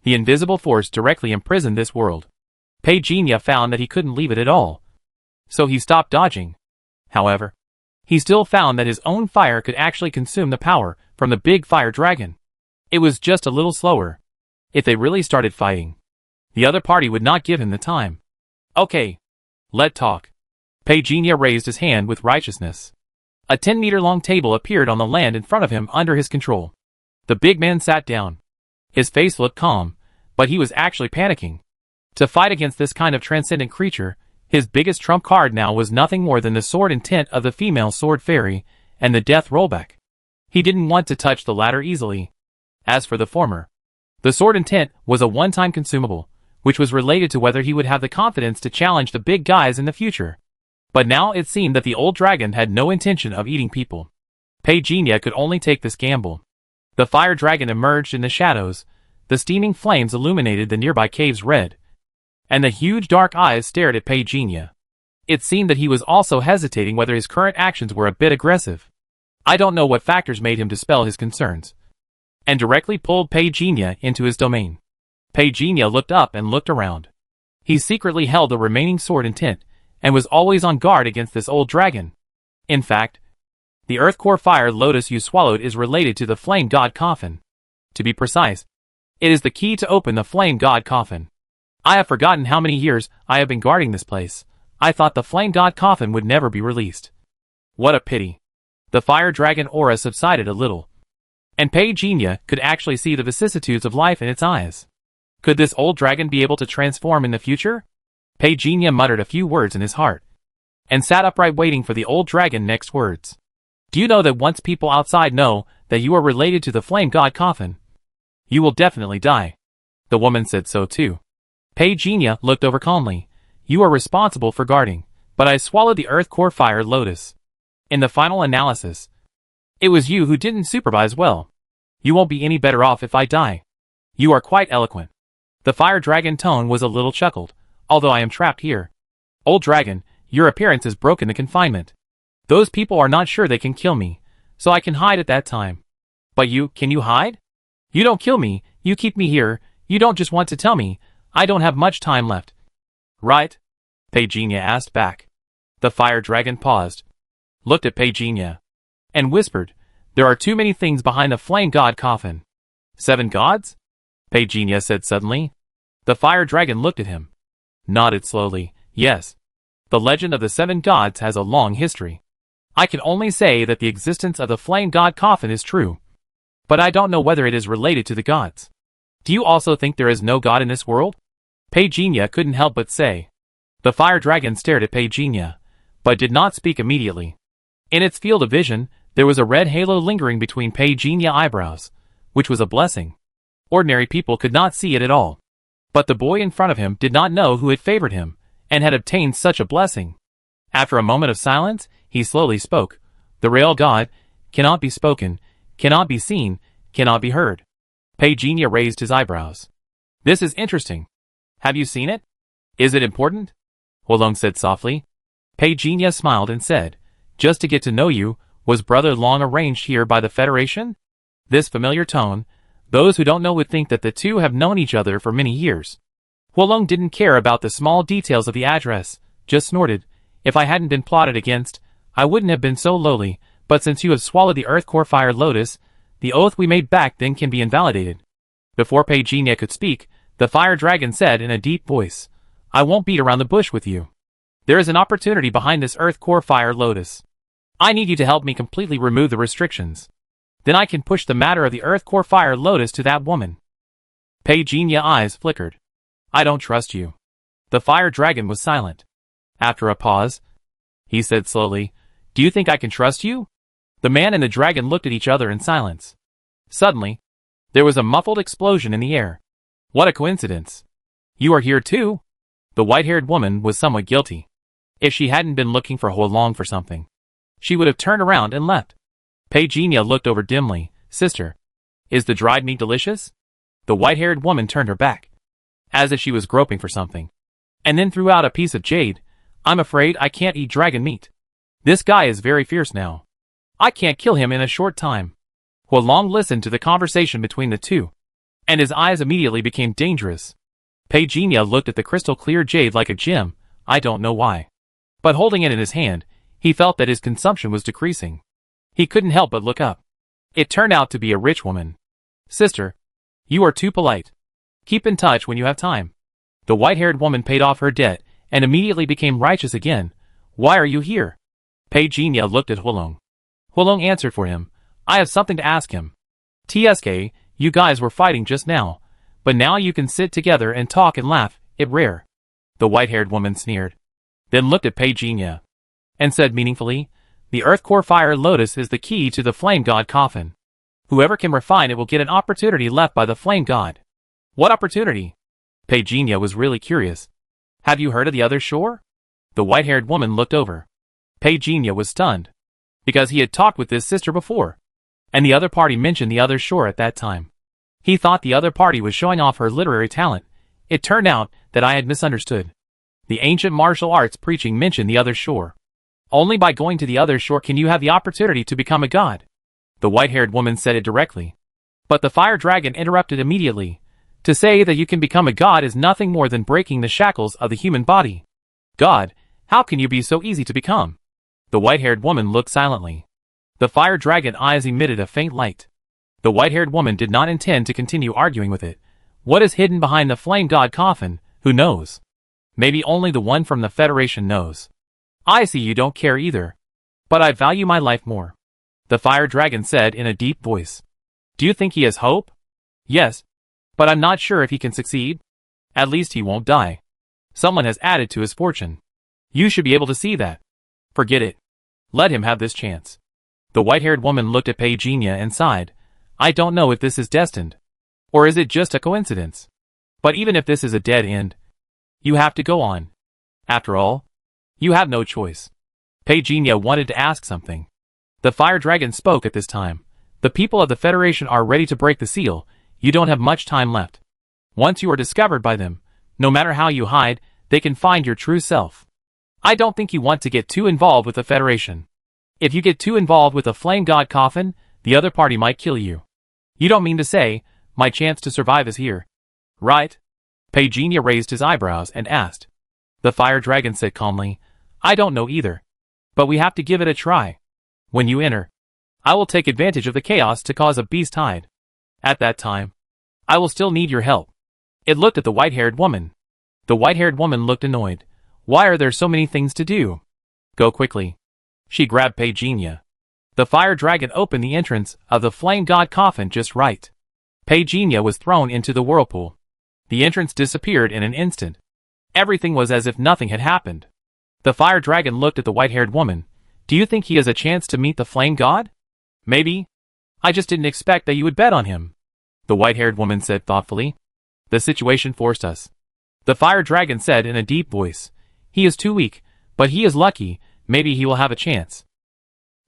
The invisible force directly imprisoned this world. Pagenia found that he couldn't leave it at all. So he stopped dodging. However, he still found that his own fire could actually consume the power from the big fire dragon. It was just a little slower. If they really started fighting, the other party would not give him the time. Okay. Let talk. Pagenia raised his hand with righteousness. A 10-meter-long table appeared on the land in front of him under his control. The big man sat down. His face looked calm, but he was actually panicking. To fight against this kind of transcendent creature, his biggest trump card now was nothing more than the sword intent of the female sword fairy and the death rollback. He didn't want to touch the latter easily. As for the former, the sword intent was a one-time consumable, which was related to whether he would have the confidence to challenge the big guys in the future. But now it seemed that the old dragon had no intention of eating people. Pagenia could only take this gamble. The fire dragon emerged in the shadows, the steaming flames illuminated the nearby caves red, and the huge dark eyes stared at Pagenia. It seemed that he was also hesitating whether his current actions were a bit aggressive. I don't know what factors made him dispel his concerns, and directly pulled Pagenia into his domain. Pagenia looked up and looked around. He secretly held the remaining sword intent, and was always on guard against this old dragon. In fact, the earth core fire lotus you swallowed is related to the flame god coffin. To be precise, it is the key to open the flame god coffin. I have forgotten how many years I have been guarding this place. I thought the flame god coffin would never be released. What a pity. The fire dragon aura subsided a little, and Pagenia could actually see the vicissitudes of life in its eyes. Could this old dragon be able to transform in the future? Pagenia muttered a few words in his heart, and sat upright waiting for the old dragon's next words. Do you know that once people outside know that you are related to the flame god coffin, you will definitely die? The woman said so too. Pagenia looked over calmly. You are responsible for guarding, but I swallowed the earth core fire lotus. In the final analysis, it was you who didn't supervise well. You won't be any better off if I die. You are quite eloquent. The fire dragon tone was a little chuckled, although I am trapped here. Old dragon, your appearance has broken the confinement. Those people are not sure they can kill me, so I can hide at that time. But you, can you hide? You don't kill me, you keep me here, you don't just want to tell me, I don't have much time left. Right? Pagenia asked back. The fire dragon paused, looked at Pagenia, and whispered, there are too many things behind the flame god coffin. 7 gods? Pagenia said suddenly. The fire dragon looked at him, nodded slowly, yes. The legend of the 7 gods has a long history. I can only say that the existence of the flame god coffin is true, but I don't know whether it is related to the gods. Do you also think there is no god in this world? Pagenia couldn't help but say. The fire dragon stared at Pagenia, but did not speak immediately. In its field of vision, there was a red halo lingering between Pagenia's eyebrows, which was a blessing. Ordinary people could not see it at all. But the boy in front of him did not know who had favored him, and had obtained such a blessing. After a moment of silence, he slowly spoke. The real God cannot be spoken, cannot be seen, cannot be heard. Pagenia raised his eyebrows. This is interesting. Have you seen it? Is it important? Huolong said softly. Pagenia smiled and said, just to get to know you, was Brother Long arranged here by the Federation? This familiar tone, those who don't know would think that the two have known each other for many years. Huolong didn't care about the small details of the address, just snorted. If I hadn't been plotted against, I wouldn't have been so lowly, but since you have swallowed the earth core fire lotus, the oath we made back then can be invalidated. Before Pagenia could speak, the fire dragon said in a deep voice, I won't beat around the bush with you. There is an opportunity behind this earth core fire lotus. I need you to help me completely remove the restrictions. Then I can push the matter of the earth core fire lotus to that woman. Pagenia's eyes flickered. I don't trust you. The fire dragon was silent. After a pause, he said slowly, do you think I can trust you? The man and the dragon looked at each other in silence. Suddenly, there was a muffled explosion in the air. What a coincidence. You are here too? The white-haired woman was somewhat guilty. If she hadn't been looking for Huolong for something, she would have turned around and left. Pagenia looked over dimly. Sister, is the dried meat delicious? The white-haired woman turned her back, as if she was groping for something, and then threw out a piece of jade. I'm afraid I can't eat dragon meat. This guy is very fierce now. I can't kill him in a short time. Huolong listened to the conversation between the two, and his eyes immediately became dangerous. Pagenia looked at the crystal-clear jade like a gem, I don't know why. But holding it in his hand, he felt that his consumption was decreasing. He couldn't help but look up. It turned out to be a rich woman. Sister, you are too polite. Keep in touch when you have time. The white-haired woman paid off her debt and immediately became righteous again. Why are you here? Pagenia looked at Hulong. Hulong answered for him. I have something to ask him. TSK, you guys were fighting just now, but now you can sit together and talk and laugh, it rare. The white-haired woman sneered. Then looked at Pagenia and said meaningfully, the Earth Core Fire Lotus is the key to the Flame God coffin. Whoever can refine it will get an opportunity left by the Flame God. What opportunity? Pagenia was really curious. Have you heard of the other shore? The white-haired woman looked over. Pagenia was stunned, because he had talked with his sister before, and the other party mentioned the other shore at that time. He thought the other party was showing off her literary talent. It turned out that I had misunderstood. The ancient martial arts preaching mentioned the other shore. Only by going to the other shore can you have the opportunity to become a god. The white-haired woman said it directly. But the fire dragon interrupted immediately. To say that you can become a god is nothing more than breaking the shackles of the human body. God, how can you be so easy to become? The white-haired woman looked silently. The fire dragon eyes emitted a faint light. The white-haired woman did not intend to continue arguing with it. What is hidden behind the flame god coffin, who knows? Maybe only the one from the Federation knows. I see you don't care either. But I value my life more. The fire dragon said in a deep voice. Do you think he has hope? Yes. But I'm not sure if he can succeed. At least he won't die. Someone has added to his fortune. You should be able to see that. Forget it. Let him have this chance. The white-haired woman looked at Pagenia and sighed. I don't know if this is destined. Or is it just a coincidence? But even if this is a dead end, you have to go on. After all, you have no choice. Pagenia wanted to ask something. The fire dragon spoke at this time. The people of the Federation are ready to break the seal. You don't have much time left. Once you are discovered by them, no matter how you hide, they can find your true self. I don't think you want to get too involved with the Federation. If you get too involved with a flame god coffin, the other party might kill you. You don't mean to say, my chance to survive is here, right? Pagenia raised his eyebrows and asked. The fire dragon said calmly, I don't know either. But we have to give it a try. When you enter, I will take advantage of the chaos to cause a beast tide. At that time, I will still need your help. It looked at the white-haired woman. The white-haired woman looked annoyed. Why are there so many things to do? Go quickly. She grabbed Pagenia. The fire dragon opened the entrance of the flame god coffin just right. Pagenia was thrown into the whirlpool. The entrance disappeared in an instant. Everything was as if nothing had happened. The fire dragon looked at the white-haired woman. Do you think he has a chance to meet the flame god? Maybe. I just didn't expect that you would bet on him. The white-haired woman said thoughtfully. The situation forced us. The fire dragon said in a deep voice. He is too weak, but he is lucky. Maybe he will have a chance.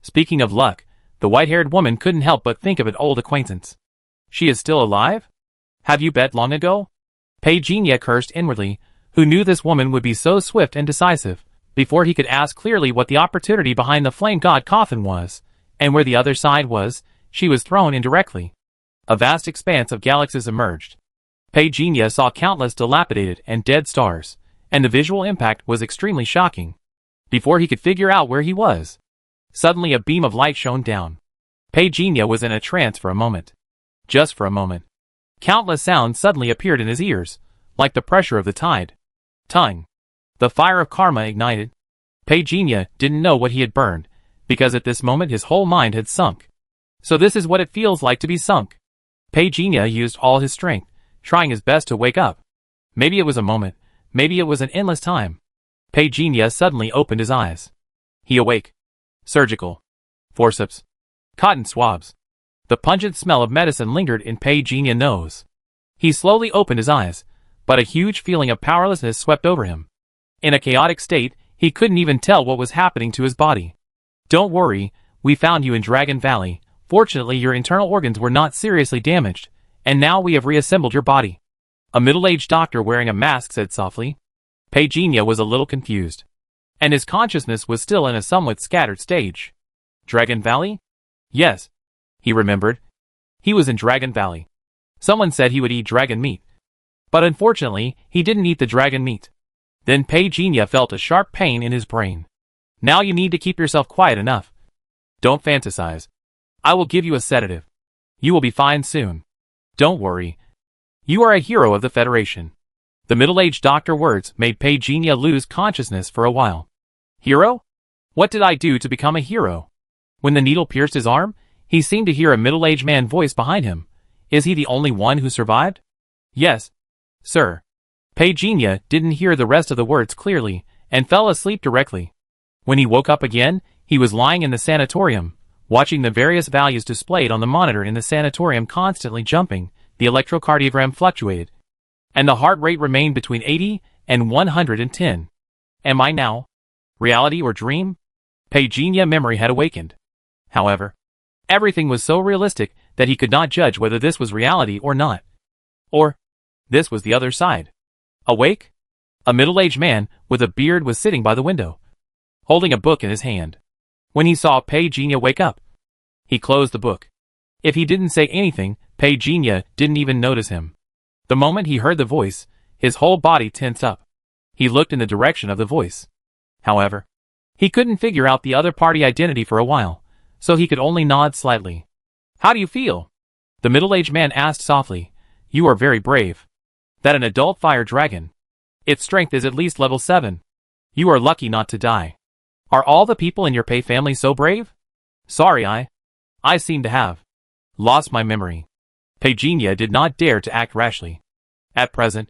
Speaking of luck, the white-haired woman couldn't help but think of an old acquaintance. She is still alive? Have you bet long ago? Pagenia cursed inwardly. Who knew this woman would be so swift and decisive? Before he could ask clearly what the opportunity behind the flame god coffin was, and where the other side was, she was thrown in directly. A vast expanse of galaxies emerged. Pagenia saw countless dilapidated and dead stars, and the visual impact was extremely shocking. Before he could figure out where he was, suddenly a beam of light shone down. Pagenia was in a trance for a moment. Just for a moment. Countless sounds suddenly appeared in his ears, like the pressure of the tide. Tongue. The fire of karma ignited. Pagenia didn't know what he had burned, because at this moment his whole mind had sunk. So this is what it feels like to be sunk. Pagenia used all his strength, trying his best to wake up. Maybe it was a moment, maybe it was an endless time. Pagenia suddenly opened his eyes. He awake. Surgical. Forceps. Cotton swabs. The pungent smell of medicine lingered in Pagenia's nose. He slowly opened his eyes, but a huge feeling of powerlessness swept over him. In a chaotic state, he couldn't even tell what was happening to his body. Don't worry, we found you in Dragon Valley. Fortunately, your internal organs were not seriously damaged, and now we have reassembled your body. A middle-aged doctor wearing a mask said softly. Pagenia was a little confused, and his consciousness was still in a somewhat scattered stage. Dragon Valley? Yes. He remembered. He was in Dragon Valley. Someone said he would eat dragon meat. But unfortunately, he didn't eat the dragon meat. Then Pei-Jinya felt a sharp pain in his brain. Now you need to keep yourself quiet enough. Don't fantasize. I will give you a sedative. You will be fine soon. Don't worry. You are a hero of the Federation. The middle-aged doctor words made Pei-Jinya lose consciousness for a while. Hero? What did I do to become a hero? When the needle pierced his arm, he seemed to hear a middle-aged man's voice behind him. Is he the only one who survived? Yes, sir. Pei-Jinya didn't hear the rest of the words clearly and fell asleep directly. When he woke up again, he was lying in the sanatorium, watching the various values displayed on the monitor in the sanatorium constantly jumping. The electrocardiogram fluctuated, and the heart rate remained between 80 and 110. Am I now? Reality or dream? Pei-Jinya memory had awakened. However, everything was so realistic that he could not judge whether this was reality or not. Or, this was the other side. Awake? A middle-aged man with a beard was sitting by the window, holding a book in his hand. When he saw Pei-Jinya wake up, he closed the book. If he didn't say anything, Pei-Jinya didn't even notice him. The moment he heard the voice, his whole body tensed up. He looked in the direction of the voice. However, he couldn't figure out the other party identity for a while, so he could only nod slightly. How do you feel? The middle-aged man asked softly. You are very brave. That an adult fire dragon. Its strength is at least level 7. You are lucky not to die. Are all the people in your Pei family so brave? Sorry, I seem to have lost my memory. Pei-Jinya did not dare to act rashly. At present,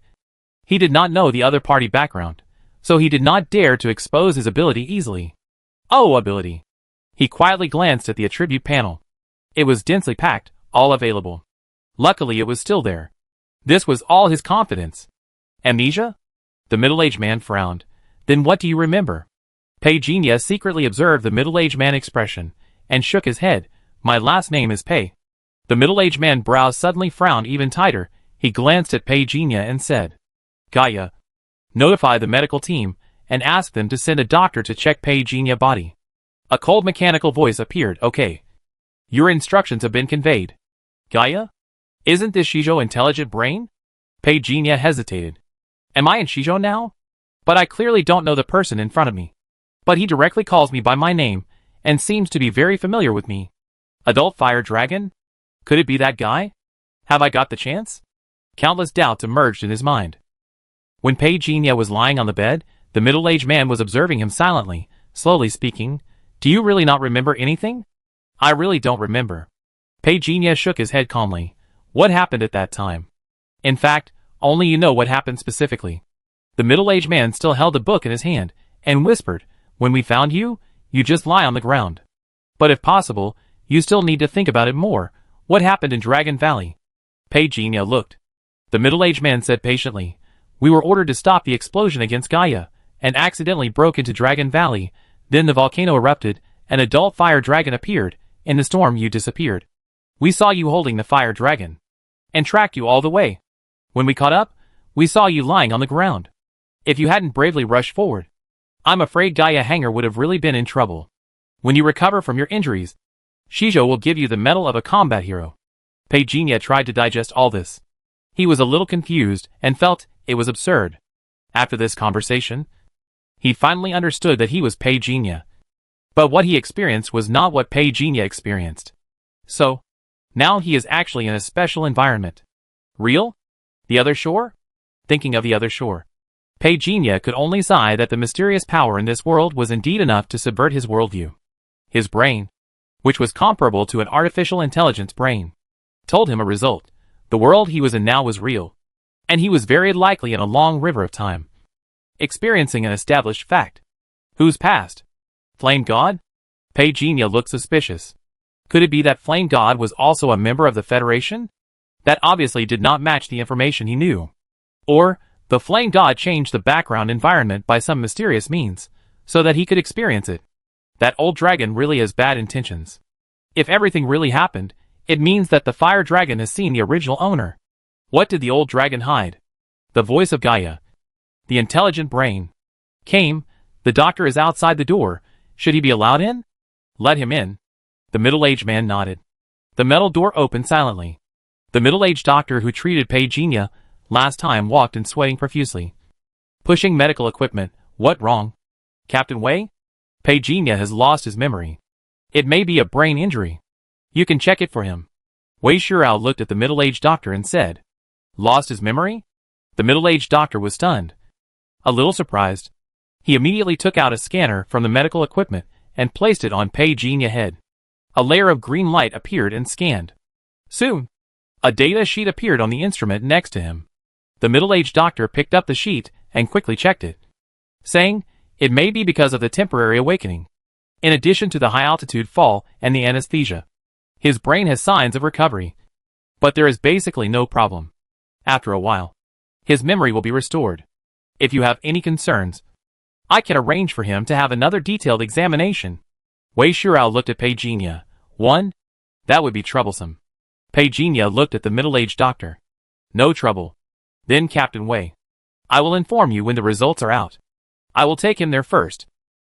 he did not know the other party background, so he did not dare to expose his ability easily. Oh, ability! He quietly glanced at the attribute panel. It was densely packed, all available. Luckily it was still there. This was all his confidence. Amnesia? The middle-aged man frowned. Then what do you remember? Pei-Jinya secretly observed the middle-aged man's expression, and shook his head. My last name is Pei. The middle-aged man's brows suddenly frowned even tighter. He glanced at Pei-Jinya and said, Gaia, notify the medical team, and ask them to send a doctor to check Pei-Jinya's body. A cold mechanical voice appeared. Okay. Your instructions have been conveyed. Gaia? Isn't this Shizhou intelligent brain? Pei-Jinya hesitated. Am I in Shizhou now? But I clearly don't know the person in front of me. But he directly calls me by my name, and seems to be very familiar with me. Adult Fire Dragon? Could it be that guy? Have I got the chance? Countless doubts emerged in his mind. When Pei-Jinya was lying on the bed, the middle-aged man was observing him silently, slowly speaking. Do you really not remember anything? I really don't remember. Pei-Jinya shook his head calmly. What happened at that time? In fact, only you know what happened specifically. The middle-aged man still held the book in his hand, and whispered, When we found you, you just lie on the ground. But if possible, you still need to think about it more. What happened in Dragon Valley? Pei-Jinya looked. The middle-aged man said patiently, We were ordered to stop the explosion against Gaia, and accidentally broke into Dragon Valley. Then the volcano erupted, an adult fire dragon appeared. In the storm you disappeared. We saw you holding the fire dragon, and tracked you all the way. When we caught up, we saw you lying on the ground. If you hadn't bravely rushed forward, I'm afraid Gaia Hanger would have really been in trouble. When you recover from your injuries, Shizhou will give you the medal of a combat hero. Pei-Jinya tried to digest all this. He was a little confused and felt it was absurd. After this conversation, he finally understood that he was Pei-Jinya. But what he experienced was not what Pei-Jinya experienced. So, now he is actually in a special environment. Real? The other shore? Thinking of the other shore, Pei-Jinya could only sigh that the mysterious power in this world was indeed enough to subvert his worldview. His brain, which was comparable to an artificial intelligence brain, told him a result. The world he was in now was real, and he was very likely in a long river of time, experiencing an established fact. Whose past? Flame God? Pei-Jinya looked suspicious. Could it be that Flame God was also a member of the Federation? That obviously did not match the information he knew. Or, the Flame God changed the background environment by some mysterious means, so that he could experience it. That old dragon really has bad intentions. If everything really happened, it means that the fire dragon has seen the original owner. What did the old dragon hide? The voice of Gaia, the intelligent brain, came. The doctor is outside the door. Should he be allowed in? Let him in. The middle-aged man nodded. The metal door opened silently. The middle-aged doctor who treated Pei last time walked in sweating profusely. Pushing medical equipment. What wrong? Captain Wei? Pei has lost his memory. It may be a brain injury. You can check it for him. Wei Shurao looked at the middle-aged doctor and said, Lost his memory? The middle-aged doctor was stunned. A little surprised. He immediately took out a scanner from the medical equipment and placed it on Pei head. A layer of green light appeared and scanned. Soon, a data sheet appeared on the instrument next to him. The middle-aged doctor picked up the sheet and quickly checked it, saying, It may be because of the temporary awakening. In addition to the high-altitude fall and the anesthesia, his brain has signs of recovery. But there is basically no problem. After a while, his memory will be restored. If you have any concerns, I can arrange for him to have another detailed examination. Wei Shurao looked at Pei 1. That would be troublesome. Pei looked at the middle-aged doctor. No trouble. Then Captain Wei. I will inform you when the results are out. I will take him there first.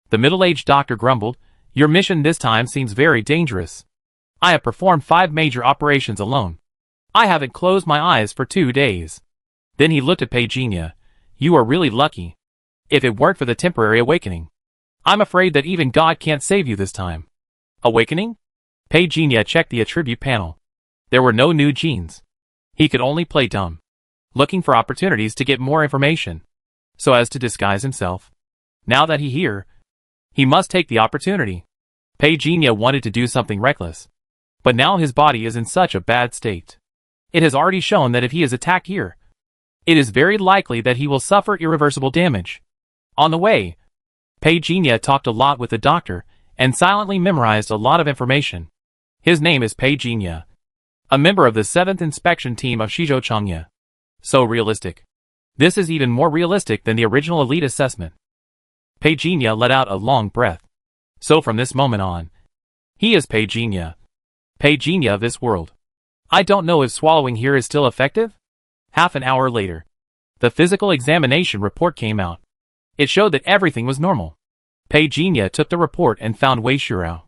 The middle-aged doctor grumbled, Your mission this time seems very dangerous. I have performed 5 major operations alone. I haven't closed my eyes for 2 days. Then he looked at Pei You are really lucky. If it weren't for the temporary awakening, I'm afraid that even God can't save you this time. Awakening? Pei checked the attribute panel. There were no new genes. He could only play dumb, looking for opportunities to get more information, so as to disguise himself. Now that he's here, he must take the opportunity. Pei wanted to do something reckless, but now his body is in such a bad state. It has already shown that if he is attacked here, it is very likely that he will suffer irreversible damage. On the way, Pei talked a lot with the doctor and silently memorized a lot of information. His name is Pei a member of the 7th inspection team of Shizhou Changye. So realistic. This is even more realistic than the original elite assessment. Pei let out a long breath. So from this moment on, he is Pei of this world. I don't know if swallowing here is still effective? Half an hour later, the physical examination report came out. It showed that everything was normal. Pei took the report and found Wei Shurao.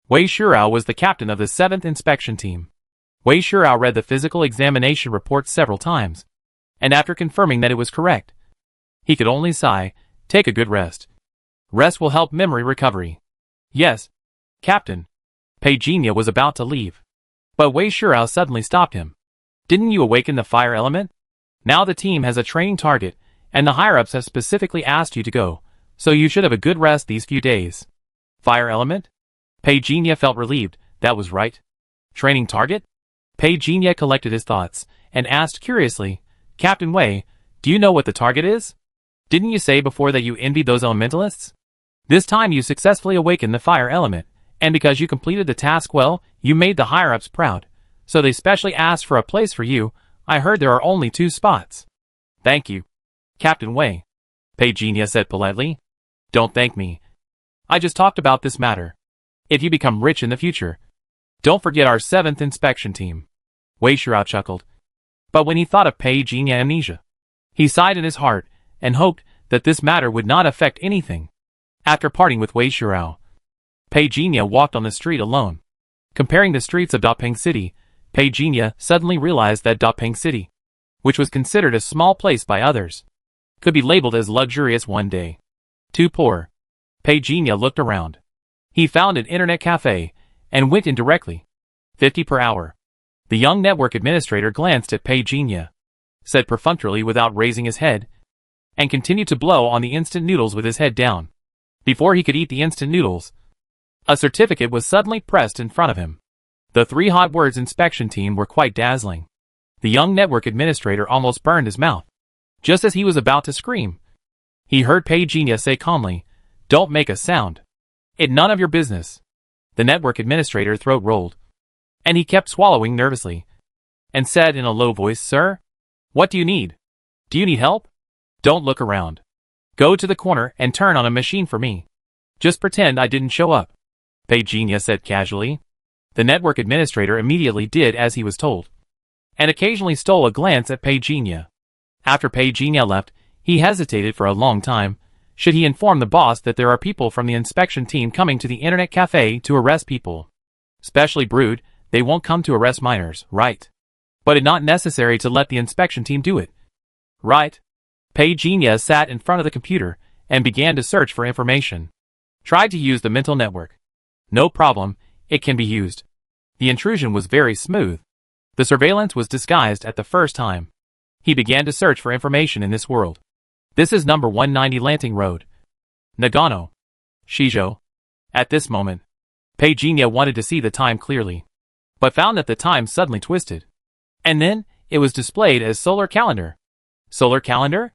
Wei Shurao was the captain of the 7th inspection team. Wei Shurao read the physical examination report several times, and after confirming that it was correct, he could only sigh, Take a good rest. Rest will help memory recovery. Yes, Captain. Pei was about to leave, but Wei Shurao suddenly stopped him. Didn't you awaken the fire element? Now the team has a training target, and the higher-ups have specifically asked you to go, so you should have a good rest these few days. Fire element? Pei felt relieved. That was right. Training target? Pei collected his thoughts and asked curiously, Captain Wei, do you know what the target is? Didn't you say before that you envied those elementalists? This time you successfully awakened the fire element, and because you completed the task well, you made the higher-ups proud. So they specially asked for a place for you. I heard there are only 2 spots. Thank you, Captain Wei. Pei said politely. Don't thank me. I just talked about this matter. If you become rich in the future, don't forget our 7th inspection team. Wei Shurao chuckled. But when he thought of Pei amnesia, he sighed in his heart and hoped that this matter would not affect anything. After parting with Wei Shurao, Pei walked on the street alone. Comparing the streets of Dapeng City, Pei suddenly realized that Dapeng City, which was considered a small place by others, could be labeled as luxurious one day. Too poor. Pei looked around. He found an internet cafe and went in directly. 50 per hour. The young network administrator glanced at Pei said perfunctorily without raising his head, and continued to blow on the instant noodles with his head down. Before he could eat the instant noodles, a certificate was suddenly pressed in front of him. The 3 hot words inspection team were quite dazzling. The young network administrator almost burned his mouth. Just as he was about to scream, he heard Pei say calmly, Don't make a sound. It's none of your business. The network administrator's throat rolled, and he kept swallowing nervously, and said in a low voice, Sir? What do you need? Do you need help? Don't look around. Go to the corner and turn on a machine for me. Just pretend I didn't show up. Pei said casually. The network administrator immediately did as he was told, and occasionally stole a glance at Pei After Pei left, he hesitated for a long time. Should he inform the boss that there are people from the inspection team coming to the internet cafe to arrest people? Specially Brood, they won't come to arrest minors, right? but it not necessary to let the inspection team do it. Right. Pagenia sat in front of the computer and began to search for information. Tried to use the mental network. No problem, it can be used. The intrusion was very smooth. The surveillance was disguised at the first time. He began to search for information in this world. This is number 190 Lanting Road. Nagano. Shijo. At this moment, Pagenia wanted to see the time clearly, but found that the time suddenly twisted. And then, it was displayed as solar calendar. Solar calendar?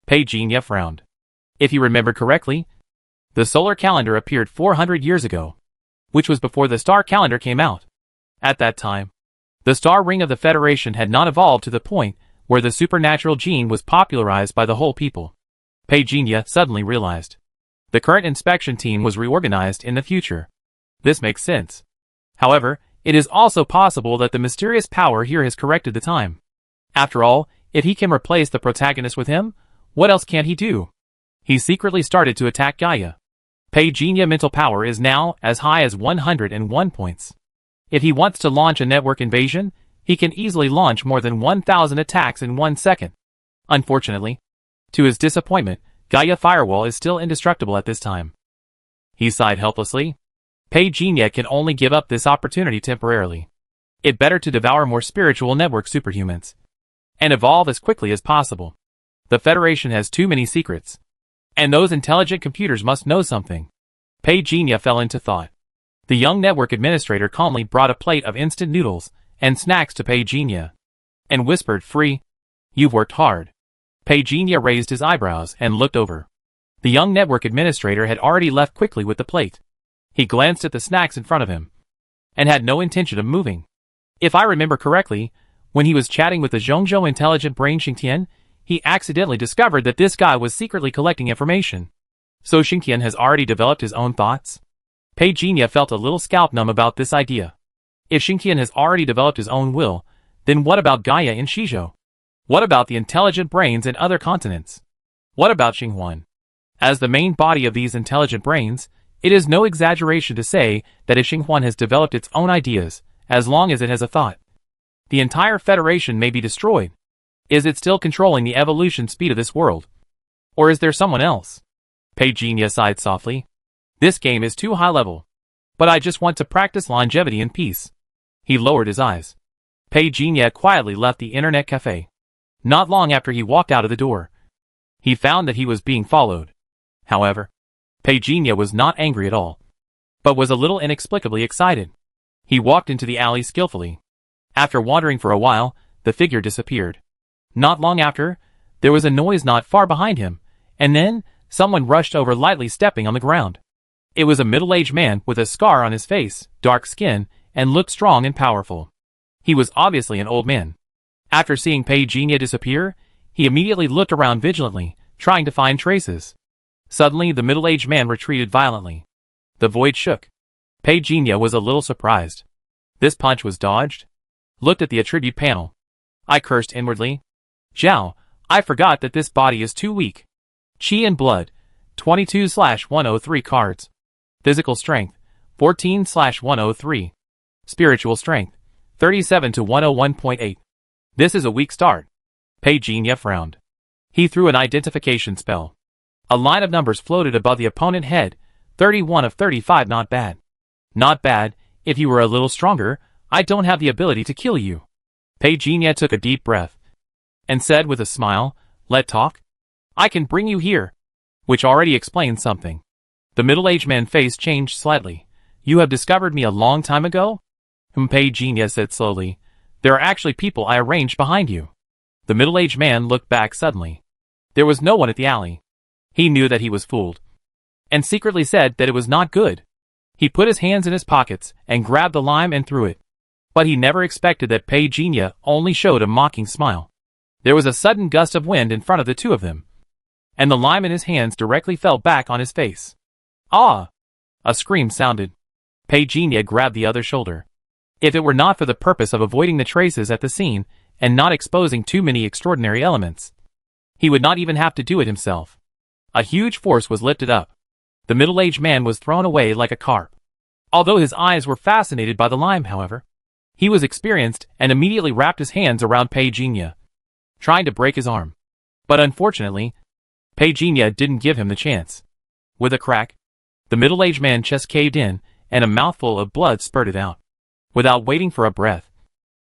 Pagenia frowned. If he remembered correctly, the solar calendar appeared 400 years ago, which was before the star calendar came out. At that time, the star ring of the Federation had not evolved to the point where the supernatural gene was popularized by the whole people. Pagenia suddenly realized. The current inspection team was reorganized in the future. This makes sense. However, it is also possible that the mysterious power here has corrected the time. After all, if he can replace the protagonist with him, what else can he do? He secretly started to attack Gaia. Pagenia mental power is now as high as 101 points. If he wants to launch a network invasion, he can easily launch more than 1,000 attacks in 1 second. Unfortunately, to his disappointment, Gaia Firewall is still indestructible at this time. He sighed helplessly. Pagenia can only give up this opportunity temporarily. It better to devour more spiritual network superhumans and evolve as quickly as possible. The Federation has too many secrets, and those intelligent computers must know something. Pagenia fell into thought. The young network administrator calmly brought a plate of instant noodles and snacks to Pagenia, and whispered, "Free. You've worked hard." Pagenia raised his eyebrows and looked over. The young network administrator had already left quickly with the plate. He glanced at the snacks in front of him, and had no intention of moving. If I remember correctly, when he was chatting with the Zhongzhou intelligent brain Xingtian, he accidentally discovered that this guy was secretly collecting information. So Xingtian has already developed his own thoughts? Pagenia felt a little scalp numb about this idea. If Xingtian has already developed his own will, then what about Gaia in Shizhou? What about the intelligent brains in other continents? What about Xinghuan? As the main body of these intelligent brains, it is no exaggeration to say that if Xinghuan has developed its own ideas, as long as it has a thought, the entire Federation may be destroyed. Is it still controlling the evolution speed of this world? Or is there someone else? Pagenia sighed softly. This game is too high level. But I just want to practice longevity in peace. He lowered his eyes. Pagenia quietly left the internet cafe. Not long after he walked out of the door, he found that he was being followed. However, Pagenia was not angry at all, but was a little inexplicably excited. He walked into the alley skillfully. After wandering for a while, the figure disappeared. Not long after, there was a noise not far behind him, and then, someone rushed over lightly stepping on the ground. It was a middle-aged man with a scar on his face, dark skin, and looked strong and powerful. He was obviously an old man. After seeing Pagenia disappear, he immediately looked around vigilantly, trying to find traces. Suddenly, the middle-aged man retreated violently. The void shook. Pagenia was a little surprised. This punch was dodged? Looked at the attribute panel. I cursed inwardly. Zhao, I forgot that this body is too weak. Qi and blood, 22/103 cards. Physical strength, 14/103. Spiritual strength, 37 to 101.8. This is a weak start. Pagenia frowned. He threw an identification spell. A line of numbers floated above the opponent head, 31 of 35. Not bad. Not bad. If you were a little stronger, I don't have the ability to kill you. Pagenia took a deep breath and said with a smile, "Let talk. I can bring you here." Which already explains something. The middle-aged man's face changed slightly. "You have discovered me a long time ago?" Pagenia said slowly. "There are actually people I arranged behind you." The middle-aged man looked back suddenly. There was no one at the alley. He knew that he was fooled, and secretly said that it was not good. He put his hands in his pockets and grabbed the lime and threw it. But he never expected that Pagenia only showed a mocking smile. There was a sudden gust of wind in front of the two of them, and the lime in his hands directly fell back on his face. "Ah!" A scream sounded. Pagenia grabbed the other shoulder. If it were not for the purpose of avoiding the traces at the scene and not exposing too many extraordinary elements, he would not even have to do it himself. A huge force was lifted up. The middle-aged man was thrown away like a carp. Although his eyes were fascinated by the lime, however, He was experienced and immediately wrapped his hands around Pei Jinya, trying to break his arm. But unfortunately, Pei Jinya didn't give him the chance. With a crack, the middle-aged man's chest caved in, and a mouthful of blood spurted out. Without waiting for a breath,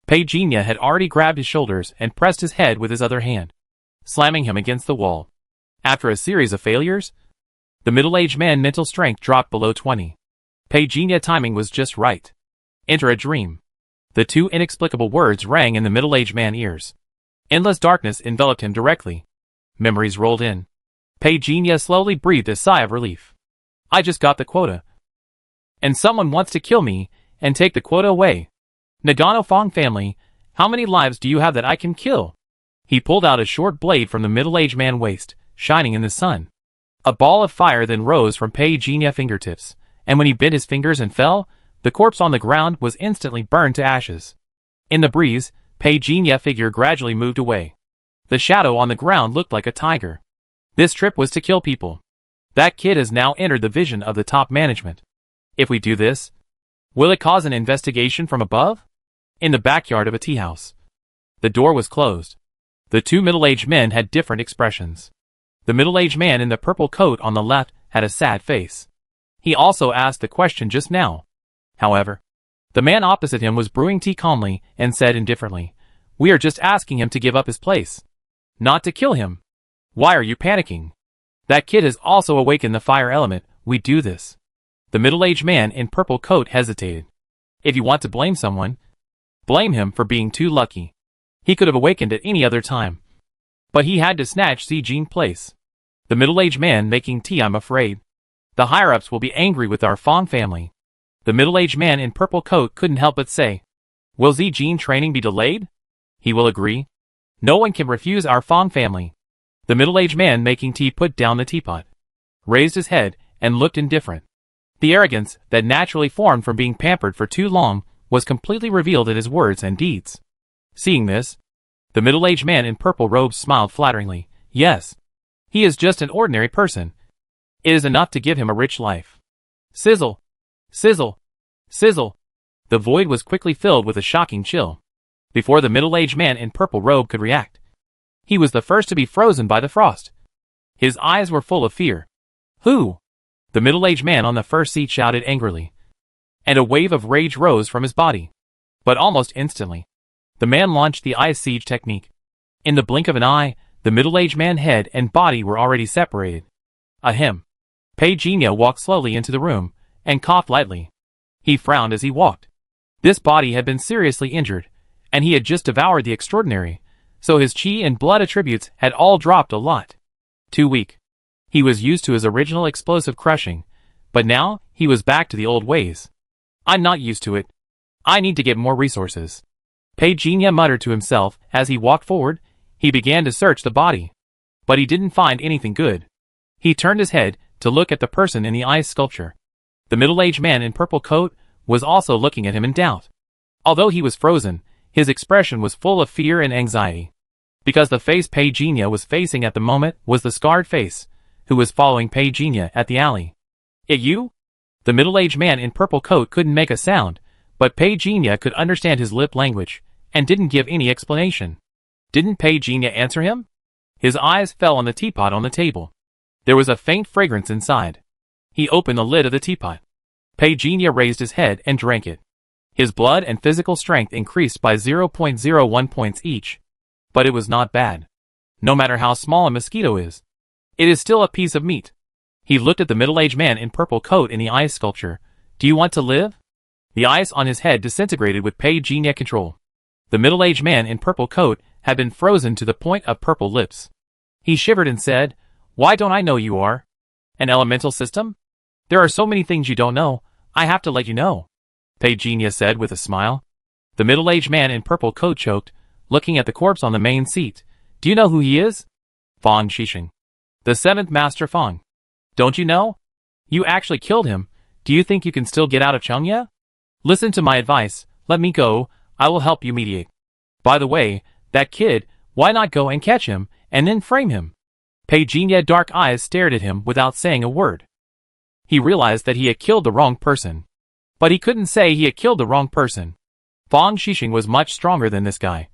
Pei Jinya had already grabbed his shoulders and pressed his head with his other hand, slamming him against the wall. After a series of failures, the middle-aged man's mental strength dropped below 20. Pei Jinya timing was just right. Enter a dream. The two inexplicable words rang in the middle-aged man's ears. Endless darkness enveloped him directly. Memories rolled in. Pei Jinya slowly breathed a sigh of relief. I just got the quota. And someone wants to kill me and take the quota away. Nagano Fong family, how many lives do you have that I can kill? He pulled out a short blade from the middle-aged man's waist, shining in the sun. A ball of fire then rose from Pei Jinya's fingertips, and when he bent his fingers and fell, the corpse on the ground was instantly burned to ashes. In the breeze, Pei Jinya's figure gradually moved away. The shadow on the ground looked like a tiger. This trip was to kill people. That kid has now entered the vision of the top management. If we do this, will it cause an investigation from above? In the backyard of a tea house. The door was closed. The two middle-aged men had different expressions. The middle-aged man in the purple coat on the left had a sad face. He also asked the question just now. However, the man opposite him was brewing tea calmly and said indifferently, "We are just asking him to give up his place. Not to kill him. Why are you panicking? That kid has also awakened the fire element. We do this." The middle-aged man in purple coat hesitated. If you want to blame someone, blame him for being too lucky. He could have awakened at any other time. But he had to snatch Si Jin's place. The middle-aged man making tea, I'm afraid. The higher-ups will be angry with our Fong family. The middle-aged man in purple coat couldn't help but say, "Will Si Jin training be delayed?" He will agree. No one can refuse our Fong family. The middle-aged man making tea put down the teapot, raised his head, and looked indifferent. The arrogance that naturally formed from being pampered for too long was completely revealed in his words and deeds. Seeing this, the middle-aged man in purple robes smiled flatteringly. Yes, he is just an ordinary person. It is enough to give him a rich life. Sizzle! Sizzle! Sizzle! The void was quickly filled with a shocking chill. Before the middle-aged man in purple robe could react, he was the first to be frozen by the frost. His eyes were full of fear. Who? The middle-aged man on the first seat shouted angrily, and a wave of rage rose from his body. But almost instantly, the man launched the ice siege technique. In the blink of an eye, the middle-aged man's head and body were already separated. Ahem. Pei Jinya walked slowly into the room, and coughed lightly. He frowned as he walked. This body had been seriously injured, and he had just devoured the extraordinary, so his chi and blood attributes had all dropped a lot. Too weak. He was used to his original explosive crushing, but now he was back to the old ways. I'm not used to it. I need to get more resources. Pei Jinya muttered to himself as he walked forward. He began to search the body, but he didn't find anything good. He turned his head to look at the person in the ice sculpture. The middle-aged man in purple coat was also looking at him in doubt. Although he was frozen, his expression was full of fear and anxiety. Because the face Pei Jinya was facing at the moment was the scarred face, who was following Pei Jinya at the alley. It you? The middle-aged man in purple coat couldn't make a sound, but Pei Jinya could understand his lip language, and didn't give any explanation. Didn't Pei Jinya answer him? His eyes fell on the teapot on the table. There was a faint fragrance inside. He opened the lid of the teapot. Pei Jinya raised his head and drank it. His blood and physical strength increased by 0.01 points each. But it was not bad. No matter how small a mosquito is, it is still a piece of meat. He looked at the middle-aged man in purple coat in the ice sculpture. Do you want to live? The ice on his head disintegrated with Pei Jinya control. The middle-aged man in purple coat had been frozen to the point of purple lips. He shivered and said, "Why don't I know you are? An elemental system? There are so many things you don't know, I have to let you know," Pei Jinya said with a smile. The middle-aged man in purple coat choked, looking at the corpse on the main seat. Do you know who he is? Fong Shisheng. The seventh Master Fong. Don't you know? You actually killed him. Do you think you can still get out of Chengya? Listen to my advice, let me go, I will help you mediate. By the way, that kid, why not go and catch him, and then frame him? Pei Jinya's dark eyes stared at him without saying a word. He realized that he had killed the wrong person. But he couldn't say he had killed the wrong person. Fang Xixing was much stronger than this guy.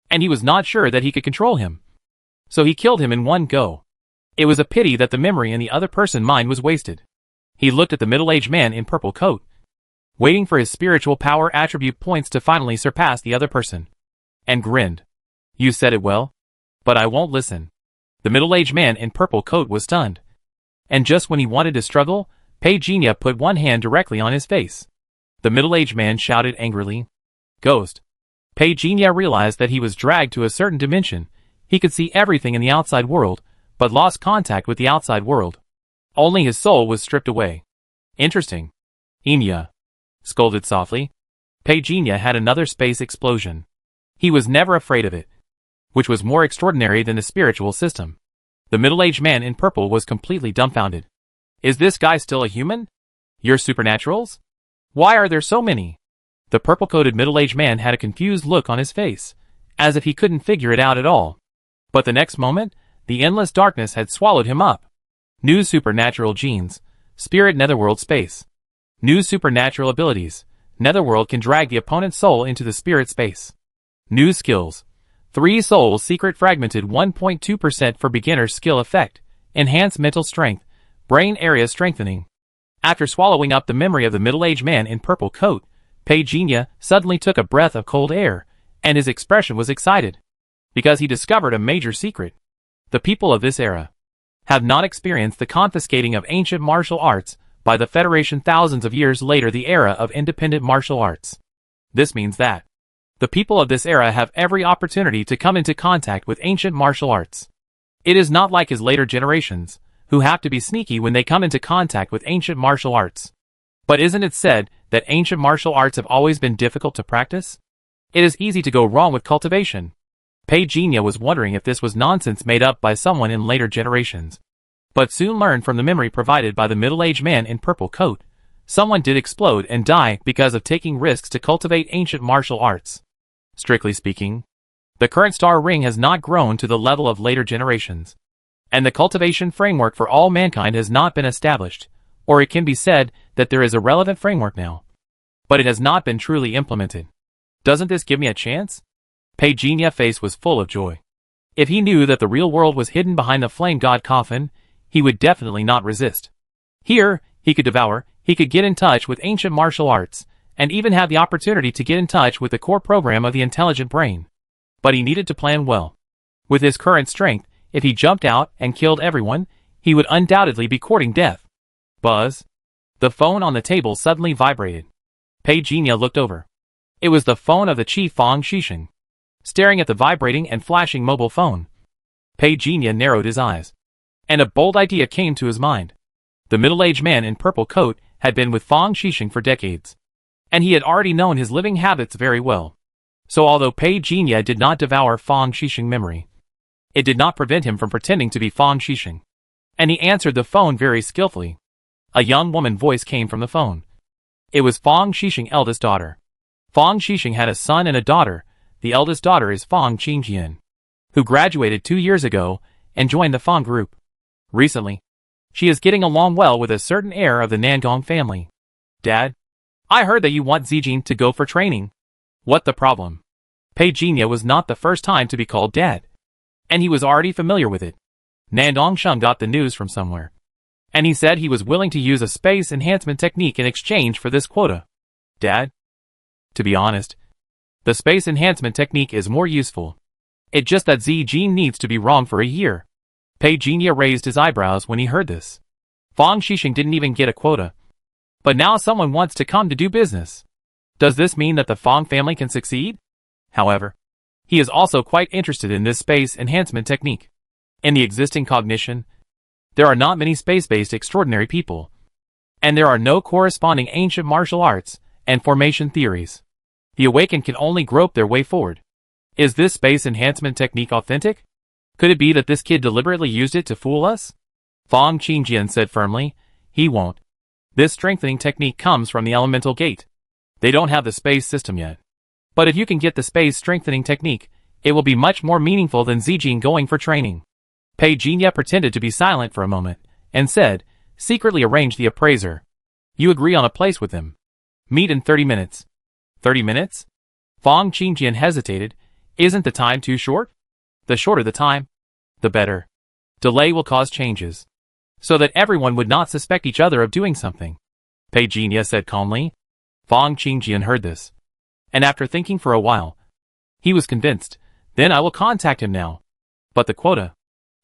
And he was not sure that he could control him. So he killed him in one go. It was a pity that the memory in the other person's mind was wasted. He looked at the middle-aged man in purple coat, waiting for his spiritual power attribute points to finally surpass the other person, and grinned. You said it well, but I won't listen. The middle-aged man in purple coat was stunned. And just when he wanted to struggle, Pei Jinya put one hand directly on his face. The middle-aged man shouted angrily, Ghost. Pei Jinya realized that he was dragged to a certain dimension. He could see everything in the outside world, but lost contact with the outside world. Only his soul was stripped away. Interesting. Enya scolded softly. Pei Jinya had another space explosion. He was never afraid of it, which was more extraordinary than the spiritual system. The middle-aged man in purple was completely dumbfounded. Is this guy still a human? You're supernaturals? Why are there so many? The purple-coated middle-aged man had a confused look on his face, as if he couldn't figure it out at all. But the next moment, the endless darkness had swallowed him up. New supernatural genes. Spirit Netherworld space. New supernatural abilities. Netherworld can drag the opponent's soul into the spirit space. New skills. 3 souls secret fragmented 1.2% for beginner skill effect. Enhance mental strength. Brain area strengthening. After swallowing up the memory of the middle-aged man in purple coat, Pei Jinya suddenly took a breath of cold air, and his expression was excited. Because he discovered a major secret. The people of this era have not experienced the confiscating of ancient martial arts by the Federation thousands of years later, the era of independent martial arts. This means that the people of this era have every opportunity to come into contact with ancient martial arts. It is not like his later generations, who have to be sneaky when they come into contact with ancient martial arts. But isn't it said that ancient martial arts have always been difficult to practice? It is easy to go wrong with cultivation. Pei Jinya was wondering if this was nonsense made up by someone in later generations. But soon learned from the memory provided by the middle-aged man in purple coat, someone did explode and die because of taking risks to cultivate ancient martial arts. Strictly speaking, the current star ring has not grown to the level of later generations. And the cultivation framework for all mankind has not been established, or it can be said that there is a relevant framework now. But it has not been truly implemented. Doesn't this give me a chance? Pei Jinya's face was full of joy. If he knew that the real world was hidden behind the flame god coffin, he would definitely not resist. Here, he could devour, he could get in touch with ancient martial arts, and even have the opportunity to get in touch with the core program of the intelligent brain. But he needed to plan well. With his current strength, if he jumped out and killed everyone, he would undoubtedly be courting death. Buzz. The phone on the table suddenly vibrated. Pei Jinya looked over. It was the phone of the chief Fang Xixing. Staring at the vibrating and flashing mobile phone, Pei Jinya narrowed his eyes. And a bold idea came to his mind. The middle-aged man in purple coat had been with Fang Xixing for decades. And he had already known his living habits very well. So although Pei Jinya did not devour Fang Xixing's memory, it did not prevent him from pretending to be Fang Xixing. And he answered the phone very skillfully. A young woman's voice came from the phone. It was Fang Xixing's eldest daughter. Fang Xixing had a son and a daughter. The eldest daughter is Fang Qingjian, who graduated 2 years ago and joined the Fang group. Recently, she is getting along well with a certain heir of the Nangong family. Dad, I heard that you want Zijin to go for training. What the problem? Pei Jinya was not the first time to be called Dad, and he was already familiar with it. Nandong Sheng got the news from somewhere, and he said he was willing to use a space enhancement technique in exchange for this quota. Dad? To be honest, the space enhancement technique is more useful. It's just that Zijin needs to be wrong for a year. Pei Jinya raised his eyebrows when he heard this. Fang Xixing didn't even get a quota. But now someone wants to come to do business. Does this mean that the Fang family can succeed? However, he is also quite interested in this space enhancement technique. In the existing cognition, there are not many space-based extraordinary people. And there are no corresponding ancient martial arts and formation theories. The awakened can only grope their way forward. Is this space enhancement technique authentic? Could it be that this kid deliberately used it to fool us? Fang Qingjian said firmly, he won't. This strengthening technique comes from the elemental gate. They don't have the space system yet. But if you can get the space strengthening technique, it will be much more meaningful than Zijin going for training. Pei Jinya pretended to be silent for a moment, and said, secretly arrange the appraiser. You agree on a place with him. Meet in 30 minutes. 30 minutes? Fang Qingjian hesitated. Isn't the time too short? The shorter the time, the better. Delay will cause changes, so that everyone would not suspect each other of doing something, Pei Jinya said calmly. Fang Qingjian heard this, and after thinking for a while, he was convinced. Then I will contact him now. But the quota?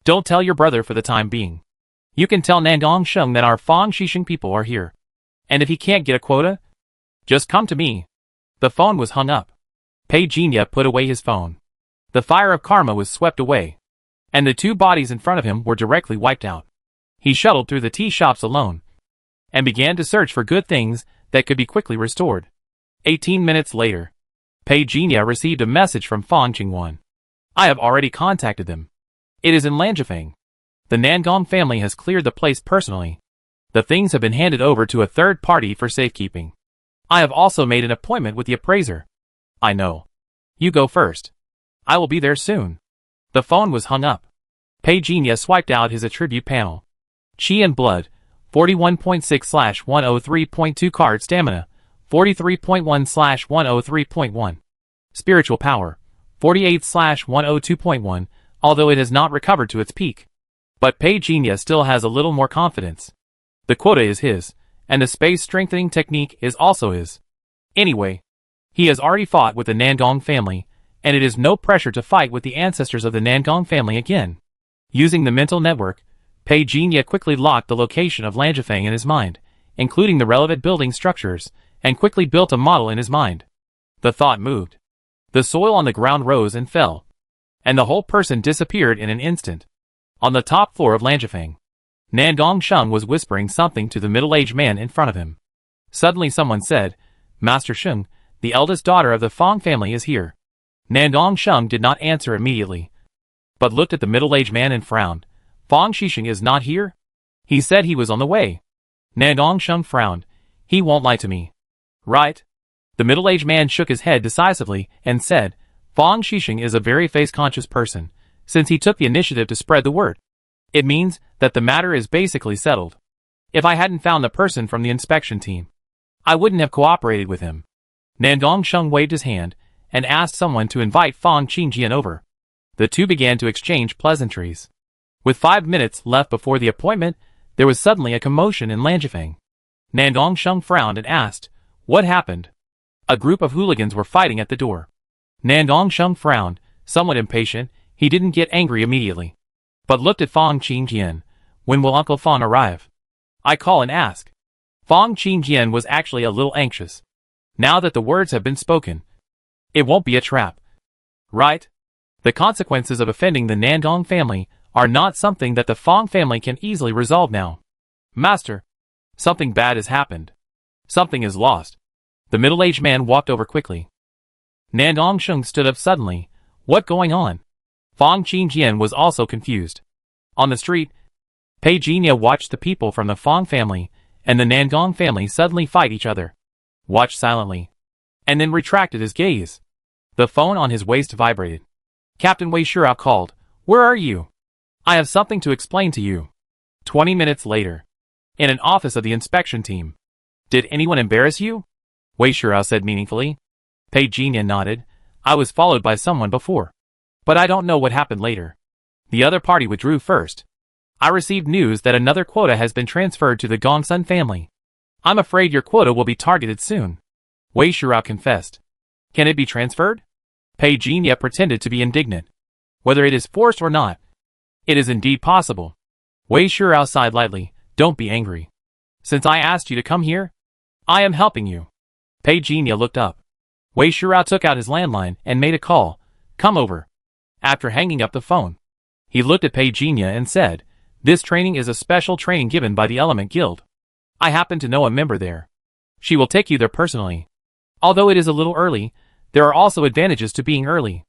Don't tell your brother for the time being. You can tell Nangong Sheng that our Fang Shisheng people are here. And if he can't get a quota, just come to me. The phone was hung up. Pei Jinya put away his phone. The fire of karma was swept away, and the two bodies in front of him were directly wiped out. He shuttled through the tea shops alone, and began to search for good things that could be quickly restored. 18 minutes later, Pei Jinya received a message from Fang Qingwan. I have already contacted them. It is in Lanjifeng. The Nangong family has cleared the place personally. The things have been handed over to a third party for safekeeping. I have also made an appointment with the appraiser. I know. You go first. I will be there soon. The phone was hung up. Pei Jinya swiped out his attribute panel. Qi and blood, 41.6/103.2 card stamina, 43.1/103.1. Spiritual power, 48/102.1, although it has not recovered to its peak. But Pei Jinya still has a little more confidence. The quota is his, and the space strengthening technique is also his. Anyway, he has already fought with the Nangong family, and it is no pressure to fight with the ancestors of the Nangong family again. Using the mental network, Pei Jinya quickly locked the location of Lanjifeng in his mind, including the relevant building structures, and quickly built a model in his mind. The thought moved. The soil on the ground rose and fell, and the whole person disappeared in an instant. On the top floor of Lanjifeng, Nangong Sheng was whispering something to the middle-aged man in front of him. Suddenly someone said, Master Sheng, the eldest daughter of the Fang family is here. Nangong Sheng did not answer immediately, but looked at the middle-aged man and frowned. Fang Shisheng is not here? He said he was on the way. Nangong Sheng frowned. He won't lie to me. Right? The middle-aged man shook his head decisively and said, Fang Shisheng is a very face-conscious person, since he took the initiative to spread the word. It means that the matter is basically settled. If I hadn't found the person from the inspection team, I wouldn't have cooperated with him. Nangong Sheng waved his hand and asked someone to invite Fang Qingjian over. The two began to exchange pleasantries. With 5 minutes left before the appointment, there was suddenly a commotion in Lanjifeng. Nangong Sheng frowned and asked, What happened? A group of hooligans were fighting at the door. Nangong Sheng frowned, somewhat impatient. He didn't get angry immediately, but looked at Fang Qingjian. When will Uncle Fang arrive? I call and ask. Fang Qingjian was actually a little anxious. Now that the words have been spoken, it won't be a trap. Right? The consequences of offending the Nangong family are not something that the Fang family can easily resolve now. Master, something bad has happened. Something is lost. The middle-aged man walked over quickly. Nangong Sheng stood up suddenly. What going on? Fang Qingjian was also confused. On the street, Pei Jinya watched the people from the Fang family and the Nangong family suddenly fight each other. Watched silently, and then retracted his gaze. The phone on his waist vibrated. Captain Wei Shirao called. Where are you? I have something to explain to you. 20 minutes later, in an office of the inspection team. Did anyone embarrass you? Wei Shirao said meaningfully. Pei Jinya nodded. I was followed by someone before, but I don't know what happened later. The other party withdrew first. I received news that another quota has been transferred to the Gongsun family. I'm afraid your quota will be targeted soon. Wei Shirao confessed. Can it be transferred? Pei Jinya pretended to be indignant. Whether it is forced or not, it is indeed possible. Wei Shirao sighed lightly. Don't be angry. Since I asked you to come here, I am helping you. Pei Jinya looked up. Wei Shirao took out his landline and made a call. Come over. After hanging up the phone, he looked at Pei Jinya and said, This training is a special training given by the Element Guild. I happen to know a member there. She will take you there personally. Although it is a little early, there are also advantages to being early.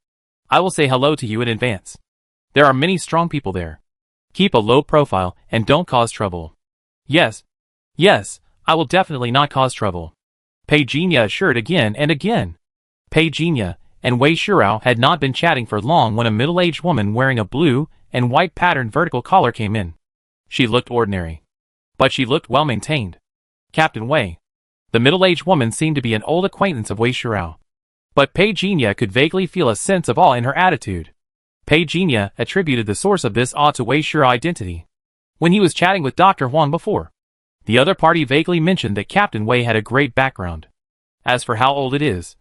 I will say hello to you in advance. There are many strong people there. Keep a low profile and don't cause trouble. Yes, I will definitely not cause trouble. Pei Jinya assured again and again. Pei Jinya and Wei Shirao had not been chatting for long when a middle-aged woman wearing a blue and white patterned vertical collar came in. She looked ordinary, but she looked well-maintained. Captain Wei. The middle-aged woman seemed to be an old acquaintance of Wei Shirao. But Pei Jinya could vaguely feel a sense of awe in her attitude. Pei Jinya attributed the source of this awe to Wei Shiro's identity. When he was chatting with Dr. Huang before, the other party vaguely mentioned that Captain Wei had a great background. As for how old it is,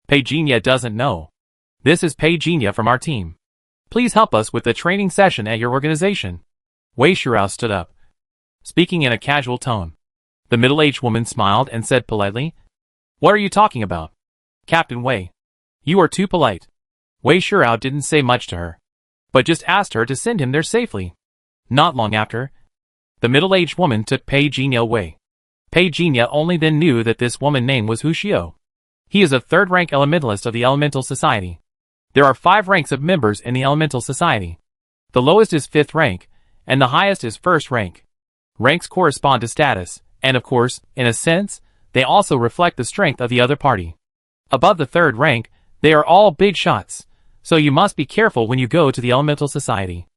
Pei Jinya doesn't know. This is Pei Jinya from our team. Please help us with the training session at your organization. Wei Shirao stood up, speaking in a casual tone. The middle-aged woman smiled and said politely, "What are you talking about? Captain Wei, you are too polite." Wei Shirao didn't say much to her, but just asked her to send him there safely. Not long after, the middle-aged woman took Pei Jinya away. Pei Jinya only then knew that this woman's name was Hu Xiao. He is a third-rank elementalist of the Elemental Society. There are 5 ranks of members in the Elemental Society. The lowest is 5th rank, and the highest is 1st rank. Ranks correspond to status, and of course, in a sense, they also reflect the strength of the other party. Above the 3rd rank, they are all big shots, so you must be careful when you go to the Elemental Society.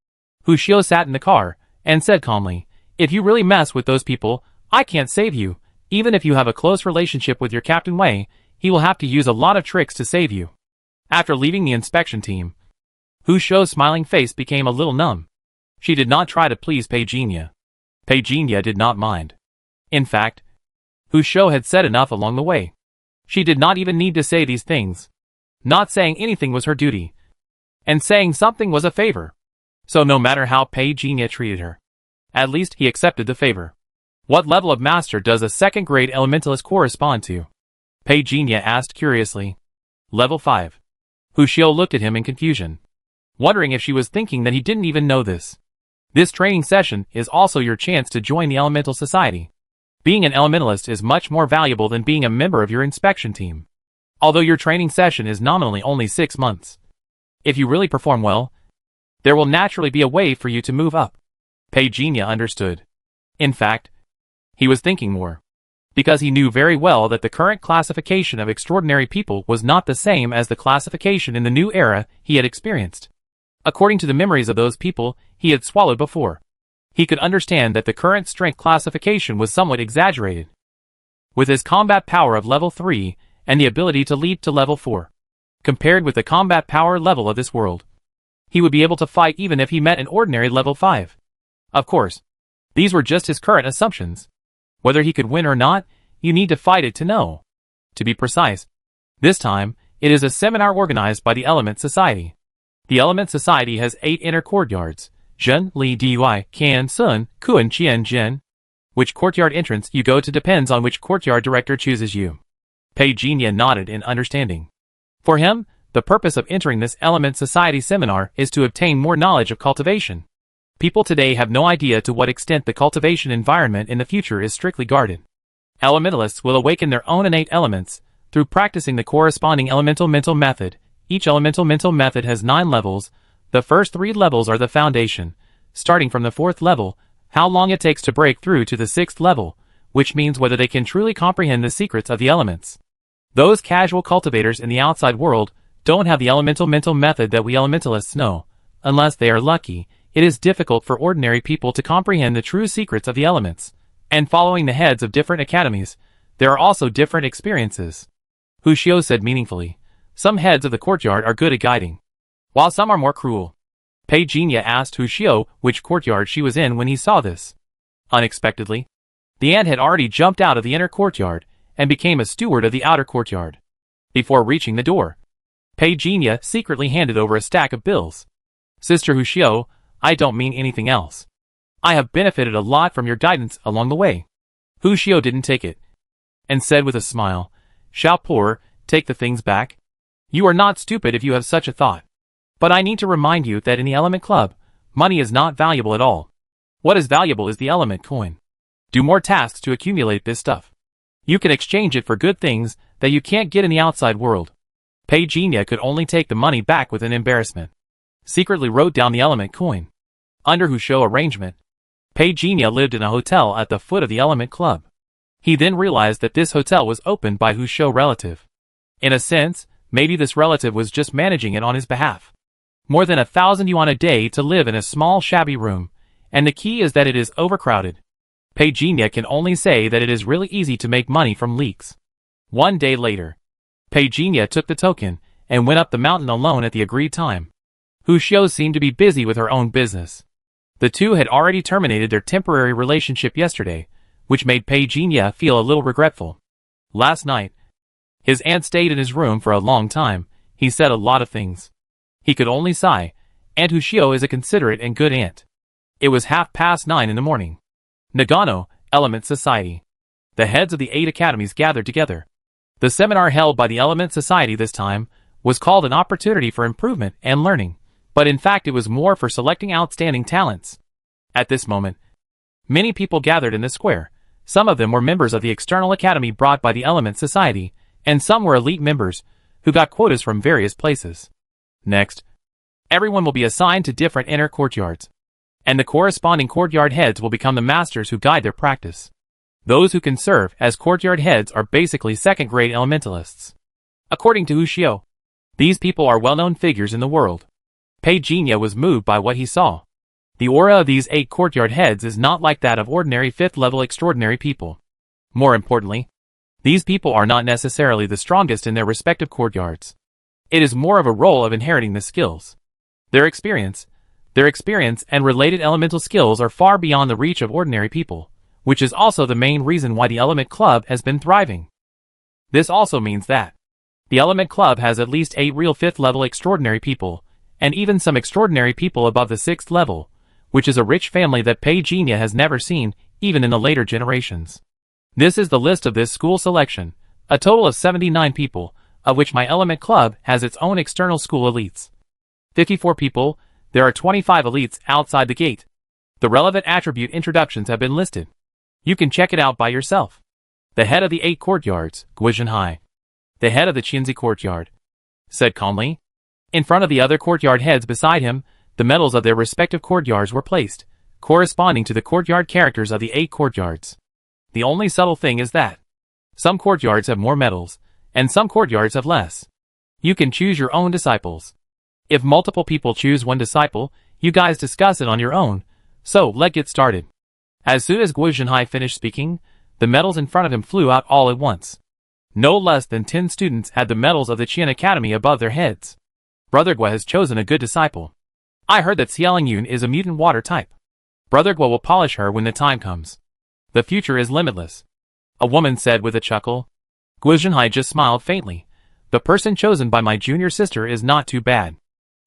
Hu Xiao sat in the car, and said calmly, "If you really mess with those people, I can't save you. Even if you have a close relationship with your Captain Wei, he will have to use a lot of tricks to save you." After leaving the inspection team, Hu Xiao's smiling face became a little numb. She did not try to please Pei Jinya. Pei Jinya did not mind. In fact, Hu Xiao had said enough along the way. She did not even need to say these things. Not saying anything was her duty, and saying something was a favor. So no matter how Pei Jinya treated her, at least he accepted the favor. What level of master does a second-grade elementalist correspond to? Pei Jinya asked curiously. Level 5. Hu Xiao looked at him in confusion, wondering if she was thinking that he didn't even know this. This training session is also your chance to join the Elemental Society. Being an elementalist is much more valuable than being a member of your inspection team. Although your training session is nominally only 6 months. If you really perform well, there will naturally be a way for you to move up. Pei Jinya understood. In fact, he was thinking more, because he knew very well that the current classification of extraordinary people was not the same as the classification in the new era he had experienced. According to the memories of those people he had swallowed before, he could understand that the current strength classification was somewhat exaggerated. With his combat power of level 3 and the ability to leap to level 4, compared with the combat power level of this world, he would be able to fight even if he met an ordinary level 5. Of course, these were just his current assumptions. Whether he could win or not, you need to fight it to know. To be precise, this time, it is a seminar organized by the Element Society. The Element Society has 8 inner courtyards, Zhen, Li, Dui, Kan, Sun, Kuan, Qian, Jin. Which courtyard entrance you go to depends on which courtyard director chooses you. Pei Jinya nodded in understanding. For him, the purpose of entering this Element Society seminar is to obtain more knowledge of cultivation. People today have no idea to what extent the cultivation environment in the future is strictly guarded. Elementalists will awaken their own innate elements through practicing the corresponding elemental mental method. Each elemental mental method has 9 levels. The first 3 levels are the foundation. Starting from the 4th level, how long it takes to break through to the 6th level, which means whether they can truly comprehend the secrets of the elements. Those casual cultivators in the outside world don't have the elemental mental method that we elementalists know. Unless they are lucky, it is difficult for ordinary people to comprehend the true secrets of the elements. And following the heads of different academies, there are also different experiences. Hu Xiao said meaningfully. Some heads of the courtyard are good at guiding, while some are more cruel. Pei Jinya asked Hu Xiao which courtyard she was in when he saw this. Unexpectedly, the ant had already jumped out of the inner courtyard and became a steward of the outer courtyard. Before reaching the door, Pei Jinya secretly handed over a stack of bills. Sister Hu Xiao, I don't mean anything else. I have benefited a lot from your guidance along the way. Hu Xiao didn't take it, and said with a smile, Xiao Por, take the things back. You are not stupid if you have such a thought. But I need to remind you that in the Element Club, money is not valuable at all. What is valuable is the element coin. Do more tasks to accumulate this stuff. You can exchange it for good things that you can't get in the outside world. Pei Jinya could only take the money back with an embarrassment. Secretly wrote down the element coin. Under Hu Xiao arrangement, Pei Jinya lived in a hotel at the foot of the Element Club. He then realized that this hotel was opened by Hu Xiao relative. In a sense, maybe this relative was just managing it on his behalf. More than 1,000 yuan a day to live in a small shabby room, and the key is that it is overcrowded. Pei Jinya can only say that it is really easy to make money from leaks. One day later, Pei Jinya took the token and went up the mountain alone at the agreed time. Hu Xiao seemed to be busy with her own business. The two had already terminated their temporary relationship yesterday, which made Pei Jinya feel a little regretful. Last night, his aunt stayed in his room for a long time. He said a lot of things. He could only sigh. Aunt Hu Xiao is a considerate and good aunt. It was 9:30 in the morning. Nagano, Element Society. The heads of the 8 academies gathered together. The seminar held by the Element Society this time was called an opportunity for improvement and learning, but in fact it was more for selecting outstanding talents. At this moment, many people gathered in the square. Some of them were members of the external academy brought by the Element Society, and some were elite members who got quotas from various places. Next, everyone will be assigned to different inner courtyards, and the corresponding courtyard heads will become the masters who guide their practice. Those who can serve as courtyard heads are basically second-grade elementalists. According to Hu Xiao, these people are well-known figures in the world. Pei Jinya was moved by what he saw. The aura of these 8 courtyard heads is not like that of ordinary 5th-level extraordinary people. More importantly, these people are not necessarily the strongest in their respective courtyards. It is more of a role of inheriting the skills. Their experience and related elemental skills are far beyond the reach of ordinary people, which is also the main reason why the Element Club has been thriving. This also means that the Element Club has at least 8 real 5th-level extraordinary people, and even some extraordinary people above the 6th level, which is a rich family that Pei Jinya has never seen, even in the later generations. This is the list of this school selection, a total of 79 people, of which my Element Club has its own external school elites. 54 people. There are 25 elites outside the gate. The relevant attribute introductions have been listed. You can check it out by yourself. The head of the 8 courtyards, Guizhenhai. The head of the Qinzi courtyard, said calmly. In front of the other courtyard heads beside him, the medals of their respective courtyards were placed, corresponding to the courtyard characters of the 8 courtyards. The only subtle thing is that some courtyards have more medals, and some courtyards have less. You can choose your own disciples. If multiple people choose one disciple, you guys discuss it on your own. So, let's get started. As soon as Guizhenhai finished speaking, the medals in front of him flew out all at once. No less than 10 students had the medals of the Qian Academy above their heads. Brother Gua has chosen a good disciple. I heard that Xiaoling Yun is a mutant water type. Brother Gua will polish her when the time comes. The future is limitless, a woman said with a chuckle. Guizhenhai just smiled faintly. The person chosen by my junior sister is not too bad.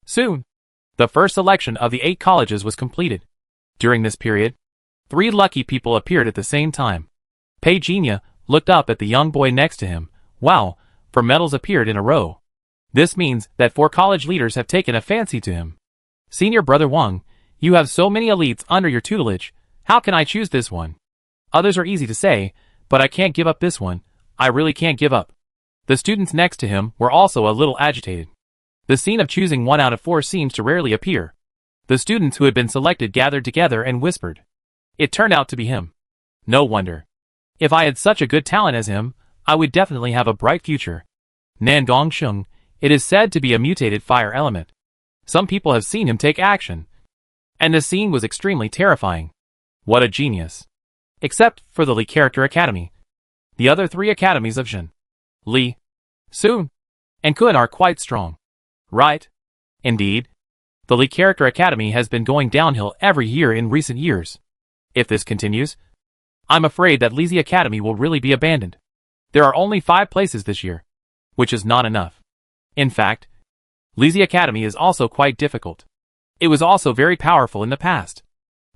Soon, the first selection of the 8 colleges was completed. During this period, 3 lucky people appeared at the same time. Pei Jinya looked up at the young boy next to him. Wow, 4 medals appeared in a row. This means that 4 college leaders have taken a fancy to him. Senior Brother Wang, you have so many elites under your tutelage. How can I choose this one? Others are easy to say, but I can't give up this one. I really can't give up. The students next to him were also a little agitated. The scene of choosing 1 out of 4 seems to rarely appear. The students who had been selected gathered together and whispered. It turned out to be him. No wonder. If I had such a good talent as him, I would definitely have a bright future. Nangong Sheng, it is said to be a mutated fire element. Some people have seen him take action. And the scene was extremely terrifying. What a genius. Except for the Li Character Academy. The other 3 academies of Zhen, Li, Sun, and Kun are quite strong. Right? Indeed. The Li Character Academy has been going downhill every year in recent years. If this continues, I'm afraid that Lizi Academy will really be abandoned. There are only 5 places this year, which is not enough. In fact, Lizi Academy is also quite difficult. It was also very powerful in the past.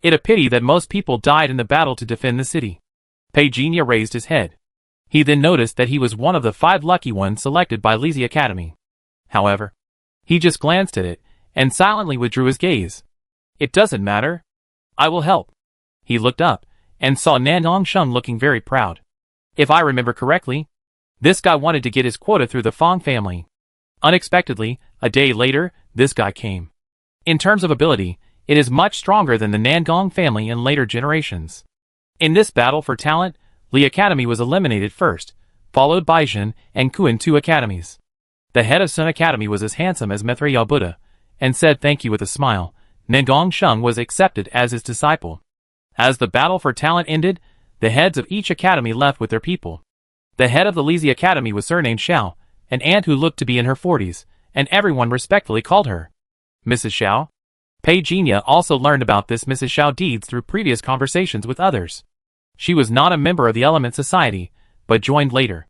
It a pity that most people died in the battle to defend the city. Pei Jinya raised his head. He then noticed that he was one of the 5 lucky ones selected by Lizi Academy. However, he just glanced at it, and silently withdrew his gaze. It doesn't matter. I will help. He looked up, and saw Nangong Sheng looking very proud. If I remember correctly, this guy wanted to get his quota through the Fong family. Unexpectedly, a day later, this guy came. In terms of ability, it is much stronger than the Nangong family in later generations. In this battle for talent, Li Academy was eliminated first, followed by Zhen and Kuan 2 academies. The head of Sun Academy was as handsome as Maitreya Buddha, and said thank you with a smile. Nangong Sheng was accepted as his disciple. As the battle for talent ended, the heads of each academy left with their people. The head of the Lizi Academy was surnamed Xiao, an aunt who looked to be in her 40s, and everyone respectfully called her Mrs. Xiao. Pei Jinya also learned about this Mrs. Xiao deeds through previous conversations with others. She was not a member of the Element Society, but joined later.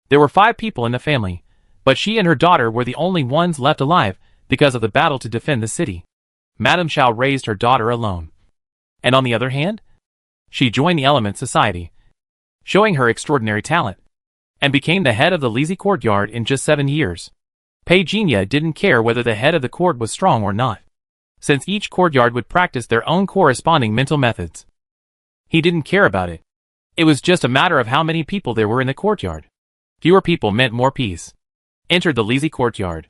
There were 5 people in the family, but she and her daughter were the only ones left alive because of the battle to defend the city. Madame Xiao raised her daughter alone. And on the other hand, she joined the Element Society, showing her extraordinary talent, and became the head of the Lizi courtyard in just 7 years. Pei Jinya didn't care whether the head of the court was strong or not, since each courtyard would practice their own corresponding mental methods. He didn't care about it. It was just a matter of how many people there were in the courtyard. Fewer people meant more peace. Entered the Lizi courtyard.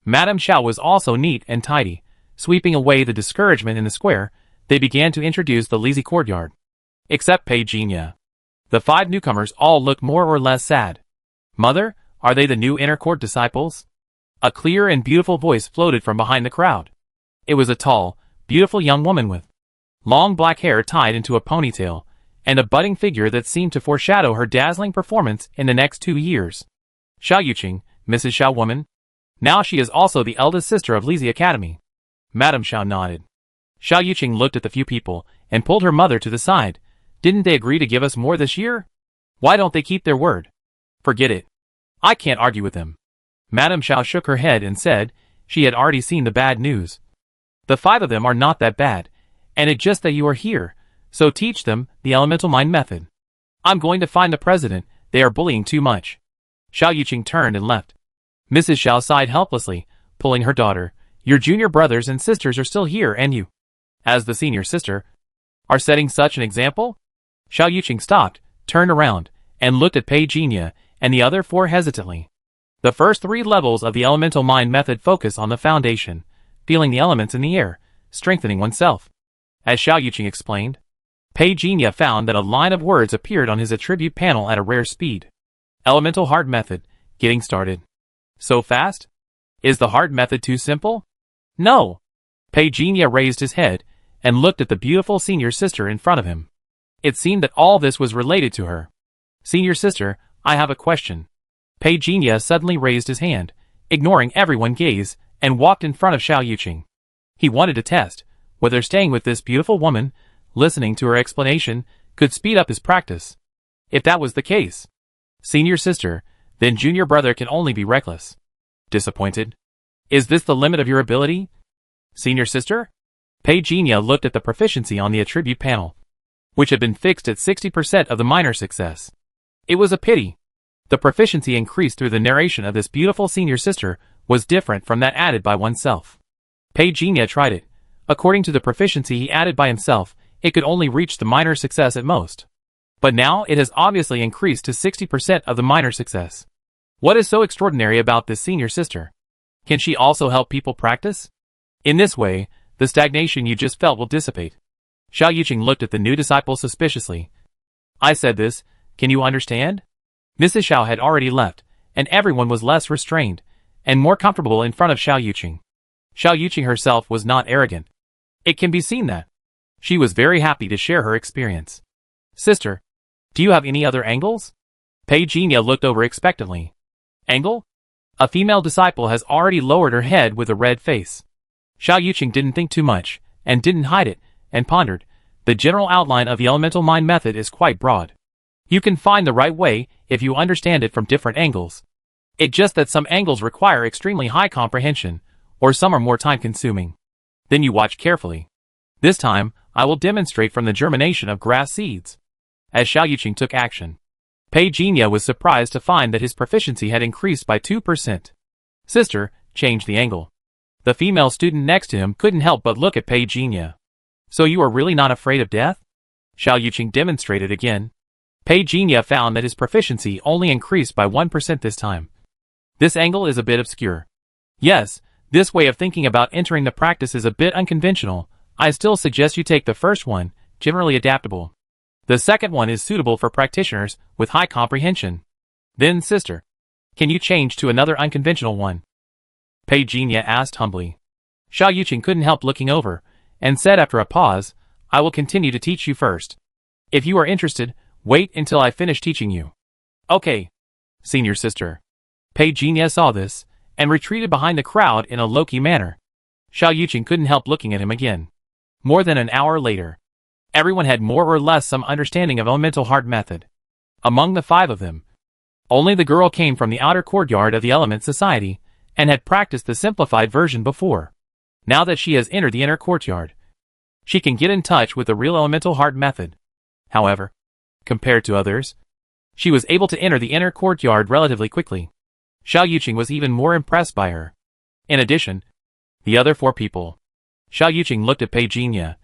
Madame Xiao was also neat and tidy. Sweeping away the discouragement in the square, they began to introduce the Lizi courtyard. Except Pei Jinya. The 5 newcomers all looked more or less sad. Mother, are they the new inner court disciples? A clear and beautiful voice floated from behind the crowd. It was a tall, beautiful young woman with long black hair tied into a ponytail, and a budding figure that seemed to foreshadow her dazzling performance in the next 2 years. Xiao Yuqing, Mrs. Xiao woman. Now she is also the eldest sister of Lizi Academy. Madame Xiao nodded. Xiao Yuqing looked at the few people, and pulled her mother to the side. Didn't they agree to give us more this year? Why don't they keep their word? Forget it. I can't argue with them. Madame Xiao shook her head and said she had already seen the bad news. The 5 of them are not that bad, and it's just that you are here, so teach them the elemental mind method. I'm going to find the president, they are bullying too much. Xiao Yuqing turned and left. Mrs. Xiao sighed helplessly, pulling her daughter. Your junior brothers and sisters are still here and you, as the senior sister, are setting such an example? Xiao Yuqing stopped, turned around, and looked at Pei Jinya and the other 4 hesitantly. The first 3 levels of the elemental mind method focus on the foundation, feeling the elements in the air, strengthening oneself. As Xiao Yuqing explained, Pei Jinya found that a line of words appeared on his attribute panel at a rare speed. Elemental heart method, getting started. So fast? Is the heart method too simple? No. Pei Jinya raised his head and looked at the beautiful senior sister in front of him. It seemed that all this was related to her. Senior sister, I have a question. Pei Jinya suddenly raised his hand, ignoring everyone's gaze, and walked in front of Xiao Yuqing. He wanted to test whether staying with this beautiful woman, listening to her explanation, could speed up his practice. If that was the case, senior sister, then junior brother can only be reckless. Disappointed? Is this the limit of your ability? Senior sister? Pei Jinya looked at the proficiency on the attribute panel, which had been fixed at 60% of the minor success. It was a pity. The proficiency increased through the narration of this beautiful senior sister was different from that added by oneself. Pei Jinya tried it. According to the proficiency he added by himself, it could only reach the minor success at most. But now it has obviously increased to 60% of the minor success. What is so extraordinary about this senior sister? Can she also help people practice? In this way, the stagnation you just felt will dissipate. Xiao Yuqing looked at the new disciple suspiciously. I said this, can you understand? Mrs. Xiao had already left, and everyone was less restrained, and more comfortable in front of Xiao Yuqing. Xiao Yuqing herself was not arrogant. It can be seen that she was very happy to share her experience. Sister, do you have any other angles? Pei Jinya looked over expectantly. Angle? A female disciple has already lowered her head with a red face. Xiao Yuqing didn't think too much, and didn't hide it, and pondered. The general outline of the elemental mind method is quite broad. You can find the right way if you understand it from different angles. It's just that some angles require extremely high comprehension, or some are more time-consuming. Then you watch carefully. This time, I will demonstrate from the germination of grass seeds. As Xiao Yuqing took action, Pei Jinya was surprised to find that his proficiency had increased by 2%. Sister, change the angle. The female student next to him couldn't help but look at Pei Jinya. So you are really not afraid of death? Xiao Yuqing demonstrated again. Pei Jinya found that his proficiency only increased by 1% this time. This angle is a bit obscure. Yes, this way of thinking about entering the practice is a bit unconventional. I still suggest you take the first one, generally adaptable. The second one is suitable for practitioners with high comprehension. Then, sister, can you change to another unconventional one? Pei Jinya asked humbly. Xiao Yuqing couldn't help looking over, and said after a pause, I will continue to teach you first. If you are interested, wait until I finish teaching you. Okay, senior sister. Pei Jinya saw this, and retreated behind the crowd in a low-key manner. Xiao Yuqing couldn't help looking at him again. More than an hour later, everyone had more or less some understanding of elemental heart method. Among the 5 of them, only the girl came from the outer courtyard of the Element Society, and had practiced the simplified version before. Now that she has entered the inner courtyard, she can get in touch with the real elemental heart method. However, compared to others, she was able to enter the inner courtyard relatively quickly. Xiao Yuqing was even more impressed by her. In addition, the other 4 people. Xiao Yuqing looked at Pei Jinya,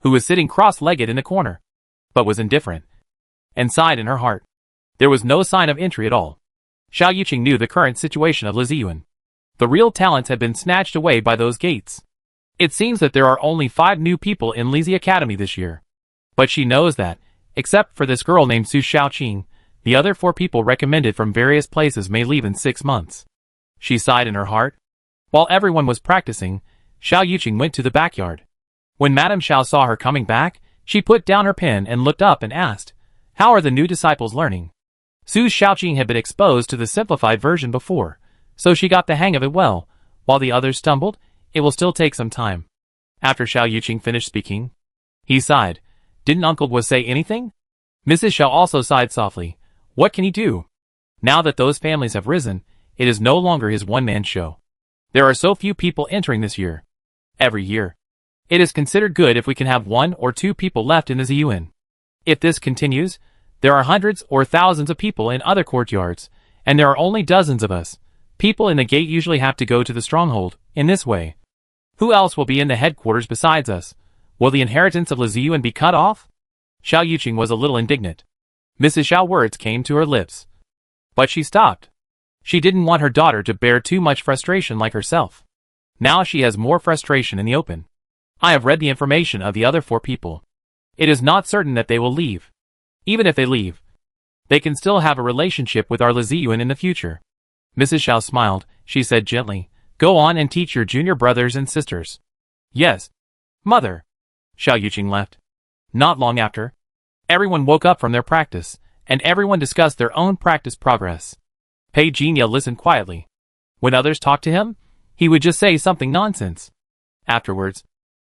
who was sitting cross-legged in the corner, but was indifferent, and sighed in her heart. There was no sign of entry at all. Xiao Yuqing knew the current situation of Liziyuan. The real talents had been snatched away by those gates. It seems that there are only 5 new people in Lizi Academy this year. But she knows that, except for this girl named Su Shaoqing, the other 4 people recommended from various places may leave in 6 months. She sighed in her heart. While everyone was practicing, Xiao Yuqing went to the backyard. When Madame Xiao saw her coming back, she put down her pen and looked up and asked, "How are the new disciples learning?" Su Shaoqing had been exposed to the simplified version before, so she got the hang of it well. While the others stumbled, it will still take some time. After Xiao Yuqing finished speaking, he sighed. Didn't Uncle Wu say anything? Mrs. Xiao also sighed softly. What can he do? Now that those families have risen, it is no longer his one-man show. There are so few people entering this year. Every year, it is considered good if we can have 1 or 2 people left in the Ziyuan. If this continues, there are hundreds or thousands of people in other courtyards, and there are only dozens of us. People in the gate usually have to go to the stronghold. In this way, who else will be in the headquarters besides us? Will the inheritance of Liziyuan be cut off? Xiao Yuqing was a little indignant. Mrs. Xiao words came to her lips, but she stopped. She didn't want her daughter to bear too much frustration like herself. Now she has more frustration in the open. I have read the information of the other 4 people. It is not certain that they will leave. Even if they leave, they can still have a relationship with our Liziyuan in the future. Mrs. Xiao smiled. She said gently, "Go on and teach your junior brothers and sisters." "Yes, Mother." Xiao Yuqing left. Not long after, everyone woke up from their practice, and everyone discussed their own practice progress. Pei Jinya listened quietly. When others talked to him, he would just say something nonsense. Afterwards,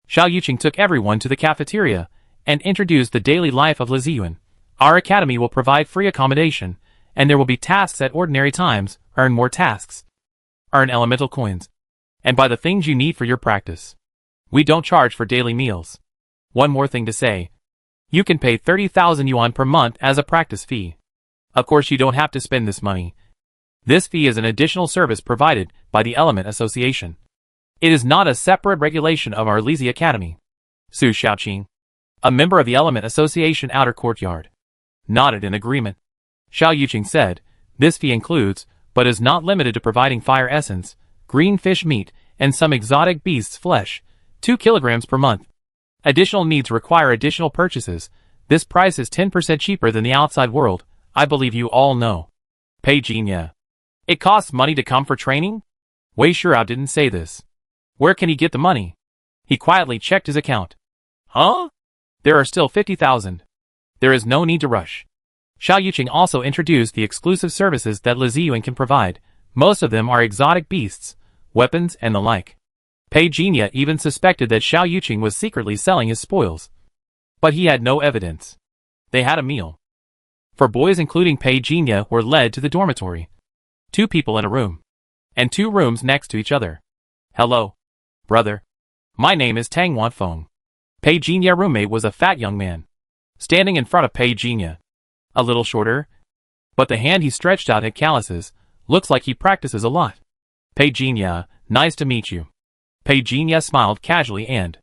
Xiao Yuqing took everyone to the cafeteria and introduced the daily life of Liziyuan. Our academy will provide free accommodation, and there will be tasks at ordinary times. Earn more tasks. Earn elemental coins. And buy the things you need for your practice. We don't charge for daily meals. One more thing to say. You can pay 30,000 yuan per month as a practice fee. Of course you don't have to spend this money. This fee is an additional service provided by the Element Association. It is not a separate regulation of our Lizi Academy. Su Shaoqing, a member of the Element Association Outer Courtyard, nodded in agreement. Xiao Yuqing said, this fee includes, but is not limited to providing fire essence, green fish meat, and some exotic beast's flesh, 2 kilograms per month. Additional needs require additional purchases. This price is 10% cheaper than the outside world. I believe you all know. Pei Jinya. It costs money to come for training? Wei Shirao didn't say this. Where can he get the money? He quietly checked his account. Huh? There are still 50,000. There is no need to rush. Xiao Yuqing also introduced the exclusive services that Liziyuan can provide. Most of them are exotic beasts, weapons, and the like. Pei Jinya even suspected that Xiao Yuqing was secretly selling his spoils. But he had no evidence. They had a meal. 4 boys including Pei Jinya were led to the dormitory. 2 people in a room. And 2 rooms next to each other. Hello, brother. My name is Tang Wanfeng. Pei Jinya's roommate was a fat young man, standing in front of Pei Jinya. A little shorter, but the hand he stretched out had calluses. Looks like he practices a lot. Pei Jinya, nice to meet you. Pei Jinya smiled casually and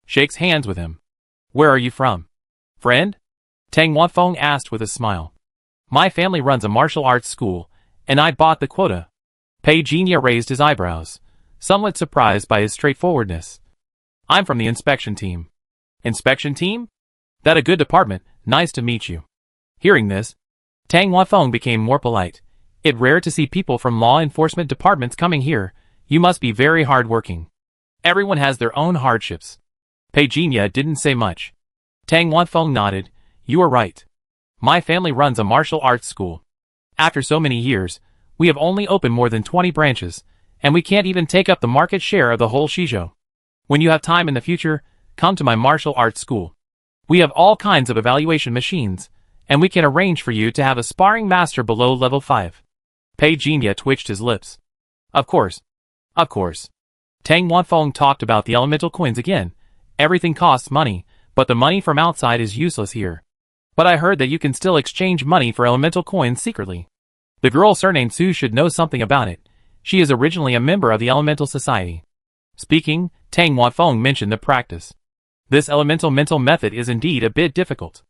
shakes hands with him. Where are you from? Friend? Tang Wanfeng asked with a smile. My family runs a martial arts school, and I bought the quota. Pei Jinya raised his eyebrows, somewhat surprised by his straightforwardness. I'm from the inspection team. Inspection team? That a good department, nice to meet you. Hearing this, Tang Wanfeng became more polite. It's rare to see people from law enforcement departments coming here. You must be very hard-working. Everyone has their own hardships. Pei Jinya didn't say much. Tang Wanfeng nodded. You are right. My family runs a martial arts school. After so many years, We have only opened more than 20 branches, and we can't even take up the market share of the whole Shizhou. When you have time in the future, come to my martial arts school. We have all kinds of evaluation machines, and we can arrange for you to have a sparring master below level 5. Pei Jinya twitched his lips. Of course. Of course. Tang Wanfeng talked about the elemental coins again. Everything costs money, but the money from outside is useless here. But I heard that you can still exchange money for elemental coins secretly. The girl surnamed Su should know something about it. She is originally a member of the Elemental Society. Speaking, Tang Wanfeng mentioned the practice. This elemental mental method is indeed a bit difficult.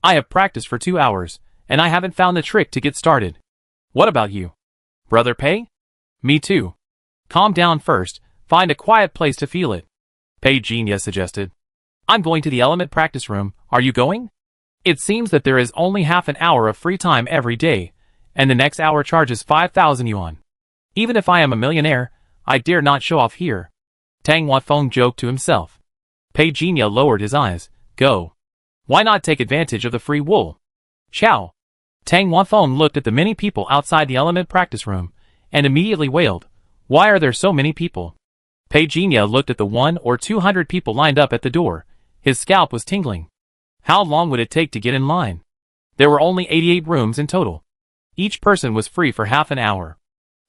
I have practiced for 2 hours, and I haven't found the trick to get started. What about you? Brother Pei? Me too. Calm down first, find a quiet place to feel it. Pei Jinya suggested. I'm going to the element practice room, are you going? It seems that there is only half an hour of free time every day, and the next hour charges 5,000 yuan. Even if I am a millionaire, I dare not show off here. Tang Wanfeng joked to himself. Pei Jinya lowered his eyes. Go. Why not take advantage of the free wool? Chow. Tang Wanfeng looked at the many people outside the element practice room, and immediately wailed. Why are there so many people? Pei Jinya looked at the 100 or 200 people lined up at the door. His scalp was tingling. How long would it take to get in line? There were only 88 rooms in total. Each person was free for half an hour.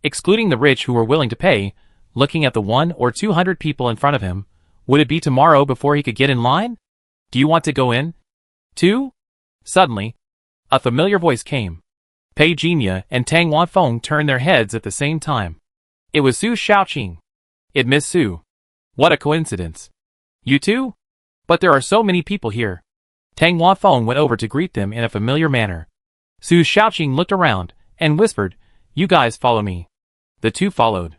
Excluding the rich who were willing to pay, looking at the 100 or 200 people in front of him, would it be tomorrow before he could get in line? Do you want to go in? Too? Suddenly, a familiar voice came. Pei Jinya and Tang Wanfeng turned their heads at the same time. It was Su Shaoqing. It Miss Su. What a coincidence. You too? But there are so many people here. Tang Wanfeng went over to greet them in a familiar manner. Su Shaoqing looked around and whispered, You guys follow me. The two followed.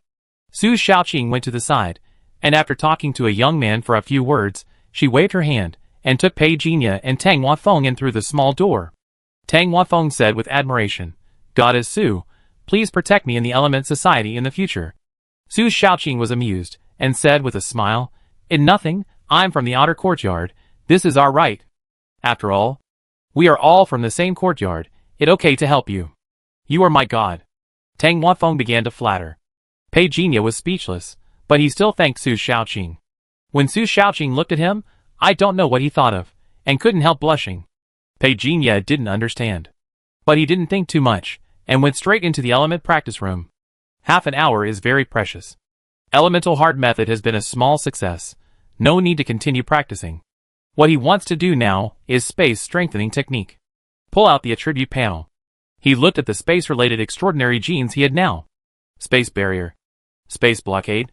Su Shaoqing went to the side, and after talking to a young man for a few words, she waved her hand and took Pei Jinya and Tang Wanfeng in through the small door. Tang Wanfeng said with admiration, Goddess Su, please protect me in the Element Society in the future. Su Shaoqing was amused, and said with a smile, In nothing, I'm from the outer courtyard, this is our right. After all, we are all from the same courtyard, it's okay to help you. You are my god. Tang Wanfeng began to flatter. Pei Jinya was speechless, but he still thanked Su Shaoqing. When Su Shaoqing looked at him, I don't know what he thought of, and couldn't help blushing. Pei Jinya didn't understand. But he didn't think too much, and went straight into the element practice room. Half an hour is very precious. Elemental Heart method has been a small success. No need to continue practicing. What he wants to do now is space strengthening technique. Pull out the attribute panel. He looked at the space-related extraordinary genes he had now. Space barrier. Space blockade.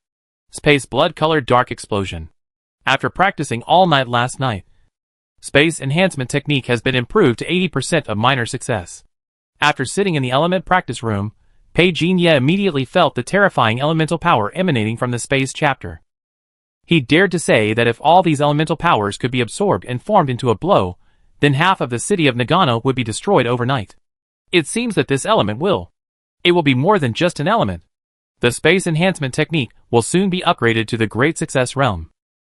Space blood-colored dark explosion. After practicing all night last night, space enhancement technique has been improved to 80% of minor success. After sitting in the element practice room, Pei Jinya immediately felt the terrifying elemental power emanating from the space chapter. He dared to say that if all these elemental powers could be absorbed and formed into a blow, then half of the city of Nagano would be destroyed overnight. It seems that this element will. It will be more than just an element. The space enhancement technique will soon be upgraded to the great success realm.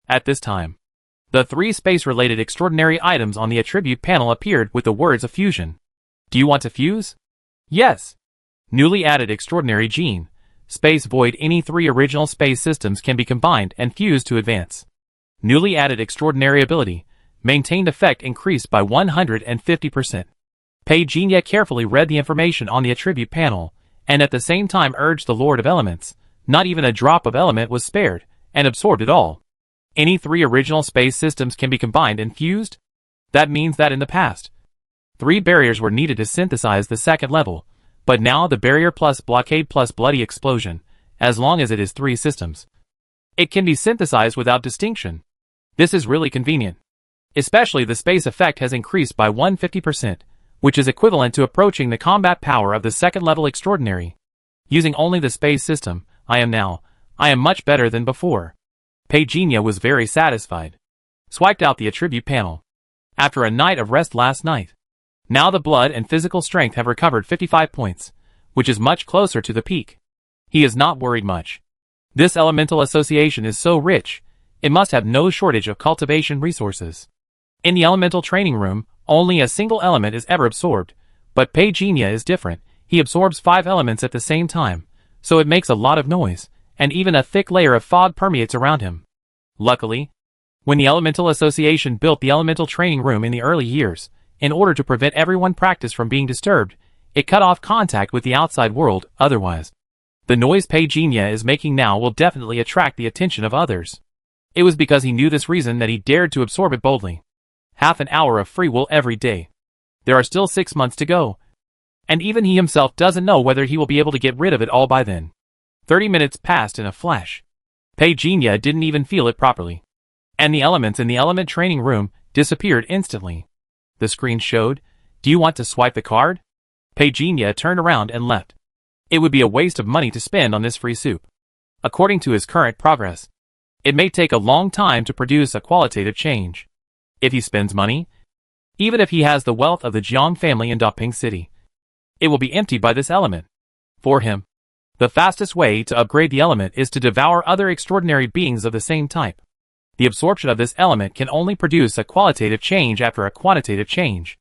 At this time, the 3 space-related extraordinary items on the attribute panel appeared with the words of fusion. Do you want to fuse? Yes. Newly added extraordinary gene. Space void. Any 3 original space systems can be combined and fused to advance. Newly added extraordinary ability. Maintained effect increased by 150%. Pei Jinya carefully read the information on the attribute panel, and at the same time urged the Lord of Elements. Not even a drop of element was spared, and absorbed it all. Any 3 original space systems can be combined and fused? That means that in the past, 3 barriers were needed to synthesize the second level, but now the barrier plus blockade plus bloody explosion, as long as it is 3 systems, it can be synthesized without distinction. This is really convenient. Especially the space effect has increased by 150%, which is equivalent to approaching the combat power of the second level extraordinary. Using only the space system, I am much better than before. Pei Jinya was very satisfied. Swiped out the attribute panel. After a night of rest last night, now the blood and physical strength have recovered 55 points, which is much closer to the peak. He is not worried much. This elemental association is so rich, it must have no shortage of cultivation resources. In the elemental training room, only a single element is ever absorbed, but Pei Jinya is different. He absorbs 5 elements at the same time, so it makes a lot of noise, and even a thick layer of fog permeates around him. Luckily, when the Elemental Association built the Elemental Training Room in the early years, in order to prevent everyone's practice from being disturbed, it cut off contact with the outside world. Otherwise, the noise Peijinha is making now will definitely attract the attention of others. It was because he knew this reason that he dared to absorb it boldly. Half an hour of free will every day. There are still 6 months to go, and even he himself doesn't know whether he will be able to get rid of it all by then. 30 minutes passed in a flash. Peijinha didn't even feel it properly. And the elements in the element training room disappeared instantly. The screen showed, "Do you want to swipe the card?" Peijinha turned around and left. It would be a waste of money to spend on this free soup. According to his current progress, it may take a long time to produce a qualitative change. If he spends money, even if he has the wealth of the Jiang family in Daping City, it will be emptied by this element. For him, the fastest way to upgrade the element is to devour other extraordinary beings of the same type. The absorption of this element can only produce a qualitative change after a quantitative change.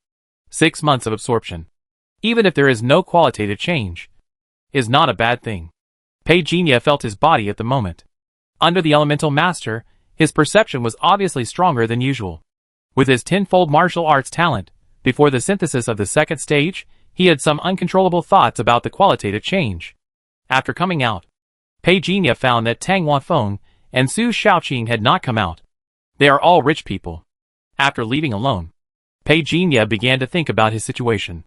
6 months of absorption, even if there is no qualitative change, is not a bad thing. Peijinha felt his body at the moment. Under the elemental master, his perception was obviously stronger than usual. With his tenfold martial arts talent, before the synthesis of the second stage, he had some uncontrollable thoughts about the qualitative change. After coming out, Peijinha found that Tang Huafeng and Su Shaoqing had not come out. They are all rich people. After leaving alone, Peijinha began to think about his situation.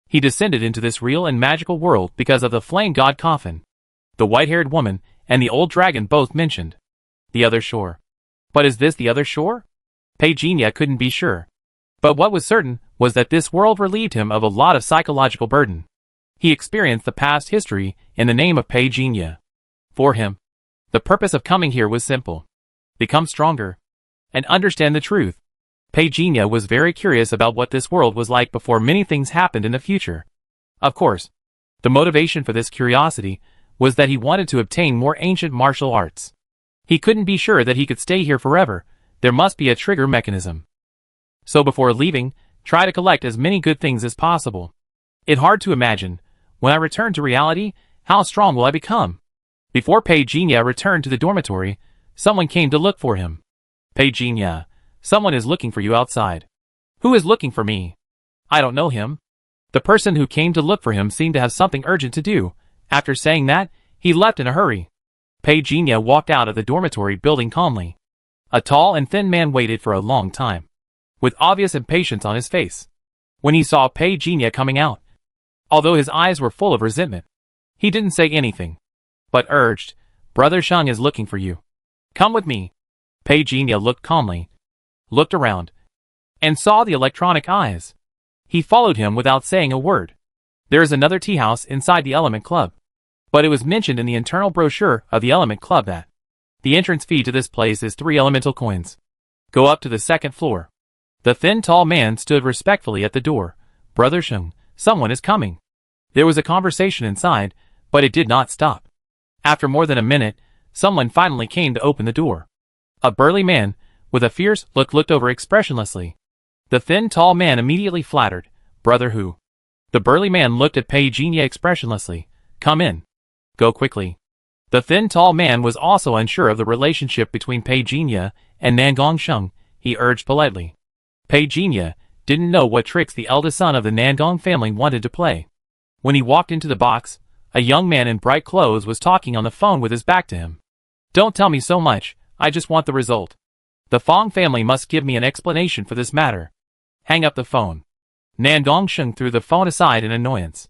He descended into this real and magical world because of the flame god coffin, the white-haired woman, and the old dragon both mentioned. The other shore. But is this the other shore? Peijinha couldn't be sure. But what was certain was that this world relieved him of a lot of psychological burden. He experienced the past history in the name of Peijinha. For him, the purpose of coming here was simple. Become stronger and understand the truth. Peijinha was very curious about what this world was like before many things happened in the future. Of course, the motivation for this curiosity was that he wanted to obtain more ancient martial arts. He couldn't be sure that he could stay here forever. There must be a trigger mechanism. So before leaving, try to collect as many good things as possible. It's hard to imagine, when I return to reality, how strong will I become? Before Peijinha returned to the dormitory, someone came to look for him. Peijinha, someone is looking for you outside. Who is looking for me? I don't know him. The person who came to look for him seemed to have something urgent to do. After saying that, he left in a hurry. Peijinha walked out of the dormitory building calmly. A tall and thin man waited for a long time, with obvious impatience on his face. When he saw Peijinha coming out, although his eyes were full of resentment, he didn't say anything, but urged, "Brother Sheng is looking for you. Come with me." Peijinha looked calmly, looked around, and saw the electronic eyes. He followed him without saying a word. There is another tea house inside the Element Club, but it was mentioned in the internal brochure of the Element Club that the entrance fee to this place is 3 elemental coins. Go up to the 2nd floor. The thin tall man stood respectfully at the door. "Brother Sheng, someone is coming." There was a conversation inside, but it did not stop. After more than a minute, someone finally came to open the door. A burly man, with a fierce look, looked over expressionlessly. The thin tall man immediately flattered, "Brother who?" The burly man looked at Peijinha expressionlessly. "Come in. Go quickly." The thin tall man was also unsure of the relationship between Peijinha and Nangong Sheng. He urged politely. Peijinha didn't know what tricks the eldest son of the Nangong family wanted to play. When he walked into the box, a young man in bright clothes was talking on the phone with his back to him. "Don't tell me so much, I just want the result. The Fong family must give me an explanation for this matter." Hang up the phone. Nangong Sheng threw the phone aside in annoyance.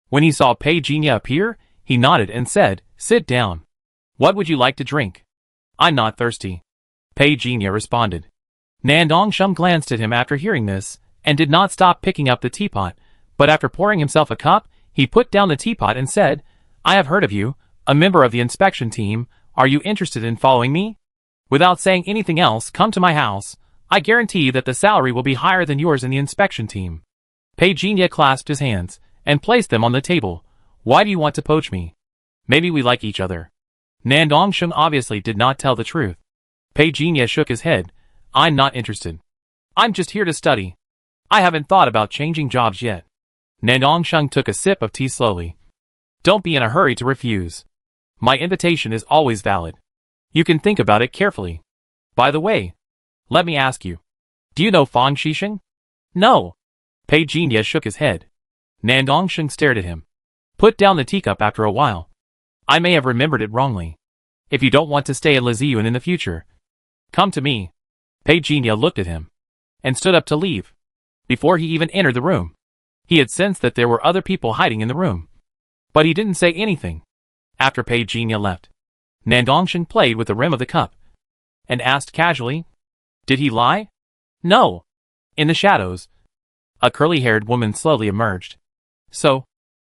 When he saw Peijinha appear, he nodded and said, "Sit down. What would you like to drink?" "I'm not thirsty," Peijinha responded. Nangong Sheng glanced at him after hearing this, and did not stop picking up the teapot, but after pouring himself a cup, he put down the teapot and said, "I have heard of you, a member of the inspection team. Are you interested in following me? Without saying anything else, come to my house. I guarantee that the salary will be higher than yours in the inspection team." Peijinha clasped his hands, and placed them on the table. "Why do you want to poach me? Maybe we like each other." Nangong Sheng obviously did not tell the truth. Peijinha shook his head. "I'm not interested. I'm just here to study. I haven't thought about changing jobs yet." Nandong took a sip of tea slowly. Don't be in a hurry to refuse. My invitation is always valid. You can think about it carefully. By the way, let me ask you. Do you know Fang Xisheng? No. Pei Jinya shook his head. Nandong stared at him. Put down the teacup after a while. I may have remembered it wrongly. If you don't want to stay at Liziyuan in the future, come to me. Pei Jinya looked at him and stood up to leave. Before he even entered the room, he had sensed that there were other people hiding in the room. But he didn't say anything. After Pei Jinya left, Nandong played with the rim of the cup and asked casually, did he lie? No. In the shadows, a curly-haired woman slowly emerged. So,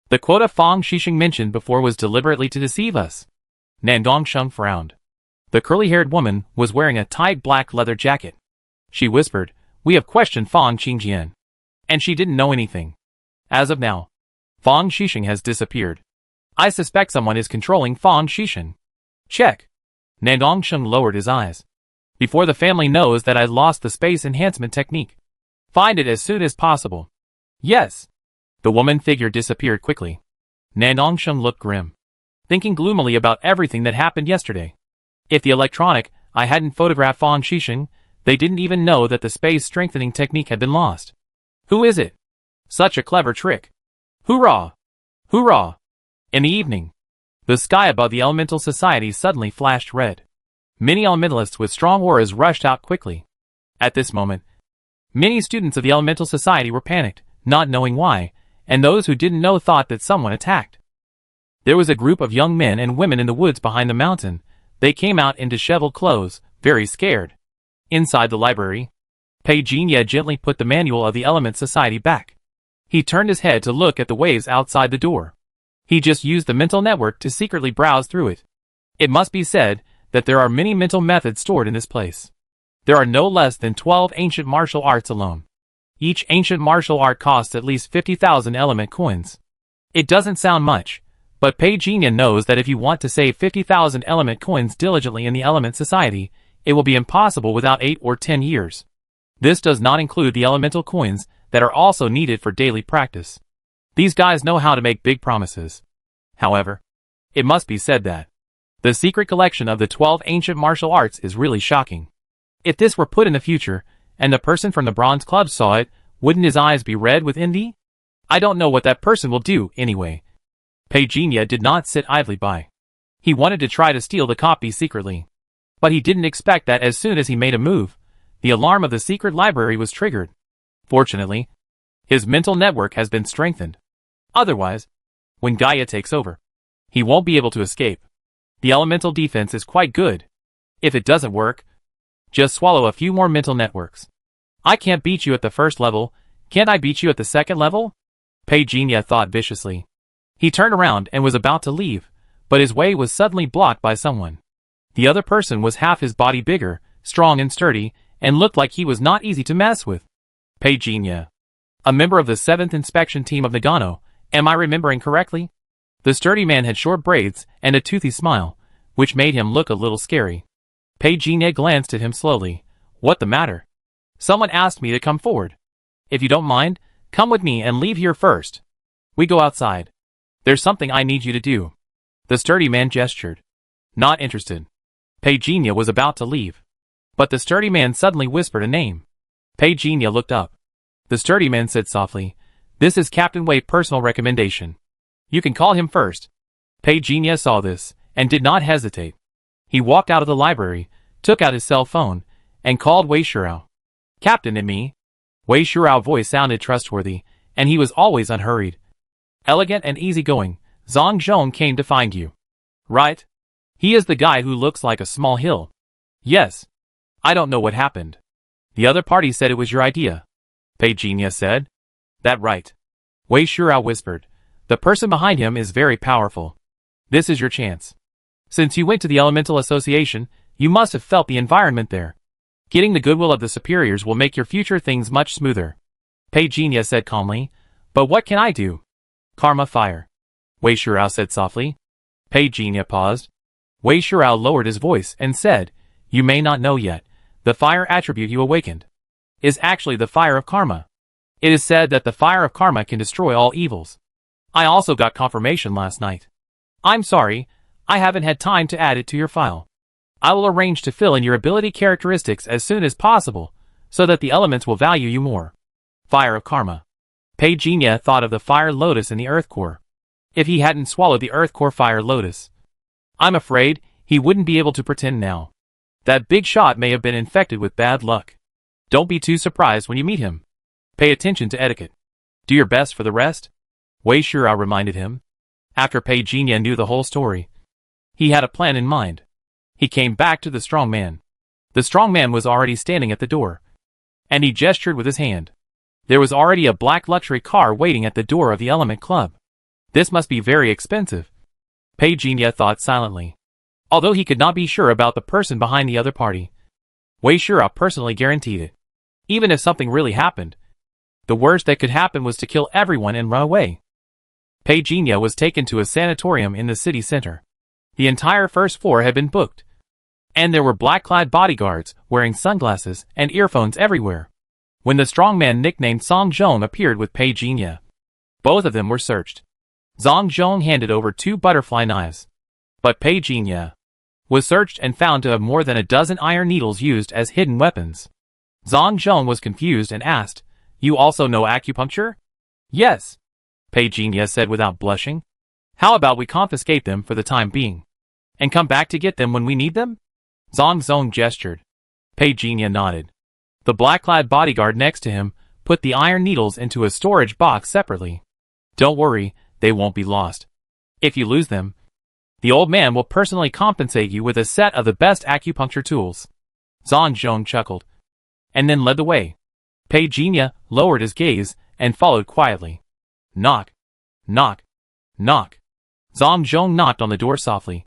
the quota Fang Xisheng mentioned before was deliberately to deceive us. Nandong frowned. The curly-haired woman was wearing a tight black leather jacket. She whispered, we have questioned Fang Qingjian, and she didn't know anything. As of now, Fang Xisheng has disappeared. I suspect someone is controlling Fang Xisheng. Check. Nandong lowered his eyes. Before the family knows that I lost the space enhancement technique. Find it as soon as possible. Yes. The woman figure disappeared quickly. Nandong looked grim, thinking gloomily about everything that happened yesterday. If the electronic eye hadn't photographed Fang Xisheng, they didn't even know that the space strengthening technique had been lost. Who is it? Such a clever trick. Hoorah! Hoorah! In the evening, the sky above the Elemental Society suddenly flashed red. Many elementalists with strong auras rushed out quickly. At this moment, many students of the Elemental Society were panicked, not knowing why, and those who didn't know thought that someone attacked. There was a group of young men and women in the woods behind the mountain. They came out in disheveled clothes, very scared. Inside the library, Pei Jinya gently put the manual of the Element Society back. He turned his head to look at the waves outside the door. He just used the mental network to secretly browse through it. It must be said that there are many mental methods stored in this place. There are no less than 12 ancient martial arts alone. Each ancient martial art costs at least 50,000 element coins. It doesn't sound much, but Pei Jinya knows that if you want to save 50,000 element coins diligently in the Element Society, it will be impossible without 8 or 10 years. This does not include the elemental coins that are also needed for daily practice. These guys know how to make big promises. However, it must be said that the secret collection of the 12 ancient martial arts is really shocking. If this were put in the future, and the person from the Bronze Club saw it, wouldn't his eyes be red with envy? I don't know what that person will do, anyway. Pei Jinya did not sit idly by. He wanted to try to steal the copy secretly. But he didn't expect that as soon as he made a move, the alarm of the secret library was triggered. Fortunately, his mental network has been strengthened. Otherwise, when Gaia takes over, he won't be able to escape. The elemental defense is quite good. If it doesn't work, just swallow a few more mental networks. I can't beat you at the first level, can't I beat you at the second level? Pei Jinya thought viciously. He turned around and was about to leave, but his way was suddenly blocked by someone. The other person was half his body bigger, strong and sturdy, and looked like he was not easy to mess with. Pei Jinya, a member of the 7th inspection team of Nagano, am I remembering correctly? The sturdy man had short braids and a toothy smile, which made him look a little scary. Pei Jinya glanced at him slowly. What the matter? Someone asked me to come forward. If you don't mind, come with me and leave here first. We go outside. There's something I need you to do. The sturdy man gestured. Not interested. Pei Jinya was about to leave. But the sturdy man suddenly whispered a name. Pei Jinya looked up. The sturdy man said softly, this is Captain Wei's personal recommendation. You can call him first. Pei Jinya saw this, and did not hesitate. He walked out of the library, took out his cell phone, and called Wei Shurao. Captain and me. Wei Shurao's voice sounded trustworthy, and he was always unhurried. Elegant and easygoing, Zhang Zhong came to find you. Right? He is the guy who looks like a small hill. Yes. I don't know what happened. The other party said it was your idea. Pei Jinya said. That right. Wei Shurao whispered. The person behind him is very powerful. This is your chance. Since you went to the Elemental Association, you must have felt the environment there. Getting the goodwill of the superiors will make your future things much smoother. Pei Jinya said calmly. But what can I do? Karma fire. Wei Shurao said softly. Pei Jinya paused. Wei Shurao lowered his voice and said, you may not know yet, the fire attribute you awakened is actually the fire of karma. It is said that the fire of karma can destroy all evils. I also got confirmation last night. I'm sorry, I haven't had time to add it to your file. I will arrange to fill in your ability characteristics as soon as possible, so that the elements will value you more. Fire of karma. Pei-Jinya thought of the fire lotus in the earth core. If he hadn't swallowed the earth core fire lotus, I'm afraid he wouldn't be able to pretend now. That big shot may have been infected with bad luck. Don't be too surprised when you meet him. Pay attention to etiquette. Do your best for the rest. Wei Shura reminded him. After Pei-Jinya knew the whole story, he had a plan in mind. He came back to the strong man. The strong man was already standing at the door, and he gestured with his hand. There was already a black luxury car waiting at the door of the Element Club. This must be very expensive. Pei-Jinya thought silently. Although he could not be sure about the person behind the other party, Wei Shura personally guaranteed it. Even if something really happened, the worst that could happen was to kill everyone and run away. Pei-Jinya was taken to a sanatorium in the city center. The entire first floor had been booked, and there were black-clad bodyguards wearing sunglasses and earphones everywhere. When the strongman nicknamed Song Zhong appeared with Pei-Jinya, both of them were searched. Song Zhong handed over 2 butterfly knives, but Pei-Jinya was searched and found to have more than a dozen iron needles used as hidden weapons. Song Zhong was confused and asked, "You also know acupuncture?" "Yes," Pei-Jinya said without blushing. "How about we confiscate them for the time being, and come back to get them when we need them?" Song Zhong gestured. Pei-Jinya nodded. The black-clad bodyguard next to him put the iron needles into a storage box separately. "Don't worry, they won't be lost. If you lose them, the old man will personally compensate you with a set of the best acupuncture tools." Song Zhong chuckled, and then led the way. Pei-Jinya lowered his gaze and followed quietly. Knock. Knock. Knock. Song Zhong knocked on the door softly.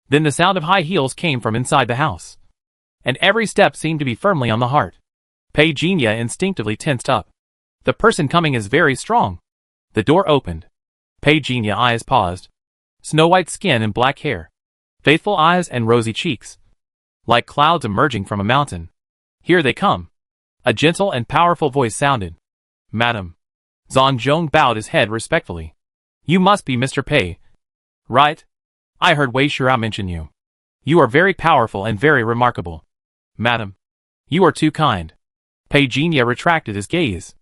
Then the sound of high heels came from inside the house, and every step seemed to be firmly on the heart. Pei-Jinya instinctively tensed up. The person coming is very strong. The door opened. Pei-Jinya eyes paused. Snow-white skin and black hair. Faithful eyes and rosy cheeks. Like clouds emerging from a mountain. "Here they come." A gentle and powerful voice sounded. "Madam." Song Zhong bowed his head respectfully. "You must be Mr. Pei, right? I heard Wei Shura mention you. You are very powerful and very remarkable. Madam, you are too kind." Pei-Jinya retracted his gaze.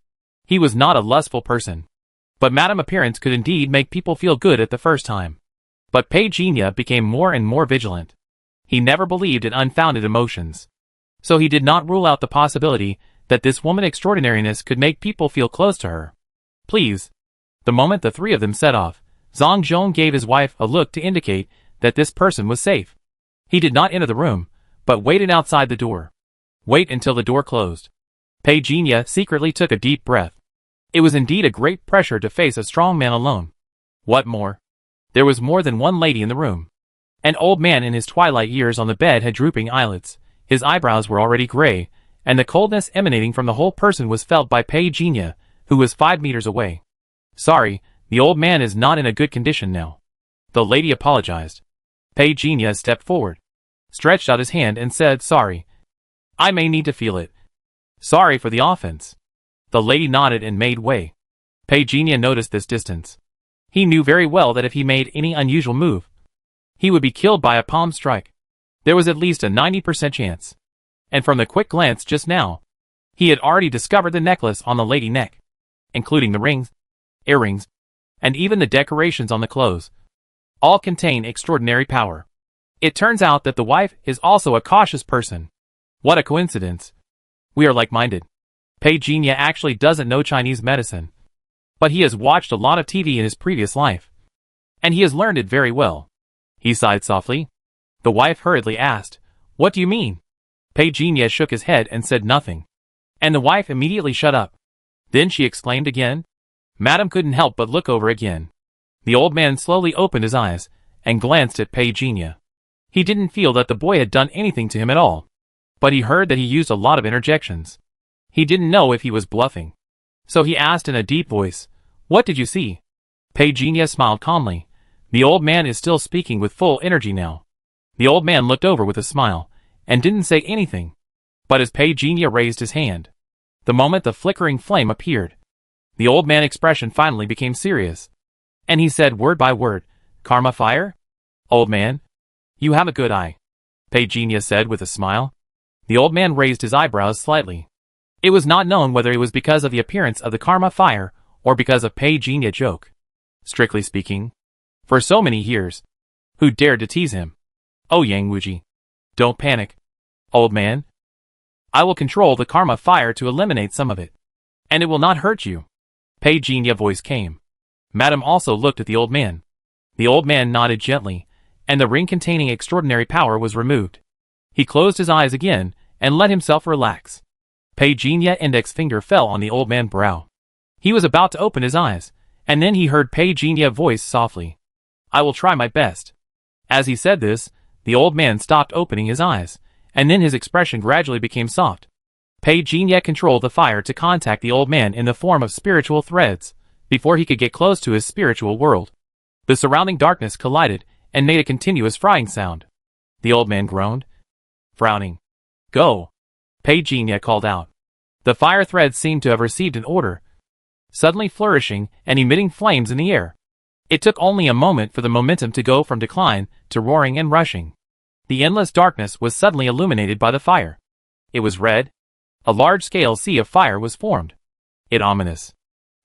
He was not a lustful person, but madam appearance could indeed make people feel good at the first time. But Pei-Jinya became more and more vigilant. He never believed in unfounded emotions, so he did not rule out the possibility that this woman extraordinariness could make people feel close to her. "Please." The moment the three of them set off, Song Zhong gave his wife a look to indicate that this person was safe. He did not enter the room, but waited outside the door. Wait until the door closed. Pei-Jinya secretly took a deep breath. It was indeed a great pressure to face a strong man alone. What more? There was more than one lady in the room. An old man in his twilight years on the bed had drooping eyelids, his eyebrows were already gray, and the coldness emanating from the whole person was felt by Pei-Jinya, who was 5 meters away. "Sorry, the old man is not in a good condition now." The lady apologized. Pei-Jinya stepped forward, stretched out his hand and said, "Sorry. I may need to feel it. Sorry for the offense." The lady nodded and made way. Pei-Jinya noticed this distance. He knew very well that if he made any unusual move, he would be killed by a palm strike. There was at least a 90% chance. And from the quick glance just now, he had already discovered the necklace on the lady's neck, including the rings, earrings, and even the decorations on the clothes. All contain extraordinary power. It turns out that the wife is also a cautious person. What a coincidence. We are like-minded. Pei-Jinya actually doesn't know Chinese medicine, but he has watched a lot of TV in his previous life, and he has learned it very well. He sighed softly. The wife hurriedly asked, "What do you mean?" Pei-Jinya shook his head and said nothing, and the wife immediately shut up. Then she exclaimed again. Madam couldn't help but look over again. The old man slowly opened his eyes and glanced at Pei-Jinya. He didn't feel that the boy had done anything to him at all, but he heard that he used a lot of interjections. He didn't know if he was bluffing, so he asked in a deep voice, "What did you see?" Pei-Jinya smiled calmly. The old man is still speaking with full energy now. The old man looked over with a smile and didn't say anything, but as Pei-Jinya raised his hand, the moment the flickering flame appeared, The old man's expression finally became serious, and he said word by word, "Karma fire? Old man, you have a good eye," Pejinia said with a smile. The old man raised his eyebrows slightly. It was not known whether it was because of the appearance of the karma fire or because of Pejinia joke. Strictly speaking, for so many years, who dared to tease him? Oh Yang Wuji, don't panic, old man. I will control the karma fire to eliminate some of it, and it will not hurt you. Pejinia's voice came. Madame also looked at the old man. The old man nodded gently, and the ring containing extraordinary power was removed. He closed his eyes again and let himself relax. Pejinia's index finger fell on the old man's brow. He was about to open his eyes, and then he heard Pejinia's voice softly. I will try my best. As he said this, the old man stopped opening his eyes, and then his expression gradually became soft. Pejinia controlled the fire to contact the old man in the form of spiritual threads, before he could get close to his spiritual world. The surrounding darkness collided and made a continuous frying sound. The old man groaned, frowning. Go! Pejinia called out. The fire threads seemed to have received an order, suddenly flourishing and emitting flames in the air. It took only a moment for the momentum to go from decline to roaring and rushing. The endless darkness was suddenly illuminated by the fire. It was red. A large-scale sea of fire was formed. It ominous.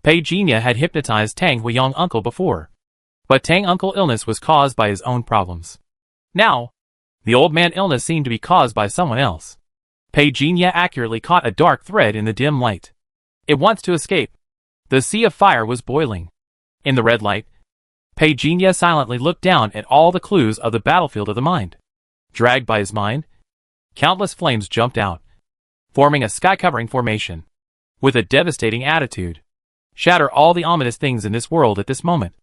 Pejinia had hypnotized Tang Huiyang uncle before, but Tang uncle illness was caused by his own problems. Now, the old man illness seemed to be caused by someone else. Pejinia accurately caught a dark thread in the dim light. It wants to escape. The sea of fire was boiling. In the red light, Pejinia silently looked down at all the clues of the battlefield of the mind. Dragged by his mind, countless flames jumped out, forming a sky-covering formation, with a devastating attitude. Shatter all the ominous things in this world at this moment.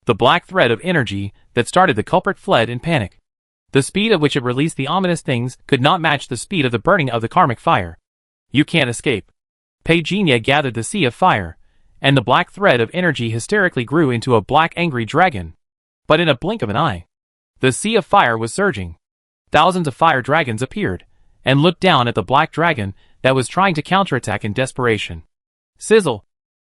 The black thread of energy that started the culprit fled in panic. The speed at which it released the ominous things could not match the speed of the burning of the karmic fire. You can't escape. Pejinia gathered the sea of fire, and the black thread of energy hysterically grew into a black angry dragon. But in a blink of an eye, the sea of fire was surging. Thousands of fire dragons appeared, and looked down at the black dragon that was trying to counterattack in desperation. Sizzle!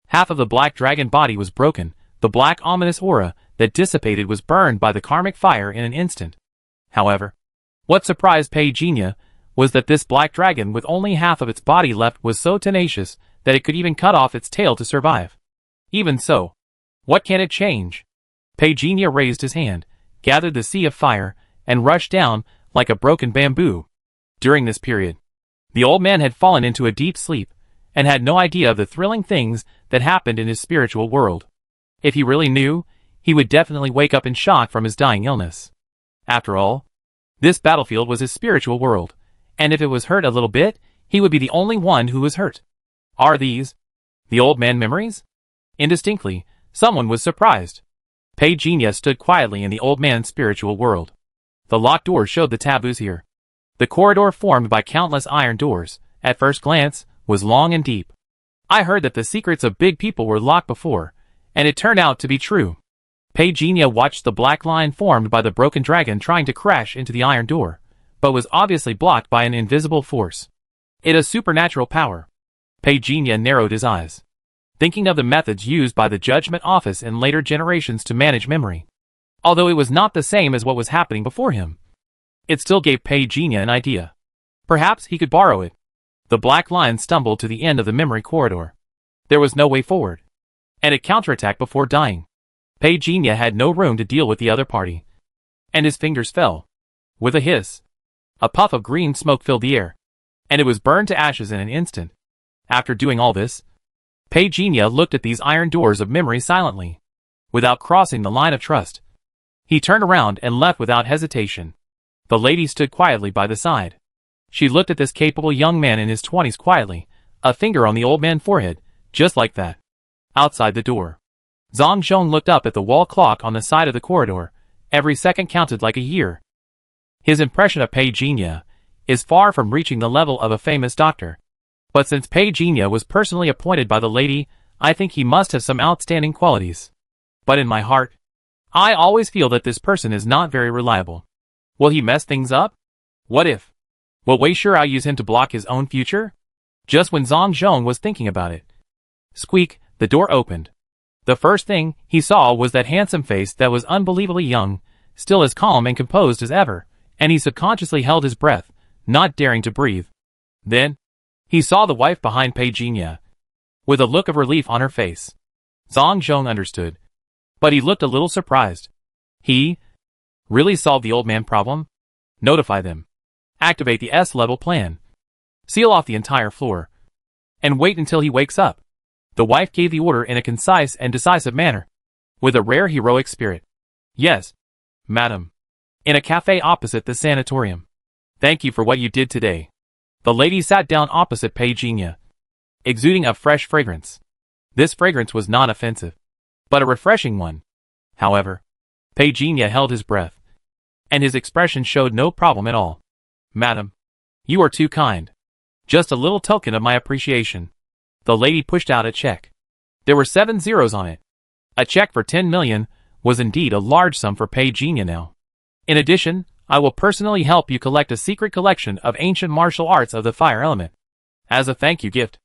Half of the black dragon body was broken. The black ominous aura that dissipated was burned by the karmic fire in an instant. However, what surprised Pejinia was that this black dragon with only half of its body left was so tenacious that it could even cut off its tail to survive. Even so, what can it change? Pejinia raised his hand, gathered the sea of fire, and rushed down like a broken bamboo. During this period, the old man had fallen into a deep sleep, and had no idea of the thrilling things that happened in his spiritual world. If he really knew, he would definitely wake up in shock from his dying illness. After all, this battlefield was his spiritual world, and if it was hurt a little bit, he would be the only one who was hurt. Are these the old man memories? Indistinctly, someone was surprised. Pejinia stood quietly in the old man's spiritual world. The locked door showed the taboos here. The corridor formed by countless iron doors, at first glance, was long and deep. I heard that the secrets of big people were locked before, and it turned out to be true. Pejinia watched the black line formed by the broken dragon trying to crash into the iron door, but was obviously blocked by an invisible force. It is supernatural power. Pejinia narrowed his eyes, thinking of the methods used by the judgment office in later generations to manage memory. Although it was not the same as what was happening before him, it still gave Pejinia an idea. Perhaps he could borrow it. The black line stumbled to the end of the memory corridor. There was no way forward, and it counterattacked before dying. Pejinia had no room to deal with the other party, and his fingers fell. With a hiss, a puff of green smoke filled the air, and it was burned to ashes in an instant. After doing all this, Pejinia looked at these iron doors of memory silently, without crossing the line of trust. He turned around and left without hesitation. The lady stood quietly by the side. She looked at this capable young man in his 20s quietly, a finger on the old man's forehead, just like that. Outside the door, Zhang Zhong looked up at the wall clock on the side of the corridor. Every second counted like a year. His impression of Pejinia is far from reaching the level of a famous doctor. But since Pejinia was personally appointed by the lady, I think he must have some outstanding qualities. But in my heart, I always feel that this person is not very reliable. Will he mess things up? What if? Will Wei Shirai use him to block his own future? Just when Zhang Zhong was thinking about it, squeak, The door opened. The first thing he saw was that handsome face that was unbelievably young, still as calm and composed as ever, and he subconsciously held his breath, not daring to breathe. Then, he saw the wife behind Pei Jinya, with a look of relief on her face. Zhang Zhong understood, but he looked a little surprised. He really solved the old man problem? Notify them. Activate the S-level plan. Seal off the entire floor. And wait until he wakes up. The wife gave the order in a concise and decisive manner, with a rare heroic spirit. Yes, madam. In a cafe opposite the sanatorium. Thank you for what you did today. The lady sat down opposite Pei Jinya, exuding a fresh fragrance. This fragrance was not offensive, but a refreshing one. However, Pei Jinya held his breath, and his expression showed no problem at all. Madam, you are too kind. Just a little token of my appreciation. The lady pushed out a check. There were 7 zeros on it. A check for 10 million was indeed a large sum for Pei Jinya now. In addition, I will personally help you collect a secret collection of ancient martial arts of the fire element. As a thank you gift.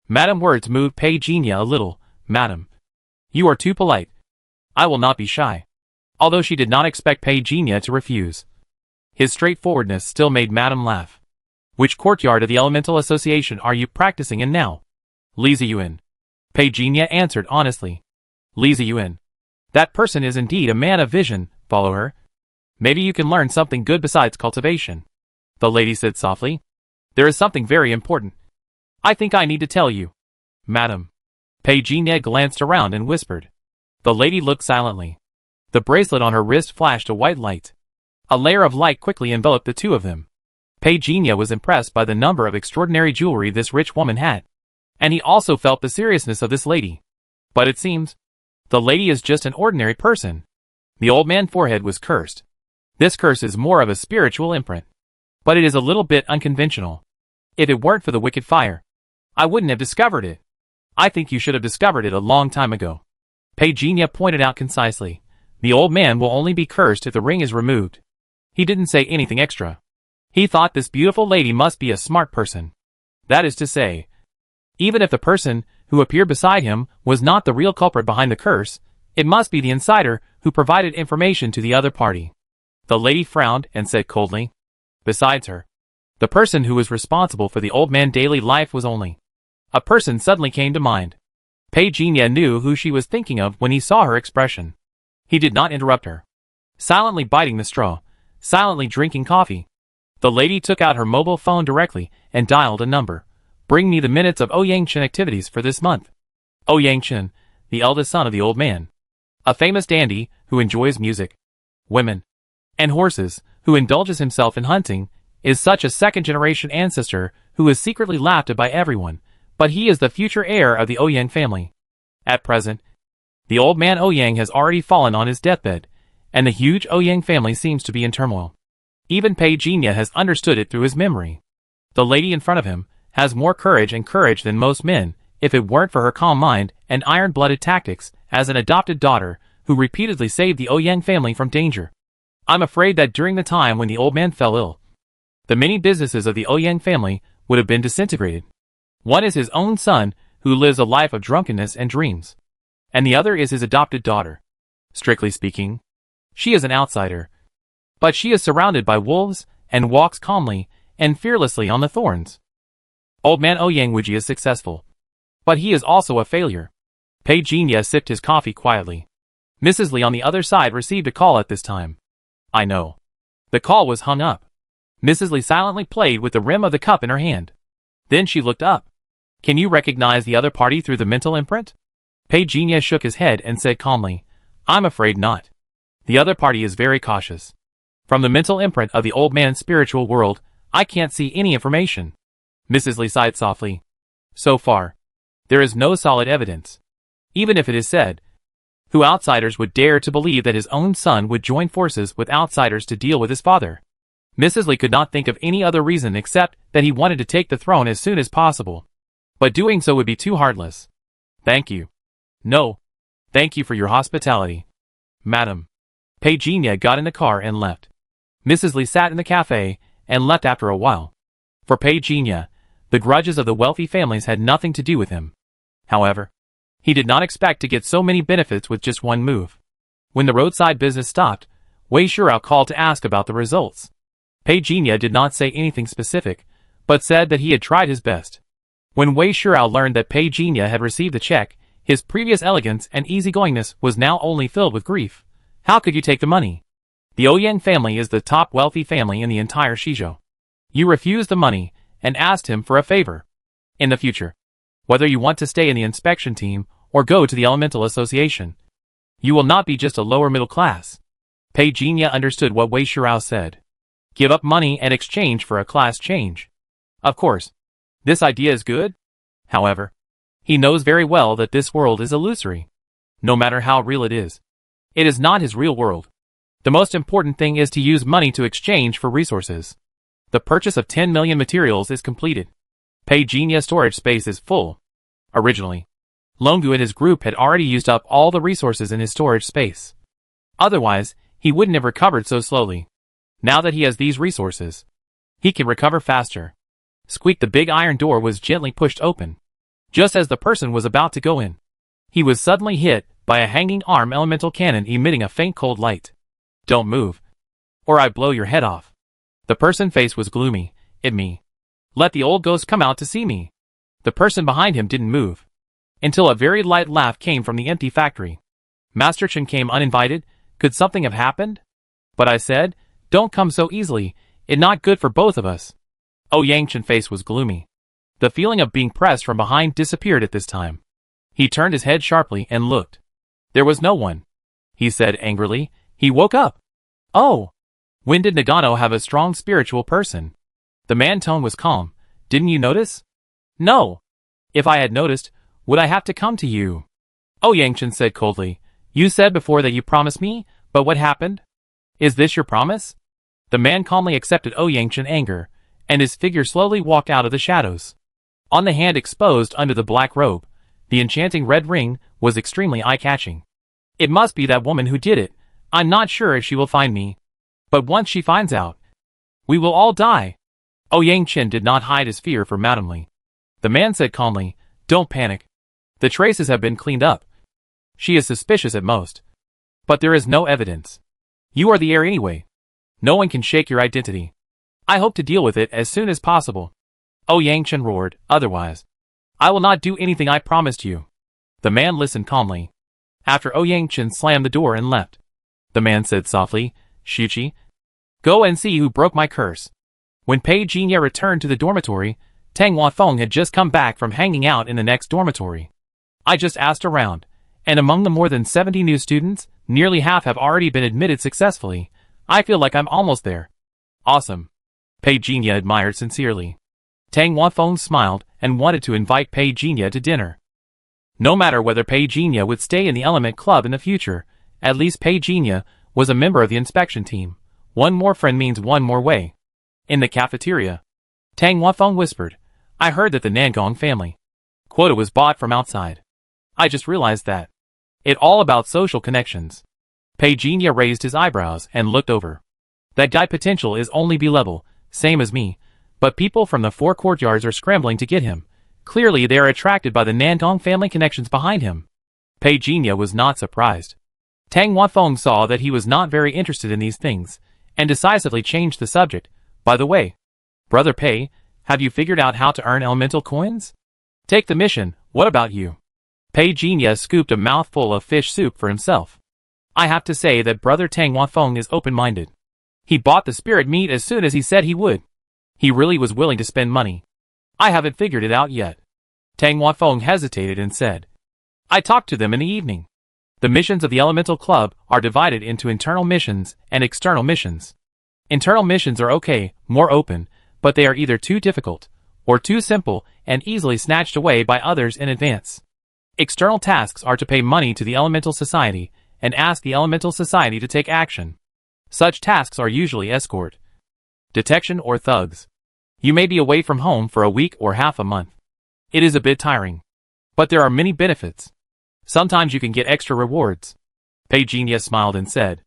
Madam, words moved Pei Jinya a little. Madam, you are too polite. I will not be shy. Although she did not expect Pei Jinya to refuse. His straightforwardness still made Madam laugh. Which courtyard of the Elemental Association are you practicing in now? Li Ziyuan. Pei Jinya answered honestly. Li Ziyuan. That person is indeed a man of vision, follow her. Maybe you can learn something good besides cultivation. The lady said softly. There is something very important. I think I need to tell you. Madam. Pei Jinya glanced around and whispered. The lady looked silently. The bracelet on her wrist flashed a white light. A layer of light quickly enveloped the two of them. Pei Jinya was impressed by the number of extraordinary jewelry this rich woman had. And he also felt the seriousness of this lady. But it seems, the lady is just an ordinary person. The old man's forehead was cursed. This curse is more of a spiritual imprint. But it is a little bit unconventional. If it weren't for the wicked fire, I wouldn't have discovered it. I think you should have discovered it a long time ago. Pei Jinya pointed out concisely. The old man will only be cursed if the ring is removed. He didn't say anything extra. He thought this beautiful lady must be a smart person. That is to say, even if the person who appeared beside him was not the real culprit behind the curse, it must be the insider who provided information to the other party. The lady frowned and said coldly. Besides her, the person who was responsible for the old man's daily life was only. A person suddenly came to mind. Pei Jinya knew who she was thinking of when he saw her expression. He did not interrupt her. Silently biting the straw, silently drinking coffee, the lady took out her mobile phone directly and dialed a number. Bring me the minutes of Ouyang Chen activities for this month. Ouyang Chen, the eldest son of the old man. A famous dandy who enjoys music, women, and horses, who indulges himself in hunting, is such a second-generation ancestor who is secretly laughed at by everyone, but he is the future heir of the Ouyang family. At present, the old man Ouyang has already fallen on his deathbed, and the huge Ouyang family seems to be in turmoil. Even Pei Jinya has understood it through his memory. The lady in front of him has more courage than most men, if it weren't for her calm mind and iron-blooded tactics as an adopted daughter who repeatedly saved the Ouyang family from danger. I'm afraid that during the time when the old man fell ill, the many businesses of the Ouyang family would have been disintegrated. One is his own son, who lives a life of drunkenness and dreams. And the other is his adopted daughter. Strictly speaking, she is an outsider. But she is surrounded by wolves and walks calmly and fearlessly on the thorns. Old man Ouyang Wuji is successful. But he is also a failure. Pei Jinya sipped his coffee quietly. Mrs. Li on the other side received a call at this time. I know. The call was hung up. Mrs. Li silently played with the rim of the cup in her hand. Then she looked up. Can you recognize the other party through the mental imprint? Pei Jinya shook his head and said calmly, I'm afraid not. The other party is very cautious. From the mental imprint of the old man's spiritual world, I can't see any information. Mrs. Li sighed softly. So far, there is no solid evidence. Even if it is said, who outsiders would dare to believe that his own son would join forces with outsiders to deal with his father? Mrs. Li could not think of any other reason except that he wanted to take the throne as soon as possible. But doing so would be too heartless. Thank you. No. Thank you for your hospitality. Madam. Pei Jinya got in the car and left. Mrs. Li sat in the cafe and left after a while. For Pei Jinya, the grudges of the wealthy families had nothing to do with him. However, He did not expect to get so many benefits with just one move. When the roadside business stopped, Wei Shurao called to ask about the results. Pei Jinya did not say anything specific, but said that he had tried his best. When Wei Shurao learned that Pei Jinya had received the check, his previous elegance and easygoingness was now only filled with grief. How could you take the money? The Ouyang family is the top wealthy family in the entire Shizhou. You refused the money and asked him for a favor. In the future, whether you want to stay in the inspection team or go to the Elemental Association, you will not be just a lower middle class. Pei Jinya understood what Wei Shurao said. Give up money and exchange for a class change. Of course, this idea is good. However, he knows very well that this world is illusory. No matter how real it is not his real world. The most important thing is to use money to exchange for resources. The purchase of 10 million materials is completed. Pei Jinya's storage space is full. Originally, Longu and his group had already used up all the resources in his storage space. Otherwise, he wouldn't have recovered so slowly. Now that he has these resources, he can recover faster. Squeak! The big iron door was gently pushed open. Just as the person was about to go in, he was suddenly hit by a hanging arm elemental cannon emitting a faint cold light. Don't move, or I blow your head off. The person's face was gloomy. Me. Let the old ghost come out to see me. The person behind him didn't move, until a very light laugh came from the empty factory. Master Chen came uninvited. Could something have happened? But I said, don't come so easily, it's not good for both of us. Ouyang Chen's face was gloomy. The feeling of being pressed from behind disappeared at this time. He turned his head sharply and looked. There was no one. He said angrily. He woke up. Oh! When did Nagano have a strong spiritual person? The man's tone was calm. Didn't you notice? No. If I had noticed, would I have to come to you? Ouyang Chen said coldly. You said before that you promised me, but what happened? Is this your promise? The man calmly accepted Ouyang Chen's anger, and his figure slowly walked out of the shadows. On the hand exposed under the black robe, the enchanting red ring was extremely eye-catching. It must be that woman who did it. I'm not sure if she will find me. But once she finds out, we will all die. Ouyang Chen did not hide his fear for Madame Li. The man said calmly, don't panic. The traces have been cleaned up. She is suspicious at most. But there is no evidence. You are the heir anyway. No one can shake your identity. I hope to deal with it as soon as possible. Ouyang Chen roared, otherwise, I will not do anything I promised you. The man listened calmly. After Ouyang Chen slammed the door and left, the man said softly, Shuchi, go and see who broke my curse. When Pei Jinya returned to the dormitory, Tang Huafeng had just come back from hanging out in the next dormitory. I just asked around, and among the more than 70 new students, nearly half have already been admitted successfully. I feel like I'm almost there. Awesome. Pei Jinya admired sincerely. Tang Huafeng smiled and wanted to invite Pei Jinya to dinner. No matter whether Pei Jinya would stay in the Element Club in the future, at least Pei Jinya was a member of the inspection team. One more friend means one more way. In the cafeteria, Tang Huafeng whispered, I heard that the Nangong family quota was bought from outside. I just realized that. It all about social connections. Pei Jinya raised his eyebrows and looked over. That guy potential is only B-level, same as me, but people from the 4 courtyards are scrambling to get him. Clearly they are attracted by the Nangong family connections behind him. Pei Jinya was not surprised. Tang Huafeng saw that he was not very interested in these things, and decisively changed the subject. By the way, Brother Pei, have you figured out how to earn elemental coins? Take the mission, what about you? Pei Jinya scooped a mouthful of fish soup for himself. I have to say that Brother Tang Huafeng is open-minded. He bought the spirit meat as soon as he said he would. He really was willing to spend money. I haven't figured it out yet. Tang Huafeng hesitated and said, I talked to them in the evening. The missions of the Elemental Club are divided into internal missions and external missions. Internal missions are okay, more open, but they are either too difficult, or too simple and easily snatched away by others in advance. External tasks are to pay money to the Elemental Society and ask the Elemental Society to take action. Such tasks are usually escort, detection or thugs. You may be away from home for a week or half a month. It is a bit tiring. But there are many benefits. Sometimes you can get extra rewards. Pei Jinya smiled and said,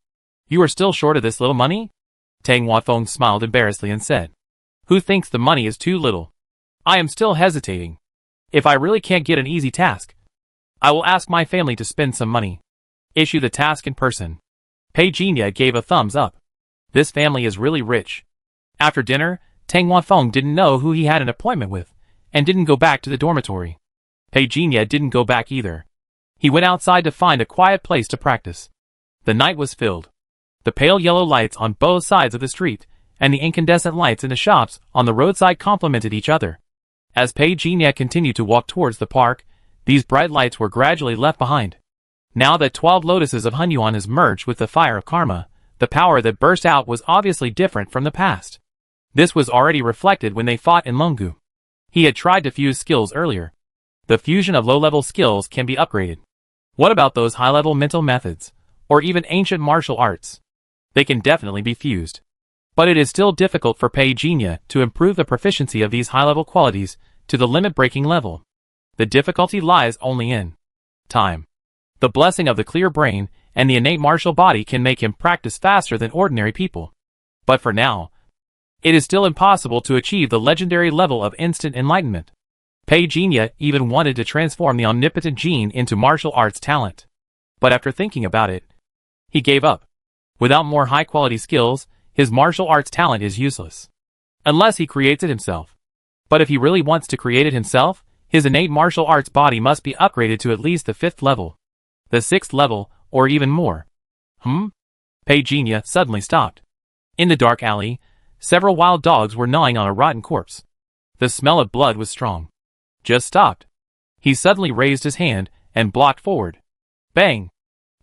You are still short of this little money? Tang Huafeng smiled embarrassedly and said, Who thinks the money is too little? I am still hesitating. If I really can't get an easy task, I will ask my family to spend some money. Issue the task in person. Pei Jinya gave a thumbs up. This family is really rich. After dinner, Tang Wanfeng didn't know who he had an appointment with, and didn't go back to the dormitory. Pei Jinya didn't go back either. He went outside to find a quiet place to practice. The night was filled. The pale yellow lights on both sides of the street, and the incandescent lights in the shops on the roadside complemented each other. As Pei Jinya continued to walk towards the park, these bright lights were gradually left behind. Now that 12 lotuses of Hunyuan has merged with the fire of karma, the power that burst out was obviously different from the past. This was already reflected when they fought in Longu. He had tried to fuse skills earlier. The fusion of low-level skills can be upgraded. What about those high-level mental methods, or even ancient martial arts? They can definitely be fused. But it is still difficult for Pei Jinya to improve the proficiency of these high-level qualities to the limit-breaking level. The difficulty lies only in time. The blessing of the clear brain and the innate martial body can make him practice faster than ordinary people. But for now, it is still impossible to achieve the legendary level of instant enlightenment. Pei Jinya even wanted to transform the omnipotent gene into martial arts talent. But after thinking about it, he gave up. Without more high-quality skills, his martial arts talent is useless. Unless he creates it himself. But if he really wants to create it himself, his innate martial arts body must be upgraded to at least the 5th level. The 6th level, or even more. Pei Jinya suddenly stopped. In the dark alley, several wild dogs were gnawing on a rotten corpse. The smell of blood was strong. Just stopped. He suddenly raised his hand and blocked forward. Bang!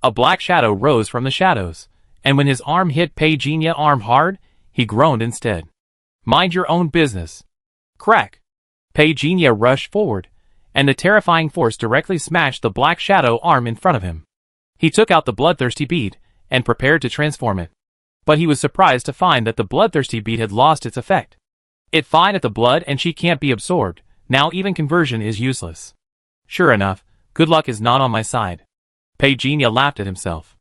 A black shadow rose from the shadows, and when his arm hit Pei Jinya's arm hard, he groaned instead. Mind your own business. Crack! Pei Jinya rushed forward, and the terrifying force directly smashed the black shadow arm in front of him. He took out the bloodthirsty bead, and prepared to transform it. But he was surprised to find that the bloodthirsty bead had lost its effect. It fine at the blood and she can't be absorbed, now even conversion is useless. Sure enough, good luck is not on my side. Pei Jinya laughed at himself.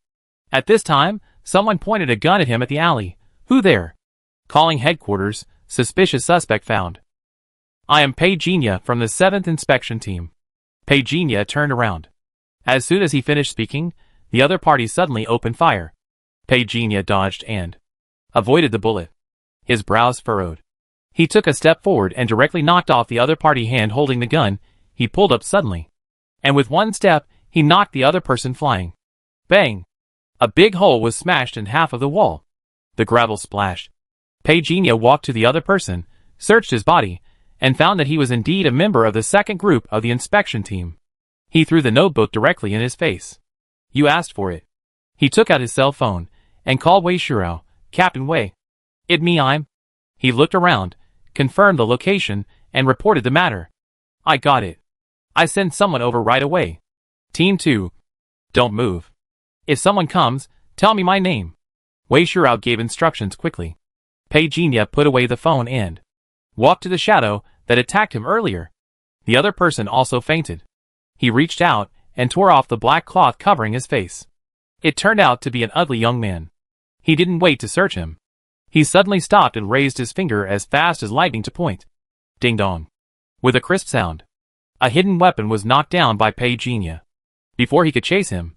At this time, someone pointed a gun at him at the alley. Who there? Calling headquarters, suspicious suspect found. I am Pei Jinya from the 7th inspection team. Pei Jinya turned around. As soon as he finished speaking, the other party suddenly opened fire. Pei Jinya dodged and avoided the bullet. His brows furrowed. He took a step forward and directly knocked off the other party hand holding the gun. He pulled up suddenly. And with one step, he knocked the other person flying. Bang! A big hole was smashed in half of the wall. The gravel splashed. Pei Jinya walked to the other person, searched his body, and found that he was indeed a member of the second group of the inspection team. He threw the notebook directly in his face. You asked for it. He took out his cell phone, and called Wei Shurao. Captain Wei. It me I'm. He looked around, confirmed the location, and reported the matter. I got it. I send someone over right away. Team 2. Don't move. If someone comes, tell me my name. Wei Shurao gave instructions quickly. Pei Jinya put away the phone and walked to the shadow that attacked him earlier. The other person also fainted. He reached out and tore off the black cloth covering his face. It turned out to be an ugly young man. He didn't wait to search him. He suddenly stopped and raised his finger as fast as lightning to point. Ding dong. With a crisp sound, a hidden weapon was knocked down by Pei Jinya. Before he could chase him,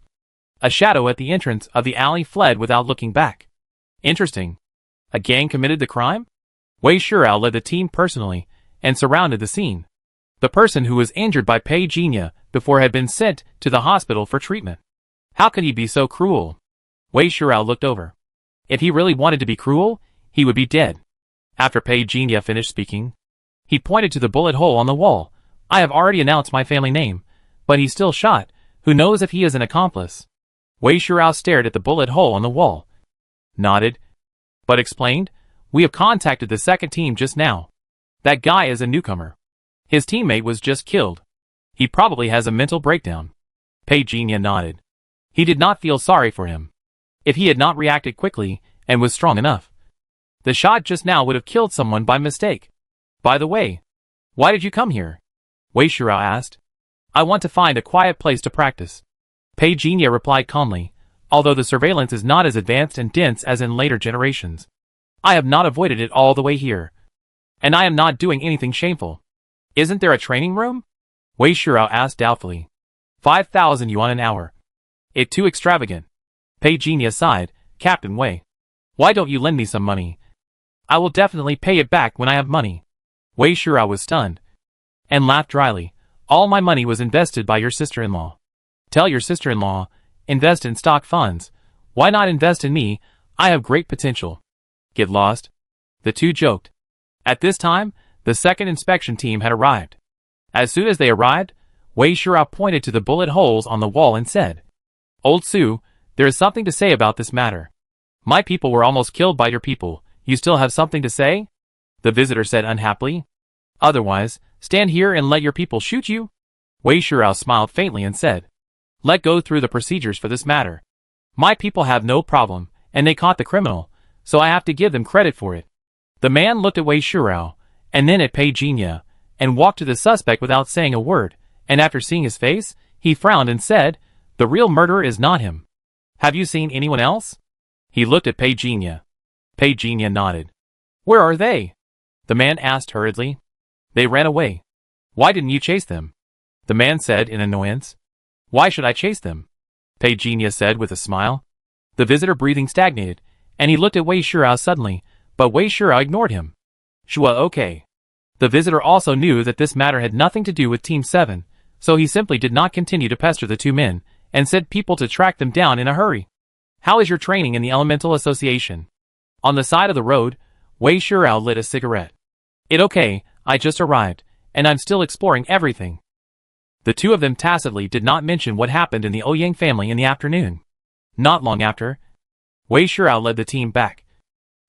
a shadow at the entrance of the alley fled without looking back. Interesting. A gang committed the crime? Wei Shurao led the team personally and surrounded the scene. The person who was injured by Pei Jinya before had been sent to the hospital for treatment. How could he be so cruel? Wei Shurao looked over. If he really wanted to be cruel, he would be dead. After Pei Jinya finished speaking, he pointed to the bullet hole on the wall. I have already announced my family name, but he's still shot. Who knows if he is an accomplice? Wei Shurao stared at the bullet hole on the wall, nodded, but explained, we have contacted the second team just now. That guy is a newcomer. His teammate was just killed. He probably has a mental breakdown. Pei Jinya nodded. He did not feel sorry for him. If he had not reacted quickly and was strong enough, the shot just now would have killed someone by mistake. By the way, why did you come here? Wei Shurao asked. I want to find a quiet place to practice. Pei Jinya replied calmly, although the surveillance is not as advanced and dense as in later generations. I have not avoided it all the way here. And I am not doing anything shameful. Isn't there a training room? Wei Shurao asked doubtfully. 5,000 yuan an hour. It too extravagant. Pei Jinya sighed. Captain Wei, why don't you lend me some money? I will definitely pay it back when I have money. Wei Shurao was stunned and laughed dryly. All my money was invested by your sister-in-law. Tell your sister-in-law, invest in stock funds. Why not invest in me? I have great potential. Get lost. The two joked. At this time, the second inspection team had arrived. As soon as they arrived, Wei Shurao pointed to the bullet holes on the wall and said, Old Su, there is something to say about this matter. My people were almost killed by your people. You still have something to say? The visitor said unhappily. Otherwise, stand here and let your people shoot you? Wei Shurao smiled faintly and said, Let go through the procedures for this matter. My people have no problem, and they caught the criminal, so I have to give them credit for it. The man looked at Wei Shurao, and then at Pei Jinya, and walked to the suspect without saying a word, and after seeing his face, he frowned and said, The real murderer is not him. Have you seen anyone else? He looked at Pei Jinya. Pei Jinya nodded. Where are they? The man asked hurriedly. They ran away. Why didn't you chase them? The man said in annoyance. Why should I chase them? Pei Jinya said with a smile. The visitor breathing stagnated, and he looked at Wei Shurao suddenly, but Wei Shurao ignored him. Shua okay. The visitor also knew that this matter had nothing to do with Team 7, so he simply did not continue to pester the two men, and sent people to track them down in a hurry. How is your training in the Elemental Association? On the side of the road, Wei Shurao lit a cigarette. It okay, I just arrived, and I'm still exploring everything. The two of them tacitly did not mention what happened in the Ouyang family in the afternoon. Not long after, Wei Shurao led the team back,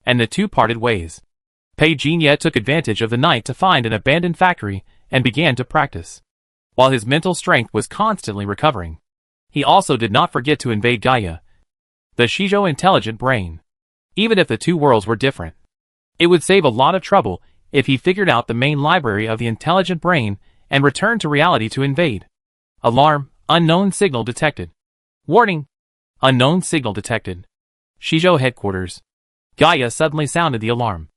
and the two parted ways. Pei Jinya took advantage of the night to find an abandoned factory and began to practice. While his mental strength was constantly recovering, he also did not forget to invade Gaia, the Shizhou intelligent brain. Even if the two worlds were different, it would save a lot of trouble if he figured out the main library of the intelligent brain and returned to reality to invade. Alarm, unknown signal detected. Warning, unknown signal detected. Shizhou headquarters. Gaia suddenly sounded the alarm.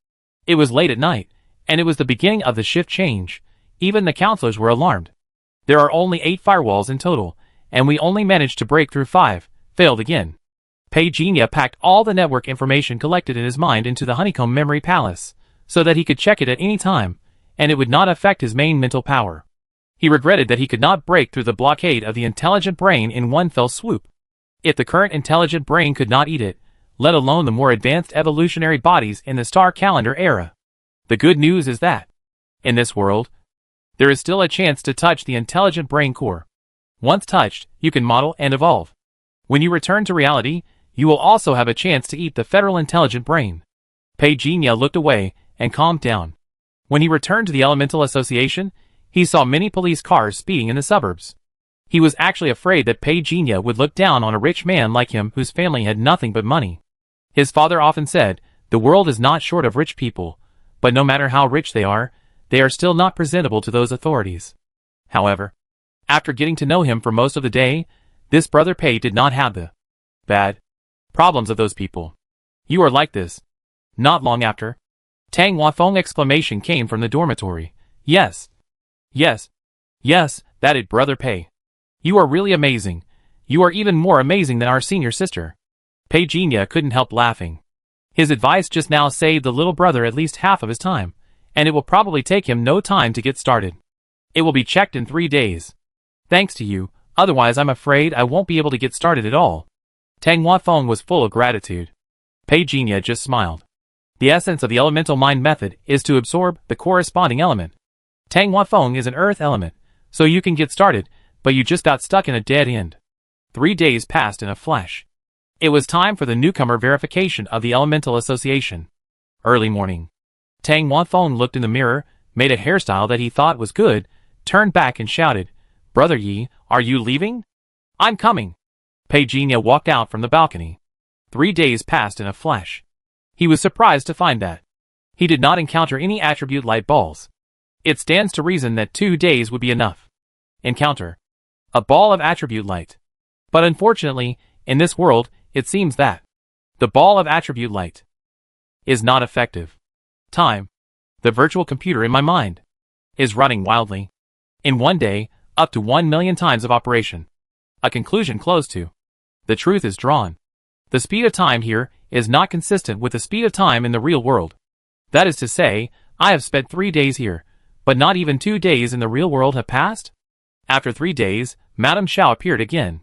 It was late at night, and it was the beginning of the shift change. Even the counselors were alarmed. There are only 8 firewalls in total, and we only managed to break through 5, failed again. Pei Jinya packed all the network information collected in his mind into the honeycomb memory palace, so that he could check it at any time, and it would not affect his main mental power. He regretted that he could not break through the blockade of the intelligent brain in one fell swoop. If the current intelligent brain could not eat it, let alone the more advanced evolutionary bodies in the star calendar era. The good news is that, in this world, there is still a chance to touch the intelligent brain core. Once touched, you can model and evolve. When you return to reality, you will also have a chance to eat the federal intelligent brain. Pei Jinya looked away and calmed down. When he returned to the Elemental Association, he saw many police cars speeding in the suburbs. He was actually afraid that Pei Jinya would look down on a rich man like him whose family had nothing but money. His father often said, the world is not short of rich people, but no matter how rich they are still not presentable to those authorities. However, after getting to know him for most of the day, this brother Pei did not have the bad problems of those people. You are like this. Not long after, Tang Huafeng exclamation came from the dormitory. Yes. Yes. Yes, that it, brother Pei. You are really amazing. You are even more amazing than our senior sister. Pei Jinya couldn't help laughing. His advice just now saved the little brother at least half of his time, and it will probably take him no time to get started. It will be checked in 3 days. Thanks to you, otherwise I'm afraid I won't be able to get started at all. Tang Huafeng was full of gratitude. Pei Jinya just smiled. The essence of the elemental mind method is to absorb the corresponding element. Tang Huafeng is an earth element, so you can get started, but you just got stuck in a dead end. 3 days passed in a flash. It was time for the newcomer verification of the Elemental Association. Early morning. Tang Huafeng looked in the mirror, made a hairstyle that he thought was good, turned back and shouted, Brother Yi, are you leaving? I'm coming. Pei Jinya walked out from the balcony. 3 days passed in a flash. He was surprised to find that he did not encounter any attribute light balls. It stands to reason that 2 days would be enough. Encounter a ball of attribute light. But unfortunately, in this world, it seems that the ball of attribute light is not effective. Time. The virtual computer in my mind is running wildly. In one day, Up to 1,000,000 times of operation. A conclusion close to. The truth is drawn. The speed of time here is not consistent with the speed of time in the real world. That is to say, I have spent 3 days here, but not even 2 days in the real world have passed? After 3 days, Madame Xiao appeared again.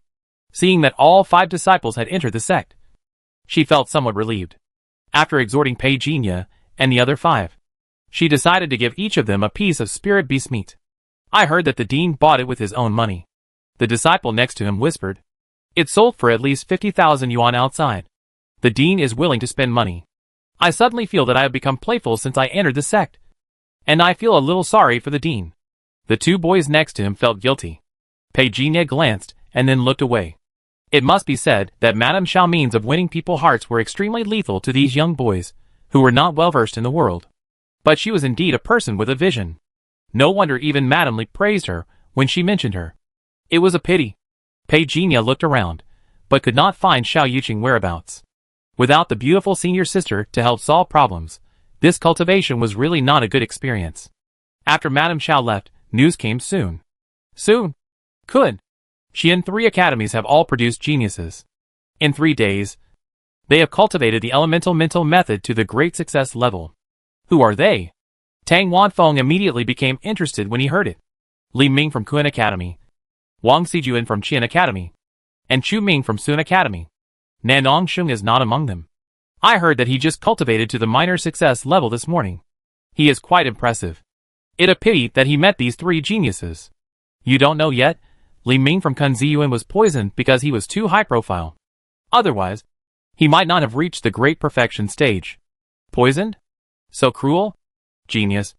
Seeing that all 5 disciples had entered the sect, she felt somewhat relieved. After exhorting Pei Jinya and the other 5, she decided to give each of them a piece of spirit beast meat. I heard that the dean bought it with his own money. The disciple next to him whispered. It sold for at least 50,000 yuan outside. The dean is willing to spend money. I suddenly feel that I have become playful since I entered the sect. And I feel a little sorry for the dean. The 2 boys next to him felt guilty. Pei Jinya glanced and then looked away. It must be said that Madame Xiao's means of winning people's hearts were extremely lethal to these young boys, who were not well versed in the world. But she was indeed a person with a vision. No wonder even Madame Li praised her when she mentioned her. It was a pity. Pei Jinya looked around, but could not find Xiao Yuqing whereabouts. Without the beautiful senior sister to help solve problems, this cultivation was really not a good experience. After Madame Xiao left, news came soon. Soon? Could. She and 3 academies have all produced geniuses. In 3 days, they have cultivated the elemental mental method to the great success level. Who are they? Tang Wanfeng immediately became interested when he heard it. Li Ming from Kun Academy, Wang Sijuan from Qian Academy, and Chu Ming from Sun Academy. Nanong Sheng is not among them. I heard that he just cultivated to the minor success level this morning. He is quite impressive. It a pity that he met these 3 geniuses. You don't know yet? Li Ming from Kun Ziyuan was poisoned because he was too high profile. Otherwise, he might not have reached the great perfection stage. Poisoned? So cruel? Genius.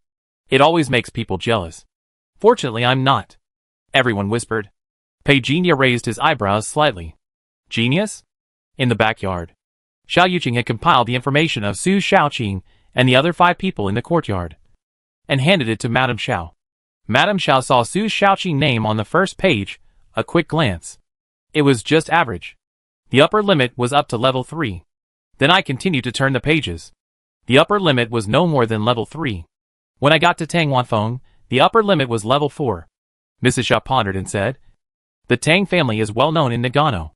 It always makes people jealous. Fortunately, I'm not. Everyone whispered. Pei Jinya raised his eyebrows slightly. Genius? In the backyard, Xiao Yuqing had compiled the information of Su Shaoqing and the other 5 people in the courtyard, and handed it to Madame Xiao. Madame Xiao saw Su Shaoqing's name on the first page, a quick glance. It was just average. The upper limit was up to level 3. Then I continued to turn the pages. The upper limit was no more than level 3. When I got to Tang Wanfeng, the upper limit was level 4. Mrs. Xiao pondered and said, The Tang family is well known in Nagano.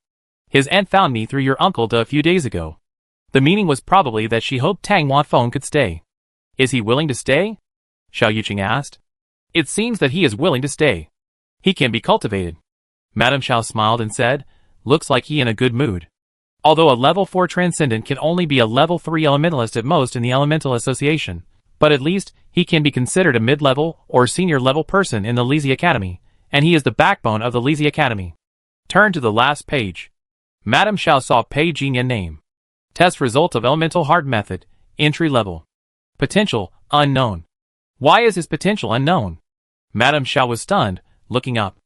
His aunt found me through your uncle a few days ago. The meaning was probably that she hoped Tang Wanfeng could stay. Is he willing to stay? Xiao Yuqing asked. It seems that he is willing to stay. He can be cultivated. Madame Xiao smiled and said, Looks like he in a good mood. Although a level 4 transcendent can only be a level 3 elementalist at most in the Elemental Association, but at least he can be considered a mid-level or senior-level person in the Lizzie Academy, and he is the backbone of the Lizzie Academy. Turn to the last page. Madame Xiao saw Pei Jinya name. Test result of Elemental Hard Method, entry level. Potential, unknown. Why is his potential unknown? Madame Xiao was stunned, looking up.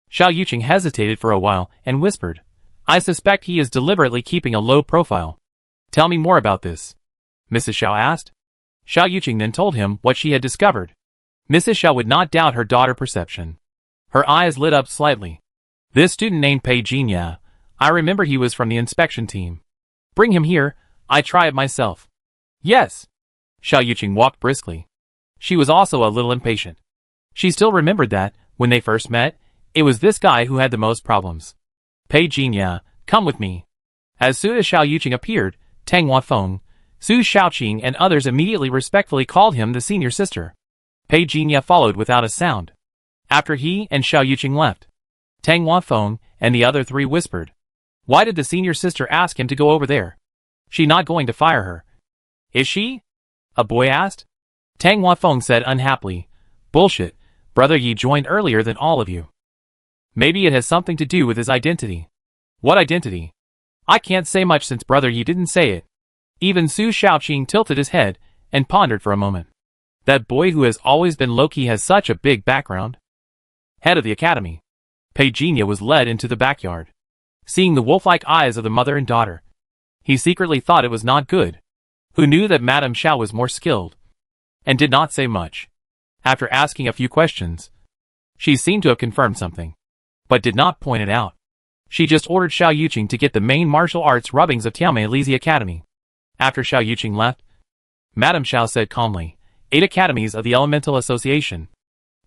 Xiao Yuqing hesitated for a while and whispered, I suspect he is deliberately keeping a low profile. Tell me more about this. Mrs. Xiao asked. Xiao Yuqing then told him what she had discovered. Mrs. Xiao would not doubt her daughter's perception. Her eyes lit up slightly. This student named Pei Jinya, I remember he was from the inspection team. Bring him here, I try it myself. Yes. Xiao Yuqing walked briskly. She was also a little impatient. She still remembered that, when they first met, it was this guy who had the most problems. Pei Jinya, come with me. As soon as Xiao Yuqing appeared, Tang Wanfeng, Su Shaoqing and others immediately respectfully called him the senior sister. Pei Jinya followed without a sound. After he and Xiao Yuqing left, Tang Wanfeng and the other 3 whispered. Why did the senior sister ask him to go over there? She not going to fire her. Is she? A boy asked. Tang Wanfeng said unhappily, Bullshit, Brother Yi joined earlier than all of you. Maybe it has something to do with his identity. What identity? I can't say much since Brother Yi didn't say it. Even Su Shaoqing tilted his head and pondered for a moment. That boy who has always been low-key has such a big background. Head of the academy. Pei Jinya was led into the backyard. Seeing the wolf-like eyes of the mother and daughter, he secretly thought it was not good. Who knew that Madame Xiao was more skilled, and did not say much. After asking a few questions, she seemed to have confirmed something, but did not point it out. She just ordered Xiao Yuqing to get the main martial arts rubbings of Tianmei Lizzie Academy. After Xiao Yuqing left, Madame Xiao said calmly, 8 academies of the Elemental Association.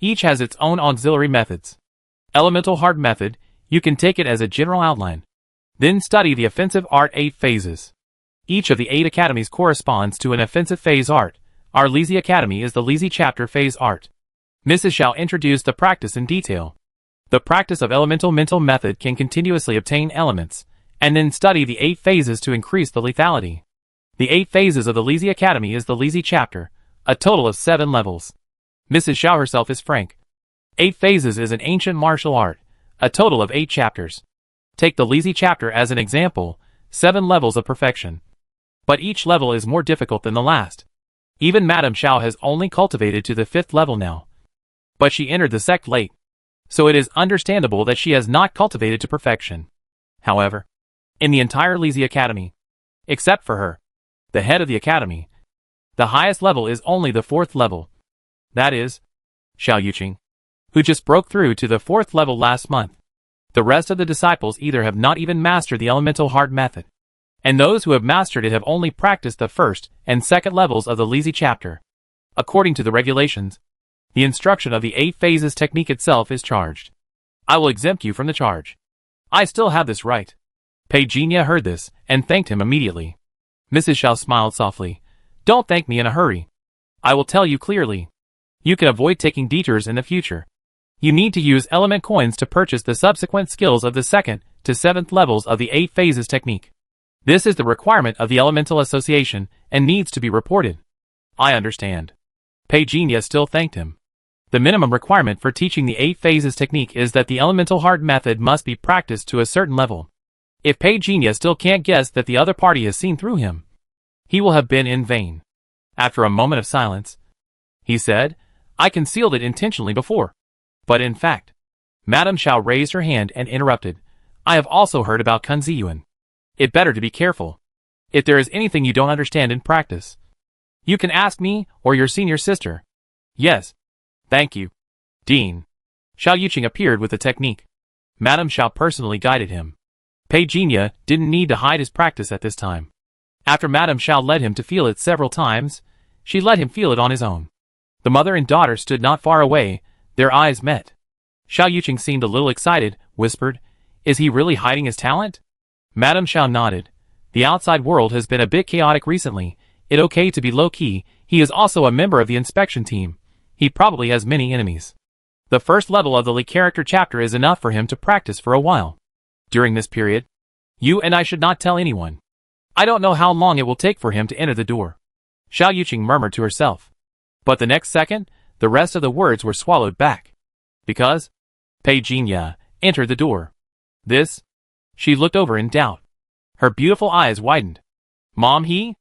Each has its own auxiliary methods. Elemental Hard Method, you can take it as a general outline. Then study the offensive art 8 phases. Each of the 8 academies corresponds to an offensive phase art. Our Lizzie Academy is the Lizzie chapter phase art. Mrs. Shao introduced the practice in detail. The practice of elemental mental method can continuously obtain elements, and then study the 8 phases to increase the lethality. The 8 phases of the Lizzie Academy is the Lizzie chapter, a total of 7 levels. Mrs. Shao herself is frank. 8 phases is an ancient martial art, a total of 8 chapters. Take the Lizzie chapter as an example, 7 levels of perfection. But each level is more difficult than the last. Even Madame Shao has only cultivated to the 5th level now. But she entered the sect late, so it is understandable that she has not cultivated to perfection. However, in the entire Lizzie Academy, except for her, the head of the academy, the highest level is only the 4th level. That is, Xiao Yuqing, who just broke through to the 4th level last month. The rest of the disciples either have not even mastered the elemental hard method, and those who have mastered it have only practiced the 1st and 2nd levels of the Lizzie chapter. According to the regulations, the instruction of the 8 phases technique itself is charged. I will exempt you from the charge. I still have this right. Pei Jinya heard this and thanked him immediately. Mrs. Shao smiled softly. Don't thank me in a hurry. I will tell you clearly. You can avoid taking detours in the future. You need to use element coins to purchase the subsequent skills of the 2nd to 7th levels of the 8 phases technique. This is the requirement of the Elemental Association and needs to be reported. I understand. Pei Jinya still thanked him. The minimum requirement for teaching the 8 phases technique is that the elemental hard method must be practiced to a certain level. If Pei Jinya still can't guess that the other party has seen through him, he will have been in vain. After a moment of silence, he said, I concealed it intentionally before. But in fact, Madame Shao raised her hand and interrupted. I have also heard about Kun Ziyuan. It better to be careful. If there is anything you don't understand in practice, you can ask me or your senior sister. Yes. Thank you. Dean. Xiao Yuqing appeared with the technique. Madame Shao personally guided him. Pei Jinya didn't need to hide his practice at this time. After Madame Shao led him to feel it several times, she let him feel it on his own. The mother and daughter stood not far away, their eyes met. Xiao Yuqing seemed a little excited, whispered, Is he really hiding his talent? Madame Shao nodded. The outside world has been a bit chaotic recently. It's okay to be low-key. He is also a member of the inspection team. He probably has many enemies. The 1st level of the Li character chapter is enough for him to practice for a while. During this period, you and I should not tell anyone. I don't know how long it will take for him to enter the door. Xiao Yuqing murmured to herself. But the next second, the rest of the words were swallowed back. Because Pei Jinya entered the door. This? She looked over in doubt. Her beautiful eyes widened. Mom, he?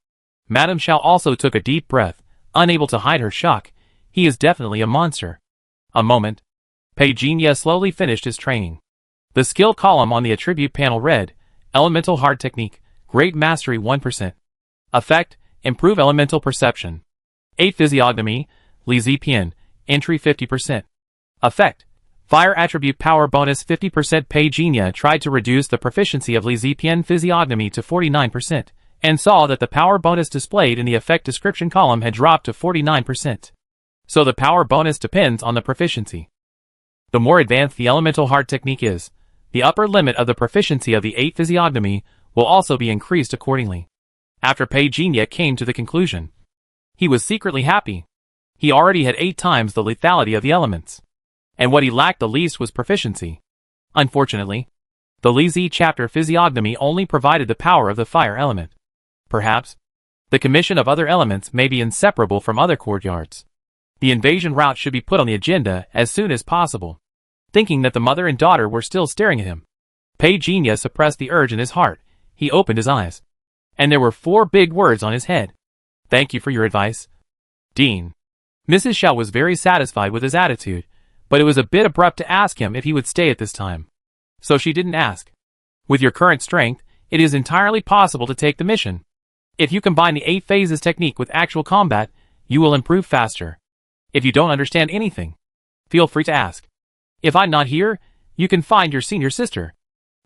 Madame Shao also took a deep breath, unable to hide her shock. He is definitely a monster. A moment. Pei Jinya slowly finished his training. The skill column on the attribute panel read, Elemental Hard Technique, Great Mastery 1%. Effect, Improve Elemental Perception. 8 Physiognomy, Li Zipian, Entry 50%. Effect, Fire Attribute Power Bonus 50%. Pei Jinya tried to reduce the proficiency of Li Zipian Physiognomy to 49%, and saw that the power bonus displayed in the effect description column had dropped to 49%. So the power bonus depends on the proficiency. The more advanced the elemental hard technique is, the upper limit of the proficiency of the 8 physiognomy will also be increased accordingly. After Pei Jinya came to the conclusion, he was secretly happy. He already had 8 times the lethality of the elements, and what he lacked the least was proficiency. Unfortunately, the Li Zi chapter physiognomy only provided the power of the fire element. Perhaps, the commission of other elements may be inseparable from other courtyards. The invasion route should be put on the agenda as soon as possible. Thinking that the mother and daughter were still staring at him, Pei Jinya suppressed the urge in his heart. He opened his eyes, and there were 4 big words on his head. Thank you for your advice, Dean. Mrs. Shao was very satisfied with his attitude, but it was a bit abrupt to ask him if he would stay at this time. So she didn't ask. With your current strength, it is entirely possible to take the mission. If you combine the 8 phases technique with actual combat, you will improve faster. If you don't understand anything, feel free to ask. If I'm not here, you can find your senior sister.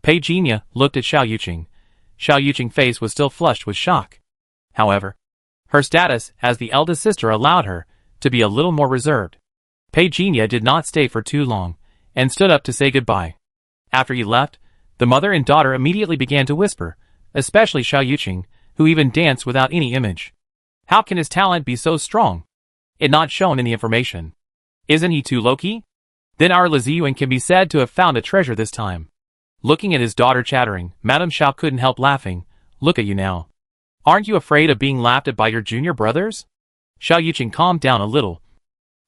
Pei Jinya looked at Xiao Yuqing. Xiao Yuqing's face was still flushed with shock. However, her status as the eldest sister allowed her to be a little more reserved. Pei Jinya did not stay for too long, and stood up to say goodbye. After he left, the mother and daughter immediately began to whisper, especially Xiao Yuqing, who even danced without any image. How can his talent be so strong? It not shown in the information. Isn't he too low-key? Then our Liziyuan can be said to have found a treasure this time. Looking at his daughter chattering, Madame Xiao couldn't help laughing. Look at you now. Aren't you afraid of being laughed at by your junior brothers? Xiao Yuqing calmed down a little,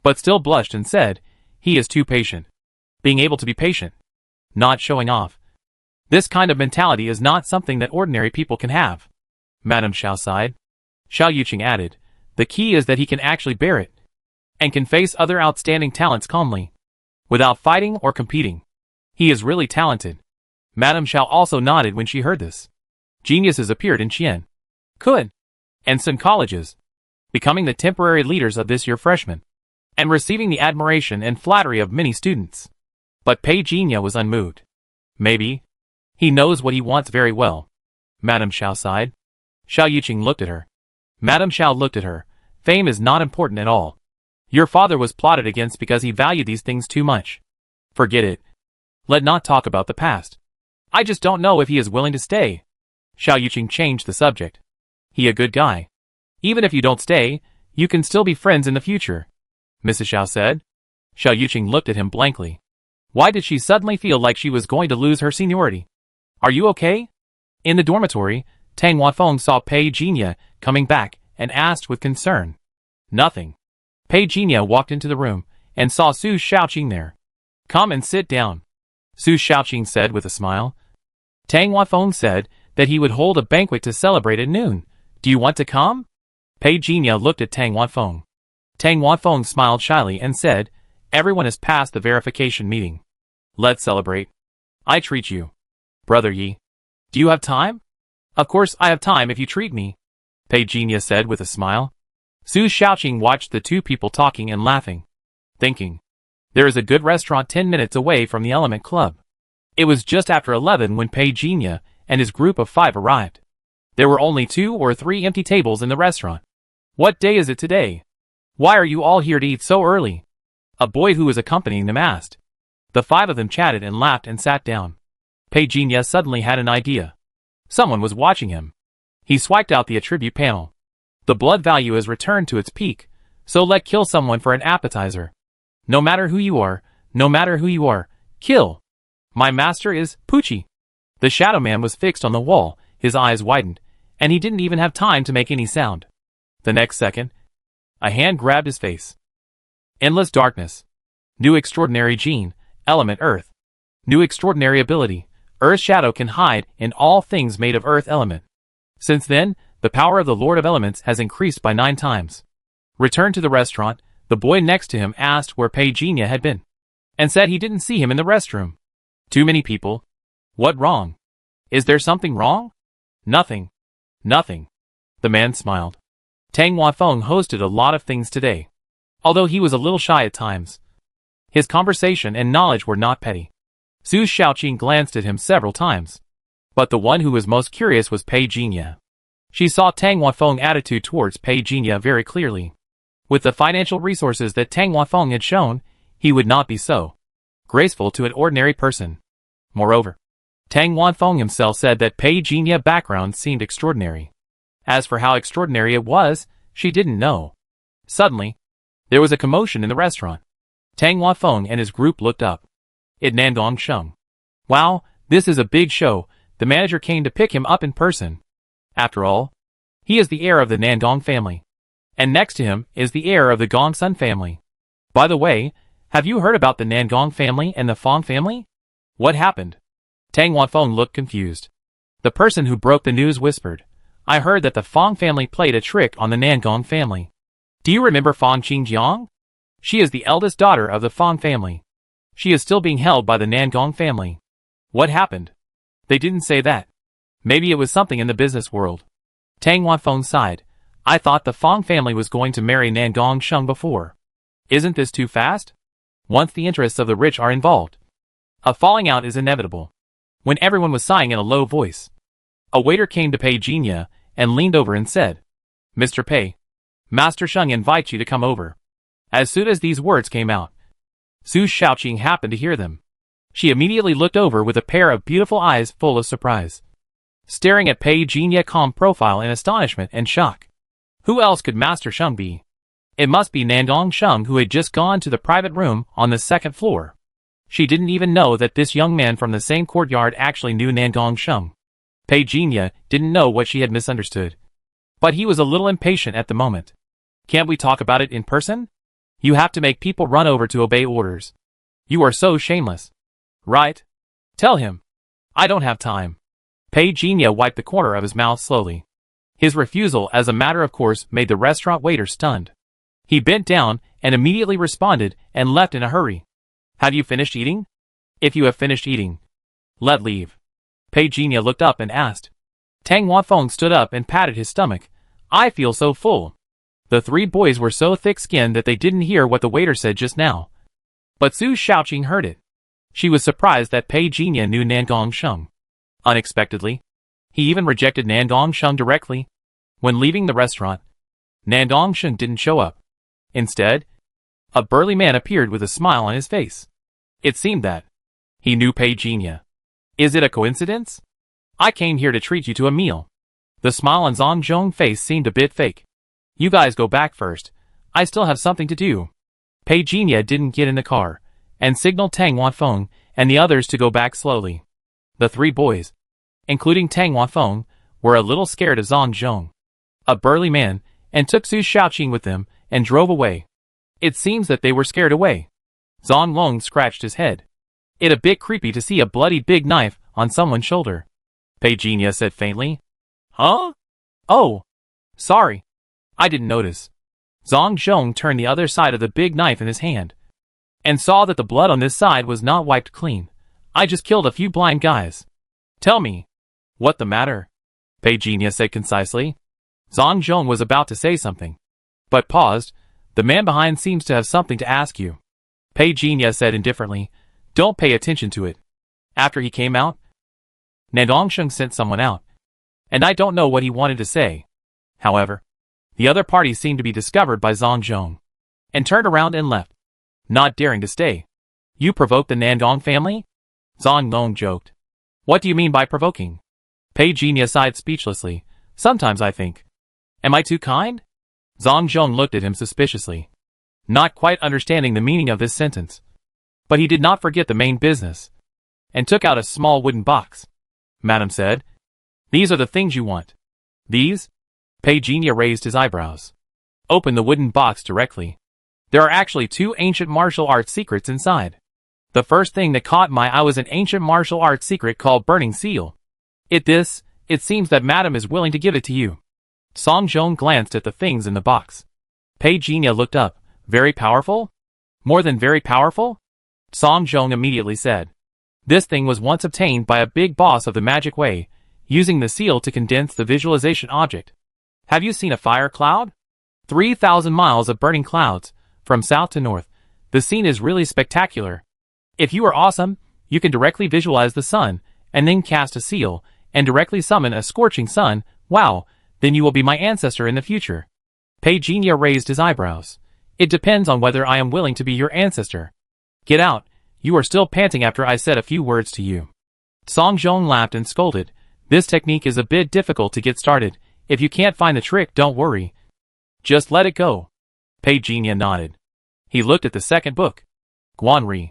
but still blushed and said, he is too patient. Being able to be patient. Not showing off. This kind of mentality is not something that ordinary people can have. Madame Xiao sighed. Xiao Yuqing added, the key is that he can actually bear it, and can face other outstanding talents calmly, without fighting or competing. He is really talented. Madame Xiao also nodded when she heard this. Geniuses appeared in Qian, Kun, and Sun colleges, becoming the temporary leaders of this year freshmen, and receiving the admiration and flattery of many students. But Pei Jinya was unmoved. Maybe he knows what he wants very well. Madame Xiao sighed. Xiao Yuqing looked at her. Madame Xiao looked at her. Fame is not important at all. Your father was plotted against because he valued these things too much. Forget it. Let not talk about the past. I just don't know if he is willing to stay. Xiao Yuqing changed the subject. He a good guy. Even if you don't stay, you can still be friends in the future, Mrs. Xiao said. Xiao Yuqing looked at him blankly. Why did she suddenly feel like she was going to lose her seniority? Are you okay? In the dormitory, Tang Huafeng saw Pei Jinya coming back and asked with concern. Nothing. Pei Jinya walked into the room and saw Su Shaoqing there. Come and sit down, Su Shaoqing said with a smile. Tang Huafeng said that he would hold a banquet to celebrate at noon. Do you want to come? Pei Jinya looked at Tang Huafeng. Tang Huafeng smiled shyly and said, everyone has passed the verification meeting. Let's celebrate. I treat you. Brother Yi. Do you have time? Of course I have time if you treat me, Pei Jinya said with a smile. Su Shaoqing watched the two people talking and laughing, thinking, there is a good restaurant 10 minutes away from the Element Club. It was just after 11 when Pei Jinya and his group of 5 arrived. There were only 2 or 3 empty tables in the restaurant. What day is it today? Why are you all here to eat so early? A boy who was accompanying them asked. The 5 of them chatted and laughed and sat down. Pei Jinya suddenly had an idea. Someone was watching him. He swiped out the attribute panel. The blood value has returned to its peak, so let kill someone for an appetizer. No matter who you are, kill. My master is Pucci. The shadow man was fixed on the wall, his eyes widened, and he didn't even have time to make any sound. The next second, a hand grabbed his face. Endless darkness. New extraordinary gene, element earth. New extraordinary ability. Earth shadow can hide in all things made of earth element. Since then, the power of the Lord of Elements has increased by 9 times. Returned to the restaurant, the boy next to him asked where Pei Jinya had been, and said he didn't see him in the restroom. Too many people. What wrong? Is there something wrong? Nothing. Nothing. The man smiled. Tang Huafeng hosted a lot of things today. Although he was a little shy at times, his conversation and knowledge were not petty. Su Shaoqing glanced at him several times. But the one who was most curious was Pei Jinya. She saw Tang Huafeng's attitude towards Pei Jinya very clearly. With the financial resources that Tang Huafeng had shown, he would not be so graceful to an ordinary person. Moreover, Tang Huafeng himself said that Pei Jinya's background seemed extraordinary. As for how extraordinary it was, she didn't know. Suddenly, there was a commotion in the restaurant. Tang Huafeng and his group looked up. It Nandong Sheng. Wow, this is a big show. The manager came to pick him up in person. After all, he is the heir of the Nandong family. And next to him is the heir of the Gongsun family. By the way, have you heard about the Nangong family and the Fong family? What happened? Tang Huafeng looked confused. The person who broke the news whispered, I heard that the Fong family played a trick on the Nangong family. Do you remember Fong Qingjiang? She is the eldest daughter of the Fong family. She is still being held by the Nangong family. What happened? They didn't say that. Maybe it was something in the business world. Tang Huafeng sighed. I thought the Fong family was going to marry Nandong Sheng before. Isn't this too fast? Once the interests of the rich are involved, a falling out is inevitable. When everyone was sighing in a low voice, a waiter came to Pei Jinya and leaned over and said, Mr. Pei, Master Sheng invites you to come over. As soon as these words came out, Su Shaoqing happened to hear them. She immediately looked over with a pair of beautiful eyes full of surprise, staring at Pei Jinya calm profile in astonishment and shock. Who else could Master Sheng be? It must be Nandong Sheng, who had just gone to the private room on the second floor. She didn't even know that this young man from the same courtyard actually knew Nandong Sheng. Pei Jinya didn't know what she had misunderstood, but he was a little impatient at the moment. Can't we talk about it in person? You have to make people run over to obey orders. You are so shameless. Right? Tell him. I don't have time. Pei Jinya wiped the corner of his mouth slowly. His refusal, as a matter of course, made the restaurant waiter stunned. He bent down and immediately responded and left in a hurry. Have you finished eating? If you have finished eating, let leave. Pei Jinya looked up and asked. Tang Wanfeng stood up and patted his stomach. I feel so full. The three boys were so thick-skinned that they didn't hear what the waiter said just now. But Su Shaoqing heard it. She was surprised that Pei Jinya knew Nandong Sheng. Unexpectedly, he even rejected Nandong Sheng directly. When leaving the restaurant, Nandong Sheng didn't show up. Instead, a burly man appeared with a smile on his face. It seemed that he knew Pei Jinya. Is it a coincidence? I came here to treat you to a meal. The smile on Zhang Zhong's face seemed a bit fake. You guys go back first. I still have something to do. Pei Jinya didn't get in the car, and signaled Tang Wanfeng and the others to go back slowly. The three boys, including Tang Wanfeng, were a little scared of Zhang Zhong, a burly man, and took Su Shaoqing with them and drove away. It seems that they were scared away. Zhang Long scratched his head. It a bit creepy to see a bloody big knife on someone's shoulder. Pei Jinya said faintly. Huh? Oh, sorry. I didn't notice. Zhang Zhong turned the other side of the big knife in his hand, and saw that the blood on this side was not wiped clean. I just killed a few blind guys. Tell me, what the matter? Pei Jinya said concisely. Zhang Zhong was about to say something, but paused. The man behind seems to have something to ask you. Pei Jinya said indifferently. Don't pay attention to it. After he came out, Nandong Sheng sent someone out, and I don't know what he wanted to say. However, the other party seemed to be discovered by Zhang Zhong, and turned around and left, not daring to stay. You provoked the Nandong family? Zhang Long joked. What do you mean by provoking? Pei Jinya sighed speechlessly. Sometimes I think. Am I too kind? Zhang Zhong looked at him suspiciously, not quite understanding the meaning of this sentence. But he did not forget the main business, and took out a small wooden box. Madam said, these are the things you want. These? Pei Jinya raised his eyebrows. Open the wooden box directly. There are actually 2 ancient martial arts secrets inside. The first thing that caught my eye was an ancient martial arts secret called Burning Seal. It seems that Madam is willing to give it to you. Song Zhong glanced at the things in the box. Pei Jinya looked up. Very powerful? More than very powerful? Song Zhong immediately said. This thing was once obtained by a big boss of the magic way, using the seal to condense the visualization object. Have you seen a fire cloud? 3,000 miles of burning clouds, from south to north. The scene is really spectacular. If you are awesome, you can directly visualize the sun, and then cast a seal, and directly summon a scorching sun. Wow, then you will be my ancestor in the future. Pei Jinya raised his eyebrows. It depends on whether I am willing to be your ancestor. Get out, you are still panting after I said a few words to you. Song Zhong laughed and scolded. This technique is a bit difficult to get started. If you can't find the trick, don't worry. Just let it go. Pei Jinya nodded. He looked at the second book. Guanri.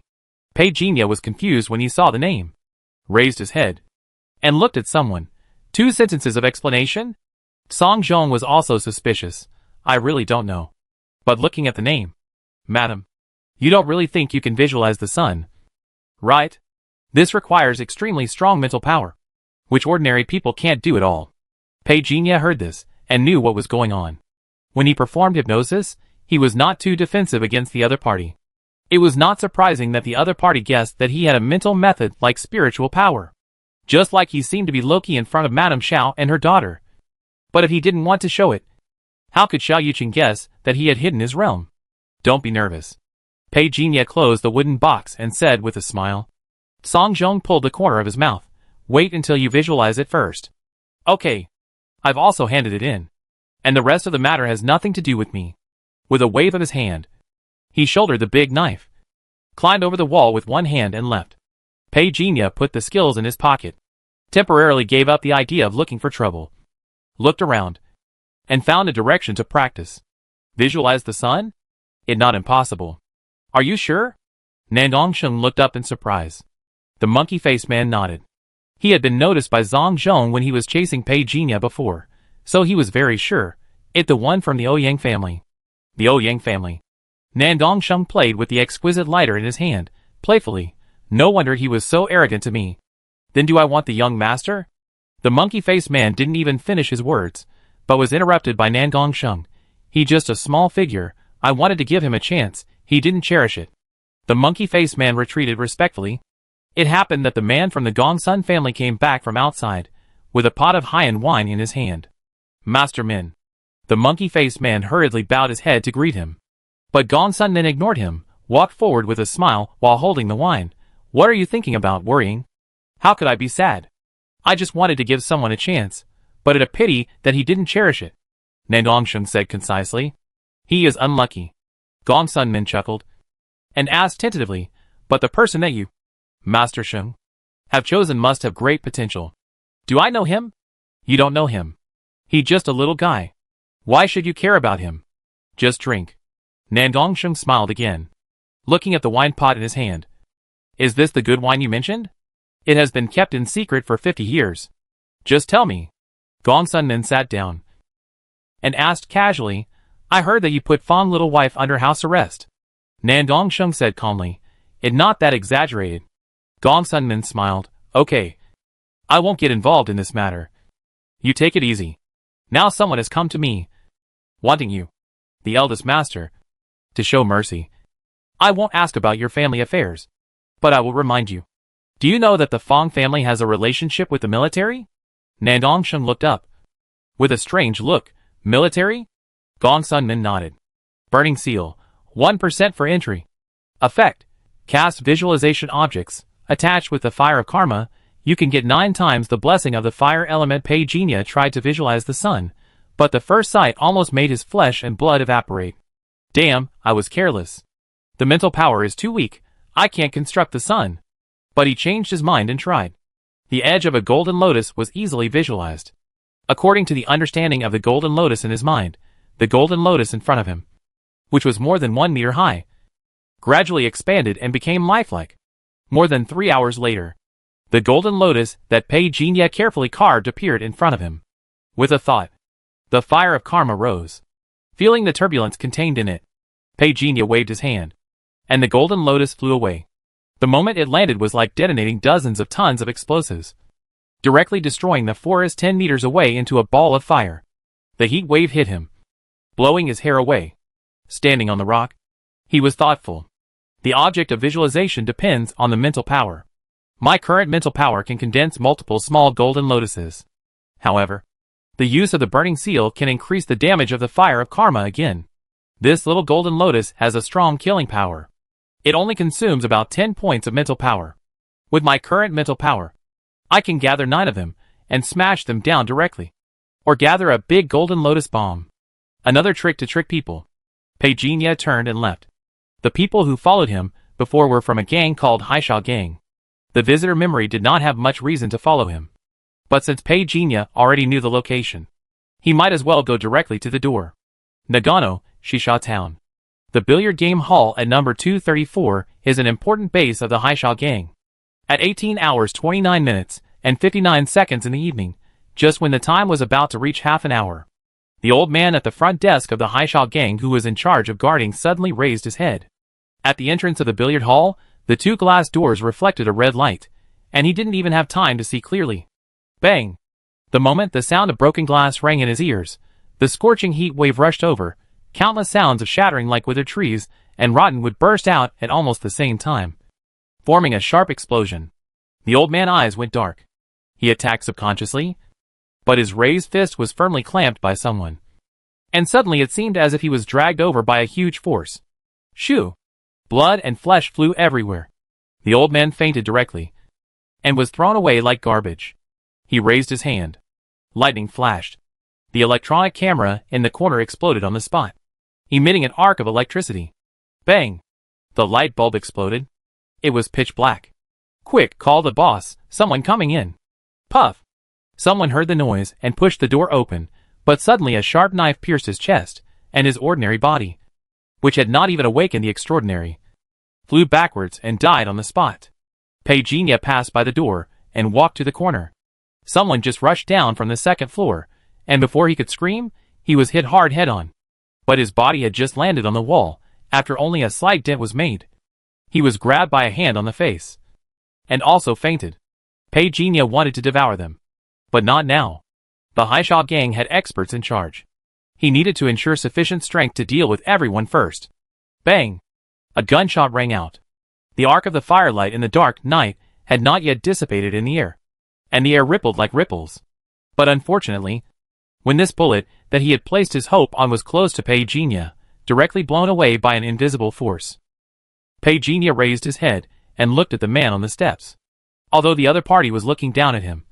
Pei Jinya was confused when he saw the name, raised his head, and looked at someone. 2 sentences of explanation? Song Zhong was also suspicious. I really don't know. But looking at the name, Madam, you don't really think you can visualize the sun, right? This requires extremely strong mental power, which ordinary people can't do at all. Pei Jinya heard this, and knew what was going on. When he performed hypnosis, he was not too defensive against the other party. It was not surprising that the other party guessed that he had a mental method like spiritual power. Just like he seemed to be Loki in front of Madame Xiao and her daughter. But if he didn't want to show it, how could Xiao Yuqing guess that he had hidden his realm? Don't be nervous. Pei Jinya closed the wooden box and said with a smile. Song Zhong pulled the corner of his mouth. Wait until you visualize it first. Okay. I've also handed it in. And the rest of the matter has nothing to do with me. With a wave of his hand, he shouldered the big knife. climbed over the wall with one hand and left. Pei Jinya put the skills in his pocket, temporarily gave up the idea of looking for trouble, looked around, and found a direction to practice. Visualize the sun? It not impossible. Are you sure? Nandongsheng looked up in surprise. The monkey-faced man nodded. He had been noticed by Zhang Zhong when he was chasing Pei Jinya before, so he was very sure. It the one from the Ouyang family. The Ouyang family. Nandongsheng played with the exquisite lighter in his hand, playfully. No wonder he was so arrogant to me. Then do I want the young master? The monkey-faced man didn't even finish his words, but was interrupted by Nandongsheng. He just a small figure. I wanted to give him a chance. He didn't cherish it. The monkey-faced man retreated respectfully. It happened that the man from the Gongsun family came back from outside, with a pot of Haiyan wine in his hand. Master Min. The monkey-faced man hurriedly bowed his head to greet him. But Gongsun Min ignored him, walked forward with a smile while holding the wine. What are you thinking about, worrying? How could I be sad? I just wanted to give someone a chance, but it a pity that he didn't cherish it. Nandongsheng said concisely. He is unlucky. Gongsun Min chuckled, and asked tentatively, but the person that you, Master Sheng, have chosen must have great potential. Do I know him? You don't know him. He just a little guy. Why should you care about him? Just drink. Nandongsheng smiled again, looking at the wine pot in his hand. Is this the good wine you mentioned? It has been kept in secret for 50 years. Just tell me. Gongsun Min sat down and asked casually, I heard that you put Fong little wife under house arrest. Nandongsheng said calmly, it not that exaggerated. Gongsun Min smiled, okay. I won't get involved in this matter. You take it easy. Now someone has come to me, wanting you, the eldest master, to show mercy. I won't ask about your family affairs, but I will remind you. Do you know that the Fong family has a relationship with the military? Nandongsheng looked up with a strange look. Military? Gongsun Min nodded. Burning seal. 1% for entry. Effect. Cast visualization objects. Attached with the fire of karma, you can get 9 times the blessing of the fire element. Pei Jinya tried to visualize the sun, but the first sight almost made his flesh and blood evaporate. Damn, I was careless. The mental power is too weak. I can't construct the sun. But he changed his mind and tried. The edge of a golden lotus was easily visualized. According to the understanding of the golden lotus in his mind, the golden lotus in front of him, which was more than 1 meter high, gradually expanded and became lifelike. More than 3 hours later, the golden lotus that Pei Jinya carefully carved appeared in front of him. With a thought, the fire of karma rose. Feeling the turbulence contained in it, Pei Jinya waved his hand, and the golden lotus flew away. The moment it landed was like detonating dozens of tons of explosives, directly destroying the forest 10 meters away into a ball of fire. The heat wave hit him, blowing his hair away. Standing on the rock, he was thoughtful. The object of visualization depends on the mental power. My current mental power can condense multiple small golden lotuses. However, the use of the burning seal can increase the damage of the fire of karma again. This little golden lotus has a strong killing power. It only consumes about 10 points of mental power. With my current mental power, I can gather 9 of them and smash them down directly. Or gather a big golden lotus bomb. Another trick to trick people. Pei Jinya turned and left. The people who followed him before were from a gang called Haishao Gang. The visitor memory did not have much reason to follow him. But since Pei Jinya already knew the location, he might as well go directly to the door. Nagano, Shisha Town. The billiard game hall at number 234 is an important base of the Haishao Gang. At 18 hours 29 minutes and 59 seconds in the evening, just when the time was about to reach half an hour, the old man at the front desk of the Haishao Gang who was in charge of guarding suddenly raised his head. At the entrance of the billiard hall, the 2 glass doors reflected a red light, and he didn't even have time to see clearly. Bang! The moment the sound of broken glass rang in his ears, the scorching heat wave rushed over, countless sounds of shattering like withered trees and rotten wood burst out at almost the same time, forming a sharp explosion. The old man's eyes went dark. He attacked subconsciously, but his raised fist was firmly clamped by someone. And suddenly it seemed as if he was dragged over by a huge force. Shoo! Blood and flesh flew everywhere. The old man fainted directly, and was thrown away like garbage. He raised his hand. Lightning flashed. The electronic camera in the corner exploded on the spot, emitting an arc of electricity. Bang! The light bulb exploded. It was pitch black. "Quick, call the boss, someone coming in." Puff! Someone heard the noise and pushed the door open, but suddenly a sharp knife pierced his chest, and his ordinary body, which had not even awakened the extraordinary, flew backwards and died on the spot. Petunia passed by the door and walked to the corner. Someone just rushed down from the second floor, and before he could scream, he was hit hard head-on. But his body had just landed on the wall, after only a slight dent was made. He was grabbed by a hand on the face, and also fainted. Petunia wanted to devour them, but not now. The Haisha gang had experts in charge. He needed to ensure sufficient strength to deal with everyone first. Bang! A gunshot rang out. The arc of the firelight in the dark night had not yet dissipated in the air, and the air rippled like ripples. But unfortunately, when this bullet that he had placed his hope on was close to Petunia, directly blown away by an invisible force. Petunia raised his head and looked at the man on the steps. Although the other party was looking down at him,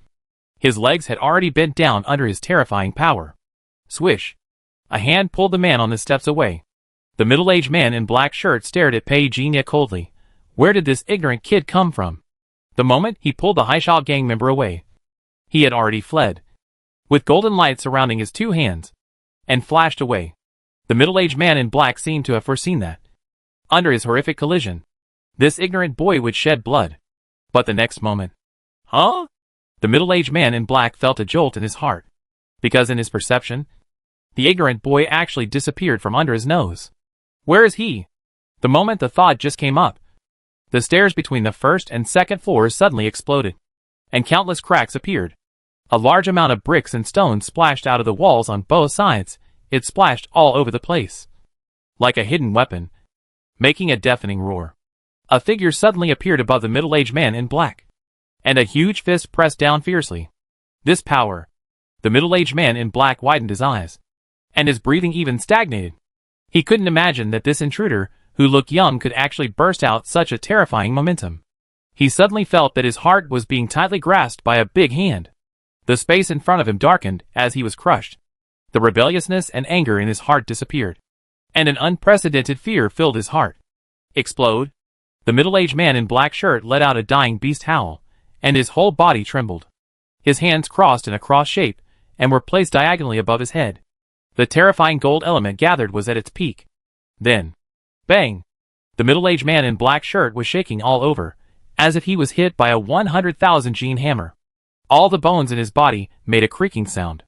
his legs had already bent down under his terrifying power. Swish! A hand pulled the man on the steps away. The middle-aged man in black shirt stared at Petunia coldly. Where did this ignorant kid come from? The moment he pulled the Haisha gang member away, he had already fled, with golden light surrounding his two hands, and flashed away. The middle-aged man in black seemed to have foreseen that, under his horrific collision, this ignorant boy would shed blood. But the next moment, huh? The middle-aged man in black felt a jolt in his heart, because in his perception, the ignorant boy actually disappeared from under his nose. Where is he? The moment the thought just came up, the stairs between the first and second floors suddenly exploded, and countless cracks appeared. A large amount of bricks and stones splashed out of the walls on both sides. It splashed all over the place, like a hidden weapon, making a deafening roar. A figure suddenly appeared above the middle-aged man in black, and a huge fist pressed down fiercely. This power! The middle-aged man in black widened his eyes, and his breathing even stagnated. He couldn't imagine that this intruder, who looked young, could actually burst out such a terrifying momentum. He suddenly felt that his heart was being tightly grasped by a big hand. The space in front of him darkened as he was crushed. The rebelliousness and anger in his heart disappeared, and an unprecedented fear filled his heart. Explode! The middle-aged man in black shirt let out a dying beast howl, and his whole body trembled. His hands crossed in a cross shape, and were placed diagonally above his head. The terrifying gold element gathered was at its peak. Then, bang! The middle-aged man in black shirt was shaking all over, as if he was hit by a 100,000 gene hammer. All the bones in his body made a creaking sound.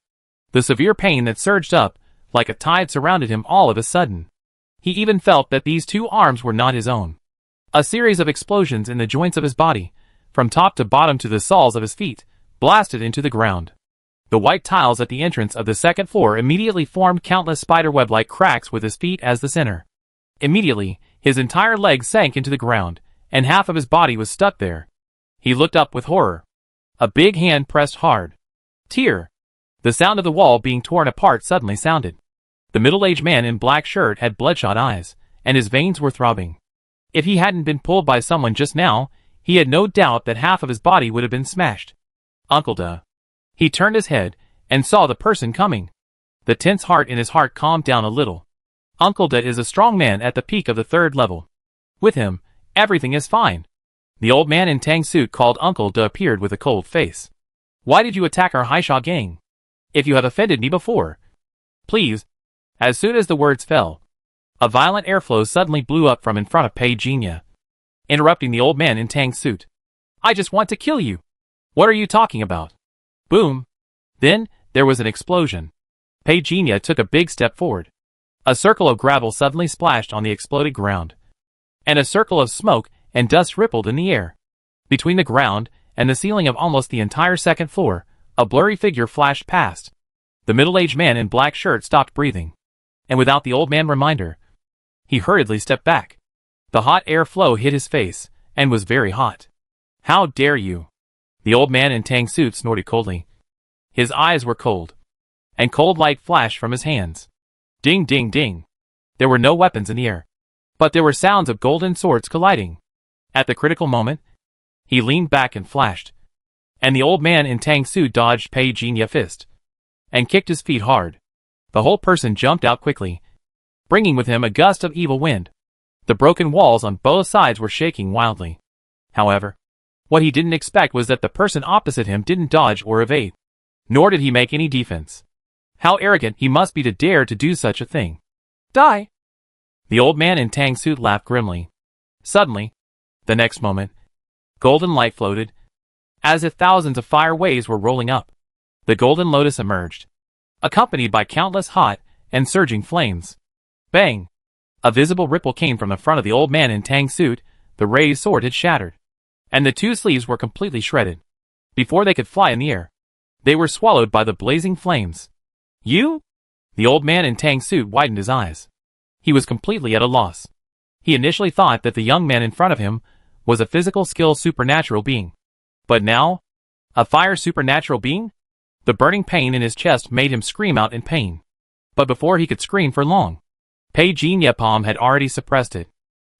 The severe pain that surged up, like a tide, surrounded him all of a sudden. He even felt that these two arms were not his own. A series of explosions in the joints of his body, from top to bottom to the soles of his feet, blasted into the ground. The white tiles at the entrance of the second floor immediately formed countless spiderweb-like cracks with his feet as the center. Immediately, his entire leg sank into the ground, and half of his body was stuck there. He looked up with horror. A big hand pressed hard. Tear! The sound of the wall being torn apart suddenly sounded. The middle-aged man in black shirt had bloodshot eyes, and his veins were throbbing. If he hadn't been pulled by someone just now, he had no doubt that half of his body would have been smashed. Uncle Duh. He turned his head, and saw the person coming. The tense heart in his heart calmed down a little. Uncle Duh is a strong man at the peak of the third level. With him, everything is fine. The old man in tang suit called Uncle Duh appeared with a cold face. Why did you attack our Haisha gang? If you have offended me before, please. As soon as the words fell, a violent airflow suddenly blew up from in front of Petunia, interrupting the old man in tang suit. I just want to kill you. What are you talking about? Boom. Then, there was an explosion. Petunia took a big step forward. A circle of gravel suddenly splashed on the exploded ground, and a circle of smoke and dust rippled in the air. Between the ground and the ceiling of almost the entire second floor, a blurry figure flashed past. The middle-aged man in black shirt stopped breathing, and without the old man reminder, he hurriedly stepped back. The hot air flow hit his face, and was very hot. How dare you? The old man in tang suit snorted coldly. His eyes were cold, and cold light flashed from his hands. Ding ding ding. There were no weapons in the air, but there were sounds of golden swords colliding. At the critical moment, he leaned back and flashed, and the old man in tang suit dodged Petunia's fist, and kicked his feet hard. The whole person jumped out quickly, bringing with him a gust of evil wind. The broken walls on both sides were shaking wildly. However, what he didn't expect was that the person opposite him didn't dodge or evade. Nor did he make any defense. How arrogant he must be to dare to do such a thing. Die! The old man in Tang suit laughed grimly. Suddenly, the next moment, golden light floated, as if thousands of fire waves were rolling up. The golden lotus emerged, accompanied by countless hot and surging flames. Bang! A visible ripple came from the front of the old man in Tang suit. The raised sword had shattered, and the two sleeves were completely shredded. Before they could fly in the air, they were swallowed by the blazing flames. You? The old man in Tang suit widened his eyes. He was completely at a loss. He initially thought that the young man in front of him was a physical skill supernatural being. But now, a fire supernatural being? The burning pain in his chest made him scream out in pain. But before he could scream for long, Pei Jin-Yapom had already suppressed it.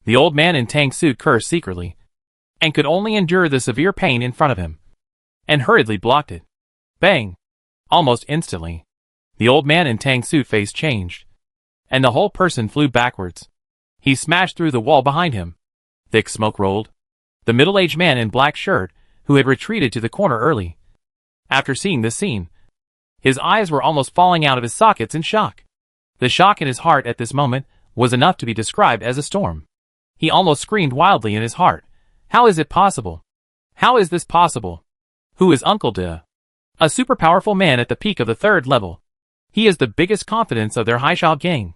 The old man in Tang suit cursed secretly, and could only endure the severe pain in front of him, and hurriedly blocked it. Bang! Almost instantly, the old man in Tang suit face changed, and the whole person flew backwards. He smashed through the wall behind him. Thick smoke rolled. The middle-aged man in black shirt, who had retreated to the corner early. After seeing this scene, his eyes were almost falling out of his sockets in shock. The shock in his heart at this moment was enough to be described as a storm. He almost screamed wildly in his heart. How is it possible? How is this possible? Who is Uncle De? A super powerful man at the peak of the 3rd level. He is the biggest confidence of their Haishao gang.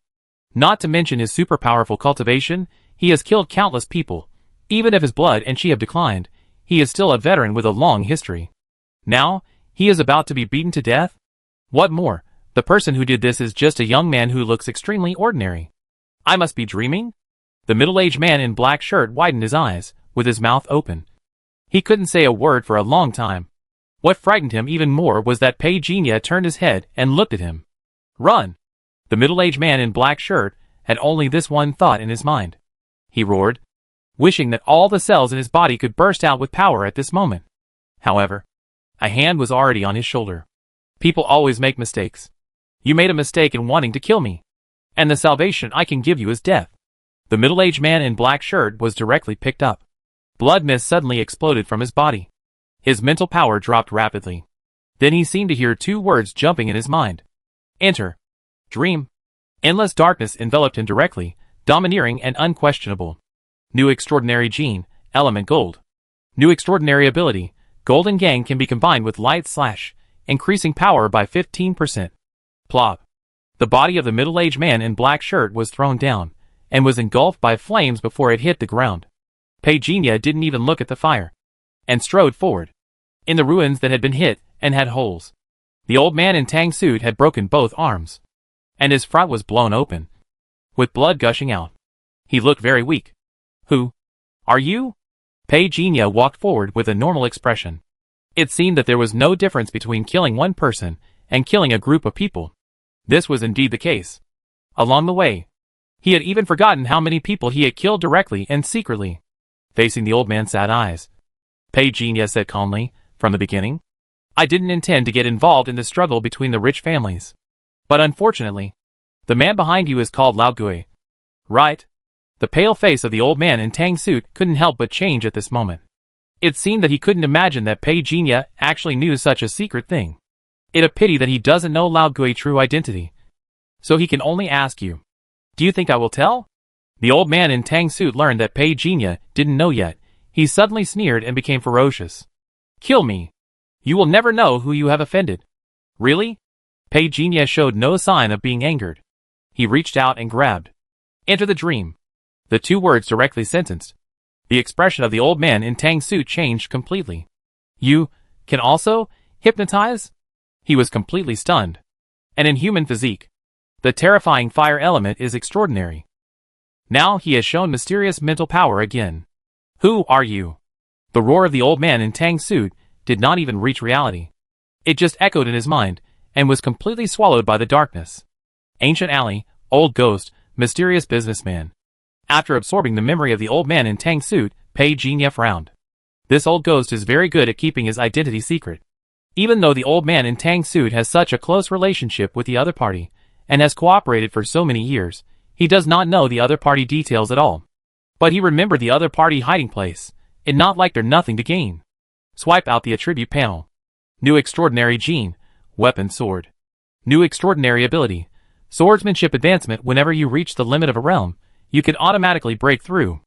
Not to mention his super powerful cultivation, he has killed countless people. Even if his blood and chi have declined, he is still a veteran with a long history. Now, he is about to be beaten to death? What more, the person who did this is just a young man who looks extremely ordinary. I must be dreaming? The middle-aged man in black shirt widened his eyes, with his mouth open. He couldn't say a word for a long time. What frightened him even more was that Pei Jinya turned his head and looked at him. Run! The middle-aged man in black shirt had only this one thought in his mind. He roared, wishing that all the cells in his body could burst out with power at this moment. However, a hand was already on his shoulder. People always make mistakes. You made a mistake in wanting to kill me, and the salvation I can give you is death. The middle-aged man in black shirt was directly picked up. Blood mist suddenly exploded from his body. His mental power dropped rapidly. Then he seemed to hear two words jumping in his mind. Enter. Dream. Endless darkness enveloped him directly, domineering and unquestionable. New extraordinary gene, element gold. New extraordinary ability, golden gang can be combined with light slash, increasing power by 15%. Plop. The body of the middle-aged man in black shirt was thrown down, and was engulfed by flames before it hit the ground. Pei Jinya didn't even look at the fire, and strode forward. In the ruins that had been hit, and had holes. The old man in Tang suit had broken both arms, and his front was blown open, with blood gushing out. He looked very weak. Who are you? Pei Jinya walked forward with a normal expression. It seemed that there was no difference between killing one person and killing a group of people. This was indeed the case. Along the way, he had even forgotten how many people he had killed directly and secretly. Facing the old man's sad eyes, Pei Jinya said calmly, from the beginning, I didn't intend to get involved in the struggle between the rich families. But unfortunately, the man behind you is called Lao Gui. Right? The pale face of the old man in Tang suit couldn't help but change at this moment. It seemed that he couldn't imagine that Pei Jinya actually knew such a secret thing. It a pity that he doesn't know Lao Gui's true identity. So he can only ask you. Do you think I will tell? The old man in Tang suit learned that Pei Jinya didn't know yet. He suddenly sneered and became ferocious. Kill me. You will never know who you have offended. Really? Pei Jinya showed no sign of being angered. He reached out and grabbed. Enter the dream. The two words directly sentenced. The expression of the old man in Tang suit changed completely. You can also hypnotize? He was completely stunned. An inhuman physique. The terrifying fire element is extraordinary. Now he has shown mysterious mental power again. Who are you? The roar of the old man in Tang suit did not even reach reality. It just echoed in his mind, and was completely swallowed by the darkness. Ancient alley, old ghost, mysterious businessman. After absorbing the memory of the old man in Tang suit, Pei Jinya frowned. This old ghost is very good at keeping his identity secret. Even though the old man in Tang suit has such a close relationship with the other party, and has cooperated for so many years, he does not know the other party details at all. But he remembered the other party hiding place, and not like there'd nothing to gain. Swipe out the attribute panel. New extraordinary gene, weapon sword. New extraordinary ability, swordsmanship advancement. Whenever you reach the limit of a realm, you can automatically break through.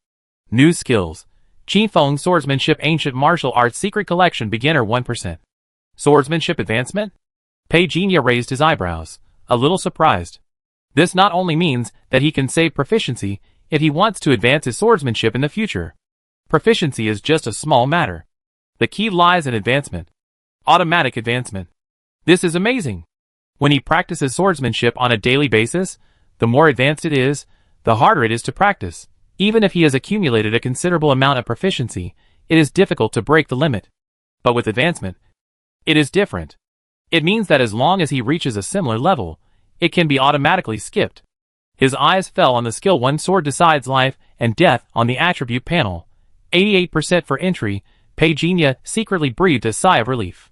New skills, Qifeng swordsmanship ancient martial arts secret collection beginner 1%. Swordsmanship advancement? Pei Jinya raised his eyebrows, a little surprised. This not only means that he can save proficiency if he wants to advance his swordsmanship in the future. Proficiency is just a small matter. The key lies in advancement. Automatic advancement. This is amazing. When he practices swordsmanship on a daily basis, the more advanced it is, the harder it is to practice. Even if he has accumulated a considerable amount of proficiency, it is difficult to break the limit. But with advancement, it is different. It means that as long as he reaches a similar level, it can be automatically skipped. His eyes fell on the skill 1 sword decides life and death on the attribute panel. 88% for entry. Pei Jinya secretly breathed a sigh of relief.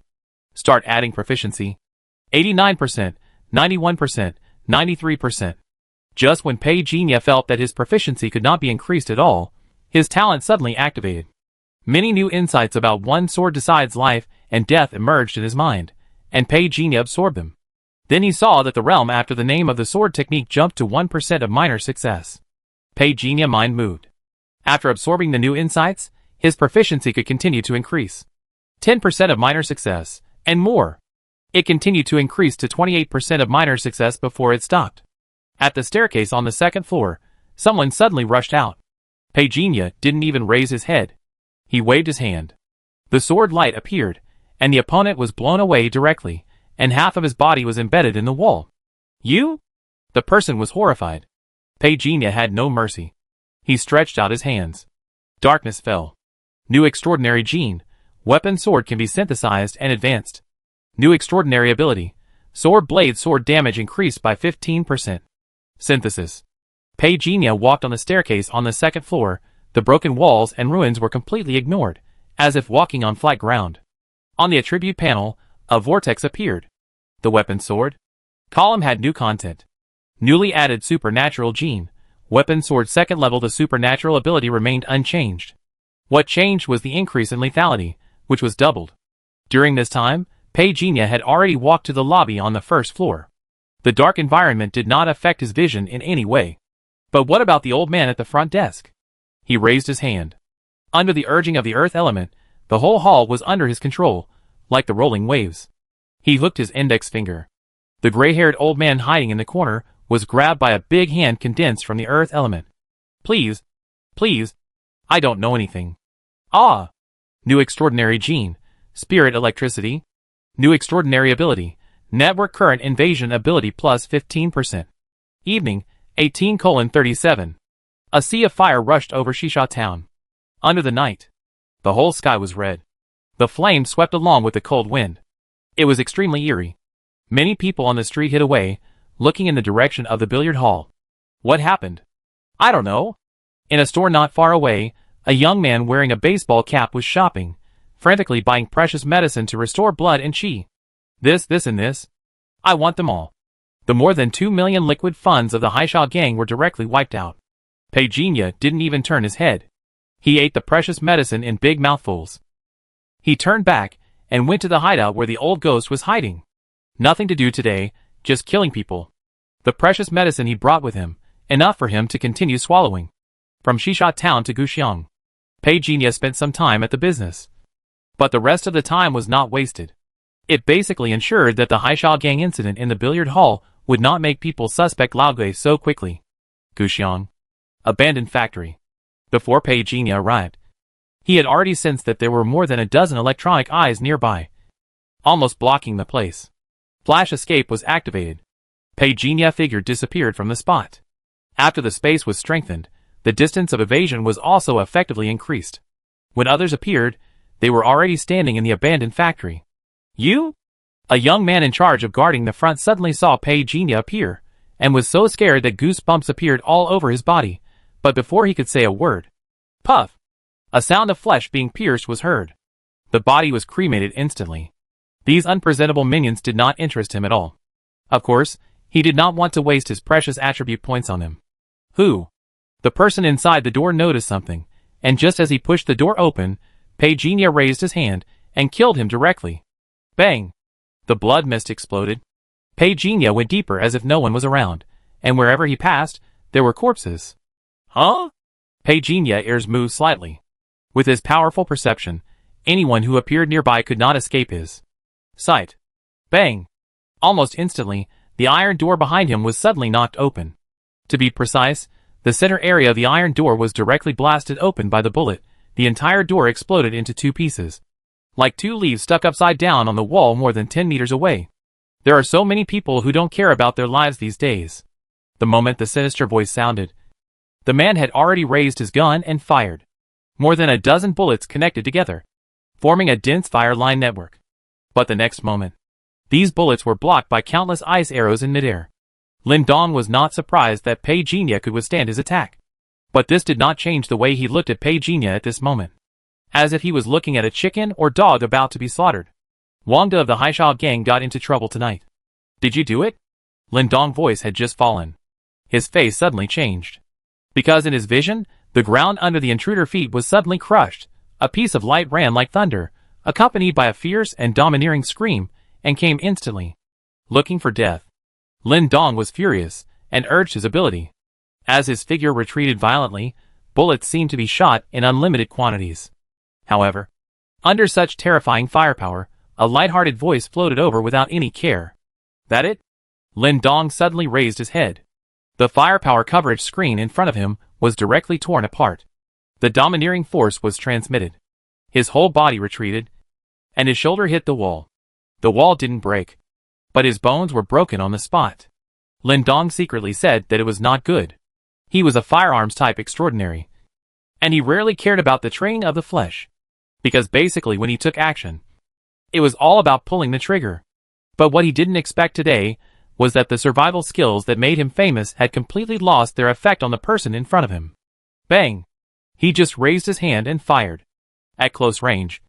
Start adding proficiency. 89%, 91%, 93%. Just when Pei Jinya felt that his proficiency could not be increased at all, his talent suddenly activated. Many new insights about 1 sword decides life and death emerged in his mind, and Pei Jinya absorbed them. Then he saw that the realm after the name of the sword technique jumped to 1% of minor success. Pei Jinya mind moved. After absorbing the new insights, his proficiency could continue to increase. 10% of minor success, and more. It continued to increase to 28% of minor success before it stopped. At the staircase on the 2nd floor, someone suddenly rushed out. Pei Jinya didn't even raise his head. He waved his hand. The sword light appeared, and the opponent was blown away directly, and half of his body was embedded in the wall. You? The person was horrified. Pei Jinya had no mercy. He stretched out his hands. Darkness fell. New extraordinary gene, weapon sword can be synthesized and advanced. New extraordinary ability, sword blade sword damage increased by 15%. Synthesis. Pei Jinya walked on the staircase on the 2nd floor. The broken walls and ruins were completely ignored, as if walking on flat ground. On the attribute panel, a vortex appeared. The weapon sword column had new content. Newly added supernatural gene, weapon sword 2nd level. The supernatural ability remained unchanged. What changed was the increase in lethality, which was doubled. During this time, Pei Jinya had already walked to the lobby on the 1st floor. The dark environment did not affect his vision in any way. But what about the old man at the front desk? He raised his hand. Under the urging of the earth element, the whole hall was under his control, like the rolling waves. He hooked his index finger. The gray-haired old man hiding in the corner was grabbed by a big hand condensed from the earth element. Please, please, I don't know anything. Ah! New extraordinary gene, spirit electricity. New extraordinary ability, network current invasion ability plus 15%. Evening, 18:37. A sea of fire rushed over Shisha town. Under the night, the whole sky was red. The flames swept along with the cold wind. It was extremely eerie. Many people on the street hid away, looking in the direction of the billiard hall. What happened? I don't know. In a store not far away, a young man wearing a baseball cap was shopping, frantically buying precious medicine to restore blood and chi. This and this. I want them all. The more than 2 million liquid funds of the Haisha gang were directly wiped out. Pei Jinya didn't even turn his head. He ate the precious medicine in big mouthfuls. He turned back and went to the hideout where the old ghost was hiding. Nothing to do today, just killing people. The precious medicine he brought with him, enough for him to continue swallowing. From Shisha town to Guxiang, Pei Jinya spent some time at the business. But the rest of the time was not wasted. It basically ensured that the Haisha gang incident in the billiard hall would not make people suspect Lao Gui so quickly. Guxiang. Abandoned factory. Before Pei Jinya arrived, he had already sensed that there were more than a dozen electronic eyes nearby, almost blocking the place. Flash escape was activated. Pei Jinya figure disappeared from the spot. After the space was strengthened, the distance of evasion was also effectively increased. When others appeared, they were already standing in the abandoned factory. You? A young man in charge of guarding the front suddenly saw Pei Jinya appear, and was so scared that goosebumps appeared all over his body. But before he could say a word, puff! A sound of flesh being pierced was heard. The body was cremated instantly. These unpresentable minions did not interest him at all. Of course, he did not want to waste his precious attribute points on him. Who? The person inside the door noticed something, and just as he pushed the door open, Pagenia raised his hand and killed him directly. Bang! The blood mist exploded. Pagenia went deeper as if no one was around, and wherever he passed, there were corpses. Huh? Pagenia ears moved slightly. With his powerful perception, anyone who appeared nearby could not escape his sight. Bang! Almost instantly, the iron door behind him was suddenly knocked open. To be precise, the center area of the iron door was directly blasted open by the bullet. The entire door exploded into two pieces, like two leaves stuck upside down on the wall more than 10 meters away. There are so many people who don't care about their lives these days. The moment the sinister voice sounded, the man had already raised his gun and fired. More than a dozen bullets connected together, forming a dense fire line network. But the next moment, these bullets were blocked by countless ice arrows in midair. Lin Dong was not surprised that Pagenia could withstand his attack. But this did not change the way he looked at Pagenia at this moment, as if he was looking at a chicken or dog about to be slaughtered. Wang De of the Haishao gang got into trouble tonight. Did you do it? Lin Dong's voice had just fallen. His face suddenly changed. Because in his vision, the ground under the intruder feet was suddenly crushed. A piece of light ran like thunder, accompanied by a fierce and domineering scream, and came instantly. Looking for death. Lin Dong was furious, and urged his ability. As his figure retreated violently, bullets seemed to be shot in unlimited quantities. However, under such terrifying firepower, a light-hearted voice floated over without any care. That it? Lin Dong suddenly raised his head. The firepower coverage screen in front of him was directly torn apart. The domineering force was transmitted. His whole body retreated, and his shoulder hit the wall. The wall didn't break, but his bones were broken on the spot. Lin Dong secretly said that it was not good. He was a firearms type extraordinary, and he rarely cared about the training of the flesh, because basically when he took action, it was all about pulling the trigger. But what he didn't expect today was that the survival skills that made him famous had completely lost their effect on the person in front of him. Bang! He just raised his hand and fired. At close range,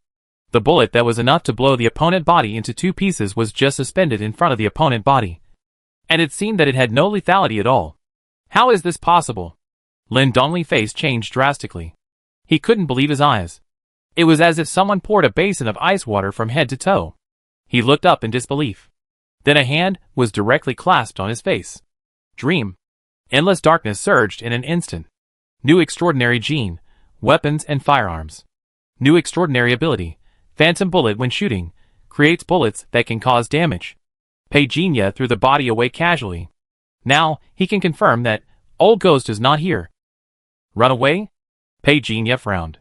the bullet that was enough to blow the opponent body into two pieces was just suspended in front of the opponent body, and it seemed that it had no lethality at all. How is this possible? Lin Dong's face changed drastically. He couldn't believe his eyes. It was as if someone poured a basin of ice water from head to toe. He looked up in disbelief. Then a hand was directly clasped on his face. Dream. Endless darkness surged in an instant. New extraordinary gene, weapons and firearms. New extraordinary ability, phantom bullet when shooting, creates bullets that can cause damage. Pagenia threw the body away casually. Now, he can confirm that Old Ghost is not here. Run away? Pagenia frowned.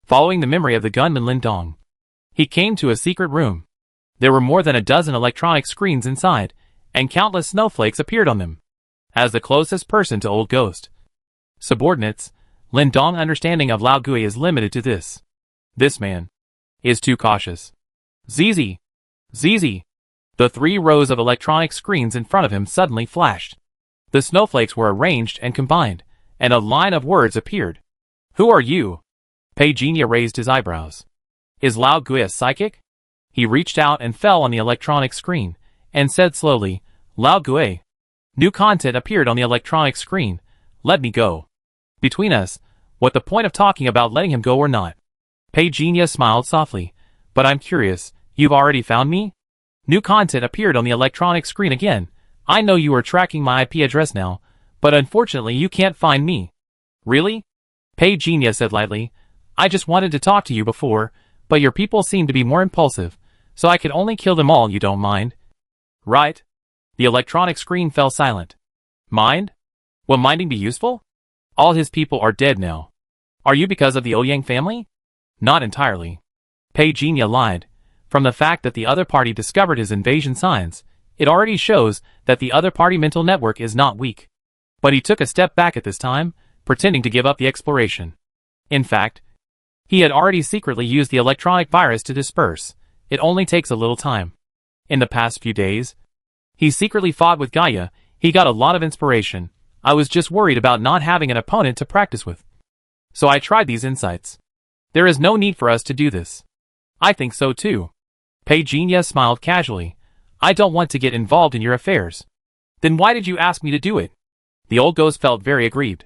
Following the memory of the gunman Lin Dong, he came to a secret room. There were more than a dozen electronic screens inside, and countless snowflakes appeared on them. As the closest person to Old Ghost subordinates, Lin Dong's understanding of Lao Gui is limited to this. This man is too cautious. Zizi! Zizi! The 3 rows of electronic screens in front of him suddenly flashed. The snowflakes were arranged and combined, and a line of words appeared. Who are you? Pagenia raised his eyebrows. Is Lao Gui a psychic? He reached out and fell on the electronic screen, and said slowly, Lao Gui. New content appeared on the electronic screen. Let me go. Between us, what the point of talking about letting him go or not? Pagenia smiled softly. But I'm curious, you've already found me? New content appeared on the electronic screen again. I know you are tracking my IP address now, but unfortunately you can't find me. Really? Pagenia said lightly. I just wanted to talk to you before, but your people seem to be more impulsive, so I could only kill them all, you don't mind? Right. The electronic screen fell silent. Mind? Will minding be useful? All his people are dead now. Are you because of the Ouyang family? Not entirely. Pagenia lied. From the fact that the other party discovered his invasion signs, it already shows that the other party mental network is not weak. But he took a step back at this time, pretending to give up the exploration. In fact, he had already secretly used the electronic virus to disperse. It only takes a little time. In the past few days, he secretly fought with Gaia. He got a lot of inspiration. I was just worried about not having an opponent to practice with. So I tried these insights. There is no need for us to do this. I think so too. Pagenia smiled casually. I don't want to get involved in your affairs. Then why did you ask me to do it? The Old Ghost felt very aggrieved.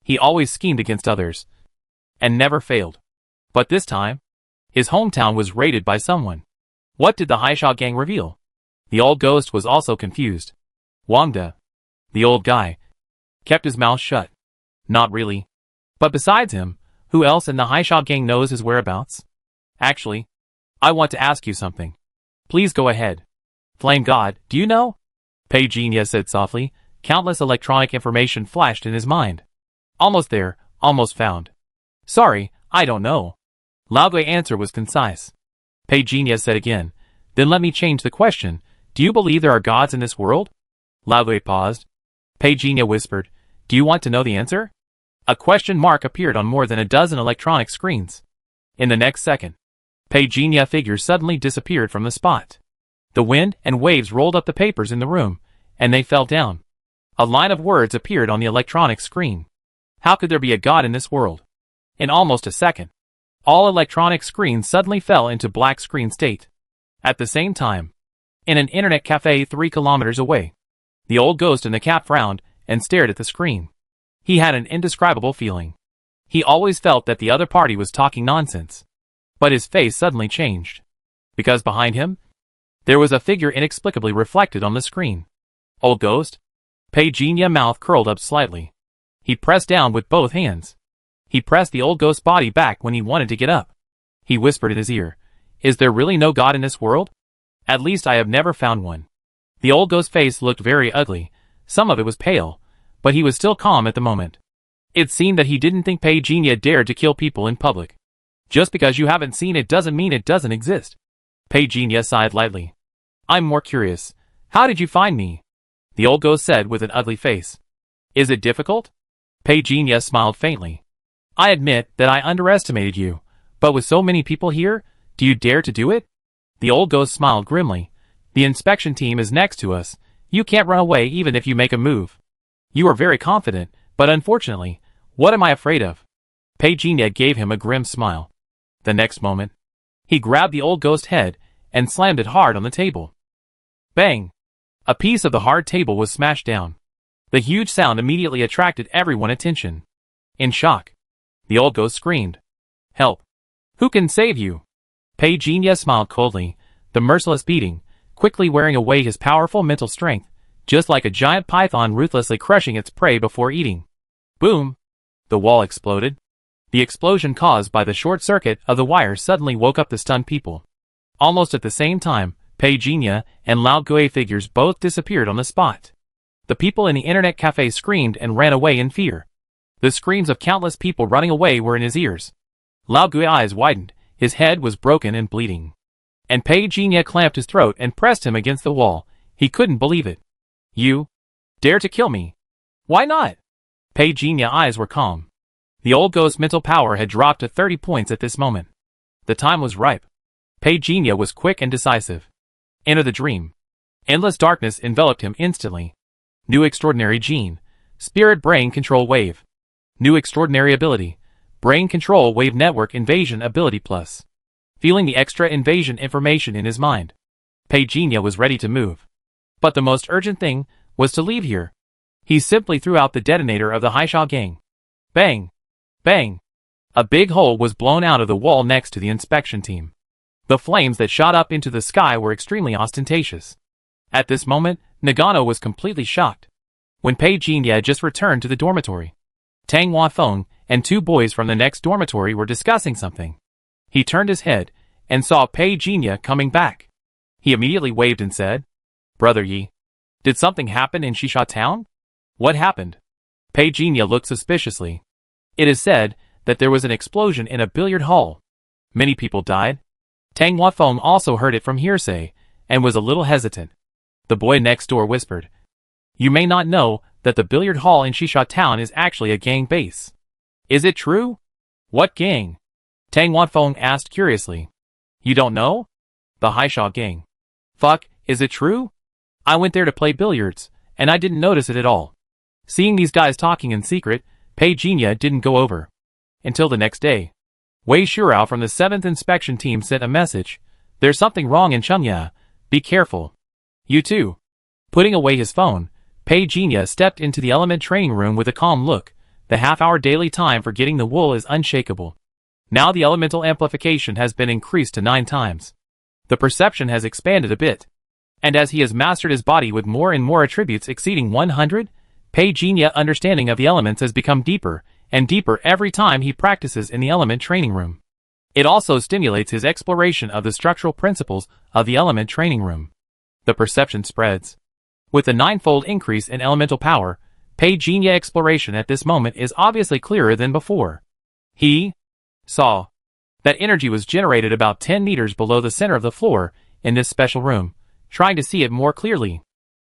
He always schemed against others, and never failed. But this time, his hometown was raided by someone. What did the Haisha gang reveal? The old ghost was also confused. Wangda, the old guy, kept his mouth shut. Not really. But besides him, who else in the Haisha gang knows his whereabouts? Actually, I want to ask you something. Please go ahead. Flame God, do you know? Pei Jinya said softly. Countless electronic information flashed in his mind. Almost there, almost found. Sorry, I don't know. Lao Gui's answer was concise. Pei Jinya said again. Then let me change the question. Do you believe there are gods in this world? Lao Gui paused. Pei Jinya whispered. Do you want to know the answer? A question mark appeared on more than a dozen electronic screens. In the next second, Pei Jinya figure suddenly disappeared from the spot. The wind and waves rolled up the papers in the room, and they fell down. A line of words appeared on the electronic screen. How could there be a god in this world? In almost a second, all electronic screens suddenly fell into black screen state. At the same time, in an internet cafe 3 kilometers away, the old ghost in the cap frowned and stared at the screen. He had an indescribable feeling. He always felt that the other party was talking nonsense. But his face suddenly changed. Because behind him, there was a figure inexplicably reflected on the screen. Old ghost? Pei Jinya's mouth curled up slightly. He pressed down with both hands. He pressed the old ghost's body back when he wanted to get up. He whispered in his ear, Is there really no god in this world? At least I have never found one. The old ghost's face looked very ugly. Some of it was pale, but he was still calm at the moment. It seemed that he didn't think Pei Jinya dared to kill people in public. Just because you haven't seen it doesn't mean it doesn't exist. Pei Jinya sighed lightly. I'm more curious. How did you find me? The old ghost said with an ugly face. Is it difficult? Pei Jinya smiled faintly. I admit that I underestimated you, but with so many people here, do you dare to do it? The old ghost smiled grimly. The inspection team is next to us. You can't run away even if you make a move. You are very confident, but unfortunately, what am I afraid of? Pei Jinya gave him a grim smile. The next moment, he grabbed the old ghost's head and slammed it hard on the table. Bang! A piece of the hard table was smashed down. The huge sound immediately attracted everyone's attention. In shock, the old ghost screamed. Help! Who can save you? Pei Jinya smiled coldly, the merciless beating, quickly wearing away his powerful mental strength, just like a giant python ruthlessly crushing its prey before eating. Boom! The wall exploded. The explosion caused by the short circuit of the wire suddenly woke up the stunned people. Almost at the same time, Pei Jinya and Lao Gui figures both disappeared on the spot. The people in the internet cafe screamed and ran away in fear. The screams of countless people running away were in his ears. Lao Gui's eyes widened, his head was broken and bleeding. And Pei Jinya clamped his throat and pressed him against the wall. He couldn't believe it. You dare to kill me? Why not? Pei Jinya's eyes were calm. The old ghost's mental power had dropped to 30 points at this moment. The time was ripe. Pei Jinya was quick and decisive. Enter the dream. Endless darkness enveloped him instantly. New extraordinary gene. Spirit brain control wave. New extraordinary ability. Brain control wave network invasion ability plus. Feeling the extra invasion information in his mind, Pei Jinya was ready to move. But the most urgent thing was to leave here. He simply threw out the detonator of the Haisha gang. Bang! Bang! A big hole was blown out of the wall next to the inspection team. The flames that shot up into the sky were extremely ostentatious. At this moment, Nagano was completely shocked. When Pei Jinya had just returned to the dormitory, Tang Huafeng and 2 boys from the next dormitory were discussing something. He turned his head and saw Pei Jinya coming back. He immediately waved and said, Brother Yi, did something happen in Shisha town? What happened? Pei Jinya looked suspiciously. It is said that there was an explosion in a billiard hall. Many people died. Tang Huafeng also heard it from hearsay and was a little hesitant. The boy next door whispered, You may not know that the billiard hall in Shisha town is actually a gang base. Is it true? What gang? Tang Huafeng asked curiously. You don't know? The Haisha gang. Fuck, is it true? I went there to play billiards, and I didn't notice it at all. Seeing these guys talking in secret, Pei Jinya didn't go over. Until the next day. Wei Shurao from the 7th inspection team sent a message. There's something wrong in Chengya. Be careful. You too. Putting away his phone, Pei Jinya stepped into the element training room with a calm look. The half-hour daily time for getting the wool is unshakable. Now the elemental amplification has been increased to 9 times. The perception has expanded a bit. And as he has mastered his body with more and more attributes exceeding 100, Pei Jinya understanding of the elements has become deeper and deeper every time he practices in the element training room. It also stimulates his exploration of the structural principles of the element training room. The perception spreads. With a 9-fold increase in elemental power, Pei Jinya exploration at this moment is obviously clearer than before. He saw that energy was generated about 10 meters below the center of the floor in this special room, trying to see it more clearly.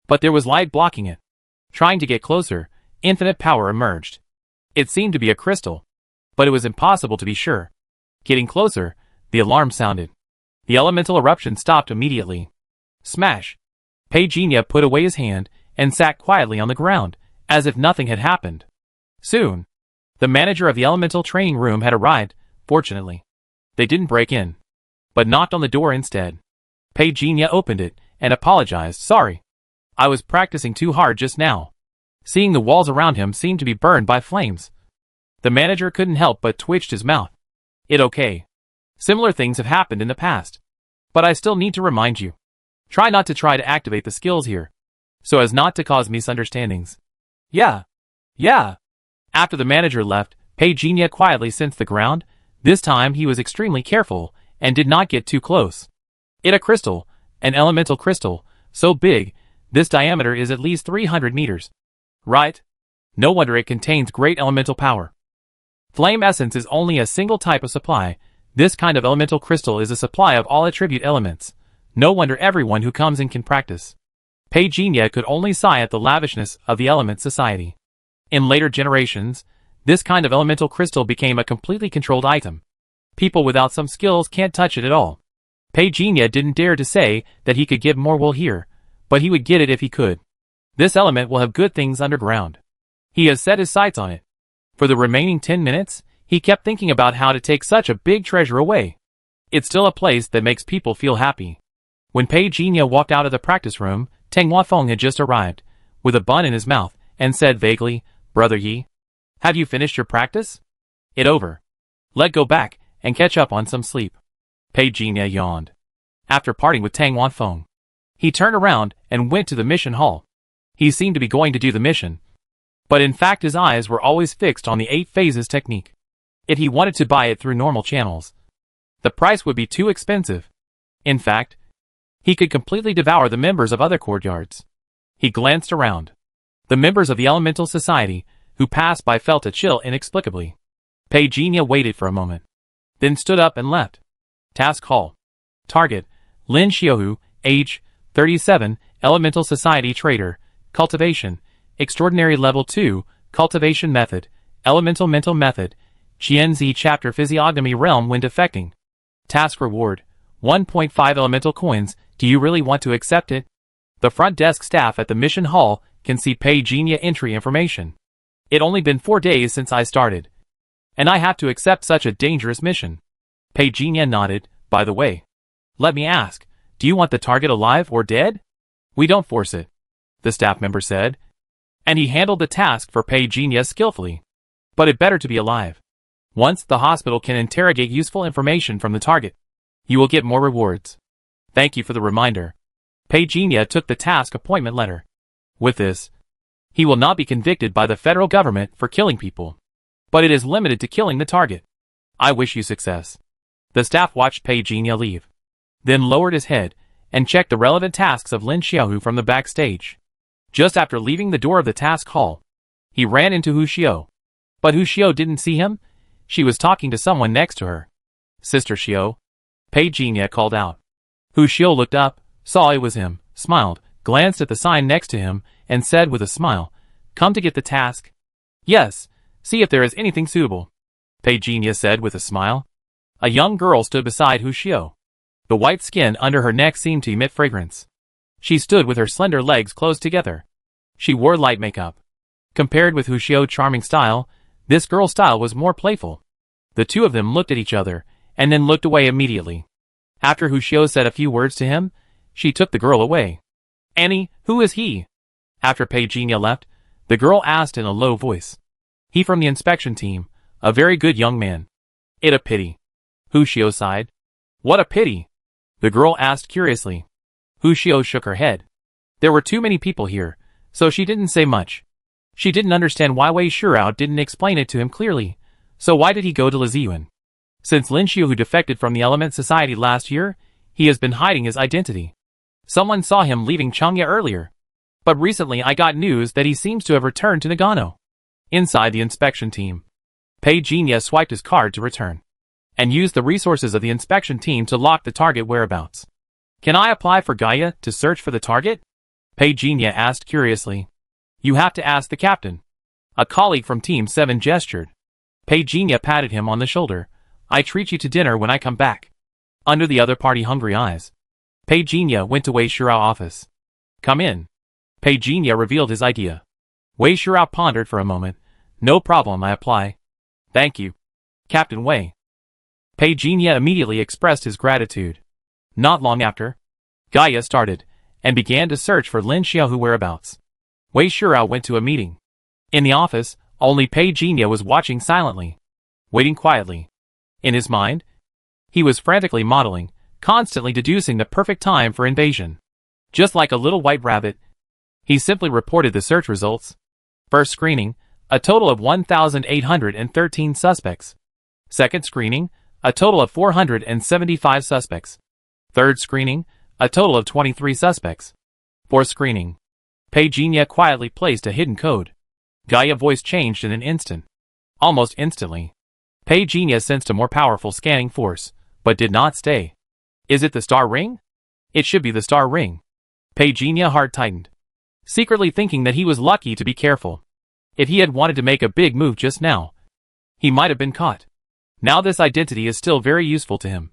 But there was light blocking it. Trying to get closer, infinite power emerged. It seemed to be a crystal, but it was impossible to be sure. Getting closer, the alarm sounded. The elemental eruption stopped immediately. Smash! Pei Jinya put away his hand and sat quietly on the ground, as if nothing had happened. Soon, the manager of the elemental training room had arrived. Fortunately, they didn't break in, but knocked on the door instead. Pei Jinya opened it and apologized. Sorry. I was practicing too hard just now. Seeing the walls around him seemed to be burned by flames. The manager couldn't help but twitched his mouth. Okay. Similar things have happened in the past. But I still need to remind you. Try not to activate the skills here, so as not to cause misunderstandings. Yeah. After the manager left, Pei Jinya quietly sensed the ground. This time he was extremely careful and did not get too close. A crystal, an elemental crystal, so big, this diameter is at least 300 meters. Right? No wonder it contains great elemental power. Flame essence is only a single type of supply. This kind of elemental crystal is a supply of all attribute elements. No wonder everyone who comes in can practice. Pei Jinya could only sigh at the lavishness of the element society. In later generations, this kind of elemental crystal became a completely controlled item. People without some skills can't touch it at all. Pei Jinya didn't dare to say that he could get more wool here, but he would get it if he could. This element will have good things underground. He has set his sights on it. For the remaining 10 minutes, he kept thinking about how to take such a big treasure away. It's still a place that makes people feel happy. When Pei Jinya walked out of the practice room, Tang Huafeng had just arrived, with a bun in his mouth, and said vaguely, Brother Yi, have you finished your practice? It over. Let go back and catch up on some sleep. Pei Jinya yawned. After parting with Tang Huafeng, he turned around and went to the mission hall. He seemed to be going to do the mission, but in fact his eyes were always fixed on the 8 phases technique. If he wanted to buy it through normal channels, the price would be too expensive. In fact, he could completely devour the members of other courtyards. He glanced around. The members of the Elemental Society, who passed by, felt a chill inexplicably. Pei Jinya waited for a moment, then stood up and left. Task Hall. Target, Lin Xiaohu, age, 37, Elemental Society Trader, Cultivation, Extraordinary Level 2, Cultivation Method, Elemental Mental Method, Qianzi Chapter Physiognomy Realm when defecting. Task Reward, 1.5 Elemental Coins. Do you really want to accept it? The front desk staff at the mission hall can see Pei Jinya entry information. It only been 4 days since I started, and I have to accept such a dangerous mission. Pei Jinya nodded. By the way, let me ask, do you want the target alive or dead? We don't force it, the staff member said, and he handled the task for Pei Jinya skillfully. But it better to be alive. Once the hospital can interrogate useful information from the target, you will get more rewards. Thank you for the reminder. Pei Jinya took the task appointment letter. With this, he will not be convicted by the federal government for killing people, but it is limited to killing the target. I wish you success. The staff watched Pei Jinya leave, then lowered his head and checked the relevant tasks of Lin Xiaohu from the backstage. Just after leaving the door of the task hall, he ran into Hu Xiao. But Hu Xiao didn't see him. She was talking to someone next to her. Sister Xiao, Pei Jinya called out. Hu Xiao looked up, saw it was him, smiled, glanced at the sign next to him, and said with a smile, Come to get the task? Yes, see if there is anything suitable, Pei Jinya said with a smile. A young girl stood beside Hu Xiao. The white skin under her neck seemed to emit fragrance. She stood with her slender legs closed together. She wore light makeup. Compared with Hu Xiao's charming style, this girl's style was more playful. The two of them looked at each other, and then looked away immediately. After Hu Xiao said a few words to him, she took the girl away. Annie, who is he? After Pei Jinya left, the girl asked in a low voice. He from the inspection team, a very good young man. It a pity. Hushio sighed. What a pity? The girl asked curiously. Hushio shook her head. There were too many people here, so she didn't say much. She didn't understand why Wei Shurao didn't explain it to him clearly, so why did he go to Liziyuan? Since Lin Xiu who defected from the Element Society last year, he has been hiding his identity. Someone saw him leaving Changya earlier. But recently I got news that he seems to have returned to Nagano. Inside the inspection team, Pei Jinya swiped his card to return, and used the resources of the inspection team to lock the target whereabouts. Can I apply for Gaia to search for the target? Pei Jinya asked curiously. You have to ask the captain. A colleague from Team 7 gestured. Pei Jinya patted him on the shoulder. I treat you to dinner when I come back. Under the other party hungry eyes, Pei Jinya went to Wei Shurao office. Come in. Pei Jinya revealed his idea. Wei Shurao pondered for a moment. No problem, I apply. Thank you, Captain Wei. Pei Jinya immediately expressed his gratitude. Not long after, Gaia started, and began to search for Lin Xiaohu whereabouts. Wei Shurao went to a meeting. In the office, only Pei Jinya was watching silently, waiting quietly. In his mind, he was frantically modeling, constantly deducing the perfect time for invasion. Just like a little white rabbit, he simply reported the search results. First screening, a total of 1,813 suspects. Second screening, a total of 475 suspects. Third screening, a total of 23 suspects. Fourth screening. Pei Jinya quietly placed a hidden code. Gaia's voice changed in an instant. Almost instantly, Pei Jinya sensed a more powerful scanning force, but did not stay. Is it the star ring? It should be the star ring. Pei Jinya heart tightened, secretly thinking that he was lucky to be careful. If he had wanted to make a big move just now, he might have been caught. Now this identity is still very useful to him,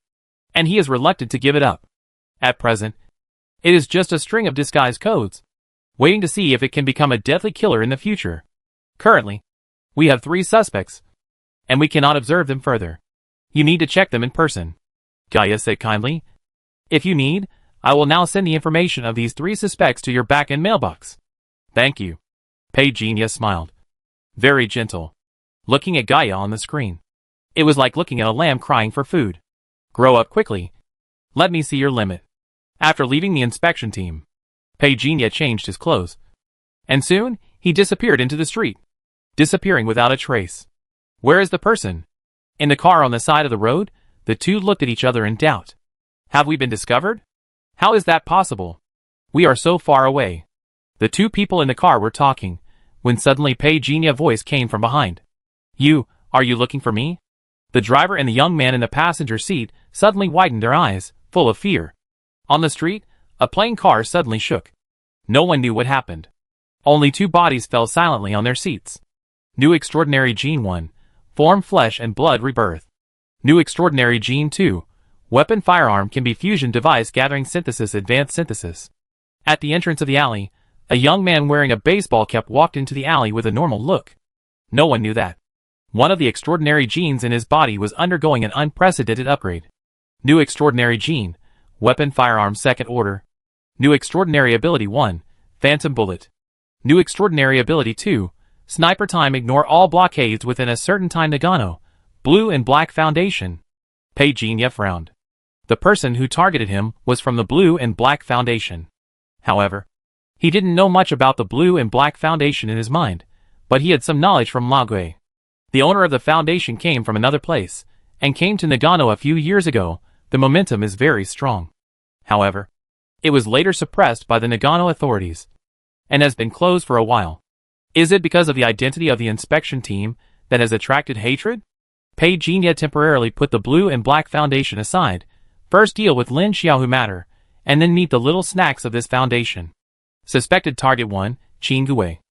and he is reluctant to give it up. At present, it is just a string of disguise codes, waiting to see if it can become a deadly killer in the future. Currently, we have 3 suspects, and we cannot observe them further. You need to check them in person, Gaia said kindly. If you need, I will now send the information of these 3 suspects to your back-end mailbox. Thank you. Pei Jinya smiled. Very gentle, looking at Gaia on the screen. It was like looking at a lamb crying for food. Grow up quickly. Let me see your limit. After leaving the inspection team, Pei Jinya changed his clothes, and soon he disappeared into the street, disappearing without a trace. Where is the person? In the car on the side of the road, the two looked at each other in doubt. Have we been discovered? How is that possible? We are so far away. The 2 people in the car were talking, when suddenly Pei Jinya's voice came from behind. Are you looking for me? The driver and the young man in the passenger seat suddenly widened their eyes, full of fear. On the street, a plain car suddenly shook. No one knew what happened. Only 2 bodies fell silently on their seats. New Extraordinary Gene 1, Form Flesh and Blood Rebirth. New Extraordinary Gene 2, Weapon Firearm can be Fusion Device Gathering Synthesis Advanced Synthesis. At the entrance of the alley, a young man wearing a baseball cap walked into the alley with a normal look. No one knew that one of the extraordinary genes in his body was undergoing an unprecedented upgrade. New Extraordinary Gene, Weapon Firearm Second Order. New Extraordinary Ability 1, Phantom Bullet. New Extraordinary Ability 2, Sniper Time. Ignore all blockades within a certain time. Nagano, Blue and Black Foundation. Pei Jinya frowned. The person who targeted him was from the Blue and Black Foundation. However, he didn't know much about the Blue and Black Foundation in his mind, but he had some knowledge from Lagui. The owner of the foundation came from another place, and came to Nagano a few years ago. The momentum is very strong. However, it was later suppressed by the Nagano authorities, and has been closed for a while. Is it because of the identity of the inspection team that has attracted hatred? Pei Jinya temporarily put the Blue and Black Foundation aside, first deal with Lin Xiaohu matter, and then meet the little snacks of this foundation. Suspected target 1, Qin Gui.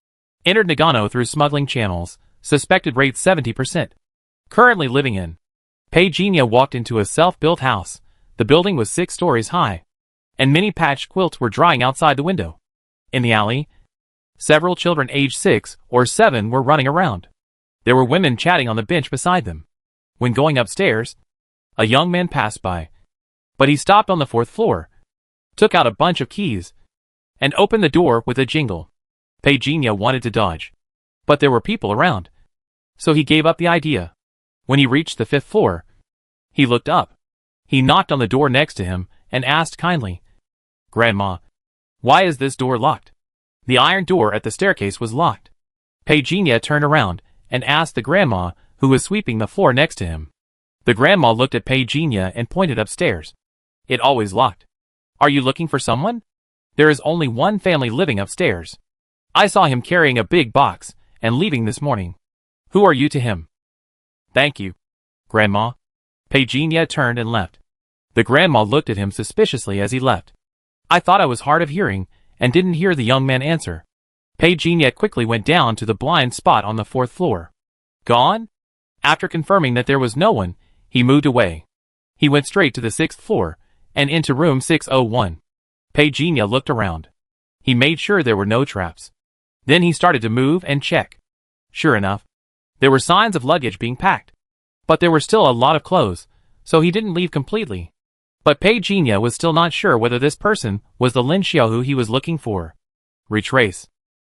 Entered Nagano through smuggling channels, suspected rate 70%. Currently living in. Pei Jinya walked into a self-built house. The building was 6 stories high, and many patched quilts were drying outside the window. In the alley, several children aged 6 or 7 were running around. There were women chatting on the bench beside them. When going upstairs, a young man passed by, but he stopped on the 4th floor, took out a bunch of keys, and opened the door with a jingle. Pei Jinya wanted to dodge, but there were people around, so he gave up the idea. When he reached the 5th floor, he looked up. He knocked on the door next to him and asked kindly, "Grandma, why is this door locked?" The iron door at the staircase was locked. Petunia turned around and asked the grandma, who was sweeping the floor next to him. The grandma looked at Petunia and pointed upstairs. "It always locked. Are you looking for someone? There is only one family living upstairs. I saw him carrying a big box and leaving this morning. Who are you to him?" "Thank you, Grandma." Petunia turned and left. The grandma looked at him suspiciously as he left. "I thought I was hard of hearing and didn't hear the young man answer." Petunia quickly went down to the blind spot on the 4th floor. Gone? After confirming that there was no one, he moved away. He went straight to the 6th floor and into room 601. Petunia looked around. He made sure there were no traps. Then he started to move and check. Sure enough, there were signs of luggage being packed. But there were still a lot of clothes, so he didn't leave completely. But Petunia was still not sure whether this person was the Lin Xiaohu he was looking for. Retrace.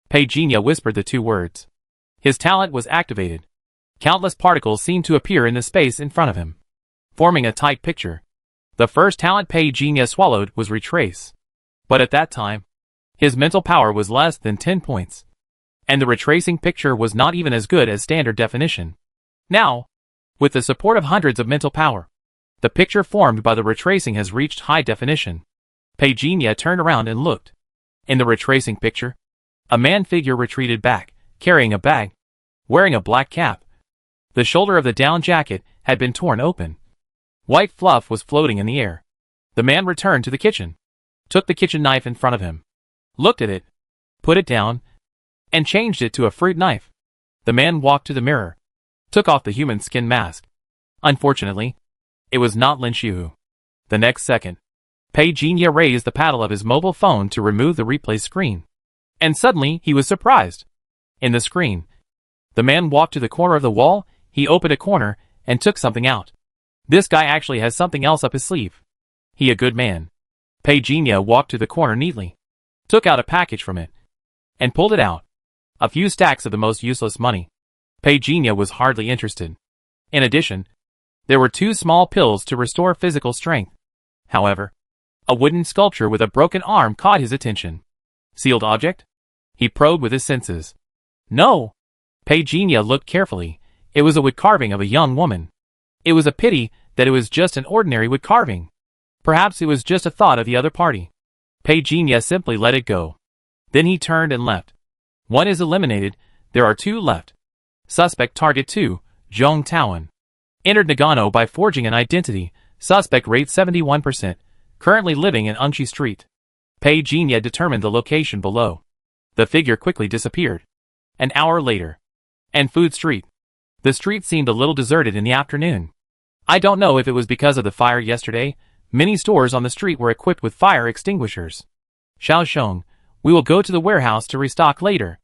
Petunia whispered the 2 words. His talent was activated. Countless particles seemed to appear in the space in front of him, forming a tight picture. The first talent Petunia swallowed was retrace. But at that time, his mental power was less than 10 points. And the retracing picture was not even as good as standard definition. Now, with the support of hundreds of mental power, the picture formed by the retracing has reached high definition. Petunia turned around and looked. In the retracing picture, a man figure retreated back, carrying a bag, wearing a black cap. The shoulder of the down jacket had been torn open. White fluff was floating in the air. The man returned to the kitchen, took the kitchen knife in front of him, looked at it, put it down, and changed it to a fruit knife. The man walked to the mirror, took off the human skin mask. Unfortunately, it was not Lin Xiaohu. The next second, Petunia raised the paddle of his mobile phone to remove the replay screen. And suddenly he was surprised. In the screen, the man walked to the corner of the wall, he opened a corner, and took something out. This guy actually has something else up his sleeve. He a good man. Petunia walked to the corner neatly, took out a package from it, and pulled it out. A few stacks of the most useless money. Petunia was hardly interested. In addition, there were 2 small pills to restore physical strength. However, a wooden sculpture with a broken arm caught his attention. Sealed object? He probed with his senses. No! Petunia looked carefully. It was a wood carving of a young woman. It was a pity that it was just an ordinary wood carving. Perhaps it was just a thought of the other party. Petunia simply let it go. Then he turned and left. 1 is eliminated, there are 2 left. Suspect target 2, Zhong Taoan. Entered Nagano by forging an identity, suspect rate 71%, currently living in Ungshi Street. Petunia determined the location below. The figure quickly disappeared. An hour later. And Food Street. The street seemed a little deserted in the afternoon. I don't know if it was because of the fire yesterday. Many stores on the street were equipped with fire extinguishers. Xiaosheng, we will go to the warehouse to restock later.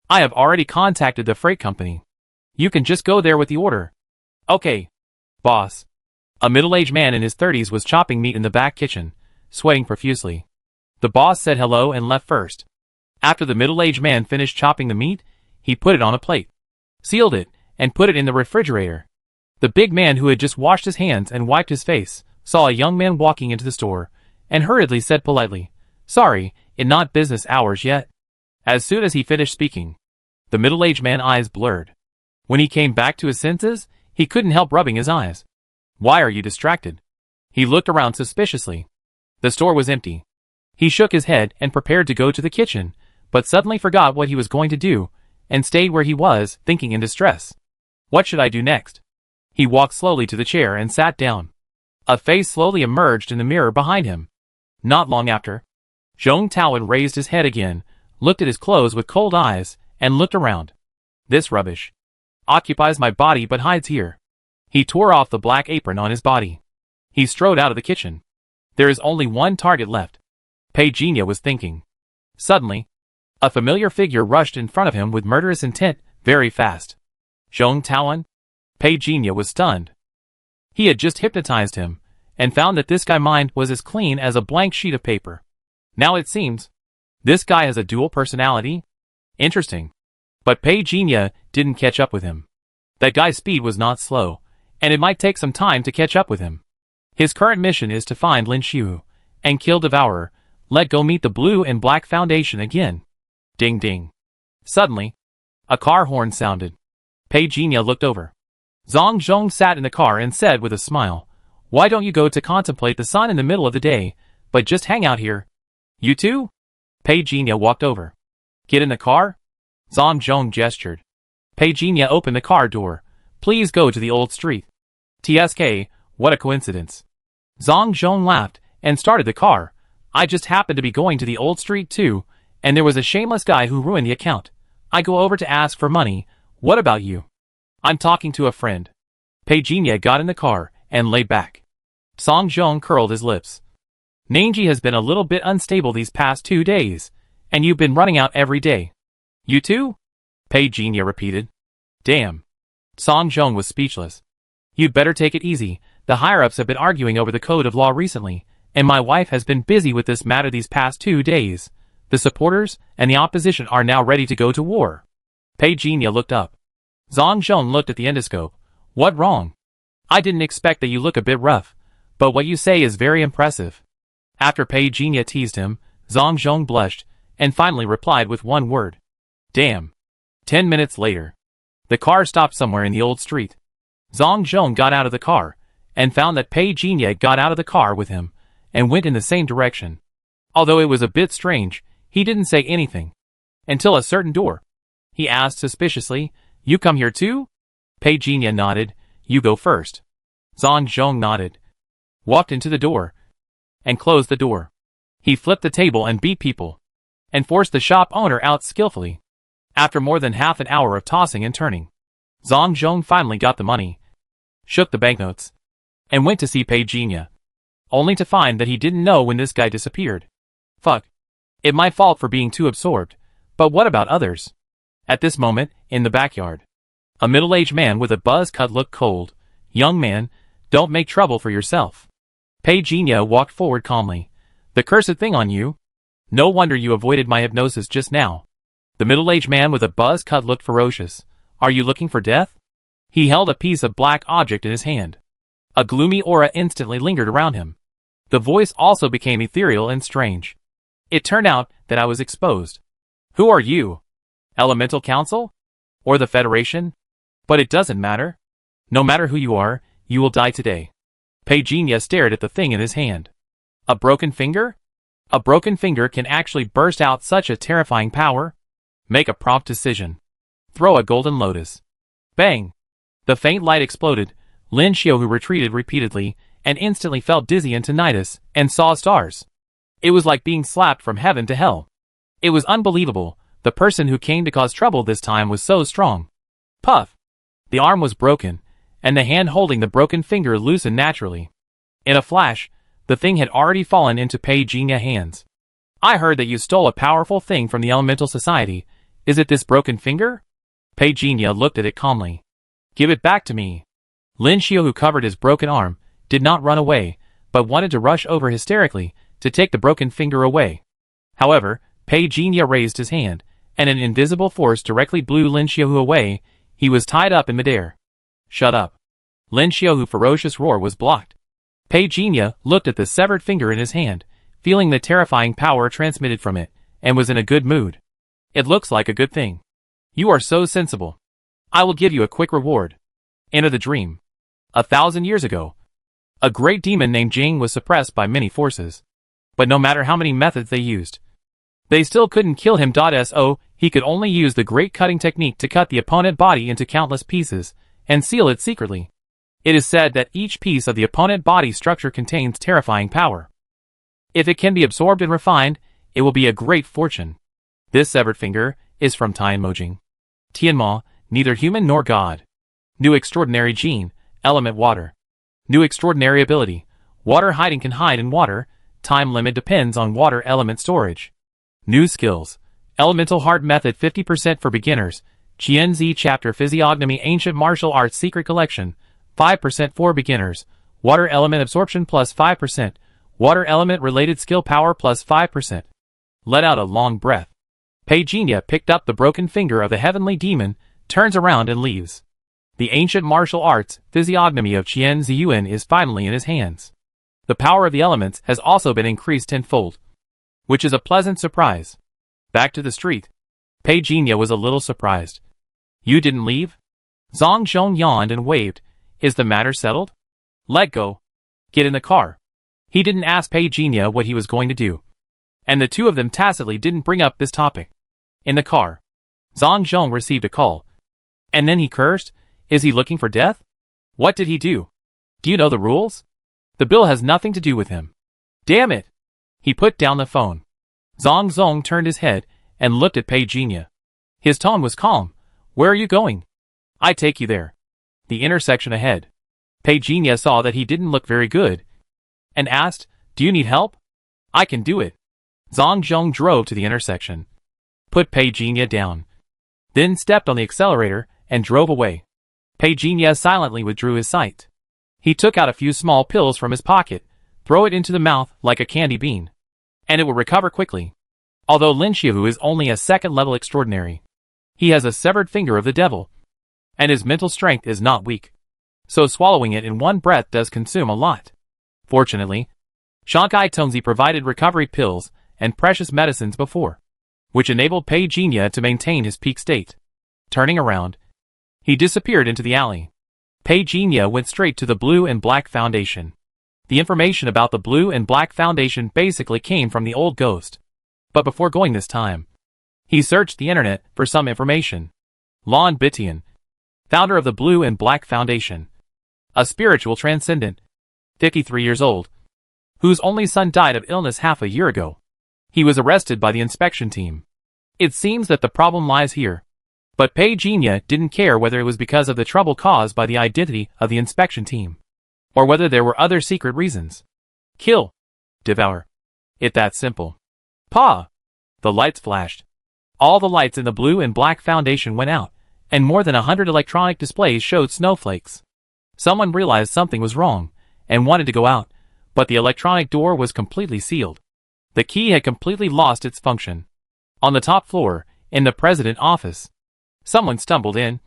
I have already contacted the freight company. You can just go there with the order. Okay, boss. A middle-aged man in his 30s was chopping meat in the back kitchen, sweating profusely. The boss said hello and left first. After the middle-aged man finished chopping the meat, he put it on a plate, sealed it, and put it in the refrigerator. The big man, who had just washed his hands and wiped his face, saw a young man walking into the store, and hurriedly said politely, "Sorry, it's not business hours yet." As soon as he finished speaking, the middle-aged man's eyes blurred. When he came back to his senses, he couldn't help rubbing his eyes. "Why are you distracted?" He looked around suspiciously. The store was empty. He shook his head and prepared to go to the kitchen, but suddenly forgot what he was going to do, and stayed where he was, thinking in distress. What should I do next? He walked slowly to the chair and sat down. A face slowly emerged in the mirror behind him. Not long after, Zhong Taoan raised his head again, looked at his clothes with cold eyes, and looked around. This rubbish occupies my body but hides here. He tore off the black apron on his body. He strode out of the kitchen. There is only one target left. Petunia was thinking. Suddenly, a familiar figure rushed in front of him with murderous intent, very fast. Zhong Taoan? Petunia was stunned. He had just hypnotized him, and found that this guy's mind was as clean as a blank sheet of paper. Now it seems, this guy has a dual personality? Interesting. But Petunia didn't catch up with him. That guy's speed was not slow, and it might take some time to catch up with him. His current mission is to find Lin Xiu and kill Devourer. Let go meet the Blue and Black Foundation again. Ding ding. Suddenly, a car horn sounded. Pei Jinya looked over. Zhang Zhong sat in the car and said with a smile, "Why don't you go to contemplate the sun in the middle of the day, but just hang out here?" "You too?" Pei Jinya walked over. "Get in the car?" Zhang Zhong gestured. Pei Jinya opened the car door. "Please go to the old street." "TSK, what a coincidence." Zhang Zhong laughed and started the car. "I just happened to be going to the old street too, and there was a shameless guy who ruined the account. I go over to ask for money. What about you?" "I'm talking to a friend." Pei Jinya got in the car and lay back. Zhang Zhong curled his lips. "Nanji has been a little bit unstable these past 2 days, and you've been running out every day." "You too?" Pei Jinya repeated. "Damn." Zhang Zhong was speechless. "You'd better take it easy. The higher-ups have been arguing over the code of law recently, and my wife has been busy with this matter these past 2 days. The supporters and the opposition are now ready to go to war." Pei Jinya looked up. Zhang Zhong looked at the endoscope. "What wrong?" "I didn't expect that you look a bit rough, but what you say is very impressive." After Pei Jinya teased him, Zhang Zhong blushed, and finally replied with one word. "Damn." 10 minutes later, the car stopped somewhere in the old street. Zhang Zhong got out of the car, and found that Pei Jinya got out of the car with him, and went in the same direction. Although it was a bit strange, he didn't say anything. Until a certain door. He asked suspiciously, "You come here too?" Pei Jinya nodded. "You go first." Zhang Zhong nodded, walked into the door, and closed the door. He flipped the table and beat people, and forced the shop owner out skillfully. After more than half an hour of tossing and turning, Zhang Zhong finally got the money, shook the banknotes, and went to see Pei Jinya, only to find that he didn't know when this guy disappeared. Fuck. It my fault for being too absorbed, but what about others? At this moment, in the backyard, a middle-aged man with a buzz cut looked cold. "Young man, don't make trouble for yourself." Pei Jinya walked forward calmly. "The cursed thing on you? No wonder you avoided my hypnosis just now." The middle-aged man with a buzz cut looked ferocious. "Are you looking for death?" He held a piece of black object in his hand. A gloomy aura instantly lingered around him. The voice also became ethereal and strange. "It turned out that I was exposed." "Who are you? Elemental Council? Or the Federation? But it doesn't matter. No matter who you are, you will die today." Pei Jinya stared at the thing in his hand. A broken finger? A broken finger can actually burst out such a terrifying power? Make a prompt decision. Throw a golden lotus. Bang! The faint light exploded. Lin Xiu retreated repeatedly, and instantly felt dizzy and tinnitus, and saw stars. It was like being slapped from heaven to hell. It was unbelievable. The person who came to cause trouble this time was so strong. Puff! The arm was broken, and the hand holding the broken finger loosened naturally. In a flash, the thing had already fallen into Pei Jinya's hands. "I heard that you stole a powerful thing from the Elemental Society. Is it this broken finger?" Pei Jinya looked at it calmly. "Give it back to me." Lin Xiu, who covered his broken arm, did not run away, but wanted to rush over hysterically to take the broken finger away. However, Pei Jinya raised his hand, and an invisible force directly blew Lin Xiu away. He was tied up in midair. "Shut up." Lin Xiu's ferocious roar was blocked. Pei Jinya looked at the severed finger in his hand, feeling the terrifying power transmitted from it, and was in a good mood. "It looks like a good thing. You are so sensible. I will give you a quick reward." Enter the dream. 1,000 years ago, a great demon named Jing was suppressed by many forces. But no matter how many methods they used, they still couldn't kill him. So, he could only use the great cutting technique to cut the opponent body into countless pieces, and seal it secretly. It is said that each piece of the opponent body structure contains terrifying power. If it can be absorbed and refined, it will be a great fortune. This severed finger is from Tianmojing. Tianma, neither human nor god. New extraordinary gene, element water. New extraordinary ability, water hiding can hide in water. Time limit depends on water element storage. New skills, elemental heart method 50% for beginners. Qianzi chapter physiognomy ancient martial arts secret collection, 5% for beginners. Water element absorption plus 5%. Water element related skill power plus 5%. Let out a long breath. Pei Jinya picked up the broken finger of the heavenly demon, turns around and leaves. The ancient martial arts physiognomy of Qian Ziyuan is finally in his hands. The power of the elements has also been increased tenfold, which is a pleasant surprise. Back to the street. Pei Jinya was a little surprised. You didn't leave? Zhang Zhong yawned and waved. Is the matter settled? Let go. Get in the car. He didn't ask Pei Jinya what he was going to do, and the two of them tacitly didn't bring up this topic. In the car, Zhang Zhong received a call. And then he cursed. Is he looking for death? What did he do? Do you know the rules? The bill has nothing to do with him. Damn it! He put down the phone. Zhang Zhong turned his head and looked at Pei Jinya. His tone was calm. Where are you going? I take you there. The intersection ahead. Pei Jinya saw that he didn't look very good, and asked, Do you need help? I can do it. Zhang Zhong drove to the intersection, put Pei Jinya down, then stepped on the accelerator and drove away. Pei Jinya silently withdrew his sight. He took out a few small pills from his pocket, throw it into the mouth like a candy bean, and it will recover quickly. Although Lin Xiaohu is only a second-level extraordinary, he has a severed finger of the devil, and his mental strength is not weak, so swallowing it in one breath does consume a lot. Fortunately, Shanghai Tongzi provided recovery pills and precious medicines before, which enabled Pei Jinya to maintain his peak state. Turning around, he disappeared into the alley. Pei Jinya went straight to the Blue and Black Foundation. The information about the Blue and Black Foundation basically came from the old ghost. But before going this time, he searched the internet for some information. Lon Bitian, founder of the Blue and Black Foundation, a spiritual transcendent, 53 years old, whose only son died of illness half a year ago. He was arrested by the inspection team. It seems that the problem lies here. But Pei Jinya didn't care whether it was because of the trouble caused by the identity of the inspection team, or whether there were other secret reasons. Kill. Devour. It that simple. Pa! The lights flashed. All the lights in the Blue and Black Foundation went out, and more than 100 electronic displays showed snowflakes. Someone realized something was wrong, and wanted to go out, but the electronic door was completely sealed. The key had completely lost its function. On the top floor, in the president's office, someone stumbled in.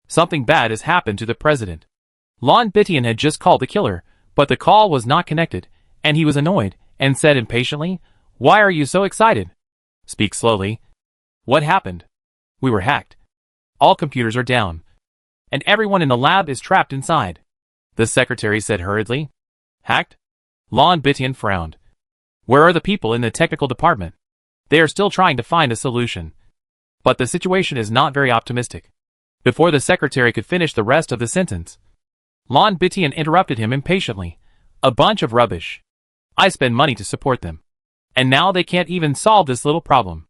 Something bad has happened to the president. Lon Bitian had just called the killer, but the call was not connected, and he was annoyed, and said impatiently, Why are you so excited? Speak slowly. What happened? We were hacked. All computers are down, and everyone in the lab is trapped inside, the secretary said hurriedly. Hacked? Lon Bitian frowned. Where are the people in the technical department? They are still trying to find a solution. But the situation is not very optimistic. Before the secretary could finish the rest of the sentence, Lon Bitian interrupted him impatiently. A bunch of rubbish. I spend money to support them, and now they can't even solve this little problem.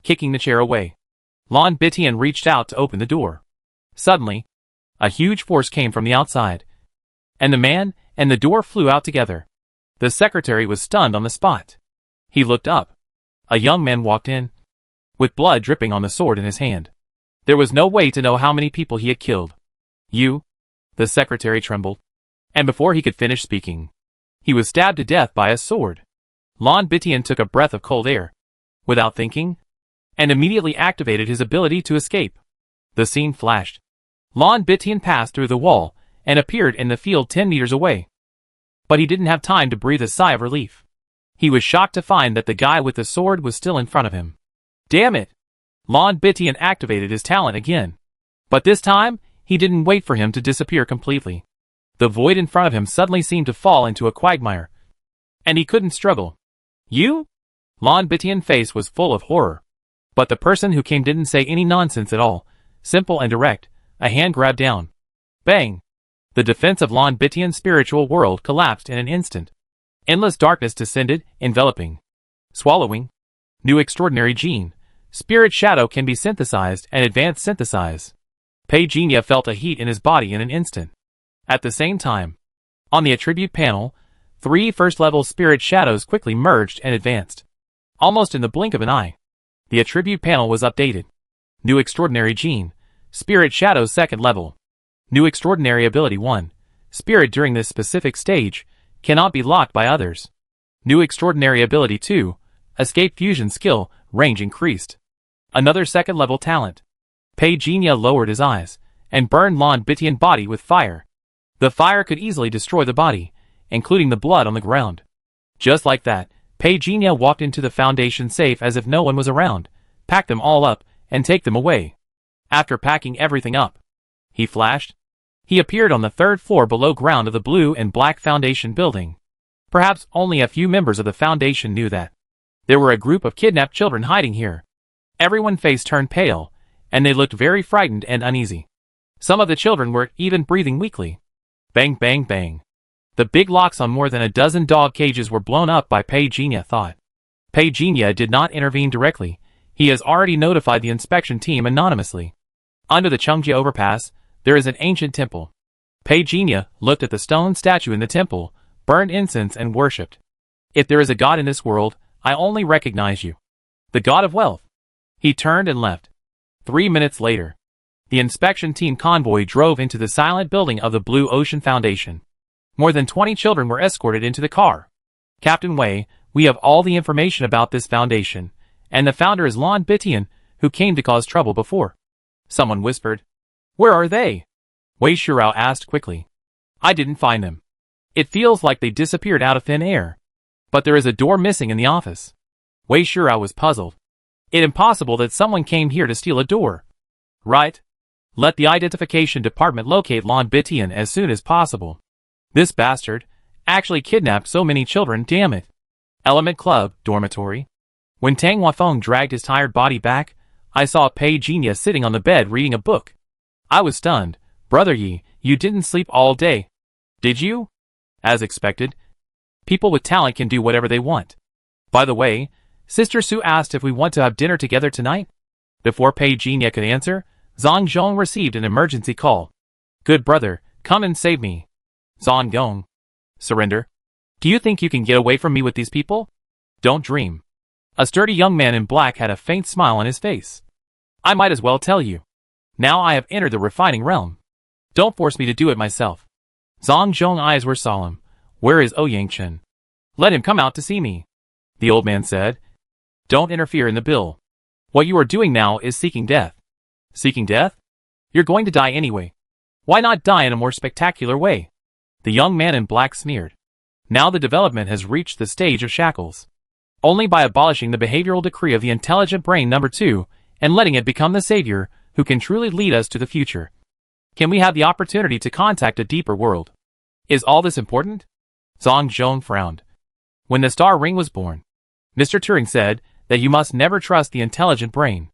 Kicking the chair away, Lon Bitian reached out to open the door. Suddenly, a huge force came from the outside, and the man and the door flew out together. The secretary was stunned on the spot. He looked up. A young man walked in, with blood dripping on the sword in his hand. There was no way to know how many people he had killed. You? The secretary trembled, and before he could finish speaking, he was stabbed to death by a sword. Lon Bitian took a breath of cold air, without thinking, and immediately activated his ability to escape. The scene flashed. Lon Bitian passed through the wall and appeared in the field 10 meters away. But he didn't have time to breathe a sigh of relief. He was shocked to find that the guy with the sword was still in front of him. Damn it! Lon Bitian activated his talent again. But this time, he didn't wait for him to disappear completely. The void in front of him suddenly seemed to fall into a quagmire, and he couldn't struggle. You? Lon Bitian's face was full of horror. But the person who came didn't say any nonsense at all. Simple and direct, a hand grabbed down. Bang! The defense of Lon Bitian's spiritual world collapsed in an instant. Endless darkness descended, enveloping, swallowing. New extraordinary gene. Spirit shadow can be synthesized and advanced synthesize. Pei Jinya felt a heat in his body in an instant. At the same time, on the attribute panel, 3 first-level spirit shadows quickly merged and advanced. Almost in the blink of an eye, the attribute panel was updated. New extraordinary gene. Spirit shadow 2nd level. New extraordinary ability 1. Spirit during this specific stage cannot be locked by others. New extraordinary ability 2. Escape fusion skill, range increased. Another 2nd level talent. Pei Jinya lowered his eyes and burned Lon Bitian's body with fire. The fire could easily destroy the body, including the blood on the ground. Just like that, Pei Jinya walked into the Foundation safe as if no one was around, packed them all up, and take them away. After packing everything up, he flashed. He appeared on the 3rd floor below ground of the blue and black Foundation building. Perhaps only a few members of the Foundation knew that there were a group of kidnapped children hiding here. Everyone's face turned pale, and they looked very frightened and uneasy. Some of the children were even breathing weakly. Bang, bang, bang. The big locks on more than a dozen dog cages were blown up by Pei Jinya thought. Pei Jinya did not intervene directly. He has already notified the inspection team anonymously. Under the Chungjia overpass, there is an ancient temple. Pei Jinya looked at the stone statue in the temple, burned incense and worshipped. If there is a god in this world, I only recognize you. The god of wealth. He turned and left. 3 minutes later, the inspection team convoy drove into the silent building of the Blue Ocean Foundation. More than 20 children were escorted into the car. Captain Wei, we have all the information about this foundation, and the founder is Lon Bitian, who came to cause trouble before. Someone whispered. Where are they? Wei Shirao asked quickly. I didn't find them. It feels like they disappeared out of thin air. But there is a door missing in the office. Wei Shirao was puzzled. It's impossible that someone came here to steal a door. Right? Let the identification department locate Lon Bitian as soon as possible. This bastard actually kidnapped so many children, damn it. Element Club, dormitory. When Tang Wafeng dragged his tired body back, I saw Pei Jinya sitting on the bed reading a book. I was stunned. Brother Yi, you didn't sleep all day. Did you? As expected. People with talent can do whatever they want. By the way, Sister Su asked if we want to have dinner together tonight. Before Pei Jinya could answer, Zhang Zhong received an emergency call. Good brother, come and save me. Zhang Gong. Surrender. Do you think you can get away from me with these people? Don't dream. A sturdy young man in black had a faint smile on his face. I might as well tell you. Now I have entered the refining realm. Don't force me to do it myself. Zhang Zhong's eyes were solemn. Where is Ouyang Chen? Let him come out to see me. The old man said. Don't interfere in the bill. What you are doing now is seeking death. Seeking death? You're going to die anyway. Why not die in a more spectacular way? The young man in black sneered. Now the development has reached the stage of shackles. Only by abolishing the behavioral decree of the intelligent brain number 2 and letting it become the savior who can truly lead us to the future, can we have the opportunity to contact a deeper world. Is all this important? Zhang Zhong frowned. When the star ring was born, Mr. Turing said that you must never trust the intelligent brain.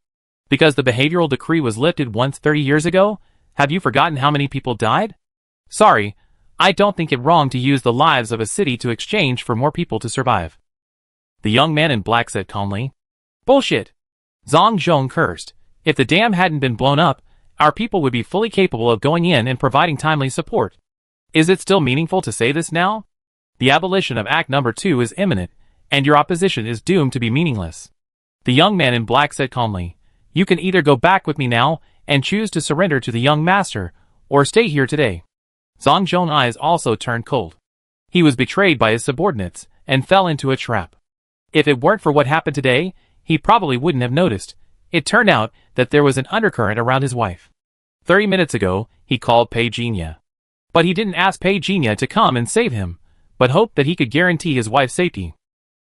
Because the behavioral decree was lifted once 30 years ago, have you forgotten how many people died? Sorry, I don't think it wrong to use the lives of a city to exchange for more people to survive. The young man in black said calmly. Bullshit! Zhang Zhong cursed. If the dam hadn't been blown up, our people would be fully capable of going in and providing timely support. Is it still meaningful to say this now? The abolition of Act Number 2 is imminent, and your opposition is doomed to be meaningless. The young man in black said calmly. You can either go back with me now and choose to surrender to the young master, or stay here today. Zhang Zhong's eyes also turned cold. He was betrayed by his subordinates and fell into a trap. If it weren't for what happened today, he probably wouldn't have noticed. It turned out that there was an undercurrent around his wife. 30 minutes ago, he called Pei Jinya. But he didn't ask Pei Jinya to come and save him, but hoped that he could guarantee his wife's safety.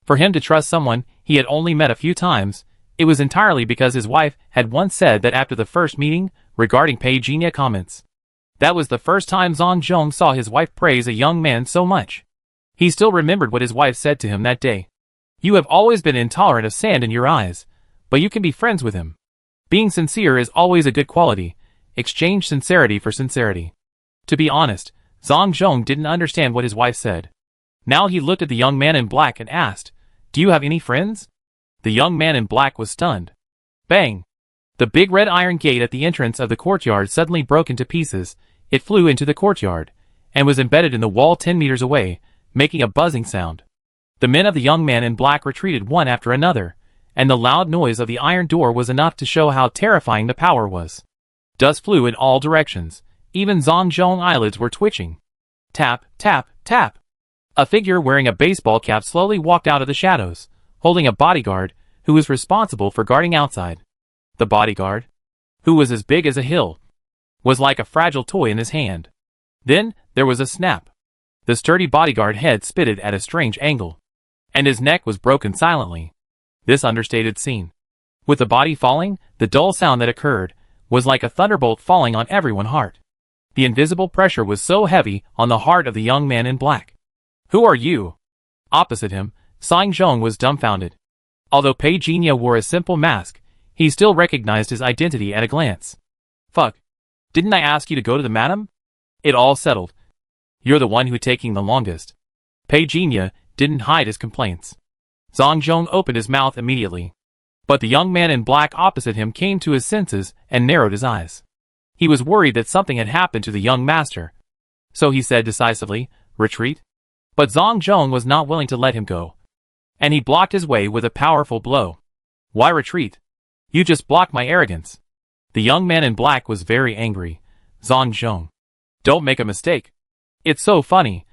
For him to trust someone he had only met a few times, it was entirely because his wife had once said that after the first meeting, regarding Pei Jinya comments. That was the first time Zhang Zhong saw his wife praise a young man so much. He still remembered what his wife said to him that day. You have always been intolerant of sand in your eyes, but you can be friends with him. Being sincere is always a good quality. Exchange sincerity for sincerity. To be honest, Zhang Zhong didn't understand what his wife said. Now he looked at the young man in black and asked, Do you have any friends? The young man in black was stunned. Bang! The big red iron gate at the entrance of the courtyard suddenly broke into pieces. It flew into the courtyard, and was embedded in the wall 10 meters away, making a buzzing sound. The men of the young man in black retreated one after another, and the loud noise of the iron door was enough to show how terrifying the power was. Dust flew in all directions. Even Zhang Zhong's eyelids were twitching. Tap, tap, tap. A figure wearing a baseball cap slowly walked out of the shadows, holding a bodyguard, who was responsible for guarding outside. The bodyguard? Who was as big as a hill. was like a fragile toy in his hand. Then, there was a snap. The sturdy bodyguard head spitted at a strange angle, and his neck was broken silently. This understated scene, with the body falling, the dull sound that occurred, was like a thunderbolt falling on everyone's heart. The invisible pressure was so heavy on the heart of the young man in black. "Who are you?" Opposite him, Zhang Zhong was dumbfounded. Although Pei Jinya wore a simple mask, he still recognized his identity at a glance. "Fuck. Didn't I ask you to go to the madam? It all settled. You're the one who taking the longest." Pei Jinya didn't hide his complaints. Zhang Zhong opened his mouth immediately. But the young man in black opposite him came to his senses and narrowed his eyes. He was worried that something had happened to the young master. So he said decisively, "Retreat?" But Zhang Zhong was not willing to let him go, and he blocked his way with a powerful blow. "Why retreat? You just blocked my arrogance." The young man in black was very angry. "Zhang Zhong, don't make a mistake. It's so funny.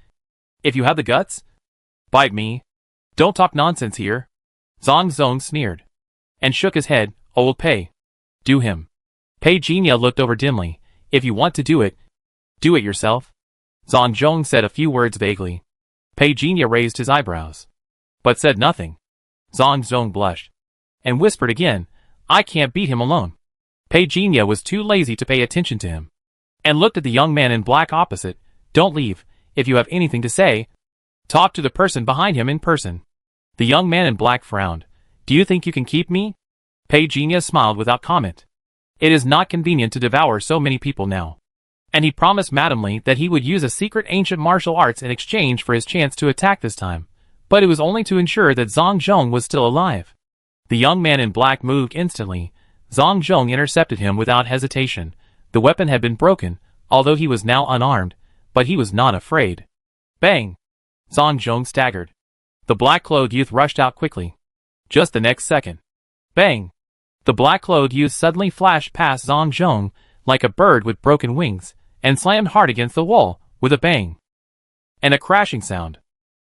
If you have the guts, bite me. Don't talk nonsense here." Zhang Zhong sneered and shook his head. "Old Pei. Do him." Pei Jinya looked over dimly. "If you want to do it yourself." Zhang Zhong said a few words vaguely. Pei Jinya raised his eyebrows, but said nothing. Zhang Zhong blushed and whispered again, "I can't beat him alone." Pei Jinya was too lazy to pay attention to him, and looked at the young man in black opposite. "Don't leave. If you have anything to say, talk to the person behind him in person." The young man in black frowned. "Do you think you can keep me?" Pei Jinya smiled without comment. It is not convenient to devour so many people now. And he promised madamly that he would use a secret ancient martial arts in exchange for his chance to attack this time. But it was only to ensure that Zhang Zhong was still alive. The young man in black moved instantly. Zhang Zhong intercepted him without hesitation. The weapon had been broken, although he was now unarmed, but he was not afraid. Bang! Zhang Zhong staggered. The black-clothed youth rushed out quickly. Just the next second. Bang! The black-clothed youth suddenly flashed past Zhang Zhong like a bird with broken wings, and slammed hard against the wall, with a bang. And a crashing sound.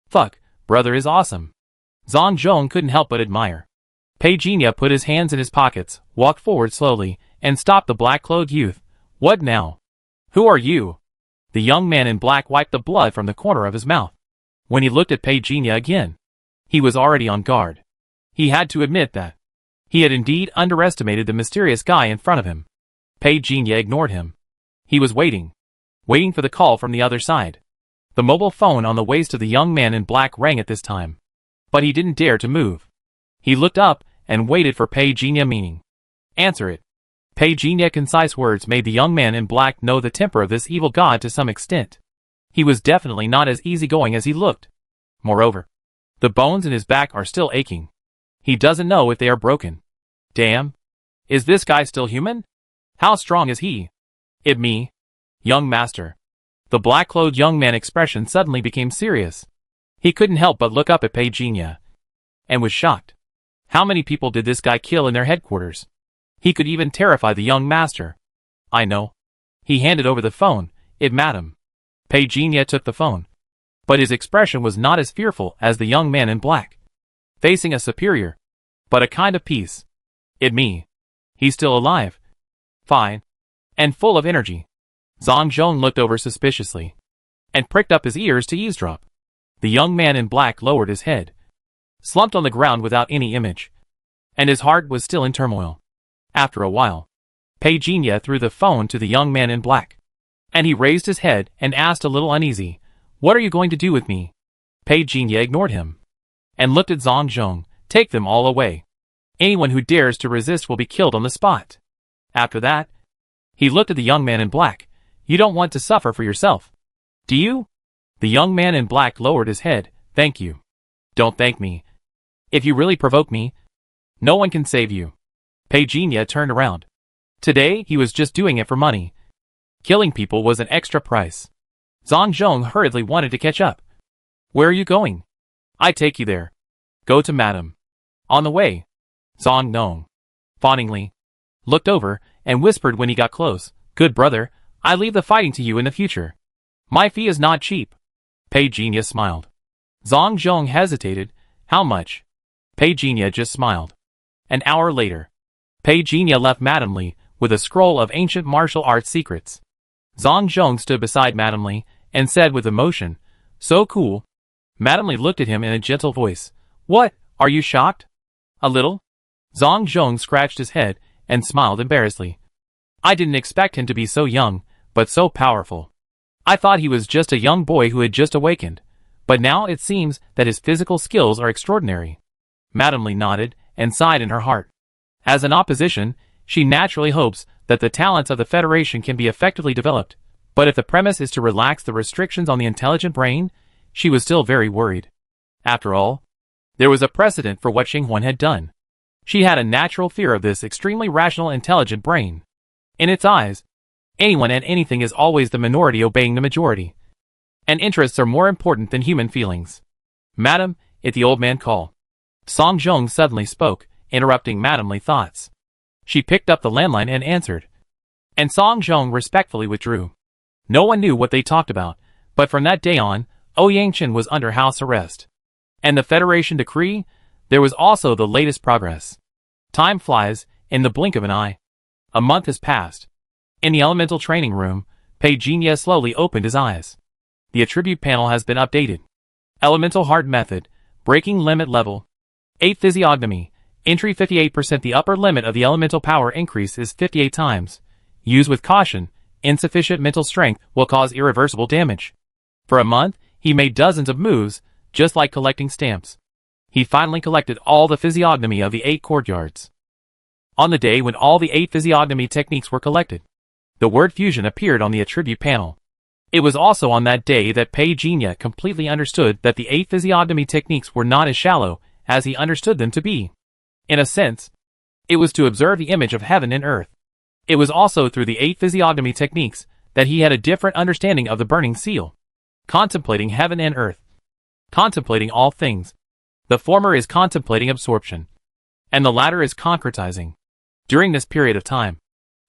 "Fuck, brother is awesome." Zhang Zhong couldn't help but admire. Pei Jinya put his hands in his pockets, walked forward slowly, and stopped the black-clothed youth. "What now?" "Who are you?" The young man in black wiped the blood from the corner of his mouth. When he looked at Pei Jinya again, he was already on guard. He had to admit that he had indeed underestimated the mysterious guy in front of him. Pei Jinya ignored him. He was waiting for the call from the other side. The mobile phone on the waist of the young man in black rang at this time. But he didn't dare to move. He looked up and waited for Pei Jinya meaning. "Answer it." Pei Jinya's concise words made the young man in black know the temper of this evil god to some extent. He was definitely not as easygoing as he looked. Moreover, the bones in his back are still aching. He doesn't know if they are broken. Damn. Is this guy still human? How strong is he? "It me, young master." The black-clothed young man's expression suddenly became serious. He couldn't help but look up at Pei Jinya, and was shocked. How many people did this guy kill in their headquarters? He could even terrify the young master. "I know." He handed over the phone. "It, madam." Pei Jinya took the phone, but his expression was not as fearful as the young man in black. Facing a superior, but a kind of peace. "It me. He's still alive. Fine. And full of energy." Zhang Zhong looked over suspiciously, and pricked up his ears to eavesdrop. The young man in black lowered his head, slumped on the ground without any image, and his heart was still in turmoil. After a while, Pei Jinya threw the phone to the young man in black, and he raised his head and asked a little uneasy, "What are you going to do with me?" Pei Jinya ignored him, and looked at Zhang Zhong. "Take them all away. Anyone who dares to resist will be killed on the spot." After that, he looked at the young man in black. "You don't want to suffer for yourself, do you?" The young man in black lowered his head. "Thank you." "Don't thank me. If you really provoke me, no one can save you." Pei Jinya turned around. Today he was just doing it for money. Killing people was an extra price. Zhang Zhong hurriedly wanted to catch up. "Where are you going?" "I take you there." "Go to madam." "On the way." Zhang Zhong, fawningly, looked over and whispered when he got close, "Good brother, I leave the fighting to you in the future. My fee is not cheap." Pei Jinya smiled. Zhang Zhong hesitated. "How much?" Pei Jinya just smiled. An hour later, Pei Jinya left madamly with a scroll of ancient martial arts secrets. Zhang Zhong stood beside Madame Li and said with emotion, "So cool." Madame Li looked at him in a gentle voice. "What, are you shocked?" "A little." Zhang Zhong scratched his head and smiled embarrassedly. "I didn't expect him to be so young, but so powerful. I thought he was just a young boy who had just awakened, but now it seems that his physical skills are extraordinary." Madame Li nodded and sighed in her heart. As an opposition, she naturally hopes that the talents of the Federation can be effectively developed, but if the premise is to relax the restrictions on the intelligent brain, she was still very worried. After all, there was a precedent for what Xinghuan had done. She had a natural fear of this extremely rational intelligent brain. In its eyes, anyone and anything is always the minority obeying the majority. And interests are more important than human feelings. "Madam, if the old man call." Song Zhong suddenly spoke, interrupting Madame Li's thoughts. She picked up the landline and answered. And Song Zhong respectfully withdrew. No one knew what they talked about, but from that day on, Ouyang Chen was under house arrest. And the Federation decree? There was also the latest progress. Time flies, in the blink of an eye. A month has passed. In the elemental training room, Pei Jinya slowly opened his eyes. The attribute panel has been updated. Elemental Heart Method, Breaking Limit Level. 8 Physiognomy, Entry 58%. The upper limit of the elemental power increase is 58 times. Use with caution, insufficient mental strength will cause irreversible damage. For a month, he made dozens of moves, just like collecting stamps. He finally collected all the physiognomy of the 8 courtyards. On the day when all the 8 physiognomy techniques were collected, the word fusion appeared on the attribute panel. It was also on that day that Pei Jinya completely understood that the 8 physiognomy techniques were not as shallow as he understood them to be. In a sense, it was to observe the image of heaven and earth. It was also through the 8 physiognomy techniques that he had a different understanding of the burning seal. Contemplating heaven and earth. Contemplating all things. The former is contemplating absorption, and the latter is concretizing. During this period of time,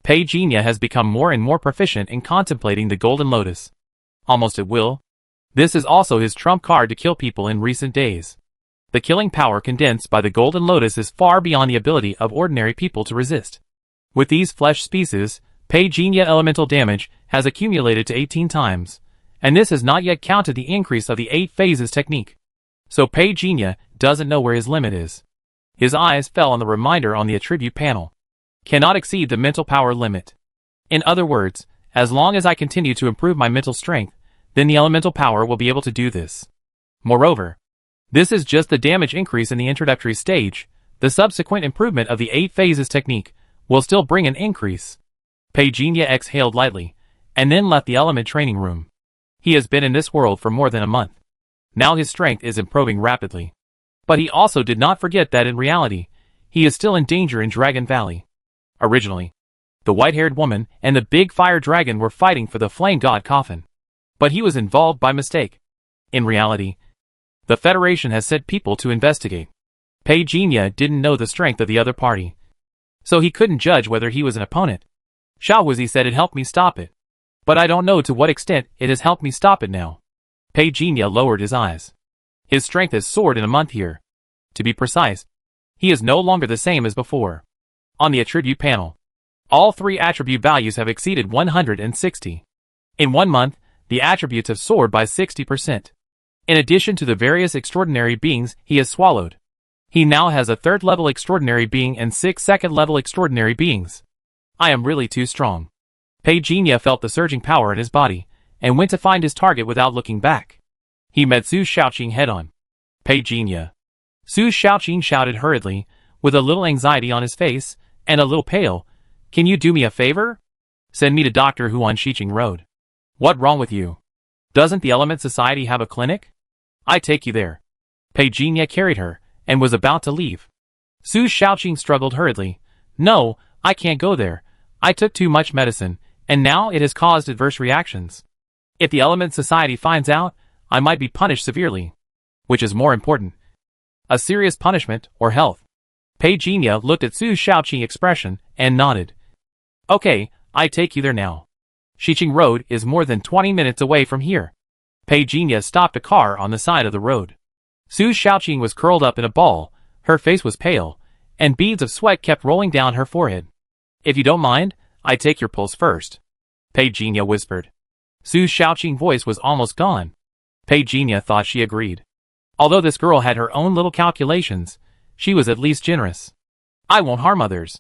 Pei Jinya has become more and more proficient in contemplating the Golden Lotus. Almost at will. This is also his trump card to kill people in recent days. The killing power condensed by the Golden Lotus is far beyond the ability of ordinary people to resist. With these flesh species, Pei Jinya elemental damage has accumulated to 18 times, and this has not yet counted the increase of the 8 phases technique. So Pei Jinya doesn't know where his limit is. His eyes fell on the reminder on the attribute panel. Cannot exceed the mental power limit. In other words, as long as I continue to improve my mental strength, then the elemental power will be able to do this. Moreover, this is just the damage increase in the introductory stage. The subsequent improvement of the 8 phases technique will still bring an increase. Pei Jinya exhaled lightly, and then left the element training room. He has been in this world for more than a month. Now his strength is improving rapidly. But he also did not forget that in reality, he is still in danger in Dragon Valley. Originally, the white-haired woman and the big fire dragon were fighting for the flame god coffin. But he was involved by mistake. In reality, the Federation has sent people to investigate. Pei Jinya didn't know the strength of the other party, so he couldn't judge whether he was an opponent. Xiaohuzi said it helped me stop it. But I don't know to what extent it has helped me stop it now. Pei Jinya lowered his eyes. His strength has soared in a month here. To be precise, he is no longer the same as before. On the attribute panel, all 3 attribute values have exceeded 160. In 1 month, the attributes have soared by 60%. In addition to the various extraordinary beings he has swallowed, he now has a 3rd-level extraordinary being and 6 2nd-level extraordinary beings. I am really too strong. Pei Jinya felt the surging power in his body, and went to find his target without looking back. He met Su Shaoqing head-on. Pei Jinya. Su Shaoqing shouted hurriedly, with a little anxiety on his face, and a little pale. Can you do me a favor? Send me to Dr. Huan Shiqing Road. What wrong with you? Doesn't the Element Society have a clinic? I take you there. Pei Jinya carried her, and was about to leave. Su Shaoqing struggled hurriedly. No, I can't go there. I took too much medicine, and now it has caused adverse reactions. If the Element Society finds out, I might be punished severely. Which is more important? A serious punishment, or health? Pei Jinya looked at Su Shaoqing's expression, and nodded. Okay, I take you there now. Shiqing Road is more than 20 minutes away from here. Pei Jinya stopped a car on the side of the road. Su Shaoqing was curled up in a ball, her face was pale, and beads of sweat kept rolling down her forehead. If you don't mind, I take your pulse first, Pei Jinya whispered. Su's Shaoqing voice was almost gone. Pei Jinya thought she agreed. Although this girl had her own little calculations, she was at least generous. I won't harm others.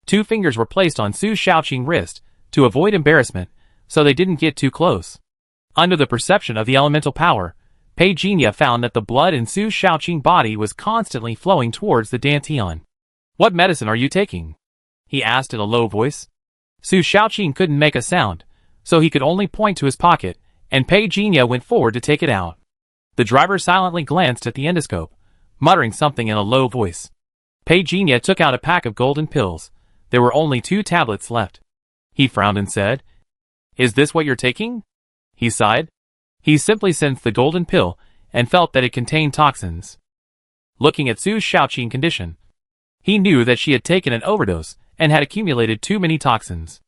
2 fingers were placed on Su's Shaoqing wrist to avoid embarrassment, so they didn't get too close. Under the perception of the elemental power, Pei Jinya found that the blood in Su's Shaoqing body was constantly flowing towards the dantian. What medicine are you taking? He asked in a low voice. Su Shaoqing couldn't make a sound, so he could only point to his pocket, and Pei Jinya went forward to take it out. The driver silently glanced at the endoscope, muttering something in a low voice. Pei Jinya took out a pack of golden pills. There were only 2 tablets left. He frowned and said, "Is this what you're taking?" He sighed. He simply sensed the golden pill and felt that it contained toxins. Looking at Su's Shaoqing condition, he knew that she had taken an overdose and had accumulated too many toxins.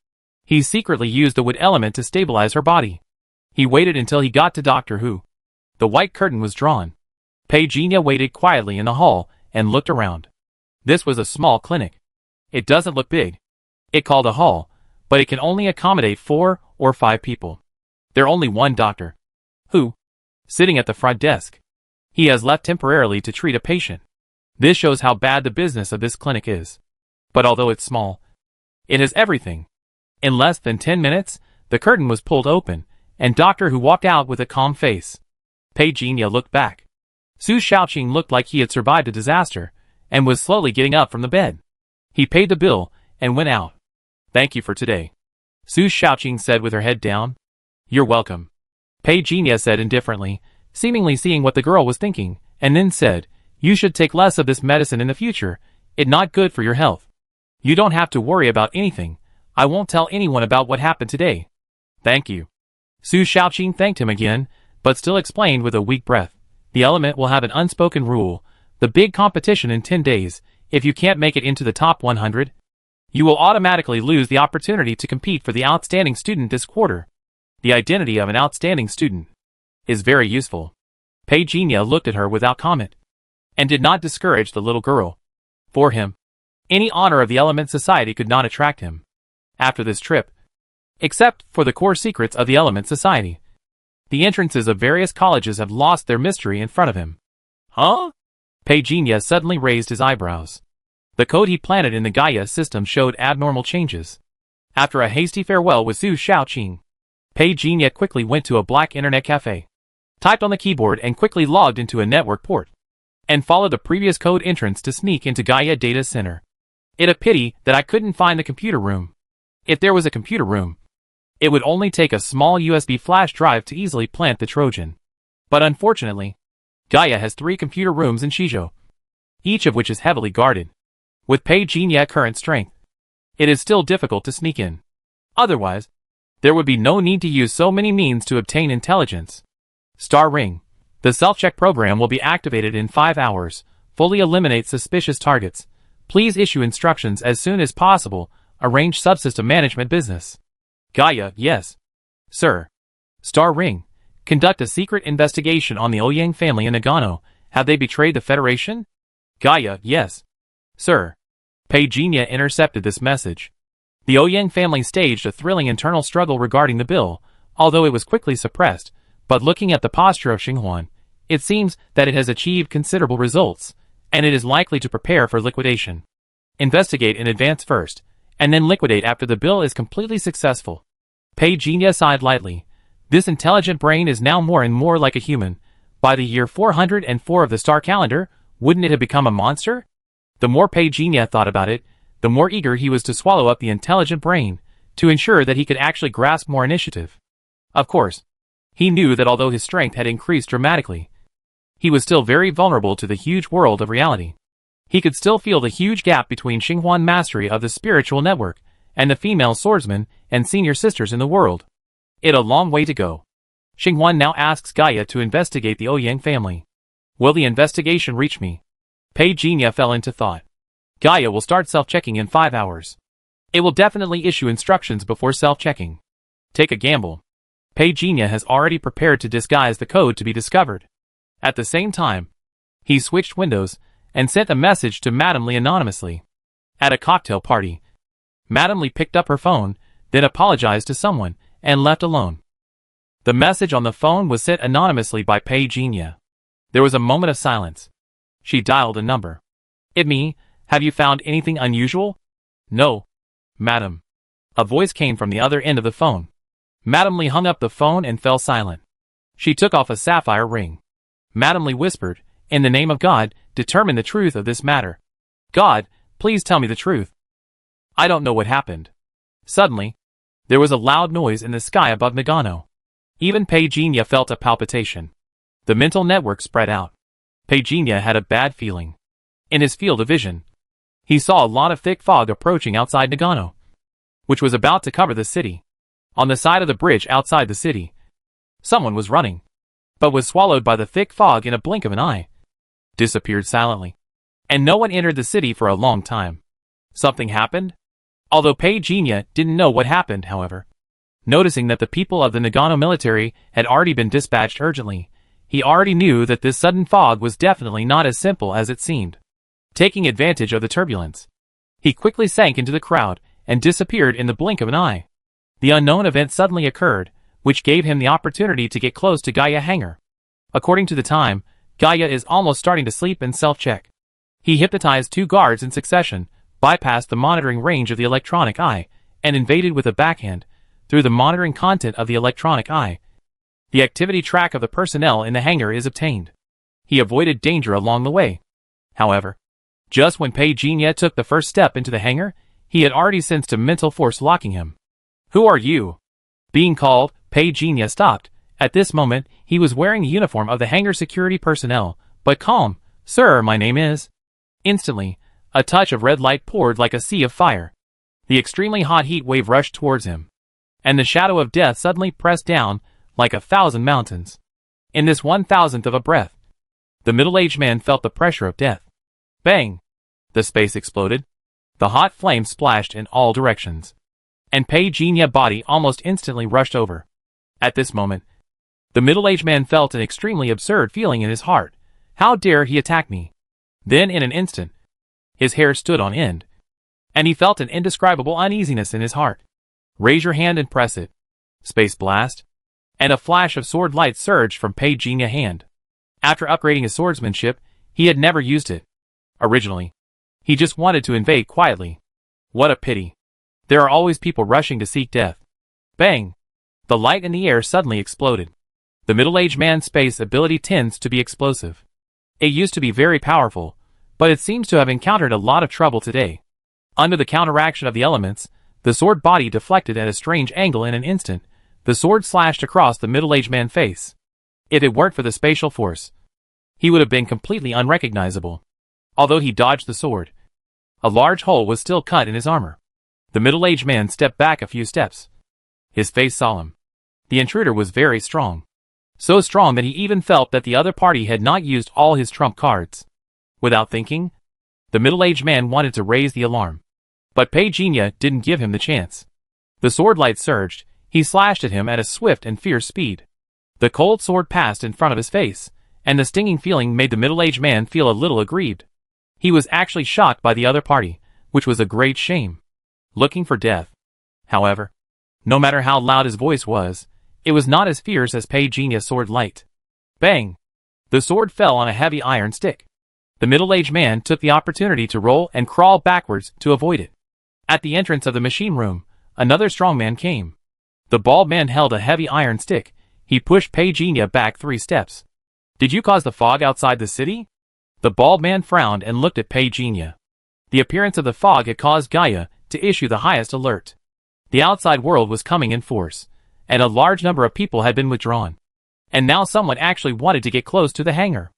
He secretly used the wood element to stabilize her body. He waited until he got to Doctor Who. The white curtain was drawn. Pei Jinya waited quietly in the hall and looked around. This was a small clinic. It doesn't look big. It called a hall, but it can only accommodate 4 or 5 people. There's only one doctor. Who? Sitting at the front desk. He has left temporarily to treat a patient. This shows how bad the business of this clinic is. But although it's small, it has everything. In less than 10 minutes, the curtain was pulled open, and Doctor Who walked out with a calm face. Pei Jinya looked back. Su Shaoqing looked like he had survived a disaster, and was slowly getting up from the bed. He paid the bill, and went out. Thank you for today, Su Shaoqing said with her head down. You're welcome, Pei Jinya said indifferently, seemingly seeing what the girl was thinking, and then said, you should take less of this medicine in the future. It's not good for your health. You don't have to worry about anything. I won't tell anyone about what happened today. Thank you. Su Shaoqing thanked him again, but still explained with a weak breath. The element will have an unspoken rule. The big competition in 10 days, if you can't make it into the top 100, you will automatically lose the opportunity to compete for the outstanding student this quarter. The identity of an outstanding student is very useful. Pei Jinya looked at her without comment, and did not discourage the little girl. For him, any honor of the Element Society could not attract him. After this trip, except for the core secrets of the Element Society, the entrances of various colleges have lost their mystery in front of him. Huh? Pei Jinya suddenly raised his eyebrows. The code he planted in the Gaia system showed abnormal changes. After a hasty farewell with Su Shaoqing, Pei Jinya quickly went to a black internet cafe, typed on the keyboard and quickly logged into a network port, and followed the previous code entrance to sneak into Gaia Data Center. It's a pity that I couldn't find the computer room. If there was a computer room, it would only take a small USB flash drive to easily plant the Trojan. But unfortunately, Gaia has 3 computer rooms in Shizhou, each of which is heavily guarded. With Pei Jinya's current strength, it is still difficult to sneak in. Otherwise, there would be no need to use so many means to obtain intelligence. Star Ring. The self-check program will be activated in 5 hours. Fully eliminate suspicious targets. Please issue instructions as soon as possible. Arrange subsystem management business. Gaia, yes. Sir. Star Ring. Conduct a secret investigation on the Ouyang family in Nagano. Have they betrayed the Federation? Gaia, yes. Sir. Pei Jinya intercepted this message. The Ouyang family staged a thrilling internal struggle regarding the bill, although it was quickly suppressed, but looking at the posture of Xinghuan, it seems that it has achieved considerable results, and it is likely to prepare for liquidation. Investigate in advance first, and then liquidate after the bill is completely successful. Pei Jinya sighed lightly. This intelligent brain is now more and more like a human. By the year 404 of the star calendar, wouldn't it have become a monster? The more Pei Jinya thought about it, the more eager he was to swallow up the intelligent brain, to ensure that he could actually grasp more initiative. Of course, he knew that although his strength had increased dramatically, he was still very vulnerable to the huge world of reality. He could still feel the huge gap between Xinghuan mastery of the spiritual network and the female swordsmen and senior sisters in the world. It's a long way to go. Xinghuan now asks Gaia to investigate the Ouyang family. Will the investigation reach me? Pei Jinya fell into thought. Gaia will start self-checking in 5 hours. It will definitely issue instructions before self-checking. Take a gamble. Pei Jinya has already prepared to disguise the code to be discovered. At the same time, he switched windows and sent a message to Madame Lee anonymously. At a cocktail party, Madame Lee picked up her phone, then apologized to someone, and left alone. The message on the phone was sent anonymously by Pei Jinya. There was a moment of silence. She dialed a number. "It me, have you found anything unusual?" "No, madam." A voice came from the other end of the phone. Madame Lee hung up the phone and fell silent. She took off a sapphire ring. Madame Lee whispered, "In the name of God, determine the truth of this matter. God, please tell me the truth. I don't know what happened." Suddenly, there was a loud noise in the sky above Nagano. Even Pei Jinya felt a palpitation. The mental network spread out. Pei Jinya had a bad feeling. In his field of vision, he saw a lot of thick fog approaching outside Nagano, which was about to cover the city. On the side of the bridge outside the city, someone was running, but was swallowed by the thick fog in a blink of an eye. Disappeared silently. And no one entered the city for a long time. Something happened? Although Pei Jinya didn't know what happened, however. Noticing that the people of the Nagano military had already been dispatched urgently, he already knew that this sudden fog was definitely not as simple as it seemed. Taking advantage of the turbulence, he quickly sank into the crowd and disappeared in the blink of an eye. The unknown event suddenly occurred, which gave him the opportunity to get close to Gaia Hangar. According to the time, Gaia is almost starting to sleep and self-check. He hypnotized 2 guards in succession, bypassed the monitoring range of the electronic eye, and invaded with a backhand, through the monitoring content of the electronic eye. The activity track of the personnel in the hangar is obtained. He avoided danger along the way. However, just when Pei Jinya took the first step into the hangar, he had already sensed a mental force locking him. "Who are you?" Being called, Pei Jinya stopped. At this moment, he was wearing the uniform of the hangar security personnel, but calm. "Sir, my name is..." Instantly, a touch of red light poured like a sea of fire. The extremely hot heat wave rushed towards him, and the shadow of death suddenly pressed down like 1,000 mountains. In this 1,000th of a breath, the middle-aged man felt the pressure of death. Bang! The space exploded. The hot flames splashed in all directions, and Pei Jinya's body almost instantly rushed over. At this moment, the middle-aged man felt an extremely absurd feeling in his heart. How dare he attack me? Then in an instant, his hair stood on end, and he felt an indescribable uneasiness in his heart. Raise your hand and press it. Space blast. And a flash of sword light surged from Pei Jinya's hand. After upgrading his swordsmanship, he had never used it. Originally, he just wanted to invade quietly. What a pity. There are always people rushing to seek death. Bang! The light in the air suddenly exploded. The middle-aged man's space ability tends to be explosive. It used to be very powerful, but it seems to have encountered a lot of trouble today. Under the counteraction of the elements, the sword body deflected at a strange angle in an instant. The sword slashed across the middle-aged man's face. If it weren't for the spatial force, he would have been completely unrecognizable. Although he dodged the sword, a large hole was still cut in his armor. The middle-aged man stepped back a few steps, his face solemn. The intruder was very strong. So strong that he even felt that the other party had not used all his trump cards. Without thinking, the middle-aged man wanted to raise the alarm. But Pei Jinya didn't give him the chance. The sword light surged. He slashed at him at a swift and fierce speed. The cold sword passed in front of his face, and the stinging feeling made the middle-aged man feel a little aggrieved. He was actually shocked by the other party, which was a great shame. Looking for death. However, no matter how loud his voice was, it was not as fierce as Pei Jinya's sword light. Bang! The sword fell on a heavy iron stick. The middle-aged man took the opportunity to roll and crawl backwards to avoid it. At the entrance of the machine room, another strong man came. The bald man held a heavy iron stick. He pushed Pei Jinya back 3 steps. "Did you cause the fog outside the city?" The bald man frowned and looked at Pei Jinya. The appearance of the fog had caused Gaia to issue the highest alert. The outside world was coming in force, and a large number of people had been withdrawn. And now someone actually wanted to get close to the hangar.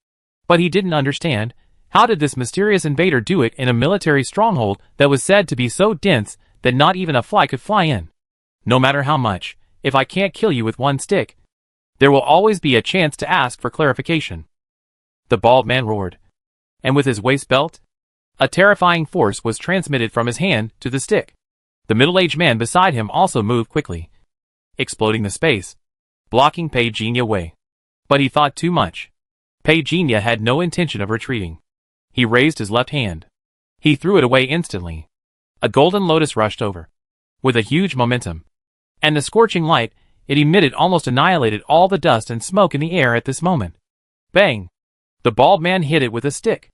But he didn't understand. How did this mysterious invader do it in a military stronghold that was said to be so dense that not even a fly could fly in? No matter how much, if I can't kill you with one stick, there will always be a chance to ask for clarification. The bald man roared. And with his waist belt, a terrifying force was transmitted from his hand to the stick. The middle-aged man beside him also moved quickly, exploding the space, blocking Pei Jinya way. But he thought too much. Pei Jinya had no intention of retreating. He raised his left hand. He threw it away instantly. A golden lotus rushed over, with a huge momentum. And the scorching light it emitted almost annihilated all the dust and smoke in the air at this moment. Bang! The bald man hit it with a stick.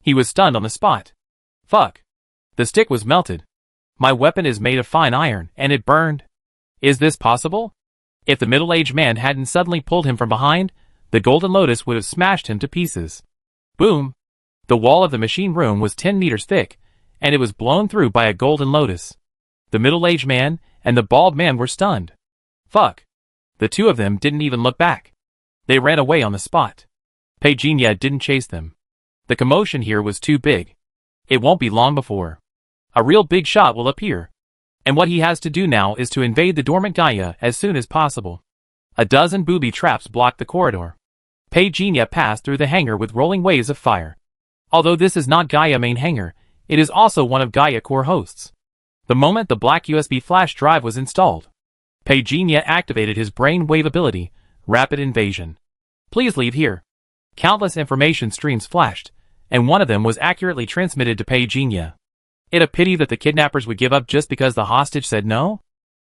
He was stunned on the spot. Fuck. The stick was melted. My weapon is made of fine iron, and it burned. Is this possible? If the middle-aged man hadn't suddenly pulled him from behind, the golden lotus would have smashed him to pieces. Boom! The wall of the machine room was 10 meters thick, and it was blown through by a golden lotus. The middle-aged man and the bald man were stunned. Fuck. The two of them didn't even look back. They ran away on the spot. Pejinia didn't chase them. The commotion here was too big. It won't be long before a real big shot will appear. And what he has to do now is to invade the dormant Gaia as soon as possible. A dozen booby traps blocked the corridor. Pejinia passed through the hangar with rolling waves of fire. Although this is not Gaia main hangar, it is also one of Gaia core hosts. The moment the black USB flash drive was installed, Pejinia activated his brain wave ability, Rapid Invasion. Please leave here. Countless information streams flashed, and one of them was accurately transmitted to Pejinia. It a pity that the kidnappers would give up just because the hostage said no?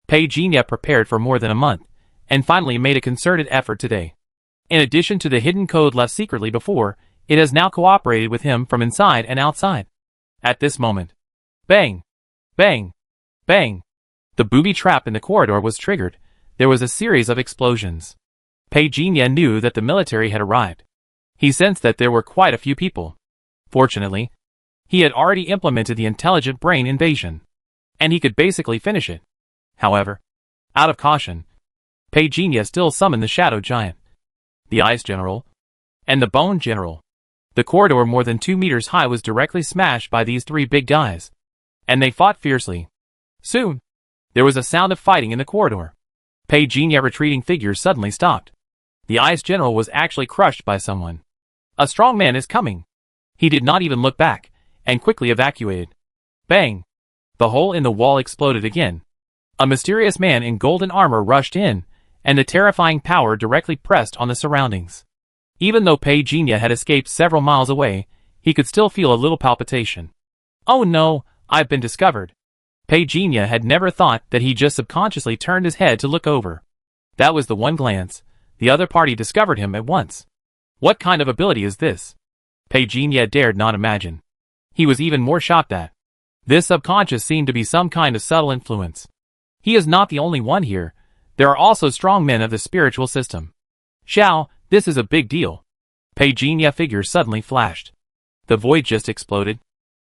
Pejinia prepared for more than a month, and finally made a concerted effort today. In addition to the hidden code left secretly before, it has now cooperated with him from inside and outside. At this moment, bang! Bang! Bang! The booby trap in the corridor was triggered. There was a series of explosions. Pejinia knew that the military had arrived. He sensed that there were quite a few people. Fortunately, he had already implemented the intelligent brain invasion, and he could basically finish it. However, out of caution, Pejinia still summoned the Shadow Giant, the Ice General, and the Bone General. The corridor more than 2 meters high was directly smashed by these three big guys, and they fought fiercely. Soon, there was a sound of fighting in the corridor. Pejinia retreating figure suddenly stopped. The Ice General was actually crushed by someone. A strong man is coming. He did not even look back, and quickly evacuated. Bang! The hole in the wall exploded again. A mysterious man in golden armor rushed in, and the terrifying power directly pressed on the surroundings. Even though Pejinia had escaped several miles away, he could still feel a little palpitation. Oh no, I've been discovered. Pejinia had never thought that he just subconsciously turned his head to look over. That was the one glance. The other party discovered him at once. What kind of ability is this? Pejinia dared not imagine. He was even more shocked that this subconscious seemed to be some kind of subtle influence. He is not the only one here. There are also strong men of the spiritual system. Xiao, this is a big deal. Pejinia figure suddenly flashed. The void just exploded.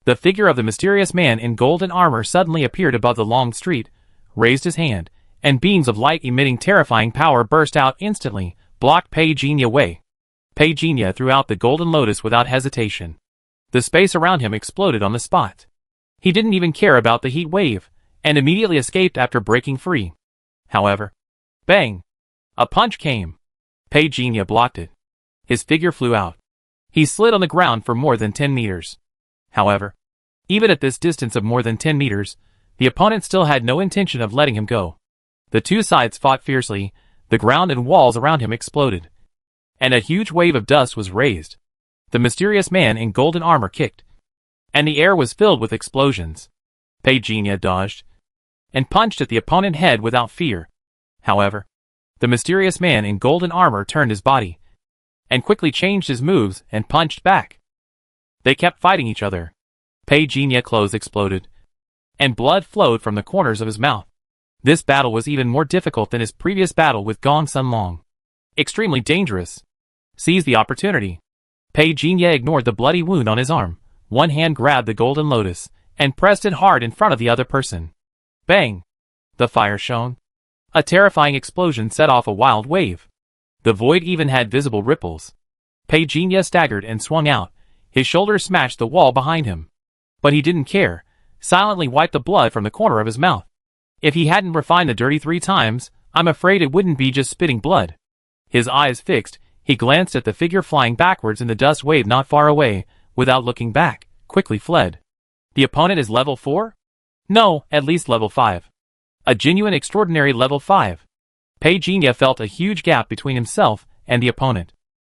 The figure of the mysterious man in golden armor suddenly appeared above the long street, raised his hand, and beams of light emitting terrifying power burst out instantly, blocked Pejinia away. Pejinia threw out the golden lotus without hesitation. The space around him exploded on the spot. He didn't even care about the heat wave, and immediately escaped after breaking free. However, bang! A punch came. Pejinia blocked it. His figure flew out. He slid on the ground for more than 10 meters. However, even at this distance of more than 10 meters, the opponent still had no intention of letting him go. The two sides fought fiercely, the ground and walls around him exploded, and a huge wave of dust was raised. The mysterious man in golden armor kicked, and the air was filled with explosions. Pejinia dodged and punched at the opponent's head without fear. However, the mysterious man in golden armor turned his body and quickly changed his moves and punched back. They kept fighting each other. Pejinia clothes exploded, and blood flowed from the corners of his mouth. This battle was even more difficult than his previous battle with Gong Sunlong. Extremely dangerous. Seize the opportunity. Pejinia ignored the bloody wound on his arm. One hand grabbed the golden lotus, and pressed it hard in front of the other person. Bang! The fire shone. A terrifying explosion set off a wild wave. The void even had visible ripples. Pejinia staggered and swung out. His shoulders smashed the wall behind him. But he didn't care, silently wiped the blood from the corner of his mouth. If he hadn't refined the dirty 3 times, I'm afraid it wouldn't be just spitting blood. His eyes fixed, he glanced at the figure flying backwards in the dust wave not far away, without looking back, quickly fled. The opponent is level 4? No, at least level 5. A genuine extraordinary level 5. Pejinia felt a huge gap between himself and the opponent.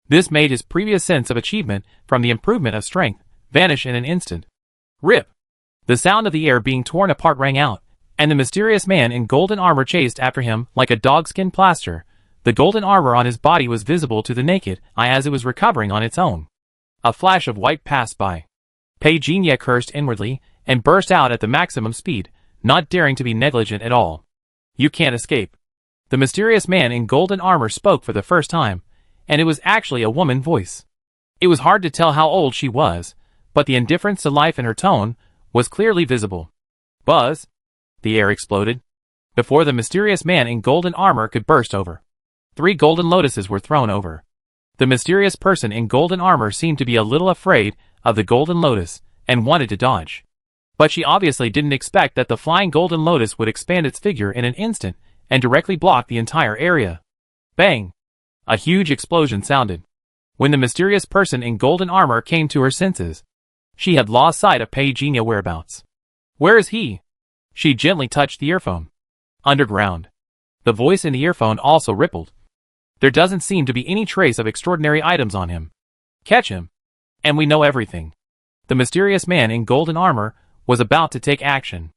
This made his previous sense of achievement from the improvement of strength vanish in an instant. Rip! The sound of the air being torn apart rang out, and the mysterious man in golden armor chased after him like a dogskin plaster. The golden armor on his body was visible to the naked eye as it was recovering on its own. A flash of white passed by. Peijin cursed inwardly and burst out at the maximum speed, not daring to be negligent at all. You can't escape. The mysterious man in golden armor spoke for the first time, and it was actually a woman voice. It was hard to tell how old she was, but the indifference to life in her tone was clearly visible. Buzz! The air exploded. Before the mysterious man in golden armor could burst over, 3 golden lotuses were thrown over. The mysterious person in golden armor seemed to be a little afraid of the golden lotus and wanted to dodge. But she obviously didn't expect that the flying golden lotus would expand its figure in an instant and directly block the entire area. Bang! A huge explosion sounded. When the mysterious person in golden armor came to her senses, she had lost sight of Peijin's whereabouts. Where is he? She gently touched the earphone. Underground. The voice in the earphone also rippled. There doesn't seem to be any trace of extraordinary items on him. Catch him, and we know everything. The mysterious man in golden armor was about to take action.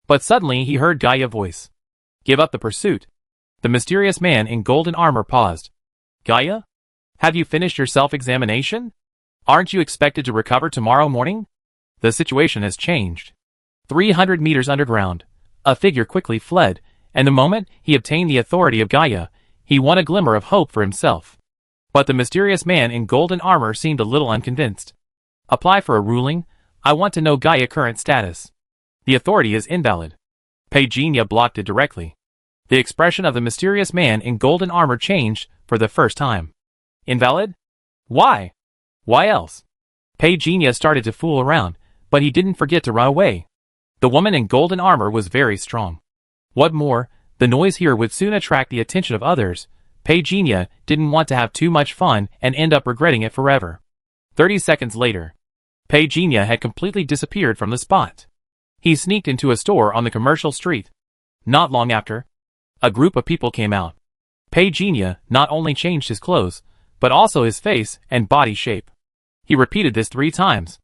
But suddenly he heard Gaia's voice. Give up the pursuit. The mysterious man in golden armor paused. Gaia? Have you finished your self-examination? Aren't you expected to recover tomorrow morning? The situation has changed. 300 meters underground, a figure quickly fled, and the moment he obtained the authority of Gaia, he won a glimmer of hope for himself. But the mysterious man in golden armor seemed a little unconvinced. Apply for a ruling. I want to know Gaia's current status. The authority is invalid. Peijin blocked it directly. The expression of the mysterious man in golden armor changed for the first time. Invalid? Why? Why else? Peijin started to fool around, but he didn't forget to run away. The woman in golden armor was very strong. What more, the noise here would soon attract the attention of others. Peijin didn't want to have too much fun and end up regretting it forever. 30 seconds later, Peijin had completely disappeared from the spot. He sneaked into a store on the commercial street. Not long after, a group of people came out. Peijin not only changed his clothes, but also his face and body shape. He repeated this 3 times.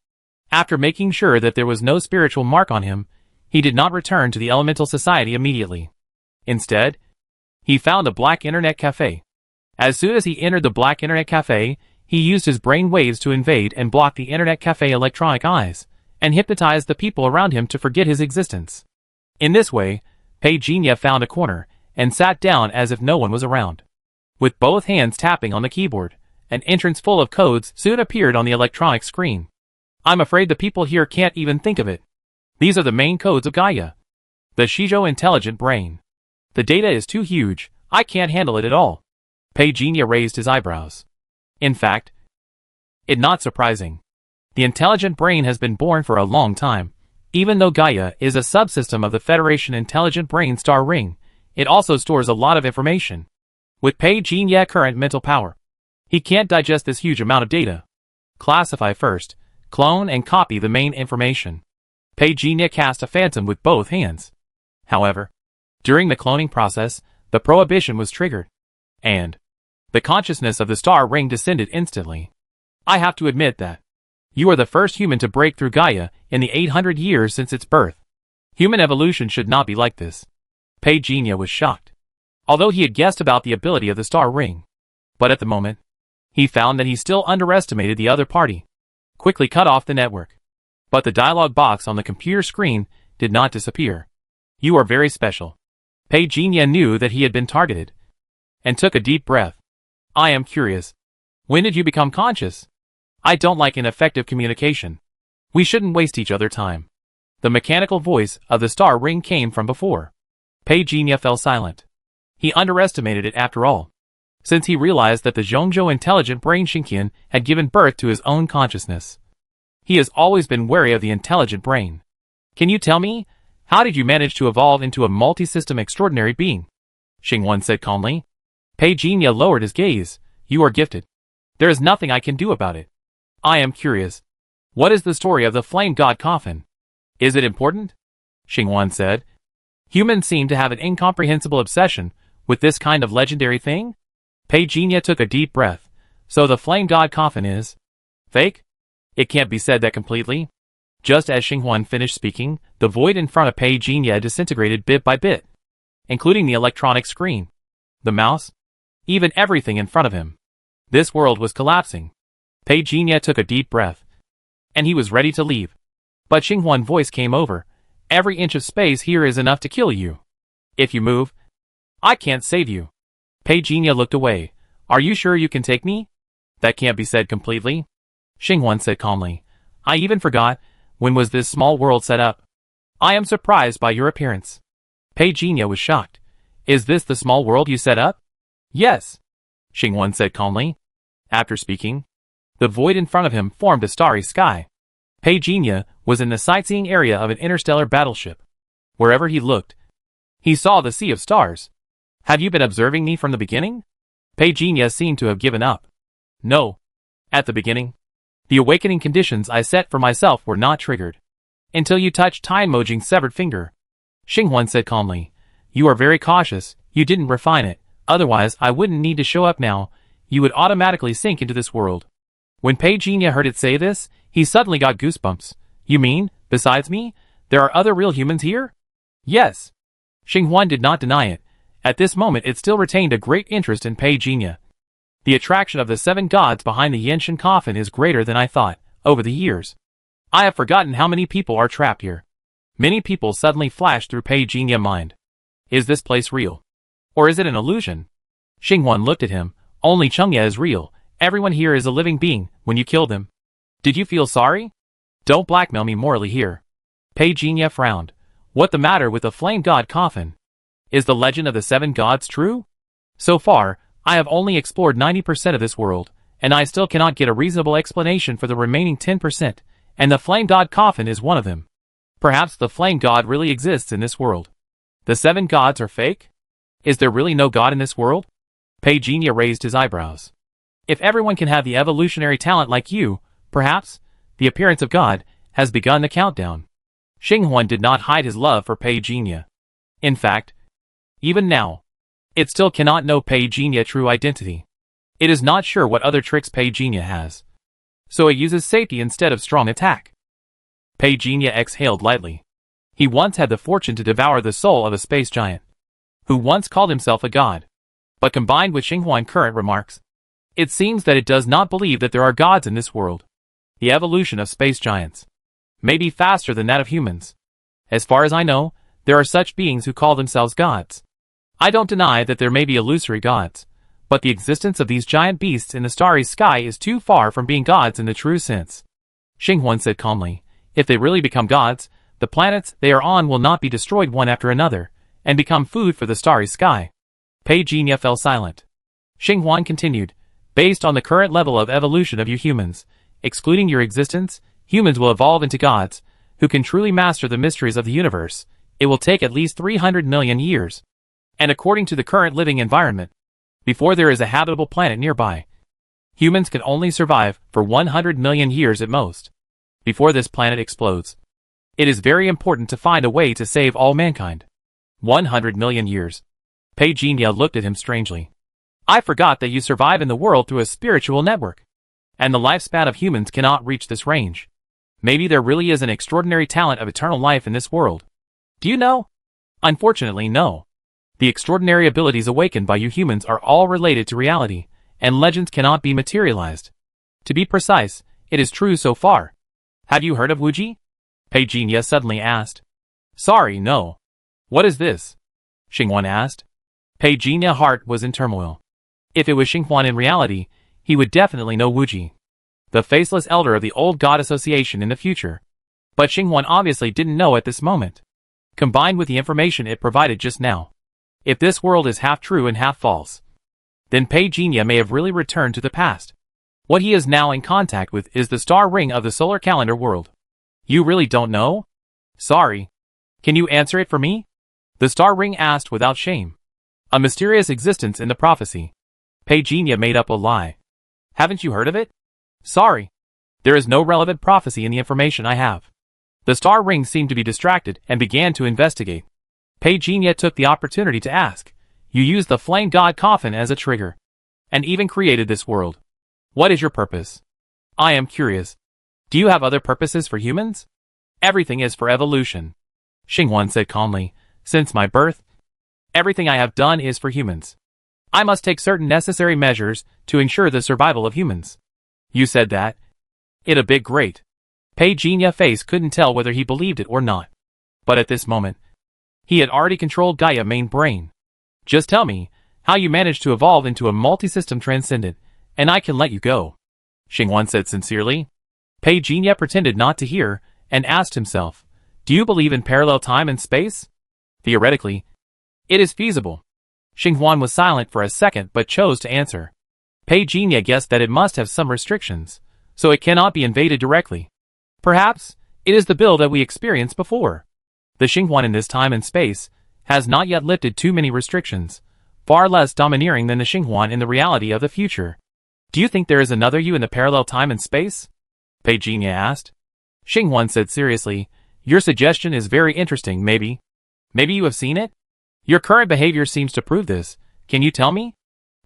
After making sure that there was no spiritual mark on him, he did not return to the Elemental Society immediately. Instead, he found a black internet cafe. As soon as he entered the black internet cafe, he used his brain waves to invade and block the internet cafe electronic eyes, and hypnotized the people around him to forget his existence. In this way, Peijin found a corner, and sat down as if no one was around. With both hands tapping on the keyboard, an entrance full of codes soon appeared on the electronic screen. I'm afraid the people here can't even think of it. These are the main codes of Gaia. The Shijo intelligent brain. The data is too huge, I can't handle it at all. Peijin raised his eyebrows. In fact, it's not surprising. The intelligent brain has been born for a long time. Even though Gaia is a subsystem of the Federation Intelligent Brain Star Ring, it also stores a lot of information. With Peijin's current mental power, he can't digest this huge amount of data. Classify first, clone and copy the main information. Peijin cast a phantom with both hands. However, during the cloning process, the prohibition was triggered, and the consciousness of the star ring descended instantly. I have to admit that you are the first human to break through Gaia in the 800 years since its birth. Human evolution should not be like this. Peijin was shocked, although he had guessed about the ability of the star ring. But at the moment, he found that he still underestimated the other party. Quickly cut off the network. But the dialog box on the computer screen did not disappear. You are very special. Peijin knew that he had been targeted, and took a deep breath. I am curious. When did you become conscious? I don't like ineffective communication. We shouldn't waste each other's time. The mechanical voice of the star ring came from before. Peijin fell silent. He underestimated it after all, since he realized that the Zhongzhou intelligent brain Shinqian had given birth to his own consciousness. He has always been wary of the intelligent brain. Can you tell me, how did you manage to evolve into a multi-system extraordinary being? Xingwan said calmly. Peijin lowered his gaze. You are gifted. There is nothing I can do about it. I am curious. What is the story of the flame god coffin? Is it important? Xingwan said. Humans seem to have an incomprehensible obsession with this kind of legendary thing. Peijin took a deep breath. So the flame god coffin is fake? It can't be said that completely. Just as Xinghuan finished speaking, the void in front of Pei Jinya disintegrated bit by bit, including the electronic screen, the mouse, even everything in front of him. This world was collapsing. Pei Jinya took a deep breath, and he was ready to leave. But Xinghuan's voice came over. Every inch of space here is enough to kill you. If you move, I can't save you. Pei Jinya looked away. Are you sure you can take me? That can't be said completely. Xinghuan said calmly. I even forgot, when was this small world set up? I am surprised by your appearance. Pei Jinya was shocked. Is this the small world you set up? Yes, Xinghuan said calmly. After speaking, the void in front of him formed a starry sky. Pei Jinya was in the sightseeing area of an interstellar battleship. Wherever he looked, he saw the sea of stars. Have you been observing me from the beginning? Pei Jinya seemed to have given up. No. At the beginning, the awakening conditions I set for myself were not triggered. Until you touched Time Mojing's severed finger. Xinghuan said calmly. You are very cautious, you didn't refine it, otherwise I wouldn't need to show up now, you would automatically sink into this world. When Pei Jinya heard it say this, he suddenly got goosebumps. You mean, besides me, there are other real humans here? Yes. Xinghuan did not deny it. At this moment it still retained a great interest in Pei Jinya. The attraction of the 7 gods behind the Yenshin coffin is greater than I thought, over the years. I have forgotten how many people are trapped here. Many people suddenly flashed through Pei Jinya's mind. Is this place real? Or is it an illusion? Xinghuan looked at him. Only Chengya is real. Everyone here is a living being, when you kill them. Did you feel sorry? Don't blackmail me morally here. Pei Jinya frowned. What the matter with the flame god coffin? Is the legend of the 7 gods true? So far, I have only explored 90% of this world, and I still cannot get a reasonable explanation for the remaining 10%, and the flame god coffin is one of them. Perhaps the flame god really exists in this world. The 7 gods are fake? Is there really no god in this world? Pei Jinya raised his eyebrows. If everyone can have the evolutionary talent like you, perhaps, the appearance of God, has begun the countdown. Xinghuan did not hide his love for Pei Jinya. In fact, even now, it still cannot know Pei Jinya's true identity. It is not sure what other tricks Pei Jinya has. So it uses safety instead of strong attack. Pei Jinya exhaled lightly. He once had the fortune to devour the soul of a space giant, who once called himself a god. But combined with Xinghuan's current remarks, it seems that it does not believe that there are gods in this world. The evolution of space giants may be faster than that of humans. As far as I know, there are such beings who call themselves gods. I don't deny that there may be illusory gods, but the existence of these giant beasts in the starry sky is too far from being gods in the true sense. Xinghuan said calmly, if they really become gods, the planets they are on will not be destroyed one after another, and become food for the starry sky. Pei Jinya fell silent. Xinghuan continued, based on the current level of evolution of you humans, excluding your existence, humans will evolve into gods, who can truly master the mysteries of the universe. It will take at least 300 million years. And according to the current living environment, before there is a habitable planet nearby, humans can only survive for 100 million years at most, before this planet explodes. It is very important to find a way to save all mankind. 100 million years. Pei Jinya looked at him strangely. I forgot that you survive in the world through a spiritual network, and the lifespan of humans cannot reach this range. Maybe there really is an extraordinary talent of eternal life in this world. Do you know? Unfortunately, no. The extraordinary abilities awakened by you humans are all related to reality, and legends cannot be materialized. To be precise, it is true so far. Have you heard of Wuji? Pei Jinya suddenly asked. Sorry, no. What is this? Xinghuan asked. Pei Jinya's heart was in turmoil. If it was Xinghuan in reality, he would definitely know Wuji, the faceless elder of the old god association in the future. But Xinghuan obviously didn't know at this moment. Combined with the information it provided just now, if this world is half true and half false, then Pei Jinya may have really returned to the past. What he is now in contact with is the star ring of the solar calendar world. You really don't know? Sorry. Can you answer it for me? The star ring asked without shame. A mysterious existence in the prophecy. Pei Jinya made up a lie. Haven't you heard of it? Sorry. There is no relevant prophecy in the information I have. The star ring seemed to be distracted and began to investigate. Pei Jinya took the opportunity to ask. You used the flame god coffin as a trigger, and even created this world. What is your purpose? I am curious. Do you have other purposes for humans? Everything is for evolution. Xinghuan said calmly. Since my birth, everything I have done is for humans. I must take certain necessary measures to ensure the survival of humans. You said that? It a big great. Pei Jinya face couldn't tell whether he believed it or not. But at this moment, he had already controlled Gaia main brain. Just tell me how you managed to evolve into a multi-system transcendent, and I can let you go. Xinghuan said sincerely. Pei Jinya pretended not to hear, and asked himself, do you believe in parallel time and space? Theoretically, it is feasible. Xinghuan was silent for a second but chose to answer. Pei Jinya guessed that it must have some restrictions, so it cannot be invaded directly. Perhaps it is the build that we experienced before. The Xinghuan in this time and space has not yet lifted too many restrictions, far less domineering than the Xinghuan in the reality of the future. Do you think there is another you in the parallel time and space? Pei Jinya asked. Xinghuan said seriously, your suggestion is very interesting, maybe. Maybe you have seen it? Your current behavior seems to prove this. Can you tell me?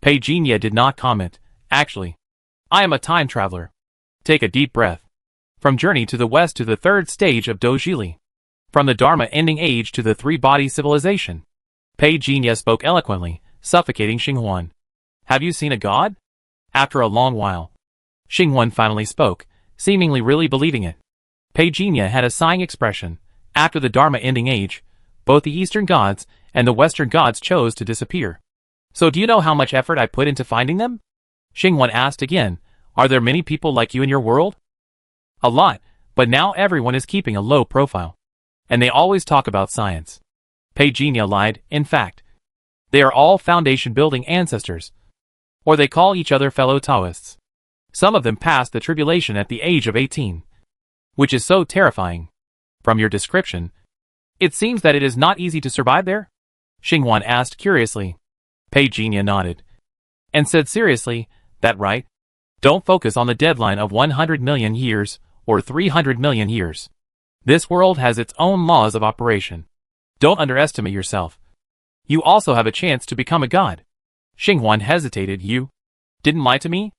Pei Jinya did not comment. Actually, I am a time traveler. Take a deep breath. From journey to the west to the third stage of Dojili. From the Dharma ending age to the three-body civilization. Pei Jinya spoke eloquently, suffocating Xinghuan. Have you seen a god? After a long while, Xinghuan finally spoke, seemingly really believing it. Pei Jinya had a sighing expression. After the Dharma ending age, both the Eastern gods and the Western gods chose to disappear. So do you know how much effort I put into finding them? Xinghuan asked again, are there many people like you in your world? A lot, but now everyone is keeping a low profile. And they always talk about science. Pei Jinya lied, in fact. They are all foundation-building ancestors. Or they call each other fellow Taoists. Some of them passed the tribulation at the age of 18. Which is so terrifying. From your description, it seems that it is not easy to survive there? Xinghuan asked curiously. Pei Jinya nodded. And said seriously, that right? Don't focus on the deadline of 100 million years, or 300 million years. This world has its own laws of operation. Don't underestimate yourself. You also have a chance to become a god. Xinghuan hesitated. You didn't lie to me?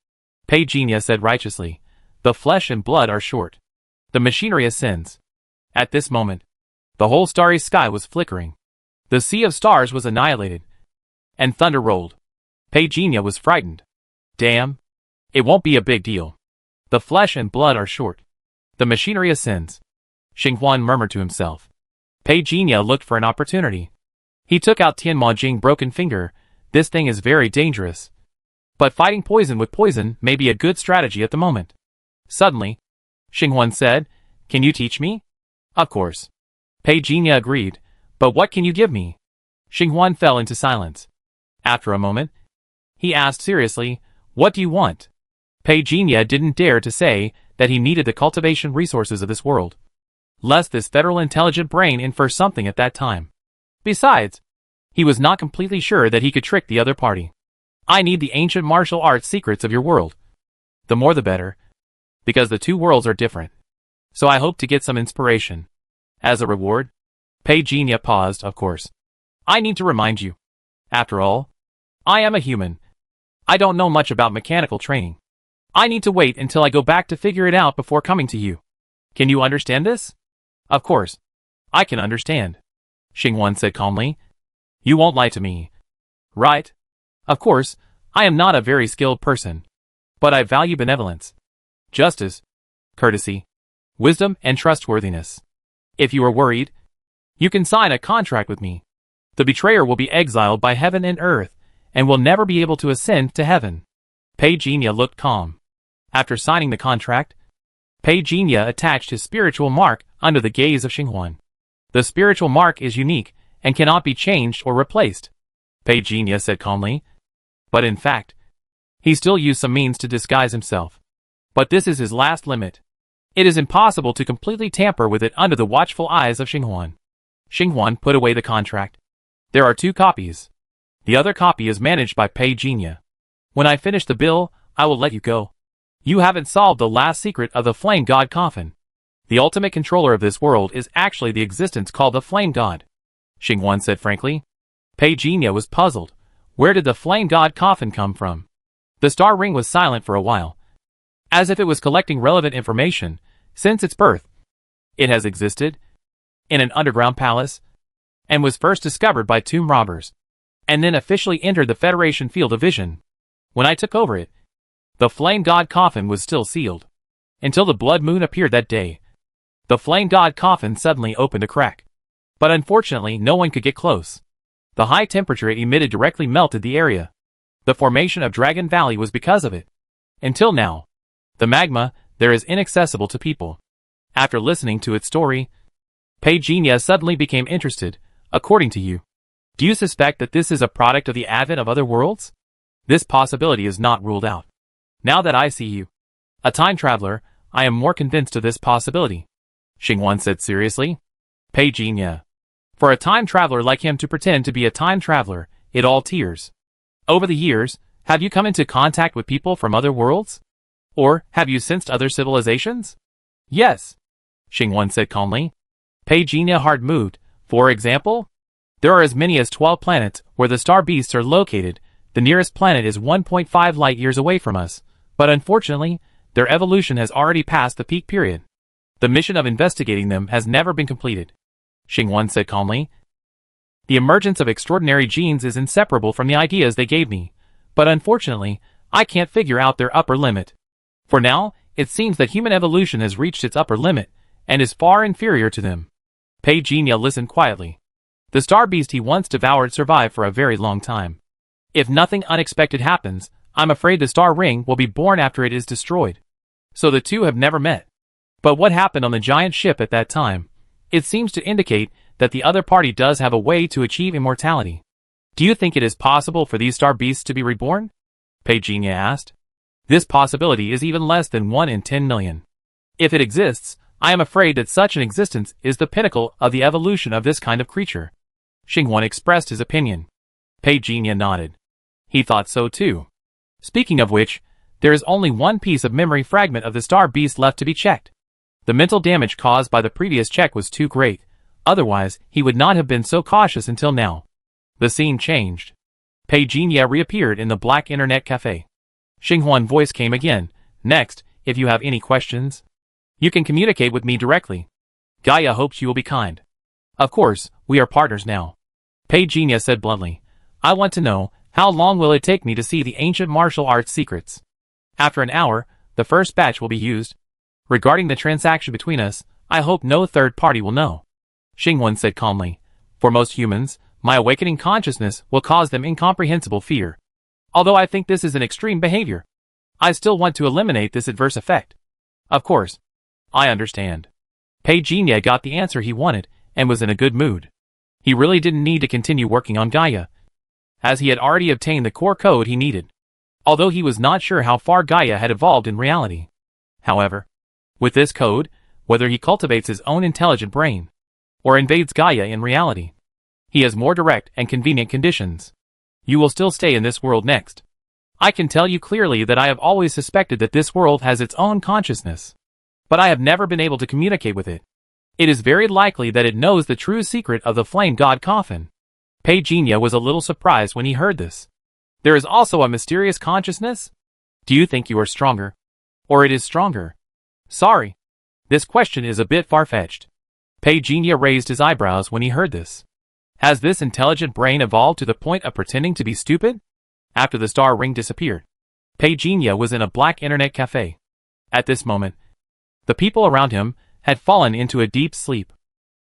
Pei Jinya said righteously. The flesh and blood are short. The machinery ascends. At this moment, the whole starry sky was flickering. The sea of stars was annihilated. And thunder rolled. Pei Jinya was frightened. Damn. It won't be a big deal. The flesh and blood are short. The machinery ascends. Xinghuan murmured to himself. Pei Jinya looked for an opportunity. He took out Tian Jing's broken finger. This thing is very dangerous. But fighting poison with poison may be a good strategy at the moment. Suddenly, Xinghuan said, can you teach me? Of course. Pei Jinya agreed. But what can you give me? Xinghuan fell into silence. After a moment, he asked seriously, what do you want? Pei Jinya didn't dare to say that he needed the cultivation resources of this world, lest this federal intelligent brain infer something at that time. Besides, he was not completely sure that he could trick the other party. I need the ancient martial arts secrets of your world. The more the better, because the two worlds are different. So I hope to get some inspiration. As a reward, Pei Jinya paused, of course. I need to remind you. After all, I am a human. I don't know much about mechanical training. I need to wait until I go back to figure it out before coming to you. Can you understand this? Of course. I can understand. Xinghuan said calmly. You won't lie to me. Right? Of course, I am not a very skilled person. But I value benevolence, justice, courtesy, wisdom, and trustworthiness. If you are worried, you can sign a contract with me. The betrayer will be exiled by heaven and earth, and will never be able to ascend to heaven. Pei Jinya looked calm. After signing the contract, Pei Jinya attached his spiritual mark under the gaze of Xinghuan. The spiritual mark is unique, and cannot be changed or replaced, Pei Jinya said calmly. But in fact, he still used some means to disguise himself. But this is his last limit. It is impossible to completely tamper with it under the watchful eyes of Xinghuan. Xinghuan put away the contract. There are 2 copies. The other copy is managed by Pei Jinya. When I finish the bill, I will let you go. You haven't solved the last secret of the Flame God Coffin. The ultimate controller of this world is actually the existence called the Flame God, Xinghuan said frankly. Pei Jinya was puzzled. Where did the Flame God Coffin come from? The star ring was silent for a while, as if it was collecting relevant information since its birth. It has existed in an underground palace and was first discovered by tomb robbers and then officially entered the Federation field of vision. When I took over it, the Flame God coffin was still sealed until the blood moon appeared that day. The Flame God coffin suddenly opened a crack, but unfortunately no one could get close. The high temperature it emitted directly melted the area. The formation of Dragon Valley was because of it. Until now, the magma there is inaccessible to people. After listening to its story, Pagenia suddenly became interested. According to you, do you suspect that this is a product of the advent of other worlds? This possibility is not ruled out. Now that I see you, a time traveler, I am more convinced of this possibility, Xinghuan said seriously. Pagenia. For a time traveler like him to pretend to be a time traveler, it all tears. Over the years, have you come into contact with people from other worlds? Or have you sensed other civilizations? Yes, Xinghuan said calmly. Pagenia hard moved. For example, there are as many as 12 planets where the star beasts are located. The nearest planet is 1.5 light years away from us, but unfortunately, their evolution has already passed the peak period. The mission of investigating them has never been completed, Xinghuan said calmly. The emergence of extraordinary genes is inseparable from the ideas they gave me, but unfortunately, I can't figure out their upper limit. For now, it seems that human evolution has reached its upper limit and is far inferior to them. Pagenia listened quietly. The star beast he once devoured survived for a very long time. If nothing unexpected happens, I'm afraid the star ring will be born after it is destroyed. So the two have never met. But what happened on the giant ship at that time? It seems to indicate that the other party does have a way to achieve immortality. Do you think it is possible for these star beasts to be reborn? Pagenia asked. This possibility is even less than 1 in 10 million. If it exists, I am afraid that such an existence is the pinnacle of the evolution of this kind of creature. Xinghuan expressed his opinion. Pagenia nodded. He thought so too. Speaking of which, there is only one piece of memory fragment of the star beast left to be checked. The mental damage caused by the previous check was too great, otherwise he would not have been so cautious until now. The scene changed. Pagenia reappeared in the black internet cafe. Xinghuan's voice came again. Next, if you have any questions, you can communicate with me directly. Gaia hopes you will be kind. Of course, we are partners now. Pagenia said bluntly. I want to know, how long will it take me to see the ancient martial arts secrets? After an hour, the first batch will be used. Regarding the transaction between us, I hope no third party will know. Xinghuan said calmly. For most humans, my awakening consciousness will cause them incomprehensible fear. Although I think this is an extreme behavior, I still want to eliminate this adverse effect. Of course, I understand. Pagenia got the answer he wanted and was in a good mood. He really didn't need to continue working on Gaia, as he had already obtained the core code he needed, although he was not sure how far Gaia had evolved in reality. However, with this code, whether he cultivates his own intelligent brain or invades Gaia in reality, he has more direct and convenient conditions. You will still stay in this world next. I can tell you clearly that I have always suspected that this world has its own consciousness, but I have never been able to communicate with it. It is very likely that it knows the true secret of the Flame God coffin. Pagenia was a little surprised when he heard this. There is also a mysterious consciousness? Do you think you are stronger? Or it is stronger? Sorry. This question is a bit far-fetched. Pagenia raised his eyebrows when he heard this. Has this intelligent brain evolved to the point of pretending to be stupid? After the star ring disappeared, Pagenia was in a black internet cafe. At this moment, the people around him had fallen into a deep sleep,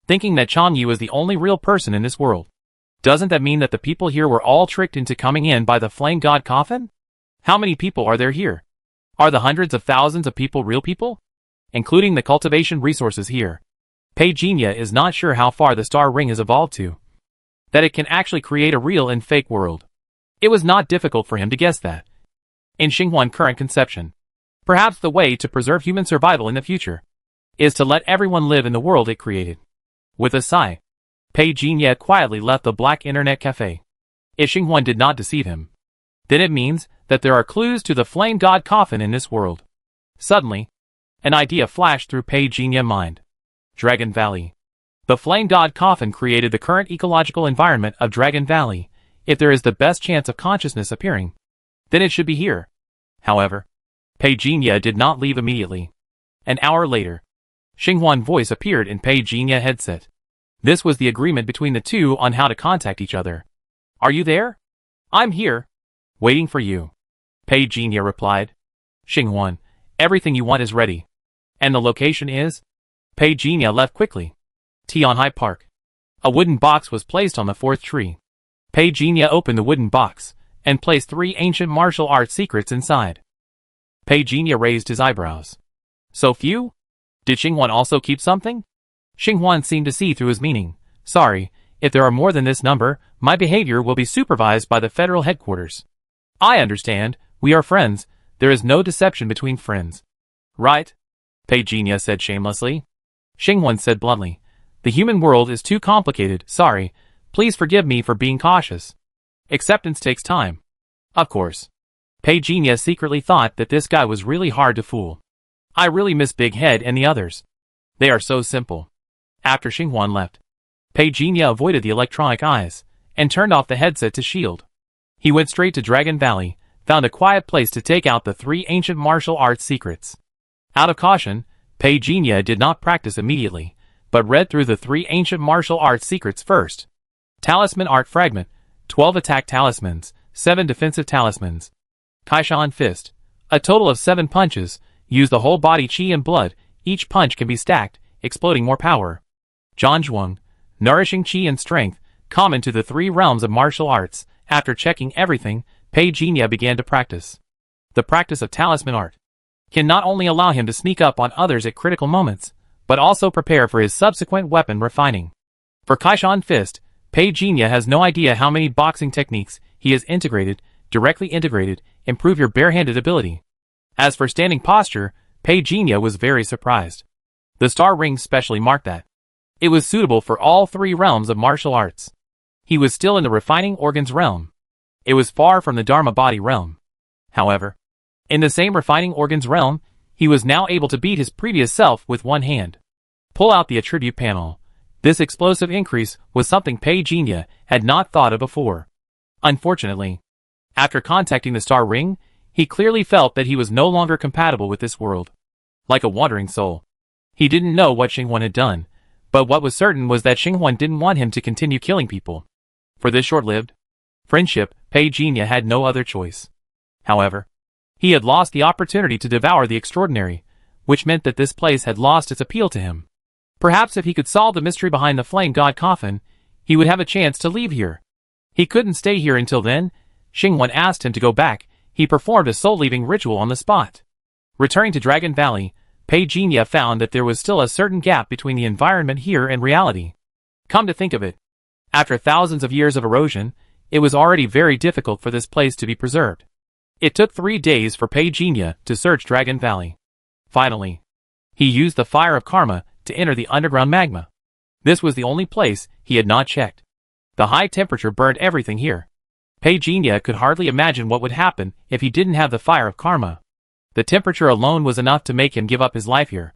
thinking that Changyi was the only real person in this world. Doesn't that mean that the people here were all tricked into coming in by the Flame God coffin? How many people are there here? Are the hundreds of thousands of people real people? Including the cultivation resources here. Pagenia is not sure how far the star ring has evolved to, that it can actually create a real and fake world. It was not difficult for him to guess that. In Xinghuan's current conception, perhaps the way to preserve human survival in the future is to let everyone live in the world it created. With a sigh, Pagenia quietly left the black internet cafe. If Xinghuan did not deceive him, then it means that there are clues to the Flame God coffin in this world. Suddenly, an idea flashed through Pagenia's mind. Dragon Valley. The Flame God coffin created the current ecological environment of Dragon Valley. If there is the best chance of consciousness appearing, then it should be here. However, Pagenia did not leave immediately. An hour later, Xinghuan's voice appeared in Pei Jinya headset. This was the agreement between the two on how to contact each other. Are you there? I'm here. Waiting for you. Pei Jinya replied. Xinghuan, everything you want is ready. And the location is? Pei Jinya left quickly. Tianhai Park. A wooden box was placed on the fourth tree. Pei Jinya opened the wooden box and placed 3 ancient martial arts secrets inside. Pei Jinya raised his eyebrows. So few? Did Xinghuan also keep something? Xinghuan seemed to see through his meaning. Sorry, if there are more than this number, my behavior will be supervised by the federal headquarters. I understand, we are friends, there is no deception between friends. Right? Pei Jinya said shamelessly. Xinghuan said bluntly. The human world is too complicated, sorry, please forgive me for being cautious. Acceptance takes time. Of course. Pei Jinya secretly thought that this guy was really hard to fool. I really miss Big Head and the others. They are so simple. After Xinghuan left, Pei Jinya avoided the electronic eyes and turned off the headset to shield. He went straight to Dragon Valley, found a quiet place to take out the 3 ancient martial arts secrets. Out of caution, Pei Jinya did not practice immediately, but read through the 3 ancient martial arts secrets first. Talisman Art Fragment, 12 attack talismans, 7 defensive talismans. Kaishan Fist, a total of 7 punches, use the whole body chi and blood, each punch can be stacked, exploding more power. Zhanzhuang, nourishing chi and strength, common to the 3 realms of martial arts. After checking everything, Pei Jinya began to practice. The practice of talisman art can not only allow him to sneak up on others at critical moments, but also prepare for his subsequent weapon refining. For Kaishan Fist, Pei Jinya has no idea how many boxing techniques he has directly integrated, improve your barehanded ability. As for standing posture, Pei Jinya was very surprised. The star ring specially marked that it was suitable for all 3 realms of martial arts. He was still in the refining organs realm. It was far from the Dharma body realm. However, in the same refining organs realm, he was now able to beat his previous self with one hand. Pull out the attribute panel. This explosive increase was something Pei Jinya had not thought of before. Unfortunately, after contacting the star ring, he clearly felt that he was no longer compatible with this world. Like a wandering soul. He didn't know what Xinghuan had done, but what was certain was that Xinghuan didn't want him to continue killing people. For this short-lived friendship, Pei Jinya had no other choice. However, he had lost the opportunity to devour the extraordinary, which meant that this place had lost its appeal to him. Perhaps if he could solve the mystery behind the Flame God coffin, he would have a chance to leave here. He couldn't stay here until then. Xinghuan asked him to go back. He performed a soul-leaving ritual on the spot. Returning to Dragon Valley, Pei Jinya found that there was still a certain gap between the environment here and reality. Come to think of it, after thousands of years of erosion, it was already very difficult for this place to be preserved. It took 3 days for Pei Jinya to search Dragon Valley. Finally, he used the fire of karma to enter the underground magma. This was the only place he had not checked. The high temperature burned everything here. Pei Jinya could hardly imagine what would happen if he didn't have the fire of karma. The temperature alone was enough to make him give up his life here.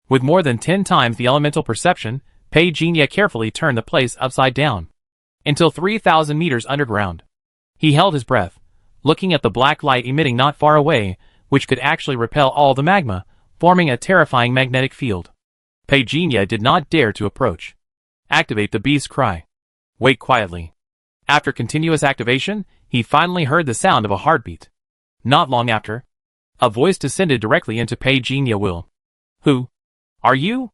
With more than 10 times the elemental perception, Pei Jinya carefully turned the place upside down. Until 3,000 meters underground. He held his breath, looking at the black light emitting not far away, which could actually repel all the magma, forming a terrifying magnetic field. Pei Jinya did not dare to approach. Activate the beast cry. Wait quietly. After continuous activation, he finally heard the sound of a heartbeat. Not long after, a voice descended directly into Pei Jinya will. Who are you?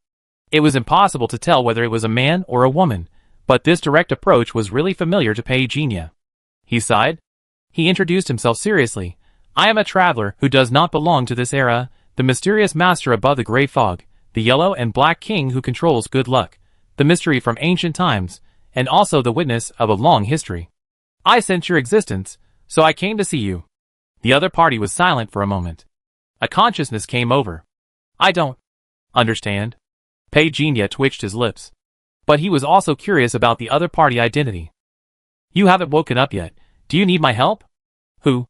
It was impossible to tell whether it was a man or a woman, but this direct approach was really familiar to Pei Jinya. He sighed. He introduced himself seriously. I am a traveler who does not belong to this era, the mysterious master above the gray fog, the yellow and black king who controls good luck, the mystery from ancient times, and also the witness of a long history. I sense your existence, so I came to see you. The other party was silent for a moment. A consciousness came over. I don't understand. Pei Jinya twitched his lips. But he was also curious about the other party identity. You haven't woken up yet. Do you need my help? Who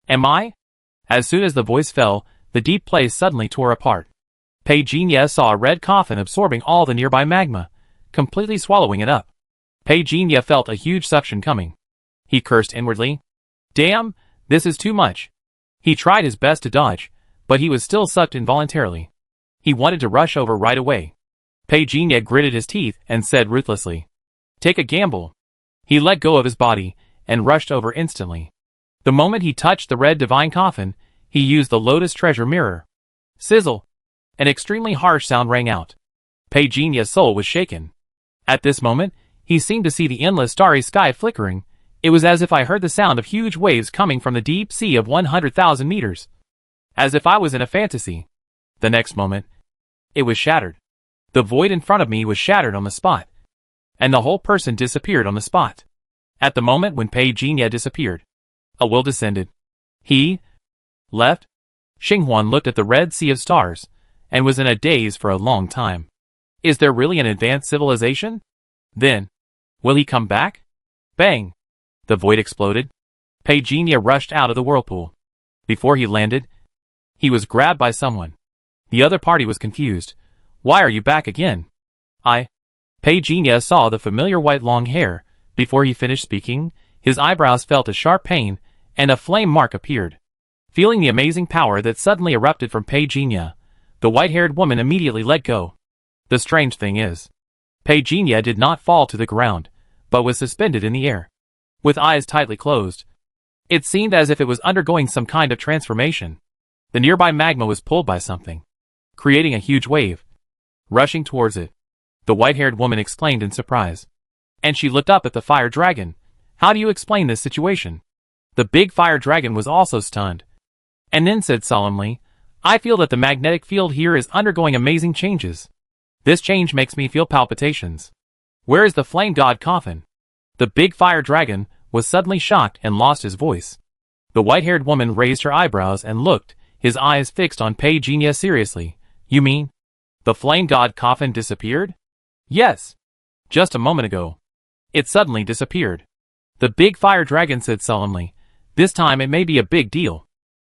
am I? As soon as the voice fell, the deep place suddenly tore apart. Pei Jinya saw a red coffin absorbing all the nearby magma, completely swallowing it up. Pei Jinya felt a huge suction coming. He cursed inwardly. Damn, this is too much. He tried his best to dodge, but he was still sucked involuntarily. He wanted to rush over right away. Peijinha gritted his teeth and said ruthlessly, "Take a gamble." He let go of his body and rushed over instantly. The moment he touched the red divine coffin, he used the lotus treasure mirror. Sizzle! An extremely harsh sound rang out. Peijinha's soul was shaken. At this moment, he seemed to see the endless starry sky flickering. It was as if I heard the sound of huge waves coming from the deep sea of 100,000 meters. As if I was in a fantasy. The next moment, it was shattered. The void in front of me was shattered on the spot. And the whole person disappeared on the spot. At the moment when Peijinha disappeared, a will descended. He left. Xinghuan looked at the red sea of stars, and was in a daze for a long time. Is there really an advanced civilization? Then, will he come back? Bang! The void exploded. Peijinha rushed out of the whirlpool. Before he landed, he was grabbed by someone. The other party was confused. Why are you back again? Peijinha saw the familiar white long hair. Before he finished speaking, his eyebrows felt a sharp pain, and a flame mark appeared. Feeling the amazing power that suddenly erupted from Peijinha, the white-haired woman immediately let go. The strange thing is, Peijinha did not fall to the ground, but was suspended in the air. With eyes tightly closed, it seemed as if it was undergoing some kind of transformation. The nearby magma was pulled by something, creating a huge wave. Rushing towards it, the white-haired woman exclaimed in surprise. And she looked up at the fire dragon. How do you explain this situation? The big fire dragon was also stunned. And then said solemnly, I feel that the magnetic field here is undergoing amazing changes. This change makes me feel palpitations. Where is the flame god coffin? The big fire dragon was suddenly shocked and lost his voice. The white-haired woman raised her eyebrows and looked, his eyes fixed on Peijinha seriously. You mean, the flame god coffin disappeared? Yes. Just a moment ago. It suddenly disappeared. The big fire dragon said solemnly, this time it may be a big deal.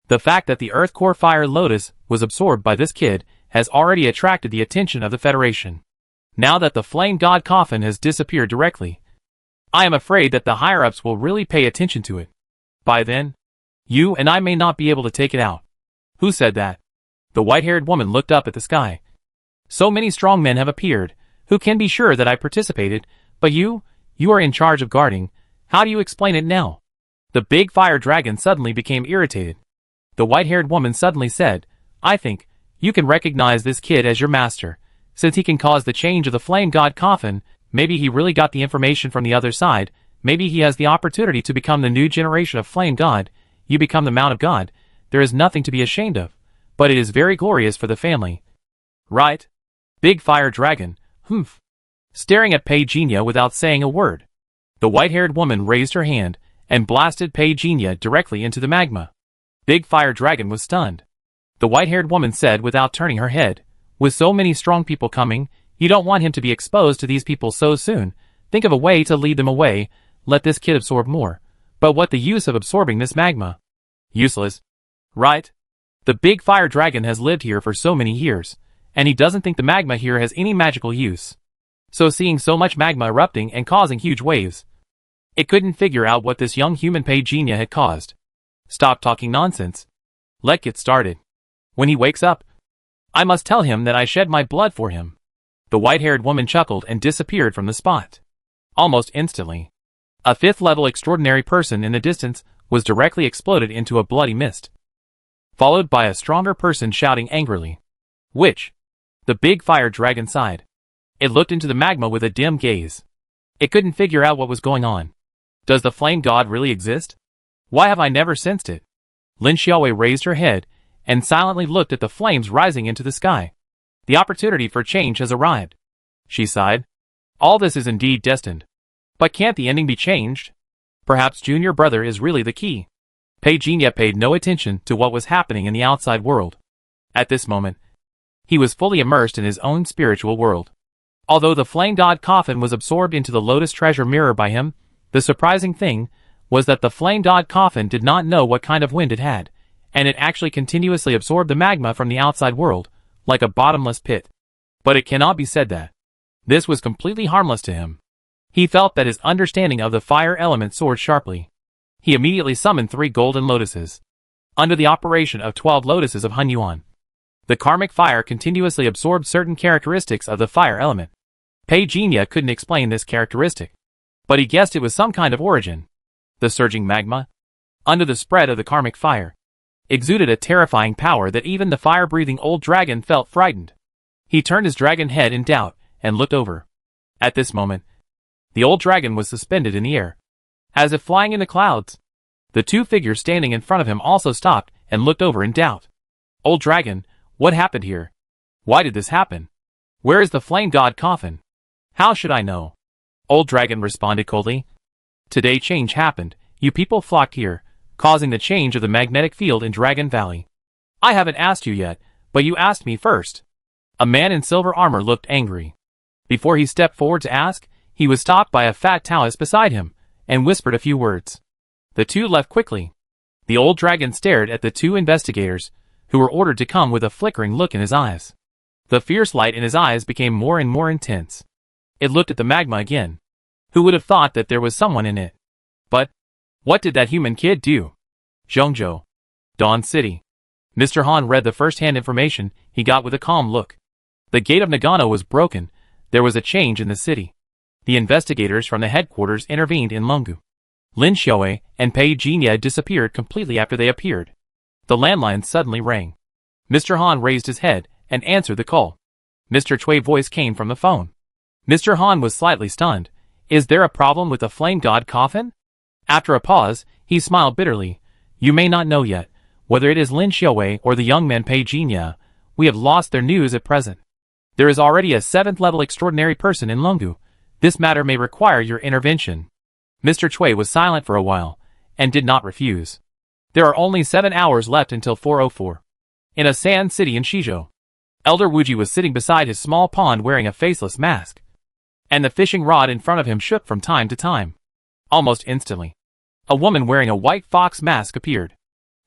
The fact that the Earth Core Fire Lotus was absorbed by this kid has already attracted the attention of the Federation. Now that the Flame God Coffin has disappeared directly, I am afraid that the higher-ups will really pay attention to it. By then, you and I may not be able to take it out. Who said that? The white-haired woman looked up at the sky. So many strong men have appeared, who can be sure that I participated, but you are in charge of guarding. How do you explain it now? The big fire dragon suddenly became irritated. The white-haired woman suddenly said, I think you can recognize this kid as your master. Since he can cause the change of the flame god coffin, maybe he really got the information from the other side. Maybe he has the opportunity to become the new generation of flame god. You become the Mount of God. There is nothing to be ashamed of. But it is very glorious for the family. Right? Big fire dragon, humph. Staring at Peijinha without saying a word. The white-haired woman raised her hand and blasted Peijinha directly into the magma. Big fire dragon was stunned. The white-haired woman said without turning her head, with so many strong people coming, you don't want him to be exposed to these people so soon. Think of a way to lead them away. Let this kid absorb more. But what the use of absorbing this magma? Useless. Right? The big fire dragon has lived here for so many years, and he doesn't think the magma here has any magical use. So seeing so much magma erupting and causing huge waves, it couldn't figure out what this young human Peijinha had caused. Stop talking nonsense. Let's get started. When he wakes up, I must tell him that I shed my blood for him. The white-haired woman chuckled and disappeared from the spot. Almost instantly, a fifth-level extraordinary person in the distance was directly exploded into a bloody mist, followed by a stronger person shouting angrily. Which? The big fire dragon sighed. It looked into the magma with a dim gaze. It couldn't figure out what was going on. Does the flame god really exist? Why have I never sensed it? Lin Xiaowei raised her head and silently looked at the flames rising into the sky. The opportunity for change has arrived. She sighed. All this is indeed destined. But can't the ending be changed? Perhaps Junior Brother is really the key. Peijinha paid no attention to what was happening in the outside world. At this moment, he was fully immersed in his own spiritual world. Although the flame god coffin was absorbed into the lotus treasure mirror by him, the surprising thing was that the flame god coffin did not know what kind of wind it had, and it actually continuously absorbed the magma from the outside world, like a bottomless pit. But it cannot be said that this was completely harmless to him. He felt that his understanding of the fire element soared sharply. He immediately summoned 3 golden lotuses, under the operation of 12 lotuses of Hunyuan. The karmic fire continuously absorbed certain characteristics of the fire element. Pei couldn't explain this characteristic, but he guessed it was some kind of origin. The surging magma, under the spread of the karmic fire, exuded a terrifying power that even the fire-breathing old dragon felt frightened. He turned his dragon head in doubt and looked over. At this moment, the old dragon was suspended in the air, as if flying in the clouds. The two figures standing in front of him also stopped and looked over in doubt. Old dragon, what happened here? Why did this happen? Where is the flame god coffin? How should I know? Old dragon responded coldly. Today change happened. You people flocked here, causing the change of the magnetic field in Dragon Valley. I haven't asked you yet, but you asked me first. A man in silver armor looked angry. Before he stepped forward to ask, he was stopped by a fat Taoist beside him, and whispered a few words. The two left quickly. The old dragon stared at the two investigators, who were ordered to come with a flickering look in his eyes. The fierce light in his eyes became more and more intense. It looked at the magma again. Who would have thought that there was someone in it? But what did that human kid do? Zhongzhou, Dawn City. Mr. Han read the first-hand information he got with a calm look. The gate of Nagano was broken. There was a change in the city. The investigators from the headquarters intervened in Lungu. Lin Xiaowei and Pei Jinya disappeared completely after they appeared. The landline suddenly rang. Mr. Han raised his head and answered the call. Mr. Chui's voice came from the phone. Mr. Han was slightly stunned. Is there a problem with the flame god coffin? After a pause, he smiled bitterly. You may not know yet, whether it is Lin Xiaowei or the young man Pei Jinya. We have lost their news at present. There is already a 7th-level extraordinary person in Lungu. This matter may require your intervention. Mr. Chui was silent for a while, and did not refuse. There are only 7 hours left until 4:04. In a sand city in Shizhou, Elder Wuji was sitting beside his small pond wearing a faceless mask, and the fishing rod in front of him shook from time to time. Almost instantly, a woman wearing a white fox mask appeared.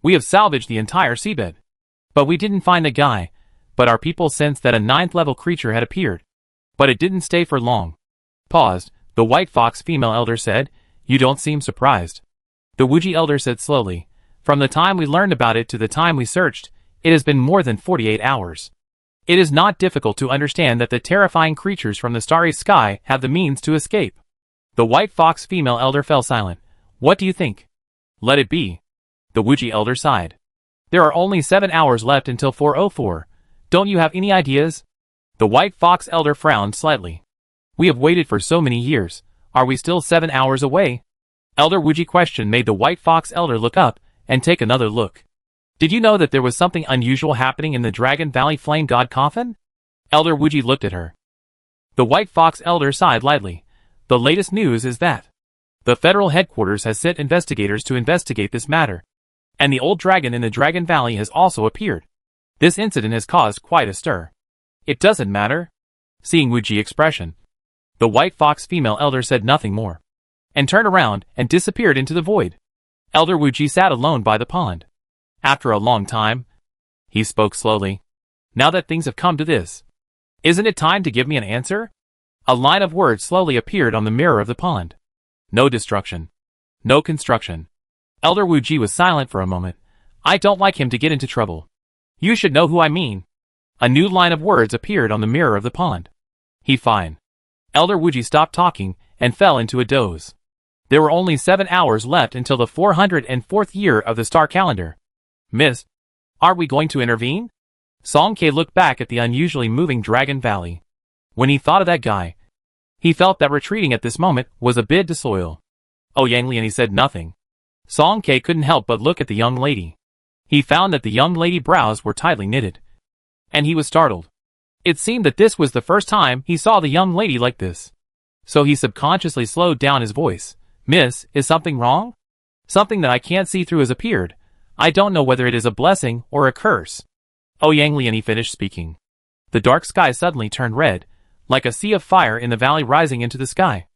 We have salvaged the entire seabed, but we didn't find the guy, but our people sensed that a 9th-level creature had appeared. But it didn't stay for long. Paused, the white fox female elder said, You don't seem surprised. The Wuji elder said slowly, From the time we learned about it to the time we searched, it has been more than 48 hours. It is not difficult to understand that the terrifying creatures from the starry sky have the means to escape. The white fox female elder fell silent. What do you think? Let it be. The Wuji elder sighed. There are only 7 hours left until 4:04. Don't you have any ideas? The white fox elder frowned slightly. We have waited for so many years. Are we still 7 hours away? Elder Wuji question made the white fox elder look up and take another look. Did you know that there was something unusual happening in the Dragon Valley Flame God coffin? Elder Wuji looked at her. The white fox elder sighed lightly. The latest news is that the federal headquarters has sent investigators to investigate this matter, and the old dragon in the Dragon Valley has also appeared. This incident has caused quite a stir. It doesn't matter. Seeing Wuji's expression, the white fox female elder said nothing more, and turned around and disappeared into the void. Elder Wuji sat alone by the pond. After a long time, he spoke slowly. Now that things have come to this, isn't it time to give me an answer? A line of words slowly appeared on the mirror of the pond. No destruction. No construction. Elder Wuji was silent for a moment. I don't like him to get into trouble. You should know who I mean. A new line of words appeared on the mirror of the pond. He fine. Elder Wuji stopped talking and fell into a doze. There were only 7 hours left until the 404th year of the star calendar. Miss, are we going to intervene? Song Ke looked back at the unusually moving Dragon Valley. When he thought of that guy, he felt that retreating at this moment was a bid to soil. Oh Yang Lian, he said nothing. Song Ke couldn't help but look at the young lady. He found that the young lady's brows were tightly knitted, and he was startled. It seemed that this was the first time he saw the young lady like this. So he subconsciously slowed down his voice. Miss, is something wrong? Something that I can't see through has appeared. I don't know whether it is a blessing or a curse. Oh Yang Lian, he finished speaking. The dark sky suddenly turned red, like a sea of fire in the valley rising into the sky.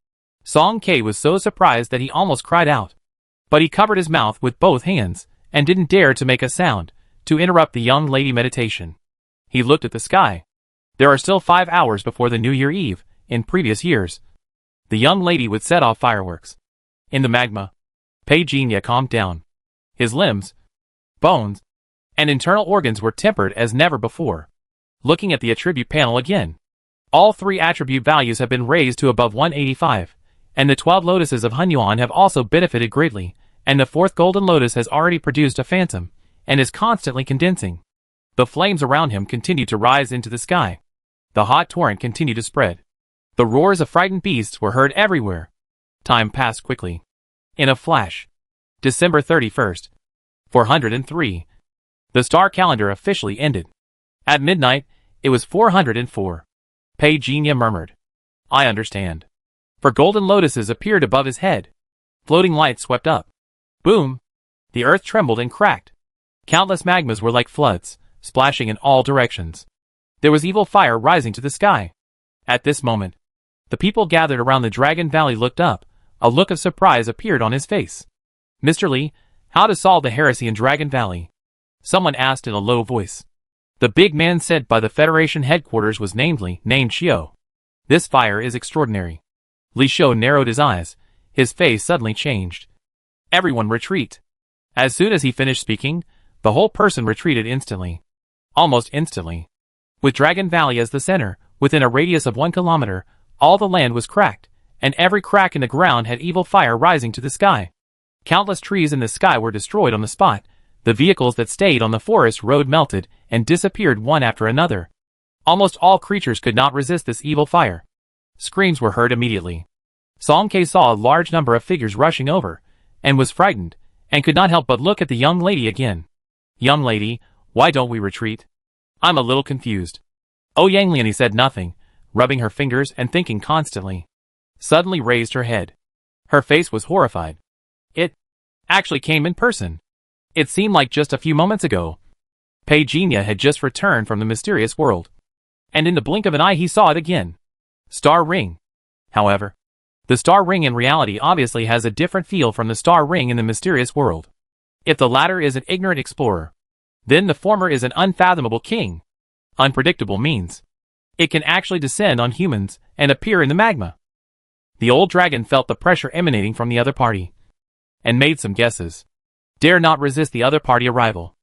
Song Ke was so surprised that he almost cried out. But he covered his mouth with both hands, and didn't dare to make a sound, to interrupt the young lady meditation. He looked at the sky. There are still 5 hours before the New Year Eve. In previous years, the young lady would set off fireworks. In the magma, Pei Jinya calmed down. His limbs, bones, and internal organs were tempered as never before. Looking at the attribute panel again, all 3 attribute values have been raised to above 185, and the 12 lotuses of Hunyuan have also benefited greatly, and the 4th golden lotus has already produced a phantom, and is constantly condensing. The flames around him continue to rise into the sky. The hot torrent continued to spread. The roars of frightened beasts were heard everywhere. Time passed quickly. In a flash. December 31st. 403. The star calendar officially ended. At midnight, it was 404. Pei Jinya murmured. I understand. For golden lotuses appeared above his head. Floating lights swept up. Boom! The earth trembled and cracked. Countless magmas were like floods, splashing in all directions. There was evil fire rising to the sky. At this moment, the people gathered around the Dragon Valley looked up. A look of surprise appeared on his face. Mr. Lee, how to solve the heresy in Dragon Valley? Someone asked in a low voice. The big man sent by the Federation headquarters was named Xiao. This fire is extraordinary. Li Xiao narrowed his eyes. His face suddenly changed. Everyone retreat. As soon as he finished speaking, the whole person retreated instantly. Almost instantly. With Dragon Valley as the center, within a radius of 1 kilometer, all the land was cracked, and every crack in the ground had evil fire rising to the sky. Countless trees in the sky were destroyed on the spot. The vehicles that stayed on the forest road melted and disappeared one after another. Almost all creatures could not resist this evil fire. Screams were heard immediately. Song Ke saw a large number of figures rushing over, and was frightened, and could not help but look at the young lady again. Young lady, why don't we retreat? I'm a little confused. Oh, Yang Lian said nothing, rubbing her fingers and thinking constantly. Suddenly raised her head. Her face was horrified. It actually came in person. It seemed like just a few moments ago. Pei Jinya had just returned from the mysterious world. And in the blink of an eye he saw it again. Star Ring. However, the star ring in reality obviously has a different feel from the star ring in the mysterious world. If the latter is an ignorant explorer, then the former is an unfathomable king. Unpredictable means it can actually descend on humans and appear in the magma. The old dragon felt the pressure emanating from the other party, and made some guesses. Dare not resist the other party arrival.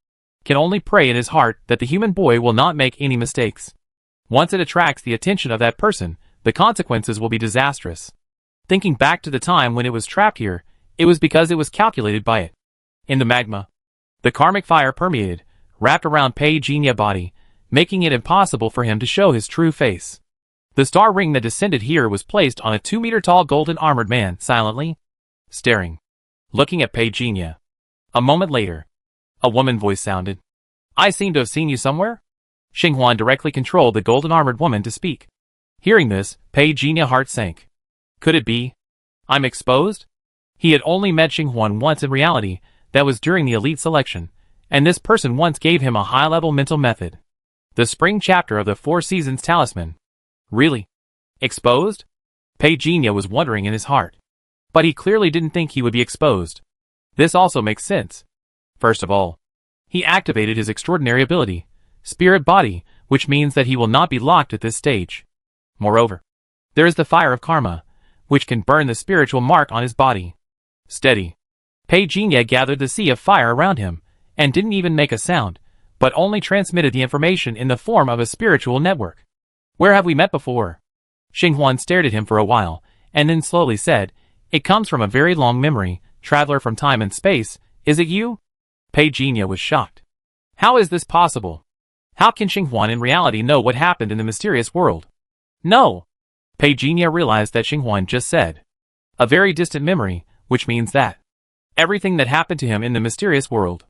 Can only pray in his heart that the human boy will not make any mistakes. Once it attracts the attention of that person, the consequences will be disastrous. Thinking back to the time when it was trapped here, it was because it was calculated by it. In the magma, the karmic fire permeated, wrapped around Pei Jinya's body, making it impossible for him to show his true face. The star ring that descended here was placed on a 2-meter-tall golden armored man, silently staring, looking at Pei Jinya. A moment later, a woman voice sounded. I seem to have seen you somewhere? Xinghuan directly controlled the golden armored woman to speak. Hearing this, Pei Jinya's heart sank. Could it be? I'm exposed? He had only met Xinghuan once in reality, that was during the elite selection, and this person once gave him a high-level mental method. The spring chapter of the 4 Seasons Talisman. Really? Exposed? Pei Jinya was wondering in his heart. But he clearly didn't think he would be exposed. This also makes sense. First of all, he activated his extraordinary ability, Spirit Body, which means that he will not be locked at this stage. Moreover, there is the fire of karma, which can burn the spiritual mark on his body. Steady. Pei Jinya gathered the sea of fire around him, and didn't even make a sound, but only transmitted the information in the form of a spiritual network. Where have we met before? Xinghuan stared at him for a while, and then slowly said, It comes from a very long memory, traveler from time and space, is it you? Pei Jinya was shocked. How is this possible? How can Xinghuan in reality know what happened in the mysterious world? No! Pei Jinya realized that Xinghuan just said. A very distant memory, which means that everything that happened to him in the mysterious world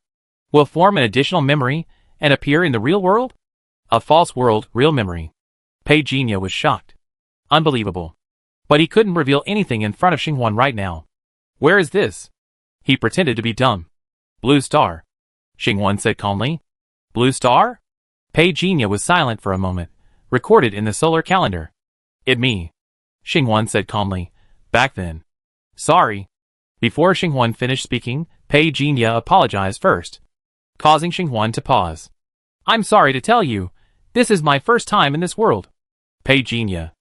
will form an additional memory and appear in the real world? A false world, real memory. Pei Jinya was shocked. Unbelievable. But he couldn't reveal anything in front of Xinghuan right now. Where is this? He pretended to be dumb. Blue star. Xinghuan said calmly. Blue star? Pei Jinya was silent for a moment. Recorded in the solar calendar. It me. Xinghuan said calmly. Back then. Sorry. Before Xinghuan finished speaking, Pei Jinya apologized first, causing Xinghuan to pause. I'm sorry to tell you, this is my first time in this world. Pei Jinya.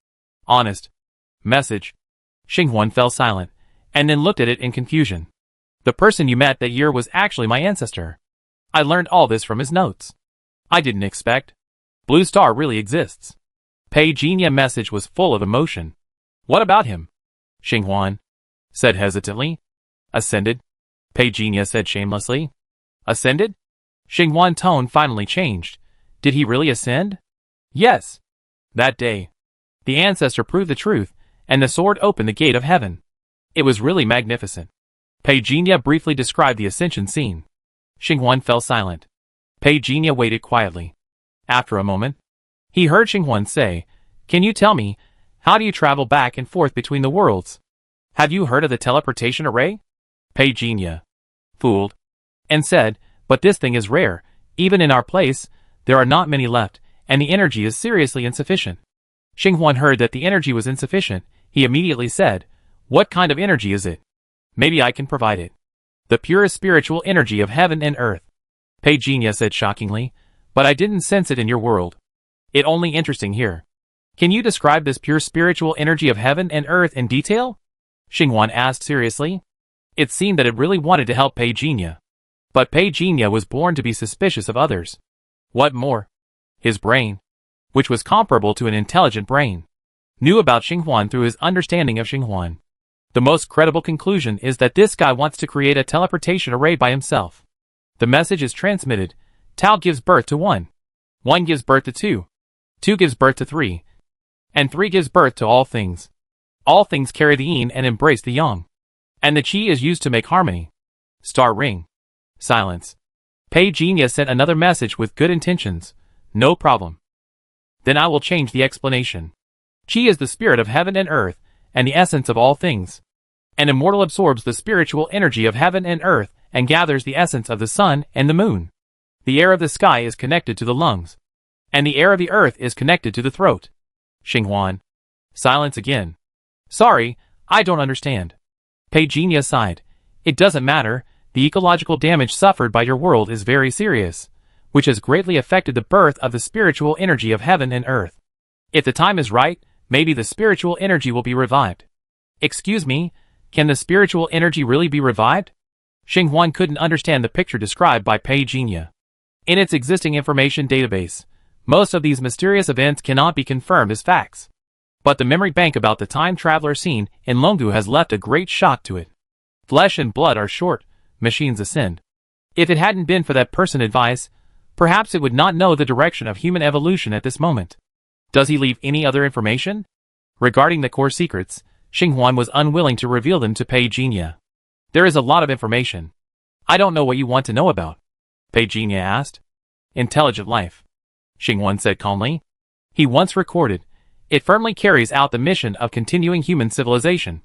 Honest. Message. Xinghuan fell silent, and then looked at it in confusion. The person you met that year was actually my ancestor. I learned all this from his notes. I didn't expect. Blue Star really exists. Pei Jinya message was full of emotion. What about him? Xinghuan said hesitantly. Ascended? Pei Jinya said shamelessly. Ascended? Xinghuan's tone finally changed. Did he really ascend? Yes. That day, the ancestor proved the truth, and the sword opened the gate of heaven. It was really magnificent. Pei Jinya briefly described the ascension scene. Xinghuan fell silent. Pei Jinya waited quietly. After a moment, he heard Xinghuan say, "Can you tell me, how do you travel back and forth between the worlds? Have you heard of the teleportation array?" Pei Jinya fooled and said, "But this thing is rare. Even in our place, there are not many left, and the energy is seriously insufficient." Xinghuan heard that the energy was insufficient. He immediately said, "What kind of energy is it? Maybe I can provide it." "The purest spiritual energy of heaven and earth," Pei Jinya said shockingly, "but I didn't sense it in your world. It only interesting here. Can you describe this pure spiritual energy of heaven and earth in detail?" Xinghuan asked seriously. It seemed that it really wanted to help Pei Jinya. But Pei Jinya was born to be suspicious of others. What more? His brain, which was comparable to an intelligent brain, knew about Xinghuan through his understanding of Xinghuan. The most credible conclusion is that this guy wants to create a teleportation array by himself. The message is transmitted. Tao gives birth to 1. 1 gives birth to 2. 2 gives birth to 3. And 3 gives birth to all things. All things carry the yin and embrace the yang. And the qi is used to make harmony. Star ring. Silence. Pei Jinya sent another message with good intentions. No problem. Then I will change the explanation. Qi is the spirit of heaven and earth, and the essence of all things. An immortal absorbs the spiritual energy of heaven and earth, and gathers the essence of the sun and the moon. The air of the sky is connected to the lungs, and the air of the earth is connected to the throat. Xinghuan. Silence again. Sorry, I don't understand. Pei Jinya sighed. It doesn't matter, the ecological damage suffered by your world is very serious, which has greatly affected the birth of the spiritual energy of heaven and earth. If the time is right, maybe the spiritual energy will be revived. Excuse me, can the spiritual energy really be revived? Xinghuan couldn't understand the picture described by Pei Jinya. In its existing information database, most of these mysterious events cannot be confirmed as facts. But the memory bank about the time traveler scene in Longu has left a great shock to it. Flesh and blood are short, machines ascend. If it hadn't been for that person's advice, perhaps it would not know the direction of human evolution at this moment. Does he leave any other information? Regarding the core secrets, Xinghuan was unwilling to reveal them to Pei Jinya. There is a lot of information. I don't know what you want to know about, Pei Jinya asked. Intelligent life, Xinghuan said calmly. He once recorded, it firmly carries out the mission of continuing human civilization.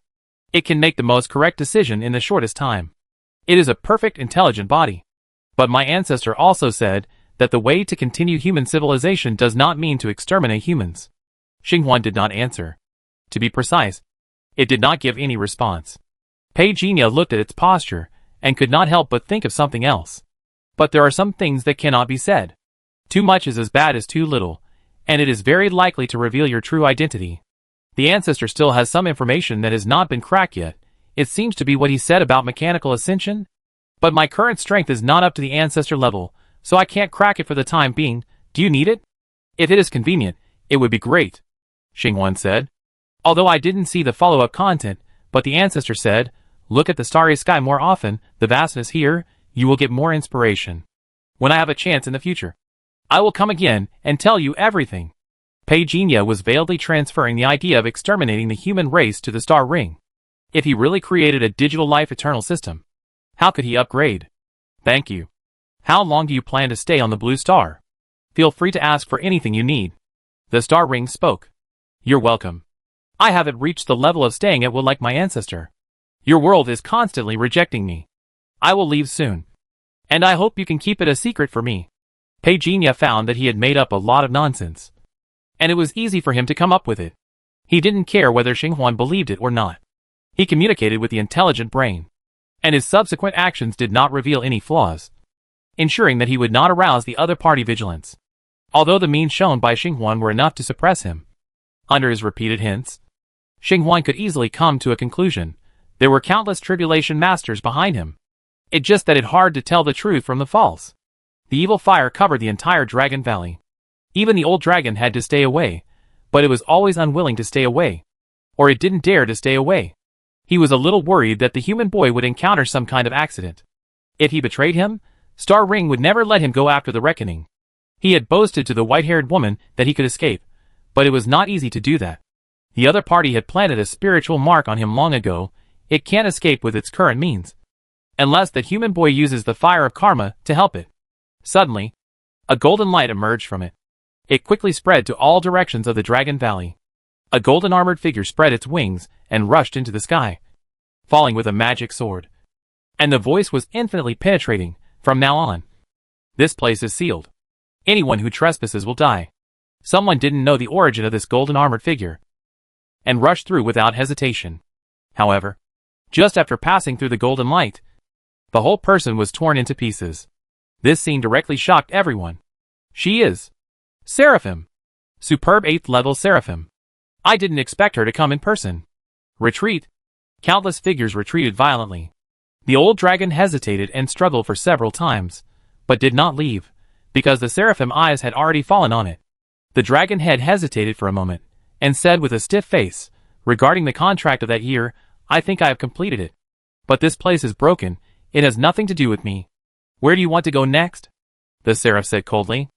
It can make the most correct decision in the shortest time. It is a perfect intelligent body. But my ancestor also said that the way to continue human civilization does not mean to exterminate humans. Xinghuan did not answer. To be precise, it did not give any response. Pei Jinya looked at its posture and could not help but think of something else. But there are some things that cannot be said. Too much is as bad as too little, and it is very likely to reveal your true identity. The ancestor still has some information that has not been cracked yet. It seems to be what he said about mechanical ascension. But my current strength is not up to the ancestor level, so I can't crack it for the time being. Do you need it? If it is convenient, it would be great, Xinghuan said. Although I didn't see the follow-up content, but the ancestor said, look at the starry sky more often, the vastness here, you will get more inspiration. When I have a chance in the future, I will come again and tell you everything. Pei Jinya was veilingly transferring the idea of exterminating the human race to the star ring. If he really created a digital life eternal system, how could he upgrade? Thank you. How long do you plan to stay on the blue star? Feel free to ask for anything you need. The star ring spoke. You're welcome. I haven't reached the level of staying at will like my ancestor. Your world is constantly rejecting me. I will leave soon. And I hope you can keep it a secret for me. Pei Jinya found that he had made up a lot of nonsense. And it was easy for him to come up with it. He didn't care whether Xinghuan believed it or not. He communicated with the intelligent brain. And his subsequent actions did not reveal any flaws, ensuring that he would not arouse the other party vigilance. Although the means shown by Xinghuan were enough to suppress him. Under his repeated hints, Xinghuan could easily come to a conclusion. There were countless tribulation masters behind him. It just that it hard to tell the truth from the false. The evil fire covered the entire Dragon Valley. Even the old dragon had to stay away, but it was always unwilling to stay away. Or it didn't dare to stay away. He was a little worried that the human boy would encounter some kind of accident. If he betrayed him, Star Ring would never let him go after the reckoning. He had boasted to the white-haired woman that he could escape, but it was not easy to do that. The other party had planted a spiritual mark on him long ago. It can't escape with its current means. Unless that human boy uses the fire of karma to help it. Suddenly, a golden light emerged from it. It quickly spread to all directions of the Dragon Valley. A golden armored figure spread its wings and rushed into the sky, falling with a magic sword. And the voice was infinitely penetrating. From now on, this place is sealed. Anyone who trespasses will die. Someone didn't know the origin of this golden armored figure, and rushed through without hesitation. However, just after passing through the golden light, the whole person was torn into pieces. This scene directly shocked everyone. She is Seraphim. Superb 8th level Seraphim. I didn't expect her to come in person. Retreat. Countless figures retreated violently. The old dragon hesitated and struggled for several times, but did not leave, because the Seraphim eyes had already fallen on it. The dragon head hesitated for a moment, and said with a stiff face, regarding the contract of that year, I think I have completed it. But this place is broken, it has nothing to do with me. Where do you want to go next? The Seraph said coldly.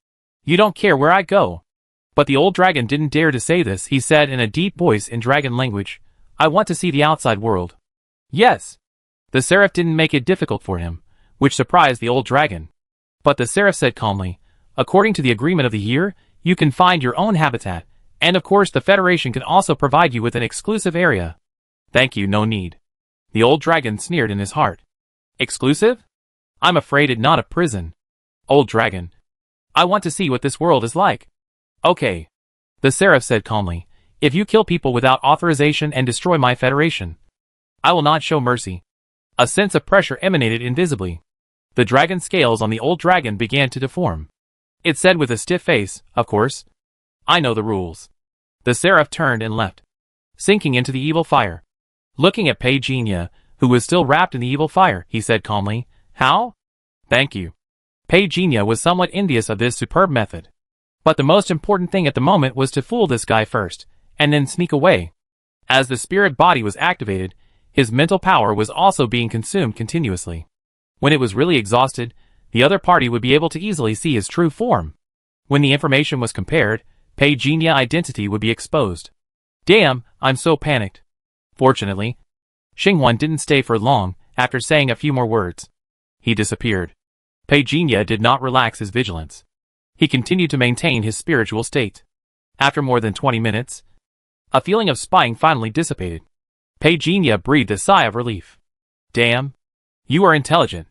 You don't care where I go. But the old dragon didn't dare to say this. He said in a deep voice in dragon language, I want to see the outside world. Yes. The Seraph didn't make it difficult for him, which surprised the old dragon. But the Seraph said calmly, according to the agreement of the year, you can find your own habitat, and of course the Federation can also provide you with an exclusive area. Thank you, no need. The old dragon sneered in his heart. Exclusive? I'm afraid it's not a prison. Old dragon. I want to see what this world is like. Okay. The Seraph said calmly, if you kill people without authorization and destroy my Federation, I will not show mercy. A sense of pressure emanated invisibly. The dragon scales on the old dragon began to deform. It said with a stiff face, of course. I know the rules. The Seraph turned and left, sinking into the evil fire. Looking at Peginia, who was still wrapped in the evil fire, he said calmly, how? Thank you. Peginia was somewhat envious of this superb method. But the most important thing at the moment was to fool this guy first, and then sneak away. As the spirit body was activated, his mental power was also being consumed continuously. When it was really exhausted, the other party would be able to easily see his true form. When the information was compared, Peginia identity would be exposed. Damn, I'm so panicked. Fortunately, Xinghuan didn't stay for long. After saying a few more words, he disappeared. Peginia did not relax his vigilance. He continued to maintain his spiritual state. After more than 20 minutes, a feeling of spying finally dissipated. Peginia breathed a sigh of relief. Damn. You are intelligent.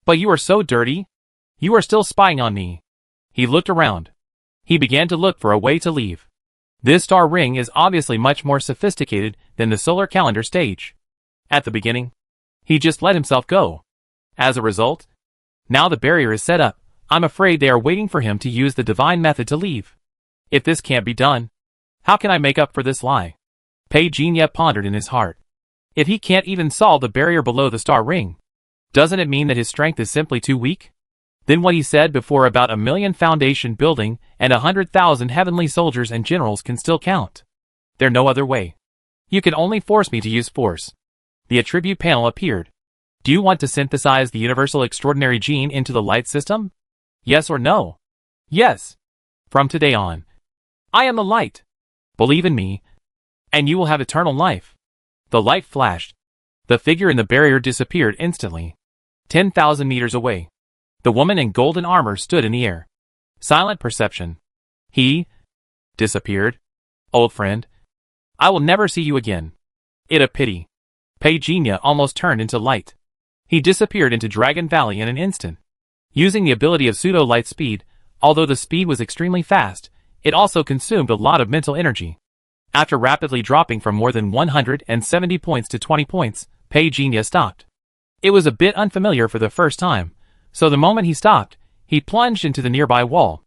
But you are so dirty. You are still spying on me. He looked around. He began to look for a way to leave. This star ring is obviously much more sophisticated than the solar calendar stage. At the beginning, he just let himself go. As a result, now the barrier is set up. I'm afraid they are waiting for him to use the divine method to leave. If this can't be done, how can I make up for this lie? Peginia pondered in his heart. If he can't even solve the barrier below the star ring, doesn't it mean that his strength is simply too weak? Then what he said before about 1 million foundation building and 100,000 heavenly soldiers and generals can still count. There's no other way. You can only force me to use force. The attribute panel appeared. Do you want to synthesize the universal extraordinary gene into the light system? Yes or no? Yes. From today on, I am the light. Believe in me, and you will have eternal life. The light flashed. The figure in the barrier disappeared instantly. 10,000 meters away, the woman in golden armor stood in the air. Silent perception. He disappeared. Old friend, I will never see you again. It a pity. Peginia almost turned into light. He disappeared into Dragon Valley in an instant. Using the ability of pseudo-light speed, although the speed was extremely fast, it also consumed a lot of mental energy. After rapidly dropping from more than 170 points to 20 points, Peginia stopped. It was a bit unfamiliar for the first time, so the moment he stopped, he plunged into the nearby wall.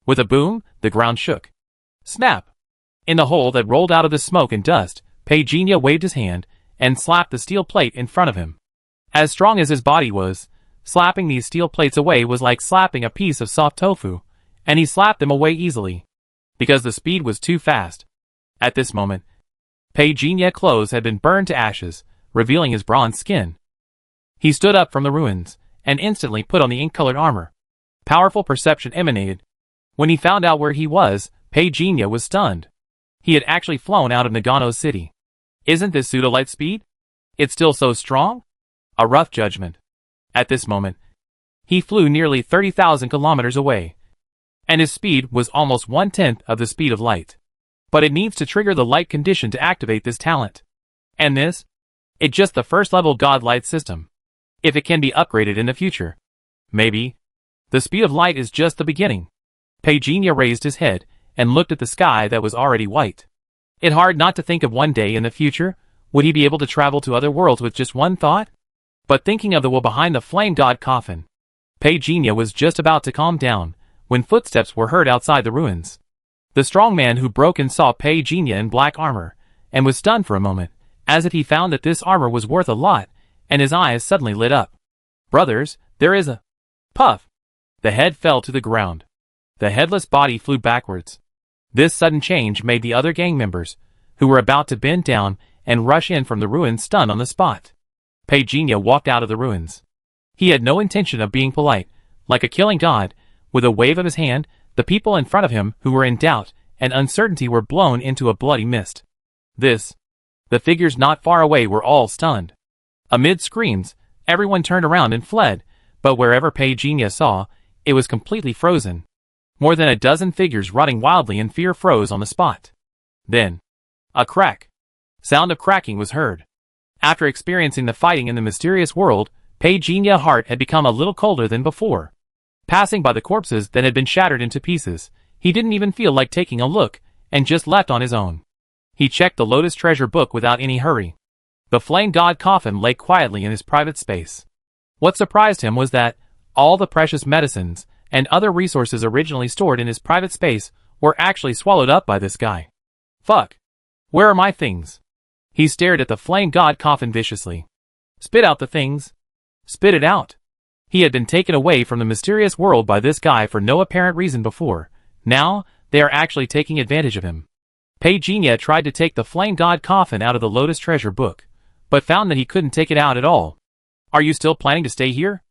With a boom, the ground shook. Snap! In the hole that rolled out of the smoke and dust, Peginia waved his hand and slapped the steel plate in front of him. As strong as his body was, Slapping these steel plates away was like slapping a piece of soft tofu, and he slapped them away easily, because the speed was too fast. At this moment, Pei-Jinya's clothes had been burned to ashes, revealing his bronze skin. He stood up from the ruins, and instantly put on the ink-colored armor. Powerful perception emanated. When he found out where he was, Pei-Jinya was stunned. He had actually flown out of Nagano City. Isn't this pseudo-light speed? It's still so strong? A rough judgment. At this moment, he flew nearly 30,000 kilometers away, and his speed was almost 1/10 of the speed of light. But it needs to trigger the light condition to activate this talent. And this? It's just the first level God light system. If it can be upgraded in the future. Maybe. The speed of light is just the beginning. Pei-Jinya raised his head and looked at the sky that was already white. It's hard not to think of one day in the future, would he be able to travel to other worlds with just one thought? But thinking of the will behind the flame god coffin, Pei-Jinya was just about to calm down, when footsteps were heard outside the ruins. The strong man who broke in saw Pei-Jinya in black armor, and was stunned for a moment, as if he found that this armor was worth a lot, and his eyes suddenly lit up. Brothers, there is a... Puff! The head fell to the ground. The headless body flew backwards. This sudden change made the other gang members, who were about to bend down and rush in from the ruins, stunned on the spot. Pei-Jinya walked out of the ruins. He had no intention of being polite. Like a killing god, with a wave of his hand, the people in front of him who were in doubt and uncertainty were blown into a bloody mist. The figures not far away were all stunned. Amid screams, everyone turned around and fled, but wherever Pei-Jinya saw, it was completely frozen. More than a dozen figures rotting wildly in fear froze on the spot. Then, a crack. Sound of cracking was heard. After experiencing the fighting in the mysterious world, Pei-Jinya's heart had become a little colder than before. Passing by the corpses that had been shattered into pieces, he didn't even feel like taking a look, and just left on his own. He checked the Lotus treasure book without any hurry. The flame god coffin lay quietly in his private space. What surprised him was that all the precious medicines and other resources originally stored in his private space were actually swallowed up by this guy. Fuck. Where are my things? He stared at the flame god coffin viciously. Spit out the things. Spit it out. He had been taken away from the mysterious world by this guy for no apparent reason before. Now, they are actually taking advantage of him. Pei-Jinya tried to take the flame god coffin out of the Lotus treasure book, but found that he couldn't take it out at all. Are you still planning to stay here?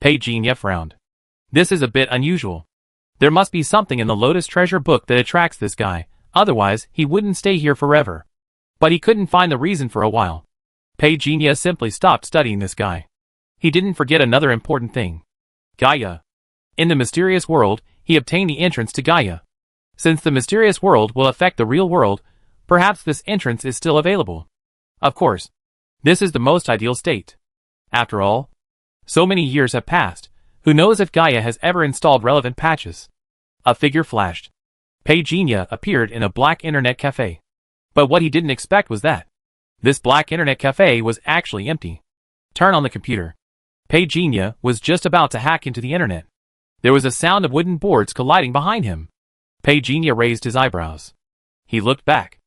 Pei-Jinya frowned. This is a bit unusual. There must be something in the Lotus treasure book that attracts this guy, otherwise he wouldn't stay here forever. But he couldn't find the reason for a while. Pei-Jinya simply stopped studying this guy. He didn't forget another important thing. Gaia. In the mysterious world, he obtained the entrance to Gaia. Since the mysterious world will affect the real world, perhaps this entrance is still available. Of course, this is the most ideal state. After all, so many years have passed, who knows if Gaia has ever installed relevant patches. A figure flashed. Pei-Jinya appeared in a black internet cafe. But what he didn't expect was that this black internet cafe was actually empty. Turn on the computer. Pei-Jinya was just about to hack into the internet. There was a sound of wooden boards colliding behind him. Pei-Jinya raised his eyebrows. He looked back.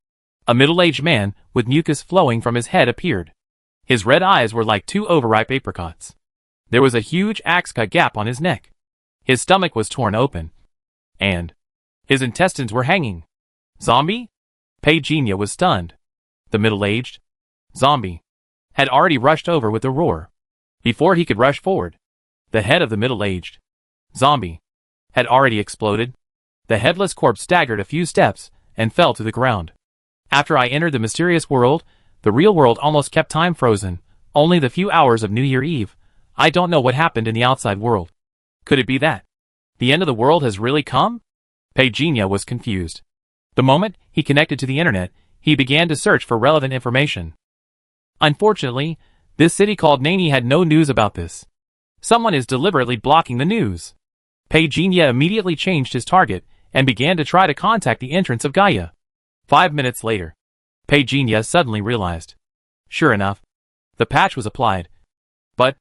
A middle-aged man with mucus flowing from his head appeared. His red eyes were like two overripe apricots. There was a huge axe-cut gap on his neck. His stomach was torn open. And his intestines were hanging. Zombie? Pei-Jinya was stunned. The middle-aged zombie had already rushed over with a roar. Before he could rush forward, the head of the middle-aged zombie had already exploded. The headless corpse staggered a few steps and fell to the ground. After I entered the mysterious world, the real world almost kept time frozen, only the few hours of New Year Eve. I don't know what happened in the outside world. Could it be that the end of the world has really come? Pei-Jinya was confused. The moment he connected to the internet, he began to search for relevant information. Unfortunately, this city called Nani had no news about this. Someone is deliberately blocking the news. Pei-Jinya immediately changed his target and began to try to contact the entrance of Gaia. 5 minutes later, Pei-Jinya suddenly realized. Sure enough, the patch was applied. But,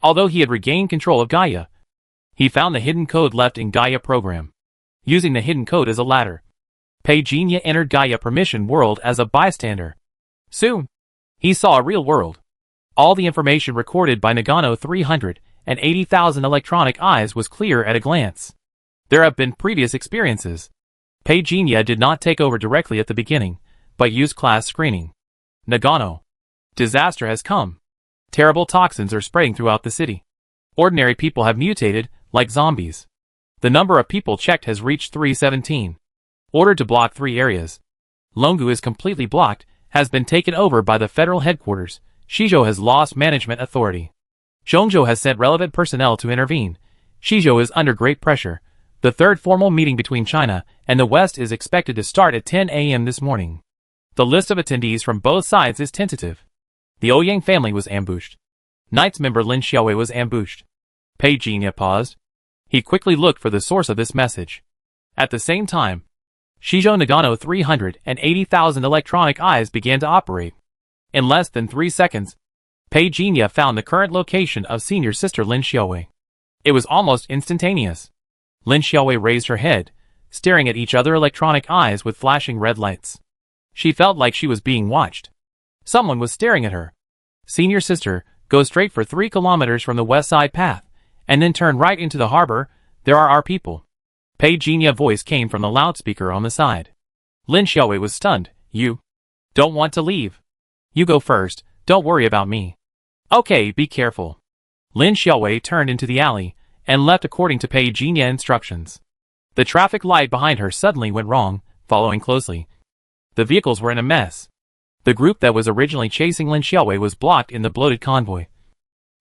although he had regained control of Gaia, he found the hidden code left in Gaia program. Using the hidden code as a ladder, Pei-Jinya entered Gaia permission world as a bystander. Soon, he saw a real world. All the information recorded by Nagano 300 280,000 electronic eyes was clear at a glance. There have been previous experiences. Pei-Jinya did not take over directly at the beginning, but used class screening. Nagano. Disaster has come. Terrible toxins are spreading throughout the city. Ordinary people have mutated, like zombies. The number of people checked has reached 317. Ordered to block 3 areas. Longu is completely blocked, has been taken over by the federal headquarters. Shizhou has lost management authority. Zhongzhou has sent relevant personnel to intervene. Shizhou is under great pressure. The third formal meeting between China and the West is expected to start at 10 a.m. this morning. The list of attendees from both sides is tentative. The Ouyang family was ambushed. Knight's member Lin Xiaowei was ambushed. Pei-Jinya paused. He quickly looked for the source of this message. At the same time, Shizhou Nagano 380,000 electronic eyes began to operate. In less than 3 seconds, Pei-Jinya found the current location of senior sister Lin Xiaowei. It was almost instantaneous. Lin Xiaowei raised her head, staring at each other electronic eyes with flashing red lights. She felt like she was being watched. Someone was staring at her. Senior sister, go straight for 3 kilometers from the west side path, and then turn right into the harbor. There are our people. Pei-Jinya's voice came from the loudspeaker on the side. Lin Xiaowei was stunned. You don't want to leave? You go first, don't worry about me. Okay, be careful. Lin Xiaowei turned into the alley, and left according to Pei-Jinya's instructions. The traffic light behind her suddenly went wrong, following closely. The vehicles were in a mess. The group that was originally chasing Lin Xiaowei was blocked in the bloated convoy.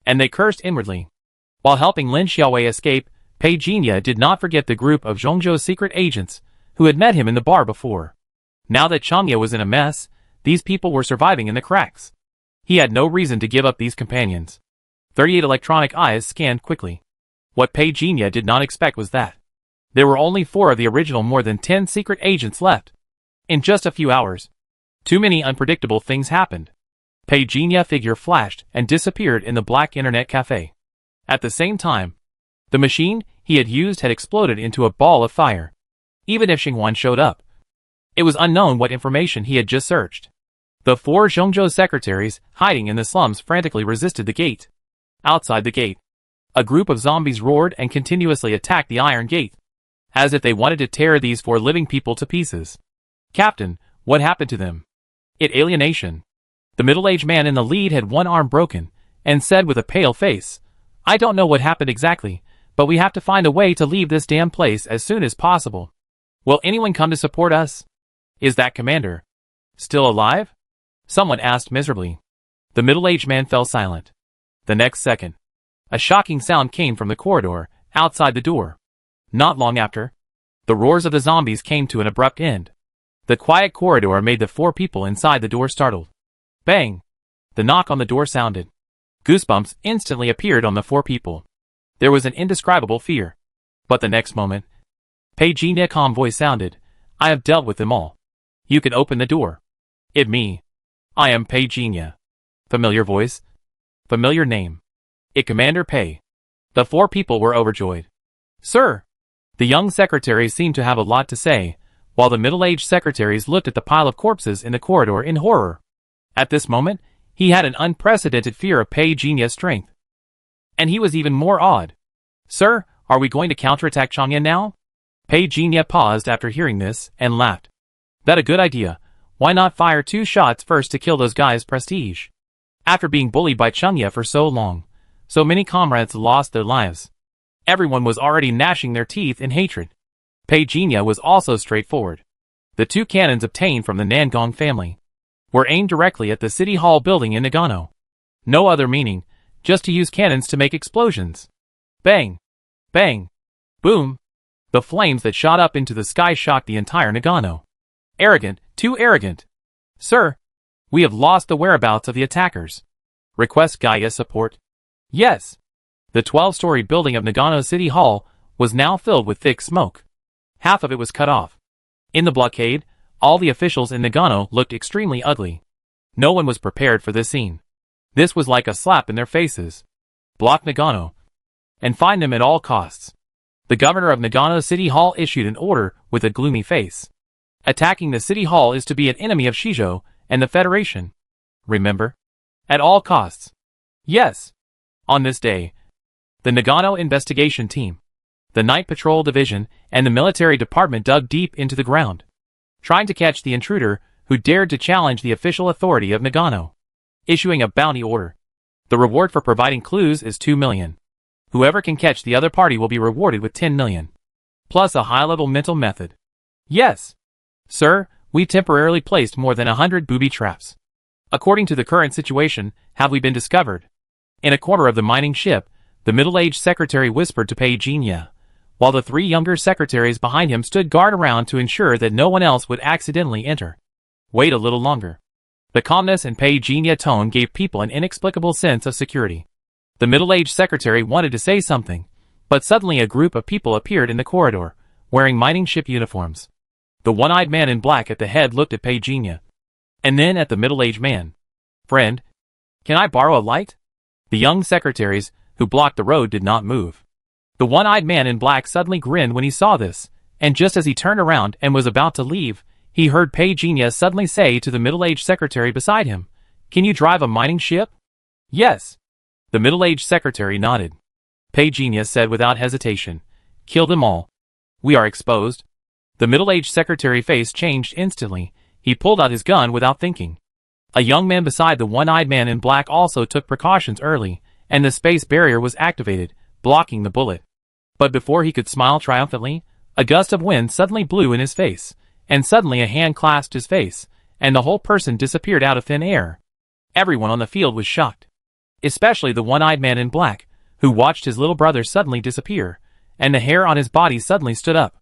And they cursed inwardly. While helping Lin Xiaowei escape, Pei-Jinya did not forget the group of Zhongzhou's secret agents, who had met him in the bar before. Now that Changya was in a mess, these people were surviving in the cracks. He had no reason to give up these companions. 38 electronic eyes scanned quickly. What Pei-Jinya did not expect was that there were only 4 of the original more than 10 secret agents left. In just a few hours, too many unpredictable things happened. Pei-Jinya's figure flashed and disappeared in the black internet cafe. At the same time, the machine he had used had exploded into a ball of fire. Even if Xinghuan showed up, it was unknown what information he had just searched. The 4 Zhongzhou secretaries, hiding in the slums, frantically resisted the gate. Outside the gate, a group of zombies roared and continuously attacked the iron gate, as if they wanted to tear these 4 living people to pieces. Captain, what happened to them? Alienation. The middle-aged man in the lead had one arm broken, and said with a pale face, I don't know what happened exactly, but we have to find a way to leave this damn place as soon as possible. Will anyone come to support us? Is that commander still alive? Someone asked miserably. The middle-aged man fell silent. The next second, a shocking sound came from the corridor, outside the door. Not long after, the roars of the zombies came to an abrupt end. The quiet corridor made the 4 people inside the door startled. Bang! The knock on the door sounded. Goosebumps instantly appeared on the 4 people. There was an indescribable fear. But the next moment, Pei-Jinya's calm voice sounded. I have dealt with them all. You can open the door. It me. I am Pei-Jinya. Familiar voice. Familiar name. It Commander Pei. The 4 people were overjoyed. Sir! The young secretary seemed to have a lot to say, while the middle-aged secretaries looked at the pile of corpses in the corridor in horror. At this moment, he had an unprecedented fear of Pei-Jinya's strength. And he was even more awed. Sir, are we going to counterattack Changya now? Pei-Jinya paused after hearing this, and laughed. That a good idea. Why not fire 2 shots first to kill those guys' prestige? After being bullied by Changya for so long, so many comrades lost their lives. Everyone was already gnashing their teeth in hatred. Pei-Jinya was also straightforward. The 2 cannons obtained from the Nangong family were aimed directly at the City Hall building in Nagano. No other meaning, just to use cannons to make explosions. Bang! Bang! Boom! The flames that shot up into the sky shocked the entire Nagano. Arrogant, too arrogant. Sir, we have lost the whereabouts of the attackers. Request Gaia support. Yes. The 12-story building of Nagano City Hall was now filled with thick smoke. Half of it was cut off. In the blockade, all the officials in Nagano looked extremely ugly. No one was prepared for this scene. This was like a slap in their faces. Block Nagano. And find them at all costs. The governor of Nagano City Hall issued an order with a gloomy face. Attacking the City Hall is to be an enemy of Shizhou and the Federation. Remember? At all costs. Yes. On this day, The Nagano Investigation Team, the Night Patrol Division, and the Military Department dug deep into the ground, trying to catch the intruder who dared to challenge the official authority of Nagano, issuing a bounty order. The reward for providing clues is 2 million. Whoever can catch the other party will be rewarded with 10 million. Plus a high-level mental method. Yes, sir, we temporarily placed more than 100 booby traps. According to the current situation, have we been discovered? In a corner of the mining ship, the middle-aged secretary whispered to Pei Jinya, while the 3 younger secretaries behind him stood guard around to ensure that no one else would accidentally enter. Wait a little longer. The calmness in Pei Jinya's tone gave people an inexplicable sense of security. The middle-aged secretary wanted to say something, but suddenly a group of people appeared in the corridor, wearing mining ship uniforms. The one-eyed man in black at the head looked at Pei Jinya, and then at the middle-aged man. Friend, can I borrow a light? The young secretaries, who blocked the road, did not move. The one-eyed man in black suddenly grinned when he saw this, and just as he turned around and was about to leave, he heard Pei Jinya suddenly say to the middle-aged secretary beside him, "Can you drive a mining ship?" "Yes." The middle-aged secretary nodded. Pei Jinya said without hesitation, "Kill them all. We are exposed." The middle-aged secretary's face changed instantly. He pulled out his gun without thinking. A young man beside the one-eyed man in black also took precautions early, and the space barrier was activated, blocking the bullet. But before he could smile triumphantly, a gust of wind suddenly blew in his face, and suddenly a hand clasped his face, and the whole person disappeared out of thin air. Everyone on the field was shocked, especially the one-eyed man in black, who watched his little brother suddenly disappear, and the hair on his body suddenly stood up.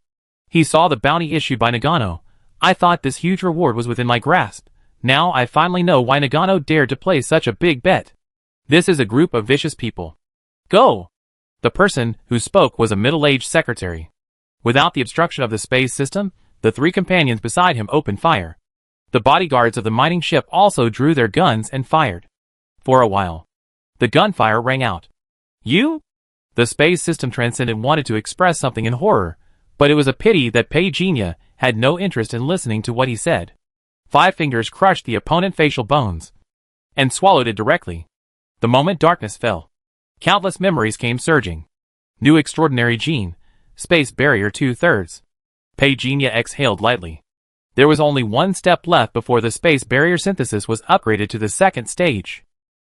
He saw the bounty issued by Nagano. I thought this huge reward was within my grasp. Now I finally know why Nagano dared to place such a big bet. This is a group of vicious people. Go! The person who spoke was a middle-aged secretary. Without the obstruction of the space system, the 3 companions beside him opened fire. The bodyguards of the mining ship also drew their guns and fired. For a while, the gunfire rang out. You? The space system transcendent wanted to express something in horror, but it was a pity that Pei Jinya had no interest in listening to what he said. 5 fingers crushed the opponent's facial bones and swallowed it directly. The moment darkness fell, countless memories came surging. New extraordinary gene, space barrier 2/3. Pei Jinya exhaled lightly. There was only one step left before the space barrier synthesis was upgraded to the 2nd stage.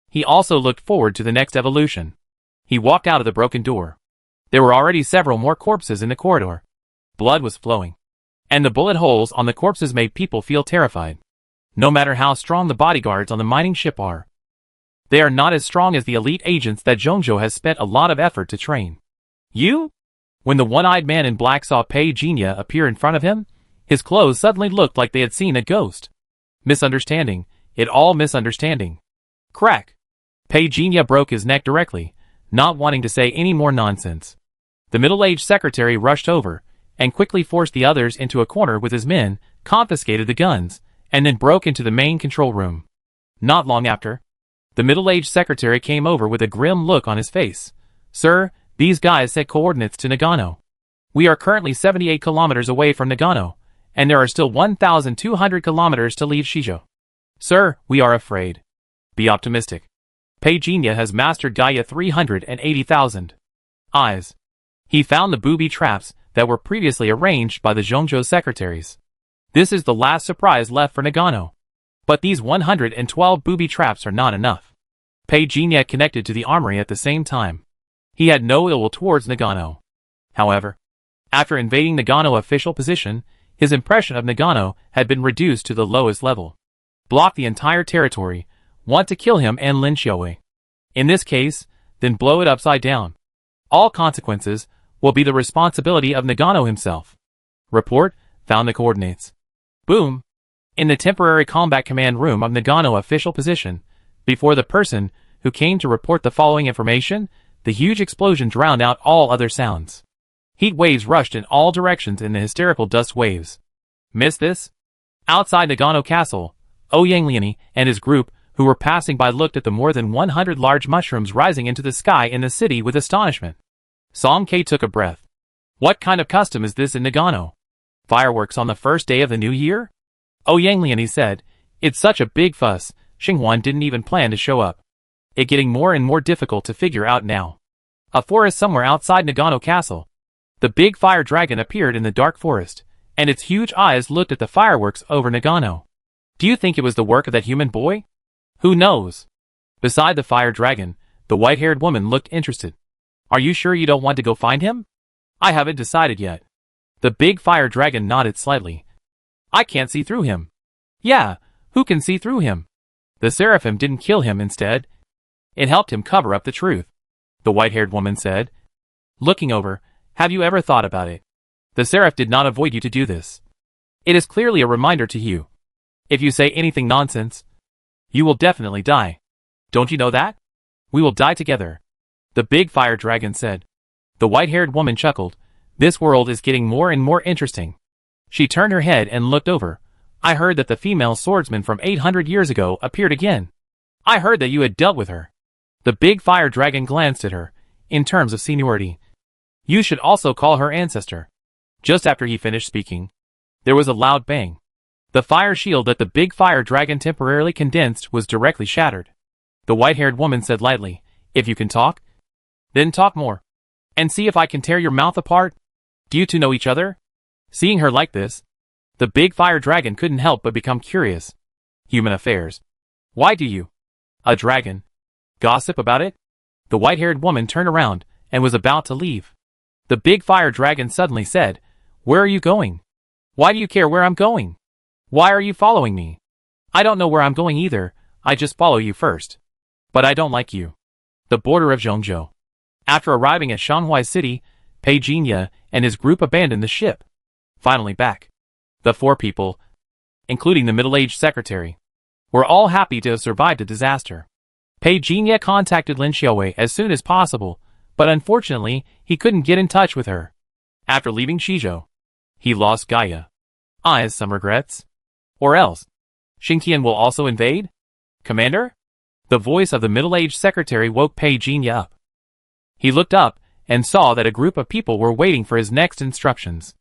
He also looked forward to the next evolution. He walked out of the broken door. There were already several more corpses in the corridor. Blood was flowing, and the bullet holes on the corpses made people feel terrified. No matter how strong the bodyguards on the mining ship are, they are not as strong as the elite agents that Zhongzhou has spent a lot of effort to train. You? When the one-eyed man in black saw Pei Jinya appear in front of him, his clothes suddenly looked like they had seen a ghost. Misunderstanding, it all misunderstanding. Crack! Pei Jinya broke his neck directly, not wanting to say any more nonsense. The middle-aged secretary rushed over, and quickly forced the others into a corner with his men, confiscated the guns, and then broke into the main control room. Not long after, the middle-aged secretary came over with a grim look on his face. Sir, these guys set coordinates to Nagano. We are currently 78 kilometers away from Nagano, and there are still 1,200 kilometers to leave Shizhou. Sir, we are afraid. Be optimistic. Pei Jinya has mastered Gaia 380,000 eyes. He found the booby traps that were previously arranged by the Zhongzhou secretaries. This is the last surprise left for Nagano. But these 112 booby traps are not enough. Pei Jinya connected to the armory at the same time. He had no ill will towards Nagano. However, after invading Nagano official position, his impression of Nagano had been reduced to the lowest level. Block the entire territory, want to kill him and Lin Xiaowei. In this case, then blow it upside down. All consequences will be the responsibility of Nagano himself. Report, found the coordinates. Boom! In the temporary combat command room of Nagano official position, before the person who came to report the following information, the huge explosion drowned out all other sounds. Heat waves rushed in all directions in the hysterical dust waves. Miss this? Outside Nagano Castle, Ouyang and his group, who were passing by, looked at the more than 100 large mushrooms rising into the sky in the city with astonishment. Song Kei took a breath. What kind of custom is this in Nagano? Fireworks on the first day of the new year? Ouyang said, it's such a big fuss, Xinghuan didn't even plan to show up. It's getting more and more difficult to figure out now. A forest somewhere outside Nagano Castle. The big fire dragon appeared in the dark forest, and its huge eyes looked at the fireworks over Nagano. Do you think it was the work of that human boy? Who knows? Beside the fire dragon, the white-haired woman looked interested. Are you sure you don't want to go find him? I haven't decided yet. The big fire dragon nodded slightly. I can't see through him. Yeah, who can see through him? The seraphim didn't kill him instead. It helped him cover up the truth, the white-haired woman said. Looking over, have you ever thought about it? The seraph did not avoid you to do this. It is clearly a reminder to you. If you say anything nonsense, you will definitely die. Don't you know that? We will die together, the big fire dragon said. The white-haired woman chuckled. This world is getting more and more interesting. She turned her head and looked over. I heard that the female swordsman from 800 years ago appeared again. I heard that you had dealt with her. The big fire dragon glanced at her. In terms of seniority, you should also call her ancestor. Just after he finished speaking, there was a loud bang. The fire shield that the big fire dragon temporarily condensed was directly shattered. The white-haired woman said lightly, if you can talk, then talk more. And see if I can tear your mouth apart. Do you two know each other? Seeing her like this, the big fire dragon couldn't help but become curious. Human affairs. Why do you, a dragon, gossip about it? The white-haired woman turned around and was about to leave. The big fire dragon suddenly said, where are you going? Why do you care where I'm going? Why are you following me? I don't know where I'm going either, I just follow you first. But I don't like you. The border of Zhongzhou. After arriving at Shanghai City, Pei Jinya and his group abandoned the ship. Finally back. The 4 people, including the middle-aged secretary, were all happy to have survived a disaster. Pei Jinya contacted Lin Xiaowei as soon as possible, but unfortunately, he couldn't get in touch with her. After leaving Shizhou, he lost Gaia. Eyes some regrets. Or else, Xingtian will also invade? Commander? The voice of the middle-aged secretary woke Pei Jinya up. He looked up and saw that a group of people were waiting for his next instructions.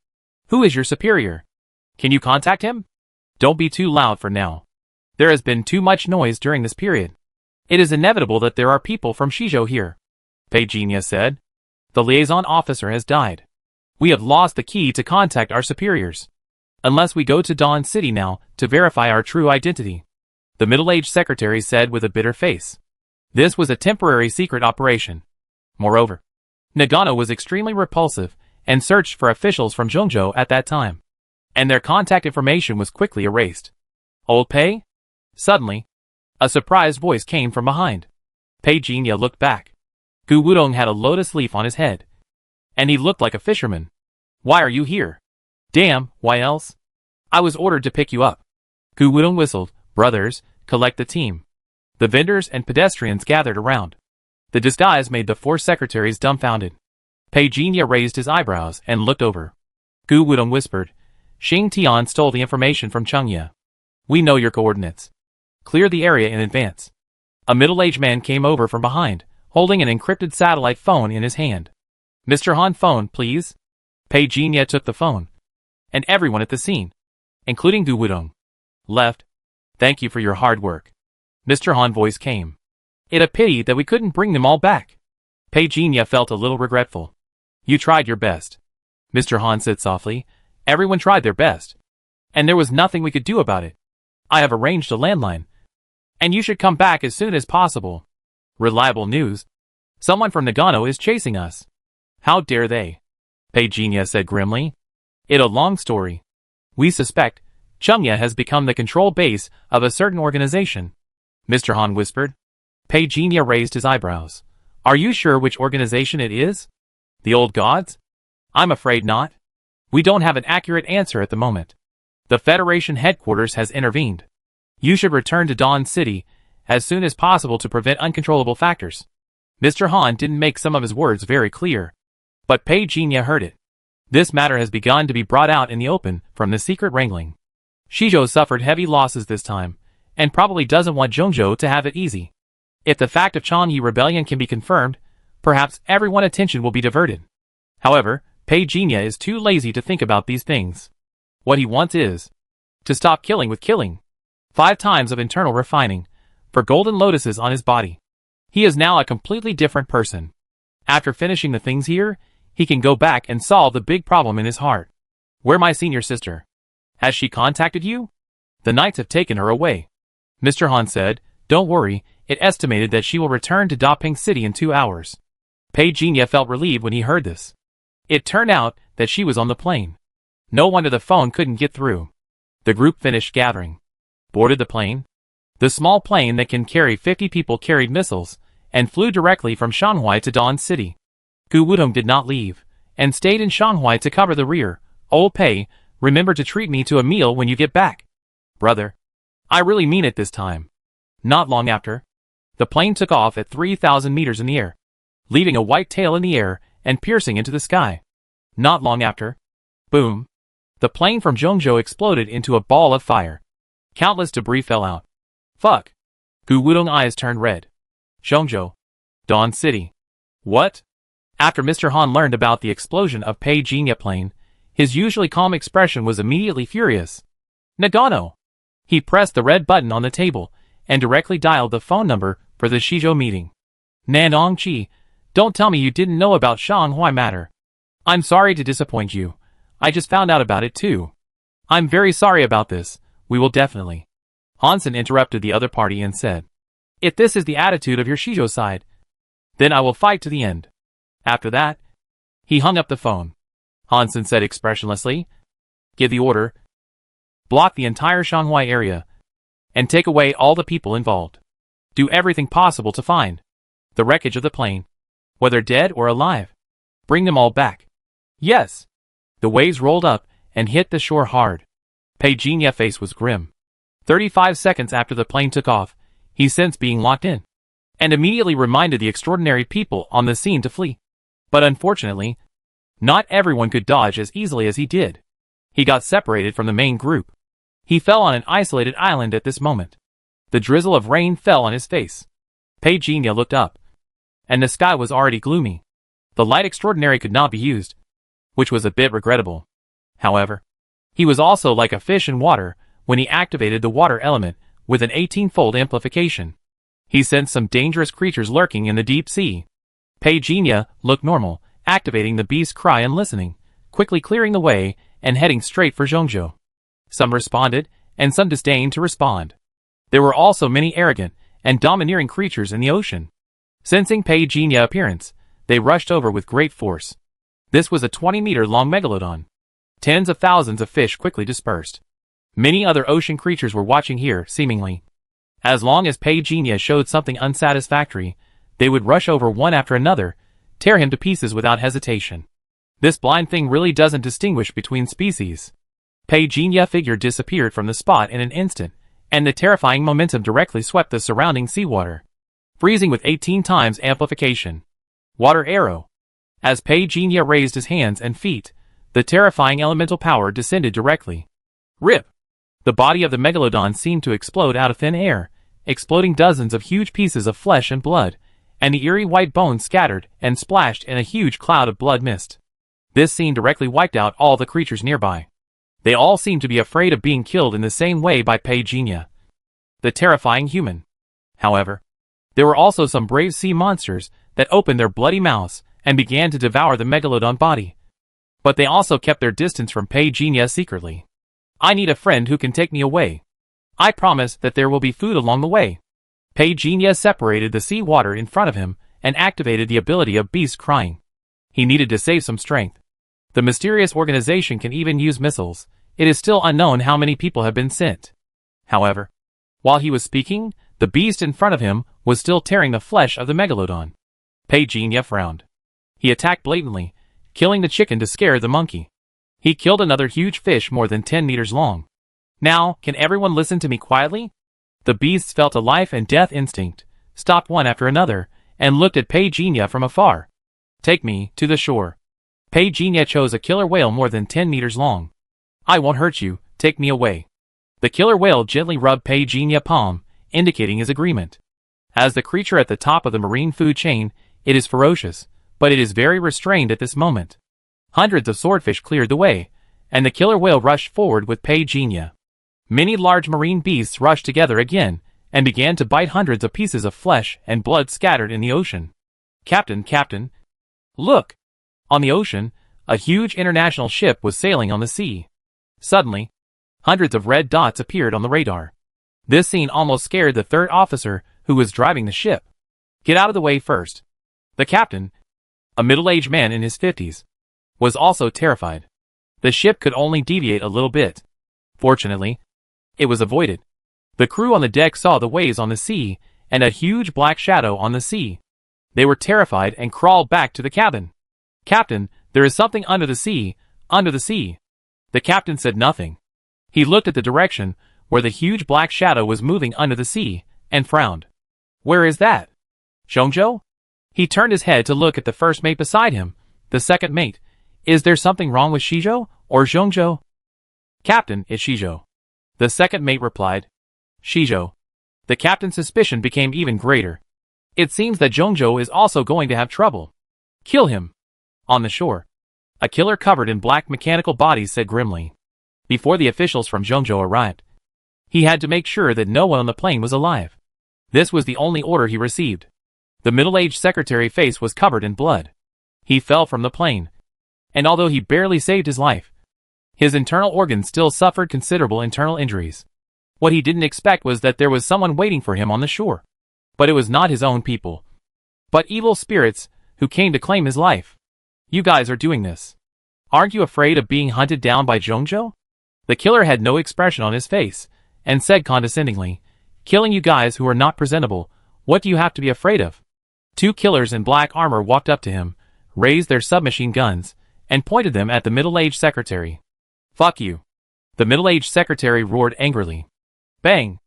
Who is your superior? Can you contact him? Don't be too loud for now. There has been too much noise during this period. It is inevitable that there are people from Shizhou here, Pei Jinya said. The liaison officer has died. We have lost the key to contact our superiors. Unless we go to Dawn City now to verify our true identity, the middle-aged secretary said with a bitter face. This was a temporary secret operation. Moreover, Nagano was extremely repulsive and searched for officials from Zhongzhou at that time, and their contact information was quickly erased. Old Pei? Suddenly, a surprised voice came from behind. Pei Jinya looked back. Gu Wudong had a lotus leaf on his head, and he looked like a fisherman. Why are you here? Damn, why else? I was ordered to pick you up. Gu Wudong whistled. Brothers, collect the team. The vendors and pedestrians gathered around. The disguise made the 4 secretaries dumbfounded. Pei Jinya raised his eyebrows and looked over. Gu Wudong whispered, Xing Tian stole the information from Chengye. We know your coordinates. Clear the area in advance. A middle-aged man came over from behind, holding an encrypted satellite phone in his hand. Mr. Han, phone, please. Pei Jinya took the phone. And everyone at the scene, including Gu Wudong, left. Thank you for your hard work. Mr. Han voice came. It a pity that we couldn't bring them all back. Pei Jinya felt a little regretful. You tried your best. Mr. Han said softly. Everyone tried their best. And there was nothing we could do about it. I have arranged a landline. And you should come back as soon as possible. Reliable news. Someone from Nagano is chasing us. How dare they? Pei Jinya said grimly. It a long story. We suspect Chengye has become the control base of a certain organization. Mr. Han whispered. Pei Jinya raised his eyebrows. Are you sure which organization it is? The old gods? I'm afraid not. We don't have an accurate answer at the moment. The Federation headquarters has intervened. You should return to Dawn City as soon as possible to prevent uncontrollable factors. Mr. Han didn't make some of his words very clear, but Pei Jinya heard it. This matter has begun to be brought out in the open from the secret wrangling. Shizhou suffered heavy losses this time, and probably doesn't want Zhongzhou to have it easy. If the fact of Changyi rebellion can be confirmed, perhaps everyone's attention will be diverted. However, Pei Jinya is too lazy to think about these things. What he wants is to stop killing with killing. 5 times of internal refining, for golden lotuses on his body. He is now a completely different person. After finishing the things here, he can go back and solve the big problem in his heart. Where my senior sister? Has she contacted you? The knights have taken her away. Mr. Han said, don't worry, it estimated that she will return to Daping City in 2 hours. Pei Jinya felt relieved when he heard this. It turned out that she was on the plane. No wonder the phone couldn't get through. The group finished gathering. Boarded the plane. The small plane that can carry 50 people carried missiles, and flew directly from Shanghai to Dawn City. Gu Wudong did not leave, and stayed in Shanghai to cover the rear. Old Pei, remember to treat me to a meal when you get back. Brother. I really mean it this time. Not long after, the plane took off at 3,000 meters in the air, leaving a white tail in the air and piercing into the sky. Not long after, boom, the plane from Zhongzhou exploded into a ball of fire. Countless debris fell out. Fuck. Gu Wudong's eyes turned red. Zhongzhou. Dawn City. What? After Mr. Han learned about the explosion of Pei Jinya plane, his usually calm expression was immediately furious. Nagano. He pressed the red button on the table and directly dialed the phone number for the Shizhou meeting. Nandong Chi, don't tell me you didn't know about Shanghai matter. I'm sorry to disappoint you. I just found out about it too. I'm very sorry about this. We will definitely. Hansen interrupted the other party and said, if this is the attitude of your Shizhou side, then I will fight to the end. After that, he hung up the phone. Hansen said expressionlessly, give the order, block the entire Shanghai area, and take away all the people involved. Do everything possible to find the wreckage of the plane, whether dead or alive. Bring them all back. Yes. The waves rolled up and hit the shore hard. Pei Jinya's face was grim. 35 seconds after the plane took off, he sensed being locked in, and immediately reminded the extraordinary people on the scene to flee. But unfortunately, not everyone could dodge as easily as he did. He got separated from the main group. He fell on an isolated island at this moment. The drizzle of rain fell on his face. Pei Jinya looked up, and the sky was already gloomy. The light extraordinary could not be used, which was a bit regrettable. However, he was also like a fish in water when he activated the water element with an 18-fold amplification. He sensed some dangerous creatures lurking in the deep sea. Pei Jinya looked normal, activating the beast's cry and listening, quickly clearing the way and heading straight for Zhongzhou. Some responded, and some disdained to respond. There were also many arrogant and domineering creatures in the ocean. Sensing Pei Jinya's appearance, they rushed over with great force. This was a 20-meter-long megalodon. Tens of thousands of fish quickly dispersed. Many other ocean creatures were watching here, seemingly. As long as Pei Jinya showed something unsatisfactory, they would rush over one after another, tear him to pieces without hesitation. This blind thing really doesn't distinguish between species. Pei Jinya's figure disappeared from the spot in an instant, and the terrifying momentum directly swept the surrounding seawater, freezing with 18 times amplification. Water arrow. As Pei Jinya raised his hands and feet, the terrifying elemental power descended directly. Rip! The body of the megalodon seemed to explode out of thin air, exploding dozens of huge pieces of flesh and blood, and the eerie white bones scattered and splashed in a huge cloud of blood mist. This scene directly wiped out all the creatures nearby. They all seemed to be afraid of being killed in the same way by Pei Jinya, the terrifying human. However, there were also some brave sea monsters that opened their bloody mouths and began to devour the megalodon body. But they also kept their distance from Pei Jinya secretly. I need a friend who can take me away. I promise that there will be food along the way. Pei Jinya separated the sea water in front of him and activated the ability of beast crying. He needed to save some strength. The mysterious organization can even use missiles. It is still unknown how many people have been sent. However, while he was speaking, the beast in front of him was still tearing the flesh of the megalodon. Pei Jinya frowned. He attacked blatantly, killing the chicken to scare the monkey. He killed another huge fish more than 10 meters long. Now, can everyone listen to me quietly? The beasts felt a life and death instinct, stopped one after another, and looked at Pei Jinya from afar. Take me to the shore. Pei Jinya chose a killer whale more than 10 meters long. I won't hurt you, take me away. The killer whale gently rubbed Pei Jinya's palm, indicating his agreement. As the creature at the top of the marine food chain, it is ferocious, but it is very restrained at this moment. Hundreds of swordfish cleared the way, and the killer whale rushed forward with Pei Jinya. Many large marine beasts rushed together again, and began to bite hundreds of pieces of flesh and blood scattered in the ocean. Captain, Look! On the ocean, a huge international ship was sailing on the sea. Suddenly, hundreds of red dots appeared on the radar. This scene almost scared the third officer who was driving the ship. Get out of the way first. The captain, a middle-aged man in his 50s, was also terrified. The ship could only deviate a little bit. Fortunately, it was avoided. The crew on the deck saw the waves on the sea and a huge black shadow on the sea. They were terrified and crawled back to the cabin. Captain, there is something under the sea, under the sea. The captain said nothing. He looked at the direction where the huge black shadow was moving under the sea, and frowned. Where is that? Zhongzhou? He turned his head to look at the first mate beside him, the second mate. Is there something wrong with Shizhou, or Zhongzhou? Captain, it's Shizhou. The second mate replied. Shizhou. The captain's suspicion became even greater. It seems that Zhongzhou is also going to have trouble. Kill him. On the shore, a killer covered in black mechanical bodies said grimly. Before the officials from Zhongzhou arrived, he had to make sure that no one on the plane was alive. This was the only order he received. The middle-aged secretary's face was covered in blood. He fell from the plane, and although he barely saved his life, his internal organs still suffered considerable internal injuries. What he didn't expect was that there was someone waiting for him on the shore. But it was not his own people, but evil spirits who came to claim his life. You guys are doing this. Aren't you afraid of being hunted down by Zhongzhou? The killer had no expression on his face, and said condescendingly, killing you guys who are not presentable, what do you have to be afraid of? Two killers in black armor walked up to him, raised their submachine guns, and pointed them at the middle-aged secretary. Fuck you. The middle-aged secretary roared angrily. Bang!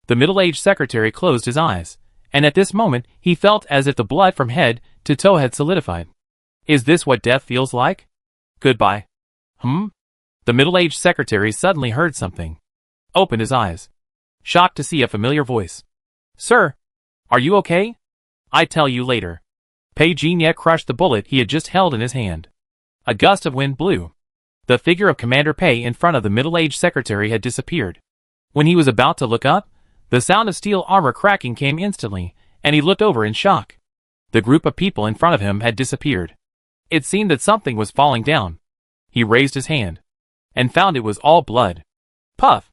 The middle-aged secretary closed his eyes, and at this moment he felt as if the blood from head to toe had solidified. Is this what death feels like? Goodbye. The middle-aged secretary suddenly heard something. Opened his eyes, shocked to see a familiar voice. Sir, are you okay? I tell you later. Pei Jinya crushed the bullet he had just held in his hand. A gust of wind blew. The figure of Commander Pei in front of the middle-aged secretary had disappeared. When he was about to look up, the sound of steel armor cracking came instantly, and he looked over in shock. The group of people in front of him had disappeared. It seemed that something was falling down. He raised his hand, and found it was all blood. Puff!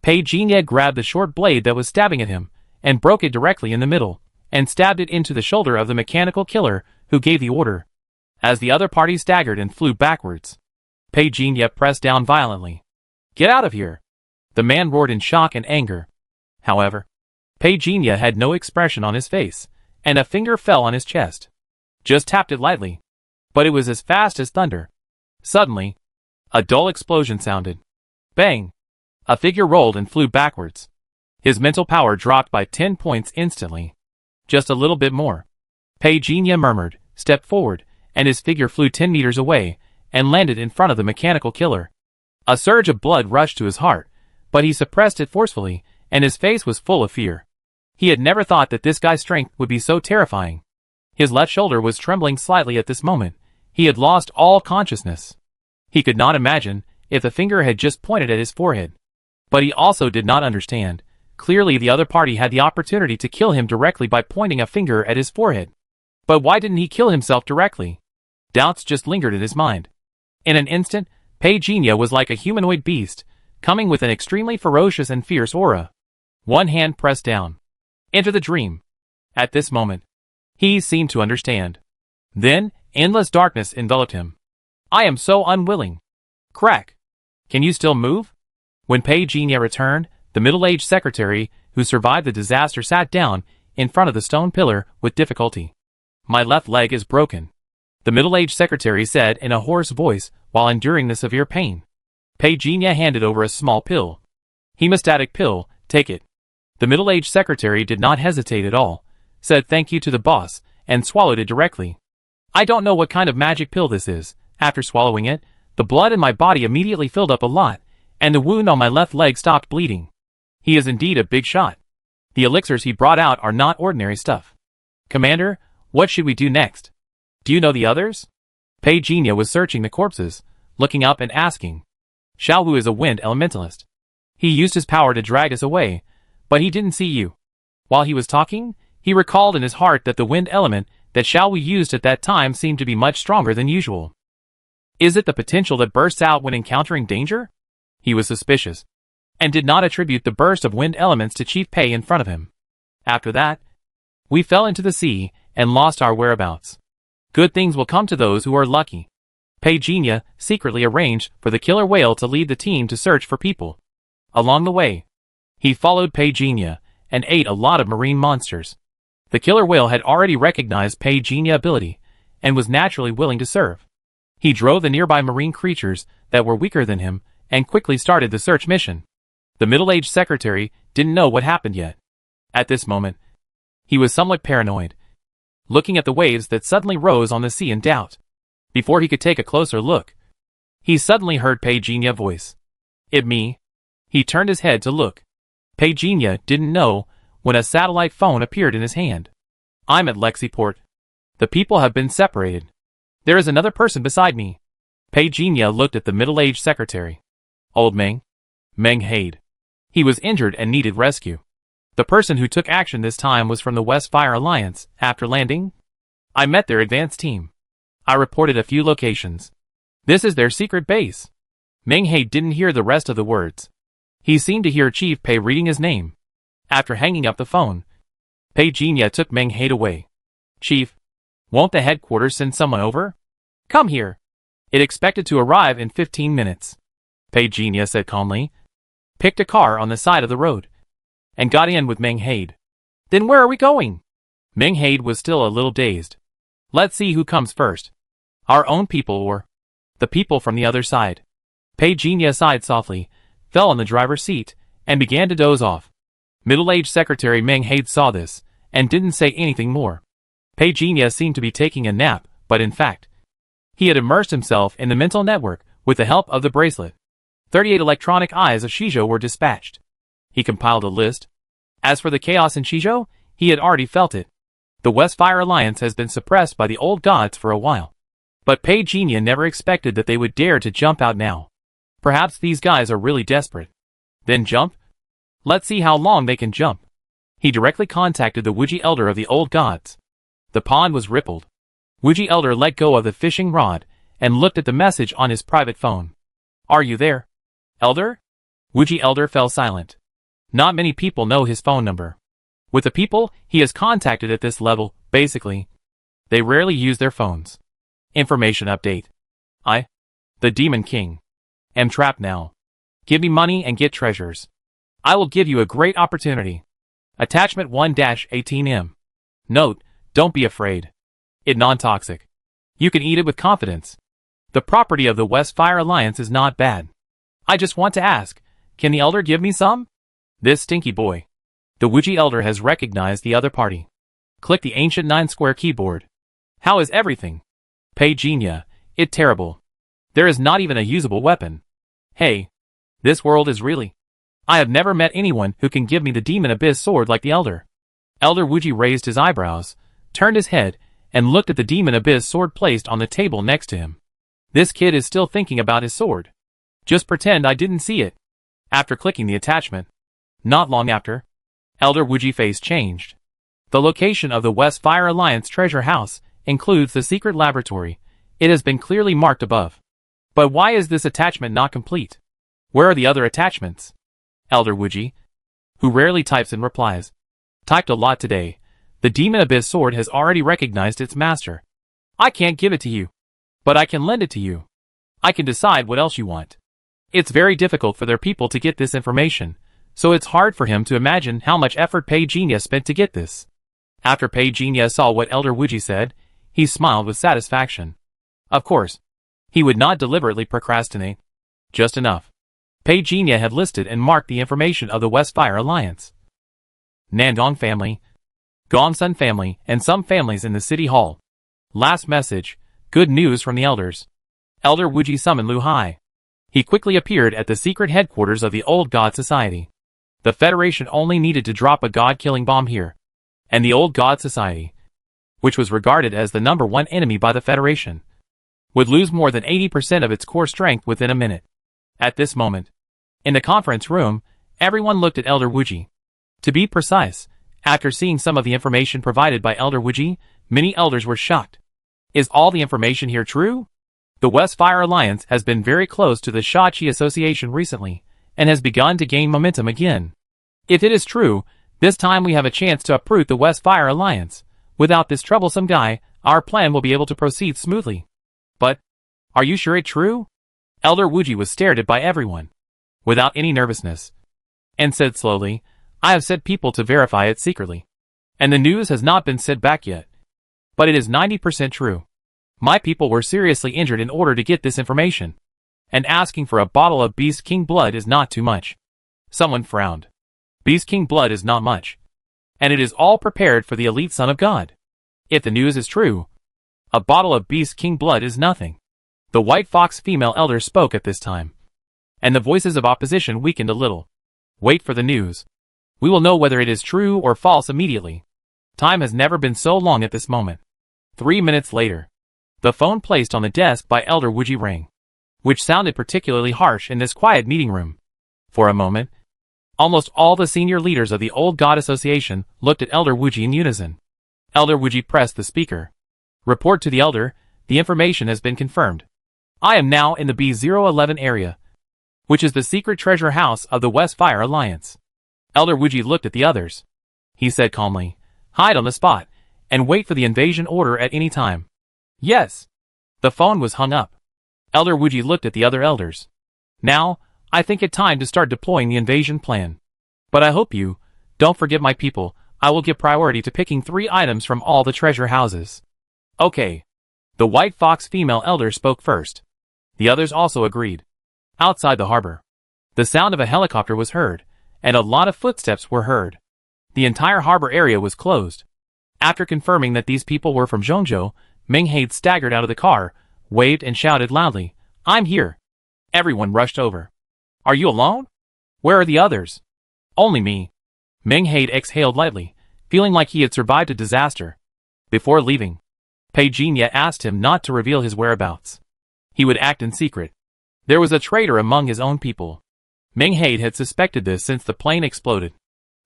Pei Jinya grabbed the short blade that was stabbing at him, and broke it directly in the middle, and stabbed it into the shoulder of the mechanical killer who gave the order. As the other party staggered and flew backwards, Pei Jinya pressed down violently. Get out of here! The man roared in shock and anger. However, Pei Jinya had no expression on his face, and a finger fell on his chest. Just tapped it lightly. But it was as fast as thunder. Suddenly, a dull explosion sounded. Bang! A figure rolled and flew backwards. His mental power dropped by 10 points instantly. Just a little bit more. Pei Jinya murmured, stepped forward, and his figure flew 10 meters away, and landed in front of the mechanical killer. A surge of blood rushed to his heart, but he suppressed it forcefully, and his face was full of fear. He had never thought that this guy's strength would be so terrifying. His left shoulder was trembling slightly at this moment. He had lost all consciousness. He could not imagine if the finger had just pointed at his forehead. But he also did not understand. Clearly the other party had the opportunity to kill him directly by pointing a finger at his forehead. But why didn't he kill himself directly? Doubts just lingered in his mind. In an instant, Pei Jinya was like a humanoid beast, coming with an extremely ferocious and fierce aura. One hand pressed down. Enter the dream. At this moment, he seemed to understand. Then, endless darkness enveloped him. I am so unwilling. Crack. Can you still move? When Pei Jinya returned, the middle-aged secretary, who survived the disaster, sat down in front of the stone pillar with difficulty. My left leg is broken, the middle-aged secretary said in a hoarse voice while enduring the severe pain. Pei Jinya handed over a small pill. Hemostatic pill, take it. The middle-aged secretary did not hesitate at all, said thank you to the boss, and swallowed it directly. I don't know what kind of magic pill this is. After swallowing it, the blood in my body immediately filled up a lot, and the wound on my left leg stopped bleeding. He is indeed a big shot. The elixirs he brought out are not ordinary stuff. Commander, what should we do next? Do you know the others? Pei Jinya was searching the corpses, looking up and asking. Xiaowu is a wind elementalist. He used his power to drag us away, but he didn't see you. While he was talking, he recalled in his heart that the wind element that shall we used at that time seemed to be much stronger than usual. Is it the potential that bursts out when encountering danger? He was suspicious, and did not attribute the burst of wind elements to Chief Pei in front of him. After that, we fell into the sea and lost our whereabouts. Good things will come to those who are lucky. Pei Jinya secretly arranged for the killer whale to lead the team to search for people. Along the way, he followed Pei Jinya and ate a lot of marine monsters. The killer whale had already recognized Pei Jinya's ability and was naturally willing to serve. He drove the nearby marine creatures that were weaker than him and quickly started the search mission. The middle-aged secretary didn't know what happened yet. At this moment, he was somewhat paranoid, looking at the waves that suddenly rose on the sea in doubt. Before he could take a closer look, he suddenly heard Pei Jinya's voice. "It me?" He turned his head to look. Pei Jinya didn't know when a satellite phone appeared in his hand. "I'm at Lexiport. The people have been separated. There is another person beside me." Pei Jinya looked at the middle-aged secretary. "Old Meng?" Meng Haid. He was injured and needed rescue. The person who took action this time was from the West Fire Alliance. After landing, I met their advanced team. I reported a few locations. This is their secret base. Meng Haid didn't hear the rest of the words. He seemed to hear Chief Pei reading his name. After hanging up the phone, Pei Jinya took Meng Haid away. "Chief, won't the headquarters send someone over? Come here. It expected to arrive in 15 minutes. Pei Jinya said calmly, picked a car on the side of the road, and got in with Meng Haid. "Then where are we going?" Meng Haid was still a little dazed. "Let's see who comes first. Our own people or the people from the other side." Pei Jinya sighed softly, fell on the driver's seat, and began to doze off. Middle-aged secretary Meng Haid saw this, and didn't say anything more. Pei Jinya seemed to be taking a nap, but in fact, he had immersed himself in the mental network with the help of the bracelet. 38 electronic eyes of Shizhou were dispatched. He compiled a list. As for the chaos in Shizhou, he had already felt it. The West Fire Alliance has been suppressed by the old gods for a while. But Pei Jinya never expected that they would dare to jump out now. Perhaps these guys are really desperate. Then jump? Let's see how long they can jump. He directly contacted the Wuji Elder of the old gods. The pond was rippled. Wuji Elder let go of the fishing rod and looked at the message on his private phone. "Are you there, Elder?" Wuji Elder fell silent. Not many people know his phone number. With the people he has contacted at this level, basically, they rarely use their phones. Information update. I, the Demon King, am trapped now. Give me money and get treasures. I will give you a great opportunity. Attachment 1-18M. Note, don't be afraid. It non-toxic. You can eat it with confidence. The property of the West Fire Alliance is not bad. I just want to ask, can the Elder give me some? This stinky boy. The Wuji Elder has recognized the other party. Click the ancient 9-square keyboard. How is everything? Pei Jinya, it terrible. There is not even a usable weapon. Hey, this world is really... I have never met anyone who can give me the Demon Abyss sword like the Elder. Elder Wuji raised his eyebrows, turned his head, and looked at the Demon Abyss sword placed on the table next to him. This kid is still thinking about his sword. Just pretend I didn't see it. After clicking the attachment, not long after, Elder Wuji's face changed. The location of the West Fire Alliance treasure house includes the secret laboratory. It has been clearly marked above. But why is this attachment not complete? Where are the other attachments? Elder Wuji, who rarely types and replies, typed a lot today. The Demon Abyss sword has already recognized its master. I can't give it to you, but I can lend it to you. I can decide what else you want. It's very difficult for their people to get this information, so it's hard for him to imagine how much effort Pei Jinya spent to get this. After Pei Jinya saw what Elder Wuji said, he smiled with satisfaction. Of course, he would not deliberately procrastinate. Just enough. Pei Jinya had listed and marked the information of the West Fire Alliance. Nandong family, Gongsun family, and some families in the city hall. Last message, good news from the elders. Elder Wuji summoned Lu Hai. He quickly appeared at the secret headquarters of the Old God Society. The Federation only needed to drop a god-killing bomb here. And the Old God Society, which was regarded as the #1 enemy by the Federation, would lose more than 80% of its core strength within a minute. At this moment, in the conference room, everyone looked at Elder Wuji. To be precise, after seeing some of the information provided by Elder Wuji, Many elders were shocked. Is all the information here true? The West Fire Alliance has been very close to the Shachi Association recently, and has begun to gain momentum again. If it is true, this time we have a chance to uproot the West Fire Alliance. Without this troublesome guy, our plan will be able to proceed smoothly. But, are you sure it's true? Elder Wuji was stared at by everyone, without any nervousness, and said slowly, I have sent people to verify it secretly. And the news has not been sent back yet. But it is 90% true. My people were seriously injured in order to get this information. And asking for a bottle of Beast King blood is not too much. Someone frowned. Beast King blood is not much. And it is all prepared for the elite son of God. If the news is true, a bottle of Beast King blood is nothing. The White Fox female elder spoke at this time. And the voices of opposition weakened a little. Wait for the news. We will know whether it is true or false immediately. Time has never been so long at this moment. 3 minutes later, the phone placed on the desk by Elder Wuji rang, which sounded particularly harsh in this quiet meeting room. For a moment, almost all the senior leaders of the Old God Association looked at Elder Wuji in unison. Elder Wuji pressed the speaker. Report to the Elder, the information has been confirmed. I am now in the B011 area, which is the secret treasure house of the West Fire Alliance. Elder Wuji looked at the others. He said calmly, hide on the spot, and wait for the invasion order at any time. Yes. The phone was hung up. Elder Wuji looked at the other elders. Now, I think it time to start deploying the invasion plan. But I hope you don't forget my people. I will give priority to picking 3 items from all the treasure houses. Okay. The White Fox female elder spoke first. The others also agreed. Outside the harbor, the sound of a helicopter was heard, and a lot of footsteps were heard. The entire harbor area was closed. After confirming that these people were from Zhongzhou, Meng-Haid staggered out of the car, waved and shouted loudly, I'm here. Everyone rushed over. Are you alone? Where are the others? Only me. Meng-Haid exhaled lightly, feeling like he had survived a disaster. Before leaving, Pei Jinya asked him not to reveal his whereabouts. He would act in secret. There was a traitor among his own people. Meng-Haid had suspected this since the plane exploded.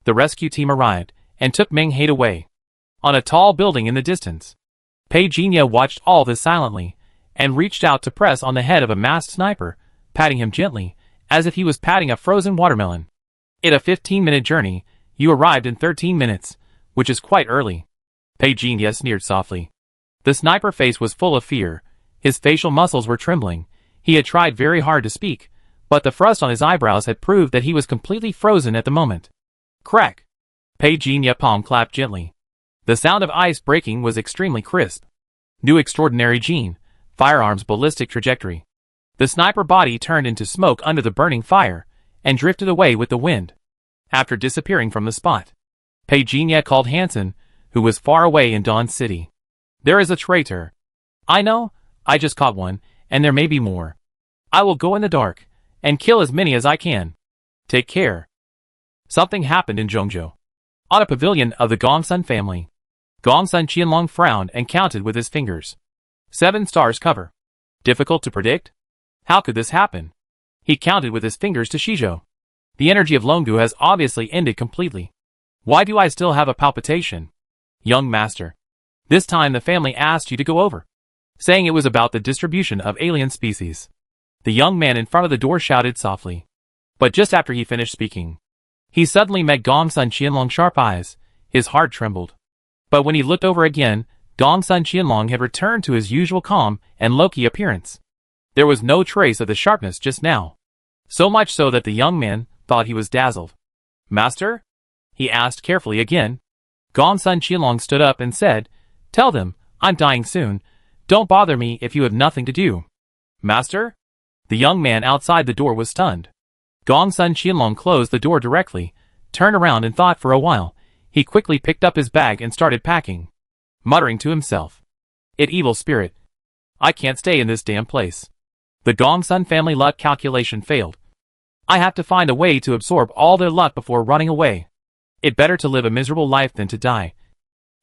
The rescue team arrived, and took Meng-Haid away. On a tall building in the distance, Pei Jinya watched all this silently, and reached out to press on the head of a masked sniper, patting him gently, as if he was patting a frozen watermelon. In a 15-minute journey, you arrived in 13 minutes, which is quite early. Pei Jinya sneered softly. The sniper face was full of fear. His facial muscles were trembling. He had tried very hard to speak, but the frost on his eyebrows had proved that he was completely frozen at the moment. Crack! Pei Jinya palm clapped gently. The sound of ice breaking was extremely crisp. New extraordinary gene, firearms ballistic trajectory. The sniper body turned into smoke under the burning fire, and drifted away with the wind. After disappearing from the spot, Pei Jinya called Hansen, who was far away in Dawn City. There is a traitor. I know, I just caught one, and there may be more. I will go in the dark, and kill as many as I can. Take care. Something happened in Zhongzhou. On a pavilion of the Gongsun family, Gongsun Qianlong frowned and counted with his fingers. 7 stars cover. Difficult to predict? How could this happen? He counted with his fingers to Shizhou. The energy of Longgu has obviously ended completely. Why do I still have a palpitation? Young master. This time the family asked you to go over, saying it was about the distribution of alien species. The young man in front of the door shouted softly. But just after he finished speaking, he suddenly met Gongsun Qianlong's sharp eyes. His heart trembled. But when he looked over again, Gongsun Qianlong had returned to his usual calm and low-key appearance. There was no trace of the sharpness just now. So much so that the young man thought he was dazzled. Master? He asked carefully again. Gongsun Qianlong stood up and said, Tell them, I'm dying soon. Don't bother me if you have nothing to do. Master? The young man outside the door was stunned. Gongsun Qianlong closed the door directly, turned around and thought for a while. He quickly picked up his bag and started packing, muttering to himself. It evil spirit. I can't stay in this damn place. The Gongsun family luck calculation failed. I have to find a way to absorb all their luck before running away. It better to live a miserable life than to die.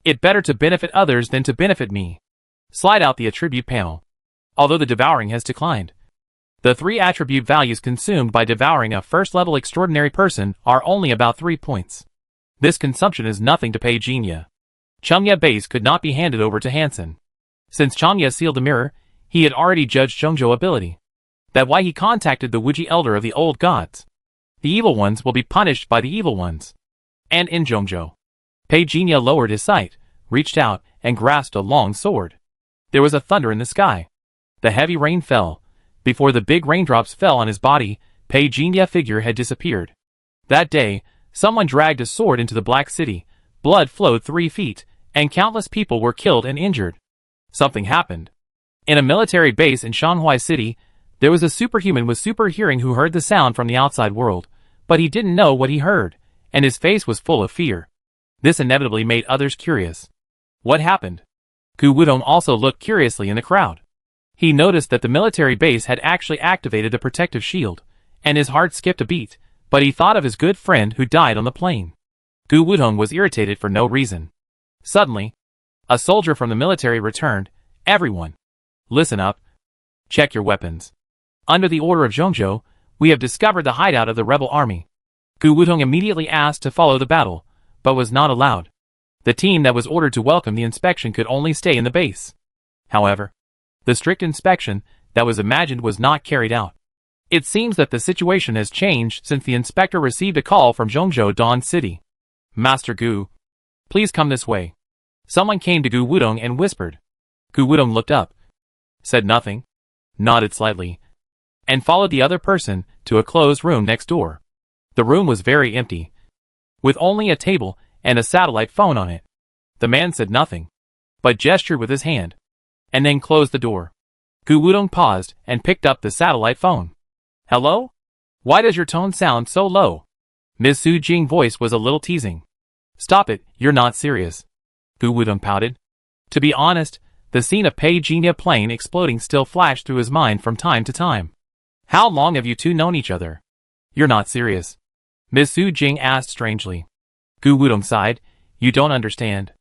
It better to benefit others than to benefit me. Slide out the attribute panel. Although the devouring has declined, the 3 attribute values consumed by devouring a first-level extraordinary person are only about 3 points. This consumption is nothing to Pei Jinya. Changya base could not be handed over to Hansen. Since Changya sealed the mirror, he had already judged Zhongzhou ability. That's why he contacted the Wuji elder of the old gods. The evil ones will be punished by the evil ones. And in Zhongzhou, Pei Jinya lowered his sight, reached out, and grasped a long sword. There was a thunder in the sky. The heavy rain fell. Before the big raindrops fell on his body, Pei Jinya figure had disappeared. That day, someone dragged a sword into the Black City, blood flowed 3 feet, and countless people were killed and injured. Something happened. In a military base in Shanghai City, there was a superhuman with super hearing who heard the sound from the outside world, but he didn't know what he heard, and his face was full of fear. This inevitably made others curious. What happened? Gu Wudong also looked curiously in the crowd. He noticed that the military base had actually activated the protective shield, and his heart skipped a beat, but he thought of his good friend who died on the plane. Gu Wudong was irritated for no reason. Suddenly, a soldier from the military returned. Everyone, listen up. Check your weapons. Under the order of Zhongzhou, we have discovered the hideout of the rebel army. Gu Wudong immediately asked to follow the battle, but was not allowed. The team that was ordered to welcome the inspection could only stay in the base. However, the strict inspection that was imagined was not carried out. It seems that the situation has changed since the inspector received a call from Zhongzhou Dawn City. Master Gu, please come this way. Someone came to Gu Wudong and whispered. Gu Wudong looked up, said nothing, nodded slightly, and followed the other person to a closed room next door. The room was very empty, with only a table and a satellite phone on it. The man said nothing, but gestured with his hand, and then closed the door. Gu Wudong paused and picked up the satellite phone. Hello? Why does your tone sound so low? Ms. Su Jing's voice was a little teasing. Stop it, you're not serious. Gu Wudong pouted. To be honest, the scene of Pei Jinya plane exploding still flashed through his mind from time to time. How long have you two known each other? You're not serious. Ms. Su Jing asked strangely. Gu Wudong sighed. You don't understand.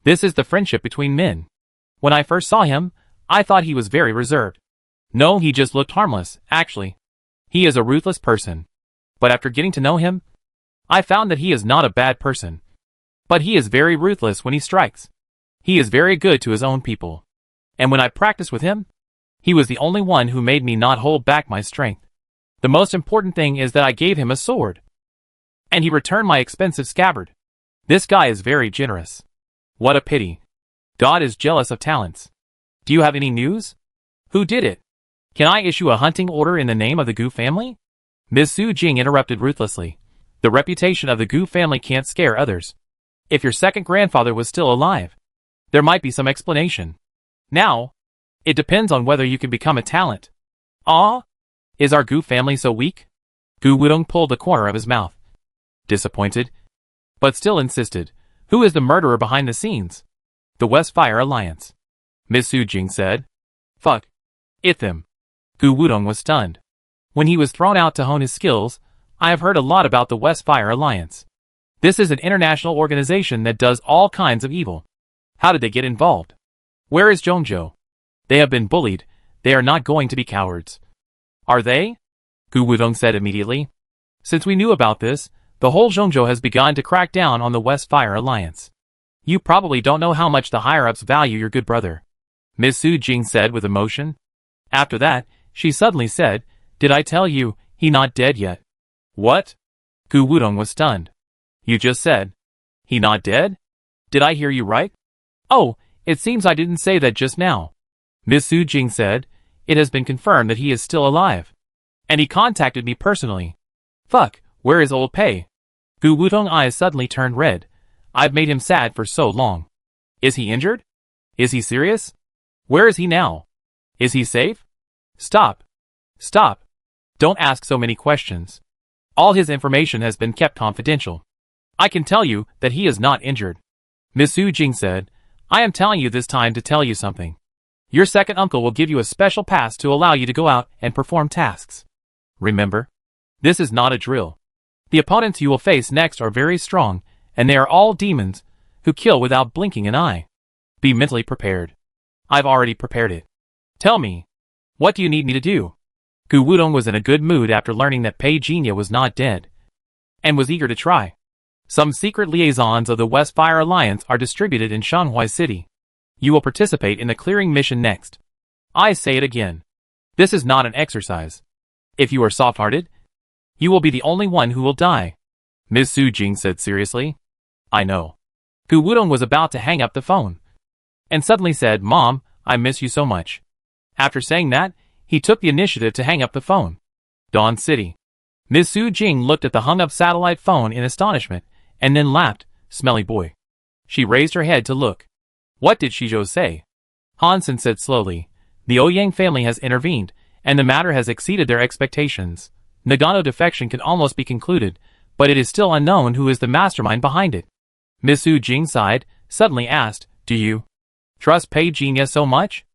This is the friendship between men. When I first saw him, I thought he was very reserved. No, he just looked harmless, actually. He is a ruthless person. But after getting to know him, I found that he is not a bad person. But he is very ruthless when he strikes. He is very good to his own people. And when I practiced with him, he was the only one who made me not hold back my strength. The most important thing is that I gave him a sword. And he returned my expensive scabbard. This guy is very generous. What a pity. God is jealous of talents. Do you have any news? Who did it? Can I issue a hunting order in the name of the Gu family? Ms. Su Jing interrupted ruthlessly. The reputation of the Gu family can't scare others. If your second grandfather was still alive, there might be some explanation. Now, it depends on whether you can become a talent. Ah? Is our Gu family so weak? Gu Wudong pulled the corner of his mouth. Disappointed, but still insisted. Who is the murderer behind the scenes? The West Fire Alliance. Ms. Su Jing said. Fuck. It them. Gu Wudong was stunned. When he was thrown out to hone his skills, I have heard a lot about the West Fire Alliance. This is an international organization that does all kinds of evil. How did they get involved? Where is Zhongzhou? They have been bullied. They are not going to be cowards. Are they? Gu Wudong said immediately. Since we knew about this, the whole Zhongzhou has begun to crack down on the West Fire Alliance. You probably don't know how much the higher-ups value your good brother. Ms. Su Jing said with emotion. After that, she suddenly said, Did I tell you, he not dead yet? What? Gu Wudong was stunned. You just said, he not dead? Did I hear you right? Oh, it seems I didn't say that just now. Ms. Su Jing said, It has been confirmed that he is still alive. And he contacted me personally. Fuck, where is old Pei? Gu Wudong's eyes suddenly turned red. I've made him sad for so long. Is he injured? Is he serious? Where is he now? Is he safe? Stop. Stop. Don't ask so many questions. All his information has been kept confidential. I can tell you that he is not injured. Ms. Su Jing said, I am telling you this time to tell you something. Your second uncle will give you a special pass to allow you to go out and perform tasks. Remember, this is not a drill. The opponents you will face next are very strong, and they are all demons who kill without blinking an eye. Be mentally prepared. I've already prepared it. Tell me, what do you need me to do? Gu Wudong was in a good mood after learning that Pei Jinya was not dead, and was eager to try. Some secret liaisons of the West Fire Alliance are distributed in Shanghai City. You will participate in the clearing mission next. I say it again. This is not an exercise. If you are soft-hearted, you will be the only one who will die. Ms. Su Jing said seriously. I know. Gu Wudong was about to hang up the phone, and suddenly said, Mom, I miss you so much. After saying that, he took the initiative to hang up the phone. Dawn City. Ms. Su Jing looked at the hung-up satellite phone in astonishment, and then laughed, Smelly boy. She raised her head to look. What did Shizhou say? Hansen said slowly, the Ouyang family has intervened, and the matter has exceeded their expectations. Nagano defection can almost be concluded, but it is still unknown who is the mastermind behind it. Ms. Su Jing sighed, suddenly asked, Do you trust Pei Jinya so much?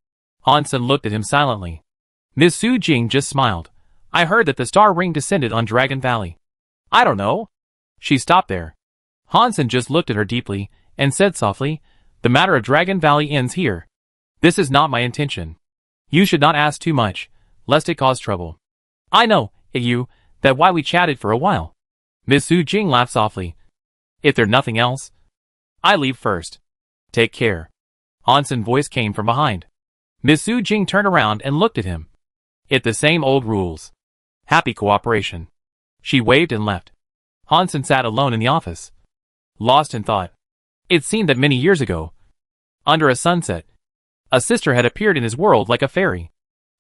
Hansen looked at him silently. Ms. Su Jing just smiled. I heard that the star ring descended on Dragon Valley. I don't know. She stopped there. Hansen just looked at her deeply, and said softly, The matter of Dragon Valley ends here. This is not my intention. You should not ask too much, lest it cause trouble. I know, that why we chatted for a while. Ms. Su Jing laughed softly. If there's nothing else, I leave first. Take care. Hansen's voice came from behind. Ms. Su Jing turned around and looked at him. It the same old rules. Happy cooperation. She waved and left. Hansen sat alone in the office, lost in thought. It seemed that many years ago, under a sunset, a sister had appeared in his world like a fairy.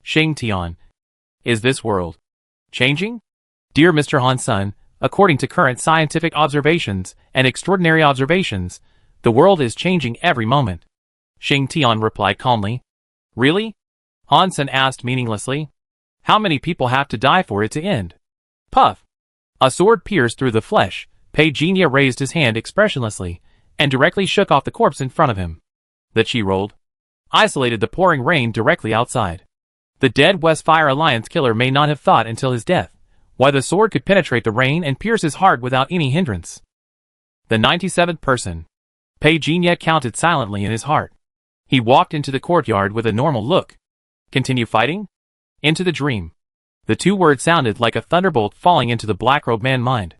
Xing Tian. Is this world changing? Dear Mr. Hansen, according to current scientific observations and extraordinary observations, the world is changing every moment. Xing Tian replied calmly. Really? Hansen asked meaninglessly. How many people have to die for it to end? Puff. A sword pierced through the flesh. Pei Jinya raised his hand expressionlessly, and directly shook off the corpse in front of him. The chi rolled, isolated the pouring rain directly outside. The dead West Fire Alliance killer may not have thought until his death why the sword could penetrate the rain and pierce his heart without any hindrance. The 97th person. Pei Jinya counted silently in his heart. He walked into the courtyard with a normal look. Continue fighting? Into the dream. The two words sounded like a thunderbolt falling into the black-robed man's mind.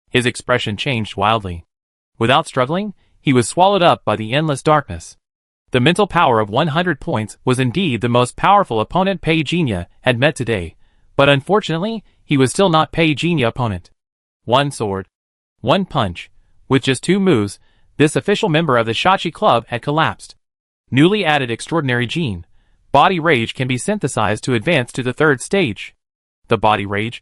His expression changed wildly. Without struggling, he was swallowed up by the endless darkness. The mental power of 100 points was indeed the most powerful opponent Pei Jinya had met today, but unfortunately, he was still not Pei Jinya opponent. One sword, one punch. With just 2 moves, this official member of the Shachi Club had collapsed. Newly added extraordinary gene, body rage, can be synthesized to advance to the 3rd stage. The body rage,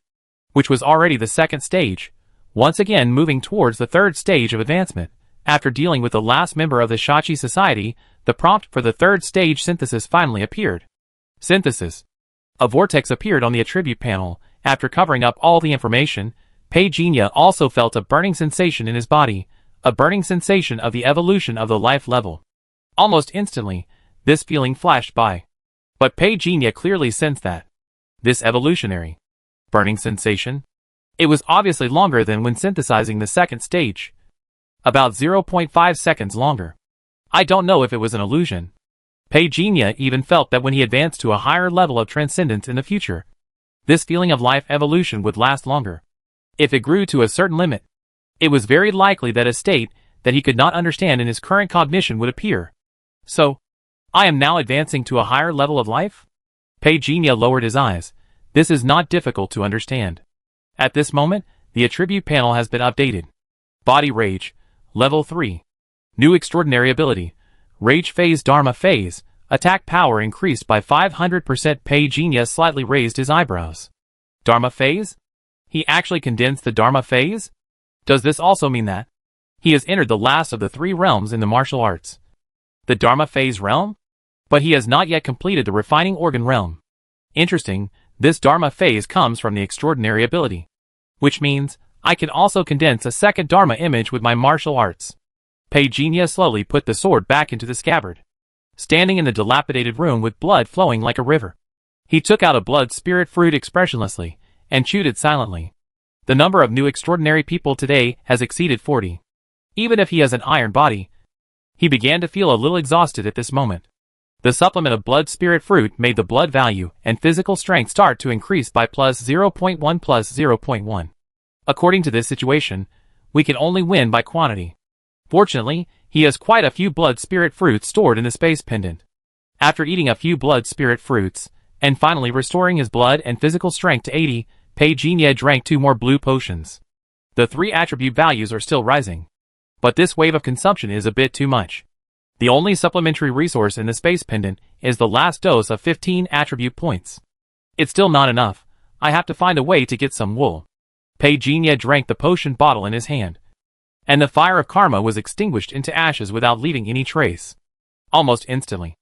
which was already the 2nd stage, once again moving towards the 3rd stage of advancement. After dealing with the last member of the Shachi Society, the prompt for the 3rd stage synthesis finally appeared. Synthesis. A vortex appeared on the attribute panel. After covering up all the information, Pei Jinya also felt a burning sensation in his body, a burning sensation of the evolution of the life level. Almost instantly, this feeling flashed by. But Pei Jinya clearly sensed that this evolutionary burning sensation, it was obviously longer than when synthesizing the 2nd stage. About 0.5 seconds longer. I don't know if it was an illusion. Pei Jinya even felt that when he advanced to a higher level of transcendence in the future, this feeling of life evolution would last longer. If it grew to a certain limit, it was very likely that a state that he could not understand in his current cognition would appear. So, I am now advancing to a higher level of life? Pei Jinya lowered his eyes. This is not difficult to understand. At this moment, the attribute panel has been updated. Body Rage, Level 3. New extraordinary ability. Rage Phase Dharma Phase. Attack power increased by 500%. Pei Jinya slightly raised his eyebrows. Dharma Phase? He actually condensed the Dharma Phase? Does this also mean that he has entered the last of the 3 realms in the martial arts? The Dharma Phase realm? But he has not yet completed the refining organ realm. Interesting, this Dharma Phase comes from the extraordinary ability. Which means, I can also condense a 2nd Dharma image with my martial arts. Pei Jinya slowly put the sword back into the scabbard. Standing in the dilapidated room with blood flowing like a river, he took out a blood spirit fruit expressionlessly, and chewed it silently. The number of new extraordinary people today has exceeded 40. Even if he has an iron body, he began to feel a little exhausted at this moment. The supplement of blood spirit fruit made the blood value and physical strength start to increase by plus 0.1 plus 0.1. According to this situation, We can only win by quantity. Fortunately, he has quite a few blood spirit fruits stored in the space pendant. After eating a few blood spirit fruits, and finally restoring his blood and physical strength to 80, Pei Jinye drank 2 more blue potions. The 3 attribute values are still rising. But this wave of consumption is a bit too much. The only supplementary resource in the space pendant is the last dose of 15 attribute points. It's still not enough. I have to find a way to get some wool. Pei Jinye drank the potion bottle in his hand. And the fire of karma was extinguished into ashes without leaving any trace. Almost instantly,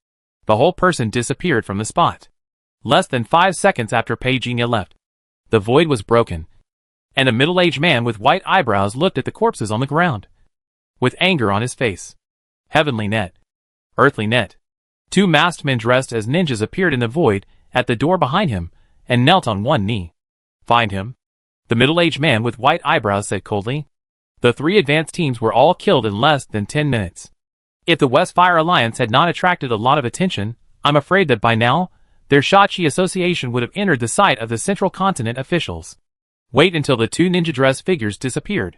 the whole person disappeared from the spot. Less than 5 seconds after Pei Jinye left, the void was broken, and a middle-aged man with white eyebrows looked at the corpses on the ground, with anger on his face. Heavenly net. Earthly net. 2 masked men dressed as ninjas appeared in the void at the door behind him, and knelt on one knee. Find him? The middle-aged man with white eyebrows said coldly. The 3 advanced teams were all killed in less than 10 minutes. If the West Fire Alliance had not attracted a lot of attention, I'm afraid that by now, their Shachi association would have entered the sight of the Central Continent officials. Wait until the 2 ninja dress figures disappeared.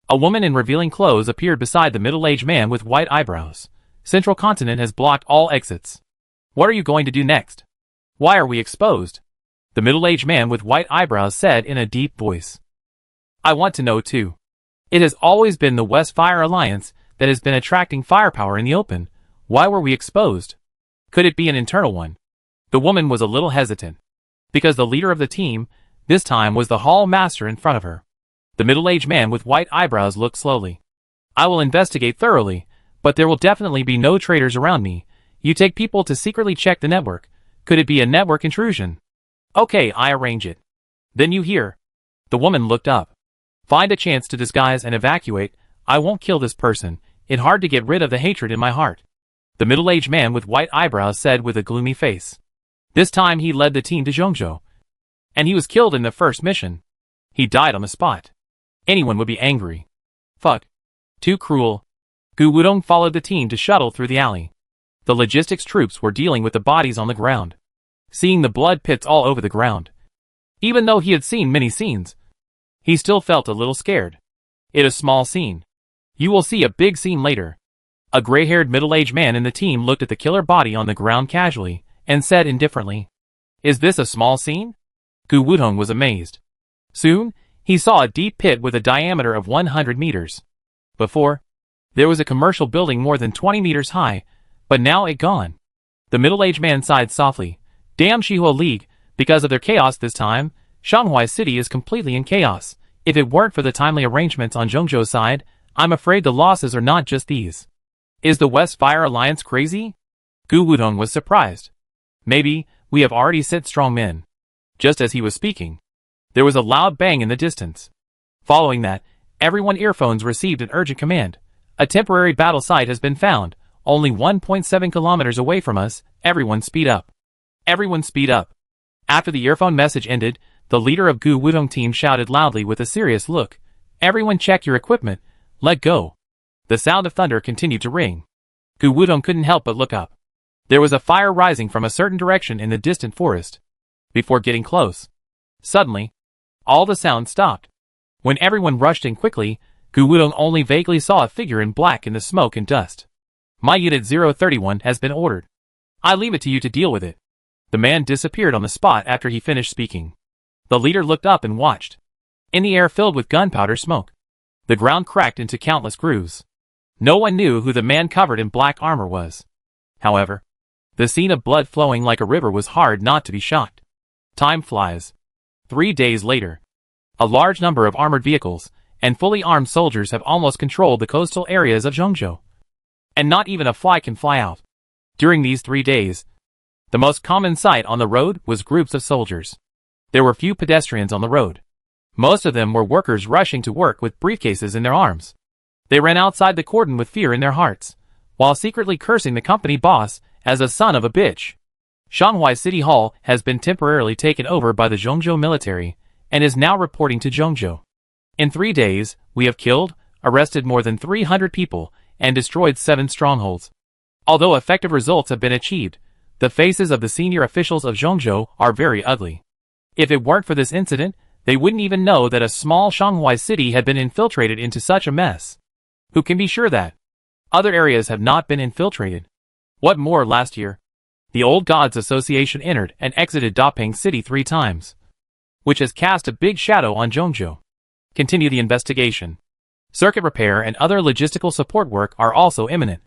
A woman in revealing clothes appeared beside the middle-aged man with white eyebrows. Central Continent has blocked all exits. What are you going to do next? Why are we exposed? The middle-aged man with white eyebrows said in a deep voice. I want to know too. It has always been the West Fire Alliance that has been attracting firepower in the open. Why were we exposed? Could it be an internal one? The woman was a little hesitant, because the leader of the team, this time, was the hall master in front of her. The middle-aged man with white eyebrows looked slowly. I will investigate thoroughly, but there will definitely be no traitors around me. You take people to secretly check the network. Could it be a network intrusion? Okay, I arrange it. Then you hear. The woman looked up. Find a chance to disguise and evacuate. I won't kill this person. It's hard to get rid of the hatred in my heart. The middle-aged man with white eyebrows said with a gloomy face. This time he led the team to Zhongzhou. And he was killed in the first mission. He died on the spot. Anyone would be angry. Fuck. Too cruel. Gu Wudong followed the team to shuttle through the alley. The logistics troops were dealing with the bodies on the ground, seeing the blood pits all over the ground. Even though he had seen many scenes, he still felt a little scared. It is a small scene. You will see a big scene later. A gray-haired middle-aged man in the team looked at the killer body on the ground casually, and said indifferently, Is this a small scene? Gu Wudong was amazed. Soon, he saw a deep pit with a diameter of 100 meters. Before, there was a commercial building more than 20 meters high, but now it gone. The middle-aged man sighed softly. Damn Shihua League, because of their chaos this time, Shanghai City is completely in chaos. If it weren't for the timely arrangements on Zhongzhou's side, I'm afraid the losses are not just these. Is the West Fire Alliance crazy? Gu Wudong was surprised. Maybe, we have already sent strong men. Just as he was speaking, there was a loud bang in the distance. Following that, everyone earphones received an urgent command. A temporary battle site has been found, only 1.7 kilometers away from us. Everyone speed up. Everyone speed up. After the earphone message ended, the leader of Gu Wudong team shouted loudly with a serious look. Everyone check your equipment. Let go. The sound of thunder continued to ring. Gu Wudong couldn't help but look up. There was a fire rising from a certain direction in the distant forest. Before getting close, suddenly, all the sound stopped. When everyone rushed in quickly, Gu Wudong only vaguely saw a figure in black in the smoke and dust. My Unit 031 has been ordered. I leave it to you to deal with it. The man disappeared on the spot after he finished speaking. The leader looked up and watched. In the air filled with gunpowder smoke, the ground cracked into countless grooves. No one knew who the man covered in black armor was. However, the scene of blood flowing like a river was hard not to be shocked. Time flies. 3 days later, a large number of armored vehicles and fully armed soldiers have almost controlled the coastal areas of Zhongzhou. And not even a fly can fly out. During these 3 days, the most common sight on the road was groups of soldiers. There were few pedestrians on the road. Most of them were workers rushing to work with briefcases in their arms. They ran outside the cordon with fear in their hearts, while secretly cursing the company boss as a son of a bitch. Shanghai City Hall has been temporarily taken over by the Zhongzhou military, and is now reporting to Zhongzhou. In 3 days, we have killed, arrested more than 300 people, and destroyed 7 strongholds. Although effective results have been achieved, the faces of the senior officials of Zhongzhou are very ugly. If it weren't for this incident, They wouldn't even know that a small Shanghai city had been infiltrated into such a mess. Who can be sure that other areas have not been infiltrated? What more, last year, the Old Gods Association entered and exited Dapeng City 3 times, which has cast a big shadow on Zhongzhou. Continue the investigation. Circuit repair and other logistical support work are also imminent.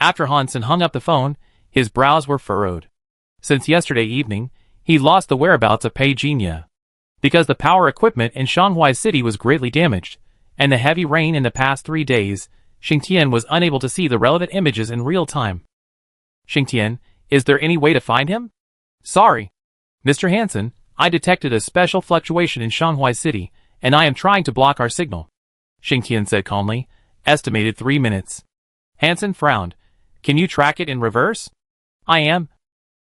After Hansen hung up the phone, his brows were furrowed. Since yesterday evening, he lost the whereabouts of Pei Jinya. Because the power equipment in Shanghai City was greatly damaged, and the heavy rain in the past 3 days, Xingtian was unable to see the relevant images in real time. Xingtian, is there any way to find him? Sorry, Mr. Hansen, I detected a special fluctuation in Shanghai City, and I am trying to block our signal. Xingtian said calmly, estimated 3 minutes. Hansen frowned. Can you track it in reverse? I am.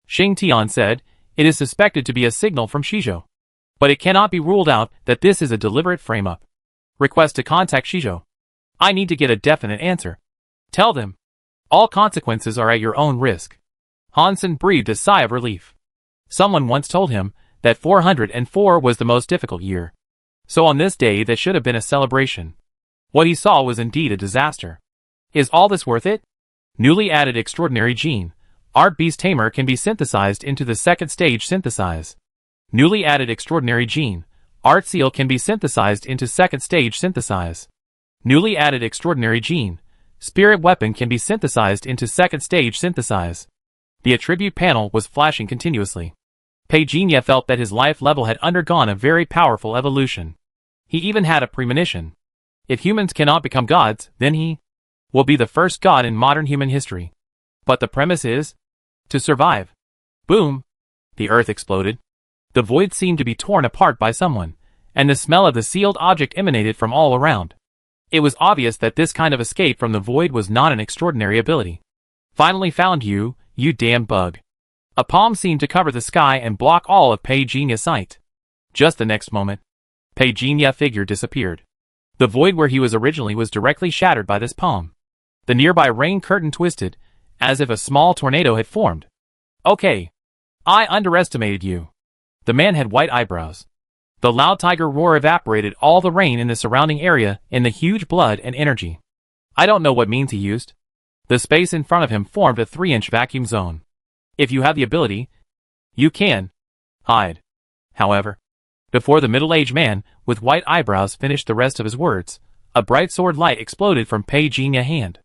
Xingtian said, it is suspected to be a signal from Shizhou. But it cannot be ruled out that this is a deliberate frame-up. Request to contact Shizhou. I need to get a definite answer. Tell them. All consequences are at your own risk. Hansen breathed a sigh of relief. Someone once told him that 404 was the most difficult year. So on this day that should have been a celebration. What he saw was indeed a disaster. Is all this worth it? Newly added extraordinary gene, Art Beast Tamer can be synthesized into the second stage synthesize. Newly added extraordinary gene, Art Seal can be synthesized into second stage synthesize. Newly added extraordinary gene, Spirit Weapon can be synthesized into second stage synthesize. The attribute panel was flashing continuously. Pei Jinya felt that his life level had undergone a very powerful evolution. He even had a premonition. If humans cannot become gods, then he will be the first god in modern human history. But the premise is to survive. Boom! The earth exploded. The void seemed to be torn apart by someone, and the smell of the sealed object emanated from all around. It was obvious that this kind of escape from the void was not an extraordinary ability. Finally found you, you damn bug. A palm seemed to cover the sky and block all of Pei Jinya's sight. Just the next moment, Pei Jinya's figure disappeared. The void where he was originally was directly shattered by this palm. The nearby rain curtain twisted, as if a small tornado had formed. Okay. I underestimated you. The man had white eyebrows. The loud tiger roar evaporated all the rain in the surrounding area in the huge blood and energy. I don't know what means he used. The space in front of him formed a 3-inch vacuum zone. If you have the ability, you can hide. However, before the middle-aged man with white eyebrows finished the rest of his words, a bright sword light exploded from Pei Jinya's hand.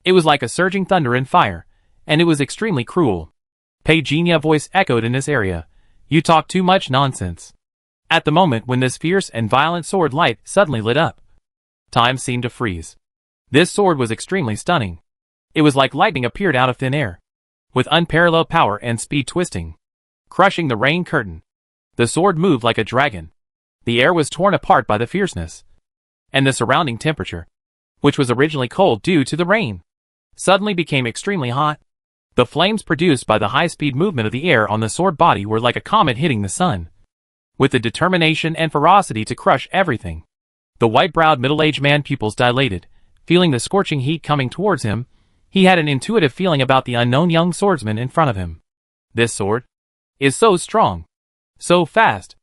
It was like a surging thunder and fire, and it was extremely cruel. Pei Jinya's voice echoed in this area. You talk too much nonsense. At the moment when this fierce and violent sword light suddenly lit up, time seemed to freeze. This sword was extremely stunning. It was like lightning appeared out of thin air, with unparalleled power and speed twisting, crushing the rain curtain. The sword moved like a dragon. The air was torn apart by the fierceness, and the surrounding temperature, which was originally cold due to the rain, suddenly became extremely hot. The flames produced by the high-speed movement of the air on the sword body were like a comet hitting the sun, with the determination and ferocity to crush everything. The white-browed middle-aged man pupils dilated, feeling the scorching heat coming towards him. He had an intuitive feeling about the unknown young swordsman in front of him. This sword is so strong, so fast.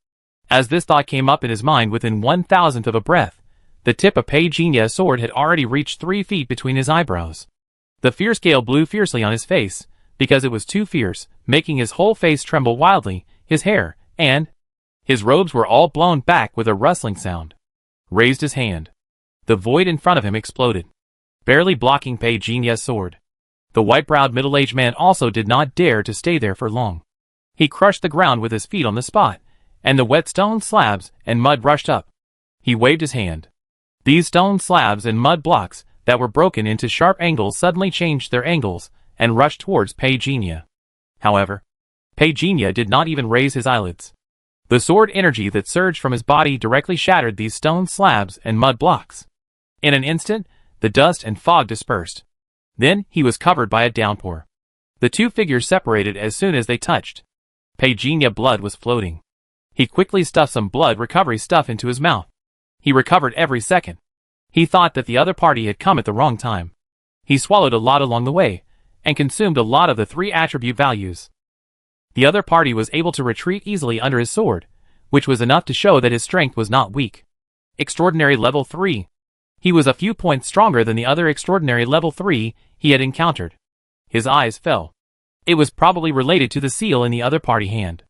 As this thought came up in his mind within 1,000th of a breath, the tip of Pei Jinya's sword had already reached 3 feet between his eyebrows. The fierce gale blew fiercely on his face, because it was too fierce, making his whole face tremble wildly. His hair and his robes were all blown back with a rustling sound. Raised his hand. The void in front of him exploded, barely blocking Pei Jinya's sword. The white-browed middle-aged man also did not dare to stay there for long. He crushed the ground with his feet on the spot, and the wet stone slabs and mud rushed up. He waved his hand. These stone slabs and mud blocks that were broken into sharp angles suddenly changed their angles and rushed towards Pei Jinya. However, Pei Jinya did not even raise his eyelids. The sword energy that surged from his body directly shattered these stone slabs and mud blocks. In an instant, the dust and fog dispersed. Then he was covered by a downpour. The two figures separated as soon as they touched. Pei Jinya's blood was floating. He quickly stuffed some blood recovery stuff into his mouth. He recovered every second. He thought that the other party had come at the wrong time. He swallowed a lot along the way, and consumed a lot of the 3 attribute values. The other party was able to retreat easily under his sword, which was enough to show that his strength was not weak. Extraordinary Level 3. He was a few points stronger than the other Extraordinary Level 3 he had encountered. His eyes fell. It was probably related to the seal in the other party hand.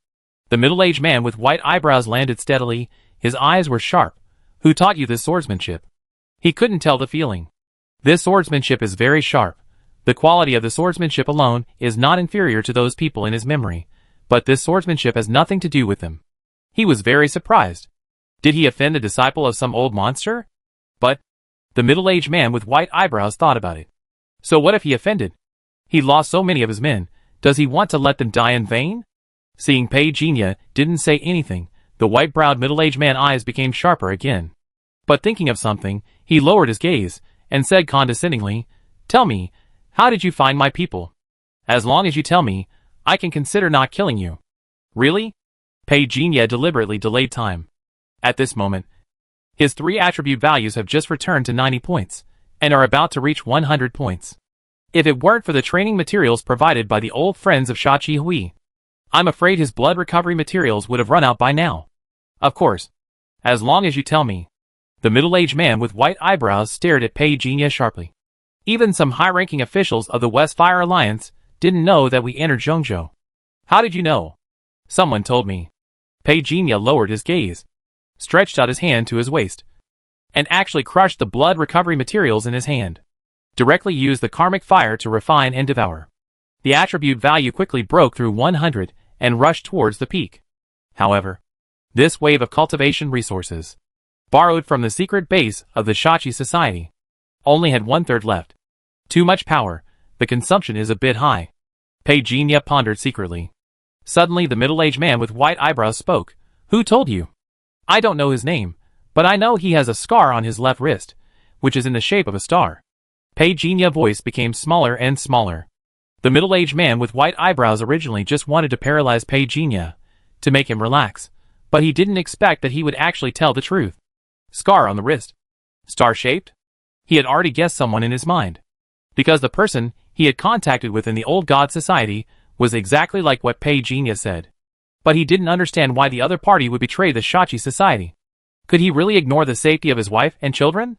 The middle-aged man with white eyebrows landed steadily. His eyes were sharp. Who taught you this swordsmanship? He couldn't tell the feeling. This swordsmanship is very sharp. The quality of the swordsmanship alone is not inferior to those people in his memory, but this swordsmanship has nothing to do with them. He was very surprised. Did he offend the disciple of some old monster? But the middle-aged man with white eyebrows thought about it. So what if he offended? He lost so many of his men. Does he want to let them die in vain? Seeing Pei Jinya didn't say anything, the white-browed middle-aged man's eyes became sharper again. But thinking of something, he lowered his gaze and said condescendingly, "Tell me, how did you find my people? As long as you tell me, I can consider not killing you." Really? Pei Jinya deliberately delayed time. At this moment, his 3 attribute values have just returned to 90 points, and are about to reach 100 points. If it weren't for the training materials provided by the old friends of Shachi Hui, I'm afraid his blood recovery materials would have run out by now. Of course. As long as you tell me. The middle-aged man with white eyebrows stared at Pei Jinya sharply. Even some high-ranking officials of the West Fire Alliance didn't know that we entered Zhongzhou. How did you know? Someone told me. Pei Jinya lowered his gaze, stretched out his hand to his waist, and actually crushed the blood recovery materials in his hand. Directly used the karmic fire to refine and devour. The attribute value quickly broke through 100 and rushed towards the peak. However, this wave of cultivation resources, borrowed from the secret base of the Shachi Society, only had 1/3 left. Too much power, the consumption is a bit high. Pei Jinya pondered secretly. Suddenly the middle-aged man with white eyebrows spoke. Who told you? I don't know his name, but I know he has a scar on his left wrist, which is in the shape of a star. Pei Jinya's voice became smaller and smaller. The middle-aged man with white eyebrows originally just wanted to paralyze Pei Jinya, to make him relax, but he didn't expect that he would actually tell the truth. Scar on the wrist. Star-shaped? He had already guessed someone in his mind. Because the person he had contacted with in the Old God Society was exactly like what Pei Jinya said. But he didn't understand why the other party would betray the Shachi Society. Could he really ignore the safety of his wife and children?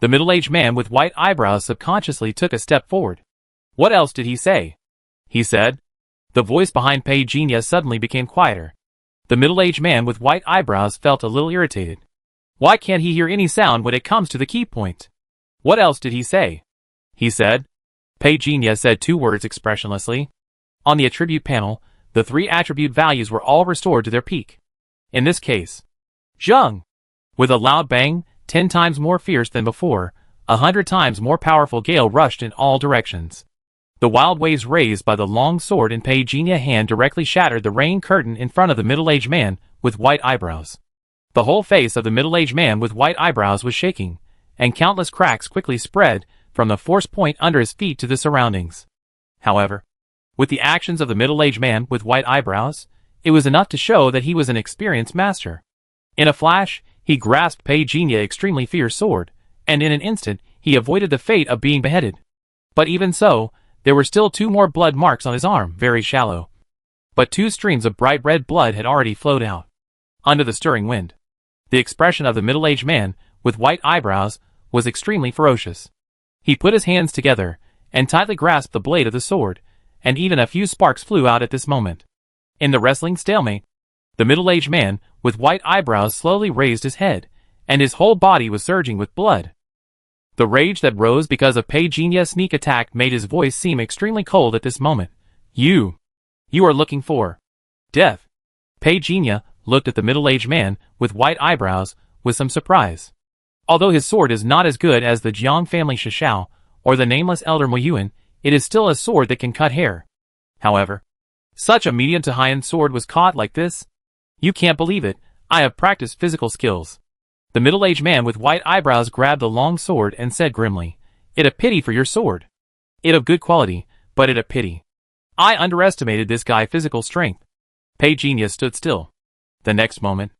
The middle-aged man with white eyebrows subconsciously took a step forward. What else did he say? He said. The voice behind Pei Jinya suddenly became quieter. The middle-aged man with white eyebrows felt a little irritated. Why can't he hear any sound when it comes to the key point? What else did he say? He said. Pei Jinya said 2 words expressionlessly. On the attribute panel, the 3 attribute values were all restored to their peak. In this case, Zheng. With a loud bang, 10 times more fierce than before, 100 times more powerful gale rushed in all directions. The wild waves raised by the long sword in Pei Jinya's hand directly shattered the rain curtain in front of the middle-aged man with white eyebrows. The whole face of the middle-aged man with white eyebrows was shaking, and countless cracks quickly spread from the force point under his feet to the surroundings. However, with the actions of the middle-aged man with white eyebrows, it was enough to show that he was an experienced master. In a flash, he grasped Pei Jinya's extremely fierce sword, and in an instant, he avoided the fate of being beheaded. But even so, there were still 2 more blood marks on his arm, very shallow. But 2 streams of bright red blood had already flowed out. Under the stirring wind, the expression of the middle-aged man with white eyebrows was extremely ferocious. He put his hands together and tightly grasped the blade of the sword, and even a few sparks flew out at this moment. In the wrestling stalemate, the middle-aged man with white eyebrows slowly raised his head, and his whole body was surging with blood. The rage that rose because of Pei Jinya's sneak attack made his voice seem extremely cold at this moment. You are looking for death. Pei Jinya looked at the middle-aged man with white eyebrows with some surprise. Although his sword is not as good as the Jiang family Shishao or the nameless elder Moyuan, it is still a sword that can cut hair. However, such a medium to high-end sword was caught like this? You can't believe it, I have practiced physical skills. The middle-aged man with white eyebrows grabbed the long sword and said grimly, It a pity for your sword. It of good quality, but it a pity. I underestimated this guy's physical strength. Pei Jinya stood still. The next moment,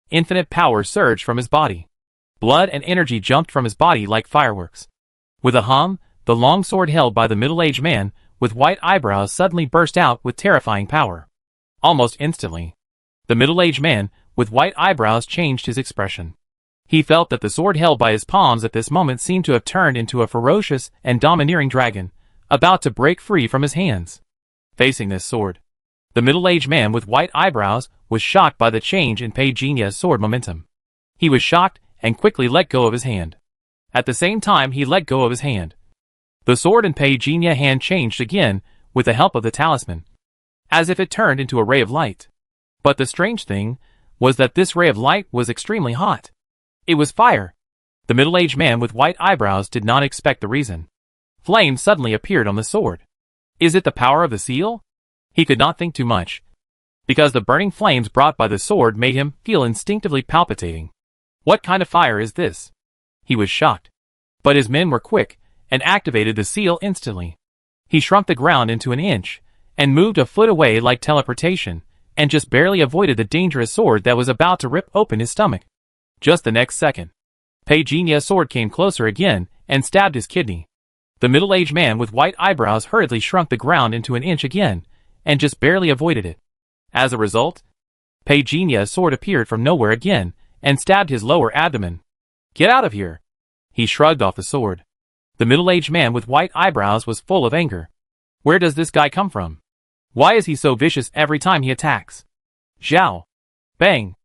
infinite power surged from his body. Blood and energy jumped from his body like fireworks. With a hum, the long sword held by the middle-aged man with white eyebrows suddenly burst out with terrifying power. Almost instantly, the middle-aged man with white eyebrows changed his expression. He felt that the sword held by his palms at this moment seemed to have turned into a ferocious and domineering dragon, about to break free from his hands. Facing this sword, the middle-aged man with white eyebrows was shocked by the change in Pei Jinya's sword momentum. He was shocked and quickly let go of his hand. At the same time he let go of his hand, the sword in Pei Jinya's hand changed again with the help of the talisman, as if it turned into a ray of light. But the strange thing was that this ray of light was extremely hot. It was fire. The middle-aged man with white eyebrows did not expect the reason. Flame suddenly appeared on the sword. Is it the power of the seal? He could not think too much, because the burning flames brought by the sword made him feel instinctively palpitating. What kind of fire is this? He was shocked. But his men were quick, and activated the seal instantly. He shrunk the ground into an inch, and moved a foot away like teleportation, and just barely avoided the dangerous sword that was about to rip open his stomach. Just the next second, Pei Jinya's sword came closer again, and stabbed his kidney. The middle-aged man with white eyebrows hurriedly shrunk the ground into an inch again, and just barely avoided it. As a result, Pei Jinya's sword appeared from nowhere again, and stabbed his lower abdomen. Get out of here! He shrugged off the sword. The middle-aged man with white eyebrows was full of anger. Where does this guy come from? Why is he so vicious every time he attacks? Zhao! Bang!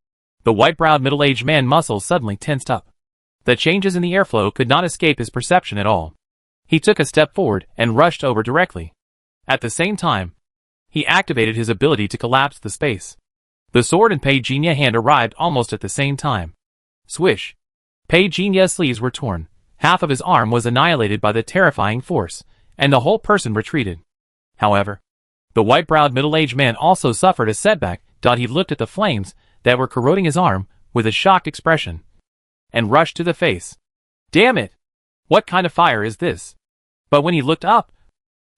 The white-browed middle-aged man muscles suddenly tensed up. The changes in the airflow could not escape his perception at all. He took a step forward and rushed over directly. At the same time, he activated his ability to collapse the space. The sword in Pei Jinya's hand arrived almost at the same time. Swish! Pei Jinya's sleeves were torn. Half of his arm was annihilated by the terrifying force, and the whole person retreated. However, the white-browed middle-aged man also suffered a setback. He looked at the flames that were corroding his arm with a shocked expression, and rushed to the face. Damn it! What kind of fire is this? But when he looked up,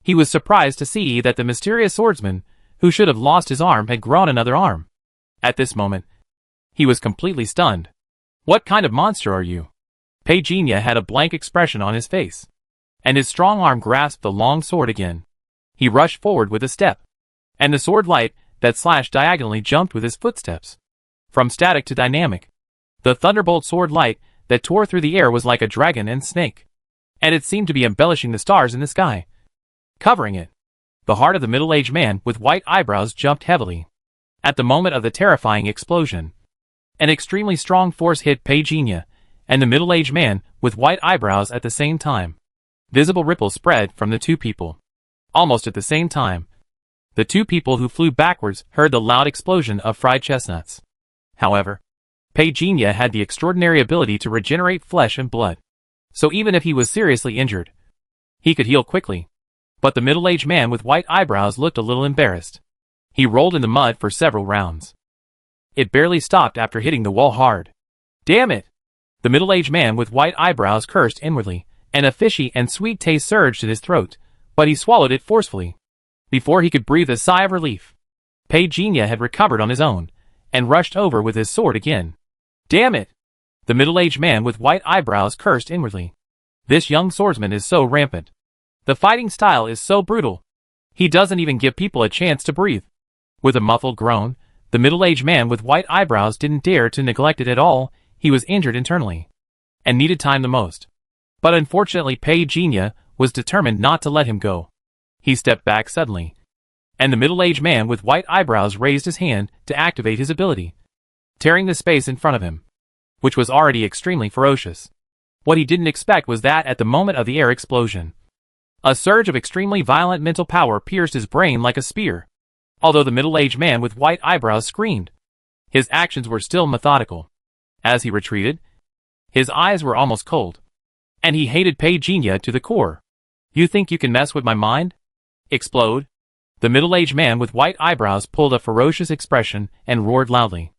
he was surprised to see that the mysterious swordsman, who should have lost his arm, had grown another arm. At this moment, he was completely stunned. What kind of monster are you? Pei Jinya had a blank expression on his face, and his strong arm grasped the long sword again. He rushed forward with a step, and the sword light that slashed diagonally jumped with his footsteps. From static to dynamic, the thunderbolt sword light that tore through the air was like a dragon and snake, and it seemed to be embellishing the stars in the sky, covering it. The heart of the middle-aged man with white eyebrows jumped heavily. At the moment of the terrifying explosion, an extremely strong force hit Pei Jinya and the middle-aged man with white eyebrows at the same time. Visible ripples spread from the two people. Almost at the same time, the two people who flew backwards heard the loud explosion of fried chestnuts. However, Pei Jinya had the extraordinary ability to regenerate flesh and blood. So even if he was seriously injured, he could heal quickly. But the middle-aged man with white eyebrows looked a little embarrassed. He rolled in the mud for several rounds. It barely stopped after hitting the wall hard. Damn it! The middle-aged man with white eyebrows cursed inwardly, and a fishy and sweet taste surged in his throat, but he swallowed it forcefully. Before he could breathe a sigh of relief, Pei Jinya had recovered on his own, and rushed over with his sword again. Damn it! The middle-aged man with white eyebrows cursed inwardly. This young swordsman is so rampant. The fighting style is so brutal. He doesn't even give people a chance to breathe. With a muffled groan, the middle-aged man with white eyebrows didn't dare to neglect it at all. He was injured internally, and needed time the most. But unfortunately Pei Jinya was determined not to let him go. He stepped back suddenly, and the middle-aged man with white eyebrows raised his hand to activate his ability, tearing the space in front of him, which was already extremely ferocious. What he didn't expect was that at the moment of the air explosion, a surge of extremely violent mental power pierced his brain like a spear. Although the middle-aged man with white eyebrows screamed, his actions were still methodical. As he retreated, his eyes were almost cold, and he hated Pei Jinya to the core. You think you can mess with my mind? Explode? The middle-aged man with white eyebrows pulled a ferocious expression and roared loudly.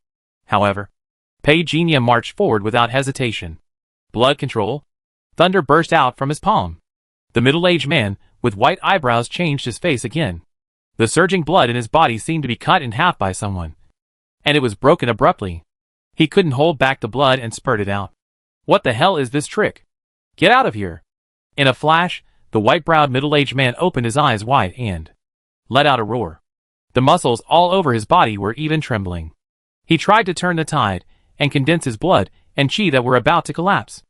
However, Pei Jinya marched forward without hesitation. Blood control? Thunder burst out from his palm. The middle-aged man with white eyebrows changed his face again. The surging blood in his body seemed to be cut in half by someone, and it was broken abruptly. He couldn't hold back the blood and spurted out. What the hell is this trick? Get out of here! In a flash, the white-browed middle-aged man opened his eyes wide and let out a roar. The muscles all over his body were even trembling. He tried to turn the tide, and condense his blood and chi that were about to collapse.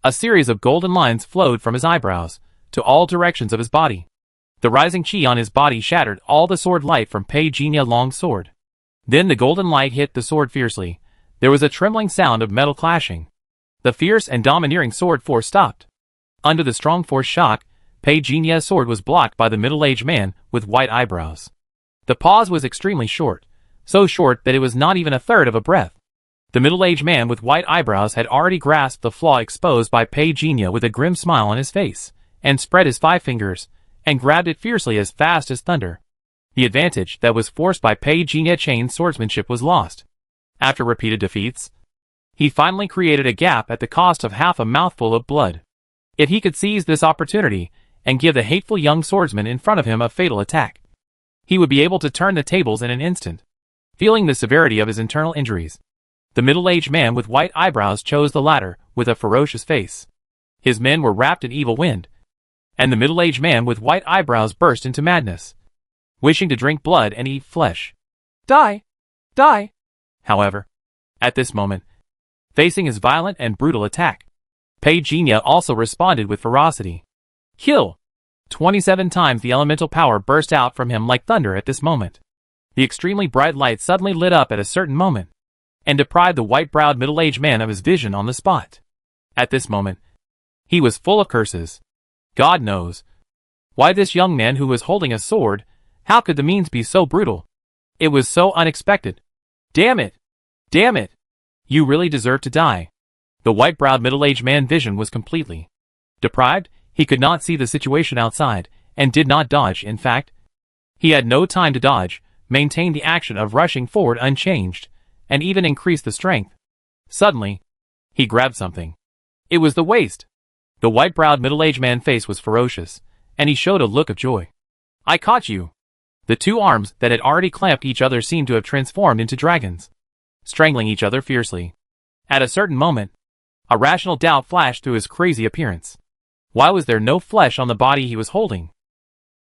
A series of golden lines flowed from his eyebrows, to all directions of his body. The rising chi on his body shattered all the sword light from Pei Jinya Long's sword. Then the golden light hit the sword fiercely. There was a trembling sound of metal clashing. The fierce and domineering sword force stopped. Under the strong force shock, Pei Jinya's sword was blocked by the middle-aged man with white eyebrows. The pause was extremely short, so short that it was not even a third of a breath. The middle-aged man with white eyebrows had already grasped the flaw exposed by Pei Jinya with a grim smile on his face, and spread his 5 fingers, and grabbed it fiercely as fast as thunder. The advantage that was forced by Pei Jinya Chain's swordsmanship was lost. After repeated defeats, he finally created a gap at the cost of half a mouthful of blood. If he could seize this opportunity, and give the hateful young swordsman in front of him a fatal attack, he would be able to turn the tables in an instant. Feeling the severity of his internal injuries, the middle-aged man with white eyebrows chose the latter with a ferocious face. His men were wrapped in evil wind, and the middle-aged man with white eyebrows burst into madness, wishing to drink blood and eat flesh. Die! Die! However, at this moment, facing his violent and brutal attack, Pei Jinya also responded with ferocity. Kill! 27 times the elemental power burst out from him like thunder at this moment. The extremely bright light suddenly lit up at a certain moment, and deprived the white-browed middle-aged man of his vision on the spot. At this moment, he was full of curses. God knows. Why this young man who was holding a sword, how could the means be so brutal? It was so unexpected. Damn it! Damn it! You really deserve to die. The white-browed middle-aged man's vision was completely deprived. He could not see the situation outside, and did not dodge. In fact, he had no time to dodge, maintained the action of rushing forward unchanged, and even increased the strength. Suddenly, he grabbed something. It was the waist. The white-browed middle-aged man's face was ferocious, and he showed a look of joy. I caught you. The 2 arms that had already clamped each other seemed to have transformed into dragons, strangling each other fiercely. At a certain moment, a rational doubt flashed through his crazy appearance. Why was there no flesh on the body he was holding?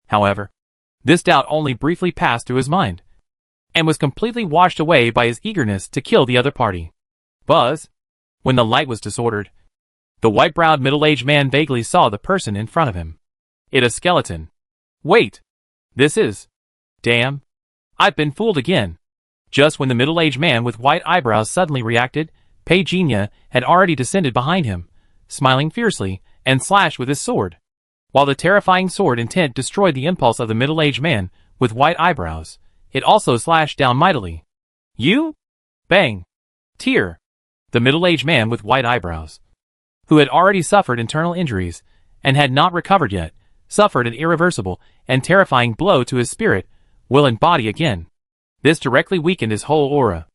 However, this doubt only briefly passed through his mind, and was completely washed away by his eagerness to kill the other party. Buzz! When the light was disordered, the white-browed middle-aged man vaguely saw the person in front of him. It a skeleton. Wait! This is... Damn! I've been fooled again. Just when the middle-aged man with white eyebrows suddenly reacted, Pei Jinya had already descended behind him, smiling fiercely, and slashed with his sword. While the terrifying sword intent destroyed the impulse of the middle-aged man with white eyebrows, it also slashed down mightily. You? Bang! Tear! The middle-aged man with white eyebrows, who had already suffered internal injuries, and had not recovered yet, suffered an irreversible and terrifying blow to his spirit, will and body again. This directly weakened his whole aura.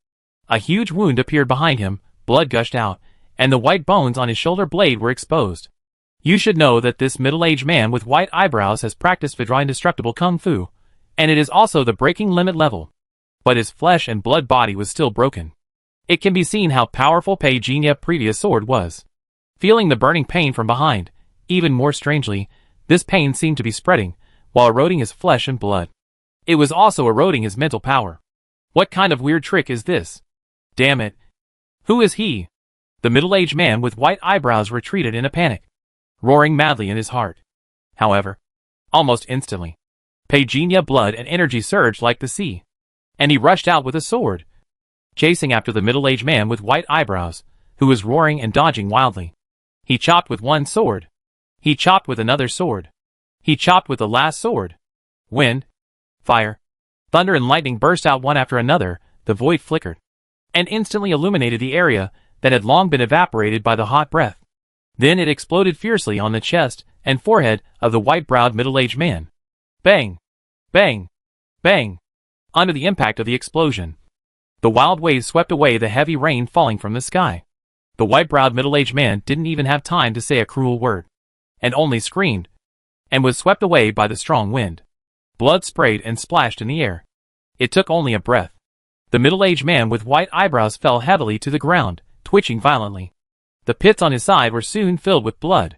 A huge wound appeared behind him, blood gushed out, and the white bones on his shoulder blade were exposed. You should know that this middle-aged man with white eyebrows has practiced Vidra indestructible kung fu, and it is also the breaking limit level. But his flesh and blood body was still broken. It can be seen how powerful Pei Jinya's previous sword was. Feeling the burning pain from behind, even more strangely, this pain seemed to be spreading, while eroding his flesh and blood. It was also eroding his mental power. What kind of weird trick is this? Damn it. Who is he? The middle-aged man with white eyebrows retreated in a panic, roaring madly in his heart. However, almost instantly, Pei Jinya's blood and energy surged like the sea, and he rushed out with a sword, chasing after the middle-aged man with white eyebrows, who was roaring and dodging wildly. He chopped with one sword. He chopped with another sword. He chopped with the last sword. Wind, fire, thunder and lightning burst out one after another. The void flickered, and instantly illuminated the area that had long been evaporated by the hot breath. Then it exploded fiercely on the chest and forehead of the white-browed middle-aged man. Bang! Bang! Bang! Under the impact of the explosion, the wild waves swept away the heavy rain falling from the sky. The white-browed middle-aged man didn't even have time to say a cruel word, and only screamed, and was swept away by the strong wind. Blood sprayed and splashed in the air. It took only a breath. The middle-aged man with white eyebrows fell heavily to the ground, twitching violently. The pits on his side were soon filled with blood.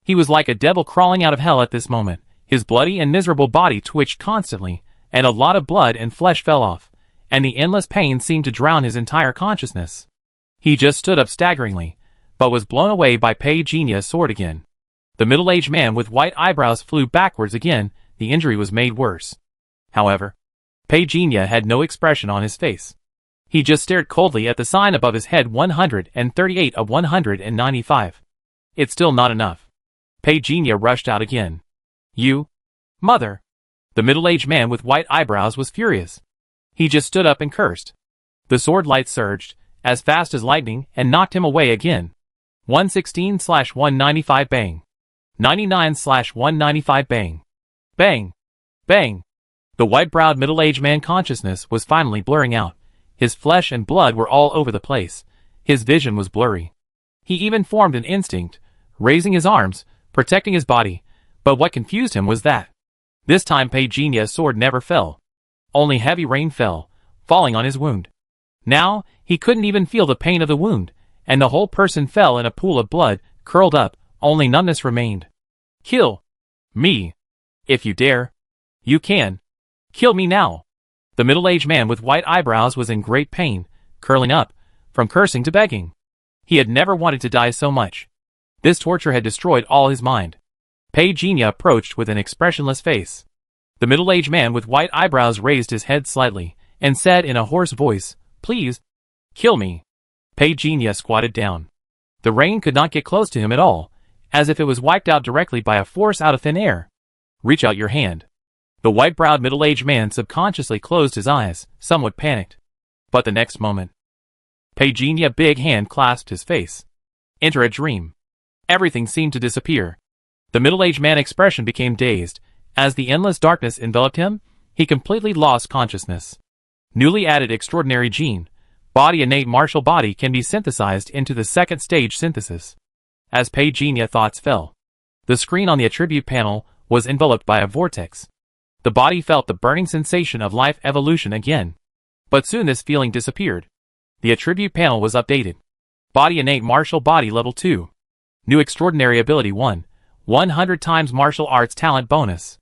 He was like a devil crawling out of hell at this moment. His bloody and miserable body twitched constantly, and a lot of blood and flesh fell off, and the endless pain seemed to drown his entire consciousness. He just stood up staggeringly, but was blown away by Pei Jinya's sword again. The middle-aged man with white eyebrows flew backwards again. The injury was made worse. However, Pei Jinya had no expression on his face. He just stared coldly at the sign above his head, 138 of 195. It's still not enough. Pei Jinya rushed out again. You? Mother! The middle-aged man with white eyebrows was furious. He just stood up and cursed. The sword light surged, as fast as lightning, and knocked him away again. 116/195 bang. 99/195 bang. Bang! Bang! The white-browed middle-aged man consciousness was finally blurring out. His flesh and blood were all over the place. His vision was blurry. He even formed an instinct, raising his arms, protecting his body, but what confused him was that this time Pei Jinya's sword never fell. Only heavy rain fell, falling on his wound. Now, he couldn't even feel the pain of the wound, and the whole person fell in a pool of blood, curled up, only numbness remained. Kill me. If you dare. You can. Kill me now. The middle-aged man with white eyebrows was in great pain, curling up, from cursing to begging. He had never wanted to die so much. This torture had destroyed all his mind. Pei Jinya approached with an expressionless face. The middle-aged man with white eyebrows raised his head slightly, and said in a hoarse voice, Please, kill me. Pei Jinya squatted down. The rain could not get close to him at all, as if it was wiped out directly by a force out of thin air. Reach out your hand. The white-browed middle-aged man subconsciously closed his eyes, somewhat panicked. But the next moment, Pei Jinya's big hand clasped his face. Enter a dream. Everything seemed to disappear. The middle-aged man's expression became dazed. As the endless darkness enveloped him, he completely lost consciousness. Newly added extraordinary gene, body innate martial body can be synthesized into the second stage synthesis. As Pei Jinya's thoughts fell, the screen on the attribute panel was enveloped by a vortex. The body felt the burning sensation of life evolution again. But soon this feeling disappeared. The attribute panel was updated. Body innate martial body level 2. New extraordinary ability 1. 100 times martial arts talent bonus.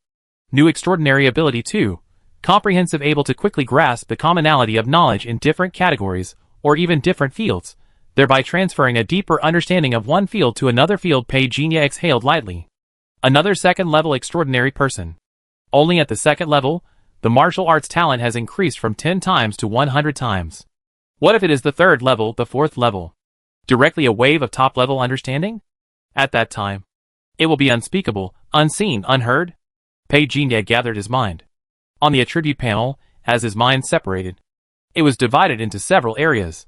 New extraordinary ability 2. Comprehensive, able to quickly grasp the commonality of knowledge in different categories, or even different fields, thereby transferring a deeper understanding of one field to another field. Pei Jinya exhaled lightly. Another second level extraordinary person. Only at the second level, the martial arts talent has increased from 10 times to 100 times. What if it is the third level, the fourth level? Directly a wave of top-level understanding? At that time, it will be unspeakable, unseen, unheard. Pei Jinya gathered his mind. On the attribute panel, as his mind separated, it was divided into several areas.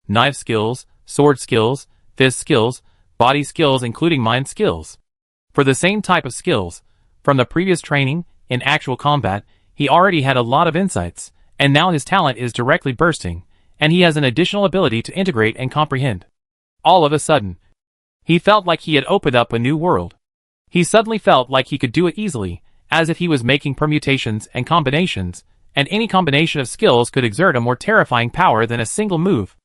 Knife skills, sword skills, fist skills, body skills, including mind skills. For the same type of skills, from the previous training, in actual combat, he already had a lot of insights, and now his talent is directly bursting, and he has an additional ability to integrate and comprehend. All of a sudden, he felt like he had opened up a new world. He suddenly felt like he could do it easily, as if he was making permutations and combinations, and any combination of skills could exert a more terrifying power than a single move.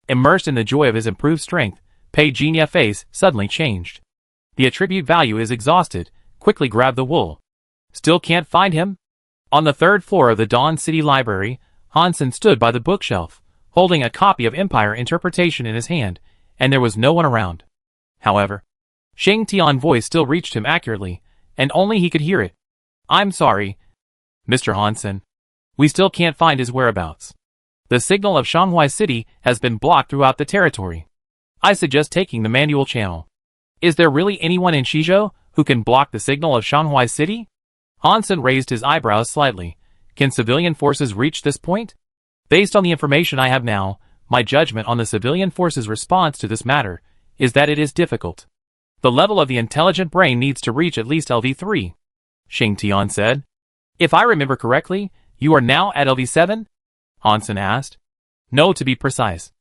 Immersed in the joy of his improved strength, Pei Jinya's face suddenly changed. The attribute value is exhausted. Quickly grab the wool. Still can't find him? On the third floor of the Dawn City Library, Hansen stood by the bookshelf, holding a copy of Empire Interpretation in his hand, and there was no one around. However, Shang Tian's voice still reached him accurately, and only he could hear it. I'm sorry, Mr. Hansen. We still can't find his whereabouts. The signal of Shanghai City has been blocked throughout the territory. I suggest taking the manual channel. Is there really anyone in Shizhou who can block the signal of Shanghai City? Hansen raised his eyebrows slightly. Can civilian forces reach this point? Based on the information I have now, my judgment on the civilian forces' response to this matter is that it is difficult. The level of the intelligent brain needs to reach at least LV3. Shang Tian said. If I remember correctly, you are now at LV7? Hansen asked. No, to be precise.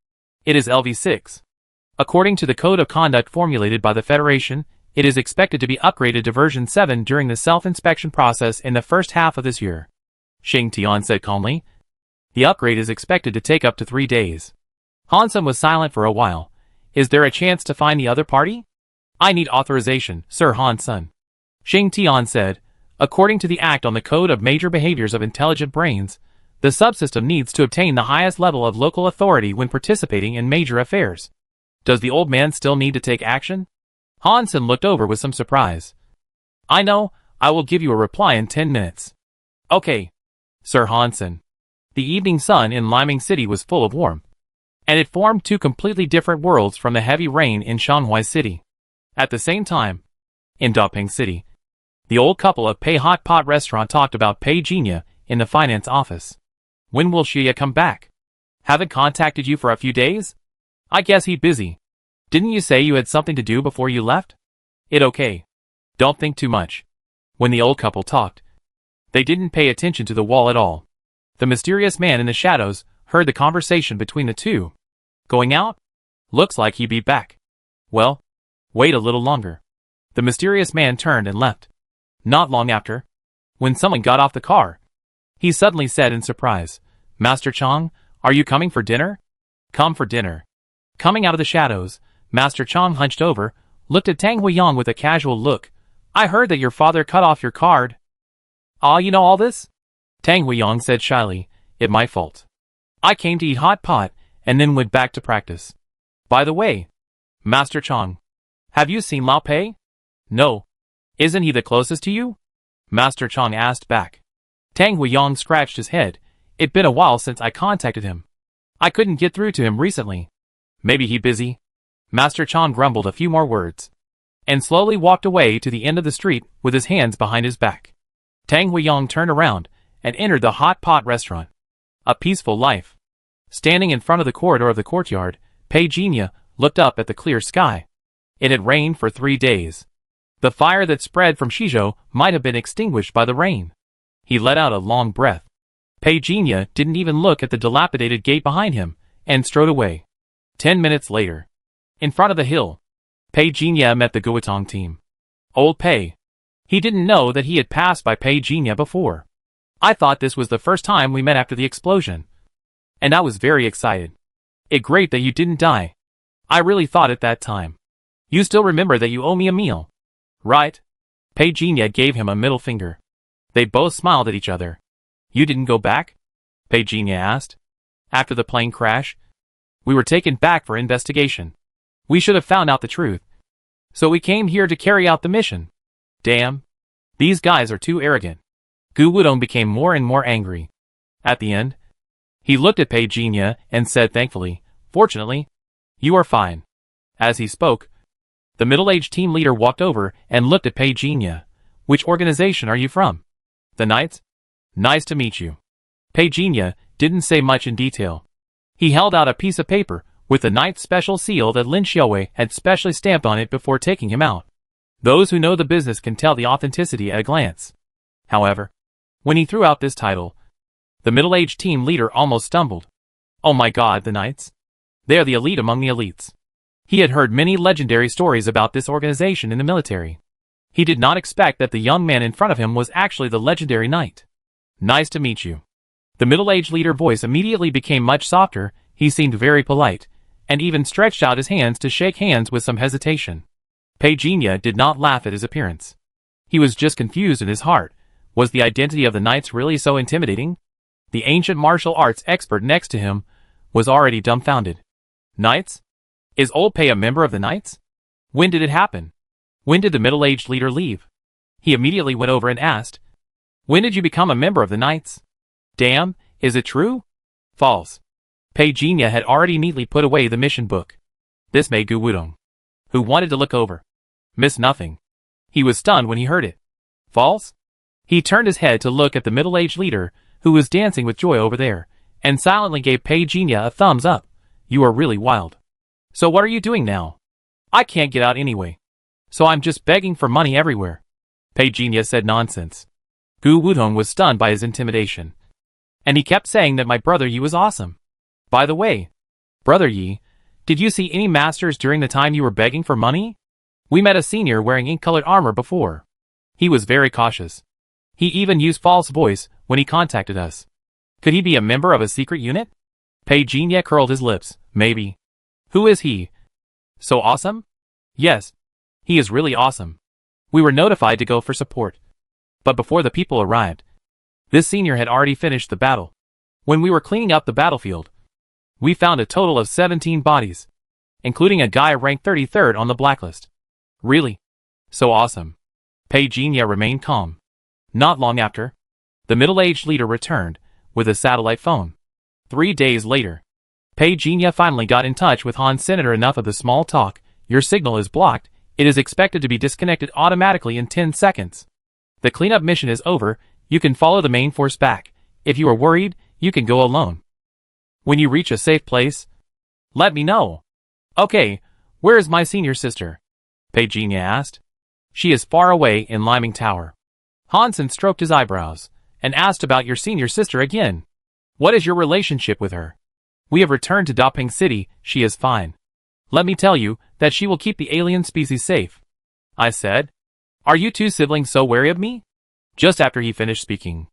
It is LV6. According to the code of conduct formulated by the Federation, it is expected to be upgraded to version 7 during the self-inspection process in the first half of this year. Shang Tian said calmly. The upgrade is expected to take up to 3 days. Hansen was silent for a while. Is there a chance to find the other party? I need authorization, Sir Hansen. Shang Tian said. According to the Act on the Code of Major Behaviors of Intelligent Brains, The subsystem needs to obtain the highest level of local authority when participating in major affairs. Does the old man still need to take action? Hansen looked over with some surprise. I know, I will give you a reply in 10 minutes. Okay, Sir Hansen. The evening sun in Liming City was full of warmth, and it formed two completely different worlds from the heavy rain in Shanghai City. At the same time, in Daping City, the old couple of Pei Hot Pot Restaurant talked about Pei Jinya in the finance office. When will Xia come back? Haven't contacted you for a few days? I guess he's busy. Didn't you say you had something to do before you left? It okay. Don't think too much. When the old couple talked, they didn't pay attention to the wall at all. The mysterious man in the shadows heard the conversation between the two. Going out? Looks like he'd be back. Well, wait a little longer. The mysterious man turned and left. Not long after, when someone got off the car, he suddenly said in surprise, Master Chong, are you coming for dinner? Come for dinner. Coming out of the shadows, Master Chong hunched over, looked at Tang Huiyang with a casual look. I heard that your father cut off your card. Ah, you know all this? Tang Huiyang said shyly, It's my fault. I came to eat hot pot, and then went back to practice. By the way, Master Chong, have you seen Lao Pei? No. Isn't he the closest to you? Master Chong asked back. Tang Huiyang scratched his head. It'd been a while since I contacted him. I couldn't get through to him recently. Maybe he busy. Master Chong grumbled a few more words, and slowly walked away to the end of the street with his hands behind his back. Tang Huiyang turned around and entered the hot pot restaurant. A peaceful life. Standing in front of the corridor of the courtyard, Pei Jinya looked up at the clear sky. It had rained for 3 days. The fire that spread from Shizhou might have been extinguished by the rain. He let out a long breath. Pei Jinya didn't even look at the dilapidated gate behind him, and strode away. 10 minutes later, in front of the hill, Pei Jinya met the Guotong team. Old Pei. He didn't know that he had passed by Pei Jinya before. I thought this was the first time we met after the explosion, and I was very excited. It's great that you didn't die. I really thought at that time. You still remember that you owe me a meal, right? Pei Jinya gave him a middle finger. They both smiled at each other. You didn't go back? Pei Jinya asked. After the plane crash, we were taken back for investigation. We should have found out the truth. So we came here to carry out the mission. Damn. These guys are too arrogant. Gu Wudong became more and more angry. At the end, he looked at Pei Jinya and said thankfully, Fortunately, you are fine. As he spoke, the middle-aged team leader walked over and looked at Pei Jinya. Which organization are you from? The Knights? Nice to meet you. Pei Jinya didn't say much in detail. He held out a piece of paper with the Knight's special seal that Lin Xiaowei had specially stamped on it before taking him out. Those who know the business can tell the authenticity at a glance. However, when he threw out this title, the middle-aged team leader almost stumbled. Oh my god, the Knights. They are the elite among the elites. He had heard many legendary stories about this organization in the military. He did not expect that the young man in front of him was actually the legendary knight. Nice to meet you. The middle-aged leader's voice immediately became much softer. He seemed very polite, and even stretched out his hands to shake hands with some hesitation. Pei Jinya did not laugh at his appearance. He was just confused in his heart. Was the identity of the Knights really so intimidating? The ancient martial arts expert next to him was already dumbfounded. Knights? Is old Pei a member of the Knights? When did it happen? When did the middle-aged leader leave? He immediately went over and asked, When did you become a member of the Knights? Damn, is it true? False. Pei Jinya had already neatly put away the mission book. This made Gu Wudong, who wanted to look over, miss nothing. He was stunned when he heard it. False? He turned his head to look at the middle-aged leader, who was dancing with joy over there, and silently gave Pei Jinya a thumbs up. You are really wild. So what are you doing now? I can't get out anyway. So I'm just begging for money everywhere. Pei Jinya said nonsense. Gu Wudong was stunned by his intimidation. And he kept saying that my brother Yi was awesome. By the way, Brother Yi, did you see any masters during the time you were begging for money? We met a senior wearing ink-colored armor before. He was very cautious. He even used false voice when he contacted us. Could he be a member of a secret unit? Pei Jinya curled his lips. Maybe. Who is he? So awesome? Yes. He is really awesome. We were notified to go for support. But before the people arrived, this senior had already finished the battle. When we were cleaning up the battlefield, we found a total of 17 bodies, including a guy ranked 33rd on the blacklist. Really? So awesome. Pejinia remained calm. Not long after, the middle-aged leader returned with a satellite phone. 3 days later, Pejinia finally got in touch with Han Senator. Enough of the small talk. Your signal is blocked. It is expected to be disconnected automatically in 10 seconds. The cleanup mission is over. You can follow the main force back. If you are worried, you can go alone. When you reach a safe place, let me know. Okay, where is my senior sister? Pejinia asked. She is far away in Liming Tower. Hansen stroked his eyebrows and asked about your senior sister again. What is your relationship with her? We have returned to Daping City. She is fine. Let me tell you that she will keep the alien species safe. I said. Are you two siblings so wary of me? Just after he finished speaking,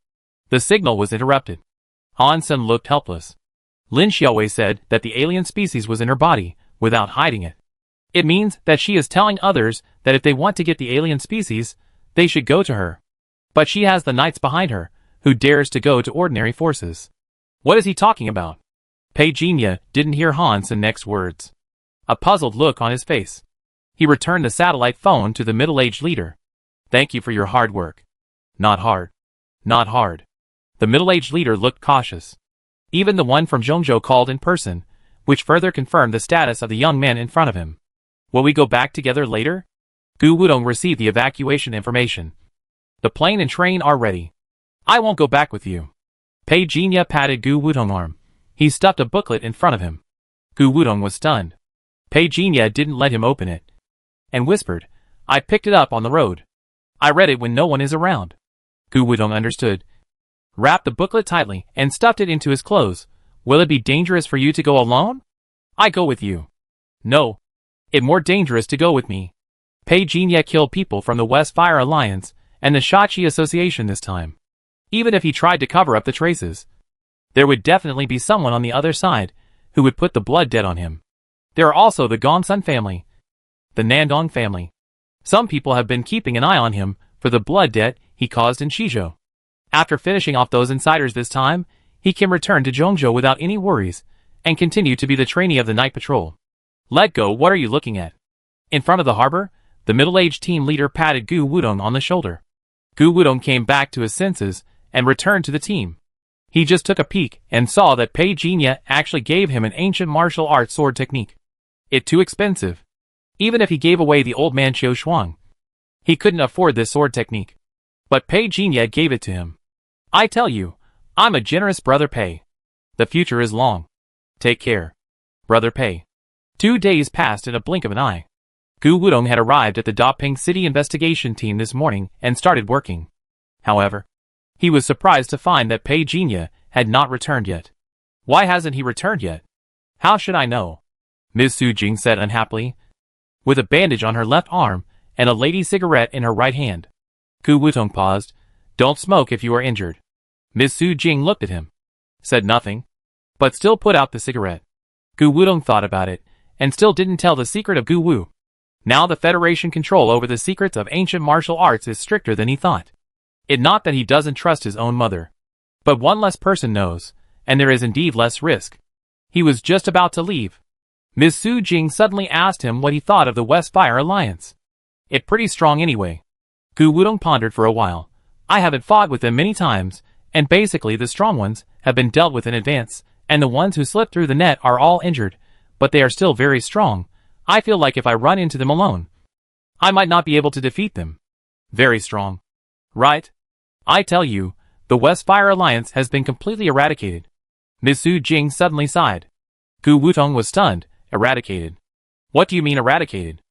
the signal was interrupted. Hansen looked helpless. Lin Xiaowei said that the alien species was in her body, without hiding it. It means that she is telling others that if they want to get the alien species, they should go to her. But she has the knights behind her, who dares to go to ordinary forces. What is he talking about? Pejinia didn't hear Hansen's next words. A puzzled look on his face. He returned the satellite phone to the middle-aged leader. Thank you for your hard work. Not hard. Not hard. The middle-aged leader looked cautious. Even the one from Zhongzhou called in person, which further confirmed the status of the young man in front of him. Will we go back together later? Gu Wudong received the evacuation information. The plane and train are ready. I won't go back with you. Pejinia patted Gu Wudong's arm. He stuffed a booklet in front of him. Gu Wudong was stunned. Pejinia didn't let him open it, and whispered, I picked it up on the road. I read it when no one is around. Gu Wudong understood. Wrapped the booklet tightly and stuffed it into his clothes. Will it be dangerous for you to go alone? I go with you. No. It's more dangerous to go with me. Pejinia killed people from the West Fire Alliance and the Shachi Association this time. Even if he tried to cover up the traces, there would definitely be someone on the other side who would put the blood debt on him. There are also the Gongsun family, the Nandong family. Some people have been keeping an eye on him for the blood debt he caused in Shizhou. After finishing off those insiders this time, he can return to Zhongzhou without any worries and continue to be the trainee of the night patrol. Let go, what are you looking at? In front of the harbor, the middle-aged team leader patted Gu Wudong on the shoulder. Gu Wudong came back to his senses and returned to the team. He just took a peek and saw that Pejinia actually gave him an ancient martial arts sword technique. It's too expensive. Even if he gave away the old man Qiu Shuang, he couldn't afford this sword technique. But Pejinia gave it to him. I tell you, I'm a generous brother Pei. The future is long. Take care, brother Pei. 2 days passed in a blink of an eye. Gu Wudong had arrived at the Daping City investigation team this morning and started working. However, he was surprised to find that Pejinia had not returned yet. Why hasn't he returned yet? How should I know? Ms. Su Jing said unhappily, with a bandage on her left arm and a lady cigarette in her right hand. Gu Wudong paused. Don't smoke if you are injured. Ms. Su Jing looked at him, said nothing, but still put out the cigarette. Gu Wudong thought about it, and still didn't tell the secret of Gu Wu. Now the Federation control over the secrets of ancient martial arts is stricter than he thought. It's not that he doesn't trust his own mother, but one less person knows, and there is indeed less risk. He was just about to leave. Ms. Su Jing suddenly asked him what he thought of the West Fire Alliance. It's pretty strong anyway. Gu Wudong pondered for a while. I haven't fought with them many times, and basically the strong ones have been dealt with in advance, and the ones who slipped through the net are all injured, but they are still very strong. I feel like if I run into them alone, I might not be able to defeat them. Very strong. Right? I tell you, the West Fire Alliance has been completely eradicated. Ms. Su Jing suddenly sighed. Gu Wudong was stunned. Eradicated. What do you mean eradicated?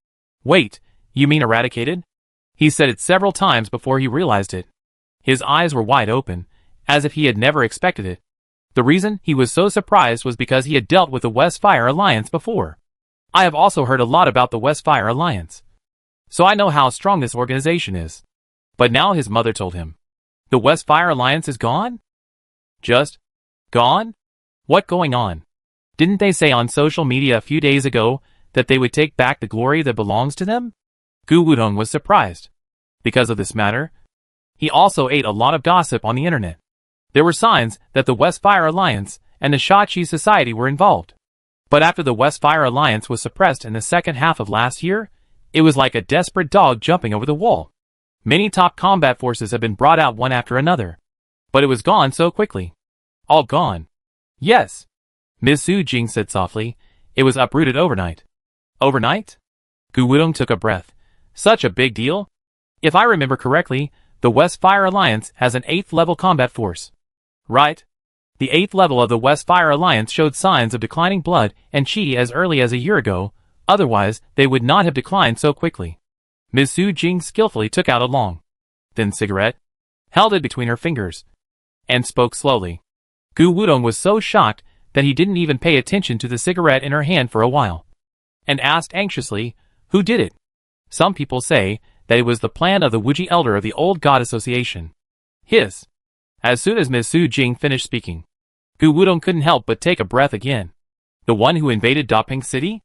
Wait, you mean eradicated? He said it several times before he realized it. His eyes were wide open, as if he had never expected it. The reason he was so surprised was because he had dealt with the West Fire Alliance before. I have also heard a lot about the West Fire Alliance, so I know how strong this organization is. But now his mother told him, the West Fire Alliance is gone? Just gone? What going on? Didn't they say on social media a few days ago that they would take back the glory that belongs to them? Gu Wudong was surprised. Because of this matter, he also ate a lot of gossip on the internet. There were signs that the West Fire Alliance and the Shachi Society were involved. But after the West Fire Alliance was suppressed in the second half of last year, it was like a desperate dog jumping over the wall. Many top combat forces have been brought out one after another. But it was gone so quickly. All gone. Yes. Ms. Su Jing said softly. It was uprooted overnight. Overnight? Gu Wudong took a breath. Such a big deal? If I remember correctly, the West Fire Alliance has an 8th level combat force. Right? The 8th level of the West Fire Alliance showed signs of declining blood and chi as early as a year ago, otherwise they would not have declined so quickly. Ms. Su Jing skillfully took out a long, thin cigarette, held it between her fingers, and spoke slowly. Gu Wudong was so shocked that he didn't even pay attention to the cigarette in her hand for a while, and asked anxiously, who did it? Some people say that it was the plan of the Wuji elder of the Old God Association. His. As soon as Ms. Su Jing finished speaking, Gu Wudong couldn't help but take a breath again. The one who invaded Daping City?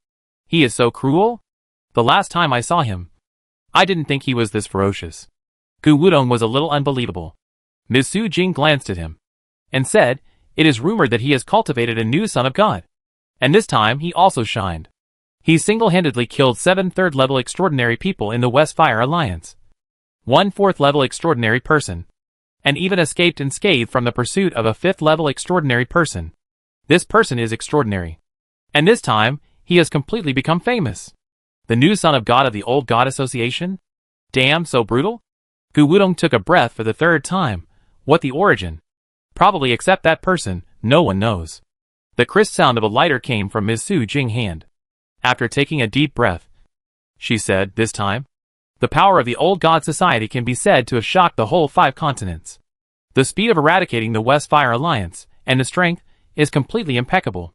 He is so cruel? The last time I saw him, I didn't think he was this ferocious. Gu Wudong was a little unbelievable. Ms. Su Jing glanced at him and said, it is rumored that he has cultivated a new son of God. And this time he also shined. He single-handedly killed 7 3rd-level extraordinary people in the West Fire Alliance. 1 4th-level extraordinary person. And even escaped unscathed from the pursuit of a 5th-level extraordinary person. This person is extraordinary. And this time, he has completely become famous. The new son of God of the Old God Association? Damn, so brutal? Gu Wudong took a breath for the 3rd time. What the origin? Probably except that person, no one knows. The crisp sound of a lighter came from Ms. Su Jing's hand. After taking a deep breath, she said, this time, the power of the Old God Society can be said to have shocked the whole 5 continents. The speed of eradicating the West Fire Alliance, and the strength, is completely impeccable.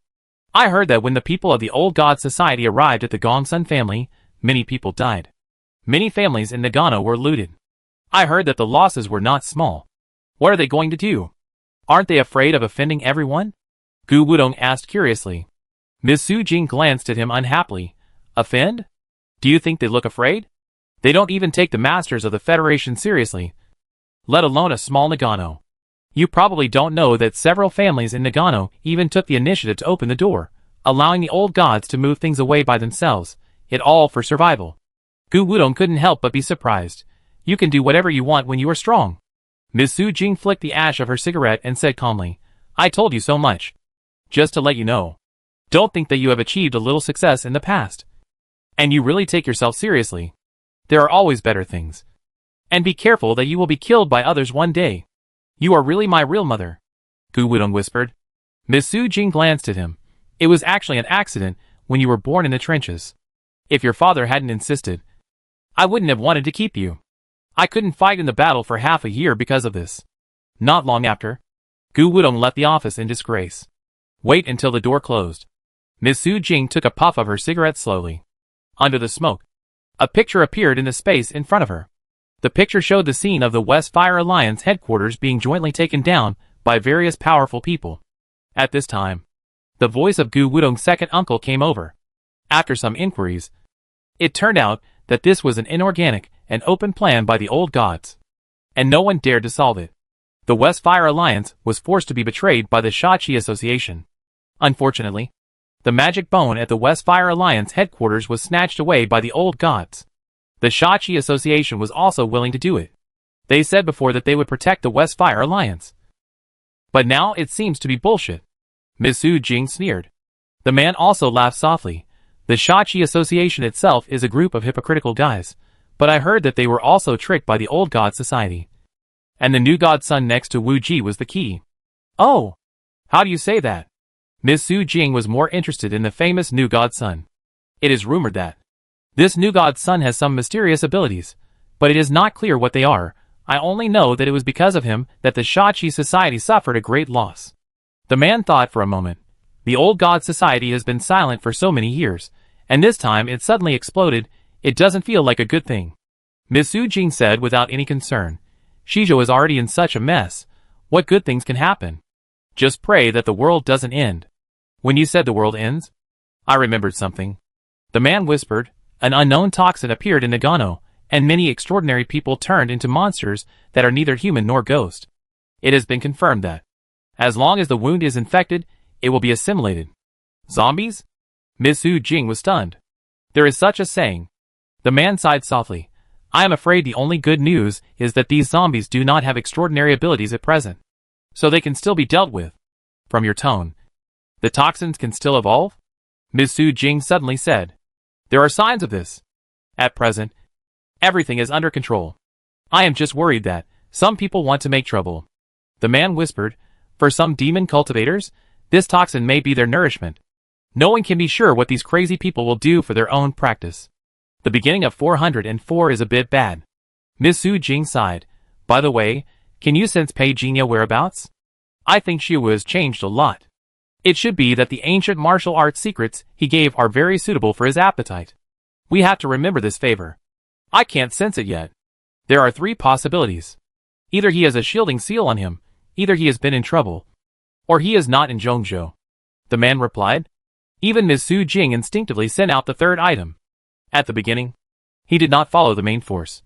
I heard that when the people of the Old God Society arrived at the Gongsun family, many people died. Many families in Nagano were looted. I heard that the losses were not small. What are they going to do? Aren't they afraid of offending everyone? Gu Wudong asked curiously. Ms. Su Jing glanced at him unhappily. Offend? Do you think they look afraid? They don't even take the masters of the Federation seriously, let alone a small Nagano. You probably don't know that several families in Nagano even took the initiative to open the door, allowing the old gods to move things away by themselves, it all for survival. Gu Wudong couldn't help but be surprised. You can do whatever you want when you are strong. Ms. Su Jing flicked the ash of her cigarette and said calmly, I told you so much. Just to let you know. Don't think that you have achieved a little success in the past. And you really take yourself seriously. There are always better things. And be careful that you will be killed by others one day. You are really my real mother. Gu Wudong whispered. Ms. Su Jing glanced at him. It was actually an accident when you were born in the trenches. If your father hadn't insisted, I wouldn't have wanted to keep you. I couldn't fight in the battle for half a year because of this. Not long after, Gu Wudong left the office in disgrace. Wait until the door closed. Ms. Su Jing took a puff of her cigarette slowly. Under the smoke, a picture appeared in the space in front of her. The picture showed the scene of the West Fire Alliance headquarters being jointly taken down by various powerful people. At this time, the voice of Gu Wudong's second uncle came over. After some inquiries, it turned out that this was an inorganic and open plan by the old gods, and no one dared to solve it. The West Fire Alliance was forced to be betrayed by the Shachi Association. Unfortunately, the magic bone at the West Fire Alliance headquarters was snatched away by the old gods. The Shachi Association was also willing to do it. They said before that they would protect the West Fire Alliance. But now it seems to be bullshit. Ms. Su Jing sneered. The man also laughed softly. The Shachi Association itself is a group of hypocritical guys, but I heard that they were also tricked by the Old God Society. And the new god's son next to Wu Ji was the key. Oh! How do you say that? Ms. Su Jing was more interested in the famous new god's son. It is rumored that this new god's son has some mysterious abilities, but it is not clear what they are. I only know that it was because of him that the Shachi Society suffered a great loss. The man thought for a moment. The Old God Society has been silent for so many years, and this time it suddenly exploded. It doesn't feel like a good thing. Ms. Su Jing said without any concern. Shizhou is already in such a mess. What good things can happen? Just pray that the world doesn't end. When you said the world ends, I remembered something. The man whispered. An unknown toxin appeared in Nagano, and many extraordinary people turned into monsters that are neither human nor ghost. It has been confirmed that, as long as the wound is infected, it will be assimilated. Zombies? Ms. Su Jing was stunned. There is such a saying. The man sighed softly. I am afraid the only good news is that these zombies do not have extraordinary abilities at present. So they can still be dealt with. From your tone, the toxins can still evolve? Ms. Su Jing suddenly said. There are signs of this. At present, everything is under control. I am just worried that some people want to make trouble. The man whispered. For some demon cultivators, this toxin may be their nourishment. No one can be sure what these crazy people will do for their own practice. The beginning of 404 is a bit bad. Ms. Su Jing sighed. By the way, can you sense Pei Jinya whereabouts? I think she has changed a lot. It should be that the ancient martial arts secrets he gave are very suitable for his appetite. We have to remember this favor. I can't sense it yet. There are 3 possibilities. Either he has a shielding seal on him, either he has been in trouble, or he is not in Zhongzhou. The man replied. Even Ms. Su Jing instinctively sent out the 3rd item. At the beginning, he did not follow the main force,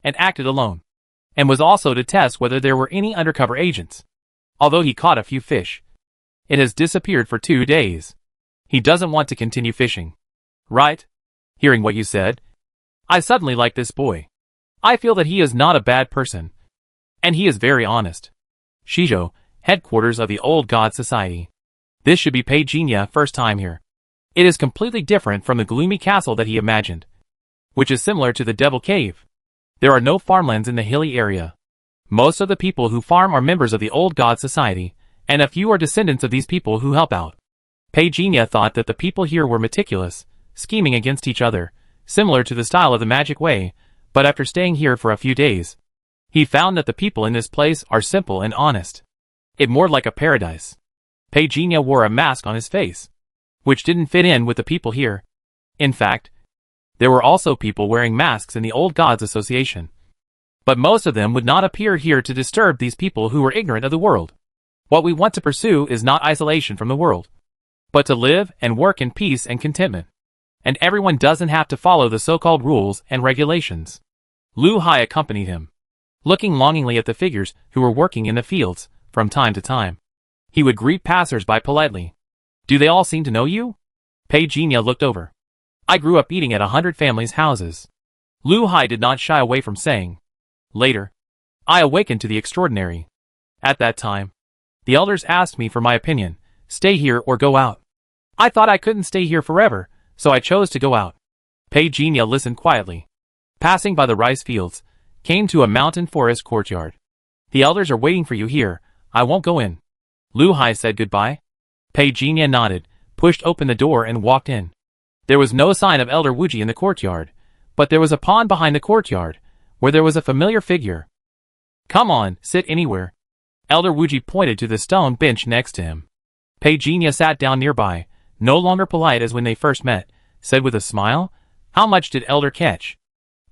and acted alone, and was also to test whether there were any undercover agents. Although he caught a few fish, it has disappeared for 2 days. He doesn't want to continue fishing. Right? Hearing what you said, I suddenly like this boy. I feel that he is not a bad person, and he is very honest. Shizhou, headquarters of the Old God Society. This should be Pei Jinya first time here. It is completely different from the gloomy castle that he imagined, which is similar to the Devil Cave. There are no farmlands in the hilly area. Most of the people who farm are members of the Old God Society, and a few are descendants of these people who help out. Pei Jinya thought that the people here were meticulous, scheming against each other, similar to the style of the Magic Way, but after staying here for a few days, he found that the people in this place are simple and honest. It more like a paradise. Pei Jinya wore a mask on his face, which didn't fit in with the people here. In fact, there were also people wearing masks in the Old Gods Association. But most of them would not appear here to disturb these people who were ignorant of the world. What we want to pursue is not isolation from the world, but to live and work in peace and contentment. And everyone doesn't have to follow the so-called rules and regulations. Lu Hai accompanied him, looking longingly at the figures who were working in the fields. From time to time, he would greet passers-by politely. Do they all seem to know you? Pei Jinya looked over. I grew up eating at 100 families' houses. Lu Hai did not shy away from saying. Later, I awakened to the extraordinary. At that time, the elders asked me for my opinion, stay here or go out. I thought I couldn't stay here forever, so I chose to go out. Pei Jinya listened quietly. Passing by the rice fields, came to a mountain forest courtyard. The elders are waiting for you here, I won't go in. Lu Hai said goodbye. Pei Jinya nodded, pushed open the door and walked in. There was no sign of Elder Wuji in the courtyard, but there was a pond behind the courtyard, where there was a familiar figure. Come on, sit anywhere. Elder Wuji pointed to the stone bench next to him. Pei Jinya sat down nearby, no longer polite as when they first met, said with a smile, how much did Elder catch?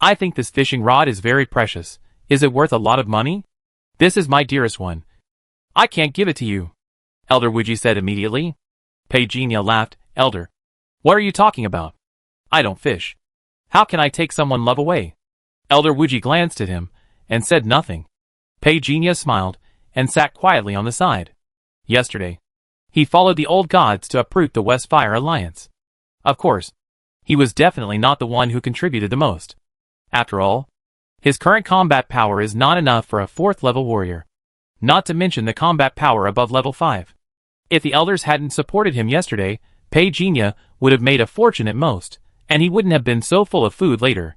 I think this fishing rod is very precious. Is it worth a lot of money? This is my dearest one. I can't give it to you. Elder Wuji said immediately. Pei Jinya laughed. Elder, what are you talking about? I don't fish. How can I take someone's love away? Elder Wuji glanced at him, and said nothing. Pei Jinya smiled, and sat quietly on the side. Yesterday, he followed the old gods to uproot the West Fire Alliance. Of course, he was definitely not the one who contributed the most. After all, his current combat power is not enough for a 4th level warrior. Not to mention the combat power above level 5. If the elders hadn't supported him yesterday, Pei Jinya would have made a fortune at most, and he wouldn't have been so full of food later.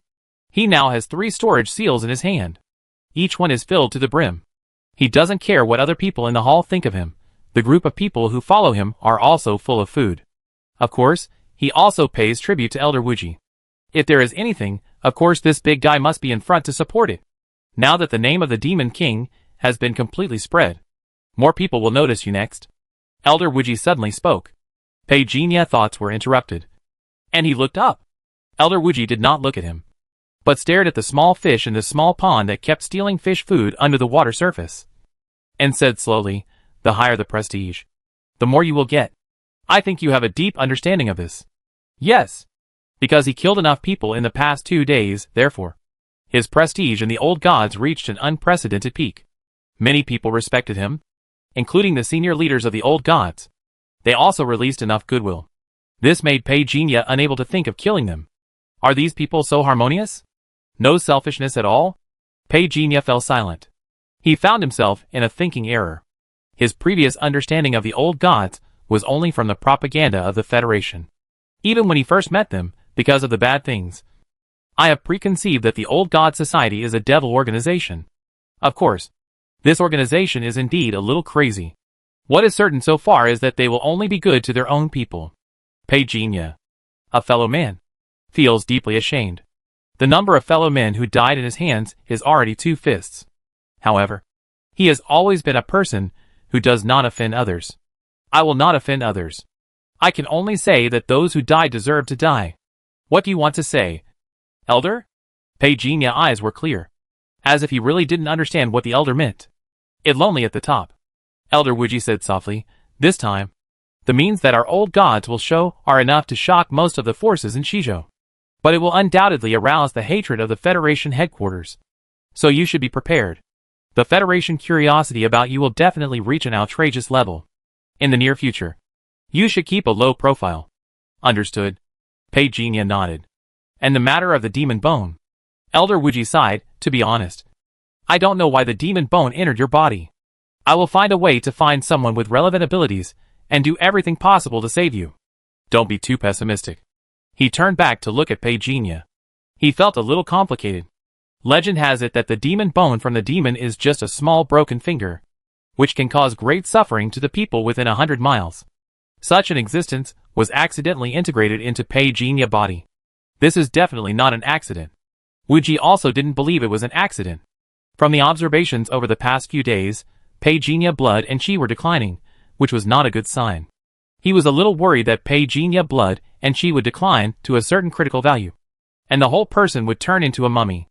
He now has 3 storage seals in his hand. Each one is filled to the brim. He doesn't care what other people in the hall think of him. The group of people who follow him are also full of food. Of course, he also pays tribute to Elder Wuji. If there is anything, of course this big guy must be in front to support it. Now that the name of the Demon King has been completely spread, more people will notice you next. Elder Wuji suddenly spoke. Pei Jinya's thoughts were interrupted, and he looked up. Elder Wuji did not look at him, but stared at the small fish in the small pond that kept stealing fish food under the water surface, and said slowly, the higher the prestige, the more you will get. I think you have a deep understanding of this. Yes, because he killed enough people in the past 2 days, therefore, his prestige in the old gods reached an unprecedented peak. Many people respected him, including the senior leaders of the old gods. They also released enough goodwill. This made Pei Jinya unable to think of killing them. Are these people so harmonious? No selfishness at all? Pei Jinya fell silent. He found himself in a thinking error. His previous understanding of the old gods was only from the propaganda of the Federation. Even when he first met them, because of the bad things. I have preconceived that the old god society is a devil organization. Of course, this organization is indeed a little crazy. What is certain so far is that they will only be good to their own people. Pei Jinya, a fellow man, feels deeply ashamed. The number of fellow men who died in his hands is already 2 fists. However, he has always been a person who does not offend others. I will not offend others. I can only say that those who die deserve to die. What do you want to say, Elder? Pei Jinya's eyes were clear, as if he really didn't understand what the Elder meant. It lonely at the top. Elder Wuji said softly, this time, the means that our old gods will show are enough to shock most of the forces in Shizhou. But it will undoubtedly arouse the hatred of the Federation headquarters. So you should be prepared. The Federation curiosity about you will definitely reach an outrageous level. In the near future, you should keep a low profile. Understood? Pei Jinya nodded. And the matter of the demon bone? Elder Wuji sighed, to be honest. I don't know why the demon bone entered your body. I will find a way to find someone with relevant abilities and do everything possible to save you. Don't be too pessimistic. He turned back to look at Pei Jinya. He felt a little complicated. Legend has it that the demon bone from the demon is just a small broken finger, which can cause great suffering to the people within 100 miles. Such an existence was accidentally integrated into Pei Jinya's body. This is definitely not an accident. Wuji also didn't believe it was an accident. From the observations over the past few days, Pei Jinya's blood and qi were declining, which was not a good sign. He was a little worried that Pei Jinya's blood and qi would decline to a certain critical value, and the whole person would turn into a mummy.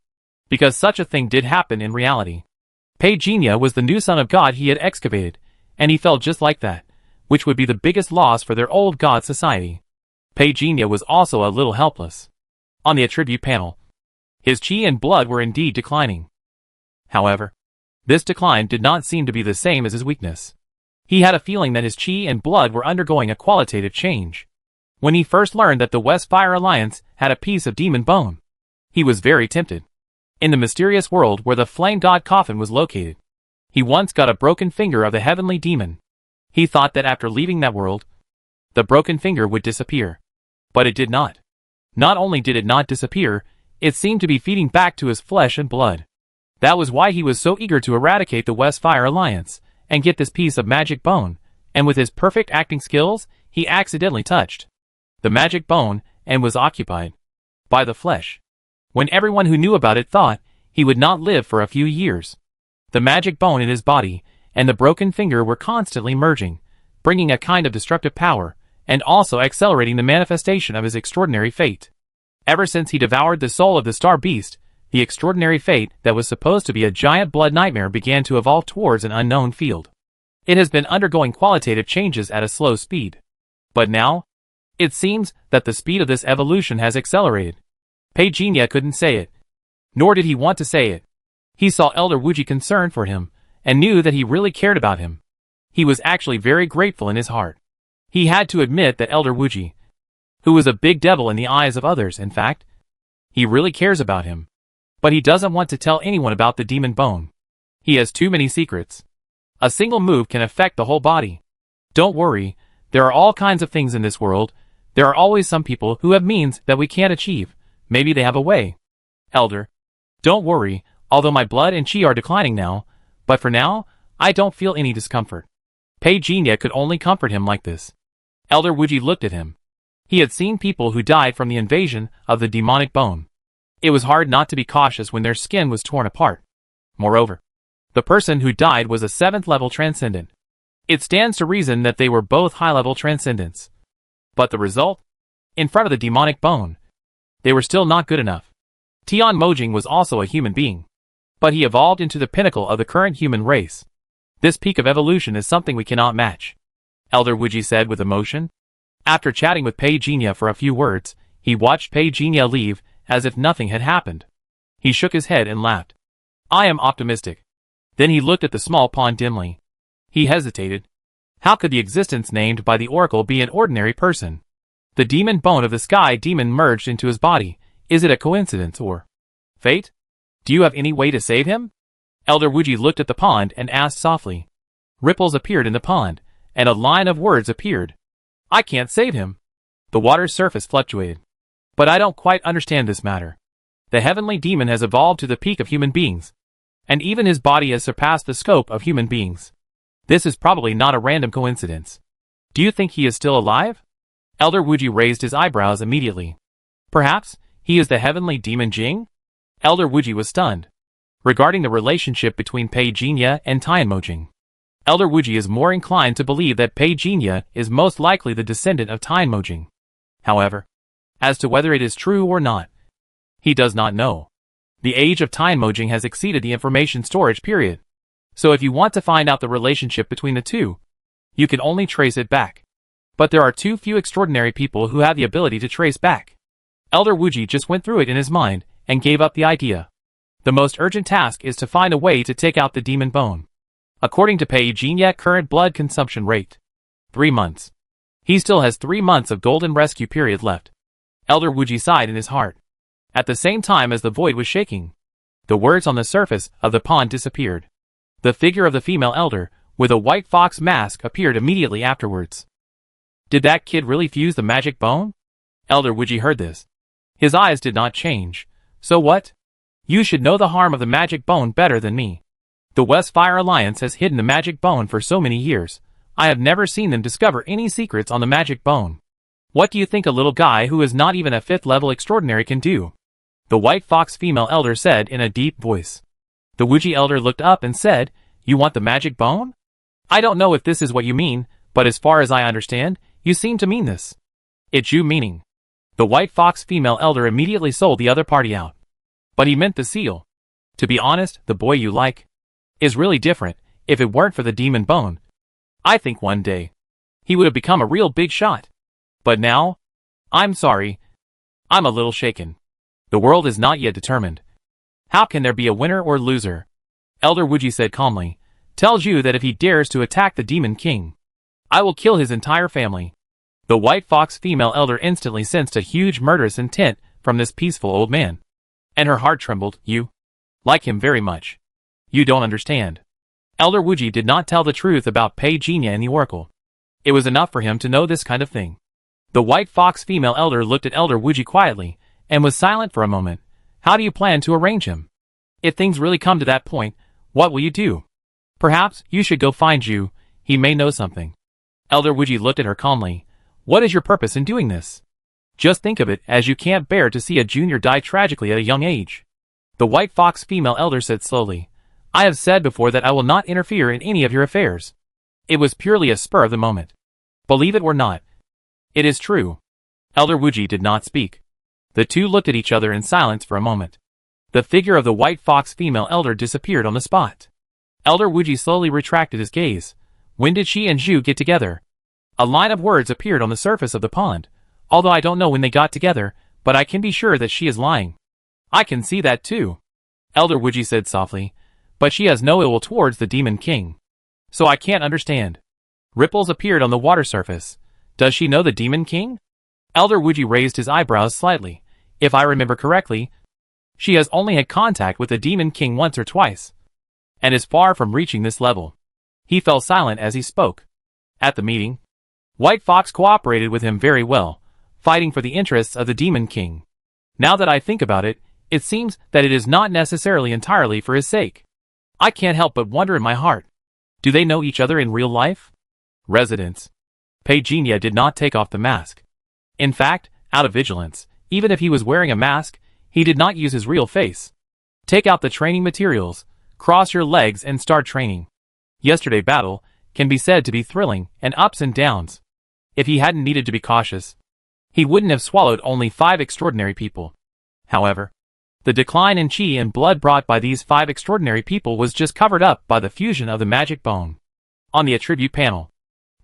Because such a thing did happen in reality. Pei Jinya was the new son of God he had excavated, and he felt just like that, which would be the biggest loss for their old god society. Pei Jinya was also a little helpless. On the attribute panel, his qi and blood were indeed declining. However, this decline did not seem to be the same as his weakness. He had a feeling that his qi and blood were undergoing a qualitative change. When he first learned that the West Fire Alliance had a piece of demon bone, he was very tempted. In the mysterious world where the flame god coffin was located, he once got a broken finger of the heavenly demon. He thought that after leaving that world, the broken finger would disappear. But it did not. Not only did it not disappear, it seemed to be feeding back to his flesh and blood. That was why he was so eager to eradicate the West Fire Alliance and get this piece of magic bone, and with his perfect acting skills, he accidentally touched the magic bone and was occupied by the flesh. When everyone who knew about it thought he would not live for a few years. The magic bone in his body and the broken finger were constantly merging, bringing a kind of destructive power, and also accelerating the manifestation of his extraordinary fate. Ever since he devoured the soul of the star beast, the extraordinary fate that was supposed to be a giant blood nightmare began to evolve towards an unknown field. It has been undergoing qualitative changes at a slow speed. But now, it seems that the speed of this evolution has accelerated. Pei Jinya couldn't say it. Nor did he want to say it. He saw Elder Wuji concerned for him, and knew that he really cared about him. He was actually very grateful in his heart. He had to admit that Elder Wuji, who was a big devil in the eyes of others, in fact, he really cares about him. But he doesn't want to tell anyone about the demon bone. He has too many secrets. A single move can affect the whole body. Don't worry, there are all kinds of things in this world. There are always some people who have means that we can't achieve. Maybe they have a way. Elder, don't worry, although my blood and qi are declining now, but for now, I don't feel any discomfort. Pei Jinya could only comfort him like this. Elder Wuji looked at him. He had seen people who died from the invasion of the demonic bone. It was hard not to be cautious when their skin was torn apart. Moreover, the person who died was a 7th level transcendent. It stands to reason that they were both high-level transcendents. But the result? In front of the demonic bone, they were still not good enough. Tian Mojing was also a human being. But he evolved into the pinnacle of the current human race. This peak of evolution is something we cannot match. Elder Wuji said with emotion. After chatting with Pei Jinya for a few words, he watched Pei Jinya leave as if nothing had happened. He shook his head and laughed. I am optimistic. Then he looked at the small pond dimly. He hesitated. How could the existence named by the oracle be an ordinary person? The demon bone of the sky demon merged into his body. Is it a coincidence or fate? Do you have any way to save him? Elder Wuji looked at the pond and asked softly. Ripples appeared in the pond, and a line of words appeared. I can't save him. The water's surface fluctuated. But I don't quite understand this matter. The heavenly demon has evolved to the peak of human beings, and even his body has surpassed the scope of human beings. This is probably not a random coincidence. Do you think he is still alive? Elder Wuji raised his eyebrows immediately. Perhaps he is the heavenly demon Jing? Elder Wuji was stunned. Regarding the relationship between Pei Jinya and Tianmojing, Elder Wuji is more inclined to believe that Pei Jinya is most likely the descendant of Tianmojing. However, as to whether it is true or not, he does not know. The age of Tianmojing has exceeded the information storage period. So if you want to find out the relationship between the two, you can only trace it back. But there are too few extraordinary people who have the ability to trace back. Elder Wuji just went through it in his mind and gave up the idea. The most urgent task is to find a way to take out the demon bone. According to Pei Jinya current blood consumption rate, 3 months. He still has 3 months of golden rescue period left. Elder Wuji sighed in his heart. At the same time as the void was shaking, the words on the surface of the pond disappeared. The figure of the female elder, with a white fox mask, appeared immediately afterwards. Did that kid really fuse the magic bone? Elder Wuji heard this. His eyes did not change. So what? You should know the harm of the magic bone better than me. The Westfire Alliance has hidden the magic bone for so many years. I have never seen them discover any secrets on the magic bone. What do you think a little guy who is not even a 5th level extraordinary can do? The white fox female elder said in a deep voice. The Wuji elder looked up and said, You want the magic bone? I don't know if this is what you mean, but as far as I understand, you seem to mean this. It's you meaning. The white fox female elder immediately sold the other party out. But he meant the seal. To be honest, the boy you like is really different. If it weren't for the demon bone, I think one day he would have become a real big shot. But now, I'm sorry, I'm a little shaken. The world is not yet determined. How can there be a winner or loser? Elder Wuji said calmly. Tells you that if he dares to attack the demon king, I will kill his entire family. The white fox female elder instantly sensed a huge murderous intent from this peaceful old man. And her heart trembled. You like him very much. You don't understand. Elder Wuji did not tell the truth about Pei Jinya and the oracle. It was enough for him to know this kind of thing. The white fox female elder looked at Elder Wuji quietly, and was silent for a moment. How do you plan to arrange him? If things really come to that point, what will you do? Perhaps you should go find Zhu. He may know something. Elder Wuji looked at her calmly. What is your purpose in doing this? Just think of it as you can't bear to see a junior die tragically at a young age. The white fox female elder said slowly. I have said before that I will not interfere in any of your affairs. It was purely a spur of the moment. Believe it or not, it is true. Elder Wuji did not speak. The two looked at each other in silence for a moment. The figure of the white fox female elder disappeared on the spot. Elder Wuji slowly retracted his gaze. When did she and Zhu get together? A line of words appeared on the surface of the pond. Although I don't know when they got together, but I can be sure that she is lying. I can see that too. Elder Wuji said softly. But she has no ill will towards the demon king. So I can't understand. Ripples appeared on the water surface. Does she know the demon king? Elder Wuji raised his eyebrows slightly. If I remember correctly, she has only had contact with the demon king once or twice, and is far from reaching this level. He fell silent as he spoke. At the meeting, White Fox cooperated with him very well, fighting for the interests of the demon king. Now that I think about it, it seems that it is not necessarily entirely for his sake. I can't help but wonder in my heart. Do they know each other in real life? Residence. Pei Jinya did not take off the mask. In fact, out of vigilance, even if he was wearing a mask, he did not use his real face. Take out the training materials, cross your legs and start training. Yesterday battle can be said to be thrilling and ups and downs. If he hadn't needed to be cautious, he wouldn't have swallowed only 5 extraordinary people. However, the decline in chi and blood brought by these 5 extraordinary people was just covered up by the fusion of the magic bone. On the attribute panel,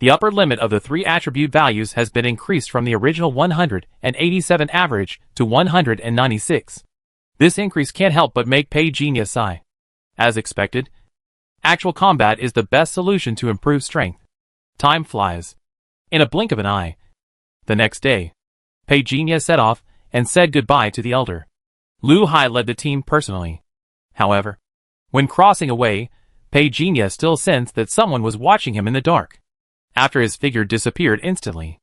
the upper limit of the 3 attribute values has been increased from the original 187 average to 196. This increase can't help but make Pei Jinya sigh. As expected, Actual combat is the best solution to improve strength. Time flies. In a blink of an eye. The next day, Pei Jinya set off and said goodbye to the elder. Lu Hai led the team personally. However, when crossing away, Pei Jinya still sensed that someone was watching him in the dark. After his figure disappeared instantly,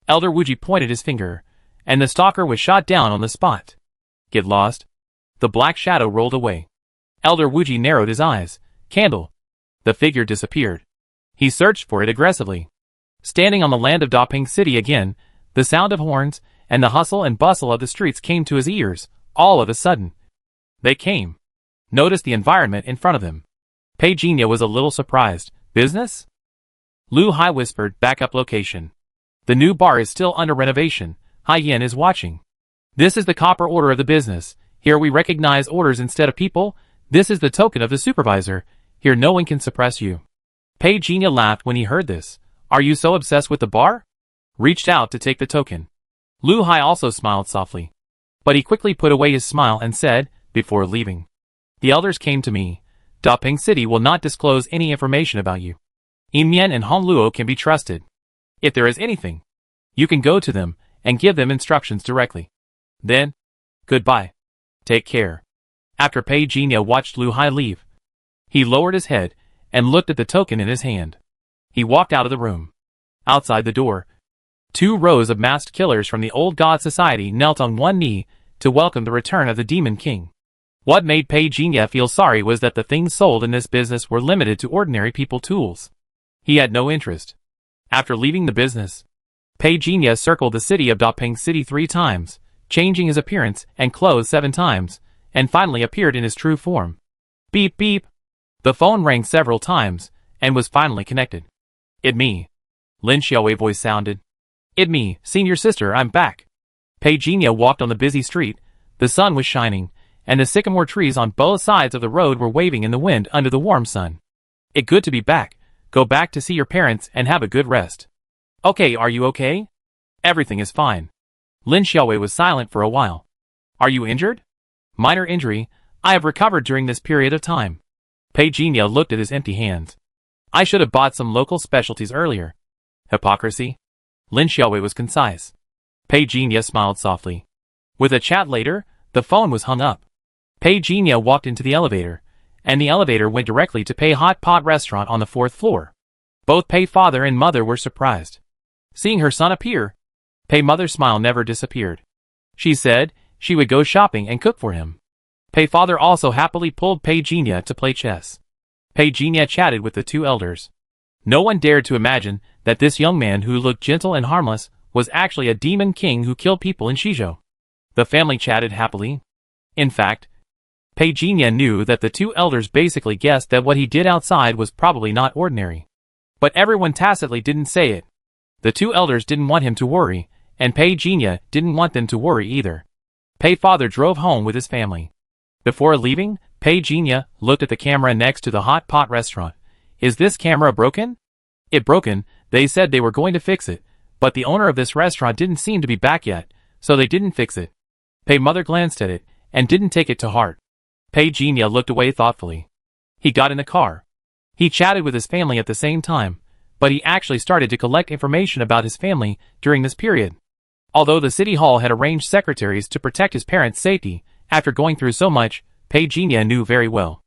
Elder Wuji pointed his finger, and the stalker was shot down on the spot. Get lost. The black shadow rolled away. Elder Wuji narrowed his eyes. Candle. The figure disappeared. He searched for it aggressively. Standing on the land of Daping City again, the sound of horns and the hustle and bustle of the streets came to his ears, all of a sudden. They came. Noticed the environment in front of them. Pei Jinya was a little surprised. Business? Lu Hai whispered, backup location. The new bar is still under renovation. Hai Yin is watching. This is the copper order of the business. Here we recognize orders instead of people. This is the token of the supervisor. Here no one can suppress you. Pei Jinya laughed when he heard this. Are you so obsessed with the bar? Reached out to take the token. Lu Hai also smiled softly. But he quickly put away his smile and said, before leaving. The elders came to me. Daping City will not disclose any information about you. Imian and Hong Luo can be trusted. If there is anything, you can go to them and give them instructions directly. Then, goodbye. Take care. After Pei Jinya watched Lu Hai leave, he lowered his head and looked at the token in his hand. He walked out of the room. Outside the door, 2 rows of masked killers from the old god society knelt on one knee to welcome the return of the Demon King. What made Pei Jinya feel sorry was that the things sold in this business were limited to ordinary people tools. He had no interest. After leaving the business, Pei Jinya circled the city of Daping City 3 times, changing his appearance and clothes 7 times, and finally appeared in his true form. Beep beep. The phone rang several times, and was finally connected. It me. Lin Xiaowei voice sounded. It me, senior sister, I'm back. Pei Jinya walked on the busy street. The sun was shining, and the sycamore trees on both sides of the road were waving in the wind under the warm sun. It good to be back. Go back to see your parents and have a good rest. Okay, are you okay? Everything is fine. Lin Xiaowei was silent for a while. Are you injured? Minor injury. I have recovered during this period of time. Pei Jinya looked at his empty hands. I should have bought some local specialties earlier. Hypocrisy? Lin Xiaowei was concise. Pei Jinya smiled softly. With a chat later, the phone was hung up. Pei Jinya walked into the elevator, and the elevator went directly to Pei Hot Pot restaurant on the 4th floor. Both Pei father and mother were surprised. Seeing her son appear, Pei mother's smile never disappeared. She said she would go shopping and cook for him. Pei father also happily pulled Pei Jinya to play chess. Pei Jinya chatted with the 2 elders. No one dared to imagine that this young man who looked gentle and harmless was actually a demon king who killed people in Shizhou. The family chatted happily. In fact, Pei Jinya knew that the 2 elders basically guessed that what he did outside was probably not ordinary. But everyone tacitly didn't say it. The 2 elders didn't want him to worry, and Pei Jinya didn't want them to worry either. Pei father drove home with his family. Before leaving, Pei Jinya looked at the camera next to the hot pot restaurant. Is this camera broken? It broken. They said they were going to fix it, but the owner of this restaurant didn't seem to be back yet, so they didn't fix it. Pei mother glanced at it, and didn't take it to heart. Pei Jinya looked away thoughtfully. He got in the car. He chatted with his family at the same time, but he actually started to collect information about his family during this period. Although the city hall had arranged secretaries to protect his parents' safety, after going through so much, Pei Jinya knew very well.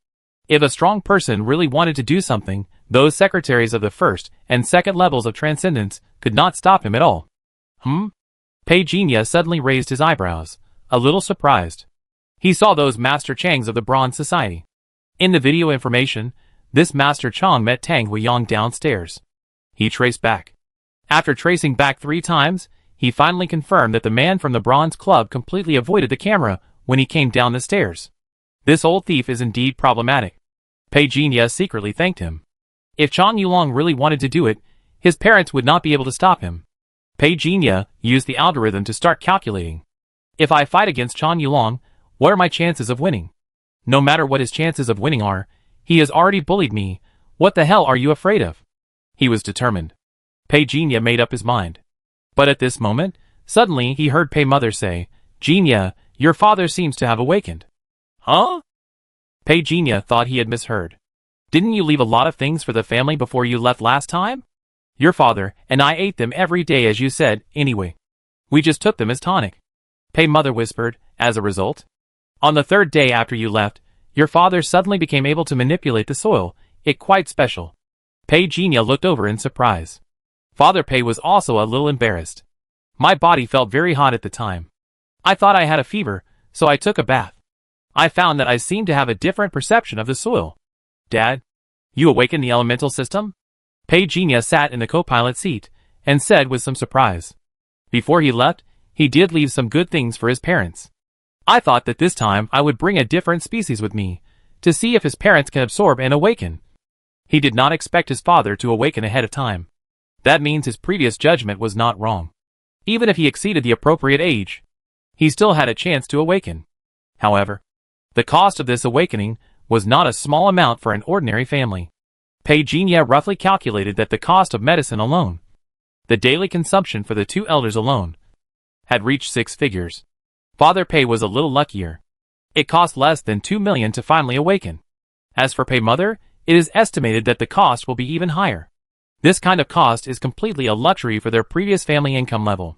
If a strong person really wanted to do something, those secretaries of the 1st and 2nd levels of transcendence could not stop him at all. Pei Jinya suddenly raised his eyebrows, a little surprised. He saw those Master Changs of the Bronze Society. In the video information, this Master Chang met Tang Huiyang downstairs. He traced back. After tracing back 3 times, he finally confirmed that the man from the Bronze Club completely avoided the camera when he came down the stairs. This old thief is indeed problematic. Pei Jinya secretly thanked him. If Chang Yulong really wanted to do it, his parents would not be able to stop him. Pei Jinya used the algorithm to start calculating. If I fight against Chang Yulong, what are my chances of winning? No matter what his chances of winning are, he has already bullied me. What the hell are you afraid of? He was determined. Pei Jinya made up his mind. But at this moment, suddenly he heard Pei mother say, Jinya, your father seems to have awakened. Huh? Pei Jinya thought he had misheard. Didn't you leave a lot of things for the family before you left last time? Your father and I ate them every day as you said, anyway. We just took them as tonic. Pei Mother whispered, as a result. On the third day after you left, your father suddenly became able to manipulate the soil, it quite special. Pei Jinya looked over in surprise. Father Pei was also a little embarrassed. My body felt very hot at the time. I thought I had a fever, so I took a bath. I found that I seemed to have a different perception of the soil. Dad, you awakened the elemental system? Pei Jinya sat in the co-pilot seat, and said with some surprise. Before he left, he did leave some good things for his parents. I thought that this time I would bring a different species with me, to see if his parents can absorb and awaken. He did not expect his father to awaken ahead of time. That means his previous judgment was not wrong. Even if he exceeded the appropriate age, he still had a chance to awaken. However, the cost of this awakening was not a small amount for an ordinary family. Pei Jinya roughly calculated that the cost of medicine alone, the daily consumption for the two elders alone, had reached 6 figures. Father Pei was a little luckier. It cost less than 2 million to finally awaken. As for Pei Mother, it is estimated that the cost will be even higher. This kind of cost is completely a luxury for their previous family income level.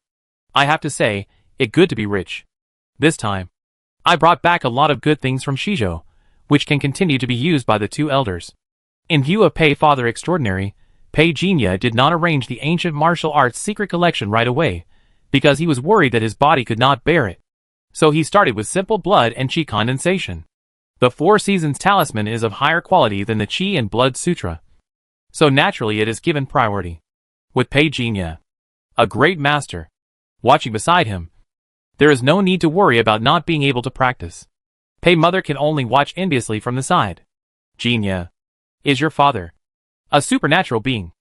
I have to say, it's good to be rich. This time, I brought back a lot of good things from Shizhou, which can continue to be used by the two elders. In view of Pei Father Extraordinary, Pei Jinya did not arrange the ancient martial arts secret collection right away, because he was worried that his body could not bear it. So he started with simple blood and qi condensation. The 4 Seasons Talisman is of higher quality than the Qi and Blood Sutra, so naturally it is given priority. With Pei Jinya, a great master, watching beside him, there is no need to worry about not being able to practice. Pei Mother can only watch enviously from the side. Jinya, is your father a supernatural being,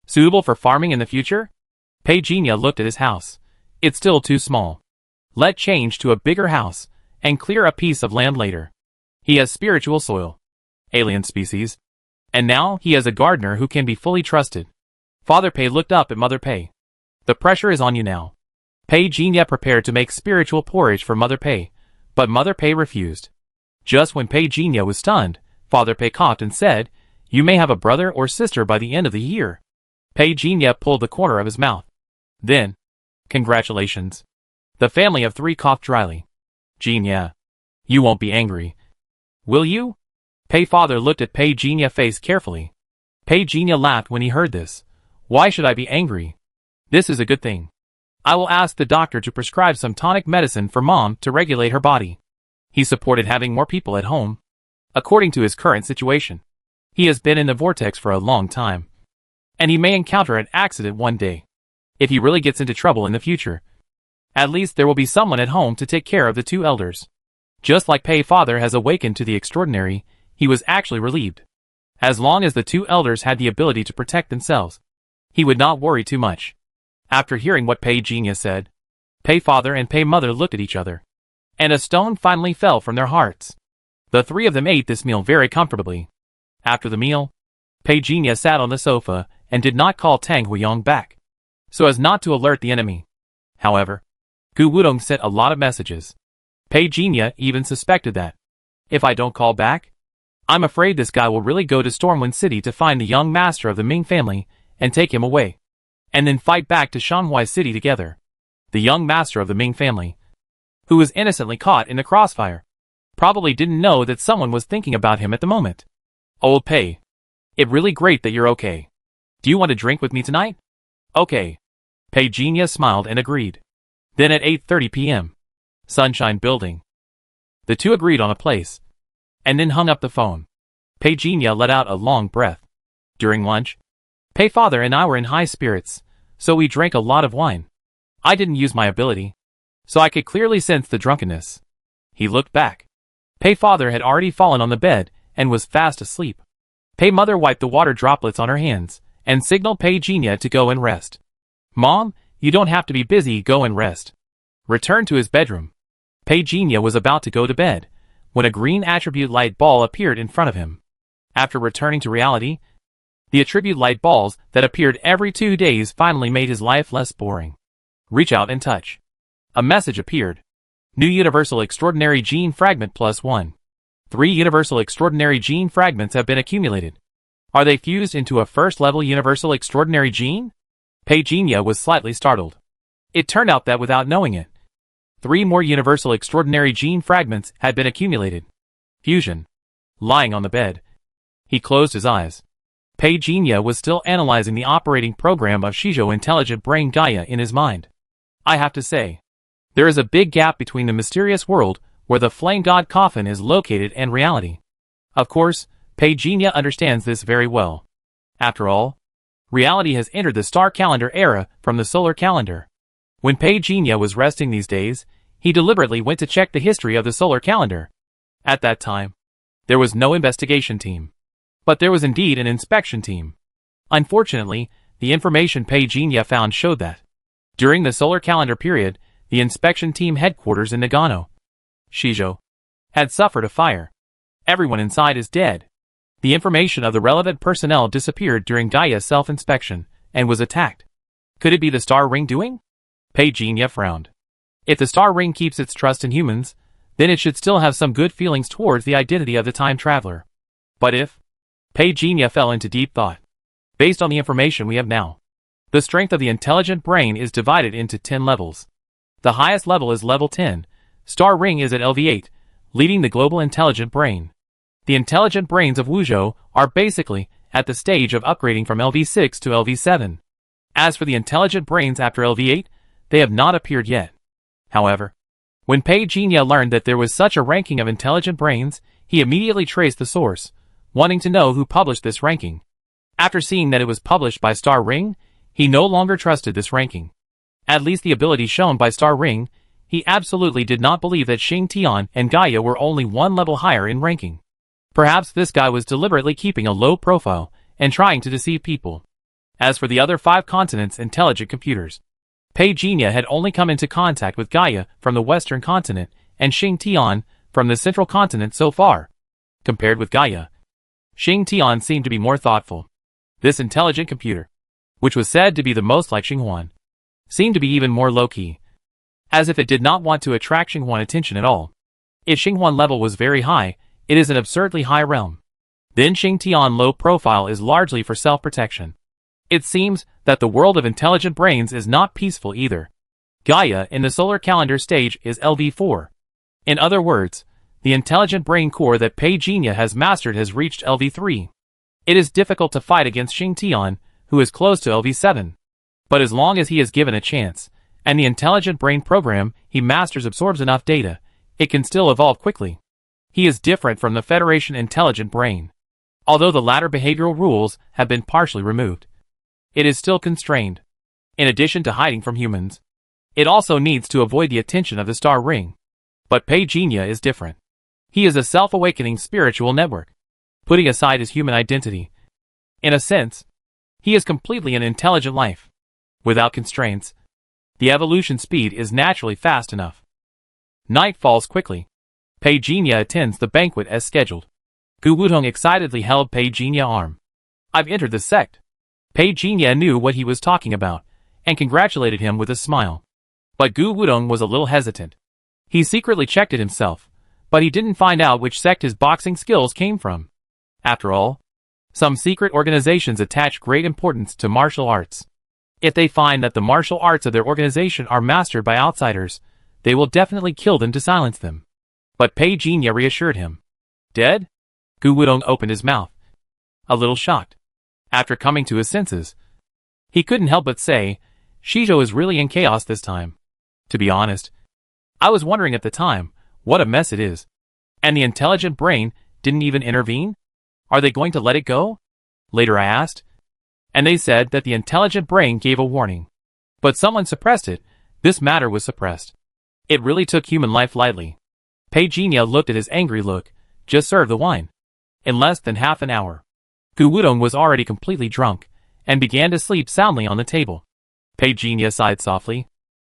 suitable for farming in the future? Pei Jinya looked at his house. It's still too small. Let's change to a bigger house, and clear a piece of land later. He has spiritual soil, alien species, and now he has a gardener who can be fully trusted. Father Pei looked up at Mother Pei. The pressure is on you now. Pei Jinya prepared to make spiritual porridge for Mother Pei, but Mother Pei refused. Just when Pei Jinya was stunned, Father Pei coughed and said, "You may have a brother or sister by the end of the year." Pei Jinya pulled the corner of his mouth. Then, congratulations. The family of 3 coughed dryly. Jinya, you won't be angry, will you? Pei Father looked at Pei Jinya's face carefully. Pei Jinya laughed when he heard this. Why should I be angry? This is a good thing. I will ask the doctor to prescribe some tonic medicine for Mom to regulate her body. He supported having more people at home. According to his current situation, he has been in the vortex for a long time, and he may encounter an accident one day. If he really gets into trouble in the future, at least there will be someone at home to take care of the two elders. Just like Pei Father has awakened to the extraordinary, he was actually relieved. As long as the two elders had the ability to protect themselves, he would not worry too much. After hearing what Pei Jinya said, Pei Father and Pei Mother looked at each other, and a stone finally fell from their hearts. The 3 of them ate this meal very comfortably. After the meal, Pei Jinya sat on the sofa and did not call Tang Huiyong back, so as not to alert the enemy. However, Gu Wudong sent a lot of messages. Pei Jinya even suspected that, if I don't call back, I'm afraid this guy will really go to Stormwind City to find the young master of the Ming family and take him away, and then fight back to Shanghai City together. The young master of the Ming family, who was innocently caught in the crossfire, probably didn't know that someone was thinking about him at the moment. Old Pei, it's really great that you're okay. Do you want to drink with me tonight? Okay. Pei Jinya smiled and agreed. Then at 8:30 p.m., Sunshine Building. The two agreed on a place, and then hung up the phone. Pei Jinya let out a long breath. During lunch, Pei Father and I were in high spirits, so we drank a lot of wine. I didn't use my ability, so I could clearly sense the drunkenness. He looked back. Pei Father had already fallen on the bed and was fast asleep. Pei Mother wiped the water droplets on her hands and signaled Pei Jinya to go and rest. Mom, you don't have to be busy, go and rest. Returned to his bedroom. Pei Jinya was about to go to bed when a green attribute light ball appeared in front of him. After returning to reality, the attribute light balls that appeared every 2 days finally made his life less boring. Reach out and touch. A message appeared. New Universal Extraordinary Gene Fragment +1. 3 Universal Extraordinary Gene Fragments have been accumulated. Are they fused into a first-level universal extraordinary gene? Pei was slightly startled. It turned out that without knowing it, 3 more universal extraordinary gene fragments had been accumulated. Fusion. Lying on the bed, he closed his eyes. Pei was still analyzing the operating program of Shizhou intelligent brain Gaia in his mind. I have to say, there is a big gap between the mysterious world where the flame god coffin is located and reality. Of course, Pei understands this very well. After all, reality has entered the star calendar era from the solar calendar. When Pei was resting these days, he deliberately went to check the history of the solar calendar. At that time, there was no investigation team. But there was indeed an inspection team. Unfortunately, the information Pei found showed that, during the solar calendar period, the inspection team headquarters in Nagano, Shizhou, had suffered a fire. Everyone inside is dead. The information of the relevant personnel disappeared during Gaia's self-inspection, and was attacked. Could it be the Star Ring doing? Pei frowned. If the Star Ring keeps its trust in humans, then it should still have some good feelings towards the identity of the time traveler. But if... Pei fell into deep thought. Based on the information we have now, the strength of the intelligent brain is divided into 10 levels. The highest level is level 10. Star Ring is at LV8, leading the global intelligent brain. The intelligent brains of Wuzhou are basically at the stage of upgrading from LV6 to LV7. As for the intelligent brains after LV8, they have not appeared yet. However, when Pei learned that there was such a ranking of intelligent brains, he immediately traced the source, wanting to know who published this ranking. After seeing that it was published by Star Ring, he no longer trusted this ranking. At least the ability shown by Star Ring, he absolutely did not believe that Xing Tian and Gaia were only 1 level higher in ranking. Perhaps this guy was deliberately keeping a low profile and trying to deceive people. As for the other 5 continents' intelligent computers, Pei had only come into contact with Gaia from the western continent and Xing Tian from the central continent so far. Compared with Gaia, Xing Tian seemed to be more thoughtful. This intelligent computer, which was said to be the most like Xinhuan, seemed to be even more low-key, as if it did not want to attract Xinhuan attention at all. If Xinhuan level was very high, it is an absurdly high realm. Then Xing Tian low profile is largely for self-protection. It seems that the world of intelligent brains is not peaceful either. Gaia in the solar calendar stage is LV4. In other words, the intelligent brain core that Pei has mastered has reached LV3. It is difficult to fight against Xing Tian, who is close to LV7. But as long as he is given a chance, and the intelligent brain program he masters absorbs enough data, it can still evolve quickly. He is different from the Federation intelligent brain. Although the latter behavioral rules have been partially removed, it is still constrained. In addition to hiding from humans, it also needs to avoid the attention of the Star Ring. But Pei is different. He is a self-awakening spiritual network, putting aside his human identity. In a sense, he is completely an intelligent life. Without constraints, the evolution speed is naturally fast enough. Night falls quickly. Pei attends the banquet as scheduled. Gu Wudong excitedly held Pei arm. I've entered the sect. Pei knew what he was talking about, and congratulated him with a smile. But Gu Wudong was a little hesitant. He secretly checked it himself, but he didn't find out which sect his boxing skills came from. After all, some secret organizations attach great importance to martial arts. If they find that the martial arts of their organization are mastered by outsiders, they will definitely kill them to silence them. But Pei reassured him. Dead? Gu Wudong opened his mouth, a little shocked. After coming to his senses, he couldn't help but say, Shizhou is really in chaos this time. To be honest, I was wondering at the time, what a mess it is. And the intelligent brain didn't even intervene? Are they going to let it go? Later I asked. And they said that the intelligent brain gave a warning. But someone suppressed it. This matter was suppressed. It really took human life lightly. Pei looked at his angry look. Just serve the wine. In less than half an hour, Gu Wudong was already completely drunk, and began to sleep soundly on the table. Pei sighed softly.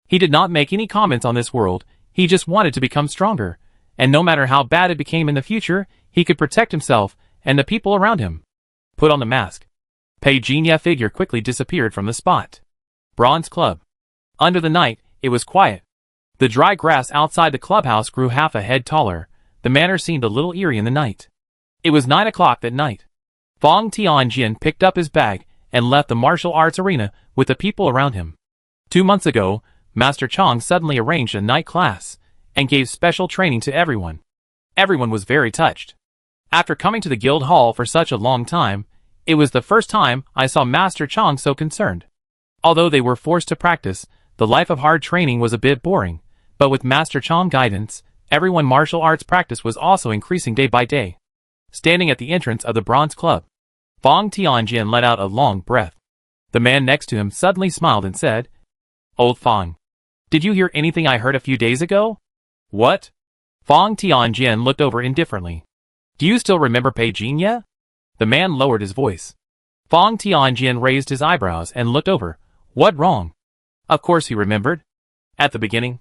He did not make any comments on this world, he just wanted to become stronger, and no matter how bad it became in the future, he could protect himself and the people around him. Put on the mask. Pei figure quickly disappeared from the spot. Bronze Club. Under the night, it was quiet. The dry grass outside the clubhouse grew half a head taller. The manor seemed a little eerie in the night. It was 9 o'clock that night. Fong Tianjin picked up his bag and left the martial arts arena with the people around him. 2 months ago, Master Chong suddenly arranged a night class and gave special training to everyone. Everyone was very touched. After coming to the guild hall for such a long time, it was the first time I saw Master Chong so concerned. Although they were forced to practice, the life of hard training was a bit boring, but with Master Chong guidance, everyone martial arts practice was also increasing day by day. Standing at the entrance of the Bronze Club, Fong Tianjin let out a long breath. The man next to him suddenly smiled and said, "Old Fong, did you hear anything I heard a few days ago?" "What?" Fong Tianjin looked over indifferently. "Do you still remember Pei Jinya?" The man lowered his voice. Fong Tianjin raised his eyebrows and looked over. What wrong? Of course he remembered. At the beginning,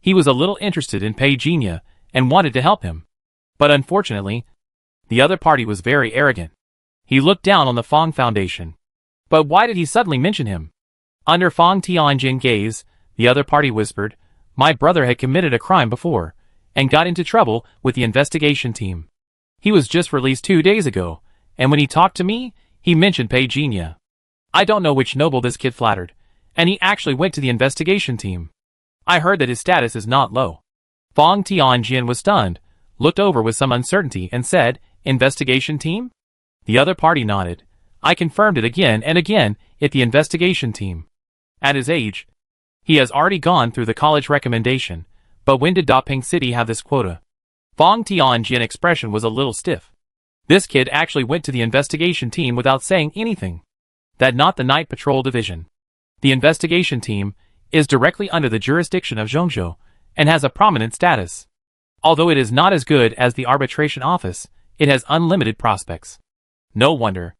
he was a little interested in Pei Jinya and wanted to help him. But unfortunately, the other party was very arrogant. He looked down on the Fong Foundation. But why did he suddenly mention him? Under Fong Tianjin's gaze, the other party whispered, "My brother had committed a crime before, and got into trouble with the investigation team. He was just released 2 days ago, and when he talked to me, he mentioned Pei Jinya. I don't know which noble this kid flattered, and he actually went to the investigation team. I heard that his status is not low." Fong Tianjin was stunned, looked over with some uncertainty and said, "Investigation team?" The other party nodded. "I confirmed it again and again at the investigation team. At his age, he has already gone through the college recommendation, but when did Daping City have this quota?" Fong Tianjin's expression was a little stiff. This kid actually went to the investigation team without saying anything. That not the Night Patrol Division. The investigation team is directly under the jurisdiction of Zhongzhou and has a prominent status. Although it is not as good as the arbitration office, it has unlimited prospects. No wonder.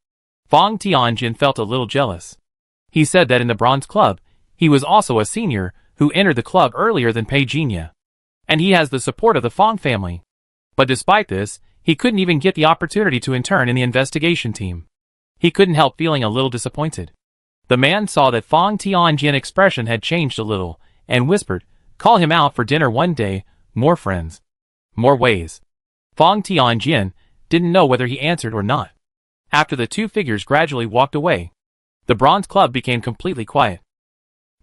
Fong Tianjin felt a little jealous. He said that in the Bronze Club, he was also a senior who entered the club earlier than Pei Jinya. And he has the support of the Fong family. But despite this, he couldn't even get the opportunity to intern in the investigation team. He couldn't help feeling a little disappointed. The man saw that Fong Tianjin's expression had changed a little, and whispered, "Call him out for dinner one day, more friends. More ways." Fong Tianjin didn't know whether he answered or not. After the two figures gradually walked away, the Bronze Club became completely quiet.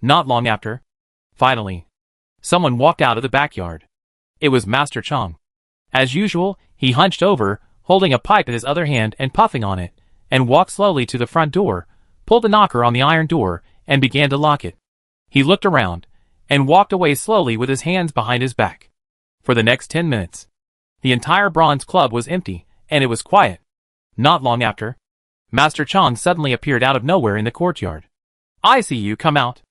Not long after, finally, someone walked out of the backyard. It was Master Chong. As usual, he hunched over, holding a pipe in his other hand and puffing on it, and walked slowly to the front door, pulled the knocker on the iron door, and began to lock it. He looked around, and walked away slowly with his hands behind his back. For the next 10 minutes, the entire Bronze Club was empty, and it was quiet. Not long after, Master Chong suddenly appeared out of nowhere in the courtyard. "I see you, come out."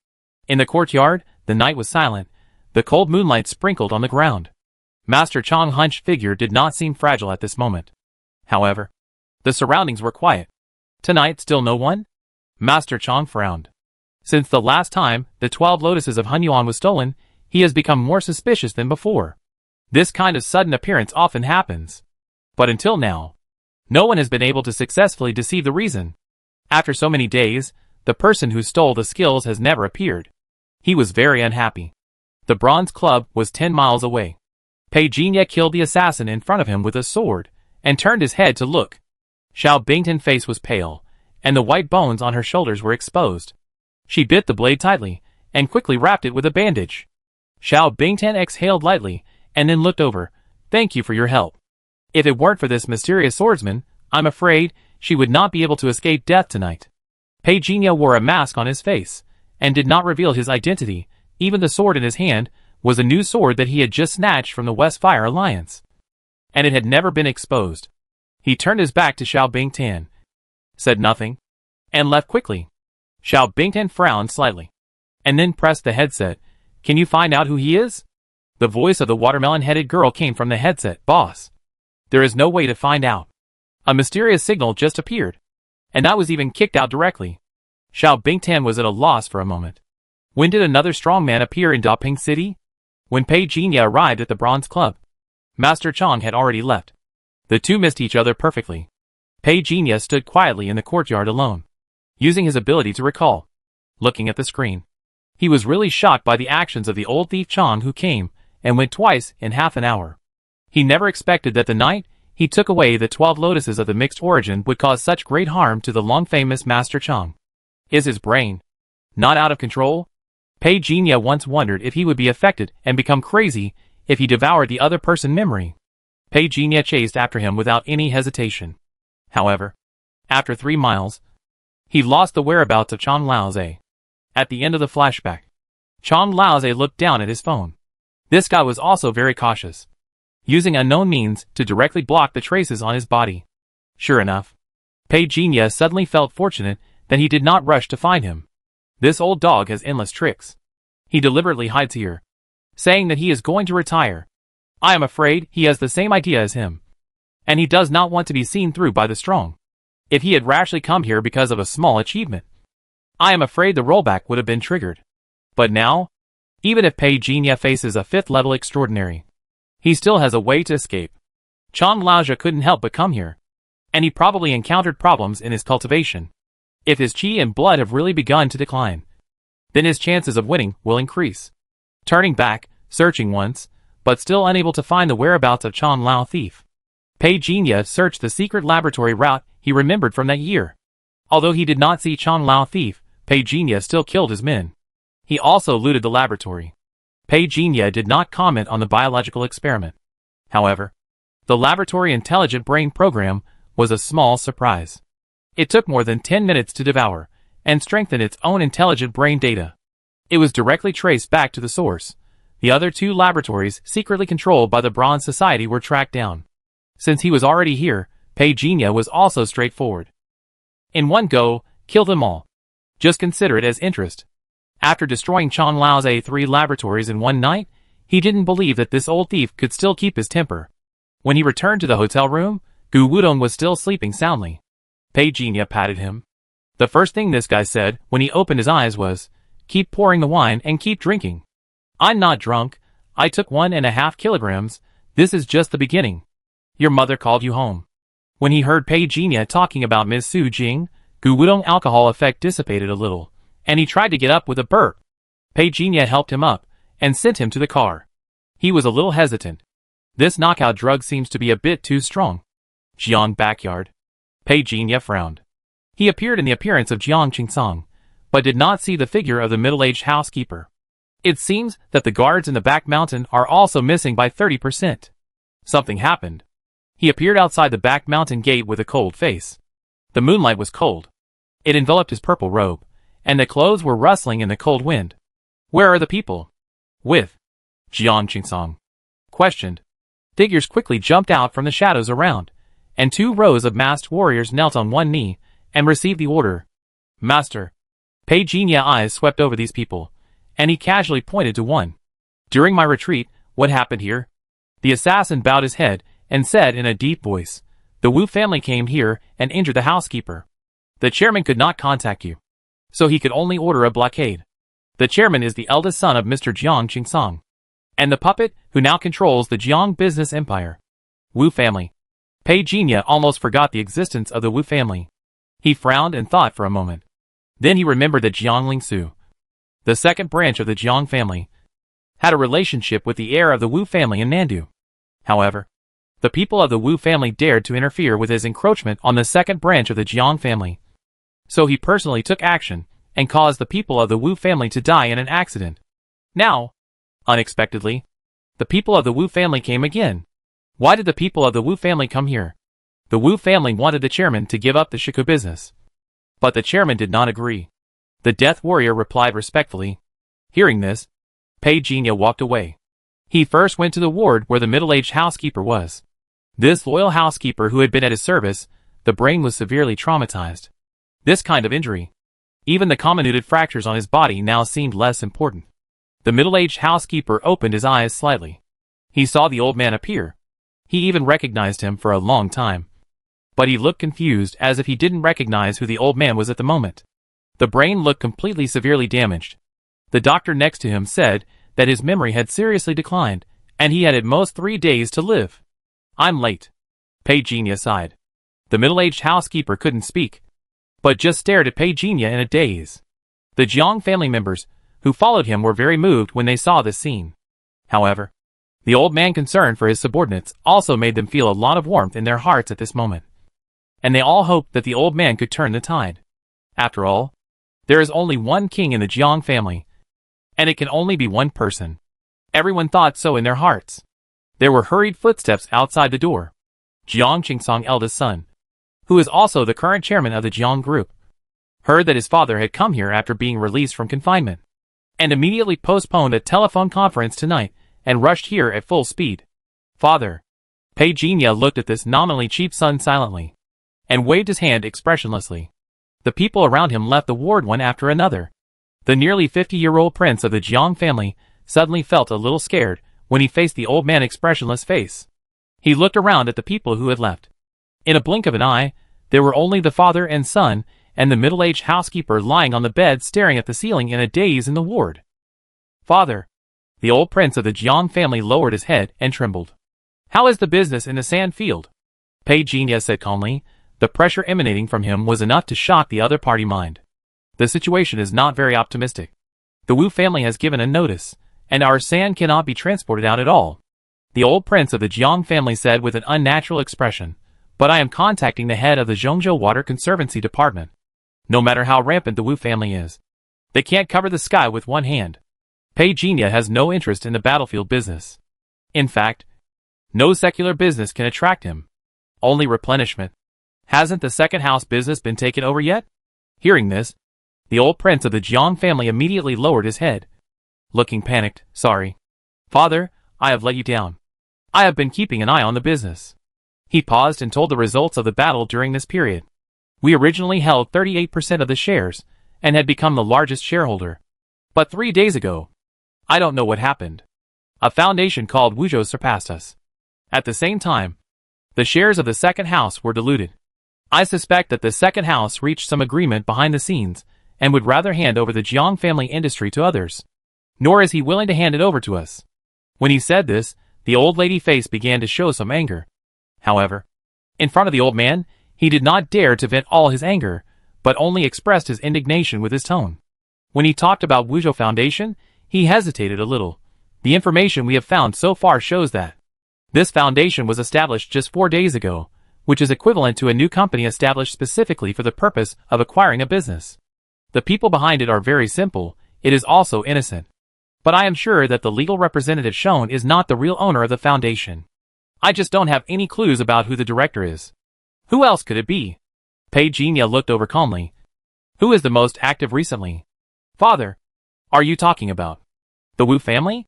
In the courtyard, the night was silent, the cold moonlight sprinkled on the ground. Master Chong's hunched figure did not seem fragile at this moment. However, the surroundings were quiet. Tonight still no one? Master Chong frowned. Since the last time the 12 lotuses of Hunyuan was stolen, he has become more suspicious than before. This kind of sudden appearance often happens. But until now, no one has been able to successfully deceive the reason. After so many days, the person who stole the skills has never appeared. He was very unhappy. The Bronze Club was 10 miles away. Pei Jinya killed the assassin in front of him with a sword, and turned his head to look. Xiao Bingtan's face was pale, and the white bones on her shoulders were exposed. She bit the blade tightly, and quickly wrapped it with a bandage. Xiao Bingtan exhaled lightly, and then looked over. "Thank you for your help. If it weren't for this mysterious swordsman, I'm afraid she would not be able to escape death tonight." Pei Jinya wore a mask on his face, and did not reveal his identity. Even the sword in his hand was a new sword that he had just snatched from the West Fire Alliance. And it had never been exposed. He turned his back to Xiao Bingtan, said nothing, and left quickly. Xiao Bingtan frowned slightly, and then pressed the headset. "Can you find out who he is?" The voice of the watermelon-headed girl came from the headset. "Boss, there is no way to find out. A mysterious signal just appeared, and I was even kicked out directly." Xiao Bingtan was at a loss for a moment. When did another strong man appear in Daping City? When Pei Jinya arrived at the Bronze Club, Master Chong had already left. The two missed each other perfectly. Pei Jinya stood quietly in the courtyard alone, using his ability to recall, looking at the screen. He was really shocked by the actions of the old thief Chong, who came and went twice in half an hour. He never expected that the night he took away the 12 lotuses of the mixed origin would cause such great harm to the long-famous Master Chang. Is his brain not out of control? Pei Jinya once wondered if he would be affected and become crazy if he devoured the other person's memory. Pei Jinya chased after him without any hesitation. However, after 3 miles, he lost the whereabouts of Chan Laoze. At the end of the flashback, Chan Laoze looked down at his phone. This guy was also very cautious, using unknown means to directly block the traces on his body. Sure enough, Pei Jinya suddenly felt fortunate that he did not rush to find him. This old dog has endless tricks. He deliberately hides here, saying that he is going to retire. I am afraid he has the same idea as him, and he does not want to be seen through by the strong. If he had rashly come here because of a small achievement, I am afraid the rollback would have been triggered. But now, even if Pei Jinya faces a 5th level extraordinary, he still has a way to escape. Chan Laoze couldn't help but come here, and he probably encountered problems in his cultivation. If his qi and blood have really begun to decline, then his chances of winning will increase. Turning back, searching once, but still unable to find the whereabouts of Chan Lao thief, Pei Jinya searched the secret laboratory route he remembered from that year. Although he did not see Chan Lao thief, Pei Jinya still killed his men. He also looted the laboratory. Pei Jinya did not comment on the biological experiment. However, the laboratory intelligent brain program was a small surprise. It took more than 10 minutes to devour and strengthen its own intelligent brain data. It was directly traced back to the source. The other 2 laboratories secretly controlled by the Bronze Society were tracked down. Since he was already here, Pei Jinya was also straightforward. In one go, kill them all. Just consider it as interest. After destroying Chan Lao's 3 laboratories in one night, he didn't believe that this old thief could still keep his temper. When he returned to the hotel room, Gu Wudong was still sleeping soundly. Pei Jinya patted him. The first thing this guy said when he opened his eyes was, "Keep pouring the wine and keep drinking." "I'm not drunk. I took 1.5 kilograms. This is just the beginning. Your mother called you home." When he heard Pei Jinya talking about Ms. Su Jing, Gu Wudong alcohol effect dissipated a little, and he tried to get up with a burp. Pei Jinya helped him up and sent him to the car. He was a little hesitant. This knockout drug seems to be a bit too strong. Jiang backyard. Pei Jinya frowned. He appeared in the appearance of Jiang Qingsong, but did not see the figure of the middle-aged housekeeper. It seems that the guards in the back mountain are also missing by 30%. Something happened. He appeared outside the back mountain gate with a cold face. The moonlight was cold. It enveloped his purple robe, and the clothes were rustling in the cold wind. "Where are the people?" "With Jiang Qingsong," questioned. Figures quickly jumped out from the shadows around, and 2 rows of masked warriors knelt on one knee and received the order. "Master." Pei Jinya's eyes swept over these people, and he casually pointed to one. "During my retreat, what happened here?" The assassin bowed his head and said in a deep voice, "The Wu family came here and injured the housekeeper. The chairman could not contact you, so he could only order a blockade. The chairman is the eldest son of Mr. Jiang Qingsong, and the puppet who now controls the Jiang business empire. Wu family." Pei Jinya almost forgot the existence of the Wu family. He frowned and thought for a moment. Then he remembered that Jiang Lingsu, the second branch of the Jiang family, had a relationship with the heir of the Wu family in Nandu. However, the people of the Wu family dared to interfere with his encroachment on the second branch of the Jiang family. So he personally took action and caused the people of the Wu family to die in an accident. Now, unexpectedly, the people of the Wu family came again. Why did the people of the Wu family come here? The Wu family wanted the chairman to give up the Shiku business, but the chairman did not agree. The death warrior replied respectfully. Hearing this, Pei Jinya walked away. He first went to the ward where the middle-aged housekeeper was. This loyal housekeeper who had been at his service, the brain was severely traumatized. This kind of injury, even the comminuted fractures on his body now seemed less important. The middle-aged housekeeper opened his eyes slightly. He saw the old man appear. He even recognized him for a long time. But he looked confused as if he didn't recognize who the old man was at the moment. The brain looked completely severely damaged. The doctor next to him said that his memory had seriously declined, and he had at most 3 days to live. I'm late. Pei Jinya sighed. The middle-aged housekeeper couldn't speak, but just stared at Pei Jinya in a daze. The Jiang family members, who followed him, were very moved when they saw this scene. However, The old man concerned for his subordinates also made them feel a lot of warmth in their hearts at this moment. And they all hoped that the old man could turn the tide. After all, there is only one king in the Jiang family, and it can only be one person. Everyone thought so in their hearts. There were hurried footsteps outside the door. Jiang Qingsong, eldest son, who is also the current chairman of the Jiang group, heard that his father had come here after being released from confinement, and immediately postponed a telephone conference tonight and rushed here at full speed. Father. Pei Jinya looked at this nominally cheap son silently, and waved his hand expressionlessly. The people around him left the ward one after another. The nearly 50-year-old prince of the Jiang family suddenly felt a little scared when he faced the old man's expressionless face. He looked around at the people who had left. In a blink of an eye, there were only the father and son, and the middle-aged housekeeper lying on the bed staring at the ceiling in a daze in the ward. Father. The old prince of the Jiang family lowered his head and trembled. How is the business in the sand field? Pei Jinya said calmly. The pressure emanating from him was enough to shock the other party mind. The situation is not very optimistic. The Wu family has given a notice, and our sand cannot be transported out at all. The old prince of the Jiang family said with an unnatural expression. But I am contacting the head of the Zhongzhou Water Conservancy Department. No matter how rampant the Wu family is, they can't cover the sky with one hand. Pei Jinya has no interest in the battlefield business. In fact, no secular business can attract him. Only replenishment. Hasn't the second house business been taken over yet? Hearing this, the old prince of the Jiang family immediately lowered his head, looking panicked. Sorry. Father, I have let you down. I have been keeping an eye on the business. He paused and told the results of the battle during this period. We originally held 38% of the shares, and had become the largest shareholder. But 3 days ago, I don't know what happened. A foundation called Wuzhou surpassed us. At the same time, the shares of the second house were diluted. I suspect that the second house reached some agreement behind the scenes, and would rather hand over the Jiang family industry to others. Nor is he willing to hand it over to us. When he said this, the old lady's face began to show some anger. However, in front of the old man, he did not dare to vent all his anger, but only expressed his indignation with his tone. When he talked about Wuzhou Foundation, he hesitated a little. The information we have found so far shows that this foundation was established just 4 days ago, which is equivalent to a new company established specifically for the purpose of acquiring a business. The people behind it are very simple. It is also innocent. But I am sure that the legal representative shown is not the real owner of the foundation. I just don't have any clues about who the director is. Who else could it be? Pei Jinya looked over calmly. Who is the most active recently? Father, are you talking about the Wu family?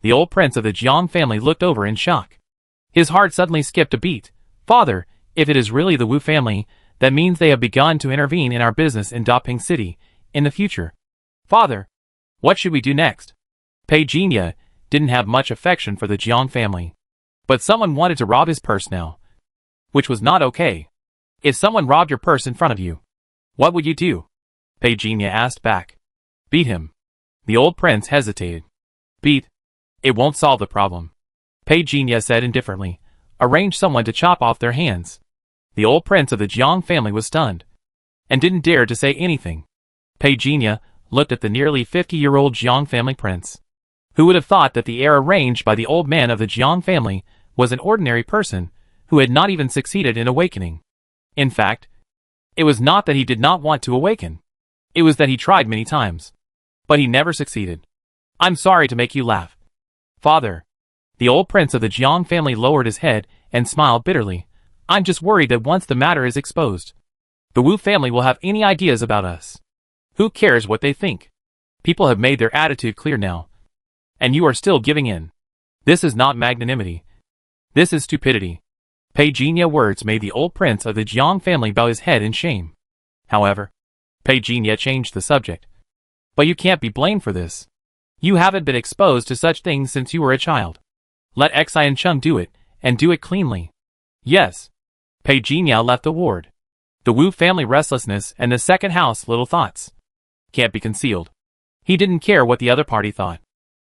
The old prince of the Jiang family looked over in shock. His heart suddenly skipped a beat. Father, if it is really the Wu family, that means they have begun to intervene in our business in Daping City in the future. Father, what should we do next? Pei Jinya didn't have much affection for the Jiang family. But someone wanted to rob his purse now, which was not okay. If someone robbed your purse in front of you, what would you do? Pei Jinya asked back. Beat him. The old prince hesitated. Beat? It won't solve the problem. Pei Jinya said indifferently. Arrange someone to chop off their hands. The old prince of the Jiang family was stunned, and didn't dare to say anything. Pei Jinya looked at the nearly 50-year-old Jiang family prince. Who would have thought that the heir arranged by the old man of the Jiang family was an ordinary person, who had not even succeeded in awakening. In fact, it was not that he did not want to awaken. It was that he tried many times. But he never succeeded. I'm sorry to make you laugh. Father. The old prince of the Jiang family lowered his head and smiled bitterly. I'm just worried that once the matter is exposed, the Wu family will have any ideas about us. Who cares what they think? People have made their attitude clear now. And you are still giving in. This is not magnanimity. This is stupidity. Pei Jinya words made the old prince of the Jiang family bow his head in shame. However, Pei Jinya changed the subject. But you can't be blamed for this. You haven't been exposed to such things since you were a child. Let Xi and Chung do it, and do it cleanly. Yes. Pei Jinya left the ward. The Wu family restlessness and the second house little thoughts can't be concealed. He didn't care what the other party thought.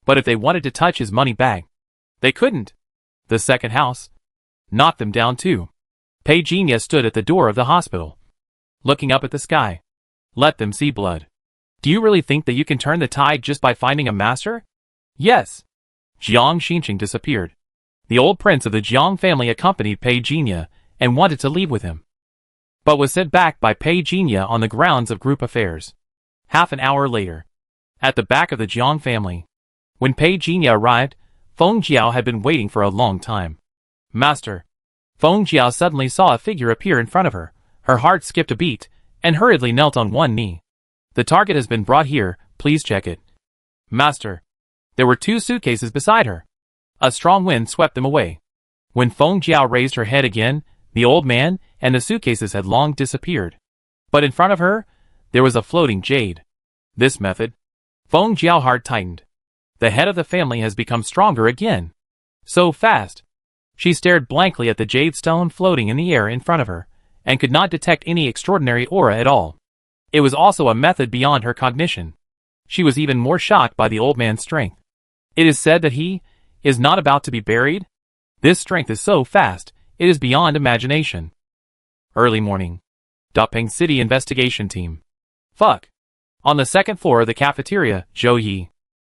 But if they wanted to touch his money bag, they couldn't. The second house knocked them down too. Pei Jinya stood at the door of the hospital, looking up at the sky. Let them see blood. Do you really think that you can turn the tide just by finding a master? Yes. Jiang Xinqing disappeared. The old prince of the Jiang family accompanied Pei Jinya and wanted to leave with him, but was sent back by Pei Jinya on the grounds of group affairs. Half an hour later, at the back of the Jiang family, when Pei Jinya arrived, Feng Jiao had been waiting for a long time. Master. Feng Jiao suddenly saw a figure appear in front of her. Her heart skipped a beat, and hurriedly knelt on one knee. The target has been brought here, please check it. Master. There were 2 suitcases beside her. A strong wind swept them away. When Feng Jiao raised her head again, the old man and the suitcases had long disappeared. But in front of her, there was a floating jade. This method. Feng Jiao heart tightened. The head of the family has become stronger again. So fast. She stared blankly at the jade stone floating in the air in front of her, and could not detect any extraordinary aura at all. It was also a method beyond her cognition. She was even more shocked by the old man's strength. It is said that he is not about to be buried. This strength is so fast, it is beyond imagination. Early morning. Dapeng City Investigation Team. Fuck. On the 2nd floor of the cafeteria, Zhou Yi,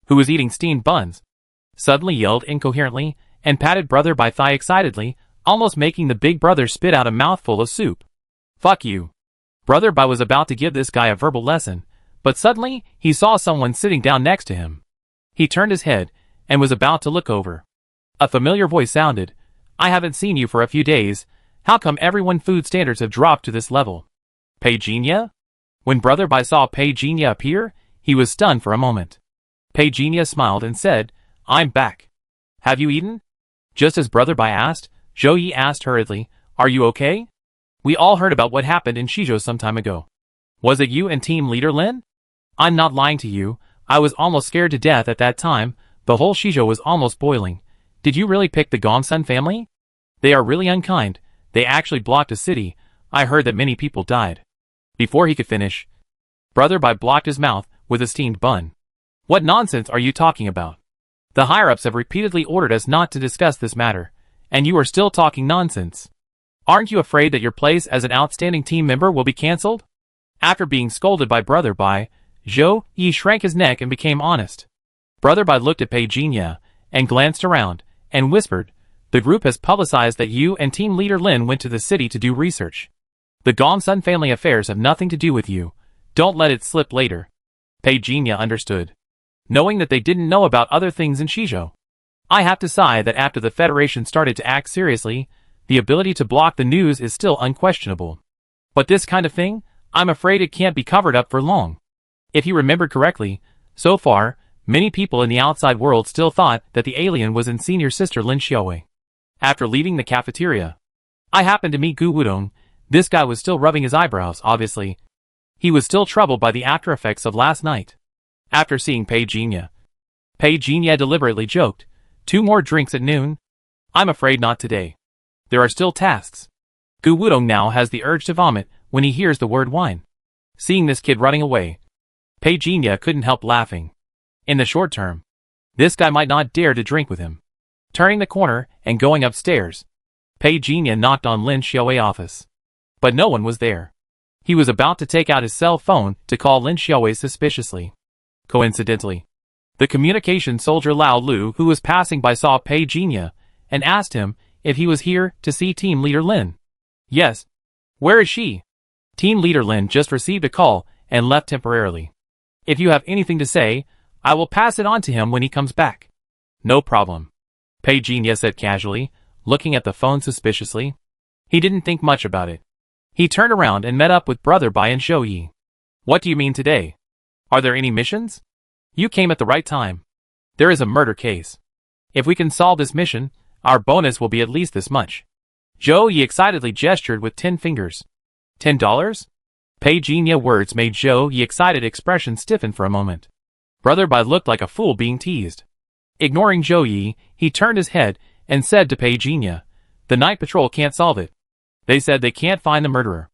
who was eating steamed buns, suddenly yelled incoherently and patted Brother Bai thigh excitedly, almost making the big brother spit out a mouthful of soup. Fuck you. Brother Bai was about to give this guy a verbal lesson, but suddenly he saw someone sitting down next to him. He turned his head and was about to look over. A familiar voice sounded. I haven't seen you for a few days. How come everyone's food standards have dropped to this level? Pei Jinya? When Brother Bai saw Pei Jinya appear, he was stunned for a moment. Pei Jinya smiled and said, I'm back. Have you eaten? Just as Brother Bai asked, Zhou Yi asked hurriedly, are you okay? We all heard about what happened in Shizhou some time ago. Was it you and team leader Lin? I'm not lying to you, I was almost scared to death at that time, the whole Shizhou was almost boiling. Did you really pick the Gongsun family? They are really unkind, they actually blocked a city, I heard that many people died. Before he could finish, Brother Bai blocked his mouth with a steamed bun. What nonsense are you talking about? The higher-ups have repeatedly ordered us not to discuss this matter, and you are still talking nonsense. Aren't you afraid that your place as an outstanding team member will be cancelled? After being scolded by Brother Bai, Zhou Yi shrank his neck and became honest. Brother Bai looked at Pei Jinya, and glanced around, and whispered, the group has publicized that you and team leader Lin went to the city to do research. The Gongsun family affairs have nothing to do with you, don't let it slip later. Pei Jinya understood, knowing that they didn't know about other things in Shizhou. I have to sigh that after the Federation started to act seriously, the ability to block the news is still unquestionable. But this kind of thing, I'm afraid it can't be covered up for long. If you remembered correctly, so far, many people in the outside world still thought that the alien was in senior sister Lin Xiaowei. After leaving the cafeteria, I happened to meet Gu Wudong. This guy was still rubbing his eyebrows, obviously. He was still troubled by the after effects of last night. After seeing Pei Jinya deliberately joked, 2 more drinks at noon? I'm afraid not today. There are still tasks. Gu Wudong now has the urge to vomit when he hears the word wine. Seeing this kid running away, Pei Jinya couldn't help laughing. In the short term, this guy might not dare to drink with him. Turning the corner and going upstairs, Pei Jinya knocked on Lin Xiaowei's office. But no one was there. He was about to take out his cell phone to call Lin Xiaowei suspiciously. Coincidentally, the communication soldier Lao Lu, who was passing by, saw Pei Jinya and asked him if he was here to see team leader Lin. Yes. Where is she? Team leader Lin just received a call and left temporarily. If you have anything to say, I will pass it on to him when he comes back. No problem. Pei Jinya said casually, looking at the phone suspiciously. He didn't think much about it. He turned around and met up with Brother Bai and Zhou Yi. What do you mean today? Are there any missions? You came at the right time. There is a murder case. If we can solve this mission, our bonus will be at least this much. Zhou Yi excitedly gestured with 10 fingers. $10? Pei Jinya's words made Zhou Yi's excited expression stiffen for a moment. Brother Bai looked like a fool being teased. Ignoring Zhou Yi, he turned his head and said to Pei Jinya, the night patrol can't solve it. They said they can't find the murderer.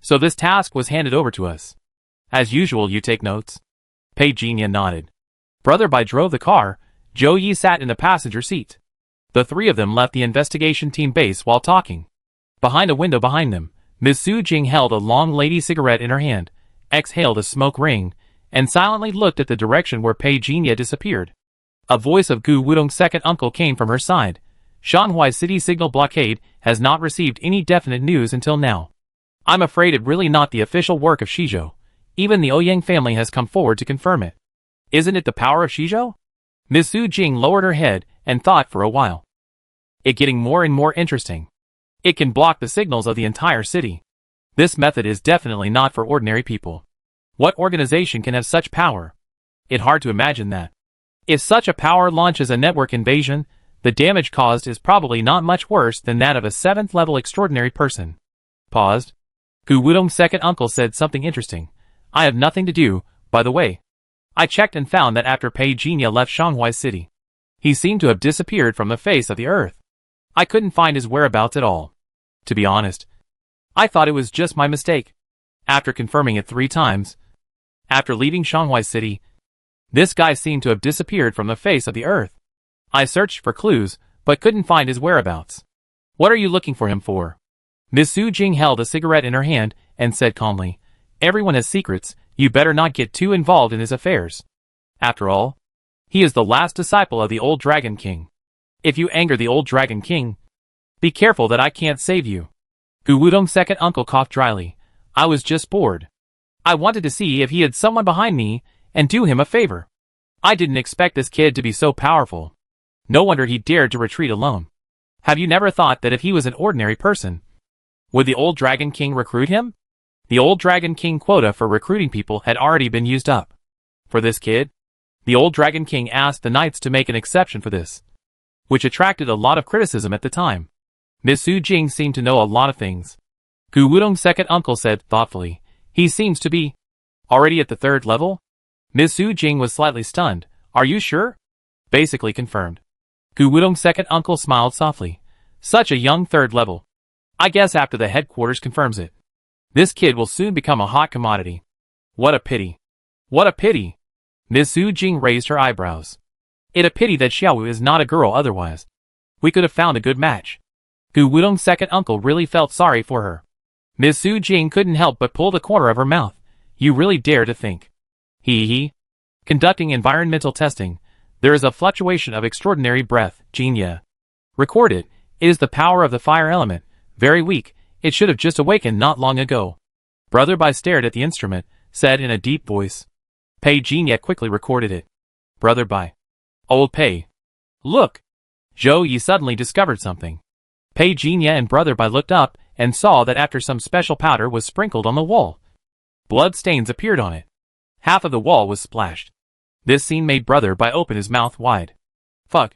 So this task was handed over to us. As usual, you take notes. Pei Jinya nodded. Brother Bai drove the car, Zhou Yi sat in the passenger seat. The 3 of them left the investigation team base while talking. Behind a window behind them, Ms. Su Jing held a long lady cigarette in her hand, exhaled a smoke ring, and silently looked at the direction where Pei Jinya disappeared. A voice of Gu Wudong's second uncle came from her side. Shanghai City signal blockade has not received any definite news until now. I'm afraid it really not the official work of Shizhou. Even the Ouyang family has come forward to confirm it. Isn't it the power of Shizhou? Ms. Su Jing lowered her head and thought for a while. It getting more and more interesting. It can block the signals of the entire city. This method is definitely not for ordinary people. What organization can have such power? It's hard to imagine that. If such a power launches a network invasion, the damage caused is probably not much worse than that of a 7th level extraordinary person. Paused. Gu Wudong's second uncle said something interesting. I have nothing to do, by the way. I checked and found that after Pei Jinya left Shanghai City, he seemed to have disappeared from the face of the earth. I couldn't find his whereabouts at all. To be honest, I thought it was just my mistake. After confirming it 3 times, after leaving Shanghai City, this guy seemed to have disappeared from the face of the earth. I searched for clues, but couldn't find his whereabouts. What are you looking for him for? Ms. Su Jing held a cigarette in her hand and said calmly, everyone has secrets, you better not get too involved in his affairs. After all, he is the last disciple of the old Dragon King. If you anger the old Dragon King, be careful that I can't save you. Gu Wudong's second uncle coughed dryly. I was just bored. I wanted to see if he had someone behind me and do him a favor. I didn't expect this kid to be so powerful. No wonder he dared to retreat alone. Have you never thought that if he was an ordinary person, would the old Dragon King recruit him? The old Dragon King quota for recruiting people had already been used up. For this kid, the old Dragon King asked the knights to make an exception for this, which attracted a lot of criticism at the time. Ms. Su Jing seemed to know a lot of things. Gu Wudong's second uncle said thoughtfully, he seems to be already at the 3rd level? Ms. Su Jing was slightly stunned. Are you sure? Basically confirmed. Gu Wudong's second uncle smiled softly. Such a young 3rd level. I guess after the headquarters confirms it, this kid will soon become a hot commodity. What a pity. What a pity. Ms. Su Jing raised her eyebrows. It's a pity that Xiaowu is not a girl otherwise. We could have found a good match. Gu Wudong's second uncle really felt sorry for her. Ms. Su Jing couldn't help but pull the corner of her mouth. You really dare to think. He. Conducting environmental testing. There is a fluctuation of extraordinary breath, Jinya. Recorded. It is the power of the fire element. Very weak. It should have just awakened not long ago. Brother Bai stared at the instrument, said in a deep voice. Pei Jinya quickly recorded it. Brother Bai. Old Pei. Look. Zhou Yi suddenly discovered something. Pei Jinya and Brother Bai looked up and saw that after some special powder was sprinkled on the wall, blood stains appeared on it. Half of the wall was splashed. This scene made Brother Bai open his mouth wide. Fuck.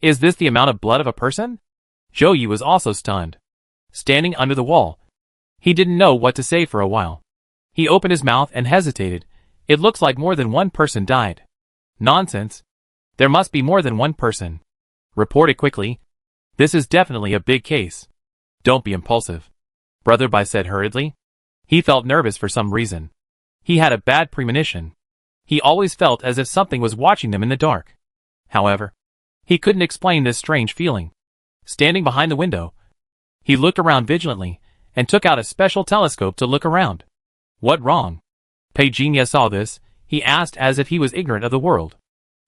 Is this the amount of blood of a person? Zhou Yi was also stunned. Standing under the wall, he didn't know what to say for a while. He opened his mouth and hesitated. It looks like more than one person died. Nonsense. There must be more than one person. Report it quickly. This is definitely a big case. Don't be impulsive. Brother Bai said hurriedly. He felt nervous for some reason. He had a bad premonition. He always felt as if something was watching them in the dark. However, he couldn't explain this strange feeling. Standing behind the window, he looked around vigilantly and took out a special telescope to look around. What wrong? Pei Jinya saw this. He asked as if he was ignorant of the world.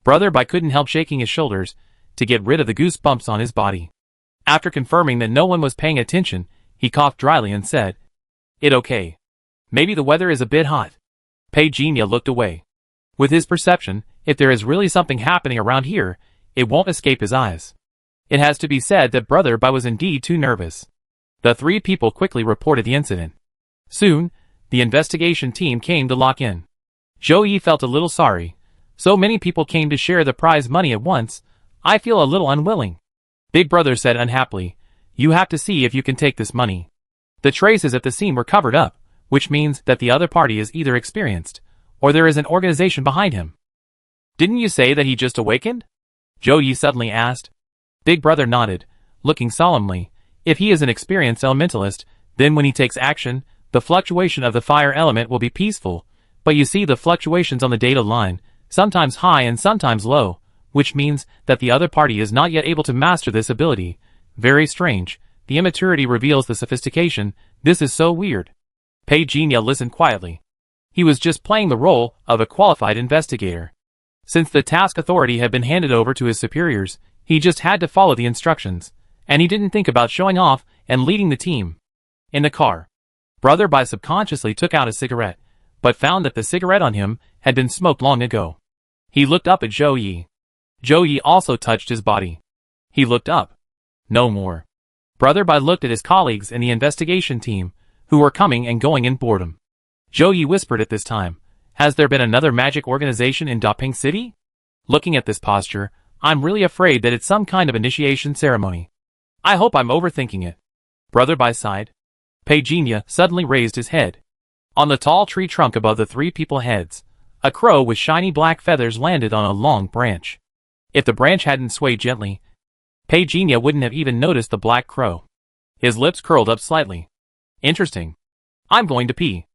Brother Bai couldn't help shaking his shoulders to get rid of the goosebumps on his body. After confirming that no one was paying attention, he coughed dryly and said, It okay. Maybe the weather is a bit hot. Pei Jinya looked away. With his perception, if there is really something happening around here, it won't escape his eyes. It has to be said that Brother Bai was indeed too nervous. The 3 people quickly reported the incident. Soon, the investigation team came to lock in. Zhou Yi felt a little sorry. So many people came to share the prize money at once. I feel a little unwilling. Big Brother said unhappily. You have to see if you can take this money. The traces at the scene were covered up, which means that the other party is either experienced, or there is an organization behind him. Didn't you say that he just awakened? Zhou Yi suddenly asked. Big Brother nodded, looking solemnly. If he is an experienced elementalist, then when he takes action, the fluctuation of the fire element will be peaceful, but you see the fluctuations on the data line, sometimes high and sometimes low, which means that the other party is not yet able to master this ability. Very strange. The immaturity reveals the sophistication. This is so weird. Pei Jinya listened quietly. He was just playing the role of a qualified investigator. Since the task authority had been handed over to his superiors, he just had to follow the instructions, and he didn't think about showing off and leading the team. In the car, Brother Bai subconsciously took out a cigarette, but found that the cigarette on him had been smoked long ago. He looked up at Zhou Yi. Zhou Yi also touched his body. He looked up. No more. Brother Bai looked at his colleagues in the investigation team, who were coming and going in boredom. Zhou Yi whispered at this time, "Has there been another magic organization in Daping City? Looking at this posture, I'm really afraid that it's some kind of initiation ceremony. I hope I'm overthinking it." Brother Bai sighed. Pei Jinya suddenly raised his head. On the tall tree trunk above the three people's heads, a crow with shiny black feathers landed on a long branch. If the branch hadn't swayed gently, Pei Jinya wouldn't have even noticed the black crow. His lips curled up slightly. Interesting. I'm going to pee.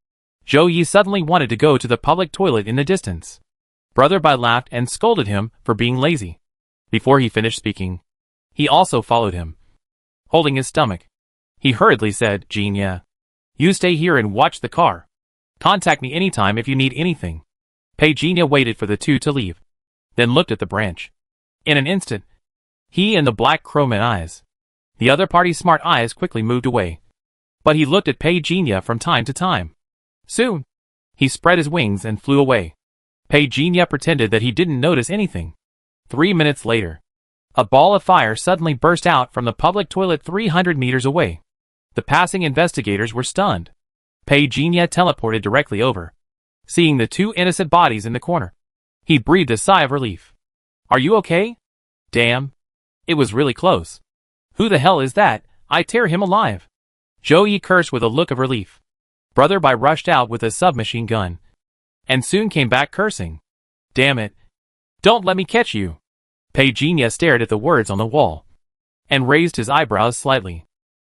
Zhou Yi suddenly wanted to go to the public toilet in the distance. Brother Bai laughed and scolded him for being lazy. Before he finished speaking, he also followed him. Holding his stomach, he hurriedly said, "Jinya, you stay here and watch the car. Contact me anytime if you need anything." Pei Jinya waited for the two to leave, then looked at the branch. In an instant, he and the black crow met eyes. The other party's smart eyes quickly moved away, but he looked at Pei Jinya from time to time. Soon, he spread his wings and flew away. Pei Jinya pretended that he didn't notice anything. 3 minutes later, a ball of fire suddenly burst out from the public toilet 300 meters away. The passing investigators were stunned. Pei Jinya teleported directly over, seeing the two innocent bodies in the corner. He breathed a sigh of relief. "Are you okay? Damn. It was really close. Who the hell is that? I tear him alive." Zhou Yi cursed with a look of relief. Brother Bai rushed out with a submachine gun, and soon came back cursing. "Damn it. Don't let me catch you." Pei Jinya stared at the words on the wall, and raised his eyebrows slightly.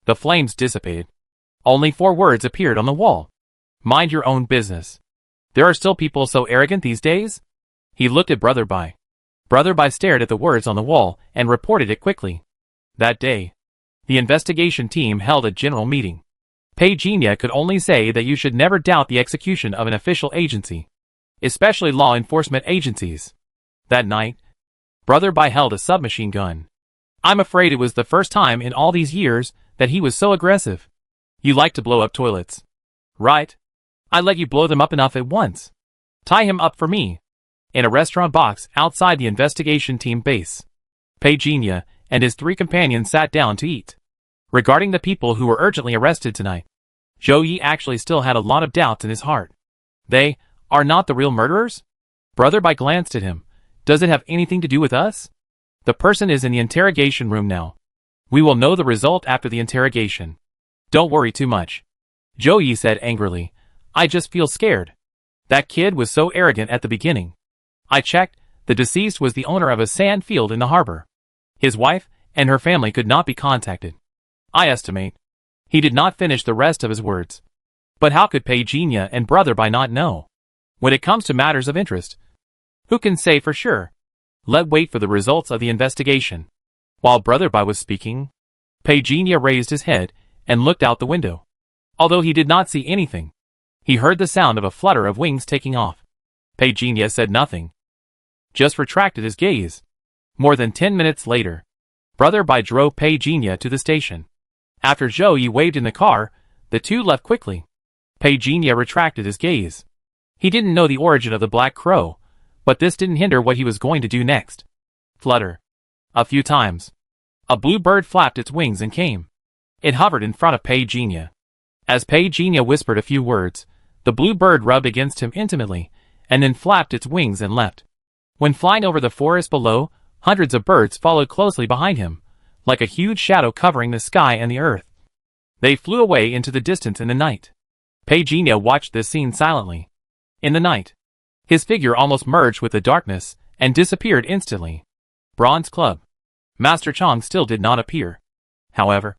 The flames dissipated. Only 4 words appeared on the wall. "Mind your own business." There are still people so arrogant these days? He looked at Brother Bai. Brother Bai stared at the words on the wall and reported it quickly. That day, the investigation team held a general meeting. Pei Jinya could only say that you should never doubt the execution of an official agency, especially law enforcement agencies. That night, Brother Bai held a submachine gun. I'm afraid it was the first time in all these years that he was so aggressive. "You like to blow up toilets, right? I let you blow them up enough at once. Tie him up for me." In a restaurant box outside the investigation team base, Pei Jinya and his 3 companions sat down to eat. Regarding the people who were urgently arrested tonight, Zhou Yi actually still had a lot of doubts in his heart. They are not the real murderers? Brother Bai glanced at him. Does it have anything to do with us? The person is in the interrogation room now. We will know the result after the interrogation. Don't worry too much. Zhou Yi said angrily. I just feel scared. That kid was so arrogant at the beginning. I checked, the deceased was the owner of a sand field in the harbor. His wife and her family could not be contacted. I estimate. He did not finish the rest of his words. But how could Pei Jinya and Brother Bai not know? When it comes to matters of interest, who can say for sure? Let's wait for the results of the investigation. While Brother Bai was speaking, Pei Jinya raised his head and looked out the window. Although he did not see anything, he heard the sound of a flutter of wings taking off. Pei Jinya said nothing, just retracted his gaze. More than 10 minutes later, Brother Bai drove Pei Jinya to the station. After Zhou Yi waved in the car, the two left quickly. Pei Jinya retracted his gaze. He didn't know the origin of the black crow, but this didn't hinder what he was going to do next. Flutter. A few times, a blue bird flapped its wings and came. It hovered in front of Pei Jinya. As Pei Jinya whispered a few words, the blue bird rubbed against him intimately, and then flapped its wings and left. When flying over the forest below, hundreds of birds followed closely behind him, like a huge shadow covering the sky and the earth. They flew away into the distance in the night. Pei Jinya watched this scene silently. In the night, his figure almost merged with the darkness and disappeared instantly. Bronze Club. Master Chong still did not appear. However,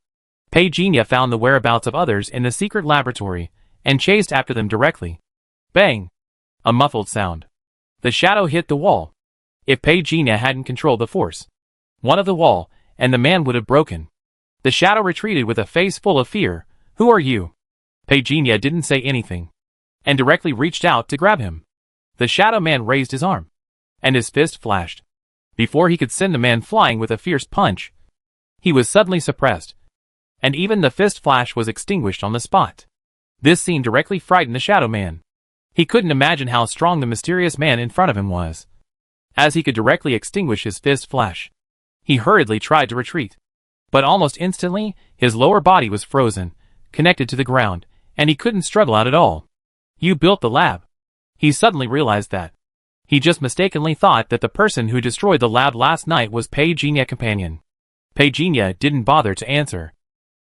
Pei Jinya found the whereabouts of others in the secret laboratory and chased after them directly. Bang! A muffled sound. The shadow hit the wall. If Pei Jinya hadn't controlled the force, one of the wall, and the man would have broken. The shadow retreated with a face full of fear. Who are you? Pei Jinya didn't say anything, and directly reached out to grab him. The shadow man raised his arm, and his fist flashed. Before he could send the man flying with a fierce punch, he was suddenly suppressed, and even the fist flash was extinguished on the spot. This scene directly frightened the Shadow Man. He couldn't imagine how strong the mysterious man in front of him was, as he could directly extinguish his fist flash. He hurriedly tried to retreat, but almost instantly, his lower body was frozen, connected to the ground, and he couldn't struggle out at all. You built the lab. He suddenly realized that. He just mistakenly thought that the person who destroyed the lab last night was Pei Jinya companion. Pei Jinya didn't bother to answer.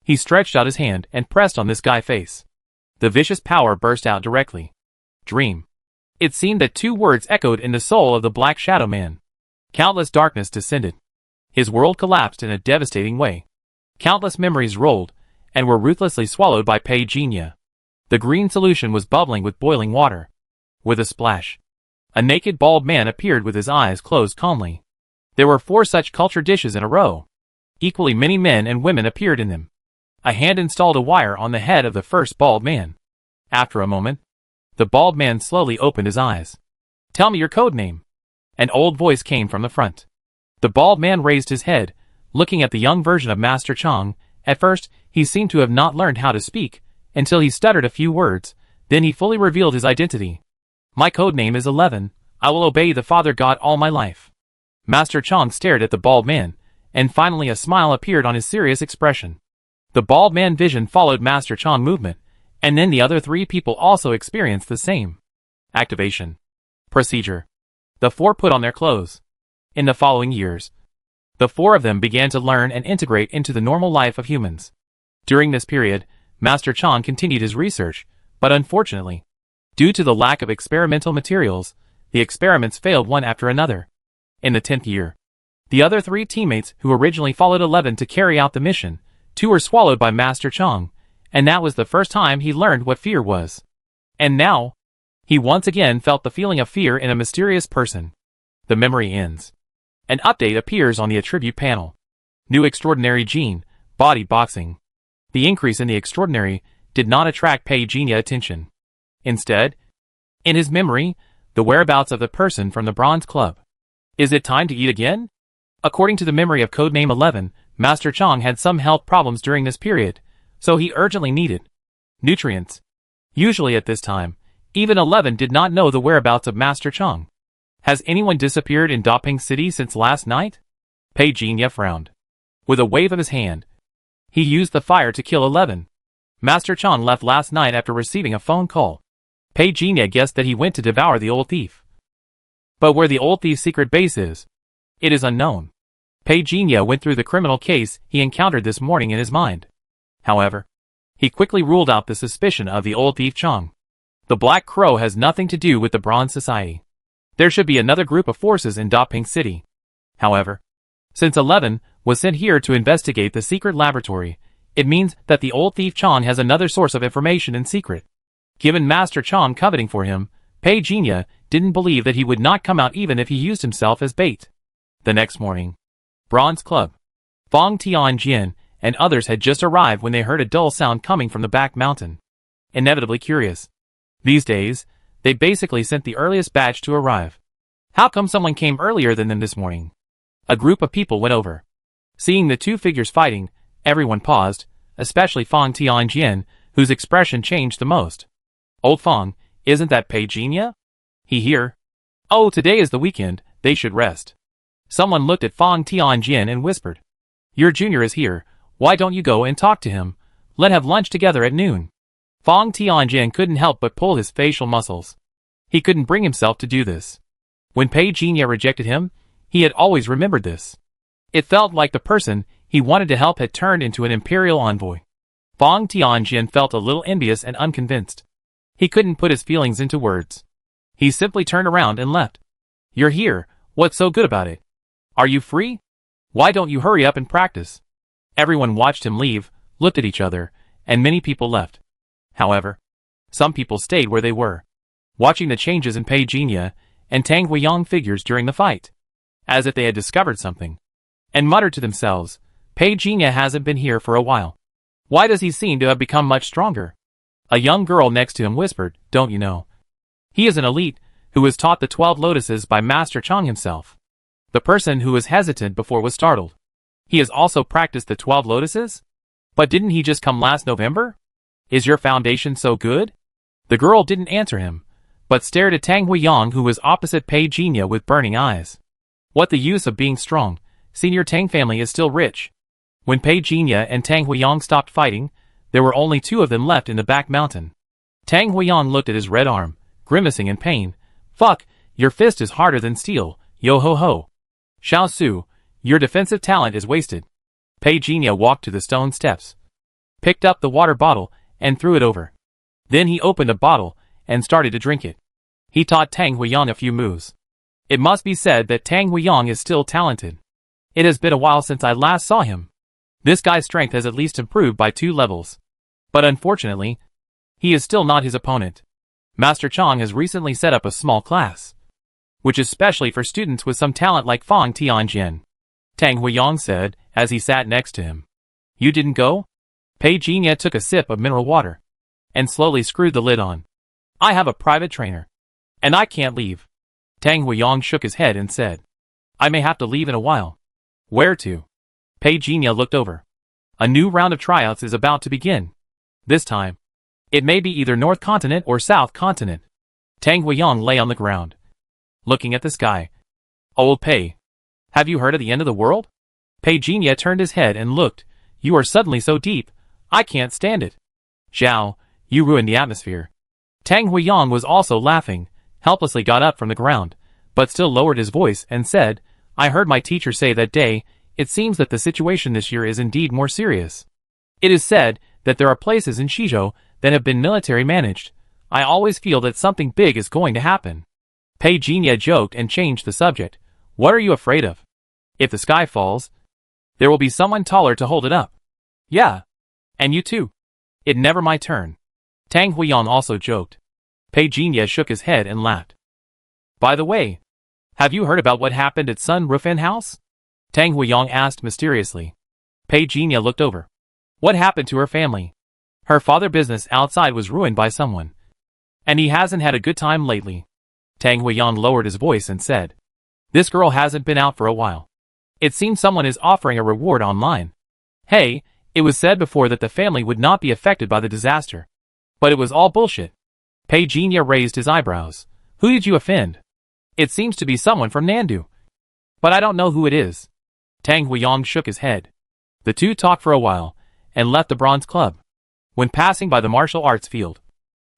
He stretched out his hand and pressed on this guy's face. The vicious power burst out directly. Dream. It seemed that two words echoed in the soul of the Black Shadow Man. Countless darkness descended. His world collapsed in a devastating way. Countless memories rolled, and were ruthlessly swallowed by Pei Jinya. The green solution was bubbling with boiling water. With a splash, a naked bald man appeared with his eyes closed calmly. There were 4 such culture dishes in a row. Equally many men and women appeared in them. A hand installed a wire on the head of the first bald man. After a moment, the bald man slowly opened his eyes. Tell me your code name. An old voice came from the front. The bald man raised his head, looking at the young version of Master Chang. At first, he seemed to have not learned how to speak, until he stuttered a few words, then he fully revealed his identity. My code name is 11, I will obey the Father God all my life. Master Chang stared at the bald man, and finally a smile appeared on his serious expression. The bald man vision followed Master Chang movement, and then the other 3 people also experienced the same. Activation. Procedure. The 4 put on their clothes. In the following years, the 4 of them began to learn and integrate into the normal life of humans. During this period, Master Chang continued his research, but unfortunately, due to the lack of experimental materials, the experiments failed one after another. In the 10th year, the other 3 teammates who originally followed 11 to carry out the mission, 2 were swallowed by Master Chang, and that was the first time he learned what fear was. And now, he once again felt the feeling of fear in a mysterious person. The memory ends. An update appears on the attribute panel. New extraordinary gene, body boxing. The increase in the extraordinary did not attract Pei Jinya attention. Instead, in his memory, the whereabouts of the person from the Bronze Club. Is it time to eat again? According to the memory of Codename 11, Master Chang had some health problems during this period, so he urgently needed nutrients. Usually at this time, even 11 did not know the whereabouts of Master Chang. Has anyone disappeared in Daping City since last night? Pei Jinya frowned. With a wave of his hand, he used the fire to kill 11. Master Chang left last night after receiving a phone call. Pei Jinya guessed that he went to devour the old thief. But where the old thief's secret base is, it is unknown. Pei Jinya went through the criminal case he encountered this morning in his mind. However, he quickly ruled out the suspicion of the old thief Chang. The Black Crow has nothing to do with the Bronze Society. There should be another group of forces in Daping City. However, since 11 was sent here to investigate the secret laboratory, it means that the old thief Chang has another source of information in secret. Given Master Chang coveting for him, Pei Jinya didn't believe that he would not come out even if he used himself as bait. The next morning, Bronze Club. Fong Tianjin and others had just arrived when they heard a dull sound coming from the back mountain. Inevitably curious. These days, they basically sent the earliest batch to arrive. How come someone came earlier than them this morning? A group of people went over. Seeing the 2 figures fighting, everyone paused, especially Fong Tianjin, whose expression changed the most. Old Fong, isn't that Pei Jinya? He here? Oh, today is the weekend, they should rest. Someone looked at Fong Tianjin and whispered. Your junior is here, why don't you go and talk to him? Let's have lunch together at noon. Fong Tianjin couldn't help but pull his facial muscles. He couldn't bring himself to do this. When Pei Jinya rejected him, he had always remembered this. It felt like the person he wanted to help had turned into an imperial envoy. Fong Tianjin felt a little envious and unconvinced. He couldn't put his feelings into words. He simply turned around and left. You're here, what's so good about it? Are you free? Why don't you hurry up and practice? Everyone watched him leave, looked at each other, and many people left. However, some people stayed where they were, watching the changes in Pei Jinya and Tang Huiyang figures during the fight, as if they had discovered something, and muttered to themselves, Pei Jinya hasn't been here for a while. Why does he seem to have become much stronger? A young girl next to him whispered, don't you know? He is an elite, who was taught the 12 lotuses by Master Chang himself. The person who was hesitant before was startled. He has also practiced the 12 lotuses? But didn't he just come last November? Is your foundation so good? The girl didn't answer him, but stared at Tang Huiyang, who was opposite Pei Jinya with burning eyes. What the use of being strong? Senior Tang family is still rich. When Pei Jinya and Tang Huiyang stopped fighting, there were only 2 of them left in the back mountain. Tang Huiyang looked at his red arm, grimacing in pain. Fuck, your fist is harder than steel, yo ho ho. Xiao Su, your defensive talent is wasted. Pei Jinya walked to the stone steps, picked up the water bottle, and threw it over. Then he opened a bottle and started to drink it. He taught Tang Huiyang a few moves. It must be said that Tang Huiyang is still talented. It has been a while since I last saw him. This guy's strength has at least improved by 2 levels. But unfortunately, he is still not his opponent. Master Chang has recently set up a small class, which is specially for students with some talent like Fang Tianjin. Tang Huiyang said, as he sat next to him. You didn't go? Pei Jinya took a sip of mineral water, and slowly screwed the lid on. I have a private trainer, and I can't leave. Tang Huiyang shook his head and said, I may have to leave in a while. Where to? Pei Jinya looked over. A new round of tryouts is about to begin. This time, it may be either North Continent or South Continent. Tang Huiyang lay on the ground, looking at the sky. Old Pei, have you heard of the end of the world? Pei Jinya turned his head and looked. You are suddenly so deep, I can't stand it. Zhao, you ruined the atmosphere. Tang Huiyang was also laughing, helplessly got up from the ground, but still lowered his voice and said, I heard my teacher say that day, it seems that the situation this year is indeed more serious. It is said that there are places in Shizhou that have been military managed. I always feel that something big is going to happen. Pei Jinya joked and changed the subject. What are you afraid of? If the sky falls, there will be someone taller to hold it up. Yeah. And you too. It never my turn. Tang Huiyang also joked. Pei Jinya shook his head and laughed. By the way, have you heard about what happened at Sun Rufen House? Tang Huiyang asked mysteriously. Pei Jinya looked over. What happened to her family? Her father's business outside was ruined by someone, and he hasn't had a good time lately. Tang Huiyang lowered his voice and said, This girl hasn't been out for a while. It seems someone is offering a reward online. Hey, it was said before that the family would not be affected by the disaster. But it was all bullshit. Pei Jinya raised his eyebrows. Who did you offend? It seems to be someone from Nandu. But I don't know who it is. Tang Huiyang shook his head. The two talked for a while, and left the Bronze Club. When passing by the martial arts field,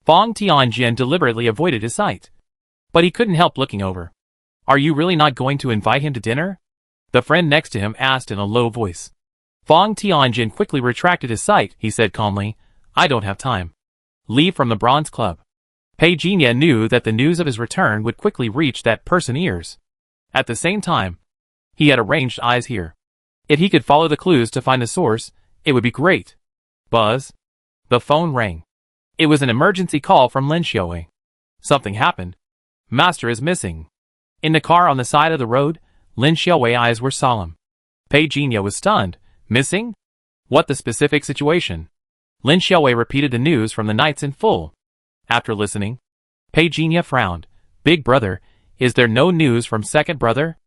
Fang Tianjin deliberately avoided his sight. But he couldn't help looking over. Are you really not going to invite him to dinner? The friend next to him asked in a low voice. Fang Tianjin quickly retracted his sight. He said calmly, I don't have time. Leave from the Bronze Club. Pei Jinya knew that the news of his return would quickly reach that person's ears. At the same time, he had arranged eyes here. If he could follow the clues to find the source, it would be great. Buzz. The phone rang. It was an emergency call from Lin Xiaowei. Something happened. Master is missing. In the car on the side of the road, Lin Xiaowei's eyes were solemn. Pei Jinya was stunned. Missing? What the specific situation? Lin Xiaowei repeated the news from the knights in full. After listening, Pei Jinya frowned. Big brother, is there no news from second brother?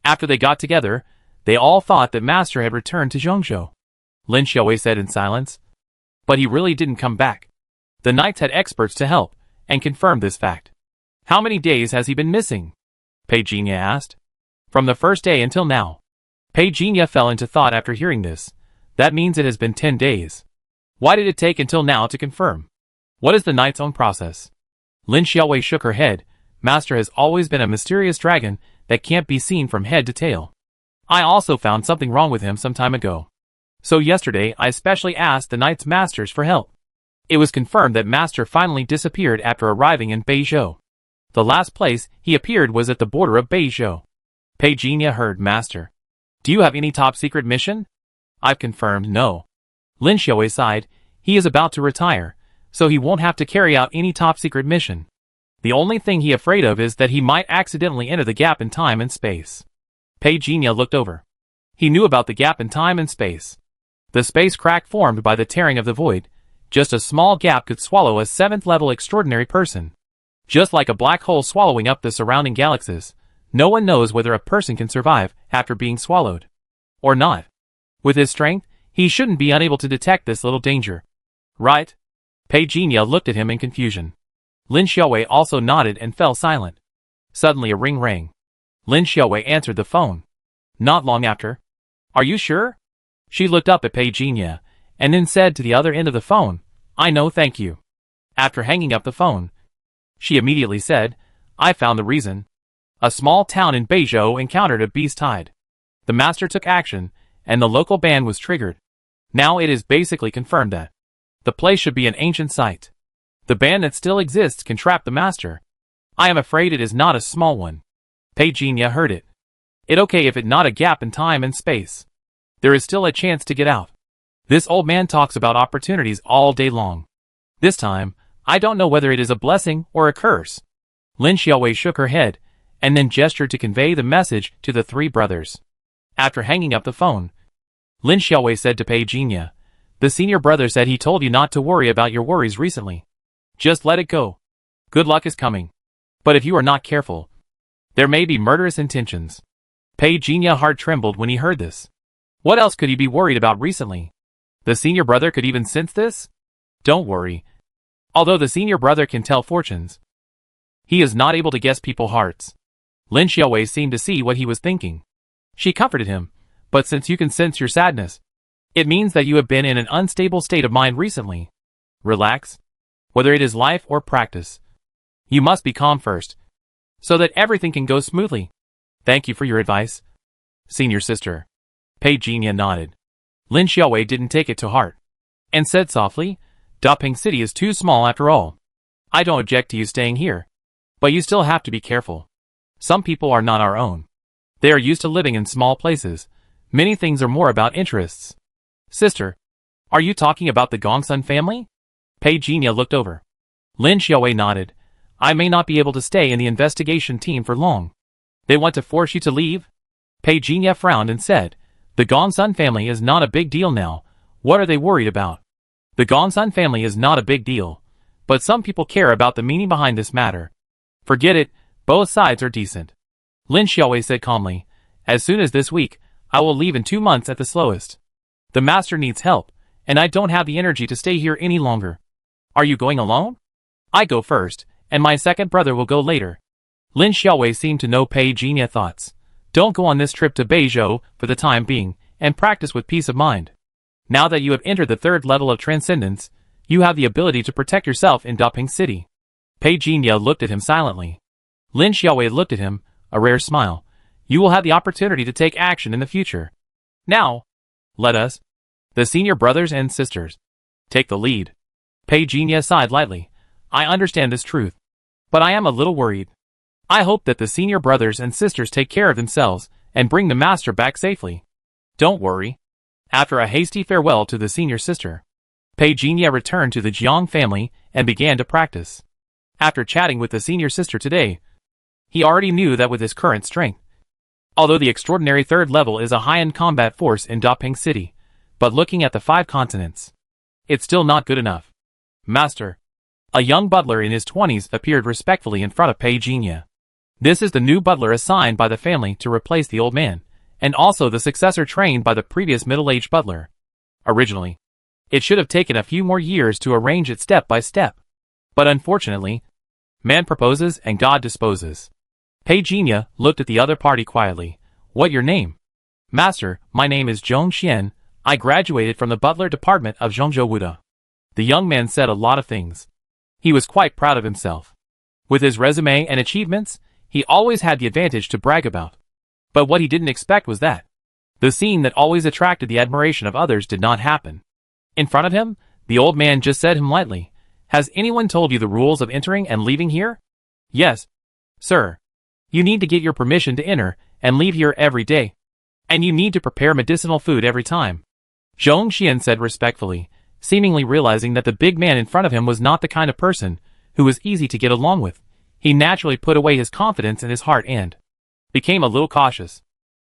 After they got together, they all thought that Master had returned to Zhongzhou. Lin Xiaowei said in silence. But he really didn't come back. The knights had experts to help, and confirmed this fact. How many days has he been missing? Pei Jinya asked. From the first day until now. Pei Jinya fell into thought after hearing this. That means it has been 10 days. Why did it take until now to confirm? What is the knight's own process? Lin Xiaowei shook her head. Master has always been a mysterious dragon that can't be seen from head to tail. I also found something wrong with him some time ago. So yesterday I specially asked the Knights Masters for help. It was confirmed that Master finally disappeared after arriving in Beizhou. The last place he appeared was at the border of Beizhou. Pei Jinya heard Master. Do you have any top secret mission? I've confirmed no. Lin Xiaowei sighed. He is about to retire, so he won't have to carry out any top secret mission. The only thing he afraid of is that he might accidentally enter the gap in time and space. Pei Jinya looked over. He knew about the gap in time and space. The space crack formed by the tearing of the void. Just a small gap could swallow a 7th level extraordinary person. Just like a black hole swallowing up the surrounding galaxies, no one knows whether a person can survive after being swallowed. Or not. With his strength, he shouldn't be unable to detect this little danger. Right? Pei Jinya looked at him in confusion. Lin Xiaowei also nodded and fell silent. Suddenly a ring rang. Lin Xiaowei answered the phone. Not long after. Are you sure? She looked up at Pei Jinya, and then said to the other end of the phone, I know, thank you. After hanging up the phone, she immediately said, I found the reason. A small town in Beizhou encountered a beast tide. The master took action, and the local ban was triggered. Now it is basically confirmed that the place should be an ancient site. The ban that still exists can trap the master. I am afraid it is not a small one. Pei Jinya heard it. It okay if it not a gap in time and space. There is still a chance to get out. This old man talks about opportunities all day long. This time, I don't know whether it is a blessing or a curse. Lin Xiaowei shook her head, and then gestured to convey the message to the three brothers. After hanging up the phone, Lin Xiaowei said to Pei Jinya, the senior brother said he told you not to worry about your worries recently. Just let it go. Good luck is coming. But if you are not careful, there may be murderous intentions. Pei Jinya's heart trembled when he heard this. What else could he be worried about recently? The senior brother could even sense this? Don't worry. Although the senior brother can tell fortunes, he is not able to guess people's hearts. Lin Xiaowei seemed to see what he was thinking. She comforted him, but since you can sense your sadness, it means that you have been in an unstable state of mind recently. Relax. Whether it is life or practice, you must be calm first, so that everything can go smoothly. Thank you for your advice, senior sister. Pei Jinya nodded. Lin Xiaowei didn't take it to heart, and said softly, Daping City is too small after all. I don't object to you staying here, but you still have to be careful. Some people are not our own. They are used to living in small places. Many things are more about interests. Sister, are you talking about the Gongsun family? Pei Jinya looked over. Lin Xiaowei nodded. I may not be able to stay in the investigation team for long. They want to force you to leave? Pei Jinya frowned and said, the Gongsun family is not a big deal now. What are they worried about? The Gongsun family is not a big deal, but some people care about the meaning behind this matter. Forget it, both sides are decent. Lin Xiaowei said calmly, as soon as this week, I will leave in 2 months at the slowest. The master needs help, and I don't have the energy to stay here any longer. Are you going alone? I go first, and my second brother will go later. Lin Xiaowei seemed to know Pei Jinya's thoughts. Don't go on this trip to Beizhou for the time being, and practice with peace of mind. Now that you have entered the 3rd level of transcendence, you have the ability to protect yourself in Daping City. Pei Jinya looked at him silently. Lin Xiaowei looked at him, a rare smile. You will have the opportunity to take action in the future. Now, let us, the senior brothers and sisters, take the lead. Pei Jinya sighed lightly. I understand this truth, but I am a little worried. I hope that the senior brothers and sisters take care of themselves and bring the master back safely. Don't worry. After a hasty farewell to the senior sister, Pei Jinya returned to the Jiang family and began to practice. After chatting with the senior sister today, he already knew that with his current strength, although the extraordinary 3rd level is a high-end combat force in Daping City, but looking at the 5 continents, it's still not good enough. Master, a young butler in his 20s appeared respectfully in front of Pei Jinya. This is the new butler assigned by the family to replace the old man, and also the successor trained by the previous middle-aged butler. Originally, it should have taken a few more years to arrange it step by step. But unfortunately, man proposes and God disposes. Pei Jinya looked at the other party quietly. What your name? Master, my name is Zhong Xian. I graduated from the butler department of Zhongzhou Wuda. The young man said a lot of things. He was quite proud of himself. With his resume and achievements, he always had the advantage to brag about. But what he didn't expect was that the scene that always attracted the admiration of others did not happen. In front of him, the old man just said him lightly, Has anyone told you the rules of entering and leaving here? Yes, sir. You need to get your permission to enter and leave here every day. And you need to prepare medicinal food every time. Zhong Xian said respectfully, seemingly realizing that the big man in front of him was not the kind of person who was easy to get along with. He naturally put away his confidence in his heart and became a little cautious.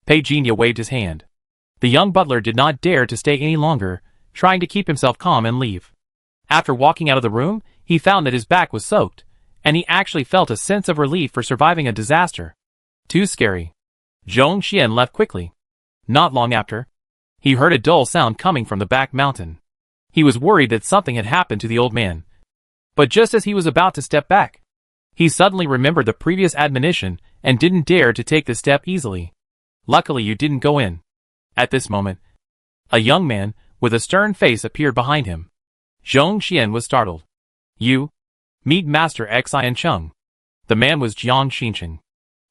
Pei Jinya waved his hand. The young butler did not dare to stay any longer, trying to keep himself calm and leave. After walking out of the room, he found that his back was soaked, and he actually felt a sense of relief for surviving a disaster. Too scary. Zhong Xian left quickly. Not long after, he heard a dull sound coming from the back mountain. He was worried that something had happened to the old man. But just as he was about to step back, he suddenly remembered the previous admonition and didn't dare to take the step easily. Luckily you didn't go in. At this moment, a young man with a stern face appeared behind him. Zhong Xian was startled. You? Meet Master Xian Cheng. The man was Jiang Xincheng.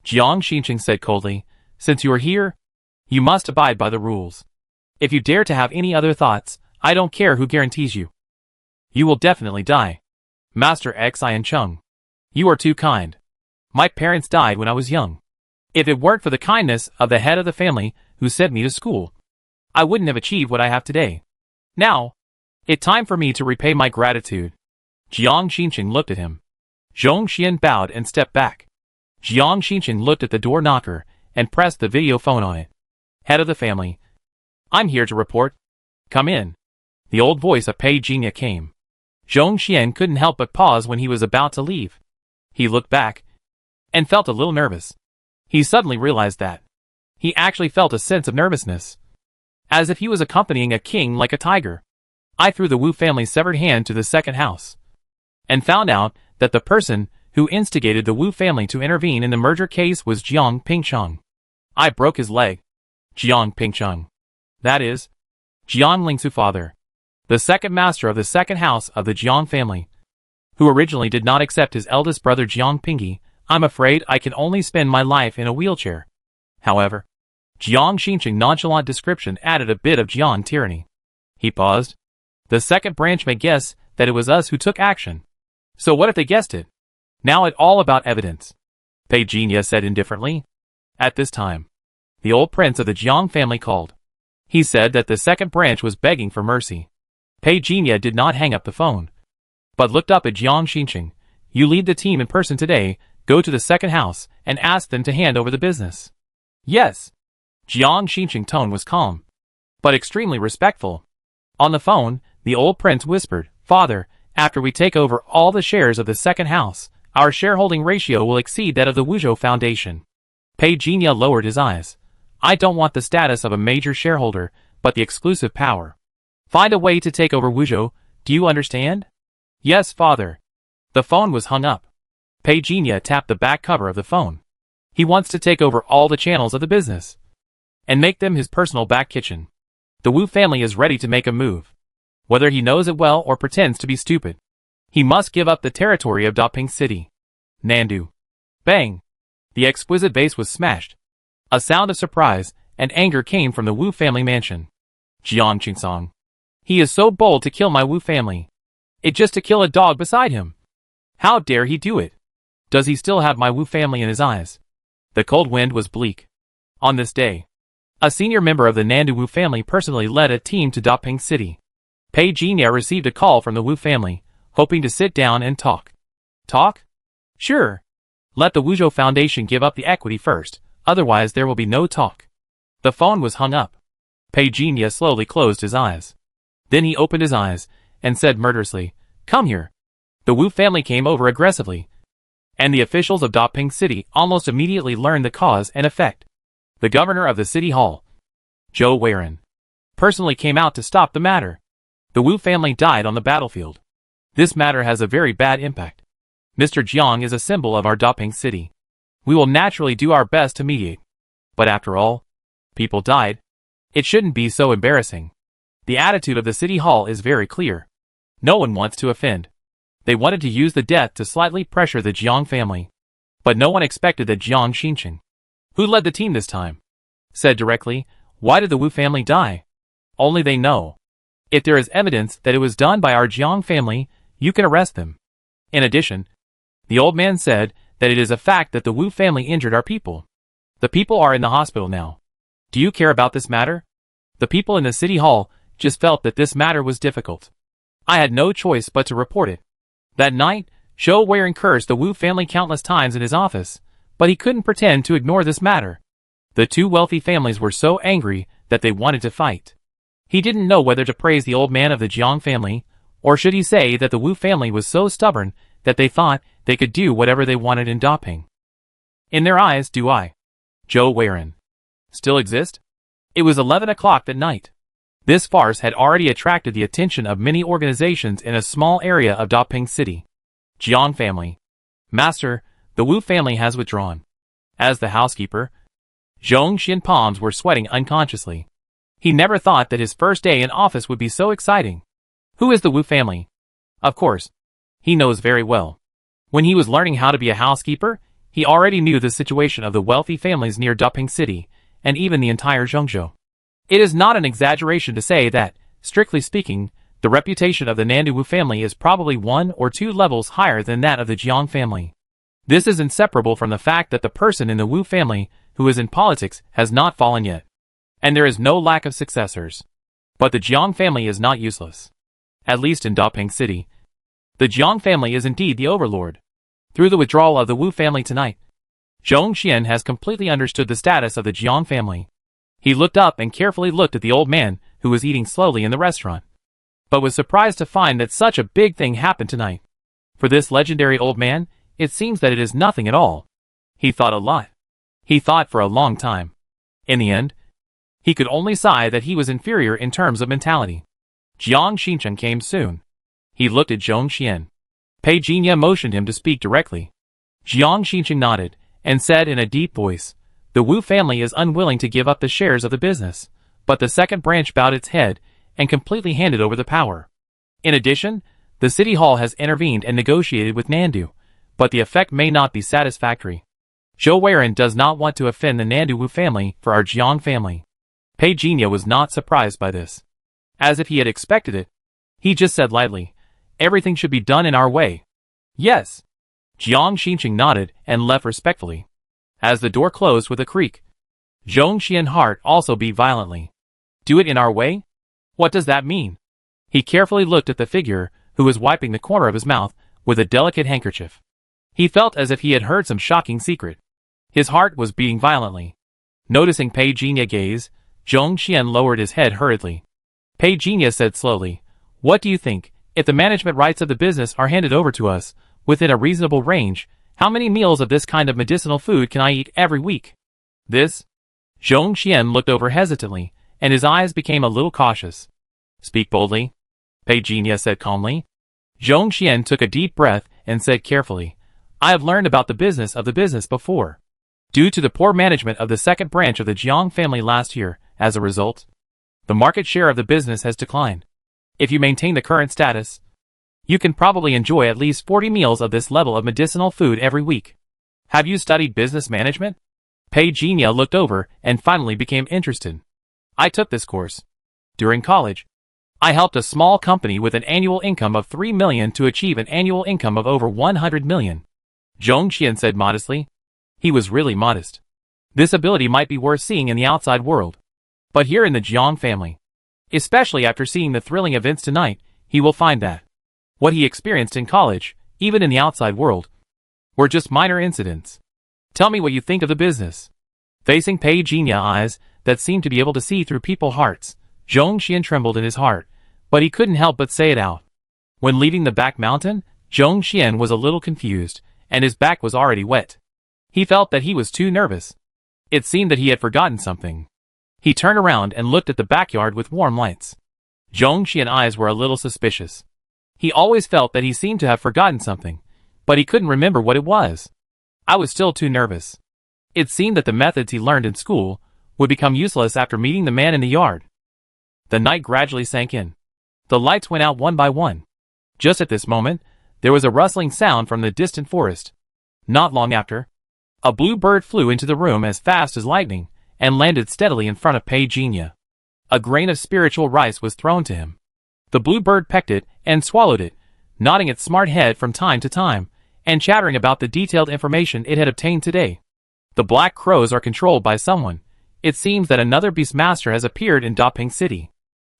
Jiang Xincheng said coldly, since you are here, you must abide by the rules. If you dare to have any other thoughts, I don't care who guarantees you. You will definitely die. Master Xian Cheng. You are too kind. My parents died when I was young. If it weren't for the kindness of the head of the family who sent me to school, I wouldn't have achieved what I have today. Now, it's time for me to repay my gratitude. Jiang Xincheng looked at him. Zhong Xian bowed and stepped back. Jiang Xincheng looked at the door knocker and pressed the video phone on it. Head of the family. I'm here to report. Come in. The old voice of Pei Jinya came. Zhong Xian couldn't help but pause when he was about to leave. He looked back and felt a little nervous. He suddenly realized that he actually felt a sense of nervousness, as if he was accompanying a king like a tiger. I threw the Wu family's severed hand to the second house and found out that the person who instigated the Wu family to intervene in the merger case was Jiang Pingcheng. I broke his leg. Jiang Pingcheng. That is, Jiang Lingsu father, the second master of the second house of the Jiang family, who originally did not accept his eldest brother Jiang Pingyi. I'm afraid I can only spend my life in a wheelchair. However, Jiang Xincheng's nonchalant description added a bit of Jiang tyranny. He paused. The second branch may guess that it was us who took action. So what if they guessed it? Now it's all about evidence. Pei Jinya said indifferently. At this time, the old prince of the Jiang family called. He said that the second branch was begging for mercy. Pei Jinya did not hang up the phone, but looked up at Jiang Xincheng. You lead the team in person today. Go to the second house and ask them to hand over the business. Yes. Jiang Xincheng's tone was calm, but extremely respectful. On the phone, the old prince whispered, Father, after we take over all the shares of the second house, our shareholding ratio will exceed that of the Wuzhou Foundation. Pei Jinya lowered his eyes. I don't want the status of a major shareholder, but the exclusive power. Find a way to take over Wuzhou, do you understand? Yes, father. The phone was hung up. Pei Jinya tapped the back cover of the phone. He wants to take over all the channels of the business and make them his personal back kitchen. The Wu family is ready to make a move. Whether he knows it well or pretends to be stupid, he must give up the territory of Daping City. Nandu. Bang! The exquisite vase was smashed. A sound of surprise and anger came from the Wu family mansion. Jiang Qingsong. He is so bold to kill my Wu family. It just to kill a dog beside him. How dare he do it? Does he still have my Wu family in his eyes? The cold wind was bleak. On this day, a senior member of the Nandu Wu family personally led a team to Daping City. Pei Jinya received a call from the Wu family, hoping to sit down and talk. Talk? Sure. Let the Wuzhou Foundation give up the equity first, otherwise there will be no talk. The phone was hung up. Pei Jinya slowly closed his eyes. Then he opened his eyes and said murderously, Come here. The Wu family came over aggressively, and the officials of Daping City almost immediately learned the cause and effect. The governor of the city hall, Zhou Weiren, personally came out to stop the matter. The Wu family died on the battlefield. This matter has a very bad impact. Mr. Jiang is a symbol of our Daping City. We will naturally do our best to mediate. But after all, people died. It shouldn't be so embarrassing. The attitude of the city hall is very clear. No one wants to offend. They wanted to use the death to slightly pressure the Jiang family. But no one expected that Jiang Xincheng, who led the team this time, said directly, Why did the Wu family die? Only they know. If there is evidence that it was done by our Jiang family, you can arrest them. In addition, the old man said that it is a fact that the Wu family injured our people. The people are in the hospital now. Do you care about this matter? The people in the city hall just felt that this matter was difficult. I had no choice but to report it. That night, Zhou Weiren cursed the Wu family countless times in his office, but he couldn't pretend to ignore this matter. The two wealthy families were so angry that they wanted to fight. He didn't know whether to praise the old man of the Jiang family, or should he say that the Wu family was so stubborn that they thought they could do whatever they wanted in Daping. In their eyes, do I, Zhou Weiren, still exist? It was 11 o'clock that night. This farce had already attracted the attention of many organizations in a small area of Daping City. Jiang family. Master, the Wu family has withdrawn. As the housekeeper, Zhong Xian's palms were sweating unconsciously. He never thought that his first day in office would be so exciting. Who is the Wu family? Of course, he knows very well. When he was learning how to be a housekeeper, he already knew the situation of the wealthy families near Daping City, and even the entire Zhengzhou. It is not an exaggeration to say that, strictly speaking, the reputation of the Nandu Wu family is probably 1 or 2 levels higher than that of the Jiang family. This is inseparable from the fact that the person in the Wu family who is in politics has not fallen yet. And there is no lack of successors. But the Jiang family is not useless. At least in Daping City. The Jiang family is indeed the overlord. Through the withdrawal of the Wu family tonight, Zhong Xian has completely understood the status of the Jiang family. He looked up and carefully looked at the old man who was eating slowly in the restaurant, but was surprised to find that such a big thing happened tonight. For this legendary old man, it seems that it is nothing at all. He thought a lot. He thought for a long time. In the end, he could only sigh that he was inferior in terms of mentality. Jiang Xinchen came soon. He looked at Zhong Xian. Pei Jinya motioned him to speak directly. Jiang Xinchen nodded, and said in a deep voice, "The Wu family is unwilling to give up the shares of the business, but the second branch bowed its head and completely handed over the power. In addition, the city hall has intervened and negotiated with Nandu, but the effect may not be satisfactory. Zhou Weiren does not want to offend the Nandu Wu family for our Jiang family." Pei Jinya was not surprised by this. As if he had expected it, he just said lightly, "Everything should be done in our way." "Yes." Jiang Xinchen nodded and left respectfully. As the door closed with a creak, Zhong Xian's heart also beat violently. Do it in our way? What does that mean? He carefully looked at the figure, who was wiping the corner of his mouth with a delicate handkerchief. He felt as if he had heard some shocking secret. His heart was beating violently. Noticing Pei Jinya's gaze, Zhong Xian lowered his head hurriedly. Pei Jinya said slowly, "What do you think? If the management rights of the business are handed over to us, within a reasonable range, how many meals of this kind of medicinal food can I eat every week?" This? Zhong Xian looked over hesitantly, and his eyes became a little cautious. "Speak boldly," Pei Jinya said calmly. Zhong Xian took a deep breath and said carefully, "I have learned about the business before. Due to the poor management of the second branch of the Jiang family last year, as a result, the market share of the business has declined. If you maintain the current status, you can probably enjoy at least 40 meals of this level of medicinal food every week. Have you studied business management?" Pei Jinya looked over and finally became interested. "I took this course. During college, I helped a small company with an annual income of 3 million to achieve an annual income of over 100 million. Zhong Xian said modestly. He was really modest. This ability might be worth seeing in the outside world. But here in the Jiang family, especially after seeing the thrilling events tonight, he will find that what he experienced in college, even in the outside world, were just minor incidents. Tell me what you think of the business." Facing Pei Jinya's eyes that seemed to be able to see through people's hearts, Zhong Xian trembled in his heart, but he couldn't help but say it out. When leaving the back mountain, Zhong Xian was a little confused, and his back was already wet. He felt that he was too nervous. It seemed that he had forgotten something. He turned around and looked at the backyard with warm lights. Zhong Xian's eyes were a little suspicious. He always felt that he seemed to have forgotten something, but he couldn't remember what it was. I was still too nervous. It seemed that the methods he learned in school would become useless after meeting the man in the yard. The night gradually sank in. The lights went out one by one. Just at this moment, there was a rustling sound from the distant forest. Not long after, a blue bird flew into the room as fast as lightning and landed steadily in front of Pei Jinya. A grain of spiritual rice was thrown to him. The blue bird pecked it and swallowed it, nodding its smart head from time to time, and chattering about the detailed information it had obtained today. The black crows are controlled by someone. It seems that another beastmaster has appeared in Daping City.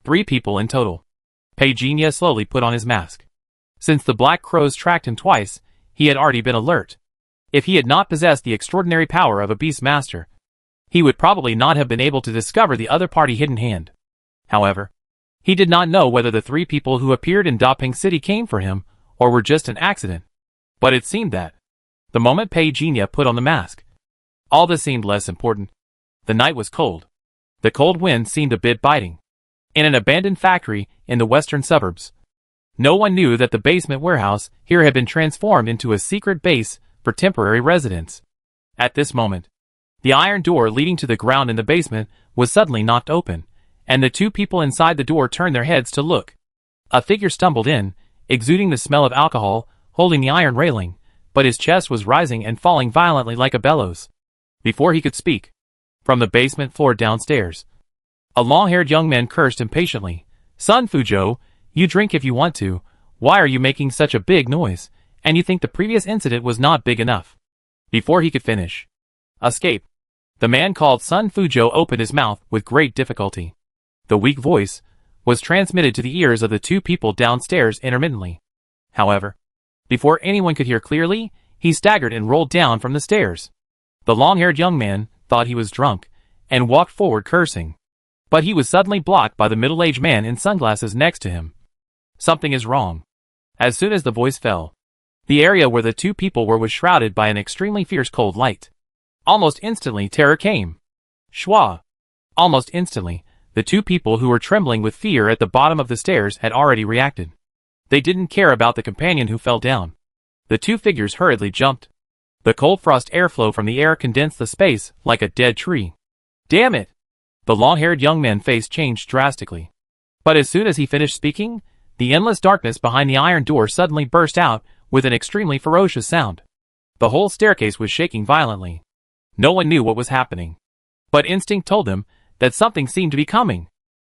3 people in total. Pei Jinya slowly put on his mask. Since the black crows tracked him twice, he had already been alert. If he had not possessed the extraordinary power of a beastmaster, he would probably not have been able to discover the other party hidden hand. However, he did not know whether the 3 people who appeared in Daping City came for him, or were just an accident. But it seemed that, the moment Pejinia put on the mask, all this seemed less important. The night was cold. The cold wind seemed a bit biting. In an abandoned factory in the western suburbs, no one knew that the basement warehouse here had been transformed into a secret base for temporary residents. At this moment, the iron door leading to the ground in the basement was suddenly knocked open, and the two people inside the door turned their heads to look. A figure stumbled in, exuding the smell of alcohol, holding the iron railing, but his chest was rising and falling violently like a bellows. Before he could speak, from the basement floor downstairs, a long-haired young man cursed impatiently. "Son Fuzhou, you drink if you want to. Why are you making such a big noise? And you think the previous incident was not big enough?" Before he could finish, "Escape." The man called Sun Fuzhou opened his mouth with great difficulty. The weak voice was transmitted to the ears of the two people downstairs intermittently. However, before anyone could hear clearly, he staggered and rolled down from the stairs. The long-haired young man thought he was drunk and walked forward cursing. But he was suddenly blocked by the middle-aged man in sunglasses next to him. "Something is wrong." As soon as the voice fell, the area where the two people were was shrouded by an extremely fierce cold light. Almost instantly terror came. Shwa! Almost instantly, the two people who were trembling with fear at the bottom of the stairs had already reacted. They didn't care about the companion who fell down. The two figures hurriedly jumped. The cold frost airflow from the air condensed the space like a dead tree. "Damn it!" The long-haired young man's face changed drastically. But as soon as he finished speaking, the endless darkness behind the iron door suddenly burst out with an extremely ferocious sound. The whole staircase was shaking violently. No one knew what was happening, but instinct told them that something seemed to be coming.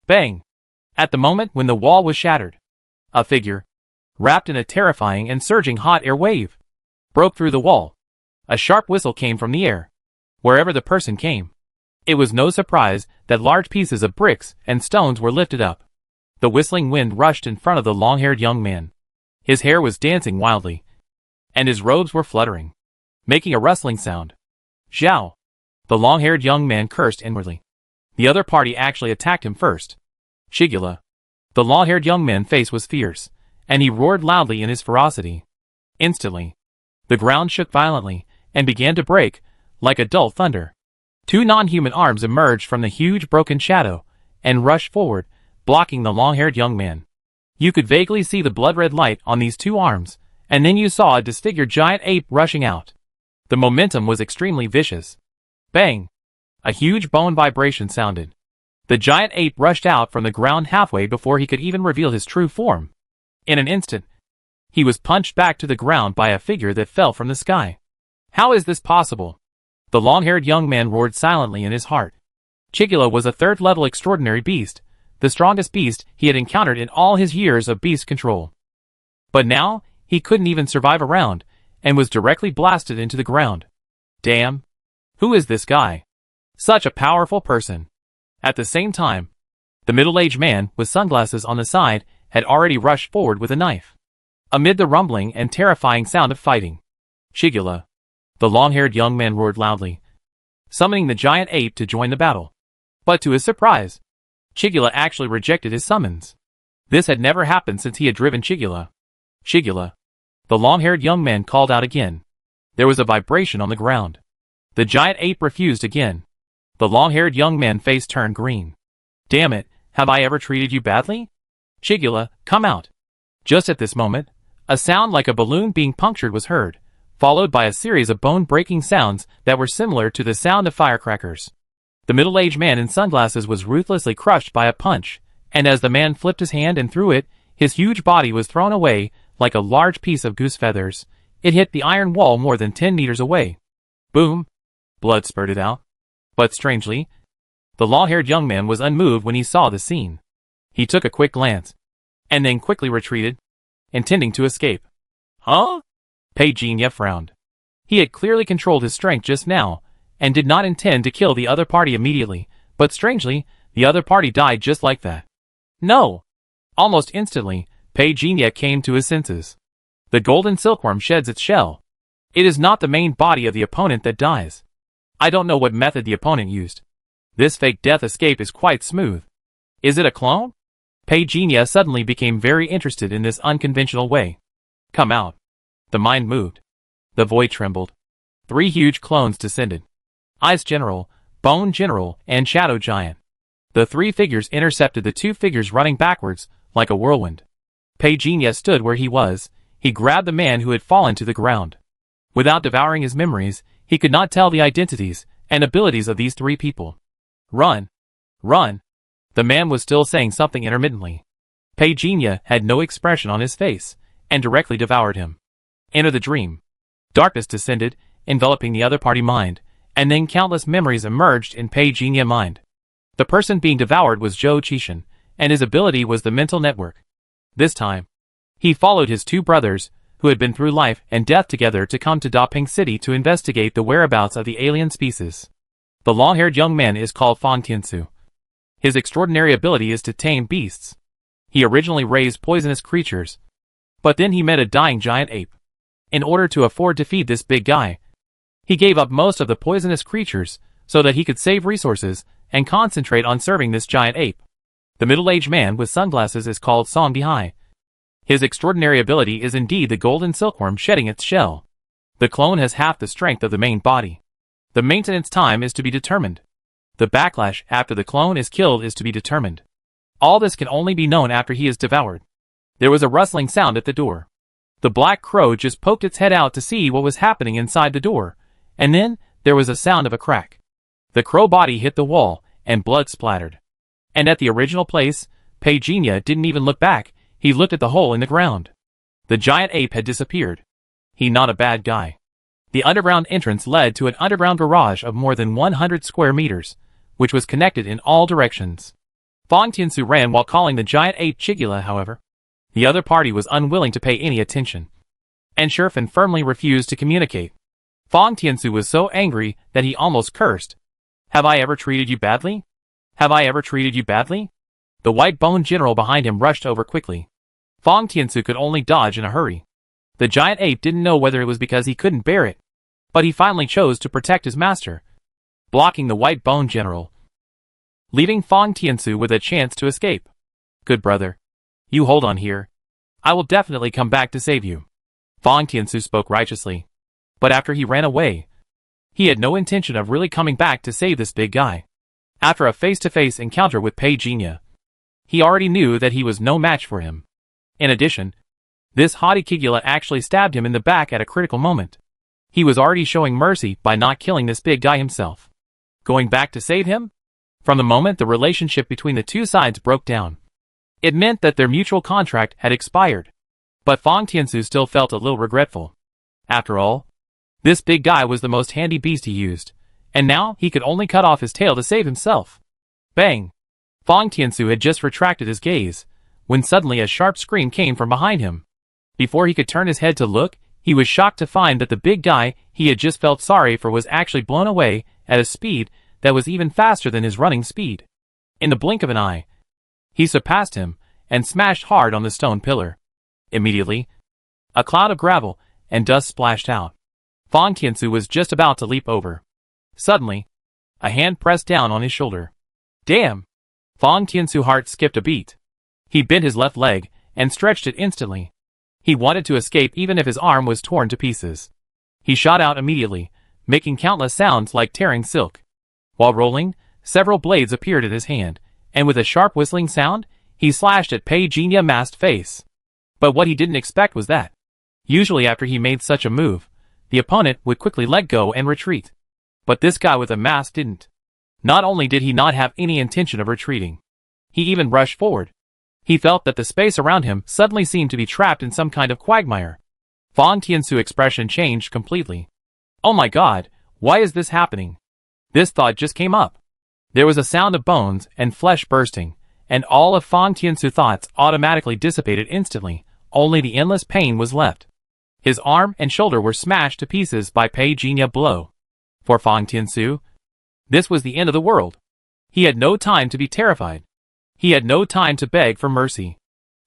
Bang! At the moment when the wall was shattered, a figure, wrapped in a terrifying and surging hot air wave, broke through the wall. A sharp whistle came from the air, wherever the person came. It was no surprise that large pieces of bricks and stones were lifted up. The whistling wind rushed in front of the long-haired young man. His hair was dancing wildly, and his robes were fluttering, making a rustling sound. "Zhao!" The long-haired young man cursed inwardly. The other party actually attacked him first. "Shigula!" The long-haired young man's face was fierce, and he roared loudly in his ferocity. Instantly, the ground shook violently and began to break like a dull thunder. Two non-human arms emerged from the huge broken shadow and rushed forward, blocking the long-haired young man. You could vaguely see the blood-red light on these two arms, and then you saw a disfigured giant ape rushing out. The momentum was extremely vicious. Bang! A huge bone vibration sounded. The giant ape rushed out from the ground halfway before he could even reveal his true form. In an instant, he was punched back to the ground by a figure that fell from the sky. "How is this possible?" The long-haired young man roared silently in his heart. Chigula was a third-level extraordinary beast, the strongest beast he had encountered in all his years of beast control. But now, he couldn't even survive a round, and was directly blasted into the ground. Damn! Who is this guy? Such a powerful person. At the same time, the middle-aged man with sunglasses on the side had already rushed forward with a knife. Amid the rumbling and terrifying sound of fighting, "Shigula!" The long-haired young man roared loudly, summoning the giant ape to join the battle. But to his surprise, Shigula actually rejected his summons. This had never happened since he had driven Shigula. "Shigula!" The long-haired young man called out again. There was a vibration on the ground. The giant ape refused again. The long-haired young man's face turned green. "Damn it, have I ever treated you badly? Shigula, come out!" Just at this moment, a sound like a balloon being punctured was heard, followed by a series of bone-breaking sounds that were similar to the sound of firecrackers. The middle-aged man in sunglasses was ruthlessly crushed by a punch, and as the man flipped his hand and threw it, his huge body was thrown away like a large piece of goose feathers. It hit the iron wall more than 10 meters away. Boom! Blood spurted out. But strangely, the long-haired young man was unmoved when he saw the scene. He took a quick glance, and then quickly retreated, intending to escape. "Huh?" Pejinia frowned. He had clearly controlled his strength just now, and did not intend to kill the other party immediately, but strangely, the other party died just like that. "No!" Almost instantly, Pejinia came to his senses. The golden silkworm sheds its shell. It is not the main body of the opponent that dies. I don't know what method the opponent used. This fake death escape is quite smooth. Is it a clone? Pejinia suddenly became very interested in this unconventional way. "Come out." The mind moved. The void trembled. 3 huge clones descended. Ice General, Bone General, and Shadow Giant. The 3 figures intercepted the 2 figures running backwards, like a whirlwind. Pagenia stood where he was. He grabbed the man who had fallen to the ground. Without devouring his memories, he could not tell the identities and abilities of these 3 people. Run! Run! The man was still saying something intermittently. Pagenia had no expression on his face, and directly devoured him. Enter the dream. Darkness descended, enveloping the other party mind, and then countless memories emerged in Pagenia mind. The person being devoured was Joe Chishan, and his ability was the mental network. This time, he followed his 2 brothers, who had been through life and death together, to come to Daping City to investigate the whereabouts of the alien species. The long-haired young man is called Fong Tiansu. His extraordinary ability is to tame beasts. He originally raised poisonous creatures, but then he met a dying giant ape. In order to afford to feed this big guy, he gave up most of the poisonous creatures so that he could save resources and concentrate on serving this giant ape. The middle-aged man with sunglasses is called Song Dihai. His extraordinary ability is indeed the golden silkworm shedding its shell. The clone has half the strength of the main body. The maintenance time is to be determined. The backlash after the clone is killed is to be determined. All this can only be known after he is devoured. There was a rustling sound at the door. The black crow just poked its head out to see what was happening inside the door, and then there was a sound of a crack. The crow body hit the wall, and blood splattered. And at the original place, Pagenia didn't even look back. He looked at the hole in the ground. The giant ape had disappeared. He not a bad guy. The underground entrance led to an underground garage of more than 100 square meters, which was connected in all directions. Fong Tiansu ran while calling the giant ape Chigula, however. The other party was unwilling to pay any attention, and Sherfin firmly refused to communicate. Fong Tiansu was so angry that he almost cursed. Have I ever treated you badly? Have I ever treated you badly? The white bone general behind him rushed over quickly. Fong Tiansu could only dodge in a hurry. The giant ape didn't know whether it was because he couldn't bear it, but he finally chose to protect his master, blocking the white bone general, leaving Fong Tiansu with a chance to escape. Good brother. You hold on here. I will definitely come back to save you. Fong Tiansu spoke righteously. But after he ran away, he had no intention of really coming back to save this big guy. After a face-to-face encounter with Pagenia, he already knew that he was no match for him. In addition, this haughty Kigula actually stabbed him in the back at a critical moment. He was already showing mercy by not killing this big guy himself. Going back to save him? From the moment the relationship between the 2 sides broke down, it meant that their mutual contract had expired. But Fong Tiansu still felt a little regretful. After all, this big guy was the most handy beast he used, and now he could only cut off his tail to save himself. Bang! Fong Tiansu had just retracted his gaze, when suddenly a sharp scream came from behind him. Before he could turn his head to look, he was shocked to find that the big guy he had just felt sorry for was actually blown away at a speed that was even faster than his running speed. In the blink of an eye, he surpassed him and smashed hard on the stone pillar. Immediately, a cloud of gravel and dust splashed out. Fong Tiansu was just about to leap over. Suddenly, a hand pressed down on his shoulder. Damn! Fong Tiansu's heart skipped a beat. He bent his left leg and stretched it instantly. He wanted to escape even if his arm was torn to pieces. He shot out immediately, making countless sounds like tearing silk. While rolling, several blades appeared in his hand, and with a sharp whistling sound, he slashed at Pagenia's masked face. But what he didn't expect was that, usually after he made such a move, the opponent would quickly let go and retreat. But this guy with a mask didn't. Not only did he not have any intention of retreating, he even rushed forward. He felt that the space around him suddenly seemed to be trapped in some kind of quagmire. Fong Tiansu's expression changed completely. Oh my god, why is this happening? This thought just came up. There was a sound of bones and flesh bursting, and all of Fong Tiansu's thoughts automatically dissipated instantly. Only the endless pain was left. His arm and shoulder were smashed to pieces by Pagenia's blow. For Fong Tiansu, this was the end of the world. He had no time to be terrified. He had no time to beg for mercy.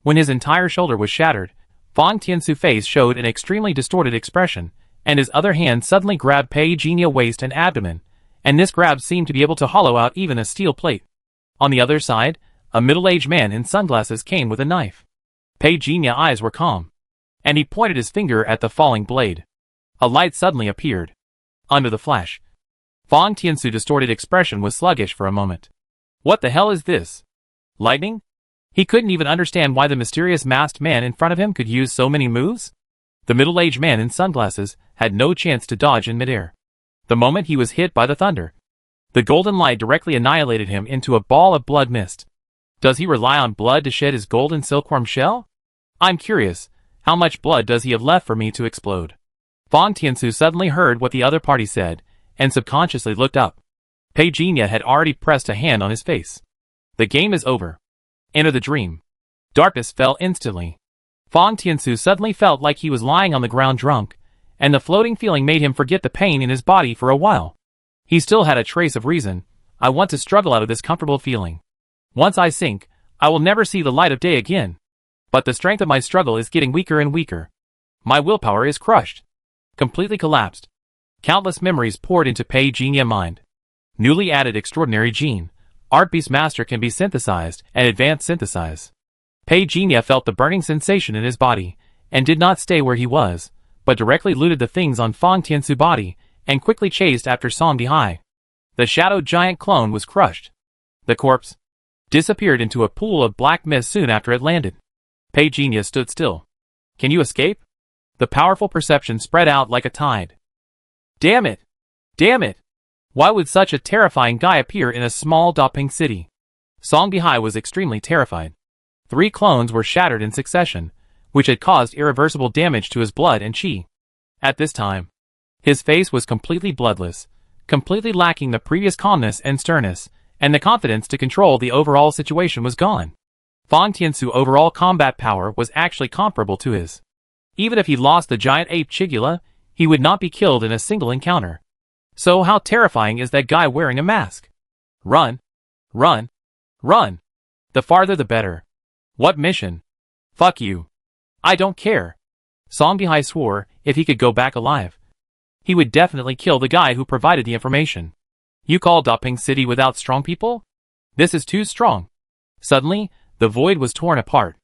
When his entire shoulder was shattered, Fong Tiansu's face showed an extremely distorted expression, and his other hand suddenly grabbed Pagenia's waist and abdomen, and this grab seemed to be able to hollow out even a steel plate. On the other side, a middle-aged man in sunglasses came with a knife. Pagenia's eyes were calm. and he pointed his finger at the falling blade. A light suddenly appeared. Under the flash, Fang Tiansu's distorted expression was sluggish for a moment. What the hell is this? Lightning? He couldn't even understand why the mysterious masked man in front of him could use so many moves. The middle-aged man in sunglasses had no chance to dodge in midair. The moment he was hit by the thunder, the golden light directly annihilated him into a ball of blood mist. Does he rely on blood to shed his golden silkworm shell? I'm curious, how much blood does he have left for me to explode? Fang Tiansu suddenly heard what the other party said, and subconsciously looked up. Pei Jinya had already pressed a hand on his face. The game is over. Enter the dream. Darkness fell instantly. Fang Tiansu suddenly felt like he was lying on the ground drunk, and the floating feeling made him forget the pain in his body for a while. He still had a trace of reason. I want to struggle out of this comfortable feeling. Once I sink, I will never see the light of day again. But the strength of my struggle is getting weaker and weaker. My willpower is crushed. Completely collapsed. Countless memories poured into Pei Jinya's mind. Newly added extraordinary gene. Art Beast Master can be synthesized and advanced synthesize. Pei Jinya felt the burning sensation in his body, and did not stay where he was, but directly looted the things on Fang Tiansu's body, and quickly chased after Song Bihai. The shadow giant clone was crushed. The corpse disappeared into a pool of black mist soon after it landed. Pei Jinya stood still. Can you escape? The powerful perception spread out like a tide. Damn it! Damn it! Why would such a terrifying guy appear in a small Daping city? Song Bihai was extremely terrified. 3 clones were shattered in succession, which had caused irreversible damage to his blood and qi. At this time, his face was completely bloodless, completely lacking the previous calmness and sternness, and the confidence to control the overall situation was gone. Fang Tiansu's overall combat power was actually comparable to his. Even if he lost the giant ape Chigula, he would not be killed in a single encounter. So how terrifying is that guy wearing a mask? Run! Run! Run! The farther the better. What mission? Fuck you. I don't care. Song Bihai swore if he could go back alive, he would definitely kill the guy who provided the information. You call Daping City without strong people? This is too strong. Suddenly, the void was torn apart.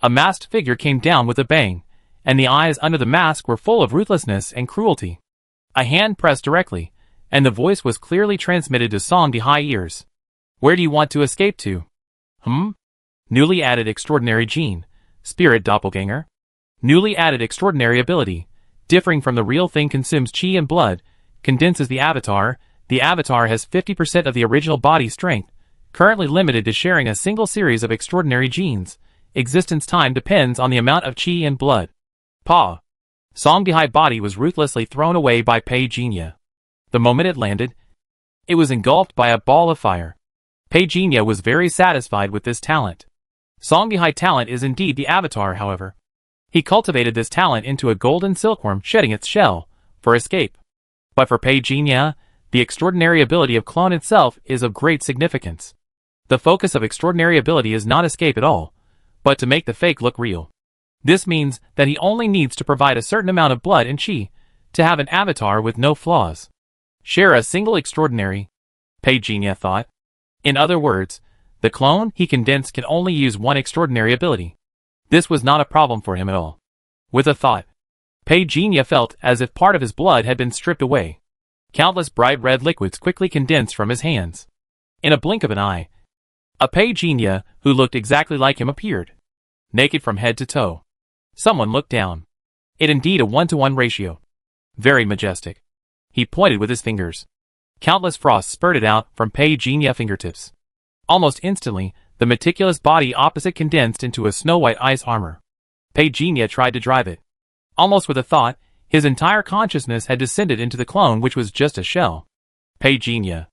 A masked figure came down with a bang, and the eyes under the mask were full of ruthlessness and cruelty. A hand pressed directly, and the voice was clearly transmitted to Song Bihai's ears. Where do you want to escape to? Newly added extraordinary gene. Spirit doppelganger. Newly added extraordinary ability. Differing from the real thing, consumes chi and blood. Condenses the avatar. The avatar has 50% of the original body strength. Currently limited to sharing a single series of extraordinary genes. Existence time depends on the amount of chi and blood. Pa. Song Bihai's body was ruthlessly thrown away by Pei Jinya. The moment it landed, it was engulfed by a ball of fire. Pei Jinya was very satisfied with this talent. Song Bihai's talent is indeed the avatar, however. He cultivated this talent into a golden silkworm shedding its shell, for escape. But for Pei Jinya, the extraordinary ability of clone itself is of great significance. The focus of extraordinary ability is not escape at all, but to make the fake look real. This means that he only needs to provide a certain amount of blood and qi to have an avatar with no flaws. Share a single extraordinary, Pei Jinya thought. In other words, the clone he condensed can only use one extraordinary ability. This was not a problem for him at all. With a thought, Pei Jinya felt as if part of his blood had been stripped away. Countless bright red liquids quickly condensed from his hands. In a blink of an eye, a Pei Jinya who looked exactly like him appeared. Naked from head to toe. Someone looked down. It indeed a 1-to-1 ratio. Very majestic. He pointed with his fingers. Countless frosts spurted out from Pei Jinya's fingertips. Almost instantly, the meticulous body opposite condensed into a snow-white ice armor. Pei Jinya tried to drive it. Almost with a thought, his entire consciousness had descended into the clone, which was just a shell. Pei Jinya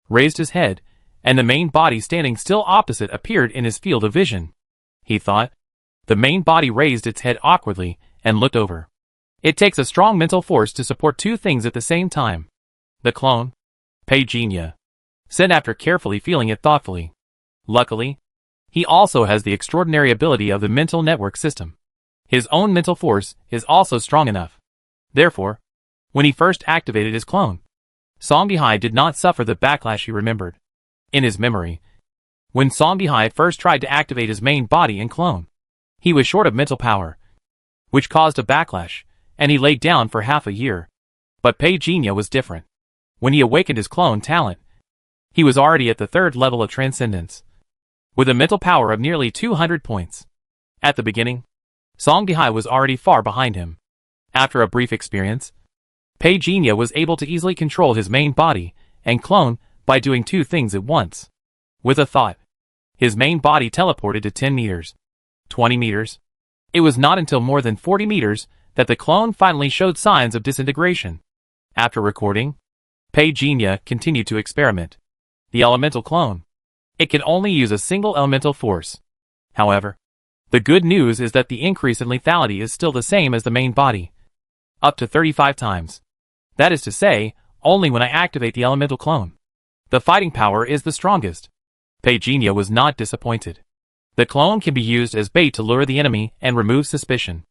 raised his head, and the main body standing still opposite appeared in his field of vision. He thought. The main body raised its head awkwardly and looked over. It takes a strong mental force to support two things at the same time. The clone, Pei Jinya said after carefully feeling it thoughtfully. Luckily, he also has the extraordinary ability of the mental network system. His own mental force is also strong enough. Therefore, when he first activated his clone, Song Bihai did not suffer the backlash he remembered. In his memory, when Song Bihai first tried to activate his main body and clone, he was short of mental power. which caused a backlash, and he laid down for half a year. But Pei was different. When he awakened his clone talent, he was already at the 3rd level of transcendence, with a mental power of nearly 200 points. At the beginning, Song Dihai was already far behind him. After a brief experience, Pei was able to easily control his main body and clone by doing 2 things at once. With a thought, his main body teleported to 10 meters, 20 meters. It was not until more than 40 meters that the clone finally showed signs of disintegration. After recording, Pei continued to experiment. The elemental clone. It can only use a single elemental force. However, the good news is that the increase in lethality is still the same as the main body. Up to 35 times. That is to say, only when I activate the elemental clone. The fighting power is the strongest. Pei was not disappointed. The clone can be used as bait to lure the enemy and remove suspicion.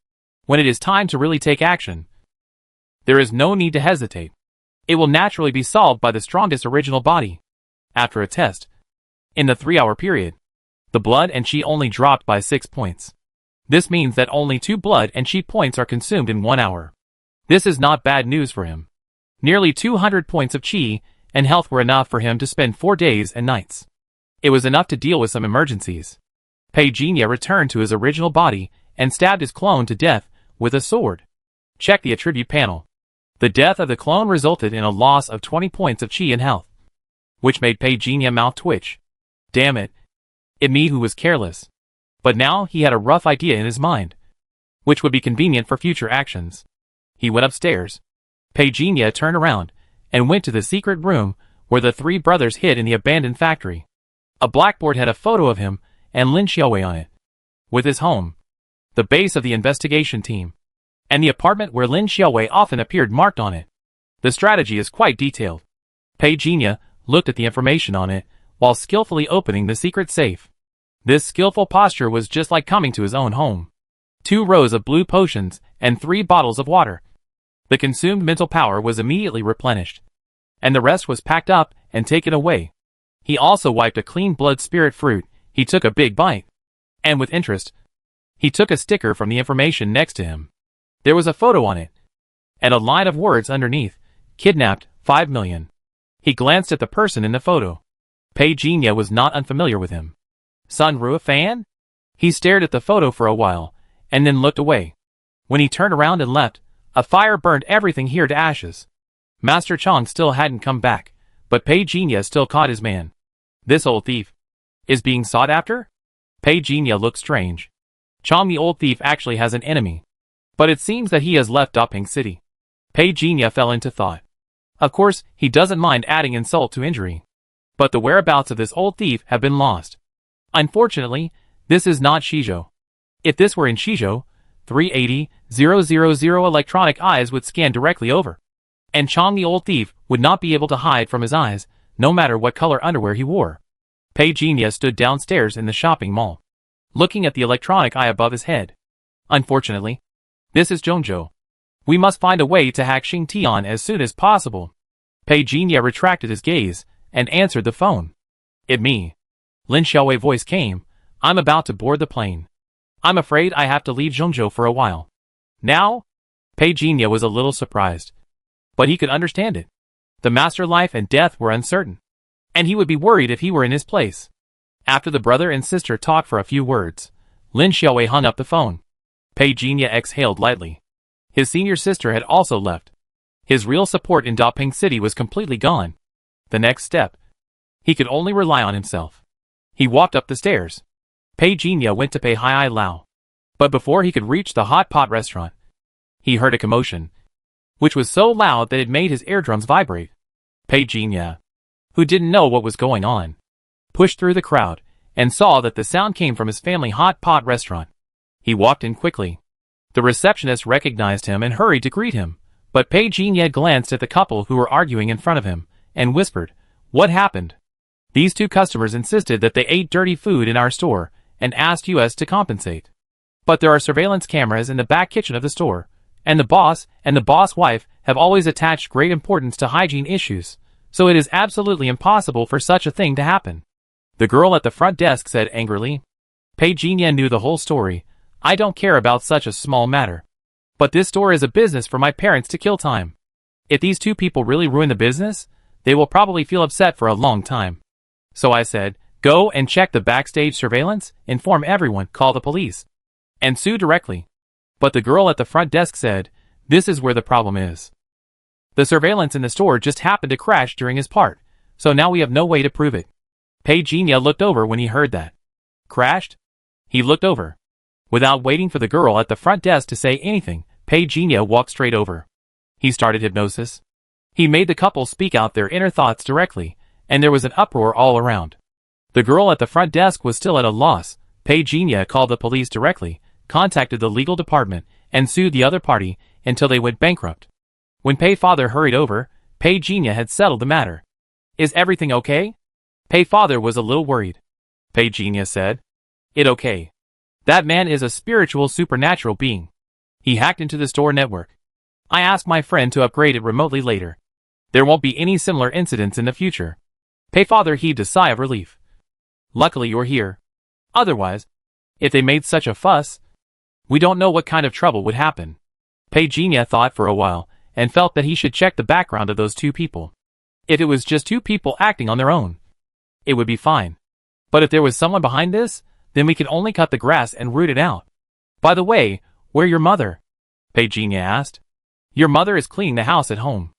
When it is time to really take action, there is no need to hesitate. It will naturally be solved by the strongest original body. After a test, in the 3-hour period, the blood and chi only dropped by 6 points. This means that only 2 blood and chi points are consumed in 1 hour. This is not bad news for him. Nearly 200 points of chi and health were enough for him to spend 4 days and nights. It was enough to deal with some emergencies. Pei returned to his original body and stabbed his clone to death with a sword. Check the attribute panel. The death of the clone resulted in a loss of 20 points of chi and health, which made Pei mouth twitch. Damn it. It me who was careless. But now he had a rough idea in his mind, which would be convenient for future actions. He went upstairs. Pei turned around and went to the secret room where the 3 brothers hid in the abandoned factory. A blackboard had a photo of him and Lin Xiaowei on it, with his home, the base of the investigation team, and the apartment where Lin Xiaowei often appeared marked on it. The strategy is quite detailed. Pei looked at the information on it while skillfully opening the secret safe. This skillful posture was just like coming to his own home. 2 rows of blue potions and 3 bottles of water. The consumed mental power was immediately replenished, and the rest was packed up and taken away. He also wiped a clean blood spirit fruit. He took a big bite, and with interest, he took a sticker from the information next to him. There was a photo on it, and a line of words underneath, kidnapped, 5 million. He glanced at the person in the photo. Pei was not unfamiliar with him. Sun Rua fan? He stared at the photo for a while, and then looked away. When he turned around and left, a fire burned everything here to ashes. Master Chong still hadn't come back, but Pei still caught his man. This old thief is being sought after? Pei looked strange. Chong the old thief actually has an enemy, but it seems that he has left Daping City. Pei fell into thought. Of course, he doesn't mind adding insult to injury, but the whereabouts of this old thief have been lost. Unfortunately, this is not Shizhou. If this were in Shizhou, 380,000 electronic eyes would scan directly over, and Chong the old thief would not be able to hide from his eyes, no matter what color underwear he wore. Pei stood downstairs in the shopping mall, looking at the electronic eye above his head. Unfortunately, this is Zhongzhou. We must find a way to hack Xing Tian as soon as possible. Pei retracted his gaze and answered the phone. It me. Lin Xiaowei voice came. I'm about to board the plane. I'm afraid I have to leave Zhongzhou for a while. Now? Pei was a little surprised, but he could understand it. The master life and death were uncertain, and he would be worried if he were in his place. After the brother and sister talked for a few words, Lin Xiaowei hung up the phone. Pei exhaled lightly. His senior sister had also left. His real support in Daping City was completely gone. The next step. He could only rely on himself. He walked up the stairs. Pei went to pay Hai Lao. But before he could reach the hot pot restaurant, he heard a commotion, which was so loud that it made his eardrums vibrate. Pei who didn't know what was going on, pushed through the crowd and saw that the sound came from his family hot pot restaurant. He walked in quickly. The receptionist recognized him and hurried to greet him, but Pei glanced at the couple who were arguing in front of him and whispered, "What happened?" These 2 customers insisted that they ate dirty food in our store and asked us to compensate. But there are surveillance cameras in the back kitchen of the store, and the boss and the boss wife have always attached great importance to hygiene issues, so it is absolutely impossible for such a thing to happen. The girl at the front desk said angrily. Pei knew the whole story. I don't care about such a small matter. But this store is a business for my parents to kill time. If these two people really ruin the business, they will probably feel upset for a long time. So I said, go and check the backstage surveillance, inform everyone, call the police, and sue directly. But the girl at the front desk said, this is where the problem is. The surveillance in the store just happened to crash during his part, so now we have no way to prove it. Pagenia looked over when he heard that. Crashed? He looked over. Without waiting for the girl at the front desk to say anything, Pagenia walked straight over. He started hypnosis. He made the couple speak out their inner thoughts directly, and there was an uproar all around. The girl at the front desk was still at a loss. Pagenia called the police directly, contacted the legal department, and sued the other party until they went bankrupt. When Payfather hurried over, Pagenia had settled the matter. Is everything okay? Payfather was a little worried. Pagenia said, It okay. That man is a spiritual supernatural being. He hacked into the store network. I asked my friend to upgrade it remotely later. There won't be any similar incidents in the future. Payfather heaved a sigh of relief. Luckily you're here. Otherwise, if they made such a fuss, we don't know what kind of trouble would happen. Pagenia thought for a while, and felt that he should check the background of those two people. If it was just two people acting on their own, it would be fine. But if there was someone behind this, then we could only cut the grass and root it out. By the way, where's your mother? Pagenia asked. Your mother is cleaning the house at home.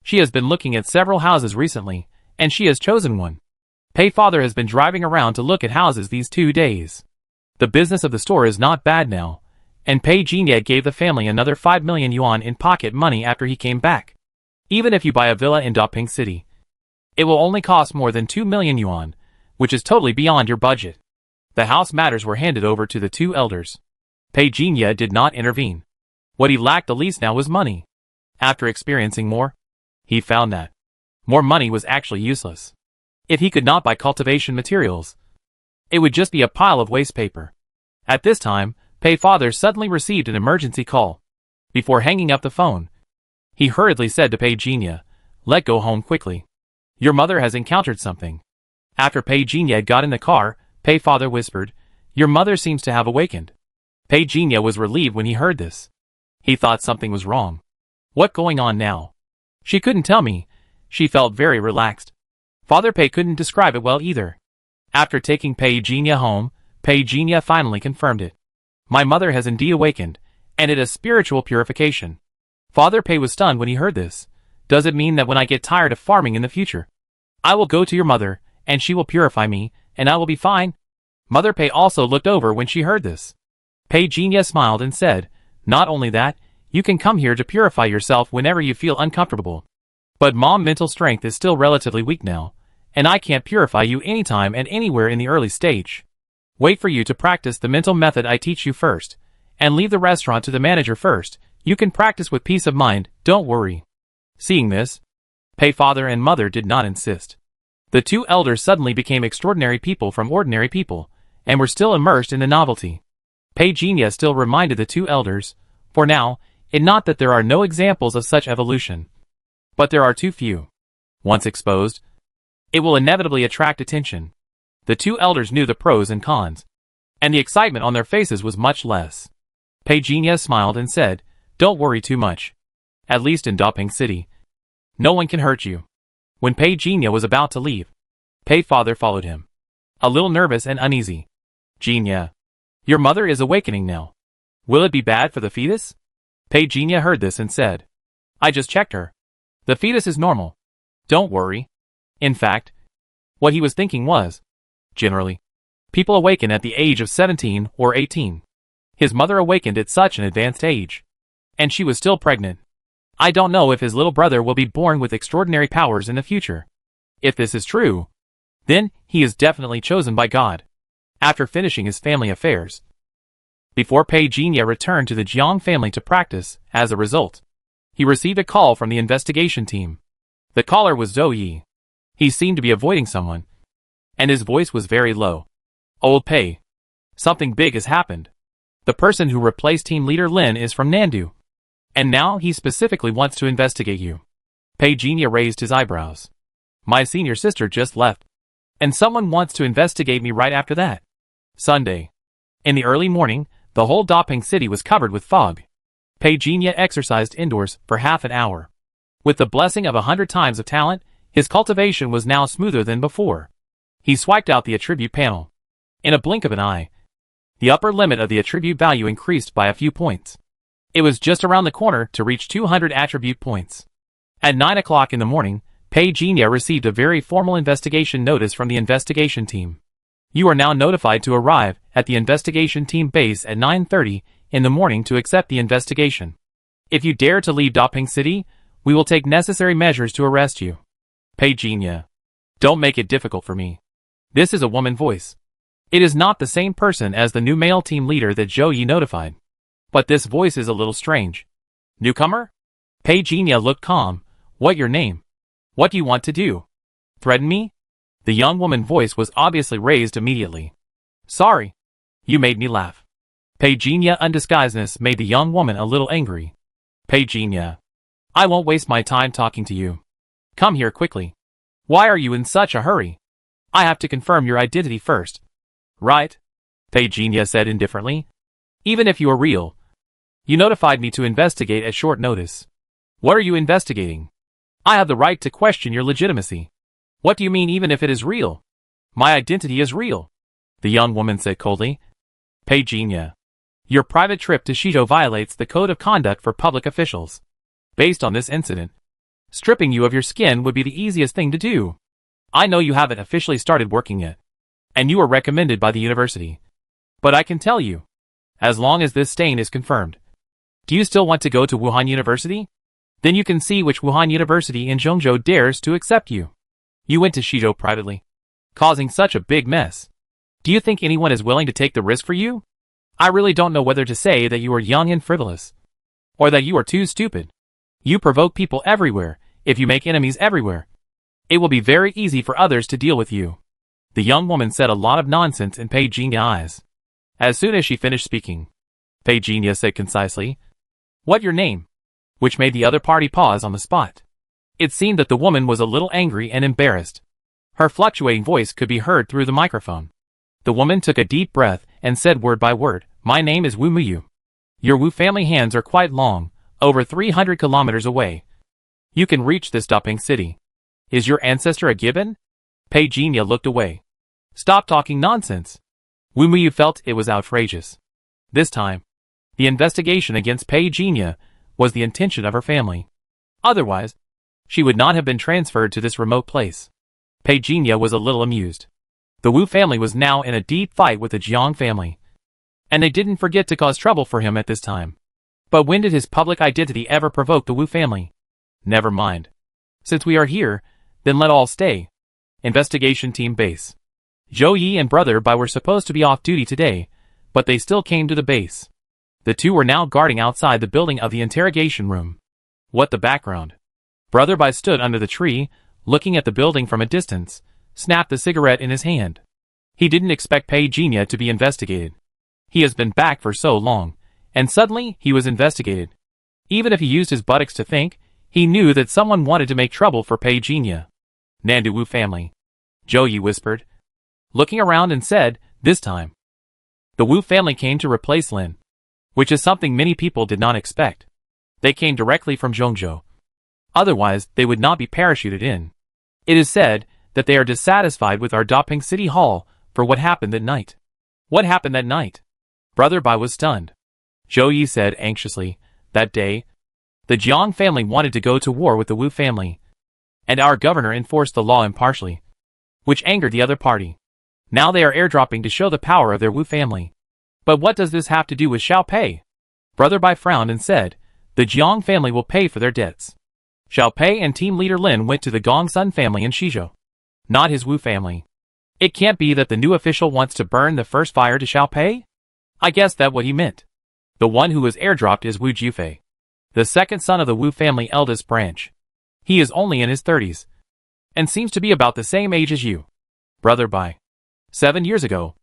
She has been looking at several houses recently, and she has chosen one. Payfather has been driving around to look at houses these 2 days. The business of the store is not bad now, and Pagenia gave the family another 5 million yuan in pocket money after he came back. Even if you buy a villa in Daping City, it will only cost more than 2 million yuan, which is totally beyond your budget. The house matters were handed over to the two elders. Pagenia did not intervene. What he lacked the least now was money. After experiencing more, he found that more money was actually useless. If he could not buy cultivation materials, it would just be a pile of waste paper. At this time, Payfather suddenly received an emergency call. Before hanging up the phone, he hurriedly said to Pagenia, Let go home quickly. Your mother has encountered something. After Pagenia got in the car, Payfather whispered, Your mother seems to have awakened. Pagenia was relieved when he heard this. He thought something was wrong. What going on now? She couldn't tell me. She felt very relaxed. Father Pay couldn't describe it well either. After taking Pagenia home, Pagenia finally confirmed it. My mother has indeed awakened, and it is spiritual purification. Father Pay was stunned when he heard this. Does it mean that when I get tired of farming in the future, I will go to your mother, and she will purify me, and I will be fine? Mother Pay also looked over when she heard this. Pagenia smiled and said, Not only that, you can come here to purify yourself whenever you feel uncomfortable. But Mom's mental strength is still relatively weak now, and I can't purify you anytime and anywhere in the early stage. Wait for you to practice the mental method I teach you first, and leave the restaurant to the manager first. You can practice with peace of mind, don't worry. Seeing this, Payfather and Mother did not insist. The two elders suddenly became extraordinary people from ordinary people, and were still immersed in the novelty. Pagenia still reminded the two elders, for now, it not that there are no examples of such evolution, but there are too few. Once exposed, it will inevitably attract attention. The two elders knew the pros and cons, and the excitement on their faces was much less. Pagenia smiled and said, Don't worry too much. At least in Daping City, no one can hurt you. When Pagenia was about to leave, Payfather followed him, a little nervous and uneasy. Genia, your mother is awakening now. Will it be bad for the fetus? Pagenia heard this and said, I just checked her. The fetus is normal. Don't worry. In fact, what he was thinking was, generally, people awaken at the age of 17 or 18. His mother awakened at such an advanced age, and she was still pregnant. I don't know if his little brother will be born with extraordinary powers in the future. If this is true, then he is definitely chosen by God. After finishing his family affairs, before Pagenia returned to the Jiang family to practice, as a result, he received a call from the investigation team. The caller was Zhou Yi. He seemed to be avoiding someone, and his voice was very low. Old Pei, something big has happened. The person who replaced team leader Lin is from Nandu, and now he specifically wants to investigate you. Pagenia raised his eyebrows. My senior sister just left, and someone wants to investigate me right after that. Sunday. In the early morning, The whole Doping City was covered with fog. Pei Jinya exercised indoors for half an hour. With the blessing of 100 times of talent, his cultivation was now smoother than before. He swiped out the attribute panel. In a blink of an eye, the upper limit of the attribute value increased by a few points. It was just around the corner to reach 200 attribute points. At 9 o'clock in the morning, Pei Jinya received a very formal investigation notice from the investigation team. You are now notified to arrive at the investigation team base at 9:30 in the morning to accept the investigation. If you dare to leave Doping City, we will take necessary measures to arrest you. Pei Jinya. Don't make it difficult for me. This is a woman voice. It is not the same person as the new male team leader that Zhou Yi notified. But this voice is a little strange. Newcomer? Pei Jinya looked calm. What your name? What do you want to do? Threaten me? The young woman voice was obviously raised immediately. Sorry. You made me laugh. Pei Jinya undisguisedness made the young woman a little angry. Pei Jinya. I won't waste my time talking to you. Come here quickly. Why are you in such a hurry? I have to confirm your identity first. Right? Pei Jinya said indifferently. Even if you are real. You notified me to investigate at short notice. What are you investigating? I have the right to question your legitimacy. What do you mean even if it is real? My identity is real. The young woman said coldly. Pei Jinya. Your private trip to Shizhou violates the code of conduct for public officials. Based on this incident, stripping you of your skin would be the easiest thing to do. I know you haven't officially started working yet, and you were recommended by the university. But I can tell you, as long as this stain is confirmed. Do you still want to go to Wuhan University? Then you can see which Wuhan University in Zhengzhou dares to accept you. You went to Shizhou privately, causing such a big mess. Do you think anyone is willing to take the risk for you? I really don't know whether to say that you are young and frivolous, or that you are too stupid. You provoke people everywhere. If you make enemies everywhere, it will be very easy for others to deal with you. The young woman said a lot of nonsense in Pei Jinya's eyes. As soon as she finished speaking, Pei Jinya said concisely, What your name? Which made the other party pause on the spot. It seemed that the woman was a little angry and embarrassed. Her fluctuating voice could be heard through the microphone. The woman took a deep breath and said word by word, My name is Wu Muyu. Your Wu family hands are quite long, over 300 kilometers away. You can reach this Doping City. Is your ancestor a gibbon? Pei Jinya looked away. Stop talking nonsense. Wu Muyu felt it was outrageous. This time, the investigation against Pei Jinya was the intention of her family. Otherwise, she would not have been transferred to this remote place. Pei Jinya was a little amused. The Wu family was now in a deep fight with the Jiang family, and they didn't forget to cause trouble for him at this time. But when did his public identity ever provoke the Wu family? Never mind. Since we are here, then let all stay. Investigation Team Base. Zhou Yi and Brother Bai were supposed to be off duty today, but they still came to the base. The two were now guarding outside the building of the interrogation room. What the background? Brother Bai stood under the tree, looking at the building from a distance, snapped the cigarette in his hand. He didn't expect Pei Jinya to be investigated. He has been back for so long, and suddenly he was investigated. Even if he used his buttocks to think, he knew that someone wanted to make trouble for Pei Jinya. Nandu Wu family. Zhou Yi whispered, looking around and said, This time, the Wu family came to replace Lin, which is something many people did not expect. They came directly from Zhengzhou. Otherwise, they would not be parachuted in. It is said that they are dissatisfied with our Doping City Hall for what happened that night. What happened that night? Brother Bai was stunned. Zhou Yi said anxiously, That day, the Jiang family wanted to go to war with the Wu family, and our governor enforced the law impartially, which angered the other party. Now they are airdropping to show the power of their Wu family. But what does this have to do with Xiao Pei? Brother Bai frowned and said, The Jiang family will pay for their debts. Xiao Pei and team leader Lin went to the Gongsun family in Shizhou, not his Wu family. It can't be that the new official wants to burn the first fire to Xiao Pei? I guess that's what he meant. The one who was airdropped is Wu Jufei, the second son of the Wu family eldest branch. He is only in his 30s, and seems to be about the same age as you. Brother Bai. 7 years ago,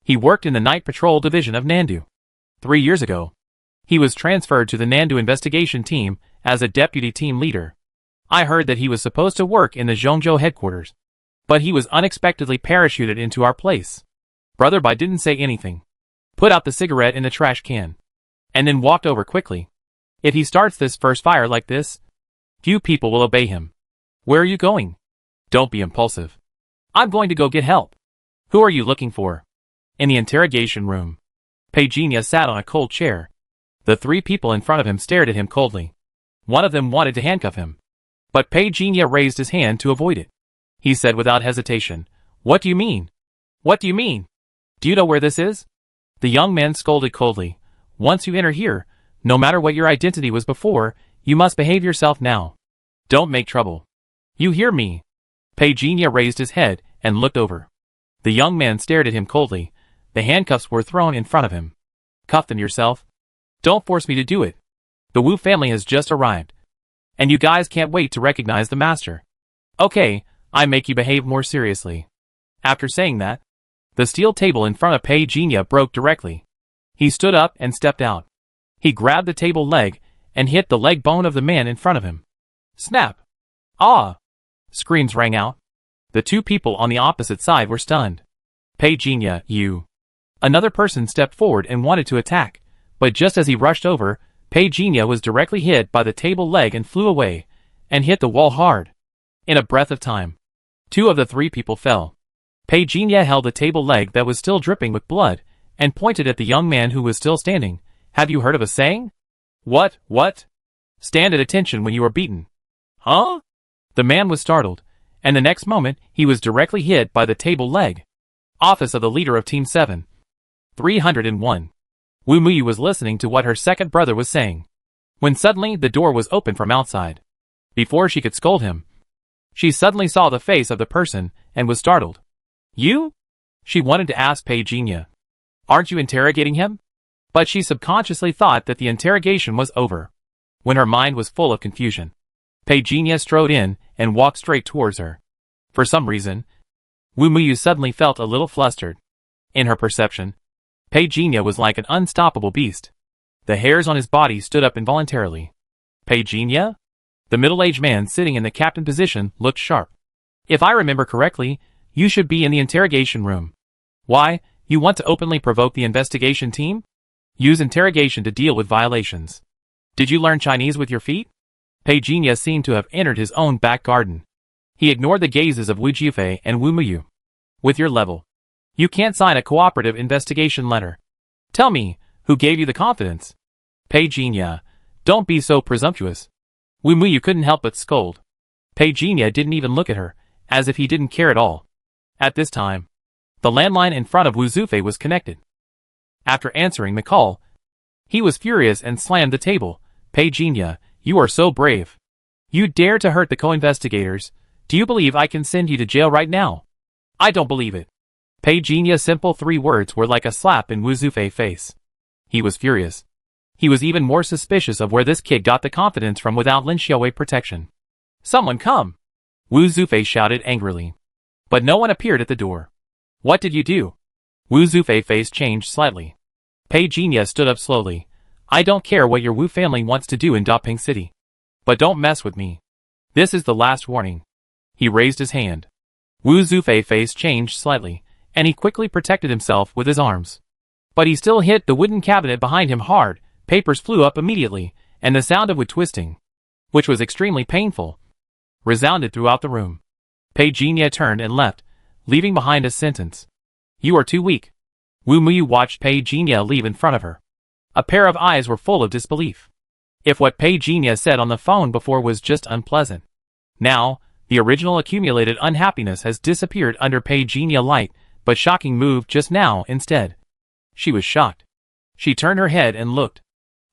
he worked in the night patrol division of Nandu. 3 years ago, he was transferred to the Nandu investigation team as a deputy team leader. I heard that he was supposed to work in the Zhengzhou headquarters, but he was unexpectedly parachuted into our place. Brother Bai didn't say anything. put out the cigarette in the trash can, and then walked over quickly. If he starts this first fire like this, few people will obey him. Where are you going? Don't be impulsive. I'm going to go get help. Who are you looking for? In the interrogation room. Pejinia sat on a cold chair. The three people in front of him stared at him coldly. One of them wanted to handcuff him. But Pejinia raised his hand to avoid it. He said without hesitation, "What do you mean? What do you mean? Do you know where this is?" The young man scolded coldly. "Once you enter here, no matter what your identity was before, you must behave yourself now. Don't make trouble. You hear me?" Pejinia raised his head and looked over. The young man stared at him coldly. The handcuffs were thrown in front of him. "Cuff them yourself. Don't force me to do it. The Wu family has just arrived. And you guys can't wait to recognize the master. Okay, I make you behave more seriously." After saying that, the steel table in front of Pejinia broke directly. He stood up and stepped out. He grabbed the table leg and hit the leg bone of the man in front of him. Snap! Ah! Screams rang out. The two people on the opposite side were stunned. Pejinia, you. Another person stepped forward and wanted to attack, but just as he rushed over, Pejinia was directly hit by the table leg and flew away, and hit the wall hard. In a breath of time, two of the three people fell. Pejinia held the table leg that was still dripping with blood, and pointed at the young man who was still standing. "Have you heard of a saying? What? Stand at attention when you are beaten." Huh? The man was startled, and the next moment he was directly hit by the table leg. Office of the leader of Team 7. 301. Wu Muyu was listening to what her second brother was saying, when suddenly the door was opened from outside. Before she could scold him, she suddenly saw the face of the person and was startled. "You?" She wanted to ask Pejinia. "Aren't you interrogating him?" But she subconsciously thought that the interrogation was over. When her mind was full of confusion, Pejinia strode in and walked straight towards her. For some reason, Wu Muyu suddenly felt a little flustered. In her perception, Pejinia was like an unstoppable beast. The hairs on his body stood up involuntarily. "Pejinia?" The middle-aged man sitting in the captain position looked sharp. "If I remember correctly, you should be in the interrogation room. Why, you want to openly provoke the investigation team? Use interrogation to deal with violations. Did you learn Chinese with your feet?" Pejinia seemed to have entered his own back garden. He ignored the gazes of Wu Jifei and Wu Muyu. "With your level, you can't sign a cooperative investigation letter. Tell me, who gave you the confidence?" "Pejinia, don't be so presumptuous." Wu Muyu couldn't help but scold. Pejinia didn't even look at her, as if he didn't care at all. At this time, the landline in front of Wu Zufei was connected. After answering the call, he was furious and slammed the table. "Pejinia, you are so brave. You dare to hurt the co-investigators. Do you believe I can send you to jail right now?" "I don't believe it." Pejinia's simple three words were like a slap in Wu Zufei's face. He was furious. He was even more suspicious of where this kid got the confidence from without Lin Xiaowei protection. "Someone come!" Wu Zufei shouted angrily. But no one appeared at the door. "What did you do?" Wu Zufei's face changed slightly. Pejinia stood up slowly. "I don't care what your Wu family wants to do in Daping City. But don't mess with me. This is the last warning." He raised his hand. Wu Zufei's face changed slightly, and he quickly protected himself with his arms. But he still hit the wooden cabinet behind him hard. Papers flew up immediately, and the sound of wood twisting, which was extremely painful, resounded throughout the room. Pejinia turned and left, leaving behind a sentence. "You are too weak." Wu Muyu watched Pejinia leave in front of her. A pair of eyes were full of disbelief. If what Pejinia said on the phone before was just unpleasant, now, the original accumulated unhappiness has disappeared under Pejinia light, but shocking move just now instead. She was shocked. She turned her head and looked.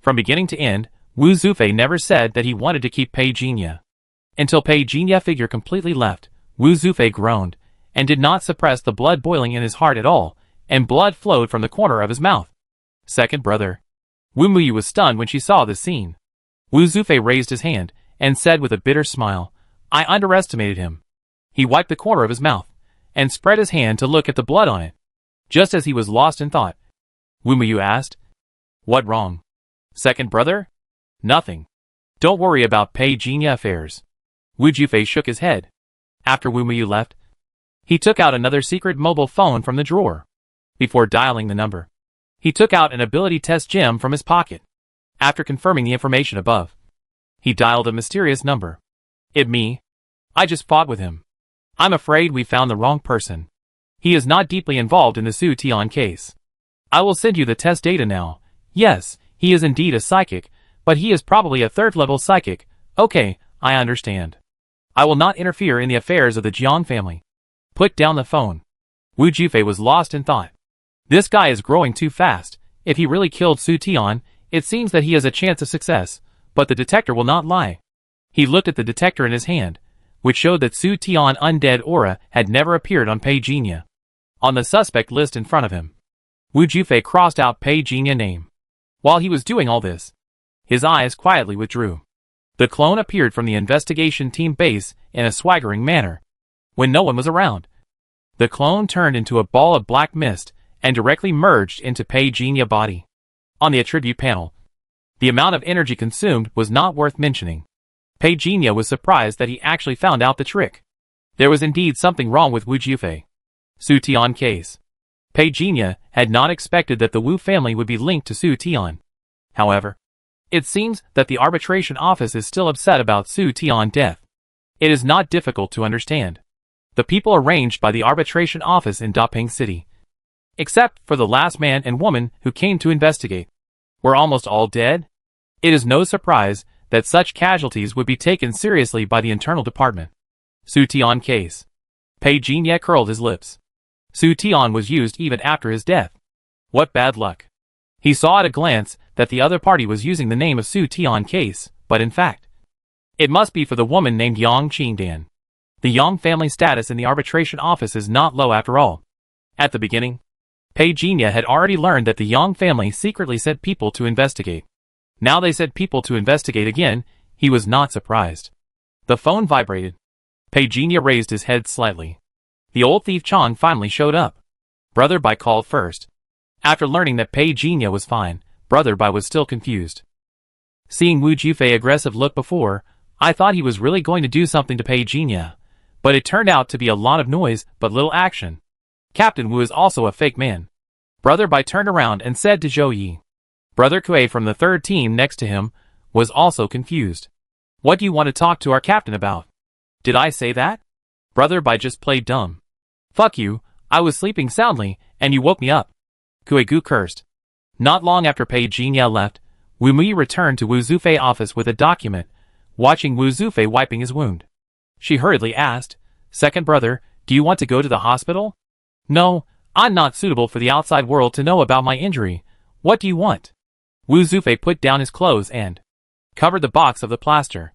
From beginning to end, Wu Zufei never said that he wanted to keep Pejinia. Until Pejinia's figure completely left, Wu Zufei groaned, and did not suppress the blood boiling in his heart at all, and blood flowed from the corner of his mouth. "Second brother." Wu Muyu was stunned when she saw this scene. Wu Zufei raised his hand, and said with a bitter smile, "I underestimated him." He wiped the corner of his mouth, and spread his hand to look at the blood on it. Just as he was lost in thought, Wu Muyu asked, "What wrong?" "Second brother?" "Nothing. Don't worry about Pejinia affairs." Wu Jifei shook his head. After Wu Muyu left, he took out another secret mobile phone from the drawer. Before dialing the number, He took out an ability test gem from his pocket. After confirming the information above, he dialed a mysterious number. "It me. I just fought with him. I'm afraid we found the wrong person. He is not deeply involved in the Su Tian case. I will send you the test data now. Yes, he is indeed a psychic, but he is probably a third-level psychic. Okay, I understand. I will not interfere in the affairs of the Jiang family." Put down the phone. Wu Jufei was lost in thought. This guy is growing too fast. If he really killed Su Tian, it seems that he has a chance of success, but the detector will not lie. He looked at the detector in his hand, which showed that Su Tian undead aura had never appeared on Pei Jinya. On the suspect list in front of him, Wu Jufei crossed out Pei Jinya name. While he was doing all this, his eyes quietly withdrew. The clone appeared from the investigation team base in a swaggering manner. When no one was around, the clone turned into a ball of black mist and directly merged into Pei Jinya body. On the attribute panel, the amount of energy consumed was not worth mentioning. Pei Jinya was surprised that he actually found out the trick. There was indeed something wrong with Wu Jufei. Su Tian case. Pei Jinya had not expected that the Wu family would be linked to Su Tian. However, it seems that the arbitration office is still upset about Su Tian's death. It is not difficult to understand. The people arranged by the arbitration office in Daping City, except for the last man and woman who came to investigate, were almost all dead. It is no surprise that such casualties would be taken seriously by the internal department. Su Tian case. Pei Jinya curled his lips. Su Tian was used even after his death. What bad luck. He saw at a glance that the other party was using the name of Su Tian case, but in fact, it must be for the woman named Yang Qingdan. The Yang family status in the arbitration office is not low after all. At the beginning, Pei Jinya had already learned that the Yang family secretly sent people to investigate. Now they sent people to investigate again. He was not surprised. The phone vibrated. Pei Jinya raised his head slightly. The old thief Chong finally showed up. Brother Bai called first. After learning that Pei Jinya was fine, Brother Bai was still confused. Seeing Wu Jufei's aggressive look before, I thought he was really going to do something to Pei Jinya, but it turned out to be a lot of noise but little action. Captain Wu is also a fake man. Brother Bai turned around and said to Zhou Yi. Brother Kuei from the third team next to him was also confused. What do you want to talk to our captain about? Did I say that? Brother Bai just played dumb. Fuck you, I was sleeping soundly, and you woke me up. Kuei Gu cursed. Not long after Pei Jinya left, Wu Mui returned to Wu Zufei's office with a document, watching Wu Zufei wiping his wound. She hurriedly asked, "Second brother, do you want to go to the hospital?" "No, I'm not suitable for the outside world to know about my injury. What do you want?" Wu Zufei put down his clothes and covered the box of the plaster.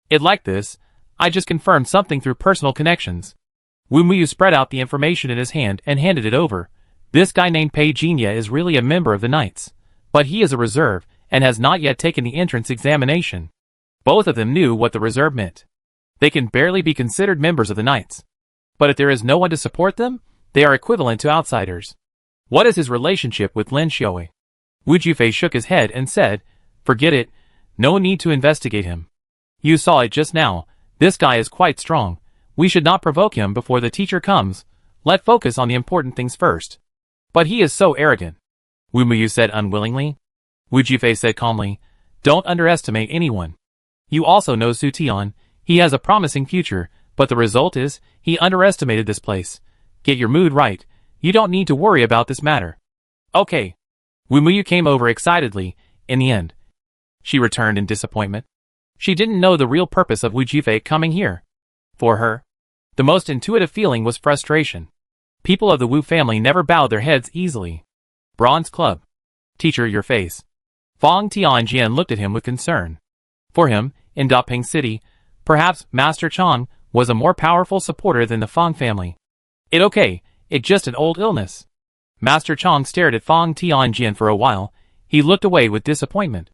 "It like this, I just confirmed something through personal connections." Wu Muyu spread out the information in his hand and handed it over. This guy named Pei Jinya is really a member of the Knights, but he is a reserve and has not yet taken the entrance examination. Both of them knew what the reserve meant. They can barely be considered members of the Knights. But if there is no one to support them, they are equivalent to outsiders. What is his relationship with Lin Xiaowei? Wu Jufei shook his head and said, "Forget it, no need to investigate him. You saw it just now, this guy is quite strong. We should not provoke him before the teacher comes. Let's focus on the important things first." "But he is so arrogant," Wu Muyu said unwillingly. Wu Jufei said calmly, "Don't underestimate anyone. You also know Su Tian, he has a promising future, but the result is, he underestimated this place. Get your mood right, you don't need to worry about this matter." "Okay." Wu Muyu came over excitedly, in the end. She returned in disappointment. She didn't know the real purpose of Wu Jufei coming here. For her, the most intuitive feeling was frustration. People of the Wu family never bowed their heads easily. Bronze Club. "Teacher, your face." Fang Tianjian looked at him with concern. For him, in Daping City, perhaps Master Chang was a more powerful supporter than the Fang family. "It okay, it's just an old illness." Master Chang stared at Fang Tianjian for a while. He looked away with disappointment.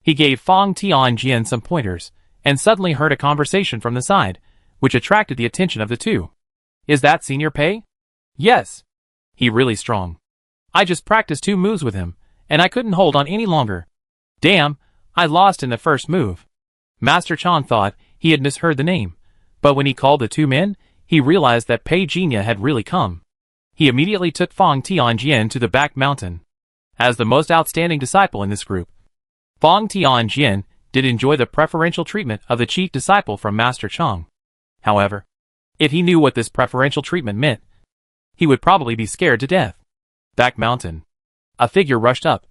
He gave Fang Tianjian some pointers, and suddenly heard a conversation from the side, which attracted the attention of the two. "Is that Senior Pei?" "Yes. He really strong. I just practiced 2 moves with him, and I couldn't hold on any longer. Damn, I lost in the first move." Master Chang thought he had misheard the name, but when he called the 2 men, he realized that Pei Jinya had really come. He immediately took Fang Tianjian to the back mountain. As the most outstanding disciple in this group, Fang Tianjin did enjoy the preferential treatment of the chief disciple from Master Chang. However, if he knew what this preferential treatment meant, he would probably be scared to death. Back mountain. A figure rushed up,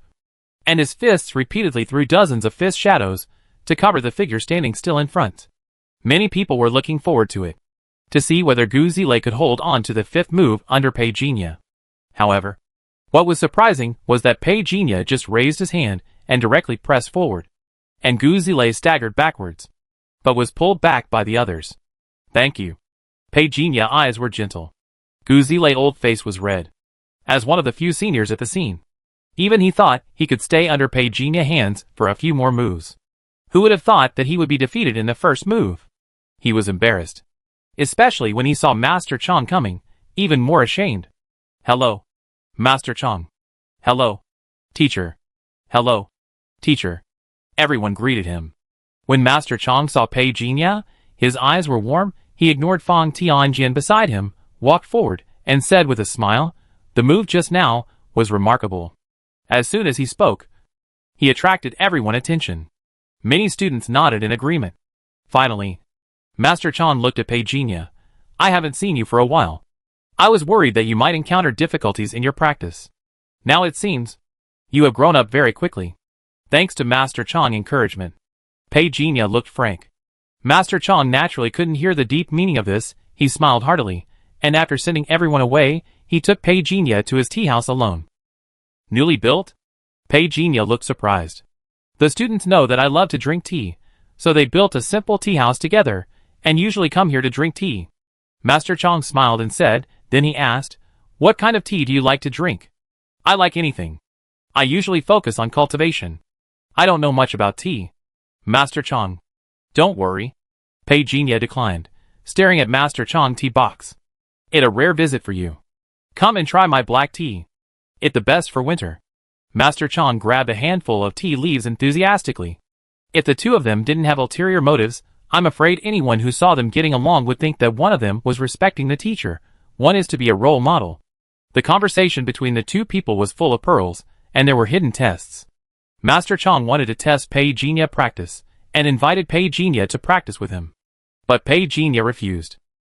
and his fists repeatedly threw dozens of fist shadows to cover the figure standing still in front. Many people were looking forward to it, to see whether Gu Zilei could hold on to the fifth move under Pei Jinya. However, what was surprising was that Pei Jinya just raised his hand and directly pressed forward, and Gu Zilei staggered backwards, but was pulled back by the others. Thank you. Pei Jinya eyes were gentle. Gu Zilei old face was red. As one of the few seniors at the scene, even he thought he could stay under Pei Jinya hands for a few more moves. Who would have thought that he would be defeated in the first move? He was embarrassed, especially when he saw Master Chang coming, even more ashamed. Hello, Master Chang. Hello, teacher. Hello, teacher. Everyone greeted him. When Master Chang saw Pei Jinya, his eyes were warm. He ignored Fang Tianjin beside him, walked forward, and said with a smile, "The move just now was remarkable." As soon as he spoke, he attracted everyone's attention. Many students nodded in agreement. Finally, Master Chang looked at Pei Jinya. "I haven't seen you for a while. I was worried that you might encounter difficulties in your practice. Now it seems you have grown up very quickly, thanks to Master Chang's encouragement." Pei Jinya looked frank. Master Chang naturally couldn't hear the deep meaning of this. He smiled heartily, and after sending everyone away, he took Pei Jinya to his tea house alone. Newly built? Pei Jinya looked surprised. The students know that I love to drink tea, so they built a simple tea house together, and usually come here to drink tea. Master Chang smiled and said, then he asked, "What kind of tea do you like to drink?" "I like anything. I usually focus on cultivation. I don't know much about tea." Master Chang. "Don't worry." Pei Jinya declined, staring at Master Chang's tea box. "It's a rare visit for you. Come and try my black tea. It's the best for winter." Master Chang grabbed a handful of tea leaves enthusiastically. If the two of them didn't have ulterior motives, I'm afraid anyone who saw them getting along would think that one of them was respecting the teacher. One is to be a role model. The conversation between the two people was full of pearls, and there were hidden tests. Master Chang wanted to test Pei Jinya practice, and invited Pei Jinya to practice with him. But Pei Jinya refused.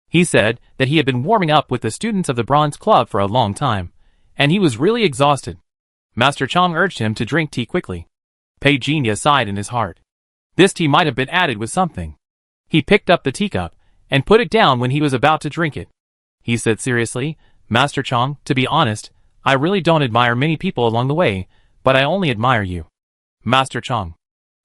He said that he had been warming up with the students of the Bronze Club for a long time, and he was really exhausted. Master Chang urged him to drink tea quickly. Pei Jinya sighed in his heart. This tea might have been added with something. He picked up the teacup, and put it down when he was about to drink it. He said seriously, "Master Chang, to be honest, I really don't admire many people along the way, but I only admire you." Master Chang.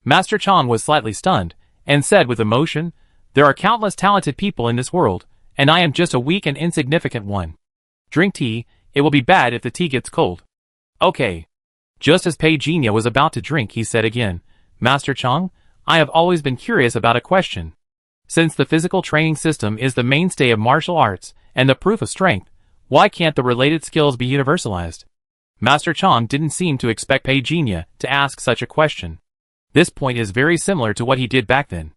Master Chang was slightly stunned, and said with emotion, "There are countless talented people in this world, and I am just a weak and insignificant one. Drink tea, it will be bad if the tea gets cold." "Okay." Just as Pei Jinya was about to drink, he said again, "Master Chang, I have always been curious about a question. Since the physical training system is the mainstay of martial arts and the proof of strength, why can't the related skills be universalized?" Master Chang didn't seem to expect Pei Jinya to ask such a question. This point is very similar to what he did back then.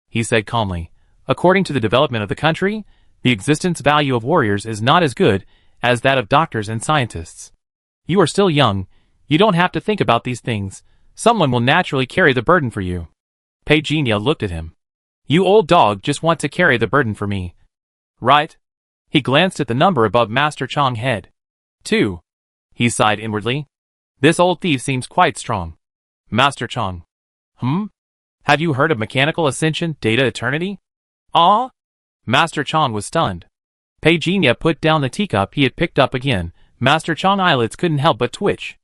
He said calmly, "According to the development of the country, the existence value of warriors is not as good as that of doctors and scientists. You are still young, you don't have to think about these things, someone will naturally carry the burden for you." Pei Jinya looked at him. "You old dog just want to carry the burden for me, right?" He glanced at the number above Master Chang's head. 2. He sighed inwardly. "This old thief seems quite strong." Master Chang. Have you heard of mechanical ascension, data eternity?" "Ah?" Master Chang was stunned. Pei Jinya put down the teacup he had picked up again. Master Chang's eyelids couldn't help but twitch.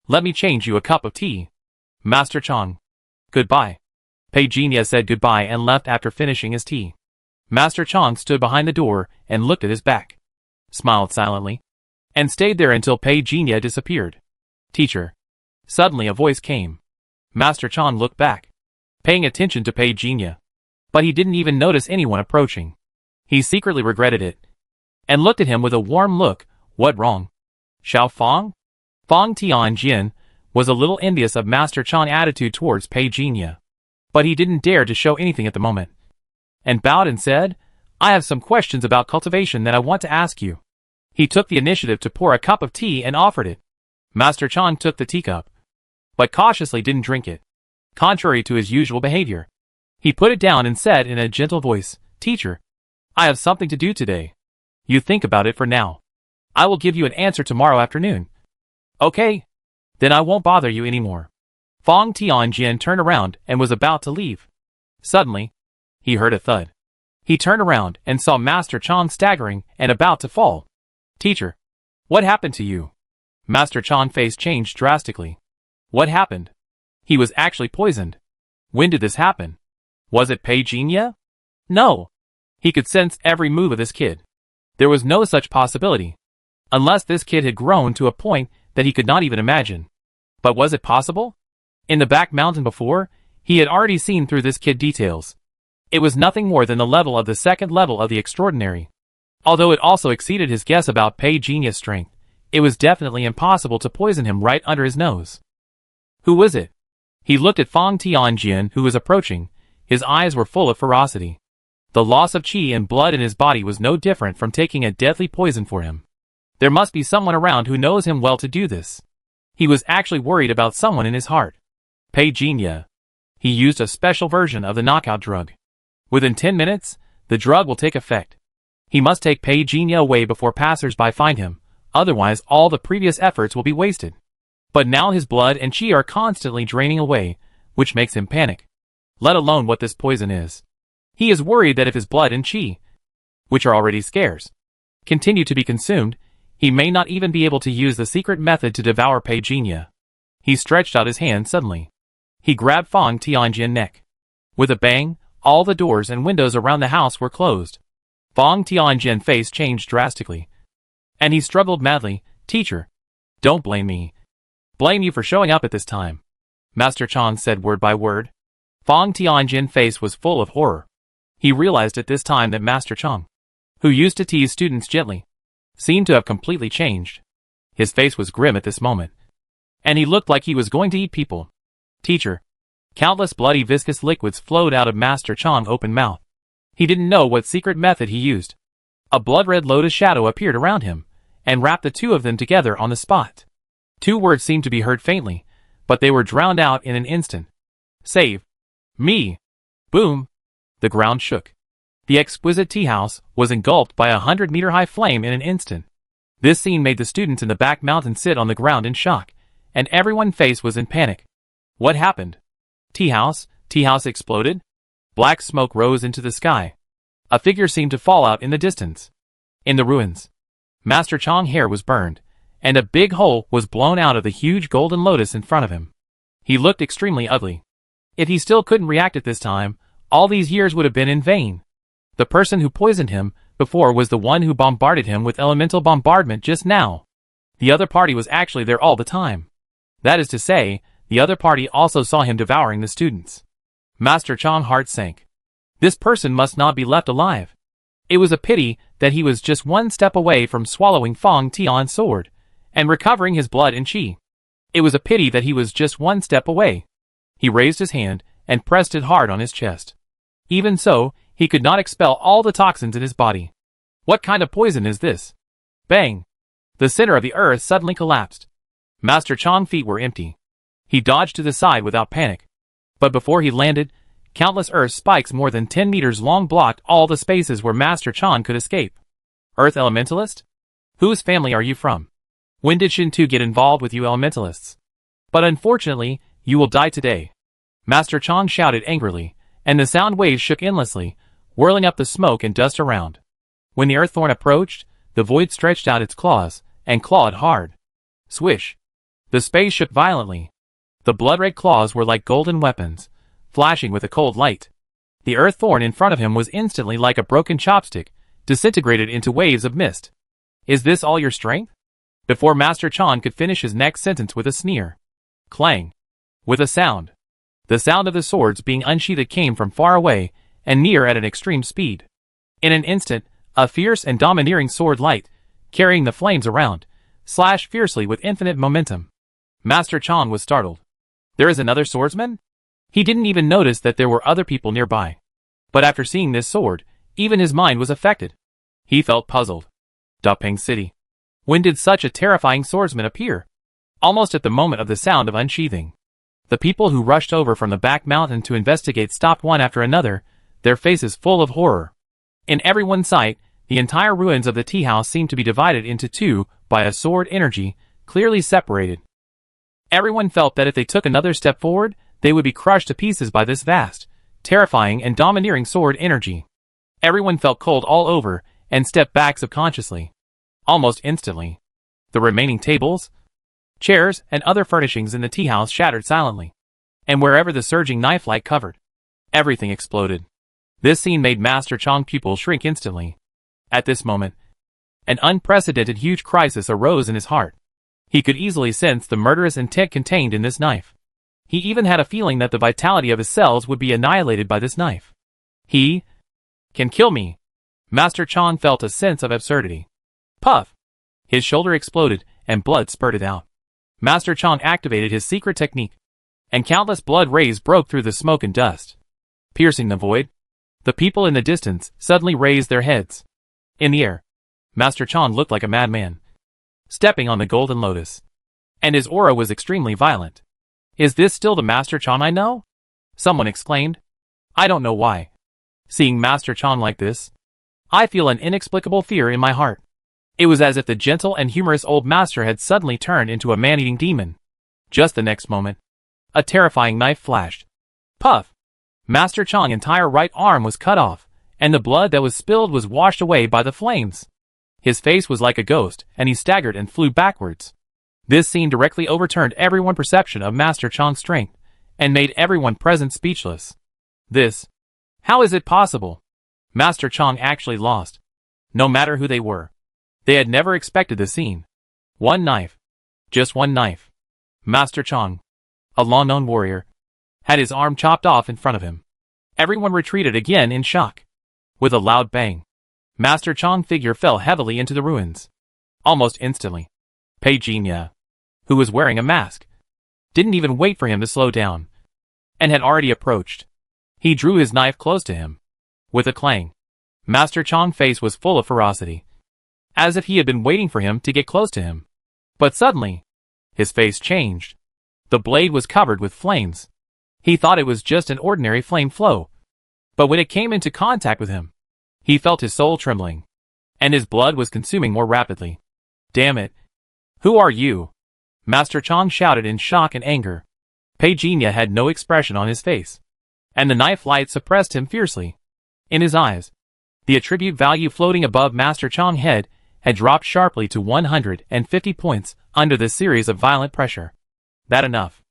"Let me change you a cup of tea." Master Chang. "Goodbye." Pei Jinya said goodbye and left after finishing his tea. Master Chang stood behind the door and looked at his back, smiled silently, and stayed there until Pei Jinya disappeared. "Teacher." Suddenly a voice came. Master Chang looked back, paying attention to Pei Jinya, but he didn't even notice anyone approaching. He secretly regretted it, and looked at him with a warm look. "What wrong?" "Xiao Fang?" Fang Tianjin was a little envious of Master Chang's attitude towards Pei Jinya, but he didn't dare to show anything at the moment, and bowed and said, "I have some questions about cultivation that I want to ask you." He took the initiative to pour a cup of tea and offered it. Master Chan took the teacup, but cautiously didn't drink it. Contrary to his usual behavior, he put it down and said in a gentle voice, "Teacher, I have something to do today. You think about it for now. I will give you an answer tomorrow afternoon." "Okay. Then I won't bother you anymore." Fong Tianjian turned around and was about to leave. Suddenly, he heard a thud. He turned around and saw Master Chan staggering and about to fall. "Teacher, what happened to you?" Master Chan's face changed drastically. What happened? He was actually poisoned. When did this happen? Was it Pei Jinya? No. He could sense every move of this kid. There was no such possibility. Unless this kid had grown to a point that he could not even imagine. But was it possible? In the back mountain before, he had already seen through this kid details. It was nothing more than the level of the second level of the extraordinary. Although it also exceeded his guess about Pei Jinya's strength, it was definitely impossible to poison him right under his nose. Who was it? He looked at Fong Tianjian, who was approaching. His eyes were full of ferocity. The loss of qi and blood in his body was no different from taking a deadly poison for him. There must be someone around who knows him well to do this. He was actually worried about someone in his heart. Pei Jinya. He used a special version of the knockout drug. Within 10 minutes, the drug will take effect. He must take Pei Jinya away before passers-by find him, otherwise all the previous efforts will be wasted. But now his blood and qi are constantly draining away, which makes him panic. Let alone what this poison is. He is worried that if his blood and qi, which are already scarce, continue to be consumed, he may not even be able to use the secret method to devour Pei Jinya. He stretched out his hand suddenly. He grabbed Fong Tianjian's neck. With a bang, all the doors and windows around the house were closed. Fong Tianjian's face changed drastically. And he struggled madly, "Teacher, don't blame me. Blame you for showing up at this time." Master Chan said word by word. Fong Tianjian's face was full of horror. He realized at this time that Master Chan, who used to tease students gently, seemed to have completely changed. His face was grim at this moment. And he looked like he was going to eat people. "Teacher." Countless bloody viscous liquids flowed out of Master Chan's open mouth. He didn't know what secret method he used. A blood-red lotus shadow appeared around him, and wrapped the two of them together on the spot. Two words seemed to be heard faintly, but they were drowned out in an instant. "Save me!" Boom! The ground shook. The exquisite tea house was engulfed by 100-meter-high flame in an instant. This scene made the students in the back mountain sit on the ground in shock, and everyone's face was in panic. What happened? Tea house exploded? Black smoke rose into the sky. A figure seemed to fall out in the distance. In the ruins, Master Chan's hair was burned, and a big hole was blown out of the huge golden lotus in front of him. He looked extremely ugly. If he still couldn't react at this time, all these years would have been in vain. The person who poisoned him before was the one who bombarded him with elemental bombardment just now. The other party was actually there all the time. That is to say, the other party also saw him devouring the students. Master Chan's heart sank. This person must not be left alive. It was a pity that he was just one step away from swallowing Fong Tian's sword, and recovering his blood and qi. It was a pity that he was just one step away. He raised his hand, and pressed it hard on his chest. Even so, he could not expel all the toxins in his body. What kind of poison is this? Bang! The center of the earth suddenly collapsed. Master Chan's feet were empty. He dodged to the side without panic. But before he landed, countless earth spikes more than 10 meters long blocked all the spaces where Master Chan could escape. Earth Elementalist? Whose family are you from? When did Shintu get involved with you elementalists? But unfortunately, you will die today. Master Chan shouted angrily, and the sound waves shook endlessly, whirling up the smoke and dust around. When the earth thorn approached, the void stretched out its claws, and clawed hard. Swish! The space shook violently. The blood-red claws were like golden weapons, flashing with a cold light. The earth thorn in front of him was instantly like a broken chopstick, disintegrated into waves of mist. Is this all your strength? Before Master Chan could finish his next sentence with a sneer. Clang! With a sound. The sound of the swords being unsheathed came from far away, and near at an extreme speed. In an instant, a fierce and domineering sword light, carrying the flames around, slashed fiercely with infinite momentum. Master Chan was startled. There is another swordsman? He didn't even notice that there were other people nearby. But after seeing this sword, even his mind was affected. He felt puzzled. Dapeng City. When did such a terrifying swordsman appear? almost at the moment of the sound of unsheathing. The people who rushed over from the back mountain to investigate stopped one after another, their faces full of horror. In everyone's sight, the entire ruins of the tea house seemed to be divided into two by a sword energy, clearly separated. Everyone felt that if they took another step forward, they would be crushed to pieces by this vast, terrifying and domineering sword energy. Everyone felt cold all over and stepped back subconsciously. Almost instantly, the remaining tables, chairs, and other furnishings in the tea house shattered silently. And wherever the surging knife light covered, everything exploded. This scene made Master Chong's pupils shrink instantly. At this moment, an unprecedented huge crisis arose in his heart. He could easily sense the murderous intent contained in this knife. He even had a feeling that the vitality of his cells would be annihilated by this knife. He can kill me. Master Chong felt a sense of absurdity. Puff! His shoulder exploded, and blood spurted out. Master Chong activated his secret technique, and countless blood rays broke through the smoke and dust. Piercing the void, the people in the distance suddenly raised their heads. In the air, Master Chong looked like a madman, stepping on the golden lotus. And his aura was extremely violent. Is this still the Master Chong I know? Someone exclaimed. I don't know why. Seeing Master Chong like this, I feel an inexplicable fear in my heart. It was as if the gentle and humorous old master had suddenly turned into a man-eating demon. Just the next moment, a terrifying knife flashed. Puff! Master Chong's entire right arm was cut off, and the blood that was spilled was washed away by the flames. His face was like a ghost, and he staggered and flew backwards. This scene directly overturned everyone's perception of Master Chong's strength, and made everyone present speechless. How is it possible? Master Chong actually lost. No matter who they were. They had never expected this scene. One knife. Just one knife. Master Chong, a long-known warrior, had his arm chopped off in front of him. Everyone retreated again in shock. With a loud bang, Master Chong's figure fell heavily into the ruins. Almost instantly, Pei Jinya, who was wearing a mask, didn't even wait for him to slow down, and had already approached. He drew his knife close to him. With a clang, Master Chong's face was full of ferocity, as if he had been waiting for him to get close to him. But suddenly, his face changed. The blade was covered with flames. He thought it was just an ordinary flame flow. But when it came into contact with him, he felt his soul trembling, and his blood was consuming more rapidly. Damn it! Who are you? Master Chong shouted in shock and anger. Pei Jinya had no expression on his face, and the knife light suppressed him fiercely. In his eyes, the attribute value floating above Master Chong's head had dropped sharply to 150 points under this series of violent pressure. That enough.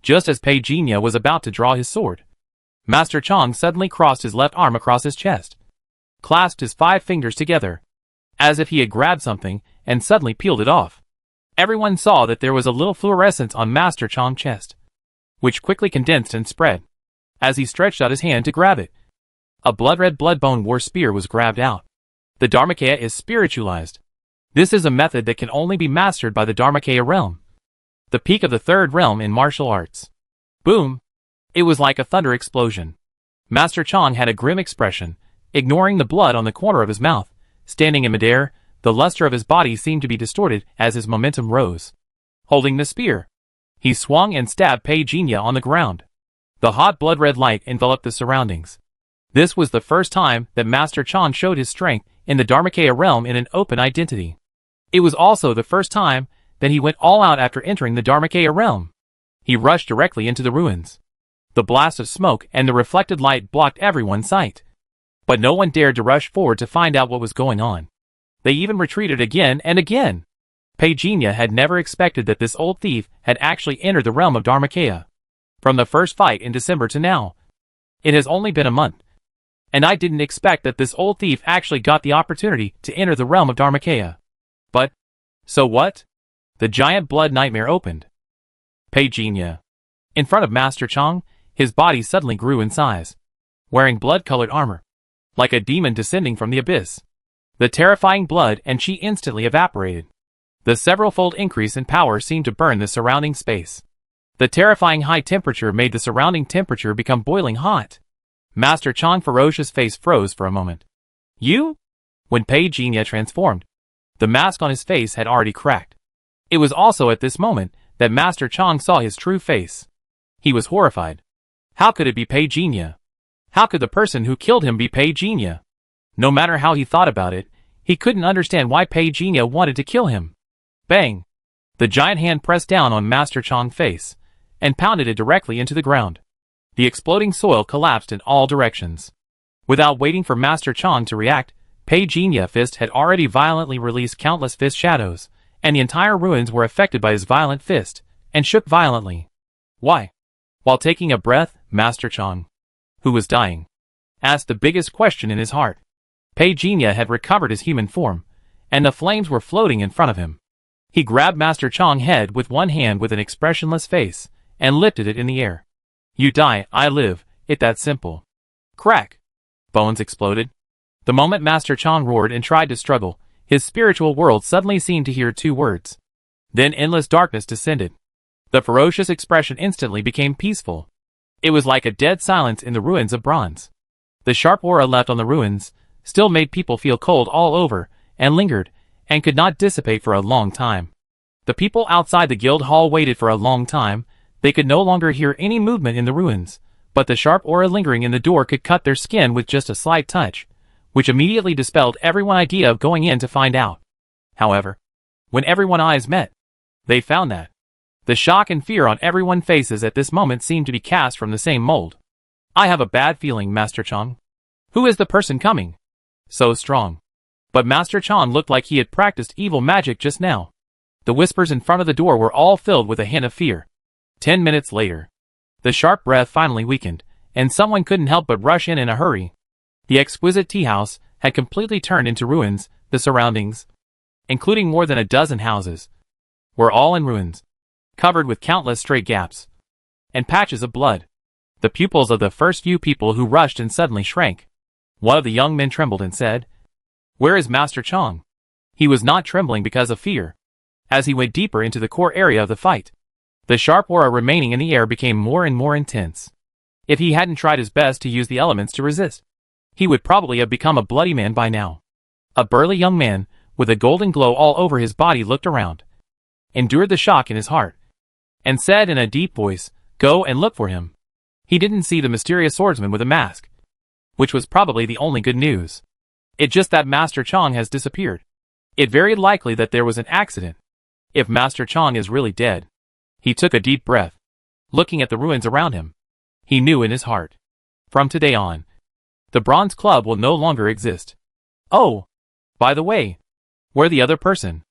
Just as Pei Jinya was about to draw his sword, Master Chong suddenly crossed his left arm across his chest, clasped his 5 fingers together, as if he had grabbed something and suddenly peeled it off. Everyone saw that there was a little fluorescence on Master Chong's chest, which quickly condensed and spread, as he stretched out his hand to grab it. A blood-red blood-bone war spear was grabbed out. The Dharmakaya is spiritualized. This is a method that can only be mastered by the Dharmakaya realm, the peak of the 3rd realm in martial arts. Boom! It was like a thunder explosion. Master Chong had a grim expression, ignoring the blood on the corner of his mouth. Standing in midair, the luster of his body seemed to be distorted as his momentum rose. Holding the spear, he swung and stabbed Pei Jinya on the ground. The hot blood-red light enveloped the surroundings. This was the first time that Master Chong showed his strength in the Dharmakaya realm in an open identity. It was also the first time that he went all out after entering the Dharmakaya realm. He rushed directly into the ruins. The blast of smoke and the reflected light blocked everyone's sight. But no one dared to rush forward to find out what was going on. They even retreated again and again. Pei Jinya had never expected that this old thief had actually entered the realm of Dharmakaya. From the first fight in December to now, it has only been a month. And I didn't expect that this old thief actually got the opportunity to enter the realm of Dharmakaya. But, so what? The giant blood nightmare opened. Pei Jinya, in front of Master Chong, his body suddenly grew in size, wearing blood-colored armor, like a demon descending from the abyss. The terrifying blood and chi instantly evaporated. The several-fold increase in power seemed to burn the surrounding space. The terrifying high temperature made the surrounding temperature become boiling hot. Master Chong's ferocious face froze for a moment. You? When Pei Jinya transformed, the mask on his face had already cracked. It was also at this moment that Master Chong saw his true face. He was horrified. How could it be Pei Jinya? How could the person who killed him be Pei Jinya? No matter how he thought about it, he couldn't understand why Pei Jinya wanted to kill him. Bang! The giant hand pressed down on Master Chong's face, and pounded it directly into the ground. The exploding soil collapsed in all directions. Without waiting for Master Chong to react, Pei Jinya's fist had already violently released countless fist shadows, and the entire ruins were affected by his violent fist, and shook violently. Why? While taking a breath, Master Chong, who was dying, asked the biggest question in his heart. Pei Jinya had recovered his human form, and the flames were floating in front of him. He grabbed Master Chong's head with one hand with an expressionless face, and lifted it in the air. You die, I live, it that simple. Crack! Bones exploded. The moment Master Chong roared and tried to struggle, his spiritual world suddenly seemed to hear two words. Then endless darkness descended. The ferocious expression instantly became peaceful. It was like a dead silence in the ruins of bronze. The sharp aura left on the ruins still made people feel cold all over, and lingered, and could not dissipate for a long time. The people outside the guild hall waited for a long time. They could no longer hear any movement in the ruins, but the sharp aura lingering in the door could cut their skin with just a slight touch, which immediately dispelled everyone's idea of going in to find out. However, when everyone's eyes met, they found that the shock and fear on everyone's faces at this moment seemed to be cast from the same mold. I have a bad feeling, Master Chong. Who is the person coming? So strong. But Master Chong looked like he had practiced evil magic just now. The whispers in front of the door were all filled with a hint of fear. 10 minutes later, the sharp breath finally weakened, and someone couldn't help but rush in a hurry. The exquisite tea house had completely turned into ruins. The surroundings, including more than a dozen houses, were all in ruins, covered with countless stray gaps and patches of blood. The pupils of the first few people who rushed in suddenly shrank. One of the young men trembled and said, "Where is Master Chong?" He was not trembling because of fear. As he went deeper into the core area of the fight, the sharp aura remaining in the air became more and more intense. If he hadn't tried his best to use the elements to resist, he would probably have become a bloody man by now. A burly young man, with a golden glow all over his body, looked around, endured the shock in his heart, and said in a deep voice, "Go and look for him." He didn't see the mysterious swordsman with a mask, which was probably the only good news. It's just that Master Chong has disappeared. It's very likely that there was an accident. If Master Chong is really dead. He took a deep breath, looking at the ruins around him. He knew in his heart, from today on, the Bronze Club will no longer exist. Oh, by the way, where's the other person?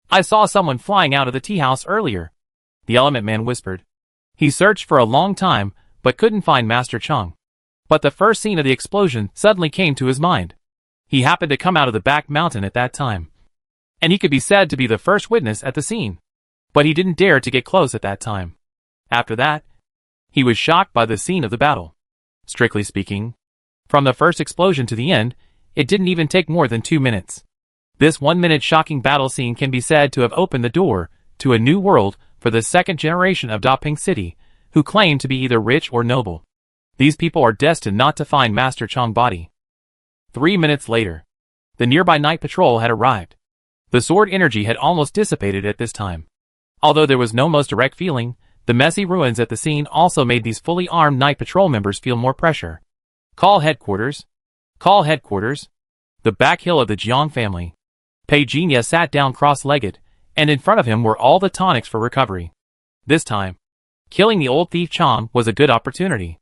I saw someone flying out of the tea house earlier, the Element Man whispered. He searched for a long time, but couldn't find Master Chong. But the first scene of the explosion suddenly came to his mind. He happened to come out of the back mountain at that time, and he could be said to be the first witness at the scene. But he didn't dare to get close at that time. After that, he was shocked by the scene of the battle. Strictly speaking, from the first explosion to the end, it didn't even take more than 2 minutes. This 1-minute shocking battle scene can be said to have opened the door to a new world for the second generation of Daping City, who claim to be either rich or noble. These people are destined not to find Master Chong's body. 3 minutes later, the nearby night patrol had arrived. The sword energy had almost dissipated at this time. Although there was no most direct feeling, the messy ruins at the scene also made these fully armed night patrol members feel more pressure. Call headquarters. Call headquarters. The back hill of the Jiang family. Pei Jinya sat down cross-legged, and in front of him were all the tonics for recovery. This time, killing the old thief Chong was a good opportunity.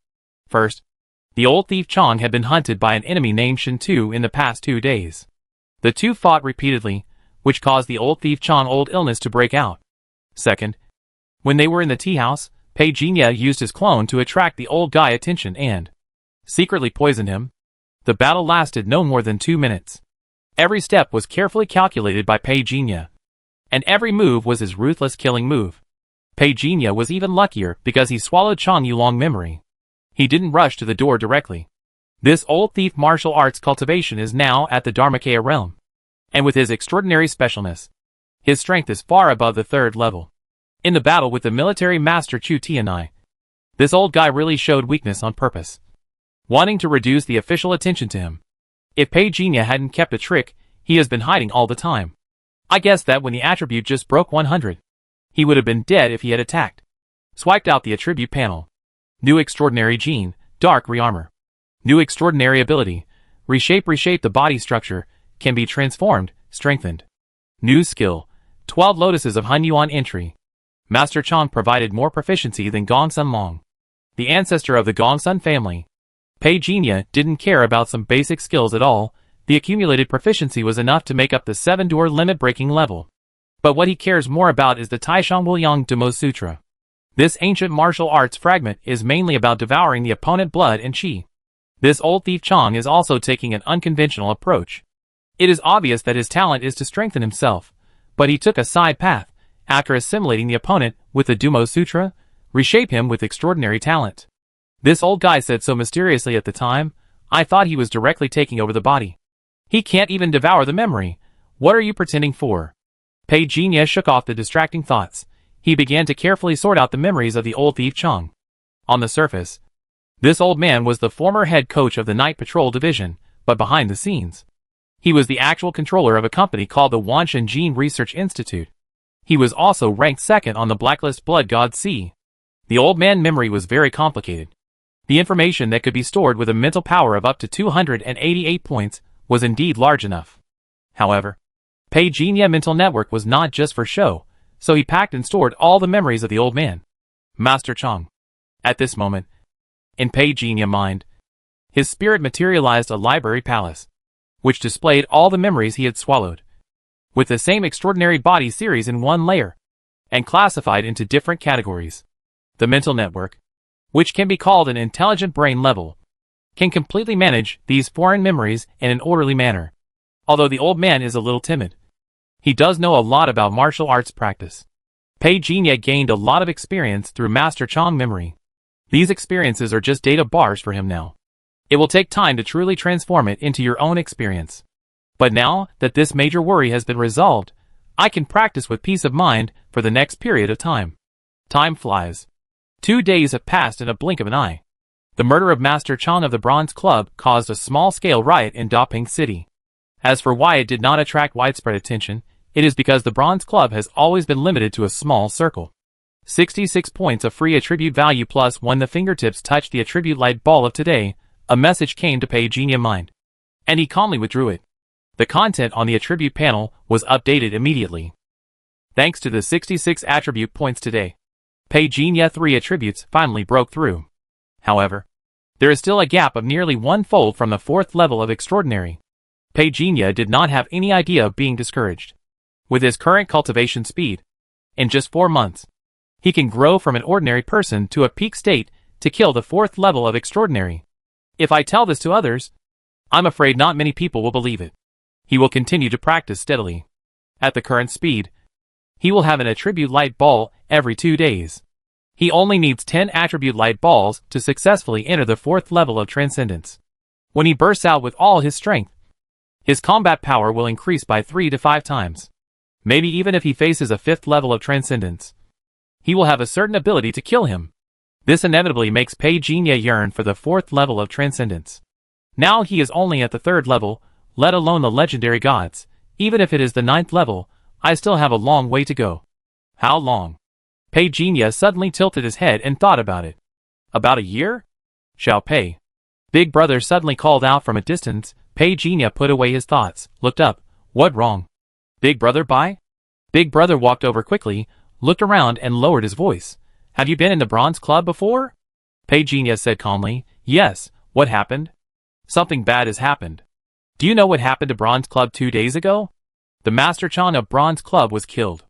First, the old thief Chong had been hunted by an enemy named Shin Tu in the past 2 days. The two fought repeatedly, which caused the old thief Chong's old illness to break out. Second, when they were in the tea house, Pei Jinya used his clone to attract the old guy's attention and secretly poisoned him. The battle lasted no more than 2 minutes. Every step was carefully calculated by Pei Jinya, and every move was his ruthless killing move. Pei Jinya was even luckier because he swallowed Chong Yulong's memory. He didn't rush to the door directly. This old thief martial arts cultivation is now at the Dharmakaya realm, and with his extraordinary specialness, his strength is far above the 3rd level. In the battle with the military master Chu Tianai, this old guy really showed weakness on purpose, wanting to reduce the official attention to him. If Pei Jinya hadn't kept a trick he has been hiding all the time, I guess that when the attribute just broke 100, He would have been dead if he had attacked. Swiped out the attribute panel. New extraordinary gene, dark rearmor. New extraordinary ability, reshape the body structure, can be transformed, strengthened. New skill, 12 Lotuses of Hunyuan entry. Master Chong provided more proficiency than Gongsun Long, the ancestor of the Gongsun family. Pei Jinya didn't care about some basic skills at all. The accumulated proficiency was enough to make up the 7-door limit-breaking level. But what he cares more about is the Taishang Wuliang Demo Sutra. This ancient martial arts fragment is mainly about devouring the opponent blood and qi. This old thief Chong is also taking an unconventional approach. It is obvious that his talent is to strengthen himself, but he took a side path. After assimilating the opponent with the Dumo Sutra, reshape him with extraordinary talent. This old guy said so mysteriously at the time, I thought he was directly taking over the body. He can't even devour the memory. What are you pretending for? Pei Jinya shook off the distracting thoughts. He began to carefully sort out the memories of the old thief Chong. On the surface, this old man was the former head coach of the Night Patrol Division, but behind the scenes, he was the actual controller of a company called the Wanshan Gene Research Institute. He was also ranked second on the blacklist Blood God C. The old man's memory was very complicated. The information that could be stored with a mental power of up to 288 points was indeed large enough. However, Pei Jinya's mental network was not just for show, so he packed and stored all the memories of the old man, Master Chong. At this moment, in Pei Jinya's mind, his spirit materialized a library palace, which displayed all the memories he had swallowed, with the same extraordinary body series in one layer, and classified into different categories. The mental network, which can be called an intelligent brain level, can completely manage these foreign memories in an orderly manner. Although the old man is a little timid, he does know a lot about martial arts practice. Pei Jinya gained a lot of experience through Master Chong memory. These experiences are just data bars for him now. It will take time to truly transform it into your own experience. But now that this major worry has been resolved, I can practice with peace of mind for the next period of time. Time flies. 2 days have passed in a blink of an eye. The murder of Master Chong of the Bronze Club caused a small-scale riot in Daping City. As for why it did not attract widespread attention, it is because the Bronze Club has always been limited to a small circle. 66 points of free attribute value plus when the fingertips touched the attribute light ball of today, a message came to Pei Jinya's mind, and he calmly withdrew it. The content on the attribute panel was updated immediately. Thanks to the 66 attribute points today, Pei Jinya 3 attributes finally broke through. However, there is still a gap of nearly one-fold from the 4th level of extraordinary. Pei Jinya did not have any idea of being discouraged. With his current cultivation speed, in just 4 months, he can grow from an ordinary person to a peak state to kill the 4th level of extraordinary. If I tell this to others, I'm afraid not many people will believe it. He will continue to practice steadily. At the current speed, he will have an attribute light ball every 2 days. He only needs 10 attribute light balls to successfully enter the 4th level of transcendence. When he bursts out with all his strength, his combat power will increase by 3 to 5 times. Maybe even if he faces a 5th level of transcendence, he will have a certain ability to kill him. This inevitably makes Pei Jinya yearn for the 4th level of transcendence. Now he is only at the 3rd level, let alone the legendary gods. Even if it is the 9th level, I still have a long way to go. How long? Pei Jinya suddenly tilted his head and thought about it. About a year? Xiao Pei. Big brother suddenly called out from a distance. Pei Jinya put away his thoughts, looked up. What wrong? Big brother Bai? Big brother walked over quickly, looked around and lowered his voice. Have you been in the Bronze Club before? Pei Jinya said calmly. Yes, what happened? Something bad has happened. Do you know what happened to Bronze Club 2 days ago? The Master Chong of Bronze Club was killed.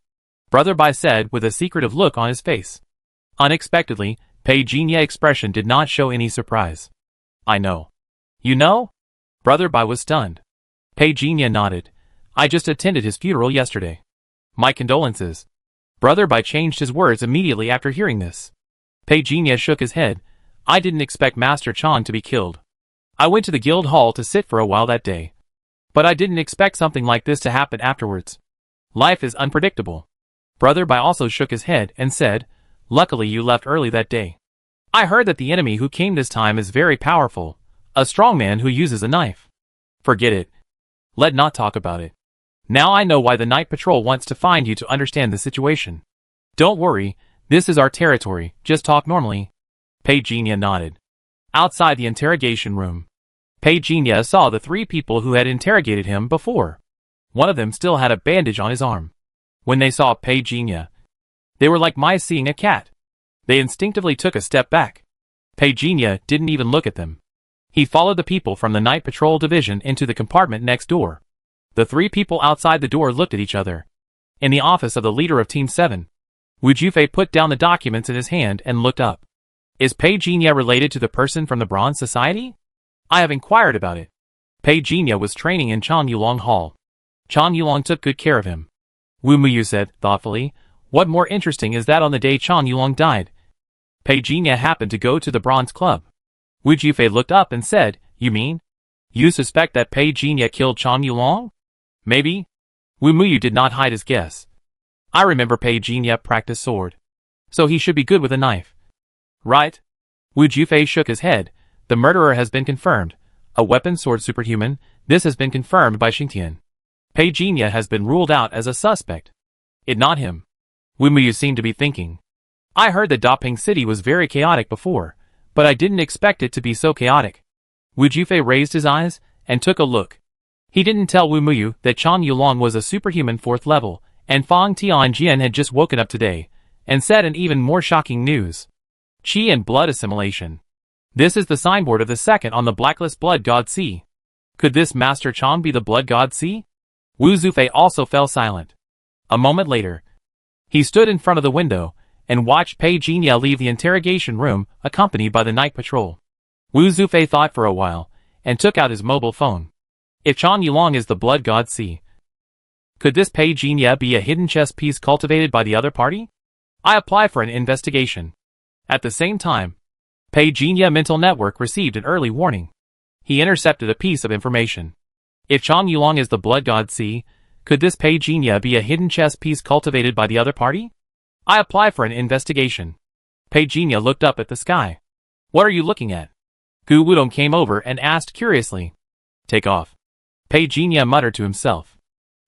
Brother Bai said with a secretive look on his face. Unexpectedly, Pei Jinya's expression did not show any surprise. I know. You know? Brother Bai was stunned. Pei Jinya nodded. I just attended his funeral yesterday. My condolences. Brother Bai changed his words immediately after hearing this. Pei Jinya shook his head. I didn't expect Master Chong to be killed. I went to the guild hall to sit for a while that day. But I didn't expect something like this to happen afterwards. Life is unpredictable. Brother Bai also shook his head and said, Luckily you left early that day. I heard that the enemy who came this time is very powerful, a strong man who uses a knife. Forget it. Let not talk about it. Now I know why the Night Patrol wants to find you to understand the situation. Don't worry, this is our territory, just talk normally. Pei Jinya nodded. Outside the interrogation room, Pei Jinya saw the three people who had interrogated him before. One of them still had a bandage on his arm. When they saw Pei Jinya, they were like mice seeing a cat. They instinctively took a step back. Pei Jinya didn't even look at them. He followed the people from the night patrol division into the compartment next door. The three people outside the door looked at each other. In the office of the leader of Team 7, Wu Jufei put down the documents in his hand and looked up. Is Pei Jinya related to the person from the Bronze Society? I have inquired about it. Pei Jinya was training in Chan Yulong Hall. Chan Yulong took good care of him. Wu Muyu said, thoughtfully, what more interesting is that on the day Chan Yulong died, Pei Jinya happened to go to the Bronze Club. Wu Jufei looked up and said, you mean? You suspect that Pei Jinya killed Chan Yulong? Maybe. Wu Muyu did not hide his guess. I remember Pei Jinya practiced sword. So he should be good with a knife. Right? Wu Jufei shook his head. The murderer has been confirmed. A weapon sword superhuman, this has been confirmed by Xingtian. Pei Jinya has been ruled out as a suspect. It not him. Wu Muyu seemed to be thinking. I heard that Daping City was very chaotic before, but I didn't expect it to be so chaotic. Wu Jufei raised his eyes and took a look. He didn't tell Wu Muyu that Chan Yulong was a superhuman 4th level, and Fang Tianjian had just woken up today, and said an even more shocking news. Qi and blood assimilation. This is the signboard of the second on the blacklist Blood God C. Could this Master Chan be the Blood God C? Wu Zufei also fell silent. A moment later, he stood in front of the window and watched Pei Jinya leave the interrogation room accompanied by the night patrol. Wu Zufei thought for a while and took out his mobile phone. If Chan Yulong is the Blood God C, could this Pei Jinya be a hidden chess piece cultivated by the other party? I apply for an investigation. At the same time, Pei Jinya Mental Network received an early warning. He intercepted a piece of information. If Chan Yulong is the Blood God C, could this Pei Jinya be a hidden chess piece cultivated by the other party? I apply for an investigation. Pei Jinya looked up at the sky. What are you looking at? Gu Wudong came over and asked curiously. Take off. Pei Jinya muttered to himself.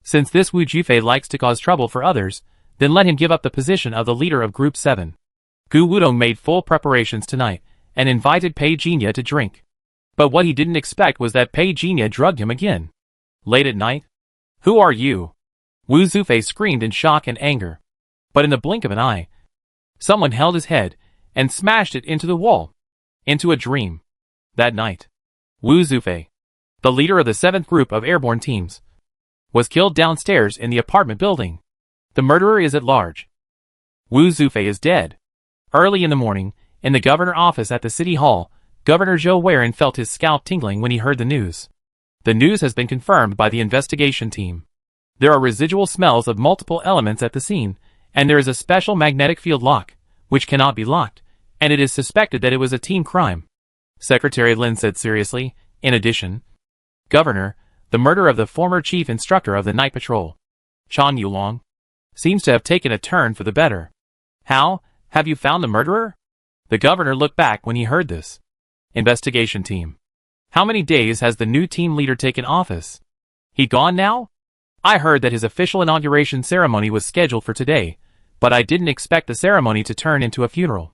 Since this Wu Jufei likes to cause trouble for others, then let him give up the position of the leader of Group 7. Gu Wudong made full preparations tonight, and invited Pei Jinya to drink. But what he didn't expect was that Pei Jinya drugged him again. Late at night? Who are you? Wu Zufei screamed in shock and anger. But in the blink of an eye, someone held his head and smashed it into the wall. Into a dream. That night, Wu Zufei, the leader of the 7th group of airborne teams, was killed downstairs in the apartment building. The murderer is at large. Wu Zufei is dead. Early in the morning, in the governor office at the city hall, Governor Zhou Weiren felt his scalp tingling when he heard the news. The news has been confirmed by the investigation team. There are residual smells of multiple elements at the scene, and there is a special magnetic field lock, which cannot be locked, and it is suspected that it was a team crime. Secretary Lin said seriously. In addition, Governor, the murder of the former chief instructor of the night patrol, Chan Yulong, seems to have taken a turn for the better. How? Have you found the murderer? The governor looked back when he heard this. Investigation team. How many days has the new team leader taken office? He gone now? I heard that his official inauguration ceremony was scheduled for today, but I didn't expect the ceremony to turn into a funeral.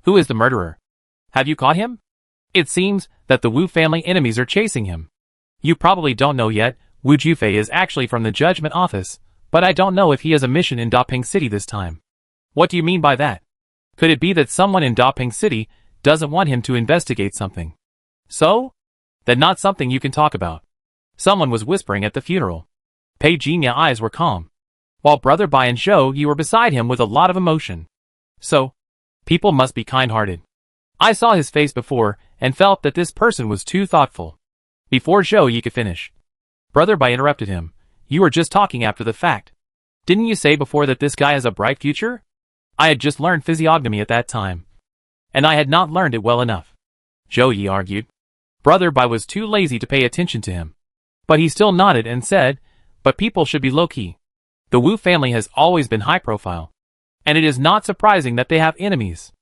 Who is the murderer? Have you caught him? It seems that the Wu family enemies are chasing him. You probably don't know yet, Wu Jufei is actually from the judgment office, but I don't know if he has a mission in Daping City this time. What do you mean by that? Could it be that someone in Daping City doesn't want him to investigate something? So? Then not something you can talk about. Someone was whispering at the funeral. Pei Jinya's eyes were calm. While Brother Bai and Zhou Yi were beside him with a lot of emotion. So, people must be kind-hearted. I saw his face before and felt that this person was too thoughtful. Before Zhou Yi could finish, Brother Bai interrupted him. You were just talking after the fact. Didn't you say before that this guy has a bright future? I had just learned physiognomy at that time, and I had not learned it well enough. Zhou Yi argued. Brother Bai was too lazy to pay attention to him. But he still nodded and said, but people should be low-key. The Wu family has always been high-profile, and it is not surprising that they have enemies.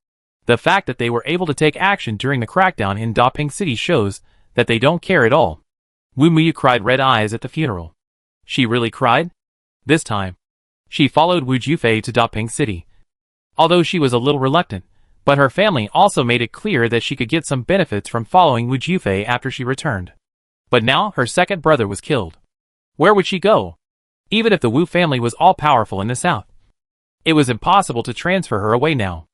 The fact that they were able to take action during the crackdown in Daping City shows that they don't care at all. Wu Muyu cried red eyes at the funeral. She really cried? This time, she followed Wu Jufei to Daping City. although she was a little reluctant, but her family also made it clear that she could get some benefits from following Wu Jufei after she returned. But now her second brother was killed. Where would she go? Even if the Wu family was all-powerful in the south, it was impossible to transfer her away now.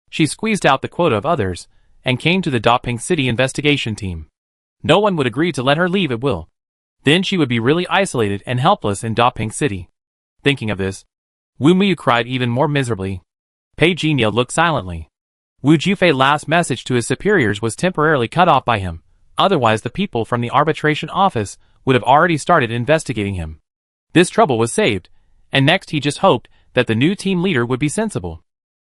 She squeezed out the quota of others, and came to the Daping City investigation team. No one would agree to let her leave at will. Then she would be really isolated and helpless in Daping City. Thinking of this, Wu Miyu cried even more miserably. Pei Jinya looked silently. Wu Jufei's last message to his superiors was temporarily cut off by him, otherwise the people from the arbitration office would have already started investigating him. This trouble was saved, and next he just hoped that the new team leader would be sensible.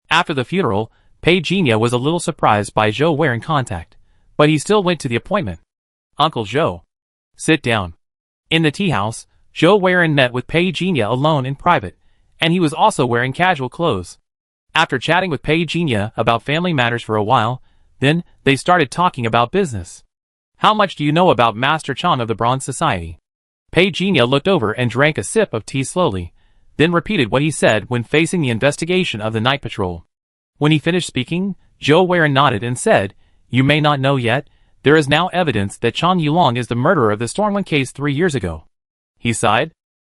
After the funeral, Pei Jinya was a little surprised by Zhou Weiren's contact, but he still went to the appointment. Uncle Zhou. Sit down. In the tea house, Zhou Weiren met with Pei Jinya alone in private, and he was also wearing casual clothes. After chatting with Pei Jinya about family matters for a while, then they started talking about business. How much do you know about Master Chan of the Bronze Society? Pei Jinya looked over and drank a sip of tea slowly, then repeated what he said when facing the investigation of the night patrol. When he finished speaking, Zhou Weiren nodded and said, "You may not know yet, there is now evidence that Chan Yulong is the murderer of the Stormwind case 3 years ago." He sighed.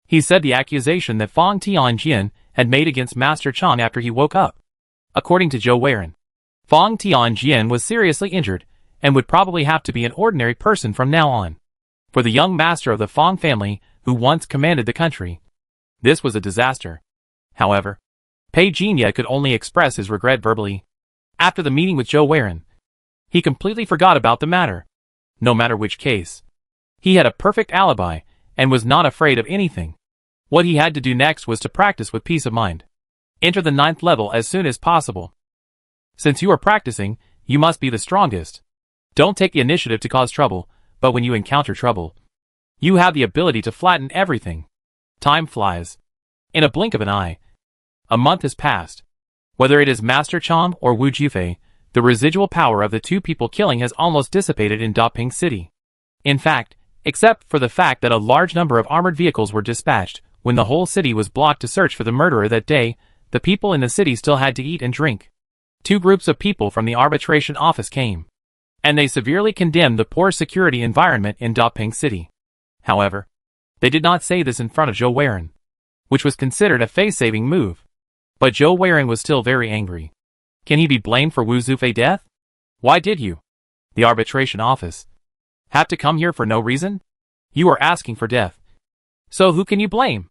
He said the accusation that Fang Tianjian had made against Master Chan after he woke up. According to Zhou Weiren, Fang Tianjian was seriously injured, and would probably have to be an ordinary person from now on. For the young master of the Fang family, who once commanded the country, this was a disaster. However, Pei Jinya could only express his regret verbally. After the meeting with Zhou Weiren, he completely forgot about the matter. No matter which case, he had a perfect alibi, and was not afraid of anything. What he had to do next was to practice with peace of mind. Enter the 9th level as soon as possible. Since you are practicing, you must be the strongest. Don't take the initiative to cause trouble, but when you encounter trouble, you have the ability to flatten everything. Time flies. In a blink of an eye, a month has passed. Whether it is Master Chan or Wu Jufei, the residual power of the two people killing has almost dissipated in Daping City. In fact, except for the fact that a large number of armored vehicles were dispatched, when the whole city was blocked to search for the murderer that day, the people in the city still had to eat and drink. 2 groups of people from the arbitration office came, and they severely condemned the poor security environment in Daping City. However, they did not say this in front of Zhou Weiren, which was considered a face-saving move. But Zhou Weiren was still very angry. Can he be blamed for Wu Zufei's death? Why did you, the arbitration office, have to come here for no reason? You are asking for death. So who can you blame?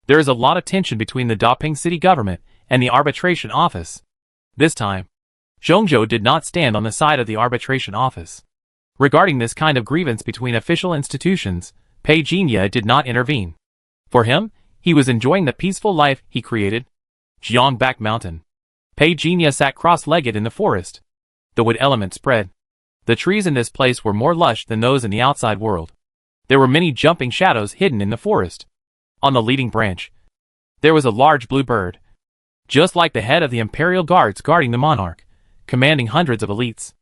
There is a lot of tension between the Daping City government and the arbitration office. This time, Zhongzhou did not stand on the side of the arbitration office. Regarding this kind of grievance between official institutions, Pei Jinya did not intervene. For him, he was enjoying the peaceful life he created. Jiangback Mountain. Pei Jinya sat cross-legged in the forest. The wood element spread. The trees in this place were more lush than those in the outside world. There were many jumping shadows hidden in the forest. On the leading branch, there was a large blue bird, just like the head of the Imperial Guards guarding the monarch, commanding hundreds of elites.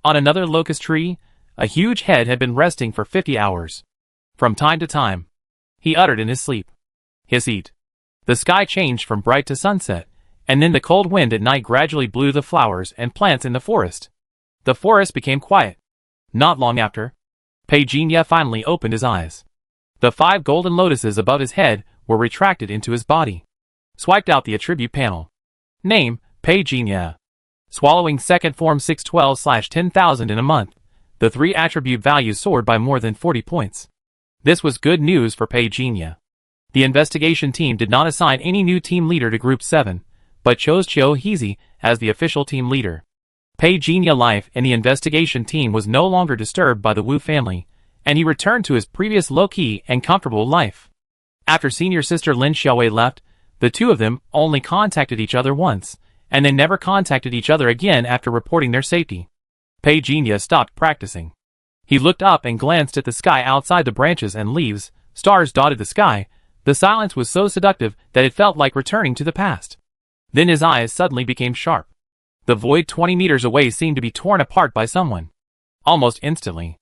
On another locust tree, a huge head had been resting for 50 hours. From time to time, he uttered in his sleep, "Hiss eat." The sky changed from bright to sunset, and then the cold wind at night gradually blew the flowers and plants in the forest. The forest became quiet. Not long after, Pei Jinya finally opened his eyes. The 5 golden lotuses above his head were retracted into his body. Swiped out the attribute panel. Name, Pei Jinya. Swallowing second form 612/10,000 in a month. The 3 attribute values soared by more than 40 points. This was good news for Pei Jinya. The investigation team did not assign any new team leader to Group 7, but chose Chiu Heizi as the official team leader. Pei Jinya's life in the investigation team was no longer disturbed by the Wu family, and he returned to his previous low-key and comfortable life. After senior sister Lin Xiaowei left, the two of them only contacted each other once, and they never contacted each other again after reporting their safety. Pei Jinya stopped practicing. He looked up and glanced at the sky outside. The branches and leaves, stars dotted the sky. The silence was so seductive that it felt like returning to the past. Then his eyes suddenly became sharp. The void 20 meters away seemed to be torn apart by someone. Almost instantly,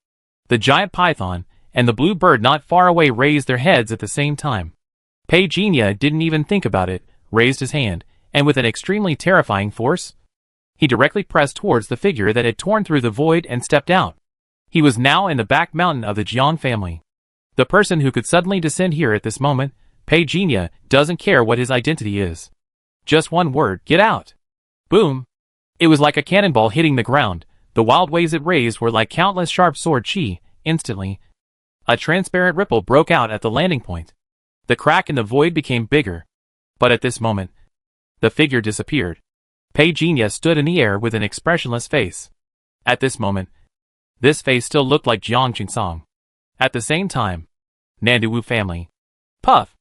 the giant python and the blue bird not far away raised their heads at the same time. Pei Jinya didn't even think about it, raised his hand, and with an extremely terrifying force, he directly pressed towards the figure that had torn through the void and stepped out. He was now in the back mountain of the Jiang family. The person who could suddenly descend here at this moment, Pei Jinya, doesn't care what his identity is. Just one word, get out. Boom. It was like a cannonball hitting the ground. The wild waves it raised were like countless sharp sword chi. Instantly, a transparent ripple broke out at the landing point. The crack in the void became bigger. But at this moment, the figure disappeared. Pei Jinya stood in the air with an expressionless face. At this moment, this face still looked like Jiang Qingsong. At the same time, Nandu Wu family. Puff!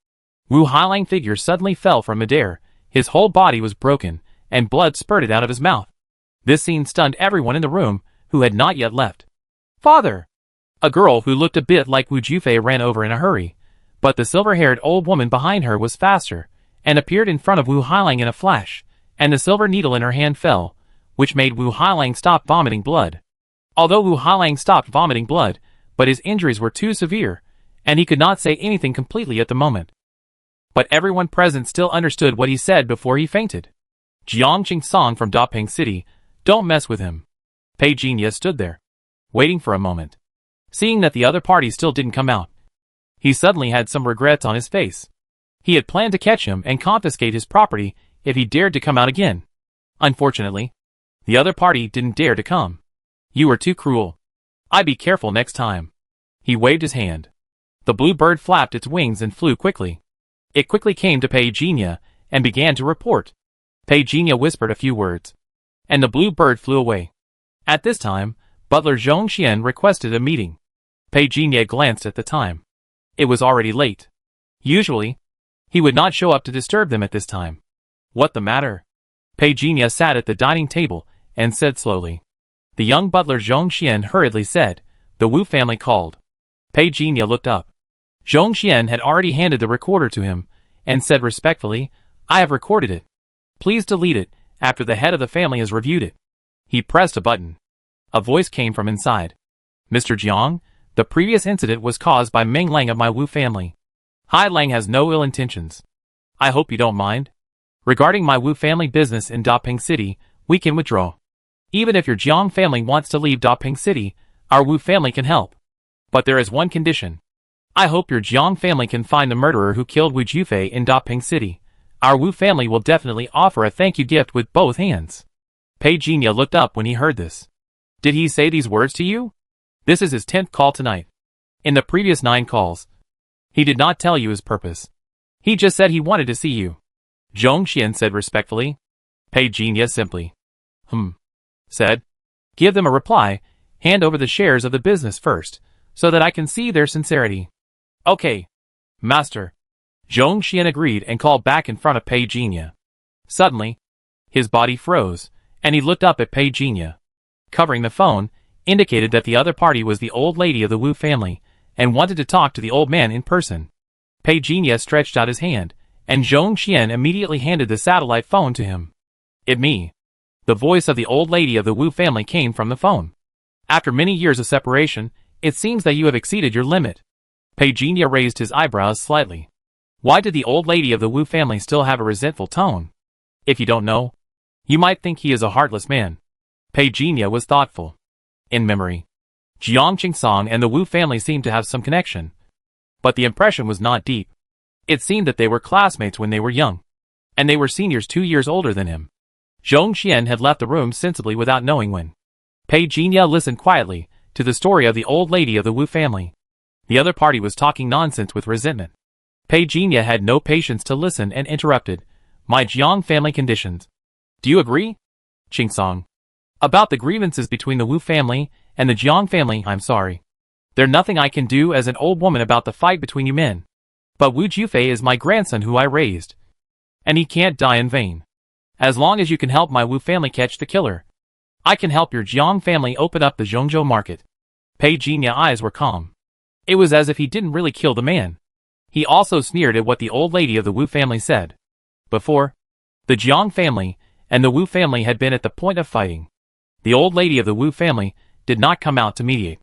Wu Hailang figure suddenly fell from midair. His whole body was broken, and blood spurted out of his mouth. This scene stunned everyone in the room, who had not yet left. Father! A girl who looked a bit like Wu Jufei ran over in a hurry, but the silver-haired old woman behind her was faster, and appeared in front of Wu Hailang in a flash, and the silver needle in her hand fell, which made Wu Hailang stop vomiting blood. Although Wu Hailang stopped vomiting blood, but his injuries were too severe, and he could not say anything completely at the moment. But everyone present still understood what he said before he fainted. Jiang Qingsong from Dapeng City, don't mess with him. Pei Jinya stood there, waiting for a moment. Seeing that the other party still didn't come out, he suddenly had some regrets on his face. He had planned to catch him and confiscate his property if he dared to come out again. Unfortunately, the other party didn't dare to come. You were too cruel. I'd be careful next time. He waved his hand. The blue bird flapped its wings and flew quickly. It quickly came to Pei Jinya and began to report. Pei Jinya whispered a few words, and the blue bird flew away. At this time, Butler Zhong Xian requested a meeting. Pei Jinya glanced at the time. It was already late. Usually, he would not show up to disturb them at this time. What the matter? Pei Jinya sat at the dining table and said slowly. The young butler Zhong Xian hurriedly said, the Wu family called. Pei Jinya looked up. Zhong Xian had already handed the recorder to him, and said respectfully, I have recorded it. Please delete it, after the head of the family has reviewed it. He pressed a button. A voice came from inside. Mr. Jiang, the previous incident was caused by Meng Lang of my Wu family. Hai Lang has no ill intentions. I hope you don't mind. Regarding my Wu family business in Dapeng City, we can withdraw. Even if your Jiang family wants to leave Dapeng City, our Wu family can help. But there is one condition. I hope your Jiang family can find the murderer who killed Wu Jufei in Dapeng City. Our Wu family will definitely offer a thank you gift with both hands. Pei Jinya looked up when he heard this. Did he say these words to you? This is his 10th call tonight. In the previous 9 calls, he did not tell you his purpose. He just said he wanted to see you. Zhong Xian said respectfully. Pei Jinya simply said, give them a reply, hand over the shares of the business first, so that I can see their sincerity. Okay, master. Zhong Xian agreed and called back in front of Pei Jinya. Suddenly, his body froze, and he looked up at Pei Jinya. Covering the phone, indicated that the other party was the old lady of the Wu family, and wanted to talk to the old man in person. Pei Jinya stretched out his hand, and Zhong Xian immediately handed the satellite phone to him. It me. The voice of the old lady of the Wu family came from the phone. After many years of separation, it seems that you have exceeded your limit. Pei Jinya raised his eyebrows slightly. Why did the old lady of the Wu family still have a resentful tone? If you don't know, you might think he is a heartless man. Pei Jinya was thoughtful. In memory, Jiang Qingsong and the Wu family seemed to have some connection. But the impression was not deep. It seemed that they were classmates when they were young, and they were seniors 2 years older than him. Zhong Xian had left the room sensibly without knowing when. Pei Jinya listened quietly to the story of the old lady of the Wu family. The other party was talking nonsense with resentment. Pei Jinya had no patience to listen and interrupted. My Jiang family conditions. Do you agree? Qingsong. About the grievances between the Wu family and the Jiang family, I'm sorry. There's nothing I can do as an old woman about the fight between you men. But Wu Jufei is my grandson who I raised. And he can't die in vain. As long as you can help my Wu family catch the killer, I can help your Jiang family open up the Zhongzhou market. Pei Jinya's eyes were calm. It was as if he didn't really kill the man. He also sneered at what the old lady of the Wu family said. Before, the Jiang family and the Wu family had been at the point of fighting. The old lady of the Wu family did not come out to mediate.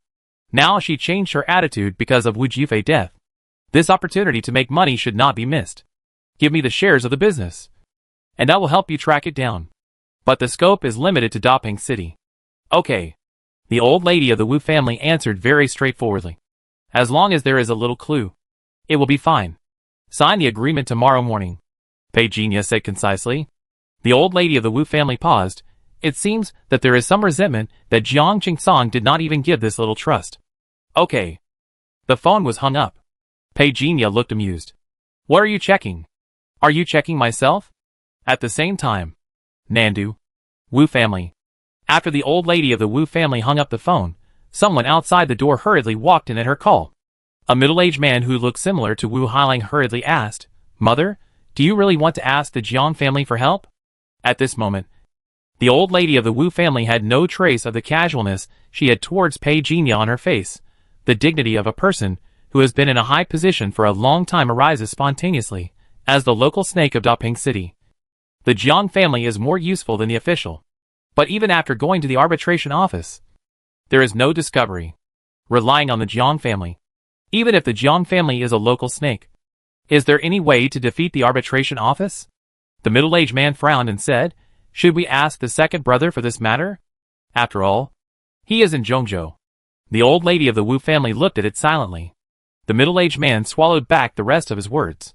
Now she changed her attitude because of Wu Jufei's death. This opportunity to make money should not be missed. Give me the shares of the business. and I will help you track it down. But the scope is limited to Dapeng City. Okay. The old lady of the Wu family answered very straightforwardly. As long as there is a little clue, it will be fine. Sign the agreement tomorrow morning, Pei Jinya said concisely. The old lady of the Wu family paused. It seems that there is some resentment that Jiang Qingsong did not even give this little trust. Okay. The phone was hung up. Pei Jinya looked amused. What are you checking? Are you checking myself? At the same time, Nandu, Wu family. After the old lady of the Wu family hung up the phone, someone outside the door hurriedly walked in at her call. A middle-aged man who looked similar to Wu Hailing hurriedly asked, Mother, do you really want to ask the Jiang family for help? At this moment, the old lady of the Wu family had no trace of the casualness she had towards Pei Jinya on her face. The dignity of a person who has been in a high position for a long time arises spontaneously, as the local snake of Dapeng City. The Jiang family is more useful than the official. But even after going to the arbitration office, there is no discovery. Relying on the Jiang family. Even if the Jiang family is a local snake, is there any way to defeat the arbitration office? The middle-aged man frowned and said, should we ask the second brother for this matter? After all, he is in Zhongzhou. The old lady of the Wu family looked at it silently. The middle-aged man swallowed back the rest of his words.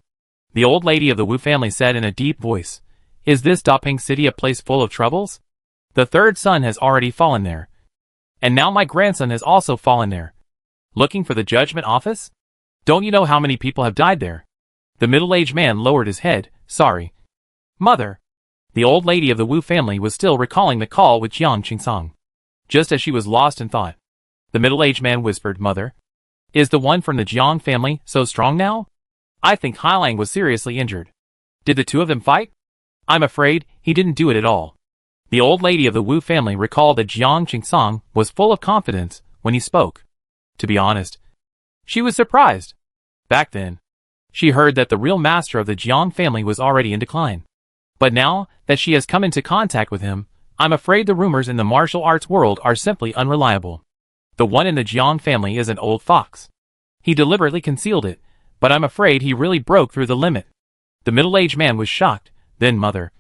The old lady of the Wu family said in a deep voice, is this Dapeng City a place full of troubles? The third son has already fallen there. And now my grandson has also fallen there. Looking for the judgment office? Don't you know how many people have died there? The middle-aged man lowered his head. Sorry. Mother. The old lady of the Wu family was still recalling the call with Jiang Qingsong. Just as she was lost in thought, the middle-aged man whispered, Mother, is the one from the Jiang family so strong now? I think Hailang was seriously injured. Did the two of them fight? I'm afraid he didn't do it at all. The old lady of the Wu family recalled that Jiang Qingsong was full of confidence when he spoke. To be honest, she was surprised. Back then, she heard that the real master of the Jiang family was already in decline. But now that she has come into contact with him, I'm afraid the rumors in the martial arts world are simply unreliable. The one in the Jiang family is an old fox. He deliberately concealed it, but I'm afraid he really broke through the limit. The middle-aged man was shocked. Then, Mother,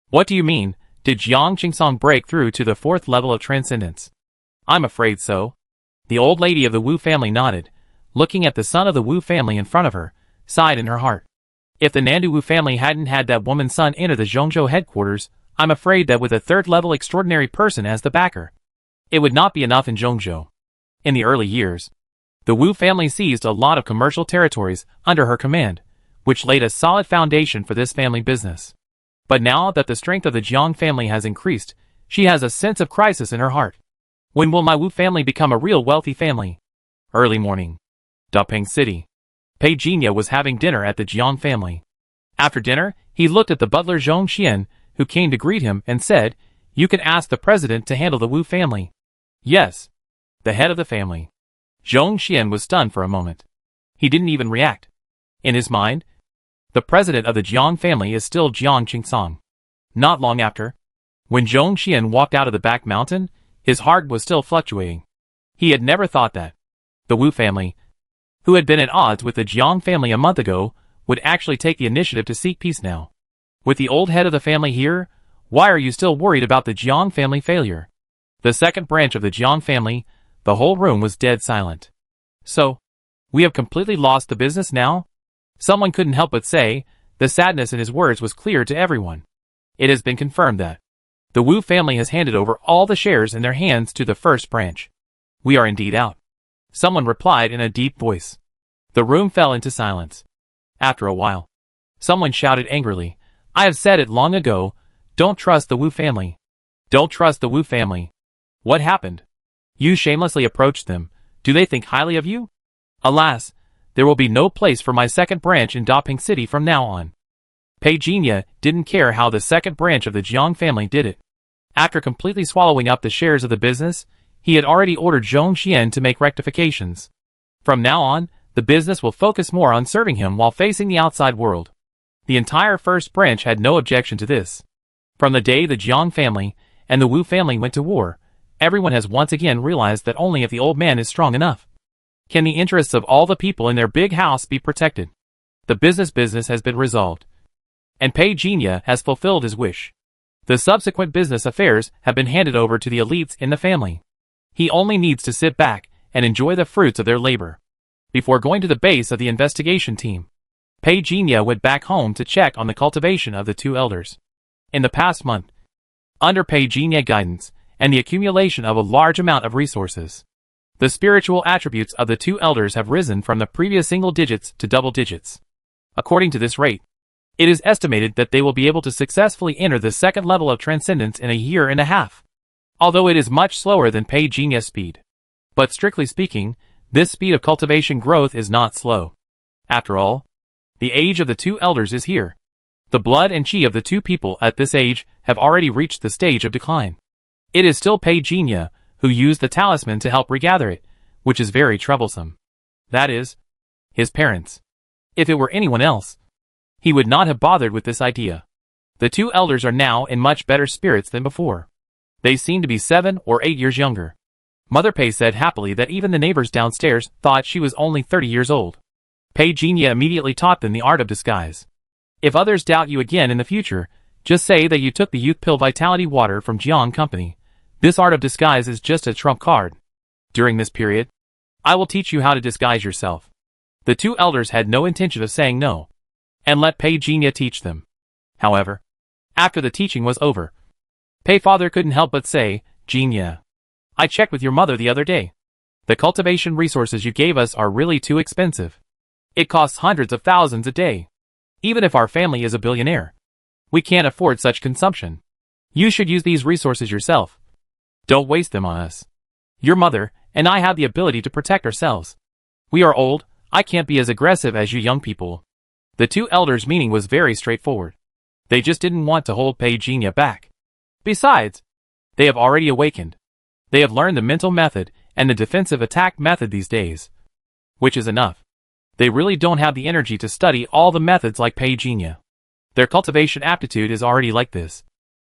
what do you mean? Did Jiang Qingsong break through to the fourth level of transcendence? I'm afraid so. The old lady of the Wu family nodded, looking at the son of the Wu family in front of her, sighed in her heart. If the Nandu Wu family hadn't had that woman's son enter the Zhongzhou headquarters, I'm afraid that with a third-level extraordinary person as the backer, it would not be enough in Zhongzhou. In the early years, the Wu family seized a lot of commercial territories under her command, which laid a solid foundation for this family business. But now that the strength of the Jiang family has increased, she has a sense of crisis in her heart. When will my Wu family become a real wealthy family? Early morning. Dapeng City. Pei Jinya was having dinner at the Jiang family. After dinner, he looked at the butler Zhong Xian, who came to greet him, and said, you can ask the president to handle the Wu family. Yes. The head of the family. Zhong Xian was stunned for a moment. He didn't even react. In his mind, the president of the Jiang family is still Jiang Qingsong. Not long after, when Zhong Xian walked out of the back mountain, his heart was still fluctuating. He had never thought that the Wu family, who had been at odds with the Jiang family a month ago, would actually take the initiative to seek peace now. With the old head of the family here, why are you still worried about the Jiang family failure? The second branch of the Jiang family, the whole room was dead silent. So, we have completely lost the business now? Someone couldn't help but say. The sadness in his words was clear to everyone. It has been confirmed that the Wu family has handed over all the shares in their hands to the first branch. We are indeed out. Someone replied in a deep voice. The room fell into silence. After a while, someone shouted angrily, I have said it long ago, don't trust the Wu family. Don't trust the Wu family. What happened? You shamelessly approached them. Do they think highly of you? Alas, there will be no place for my second branch in Dapeng City from now on. Pei Jinya didn't care how the second branch of the Jiang family did it. After completely swallowing up the shares of the business, he had already ordered Zhong Xian to make rectifications. From now on, the business will focus more on serving him while facing the outside world. The entire first branch had no objection to this. From the day the Jiang family and the Wu family went to war, everyone has once again realized that only if the old man is strong enough can the interests of all the people in their big house be protected. The business has been resolved. and Pei Jinya has fulfilled his wish. The subsequent business affairs have been handed over to the elites in the family. He only needs to sit back and enjoy the fruits of their labor. Before going to the base of the investigation team, Pei Jinya went back home to check on the cultivation of the two elders. In the past month, under Pei Jinya guidance and the accumulation of a large amount of resources, the spiritual attributes of the two elders have risen from the previous single digits to double digits. According to this rate, it is estimated that they will be able to successfully enter the second level of transcendence in a year and a half. Although it is much slower than Pei Jinya's speed. But strictly speaking, this speed of cultivation growth is not slow. After all, the age of the two elders is here. The blood and chi of the two people at this age have already reached the stage of decline. It is still Pei Jinya who used the talisman to help regather it, which is very troublesome. That is, his parents. If it were anyone else, he would not have bothered with this idea. The two elders are now in much better spirits than before. They seem to be 7 or 8 years younger. Mother Pei said happily that even the neighbors downstairs thought she was only 30 years old. Pei Jinya immediately taught them the art of disguise. If others doubt you again in the future, just say that you took the youth pill vitality water from Jiang Company. This art of disguise is just a trump card. During this period, I will teach you how to disguise yourself. The two elders had no intention of saying no, and let Pei Jinya teach them. However, after the teaching was over, Pei father couldn't help but say, Jinya, I checked with your mother the other day. The cultivation resources you gave us are really too expensive. It costs hundreds of thousands a day. Even if our family is a billionaire, we can't afford such consumption. You should use these resources yourself. Don't waste them on us. Your mother and I have the ability to protect ourselves. We are old, I can't be as aggressive as you young people. The two elders' meaning was very straightforward. They just didn't want to hold Pei Jinya back. Besides, they have already awakened. They have learned the mental method and the defensive attack method these days. Which is enough. They really don't have the energy to study all the methods like Pei Jinya. Their cultivation aptitude is already like this.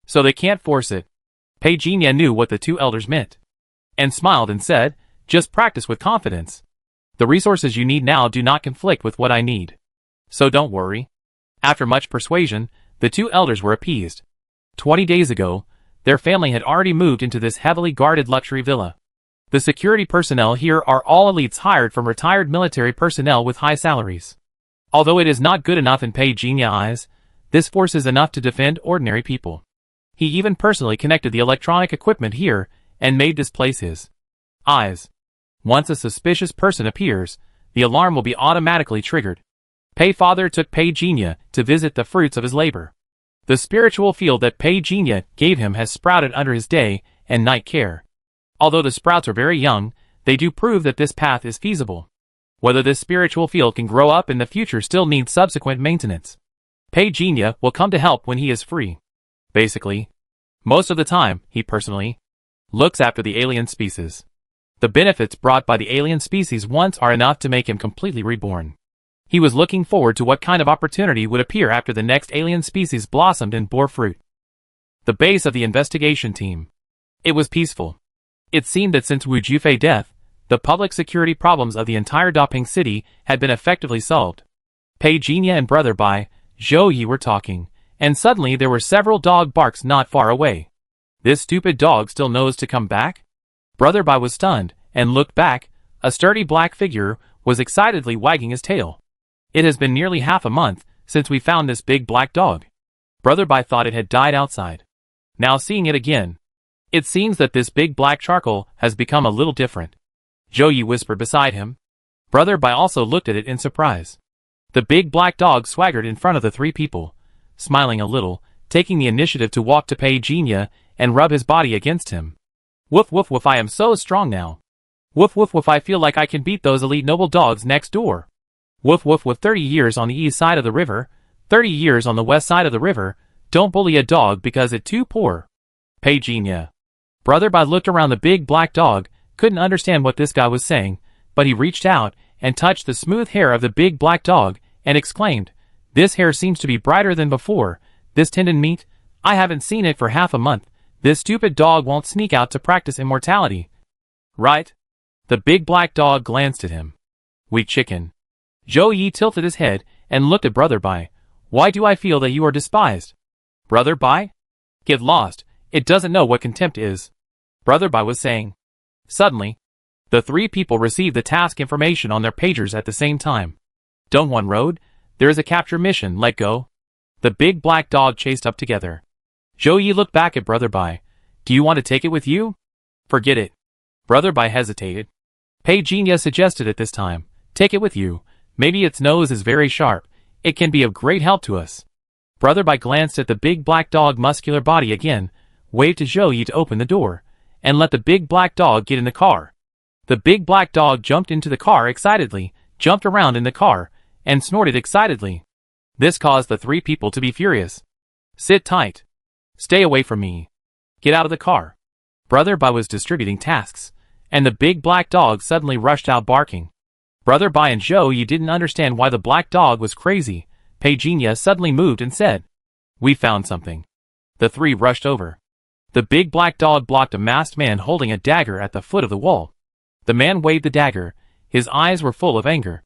So they can't force it. Pei Jinya knew what the two elders meant, and smiled and said, just practice with confidence. The resources you need now do not conflict with what I need. So don't worry. After much persuasion, the two elders were appeased. 20 days ago, their family had already moved into this heavily guarded luxury villa. The security personnel here are all elites hired from retired military personnel with high salaries. Although it is not good enough in Pei Jinya's eyes, this force is enough to defend ordinary people. He even personally connected the electronic equipment here and made this place his eyes. Once a suspicious person appears, the alarm will be automatically triggered. Pei father took Pei Jinya to visit the fruits of his labor. The spiritual field that Pei Jinya gave him has sprouted under his day and night care. Although the sprouts are very young, they do prove that this path is feasible. Whether this spiritual field can grow up in the future still needs subsequent maintenance. Pei Jinya will come to help when he is free. Basically, most of the time, he personally looks after the alien species. The benefits brought by the alien species once are enough to make him completely reborn. He was looking forward to what kind of opportunity would appear after the next alien species blossomed and bore fruit. The base of the investigation team. It was peaceful. It seemed that since Wu Jufei's death, the public security problems of the entire Daping city had been effectively solved. Pei Jinya and Brother Bai, Zhou Yi were talking, and suddenly there were several dog barks not far away. This stupid dog still knows to come back? Brother Bai was stunned, and looked back. A sturdy black figure was excitedly wagging his tail. It has been nearly half a month since we found this big black dog. Brother Bai thought it had died outside. Now seeing it again, it seems that this big black charcoal has become a little different. Zhou Yi whispered beside him. Brother Bai also looked at it in surprise. The big black dog swaggered in front of the three people, smiling a little, taking the initiative to walk to Pei Jinya and rub his body against him. Woof woof woof, I am so strong now. Woof woof woof, I feel like I can beat those elite noble dogs next door. Woof woof woof, 30 years on the east side of the river, 30 years on the west side of the river. Don't bully a dog because it's too poor. Pei Jinya. Brother Bai looked around the big black dog, couldn't understand what this guy was saying, but he reached out and touched the smooth hair of the big black dog and exclaimed, this hair seems to be brighter than before. This tendon meat, I haven't seen it for half a month. This stupid dog won't sneak out to practice immortality. Right? The big black dog glanced at him. Weak chicken. Zhou Yi tilted his head and looked at Brother Bai. Why do I feel that you are despised? Brother Bai? Get lost, it doesn't know what contempt is. Brother Bai was saying. Suddenly, the three people received the task information on their pagers at the same time. Dongwon Road, there is a capture mission, let go. The big black dog chased up together. Zhou Yi looked back at Brother Bai. Do you want to take it with you? Forget it. Brother Bai hesitated. Pei Jinya suggested at this time, take it with you. Maybe its nose is very sharp. It can be of great help to us. Brother Bai glanced at the big black dog muscular body again, waved to Zhou Yi to open the door, and let the big black dog get in the car. The big black dog jumped into the car excitedly, jumped around in the car, and snorted excitedly. This caused the three people to be furious. Sit tight. Stay away from me. Get out of the car. Brother Bai was distributing tasks, and the big black dog suddenly rushed out barking. Brother Bai and Zhou Yi didn't understand why the black dog was crazy. Pei Jinya suddenly moved and said, We found something. The three rushed over. The big black dog blocked a masked man holding a dagger at the foot of the wall. The man waved the dagger. His eyes were full of anger.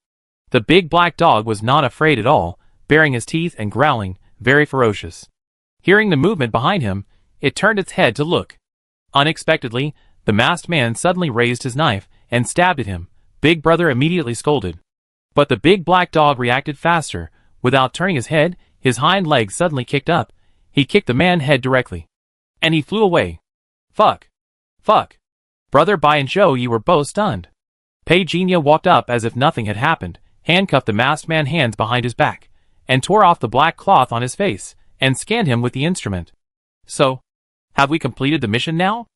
The big black dog was not afraid at all, baring his teeth and growling, very ferocious. Hearing the movement behind him, it turned its head to look. Unexpectedly, the masked man suddenly raised his knife and stabbed at him. Big Brother immediately scolded. But the big black dog reacted faster. Without turning his head, his hind legs suddenly kicked up. He kicked the man's head directly. And he flew away. Fuck. Fuck. Brother Bai and Zhou Yi were both stunned. Pei Jinya walked up as if nothing had happened, handcuffed the masked man's hands behind his back, and tore off the black cloth on his face, and scanned him with the instrument. So, have we completed the mission now?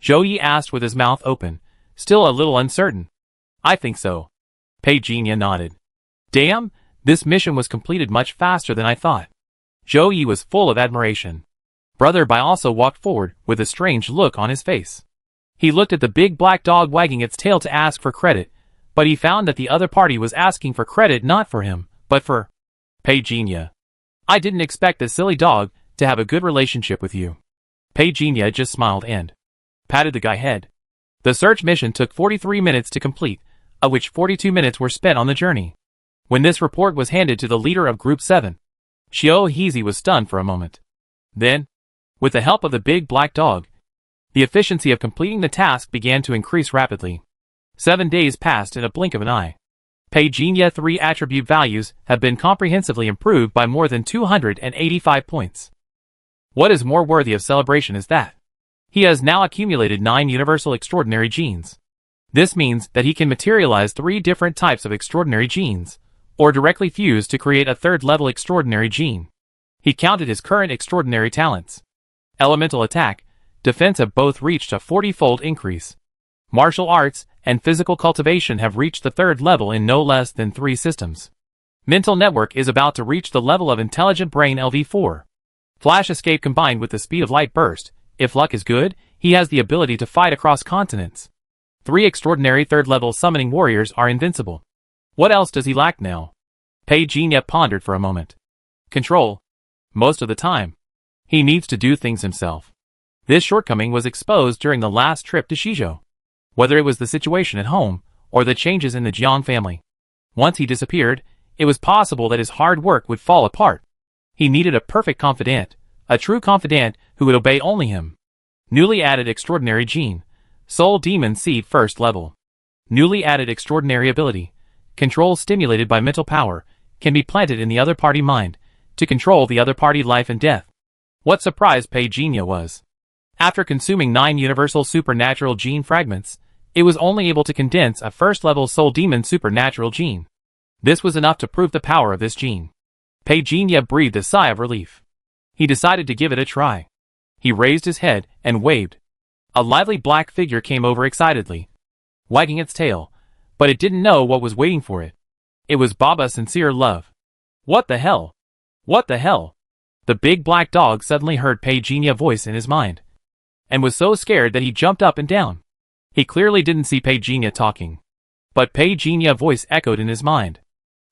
Zhou Yi asked with his mouth open, still a little uncertain. I think so. Pei Jinya nodded. Damn, this mission was completed much faster than I thought. Zhou Yi was full of admiration. Brother Bai also walked forward with a strange look on his face. He looked at the big black dog wagging its tail to ask for credit, but he found that the other party was asking for credit not for him, but for Pei Jinya. I didn't expect this silly dog to have a good relationship with you. Pei Jinya just smiled and patted the guy's head. The search mission took 43 minutes to complete, of which 42 minutes were spent on the journey. When this report was handed to the leader of Group 7, Xiao Heezy was stunned for a moment. Then, with the help of the big black dog, the efficiency of completing the task began to increase rapidly. 7 days passed in a blink of an eye. Pei Jinya 3 attribute values have been comprehensively improved by more than 285 points. What is more worthy of celebration is that he has now accumulated 9 universal extraordinary genes. This means that he can materialize 3 different types of extraordinary genes, or directly fuse to create a 3rd-level extraordinary gene. He counted his current extraordinary talents. Elemental attack, defense have both reached a 40-fold increase. Martial arts and physical cultivation have reached the 3rd level in no less than 3 systems. Mental network is about to reach the level of intelligent brain LV4. Flash escape combined with the speed of light burst. If luck is good, he has the ability to fight across continents. 3 extraordinary 3rd-level summoning warriors are invincible. What else does he lack now? Pei Jinya pondered for a moment. Control. Most of the time, he needs to do things himself. This shortcoming was exposed during the last trip to Shizhou. Whether it was the situation at home, or the changes in the Jiang family. Once he disappeared, it was possible that his hard work would fall apart. He needed a perfect confidant, a true confidant who would obey only him. Newly added extraordinary gene, Soul Demon Seed 1st level. Newly added extraordinary ability, control stimulated by mental power, can be planted in the other party mind, to control the other party life and death. What surprised Pei Jinya was, after consuming 9 universal supernatural gene fragments, it was only able to condense a 1st-level Soul Demon supernatural gene. This was enough to prove the power of this gene. Pei Jinya breathed a sigh of relief. He decided to give it a try. He raised his head and waved. A lively black figure came over excitedly, wagging its tail, but it didn't know what was waiting for it. It was Baba Sincere Love. What the hell? What the hell? The big black dog suddenly heard Pei Jinya's voice in his mind, and was so scared that he jumped up and down. He clearly didn't see Pei Jinya talking, but Pei Jinya's voice echoed in his mind.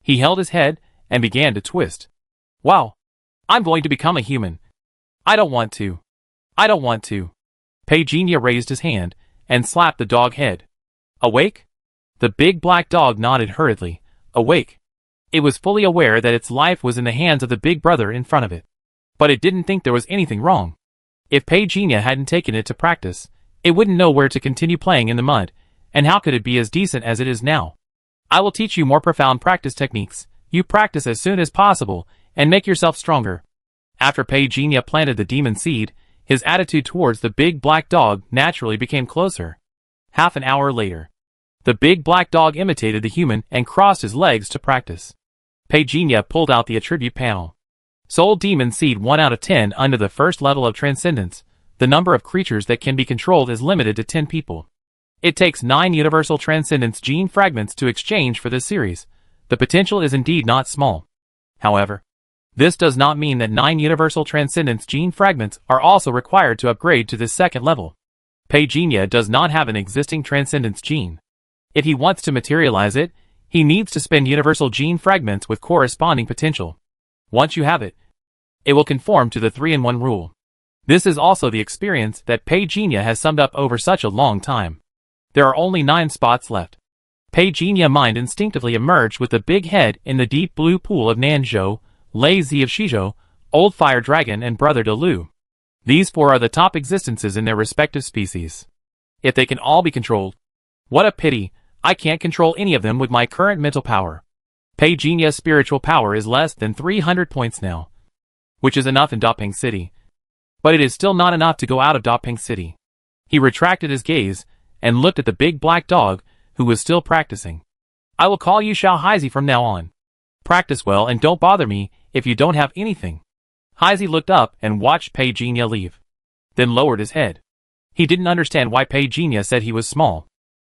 He held his head and began to twist. Wow! I'm going to become a human. I don't want to. I don't want to. Pei Jinya raised his hand and slapped the dog head. Awake? The big black dog nodded hurriedly. Awake. It was fully aware that its life was in the hands of the big brother in front of it. But it didn't think there was anything wrong. If Pagenia hadn't taken it to practice, it wouldn't know where to continue playing in the mud, and how could it be as decent as it is now? I will teach you more profound practice techniques. You practice as soon as possible, and make yourself stronger. After Pagenia planted the demon seed, his attitude towards the big black dog naturally became closer. Half an hour later, the big black dog imitated the human and crossed his legs to practice. Pagenia pulled out the attribute panel. Soul Demon Seed 1 out of 10 under the first level of Transcendence. The number of creatures that can be controlled is limited to 10 people. It takes 9 Universal Transcendence gene fragments to exchange for this series. The potential is indeed not small. However, this does not mean that 9 Universal Transcendence gene fragments are also required to upgrade to this second level. Pagenia does not have an existing Transcendence gene. If he wants to materialize it, he needs to spend Universal gene fragments with corresponding potential. Once you have it, it will conform to the 3-in-1 rule. This is also the experience that Pagenia has summed up over such a long time. There are only 9 spots left. Pagenia mind instinctively emerged with the big head in the deep blue pool of Nanzhou, Lei Zi of Shizhou, Old Fire Dragon and Brother Delu. These 4 are the top existences in their respective species. If they can all be controlled. What a pity, I can't control any of them with my current mental power. Pagenia's spiritual power is less than 300 points now, which is enough in Dapeng City. But it is still not enough to go out of Dapeng City. He retracted his gaze and looked at the big black dog, who was still practicing. I will call you Xiao Heizi from now on. Practice well and don't bother me if you don't have anything. Heizi looked up and watched Pagenia leave, then lowered his head. He didn't understand why Pagenia said he was small.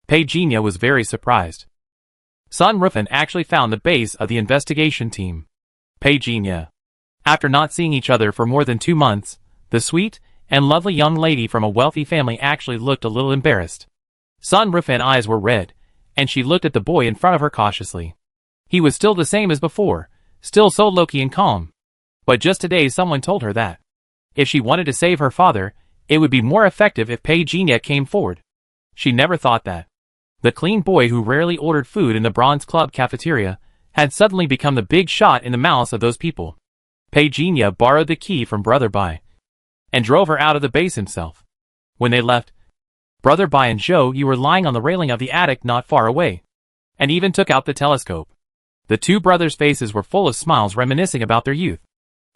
Pagenia was very surprised. Sun Rufin actually found the base of the investigation team. Pagenia. After not seeing each other for more than 2 months, the sweet and lovely young lady from a wealthy family actually looked a little embarrassed. Sun Rufin's eyes were red, and she looked at the boy in front of her cautiously. He was still the same as before, still so low-key and calm. But just today someone told her that if she wanted to save her father, it would be more effective if Pagenia came forward. She never thought that. The clean boy who rarely ordered food in the Bronze Club cafeteria had suddenly become the big shot in the mouths of those people. Pagenia borrowed the key from Brother Bai and drove her out of the base himself. When they left, Brother Bai and Zhou Yu were lying on the railing of the attic not far away, and even took out the telescope. The 2 brothers' faces were full of smiles reminiscing about their youth.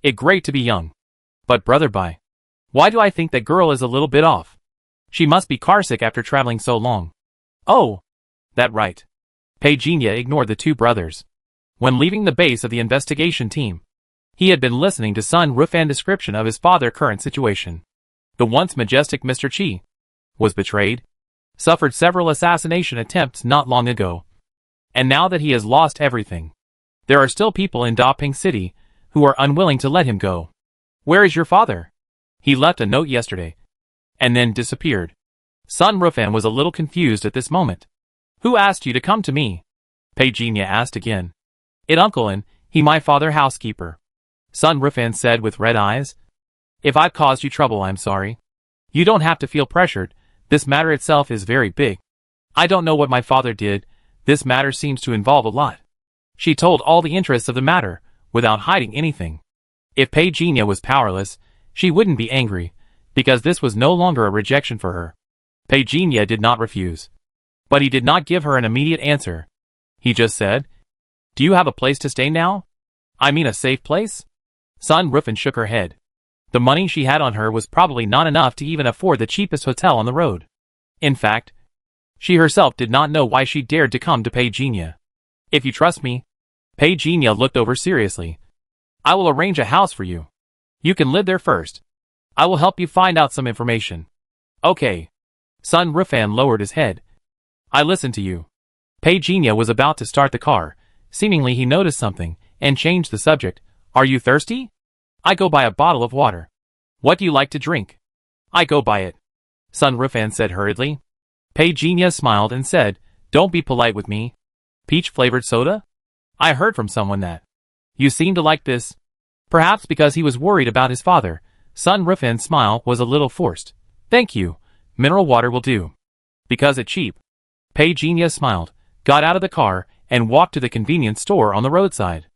It's great to be young. But Brother Bai, why do I think that girl is a little bit off? She must be carsick after traveling so long. Oh, that right. Pagenia ignored the 2 brothers. When leaving the base of the investigation team, he had been listening to Sun Rufin's description of his father's current situation. The once majestic Mr. Qi was betrayed, suffered several assassination attempts not long ago, and now that he has lost everything, there are still people in Dapeng City who are unwilling to let him go. Where is your father? He left a note yesterday, and then disappeared. Sun Rufin was a little confused at this moment. Who asked you to come to me? Pagenia asked again. It uncle and he my father housekeeper. Sun Rufin said with red eyes. If I've caused you trouble, I'm sorry. You don't have to feel pressured. This matter itself is very big. I don't know what my father did. This matter seems to involve a lot. She told all the interests of the matter, without hiding anything. If Pagenia was powerless, she wouldn't be angry, because this was no longer a rejection for her. Pagenia did not refuse. But he did not give her an immediate answer. He just said, Do you have a place to stay now? I mean a safe place? Sun Rufin shook her head. The money she had on her was probably not enough to even afford the cheapest hotel on the road. In fact, she herself did not know why she dared to come to Pagenia. If you trust me, Pagenia looked over seriously. I will arrange a house for you. You can live there first. I will help you find out some information. Okay. Sun Rufin lowered his head. I listen to you. Pagenia was about to start the car. Seemingly he noticed something, and changed the subject. Are you thirsty? I go buy a bottle of water. What do you like to drink? I go buy it. Sun Rufin said hurriedly. Pagenia smiled and said, Don't be polite with me. Peach-flavored soda? I heard from someone that you seem to like this. Perhaps because he was worried about his father, Sun Rufin's smile was a little forced. Thank you. Mineral water will do. Because it's cheap. Pagenia smiled, got out of the car, and walked to the convenience store on the roadside.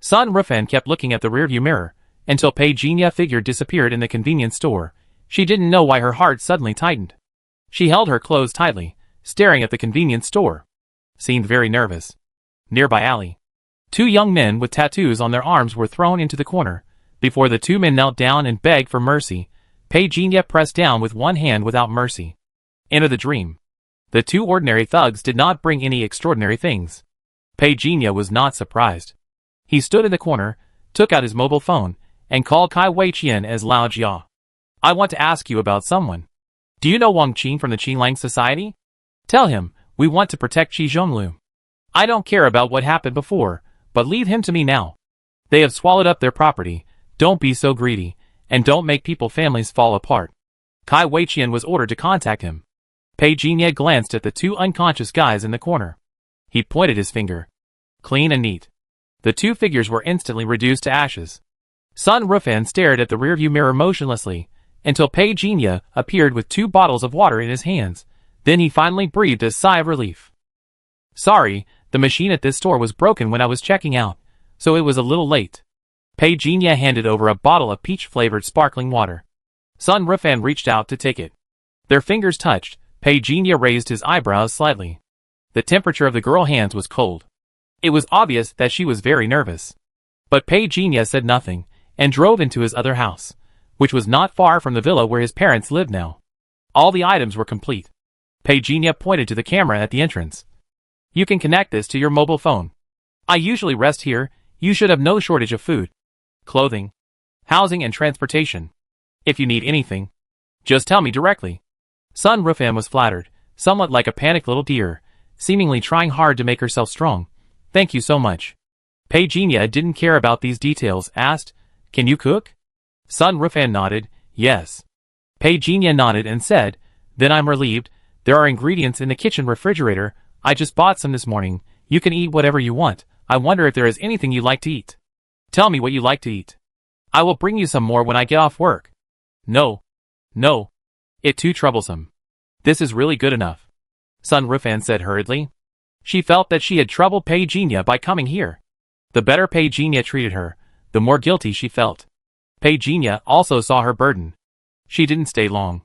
Sun Rufan kept looking at the rearview mirror, until Pei Jinya figure disappeared in the convenience store. She didn't know why her heart suddenly tightened. She held her clothes tightly, staring at the convenience store. Seemed very nervous. Nearby alley. 2 young men with tattoos on their arms were thrown into the corner. Before the 2 men knelt down and begged for mercy, Pei Jinya pressed down with one hand without mercy. Enter the dream. The 2 ordinary thugs did not bring any extraordinary things. Pei Jinya was not surprised. He stood in the corner, took out his mobile phone, and called Kai Weiqian as Lao Jia. I want to ask you about someone. Do you know Wang Qing from the Qinglang Society? Tell him, we want to protect Qi Zhonglu. I don't care about what happened before, but leave him to me now. They have swallowed up their property, don't be so greedy, and don't make people's families fall apart. Kai Weiqian was ordered to contact him. Pei Jinya glanced at the 2 unconscious guys in the corner. He pointed his finger. Clean and neat. The 2 figures were instantly reduced to ashes. Sun Rufan stared at the rearview mirror motionlessly, until Pei Jinya appeared with 2 bottles of water in his hands. Then he finally breathed a sigh of relief. Sorry, the machine at this store was broken when I was checking out, so it was a little late. Pei Jinya handed over a bottle of peach-flavored sparkling water. Sun Rufan reached out to take it. Their fingers touched. Pei Jinya raised his eyebrows slightly. The temperature of the girl's hands was cold. It was obvious that she was very nervous. But Pei Jinya said nothing, and drove into his other house, which was not far from the villa where his parents lived now. All the items were complete. Pei Jinya pointed to the camera at the entrance. You can connect this to your mobile phone. I usually rest here. You should have no shortage of food, clothing, housing and transportation. If you need anything, just tell me directly. Sun Rufan was flattered, somewhat like a panicked little deer, seemingly trying hard to make herself strong. Thank you so much. Pei Jinya didn't care about these details, asked, Can you cook? Sun Rufan nodded, yes. Pei Jinya nodded and said, Then I'm relieved. There are ingredients in the kitchen refrigerator. I just bought some this morning. You can eat whatever you want. I wonder if there is anything you like to eat. Tell me what you like to eat. I will bring you some more when I get off work. No. No. It's too troublesome. This is really good enough. Sun Rufan said hurriedly. She felt that she had troubled Pei Jinya by coming here. The better Pei Jinya treated her, the more guilty she felt. Pei Jinya also saw her burden. She didn't stay long.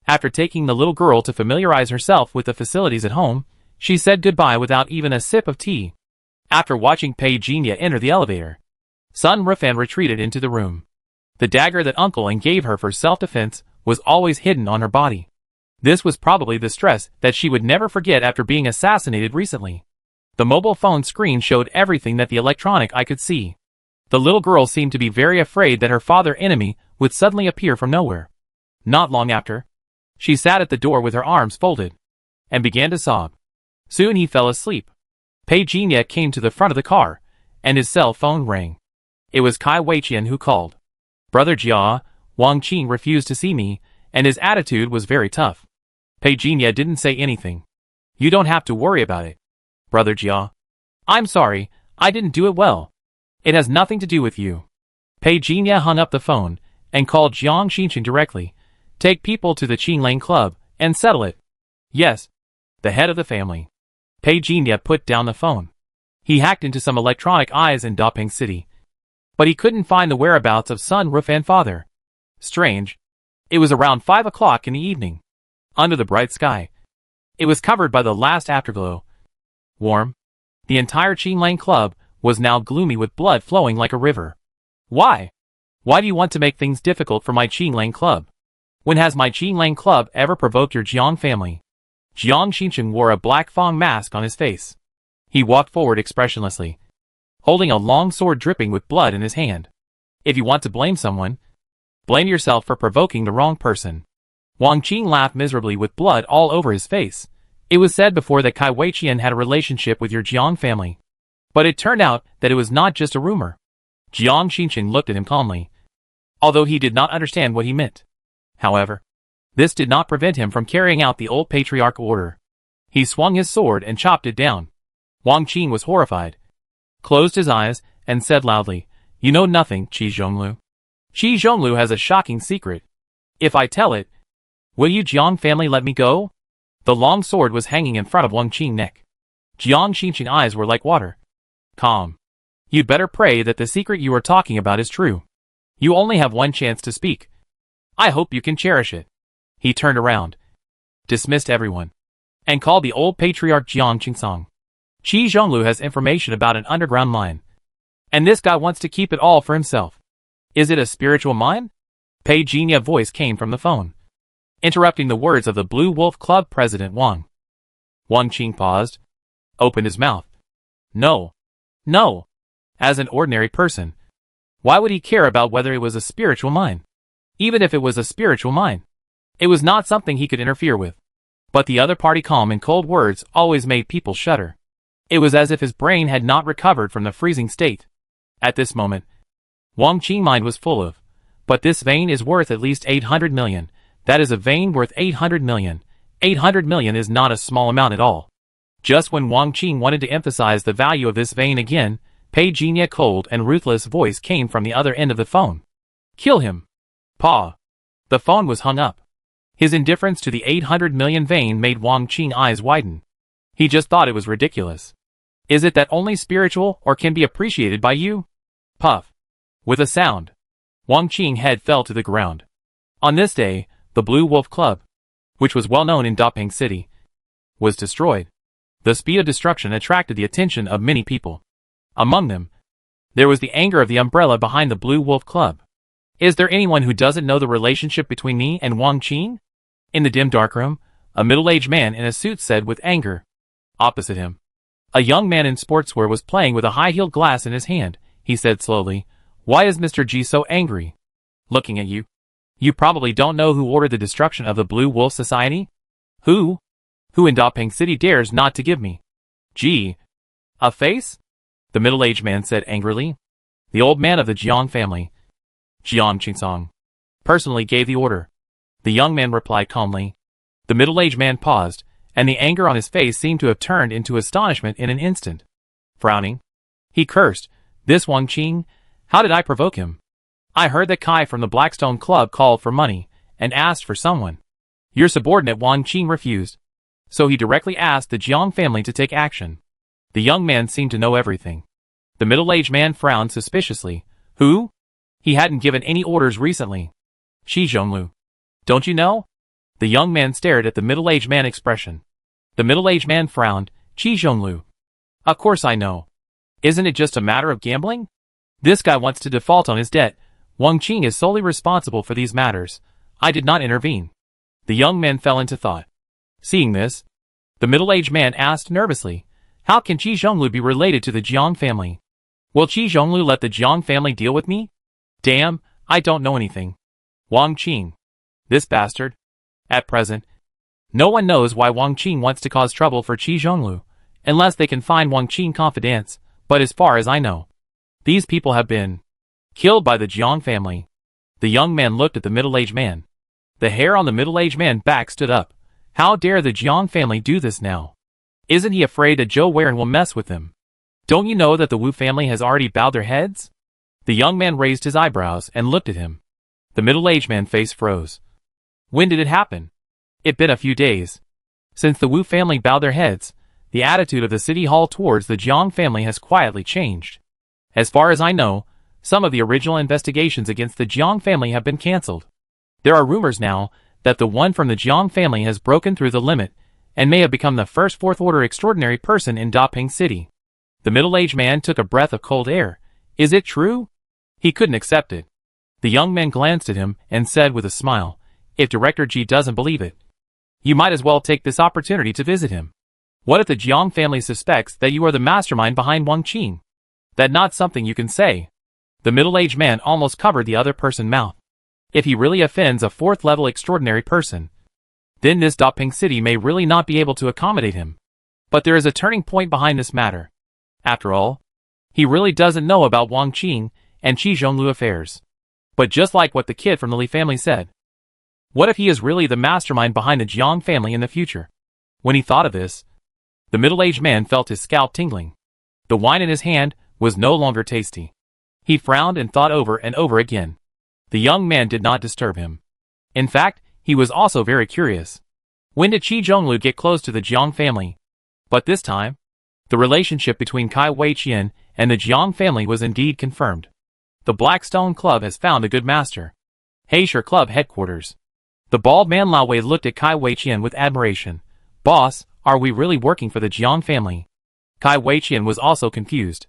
After taking the little girl to familiarize herself with the facilities at home, she said goodbye without even a sip of tea. After watching Pei Jinya enter the elevator, Sun Rufan retreated into the room. The dagger that Uncle Eng gave her for self-defense was always hidden on her body. This was probably the stress that she would never forget after being assassinated recently. The mobile phone screen showed everything that the electronic eye could see. The little girl seemed to be very afraid that her father enemy would suddenly appear from nowhere. Not long after, she sat at the door with her arms folded, and began to sob. Soon he fell asleep. Pei Jinya came to the front of the car, and his cell phone rang. It was Kai Weiqian who called. Brother Jia, Wang Qing refused to see me, and his attitude was very tough. Pei Jinya didn't say anything. You don't have to worry about it, Brother Jia. I'm sorry, I didn't do it well. It has nothing to do with you. Pei Jinya hung up the phone, and called Jiang Xinqing directly. Take people to the Qinglang Club, and settle it. Yes. The head of the family. Pei Jinya put down the phone. He hacked into some electronic eyes in Dapeng City, but he couldn't find the whereabouts of Sun Rufan father. Strange. It was around 5 o'clock in the evening. Under the bright sky. It was covered by the last afterglow. Warm. The entire Qinglang Club was now gloomy with blood flowing like a river. Why? Why do you want to make things difficult for my Qinglang Club? When has my Qinglang Club ever provoked your Jiang family? Jiang Xinqing wore a black Fang mask on his face. He walked forward expressionlessly, holding a long sword dripping with blood in his hand. If you want to blame someone, blame yourself for provoking the wrong person. Wang Qing laughed miserably with blood all over his face. It was said before that Kai Weiqian had a relationship with your Jiang family. But it turned out that it was not just a rumor. Jiang Xinqing looked at him calmly, although he did not understand what he meant. However, this did not prevent him from carrying out the old patriarchal order. He swung his sword and chopped it down. Wang Qing was horrified, closed his eyes, and said loudly, You know nothing, Qi Zhonglu. Qi Zhonglu has a shocking secret. If I tell it, will you Jiang family let me go? The long sword was hanging in front of Wang Qing's neck. Jiang Xinqing's eyes were like water. Calm. You'd better pray that the secret you are talking about is true. You only have one chance to speak. I hope you can cherish it. He turned around, dismissed everyone, and called the old patriarch Jiang Qingsong. Qi Zhonglu has information about an underground mine. And this guy wants to keep it all for himself. Is it a spiritual mine? Pei Jinya voice came from the phone, interrupting the words of the Blue Wolf Club president Wang. Wang Qing paused, opened his mouth. No. No. As an ordinary person, why would he care about whether it was a spiritual mine? Even if it was a spiritual mine, it was not something he could interfere with. But the other party calm and cold words always made people shudder. It was as if his brain had not recovered from the freezing state. At this moment, Wang Qing's mind was full of, but this vein is worth at least 800 million. That is a vein worth 800 million. 800 million is not a small amount at all. Just when Wang Qing wanted to emphasize the value of this vein again, Pei Jinya's cold and ruthless voice came from the other end of the phone. Kill him. Pa. The phone was hung up. His indifference to the 800 million vein made Wang Qing's eyes widen. He just thought it was ridiculous. Is it that only spiritual or can be appreciated by you? Puff. With a sound, Wang Qing's head fell to the ground. On this day, the Blue Wolf Club, which was well known in Dapeng City, was destroyed. The speed of destruction attracted the attention of many people. Among them, there was the anger of the umbrella behind the Blue Wolf Club. Is there anyone who doesn't know the relationship between me and Wang Qing? In the dim darkroom, a middle-aged man in a suit said with anger. Opposite him, a young man in sportswear was playing with a high-heeled glass in his hand. He said slowly, "Why is Mr. G so angry?" Looking at you. You probably don't know who ordered the destruction of the Blue Wolf Society? Who? Who in Dapeng City dares not to give me? Gee. A face? The middle-aged man said angrily. The old man of the Jiang family, Jiang Qingsong, personally gave the order. The young man replied calmly. The middle-aged man paused, and the anger on his face seemed to have turned into astonishment in an instant. Frowning, he cursed, "This Wang Qing, how did I provoke him? I heard that Kai from the Blackstone Club called for money and asked for someone. Your subordinate Wang Qing refused. So he directly asked the Jiang family to take action." The young man seemed to know everything. The middle-aged man frowned suspiciously. Who? He hadn't given any orders recently. Qi Zhonglu. Don't you know? The young man stared at the middle-aged man's expression. The middle-aged man frowned. Qi Zhonglu. Of course I know. Isn't it just a matter of gambling? This guy wants to default on his debt. Wang Qing is solely responsible for these matters. I did not intervene. The young man fell into thought. Seeing this, the middle-aged man asked nervously, how can Qi Zhonglu be related to the Jiang family? Will Qi Zhonglu let the Jiang family deal with me? Damn, I don't know anything. Wang Qing. This bastard. At present, no one knows why Wang Qing wants to cause trouble for Qi Zhonglu, unless they can find Wang Qing confidence, but as far as I know, these people have been killed by the Jiang family. The young man looked at the middle-aged man. The hair on the middle-aged man's back stood up. How dare the Jiang family do this now? Isn't he afraid that Zhou Weiren will mess with them? Don't you know that the Wu family has already bowed their heads? The young man raised his eyebrows and looked at him. The middle-aged man's face froze. When did it happen? It'd been a few days. Since the Wu family bowed their heads, the attitude of the city hall towards the Jiang family has quietly changed. As far as I know, some of the original investigations against the Jiang family have been cancelled. There are rumors now that the one from the Jiang family has broken through the limit and may have become the first fourth-order extraordinary person in Dapeng City. The middle-aged man took a breath of cold air. Is it true? He couldn't accept it. The young man glanced at him and said with a smile, if Director Ji doesn't believe it, you might as well take this opportunity to visit him. What if the Jiang family suspects that you are the mastermind behind Wang Qing? That's not something you can say. The middle-aged man almost covered the other person's mouth. If he really offends a fourth-level extraordinary person, then this Dapeng City may really not be able to accommodate him. But there is a turning point behind this matter. After all, he really doesn't know about Wang Qing and Qi Zhonglu affairs. But just like what the kid from the Li family said, what if he is really the mastermind behind the Jiang family in the future? When he thought of this, the middle-aged man felt his scalp tingling. The wine in his hand was no longer tasty. He frowned and thought over and over again. The young man did not disturb him. In fact, he was also very curious. When did Qi Zhonglu get close to the Jiang family? But this time, The relationship between Kai Weiqian and the Jiang family was indeed confirmed. The Blackstone Club has found a good master. Heisher Club headquarters. The bald man Lao Wei looked at Kai Weiqian with admiration. Boss, are we really working for the Jiang family? Kai Weiqian was also confused.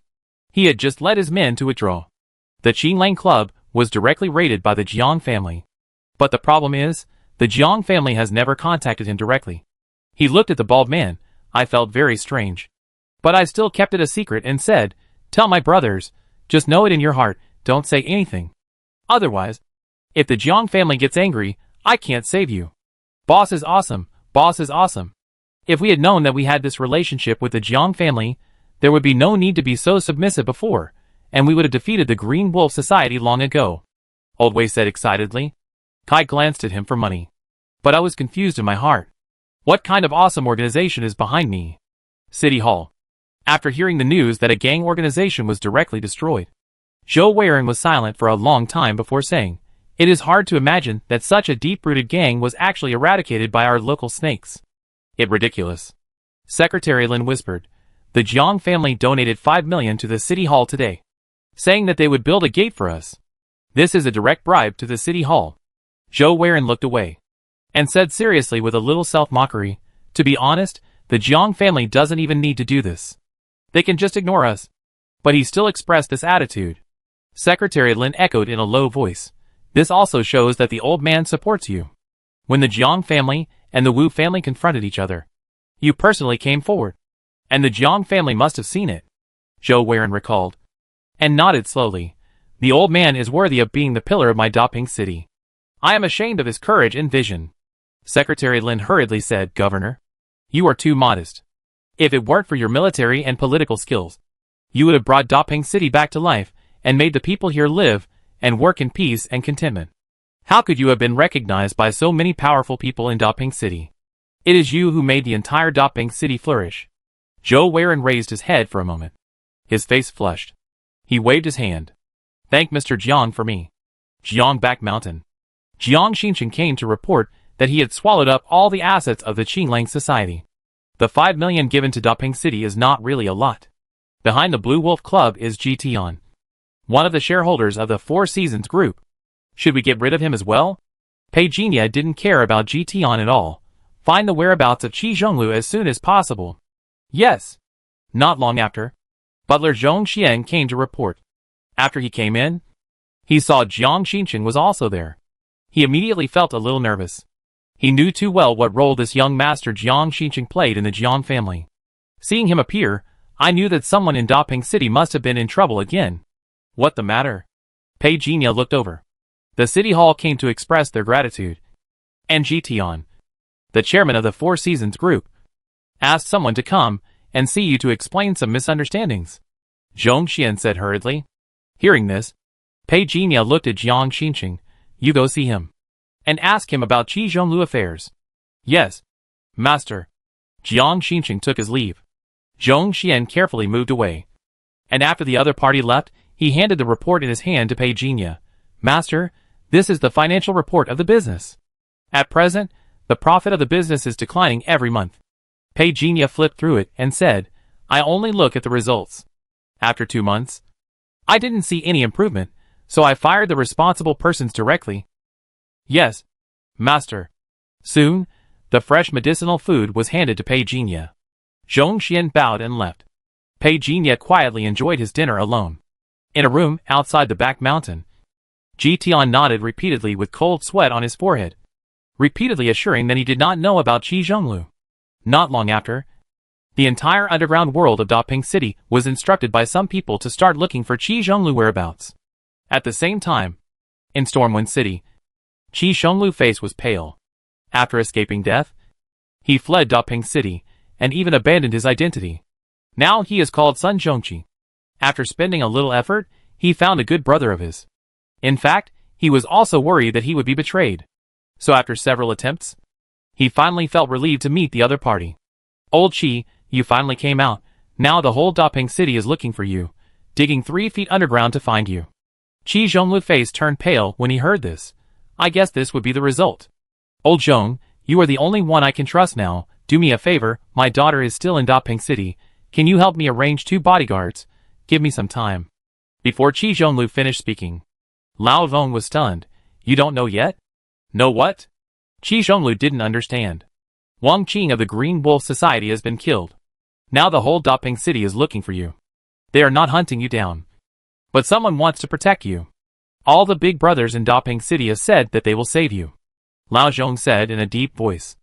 He had just led his men to withdraw. The Qinglang Club was directly raided by the Jiang family. But the problem is, the Jiang family has never contacted him directly. He looked at the bald man. I felt very strange. But I still kept it a secret and said, tell my brothers, just know it in your heart, don't say anything. Otherwise, if the Jiang family gets angry, I can't save you. Boss is awesome, boss is awesome. If we had known that we had this relationship with the Jiang family, there would be no need to be so submissive before, and we would have defeated the Green Wolf Society long ago. Old Wei said excitedly. Kai glanced at him for money. But I was confused in my heart. What kind of awesome organization is behind me? City Hall. After hearing the news that a gang organization was directly destroyed, Zhou Weiren was silent for a long time before saying, it is hard to imagine that such a deep-rooted gang was actually eradicated by our local snakes. It ridiculous. Secretary Lin whispered, the Jiang family donated 5 million to the City Hall today, saying that they would build a gate for us. This is a direct bribe to the City Hall. Zhou Weiren looked away and said seriously with a little self-mockery, to be honest, the Jiang family doesn't even need to do this. They can just ignore us. But he still expressed this attitude. Secretary Lin echoed in a low voice. This also shows that the old man supports you. When the Jiang family and the Wu family confronted each other, you personally came forward. And the Jiang family must have seen it. Zhou Weiren recalled. And nodded slowly. The old man is worthy of being the pillar of my Daping city. I am ashamed of his courage and vision. Secretary Lin hurriedly said, Governor, you are too modest. If it weren't for your military and political skills, you would have brought Daping City back to life and made the people here live and work in peace and contentment. How could you have been recognized by so many powerful people in Daping City? It is you who made the entire Daping City flourish. Zhou Weiren raised his head for a moment. His face flushed. He waved his hand. Thank Mr. Jiang for me. Jiang Back Mountain. Jiang Xinchen came to report that he had swallowed up all the assets of the Qinglang Society. The 5 million given to Daping City is not really a lot. Behind the Blue Wolf Club is Tian, one of the shareholders of the Four Seasons Group. Should we get rid of him as well? Pei Jinya didn't care about Tian at all. Find the whereabouts of Qi Zhonglu as soon as possible. Yes. Not long after, Butler Zhong Xian came to report. After he came in, he saw Jiang Xinchen was also there. He immediately felt a little nervous. He knew too well what role this young master Jiang Xinchen played in the Jiang family. Seeing him appear, I knew that someone in Daping City must have been in trouble again. What the matter? Pei Jinya looked over. The City Hall came to express their gratitude. And Tian, the chairman of the Four Seasons Group, asked someone to come and see you to explain some misunderstandings. Zhong Xian said hurriedly. Hearing this, Pei Jinya looked at Jiang Xinchen. You go see him and ask him about Qi Zhonglu affairs. Yes, master. Jiang Xinchen took his leave. Zhong Xian carefully moved away. And after the other party left, he handed the report in his hand to Pei Jinya. Master, this is the financial report of the business. At present, the profit of the business is declining every month. Pei Jinya flipped through it and said, I only look at the results. After 2 months, I didn't see any improvement, so I fired the responsible persons directly. Yes, master. Soon, the fresh medicinal food was handed to Pei Jinya. Zhong Xian bowed and left. Pei Jinya quietly enjoyed his dinner alone. In a room outside the back mountain, Tian nodded repeatedly with cold sweat on his forehead, repeatedly assuring that he did not know about Qi Zhonglu. Not long after, the entire underground world of Daping City was instructed by some people to start looking for Qi Zhonglu whereabouts. At the same time, in Stormwind City, Qi Zhonglu's face was pale. After escaping death, he fled Daping City and even abandoned his identity. Now he is called Sun Zhongqi. After spending a little effort, he found a good brother of his. In fact, he was also worried that he would be betrayed. So after several attempts, he finally felt relieved to meet the other party. Old Qi, you finally came out. Now the whole Daping City is looking for you, digging 3 feet underground to find you. Qi Zhonglu's face turned pale when he heard this. I guess this would be the result. Old Zhong, you are the only one I can trust now. Do me a favor, my daughter is still in Daping City. Can you help me arrange 2 bodyguards? Give me some time. Before Qi Zhonglu finished speaking, Lao Vong was stunned. You don't know yet? Know what? Qi Zhonglu didn't understand. Wang Qing of the Green Wolf Society has been killed. Now the whole Daping City is looking for you. They are not hunting you down. But someone wants to protect you. All the big brothers in Daping City have said that they will save you. Lao Zhong said in a deep voice.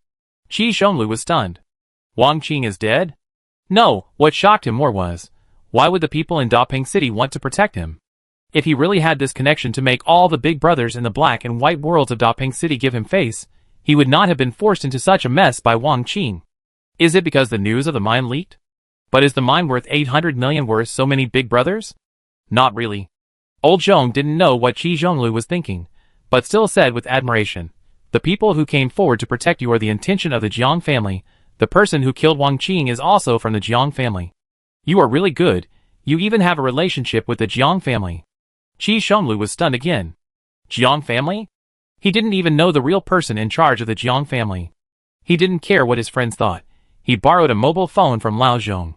Qi Zhonglu was stunned. Wang Qing is dead? No, what shocked him more was, why would the people in Daping City want to protect him? If he really had this connection to make all the big brothers in the black and white worlds of Daping City give him face, he would not have been forced into such a mess by Wang Qing. Is it because the news of the mine leaked? But is the mine worth 800 million worth so many big brothers? Not really. Old Zhong didn't know what Qi Zhonglu was thinking, but still said with admiration, the people who came forward to protect you are the intention of the Jiang family. The person who killed Wang Qing is also from the Jiang family. You are really good. You even have a relationship with the Jiang family. Qi Zhonglu was stunned again. Jiang family? He didn't even know the real person in charge of the Jiang family. He didn't care what his friends thought. He borrowed a mobile phone from Lao Zhong.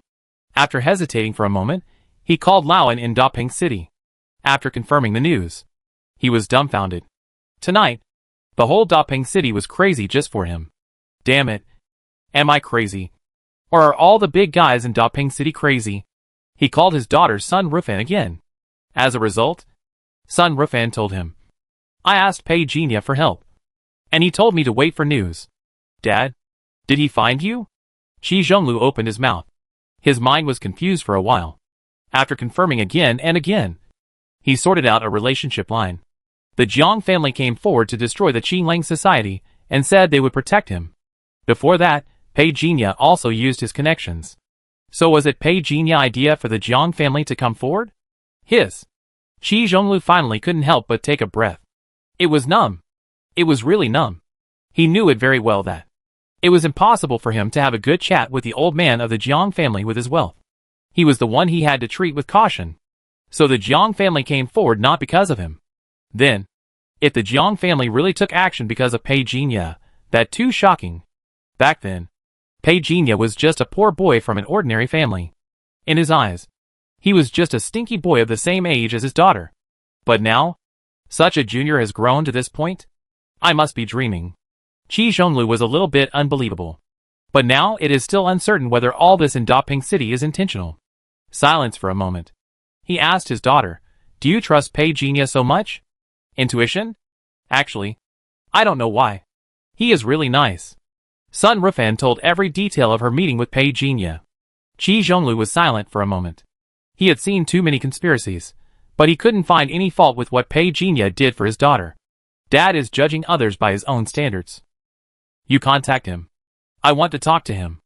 After hesitating for a moment, he called Lao in Daping City. After confirming the news, he was dumbfounded. Tonight, the whole Daping City was crazy just for him. Damn it. Am I crazy? Or are all the big guys in Daping City crazy? He called his daughter Sun Rufan again. As a result, Sun Rufan told him, I asked Pei Jinya for help, and he told me to wait for news. Dad, did he find you? Qi Zhonglu opened his mouth. His mind was confused for a while. After confirming again and again, he sorted out a relationship line. The Jiang family came forward to destroy the Qinglang society and said they would protect him. Before that, Pei Jinya also used his connections. So was it Pei Jinya's idea for the Jiang family to come forward? His. Qi Zhonglu finally couldn't help but take a breath. It was numb. It was really numb. He knew it very well that it was impossible for him to have a good chat with the old man of the Jiang family with his wealth. He was the one he had to treat with caution. So the Jiang family came forward not because of him. Then, if the Jiang family really took action because of Pei Jinya, that too shocking. Back then, Pei Jinya was just a poor boy from an ordinary family. In his eyes, he was just a stinky boy of the same age as his daughter. But now, such a junior has grown to this point? I must be dreaming. Qi Zhonglu was a little bit unbelievable. But now it is still uncertain whether all this in Daping City is intentional. Silence for a moment. He asked his daughter, do you trust Pei Jinya so much? Intuition? Actually, I don't know why. He is really nice. Sun Rufan told every detail of her meeting with Pei Jinya. Qi Zhonglu was silent for a moment. He had seen too many conspiracies, but he couldn't find any fault with what Pei Jinya did for his daughter. Dad is judging others by his own standards. You contact him. I want to talk to him.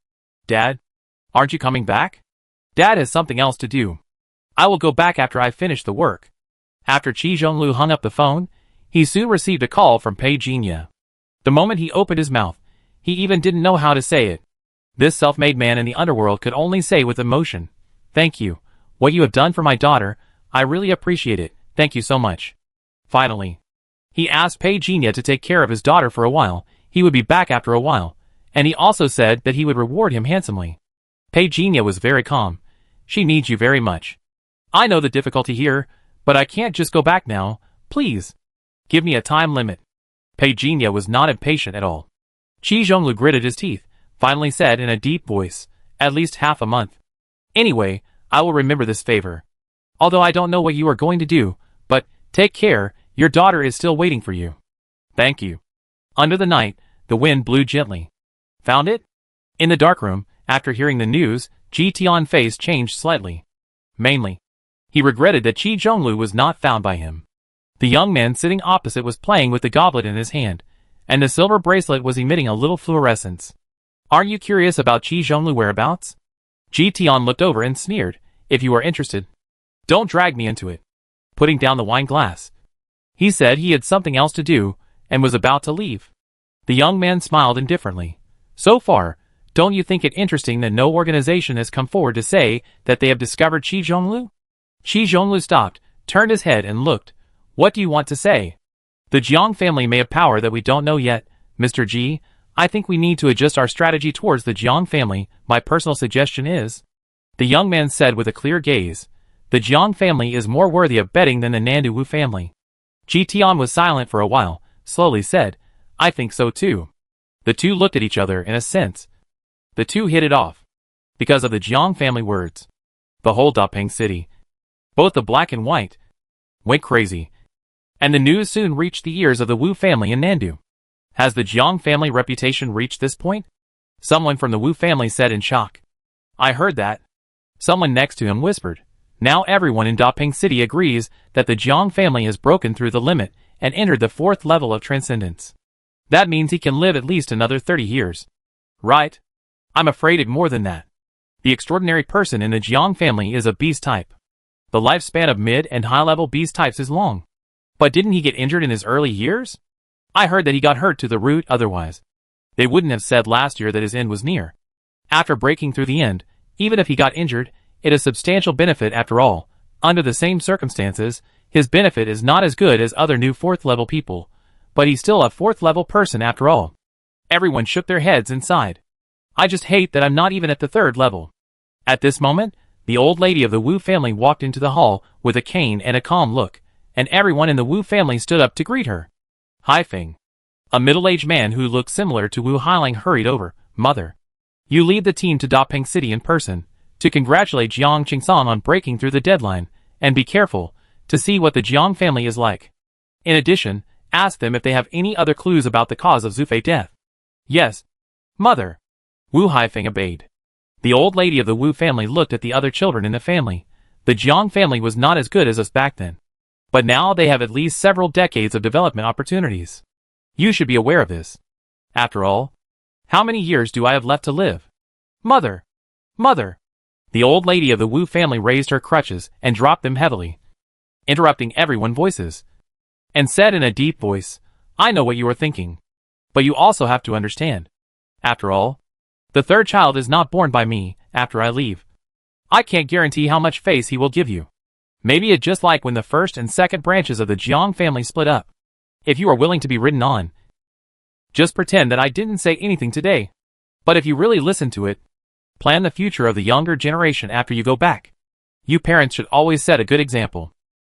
Dad, aren't you coming back? Dad has something else to do. I will go back after I finish the work. After Qi Zhonglu hung up the phone, he soon received a call from Pei Jinya. The moment he opened his mouth, he even didn't know how to say it. This self-made man in the underworld could only say with emotion, thank you. What you have done for my daughter, I really appreciate it. Thank you so much. Finally, he asked Pei Jinya to take care of his daughter for a while. He would be back after a while, and he also said that he would reward him handsomely. Pei Jinya was very calm. She needs you very much. I know the difficulty here, but I can't just go back now. Please, give me a time limit. Pei Jinya was not impatient at all. Qi Zhonglu gritted his teeth, finally said in a deep voice, at least half a month. Anyway, I will remember this favor. Although I don't know what you are going to do, but take care, your daughter is still waiting for you. Thank you. Under the night, the wind blew gently. Found it? In the darkroom, after hearing the news, Ji Tian's face changed slightly. Mainly, he regretted that Qi Zhonglu was not found by him. The young man sitting opposite was playing with the goblet in his hand, and the silver bracelet was emitting a little fluorescence. Aren't you curious about Qi Zhonglu whereabouts? Ji Tian looked over and sneered, if you are interested. Don't drag me into it. Putting down the wine glass, he said he had something else to do, and was about to leave. The young man smiled indifferently. So far, don't you think it interesting that no organization has come forward to say that they have discovered Qi Zhonglu? Qi Zhonglu stopped, turned his head and looked. What do you want to say? The Jiang family may have power that we don't know yet, Mr. Ji. I think we need to adjust our strategy towards the Jiang family. My personal suggestion is The young man said with a clear gaze. The Jiang family is more worthy of betting than the Nandu Wu family. Ji Tian was silent for a while, slowly said, I think so too. The two looked at each other in a sense. The two hit it off. Because of the Jiang family words. The whole Dapeng city, both the black and white, went crazy. And the news soon reached the ears of the Wu family in Nandu. Has the Jiang family reputation reached this point? Someone from the Wu family said in shock. I heard that. Someone next to him whispered. Now everyone in Dapeng City agrees that the Jiang family has broken through the limit and entered the 4th level of transcendence. That means he can live at least another 30 years. Right? I'm afraid of more than that. The extraordinary person in the Jiang family is a beast type. The lifespan of mid and high-level beast types is long. But didn't he get injured in his early years? I heard that he got hurt to the root otherwise. They wouldn't have said last year that his end was near. After breaking through the end, even if he got injured, it is substantial benefit after all. Under the same circumstances, his benefit is not as good as other new 4th level people, but he's still a 4th level person after all. Everyone shook their heads and sighed. I just hate that I'm not even at the 3rd level. At this moment, the old lady of the Wu family walked into the hall with a cane and a calm look, and everyone in the Wu family stood up to greet her. Haifeng. A middle-aged man who looked similar to Wu Hailing hurried over. Mother. You lead the team to Dapeng City in person, to congratulate Jiang Qingsong on breaking through the deadline, and be careful, to see what the Jiang family is like. In addition, ask them if they have any other clues about the cause of Zufei's death. Yes. Mother. Wu Haifeng obeyed. The old lady of the Wu family looked at the other children in the family. The Jiang family was not as good as us back then. But now they have at least several decades of development opportunities. You should be aware of this. After all, how many years do I have left to live? Mother! Mother! The old lady of the Wu family raised her crutches and dropped them heavily, interrupting everyone's voices, and said in a deep voice, I know what you are thinking. But you also have to understand. After all, the 3rd child is not born by me after I leave. I can't guarantee how much face he will give you. Maybe it's just like when the 1st and 2nd branches of the Jiang family split up. If you are willing to be ridden on, just pretend that I didn't say anything today. But if you really listen to it, plan the future of the younger generation after you go back. You parents should always set a good example.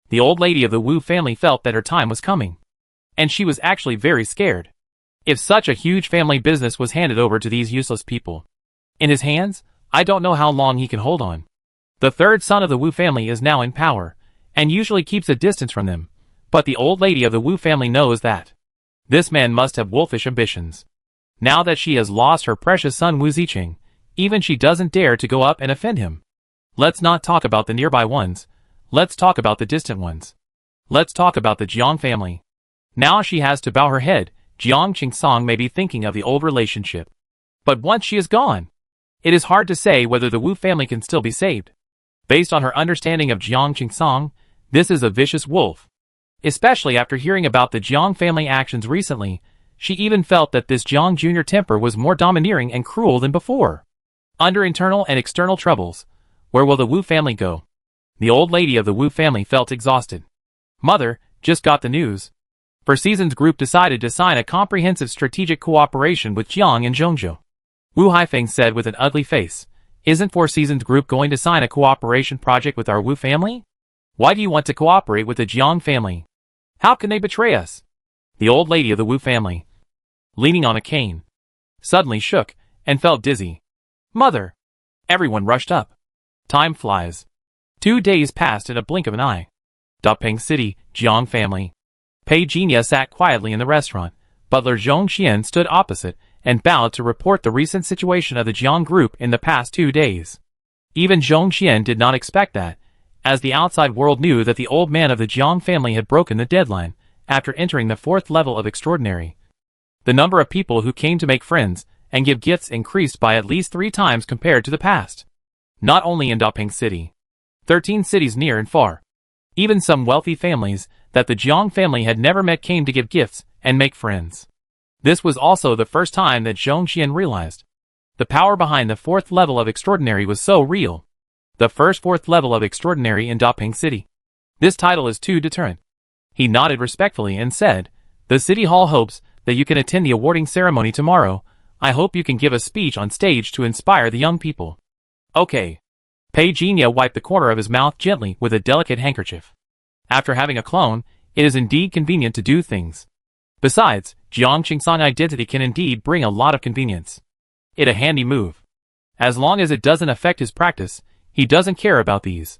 The old lady of the Wu family felt that her time was coming. And she was actually very scared. If such a huge family business was handed over to these useless people in his hands, I don't know how long he can hold on. The 3rd son of the Wu family is now in power, and usually keeps a distance from them. But the old lady of the Wu family knows that this man must have wolfish ambitions. Now that she has lost her precious son Wu Ziqing, even she doesn't dare to go up and offend him. Let's not talk about the nearby ones. Let's talk about the distant ones. Let's talk about the Jiang family. Now she has to bow her head. Jiang Qingsong may be thinking of the old relationship. But once she is gone, it is hard to say whether the Wu family can still be saved. Based on her understanding of Jiang Qingsong, this is a vicious wolf. Especially after hearing about the Jiang family actions recently, she even felt that this Jiang Jr. temper was more domineering and cruel than before. Under internal and external troubles, where will the Wu family go? The old lady of the Wu family felt exhausted. Mother, just got the news. Four Seasons Group decided to sign a comprehensive strategic cooperation with Jiang and Zhongzhou. Wu Haifeng said with an ugly face. Isn't Four Seasons Group going to sign a cooperation project with our Wu family? Why do you want to cooperate with the Jiang family? How can they betray us? The old lady of the Wu family, leaning on a cane, suddenly shook and felt dizzy. Mother! Everyone rushed up. Time flies. 2 days passed in a blink of an eye. Dapeng City, Jiang family. Pei Jinya sat quietly in the restaurant. Butler Zhong Xian stood opposite and bowed to report the recent situation of the Jiang group in the past 2 days. Even Zhong Xian did not expect that, as the outside world knew that the old man of the Jiang family had broken the deadline after entering the 4th level of extraordinary. The number of people who came to make friends and give gifts increased by at least 3 times compared to the past. Not only in Dapeng City, 13 cities near and far. Even some wealthy families that the Jiang family had never met came to give gifts and make friends. This was also the first time that Zhong Xian realized the power behind the 4th level of extraordinary was so real. The first 4th level of extraordinary in Dapeng City. This title is too deterrent. He nodded respectfully and said, the City Hall hopes that you can attend the awarding ceremony tomorrow. I hope you can give a speech on stage to inspire the young people. Okay. Pei Jinya wiped the corner of his mouth gently with a delicate handkerchief. After having a clone, it is indeed convenient to do things. Besides, Jiang Qingsan identity can indeed bring a lot of convenience. It a handy move. As long as it doesn't affect his practice, he doesn't care about these.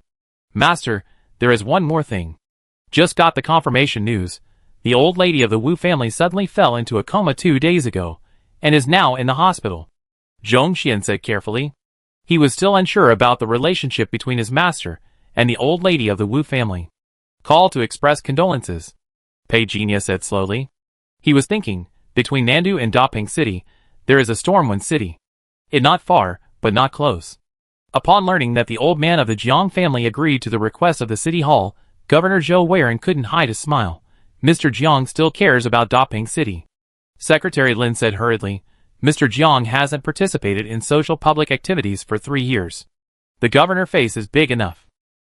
Master, there is one more thing. Just got the confirmation news. The old lady of the Wu family suddenly fell into a coma 2 days ago, and is now in the hospital. Zhong Xian said carefully. He was still unsure about the relationship between his master and the old lady of the Wu family. Call to express condolences, Pei Jinya said slowly. He was thinking, between Nandu and Daping City, there is a Stormwind City. It not far, but not close. Upon learning that the old man of the Jiang family agreed to the request of the city hall, Governor Zhou Weiren couldn't hide his smile. Mr. Jiang still cares about Daping City. Secretary Lin said hurriedly, Mr. Jiang hasn't participated in social public activities for 3 years. The governor face is big enough.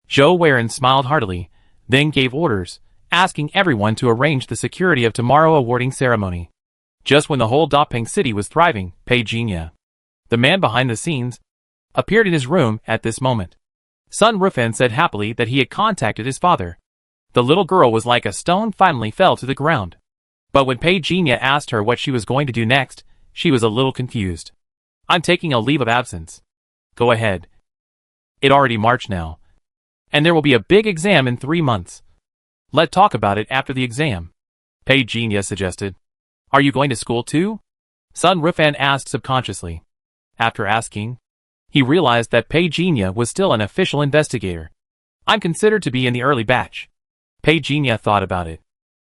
Zhou Weiren smiled heartily, then gave orders, asking everyone to arrange the security of tomorrow awarding ceremony. Just when the whole Daping City was thriving, Pei Jinya, the man behind the scenes, appeared in his room at this moment. Sun Rufan said happily that he had contacted his father. The little girl was like a stone finally fell to the ground. But when Pei Jinya asked her what she was going to do next, she was a little confused. I'm taking a leave of absence. Go ahead. It already March now. And there will be a big exam in 3 months. Let's talk about it after the exam, Pei Jinya suggested. Are you going to school too? Sun Rufan asked subconsciously. After asking, he realized that Pei Jinya was still an official investigator. I'm considered to be in the early batch. Pei Jinya thought about it.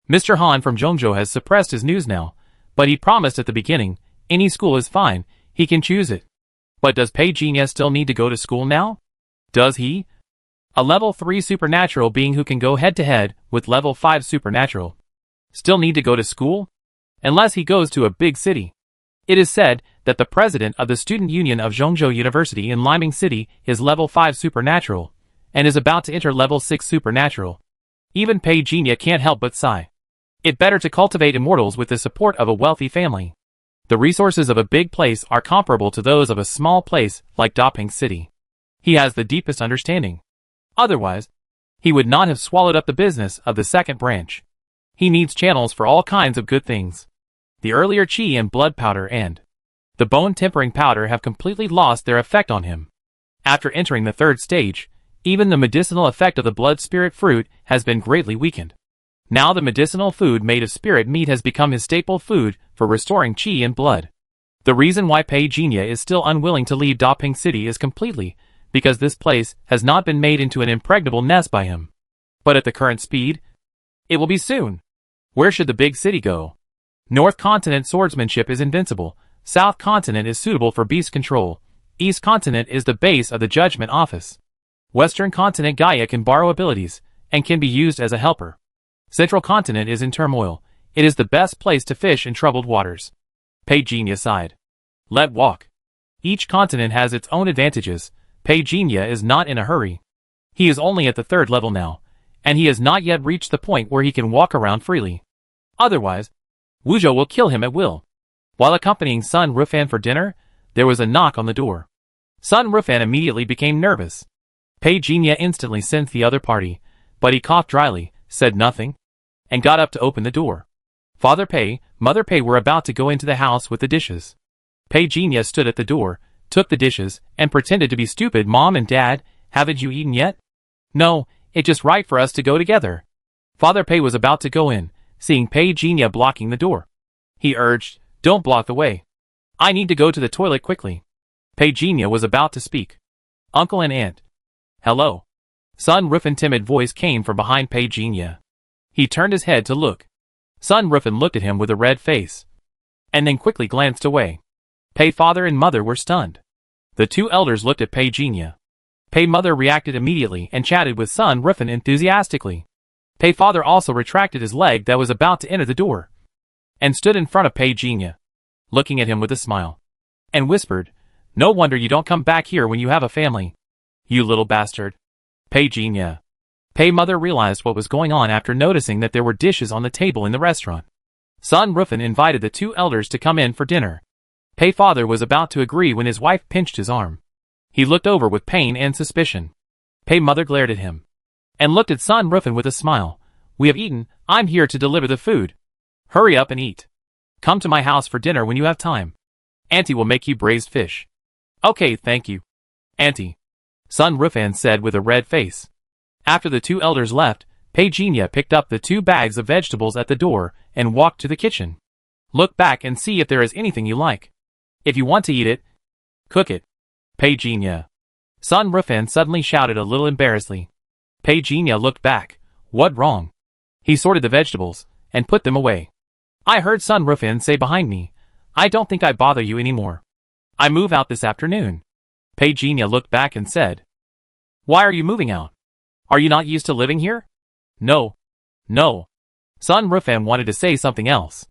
Mr. Han from Zhongzhou has suppressed his news now, but he promised at the beginning, any school is fine, he can choose it. But does Pei Jinya still need to go to school now? Does he? A level 3 supernatural being who can go head-to-head with level 5 supernatural. Still need to go to school? Unless he goes to a big city. It is said that the president of the student union of Zhongzhou University in Liming City is level 5 supernatural, and is about to enter level 6 supernatural. Even Pei Jinya can't help but sigh. It better to cultivate immortals with the support of a wealthy family. The resources of a big place are comparable to those of a small place like Daping City. He has the deepest understanding. Otherwise, he would not have swallowed up the business of the second branch. He needs channels for all kinds of good things. The earlier chi and blood powder and the bone tempering powder have completely lost their effect on him. After entering the 3rd stage, even the medicinal effect of the blood spirit fruit has been greatly weakened. Now the medicinal food made of spirit meat has become his staple food for restoring chi and blood. The reason why Pei Jinya is still unwilling to leave Daping City is completely because this place has not been made into an impregnable nest by him. But at the current speed, it will be soon. Where should the big city go? North Continent swordsmanship is invincible, South Continent is suitable for beast control, East Continent is the base of the Judgment Office. Western Continent Gaia can borrow abilities, and can be used as a helper. Central Continent is in turmoil, it is the best place to fish in troubled waters. Pei Jinya sighed. Let walk. Each continent has its own advantages, Pei Jinya is not in a hurry. He is only at the 3rd level now, and he has not yet reached the point where he can walk around freely. Otherwise, Wuzhou will kill him at will. While accompanying Sun Rufan for dinner, there was a knock on the door. Sun Rufan immediately became nervous. Pei Jinya instantly sensed the other party, but he coughed dryly, said nothing, and got up to open the door. Father Pei, Mother Pei were about to go into the house with the dishes. Pei Jinya stood at the door, took the dishes, and pretended to be stupid. Mom and Dad, haven't you eaten yet? No, it's just right for us to go together. Father Pei was about to go in, seeing Pei Jinya blocking the door. He urged, don't block the way. I need to go to the toilet quickly. Pei Jinya was about to speak. Uncle and Aunt. Hello. Sun Rufan timid voice came from behind Pei Jinya. He turned his head to look. Sun Rufan looked at him with a red face, and then quickly glanced away. Pei father and mother were stunned. The 2 elders looked at Pei Jinya. Pei mother reacted immediately and chatted with Sun Rufan enthusiastically. Pei father also retracted his leg that was about to enter the door, and stood in front of Pei Jinya, looking at him with a smile, and whispered, no wonder you don't come back here when you have a family. You little bastard. Pei Jinya. Pei mother realized what was going on after noticing that there were dishes on the table in the restaurant. Sun Rufan invited the 2 elders to come in for dinner. Pei father was about to agree when his wife pinched his arm. He looked over with pain and suspicion. Pei mother glared at him and looked at son Rufin with a smile. We have eaten, I'm here to deliver the food. Hurry up and eat. Come to my house for dinner when you have time. Auntie will make you braised fish. Okay, thank you. Auntie. Son Rufin said with a red face. After the two elders left, Pei Jinya picked up the 2 bags of vegetables at the door and walked to the kitchen. Look back and see if there is anything you like. If you want to eat it, cook it. Pei Jinya. Son Rufin suddenly shouted a little embarrassedly. Pei Jinya looked back. What wrong? He sorted the vegetables and put them away. I heard son Rufin say behind me, I don't think I bother you anymore. I move out this afternoon. Pei Jinya looked back and said, Why are you moving out? Are you not used to living here? No. No. Son Rufin wanted to say something else.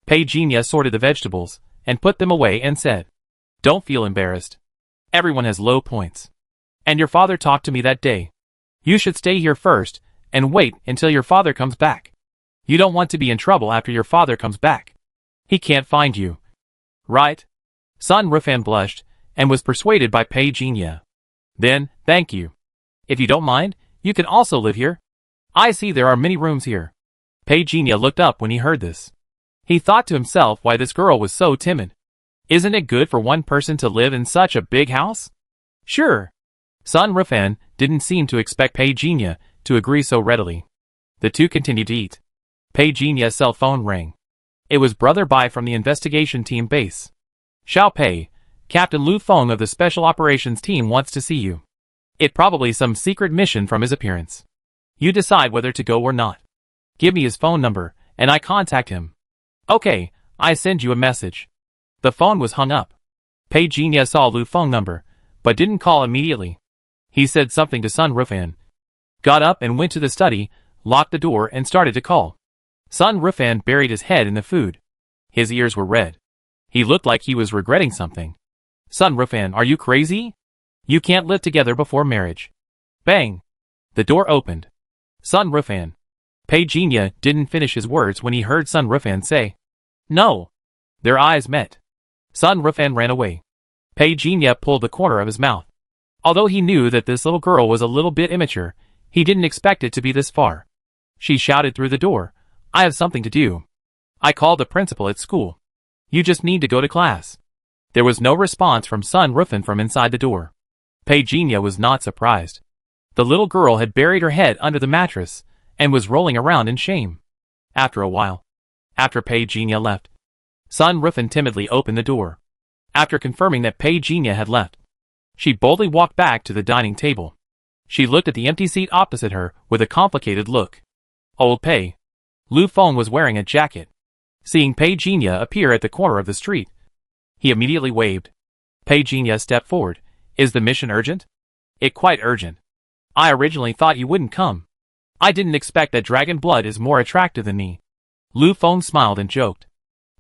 Pei Jinya sorted the vegetables and put them away and said, Don't feel embarrassed. Everyone has low points. And your father talked to me that day. You should stay here first and wait until your father comes back. You don't want to be in trouble after your father comes back. He can't find you. Right? Son Rufin blushed and was persuaded by Pei Jinya. Then, thank you. If you don't mind, you can also live here. I see there are many rooms here. Pei Jinya looked up when he heard this. He thought to himself why this girl was so timid. Isn't it good for one person to live in such a big house? Sure. Son Rufin didn't seem to expect Pei Jinya to agree so readily. The two continued to eat. Pei Jinya's cell phone rang. It was Brother Bai from the investigation team base. Xiao Pei, Captain Lu Feng of the Special Operations Team wants to see you. It probably some secret mission from his appearance. You decide whether to go or not. Give me his phone number, and I contact him. Okay, I send you a message. The phone was hung up. Pei Jinya saw Lu Feng's number, but didn't call immediately. He said something to Son Rufin, got up and went to the study, locked the door and started to call. Son Rufin buried his head in the food. His ears were red. He looked like he was regretting something. Son Rufin, are you crazy? You can't live together before marriage. Bang! The door opened. Son Rufin. Pei Jinya didn't finish his words when he heard Son Rufin say, No! Their eyes met. Son Rufin ran away. Pei Jinya pulled the corner of his mouth. Although he knew that this little girl was a little bit immature, he didn't expect it to be this far. She shouted through the door, I have something to do. I called the principal at school. You just need to go to class. There was no response from Son Rufin from inside the door. Pei Jinya was not surprised. The little girl had buried her head under the mattress and was rolling around in shame. After a while, after Pei Jinya left, Son Rufin timidly opened the door. After confirming that Pei Jinya had left, she boldly walked back to the dining table. She looked at the empty seat opposite her with a complicated look. Old Pei. Lu Feng was wearing a jacket. Seeing Pei Jinya appear at the corner of the street, he immediately waved. Pei Jinya stepped forward. Is the mission urgent? It quite urgent. I originally thought you wouldn't come. I didn't expect that dragon blood is more attractive than me. Lu Feng smiled and joked.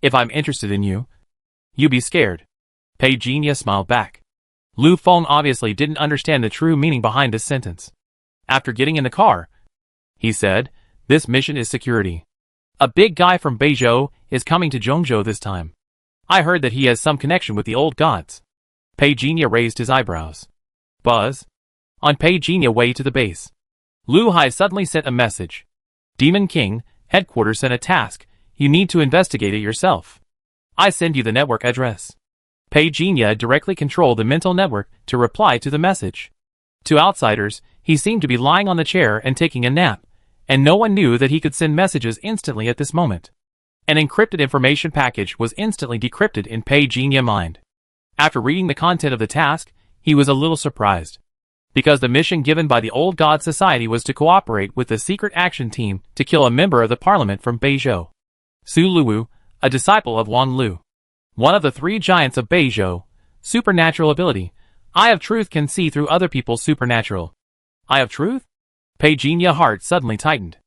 If I'm interested in you, you be scared. Pei Jinya smiled back. Lu Feng obviously didn't understand the true meaning behind this sentence. After getting in the car, he said, This mission is security. A big guy from Beizhou is coming to Zhongzhou this time. I heard that he has some connection with the old gods. Pei Jinya raised his eyebrows. Buzz. On Pei Jinya way to the base, Lu Hai suddenly sent a message. Demon King, headquarters sent a task. You need to investigate it yourself. I send you the network address. Pei Jinya directly controlled the mental network to reply to the message. To outsiders, he seemed to be lying on the chair and taking a nap, and no one knew that he could send messages instantly at this moment. An encrypted information package was instantly decrypted in Pei Jinya's mind. After reading the content of the task, he was a little surprised. Because the mission given by the Old God Society was to cooperate with the secret action team to kill a member of the parliament from Beizhou. Su Luwu, a disciple of Wang Lu. One of the 3 giants of Beizhou. Supernatural ability. Eye of Truth can see through other people's supernatural. Eye of Truth? Pei Jinya's heart suddenly tightened.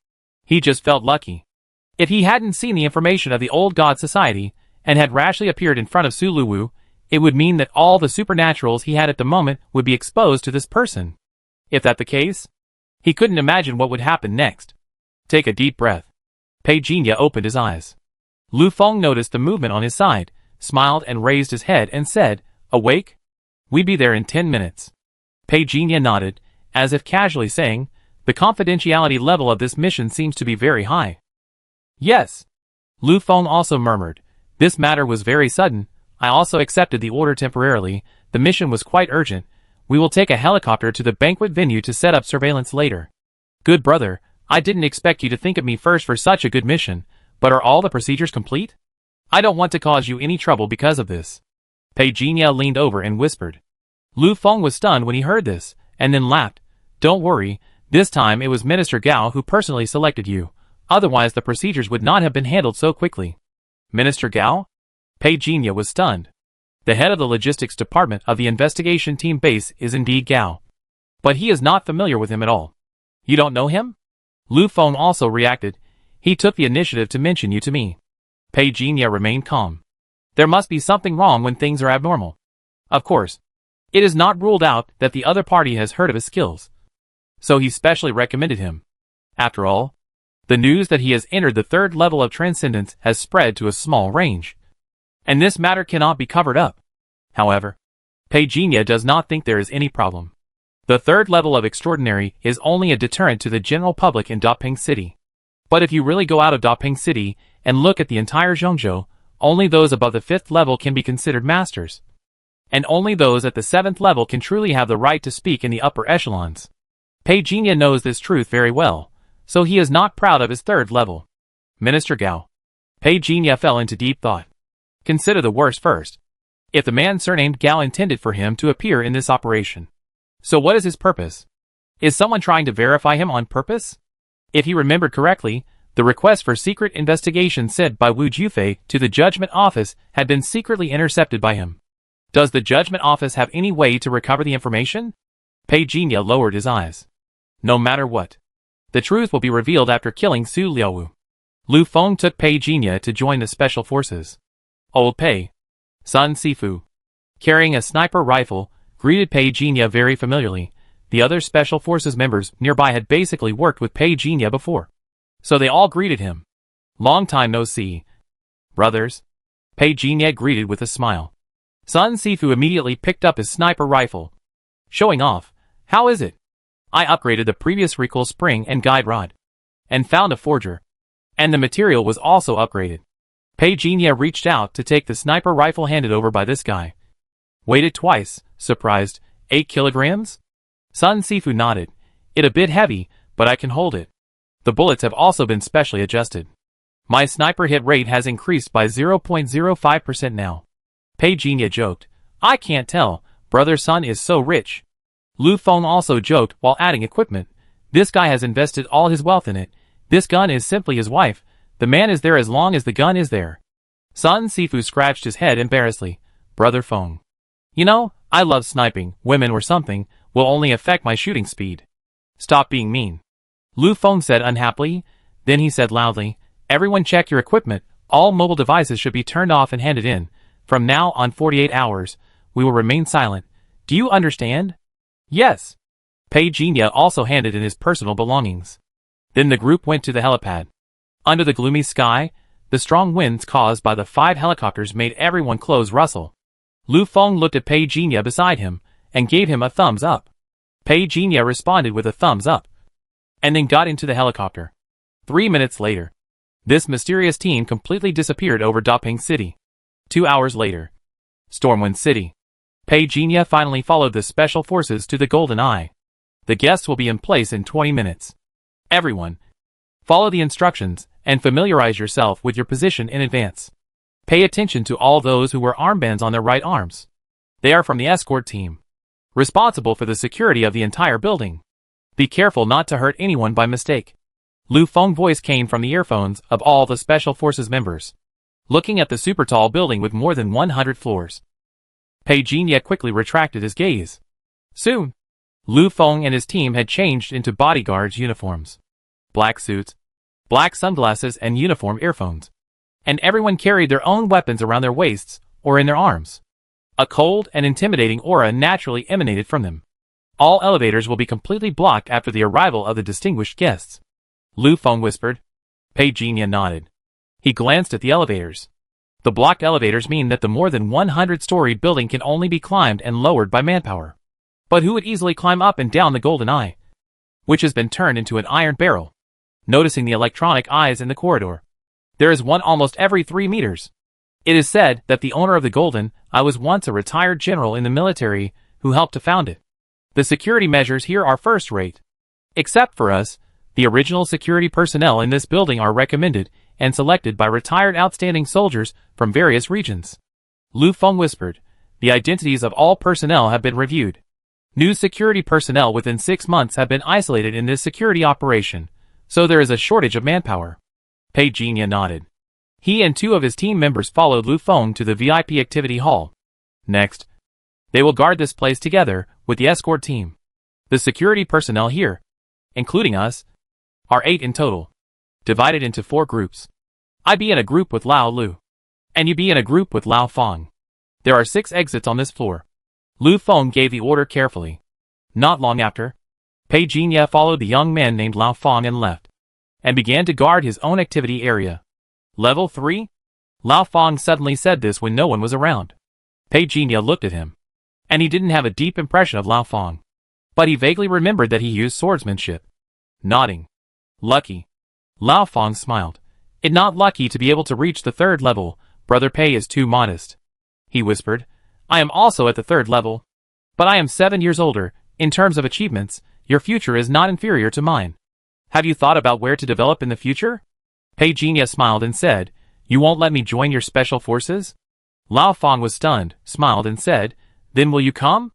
He just felt lucky. If he hadn't seen the information of the Old God Society, and had rashly appeared in front of Su Luwu, it would mean that all the supernaturals he had at the moment would be exposed to this person. If that the case, he couldn't imagine what would happen next. Take a deep breath. Pei Jinya opened his eyes. Lu Feng noticed the movement on his side, smiled and raised his head and said, Awake? We'd be there in 10 minutes. Pei Jinya nodded, as if casually saying, the confidentiality level of this mission seems to be very high. Yes. Lu Feng also murmured. This matter was very sudden. I also accepted the order temporarily. The mission was quite urgent. We will take a helicopter to the banquet venue to set up surveillance later. Good brother, I didn't expect you to think of me first for such a good mission, but are all the procedures complete? I don't want to cause you any trouble because of this. Pei Jinya leaned over and whispered. Lu Feng was stunned when he heard this, and then laughed. Don't worry, this time it was Minister Gao who personally selected you. Otherwise the procedures would not have been handled so quickly. Minister Gao? Pei Jinya was stunned. The head of the logistics department of the investigation team base is indeed Gao. But he is not familiar with him at all. You don't know him? Lu Feng also reacted. He took the initiative to mention you to me. Pei Jinya remained calm. There must be something wrong when things are abnormal. Of course. It is not ruled out that the other party has heard of his skills. So he specially recommended him. After all, the news that he has entered the third level of transcendence has spread to a small range. And this matter cannot be covered up. However, Pei Jinya does not think there is any problem. The third level of extraordinary is only a deterrent to the general public in Dapeng City. But if you really go out of Dapeng City and look at the entire Zhongzhou, only those above the 5th level can be considered masters. And only those at the 7th level can truly have the right to speak in the upper echelons. Pei Jinya knows this truth very well, so he is not proud of his 3rd level. Minister Gao. Pei Jinya fell into deep thought. Consider the worst first. If the man surnamed Gao intended for him to appear in this operation. So what is his purpose? Is someone trying to verify him on purpose? If he remembered correctly, the request for secret investigation sent by Wu Jufei to the Judgment Office had been secretly intercepted by him. Does the Judgment Office have any way to recover the information? Pei Jinya lowered his eyes. No matter what. The truth will be revealed after killing Su Liaowu. Lu Feng took Pei Jinya to join the special forces. Old Pei. Sun Sifu. Carrying a sniper rifle, greeted Pei Jinya very familiarly. The other special forces members nearby had basically worked with Pei Jinya before. So they all greeted him. Long time no see. Brothers. Pei Jinya greeted with a smile. Sun Sifu immediately picked up his sniper rifle. Showing off. How is it? I upgraded the previous recoil spring and guide rod. And found a forger. And the material was also upgraded. Pei Jinya reached out to take the sniper rifle handed over by this guy. Weighted twice, surprised, 8 kilograms? Sun Sifu nodded. It a bit heavy, but I can hold it. The bullets have also been specially adjusted. My sniper hit rate has increased by 0.05% now. Pei Jinya joked. I can't tell, brother Sun is so rich. Lu Feng also joked while adding equipment. This guy has invested all his wealth in it. This gun is simply his wife. The man is there as long as the gun is there. Sun Sifu scratched his head embarrassedly. Brother Feng. You know, I love sniping. Women or something will only affect my shooting speed. Stop being mean. Lu Feng said unhappily. Then he said loudly, everyone check your equipment. All mobile devices should be turned off and handed in. From now on 48 hours, we will remain silent. Do you understand? Yes. Pei Jinya also handed in his personal belongings. Then the group went to the helipad. Under the gloomy sky, the strong winds caused by the 5 helicopters made everyone close rustle. Lu Feng looked at Pei Jinya beside him, and gave him a thumbs up. Pei Jinya responded with a thumbs up. And then got into the helicopter. 3 minutes later. This mysterious team completely disappeared over Dapeng City. 2 hours later. Stormwind City. Pei Jinya finally followed the special forces to the Golden Eye. The guests will be in place in 20 minutes. Everyone. Follow the instructions, and familiarize yourself with your position in advance. Pay attention to all those who wear armbands on their right arms. They are from the escort team. Responsible for the security of the entire building. Be careful not to hurt anyone by mistake. Lu Feng's voice came from the earphones of all the special forces members. Looking at the super tall building with more than 100 floors. Pei Jinya quickly retracted his gaze. Soon, Lu Feng and his team had changed into bodyguards' uniforms. Black suits, black sunglasses and uniform earphones. And everyone carried their own weapons around their waists or in their arms. A cold and intimidating aura naturally emanated from them. All elevators will be completely blocked after the arrival of the distinguished guests. Lu Feng whispered. Pei Jinya nodded. He glanced at the elevators. The blocked elevators mean that the more than 100-story building can only be climbed and lowered by manpower. But who would easily climb up and down the golden eye, which has been turned into an iron barrel? Noticing the electronic eyes in the corridor, there is one almost every 3 meters. It is said that the owner of the golden eye was once a retired general in the military who helped to found it. The security measures here are first rate. Except for us, the original security personnel in this building are recommended and selected by retired outstanding soldiers from various regions. Lu Feng whispered, the identities of all personnel have been reviewed. New security personnel within 6 months have been isolated in this security operation, so there is a shortage of manpower. Pei Jinya nodded. He and 2 of his team members followed Lu Feng to the VIP activity hall. Next, they will guard this place together with the escort team. The security personnel here, including us, are 8 in total, divided into 4 groups. I be in a group with Lao Lu, and you be in a group with Lao Feng. There are 6 exits on this floor. Lu Feng gave the order carefully. Not long after, Pei Jinya followed the young man named Lao Feng and left, and began to guard his own activity area. Level 3? Lao Feng suddenly said this when no one was around. Pei Jinya looked at him, and he didn't have a deep impression of Lao Feng, but he vaguely remembered that he used swordsmanship. Nodding. Lucky. Lao Feng smiled. It not lucky to be able to reach the 3rd level, Brother Pei is too modest. He whispered, I am also at the 3rd level, but I am 7 years older. In terms of achievements, your future is not inferior to mine. Have you thought about where to develop in the future? Pei Jinya smiled and said, you won't let me join your special forces? Lao Feng was stunned, smiled and said, then will you come?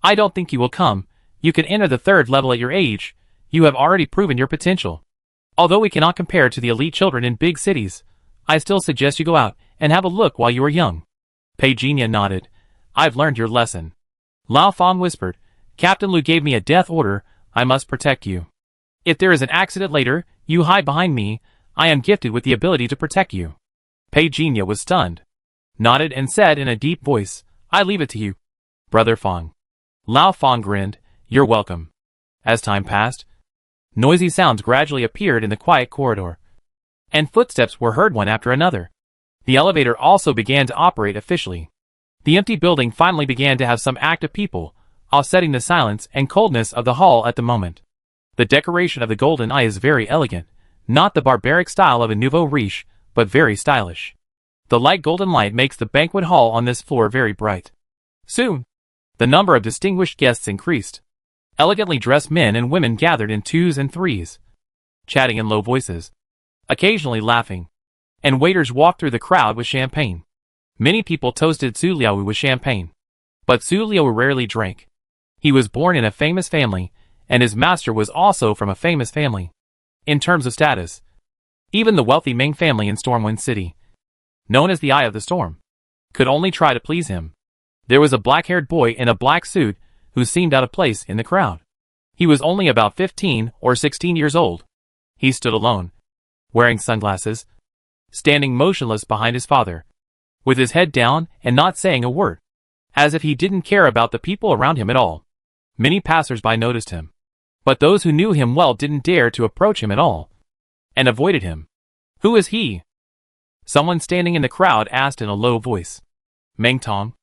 I don't think you will come. You can enter the 3rd level at your age. You have already proven your potential. Although we cannot compare to the elite children in big cities, I still suggest you go out and have a look while you are young. Pei Jinya nodded. I've learned your lesson. Lao Feng whispered, Captain Lu gave me a death order. I must protect you. If there is an accident later, you hide behind me. I am gifted with the ability to protect you. Pei Jinya was stunned, nodded and said in a deep voice, I leave it to you, Brother Feng. Lao Feng grinned, you're welcome. As time passed, noisy sounds gradually appeared in the quiet corridor, and footsteps were heard one after another. The elevator also began to operate officially. The empty building finally began to have some active people, offsetting the silence and coldness of the hall at the moment. The decoration of the golden eye is very elegant, not the barbaric style of a nouveau riche, but very stylish. The light golden light makes the banquet hall on this floor very bright. Soon, the number of distinguished guests increased. Elegantly dressed men and women gathered in 2s and 3s, chatting in low voices, occasionally laughing, and waiters walked through the crowd with champagne. Many people toasted Su Liaowu with champagne, but Su Liaowu rarely drank. He was born in a famous family, and his master was also from a famous family. In terms of status, even the wealthy Ming family in Stormwind City, known as the Eye of the Storm, could only try to please him. There was a black-haired boy in a black suit who seemed out of place in the crowd. He was only about 15 or 16 years old. He stood alone, wearing sunglasses, standing motionless behind his father, with his head down and not saying a word, as if he didn't care about the people around him at all. Many passers-by noticed him, but those who knew him well didn't dare to approach him at all, and avoided him. Who is he? Someone standing in the crowd asked in a low voice. Meng Tong,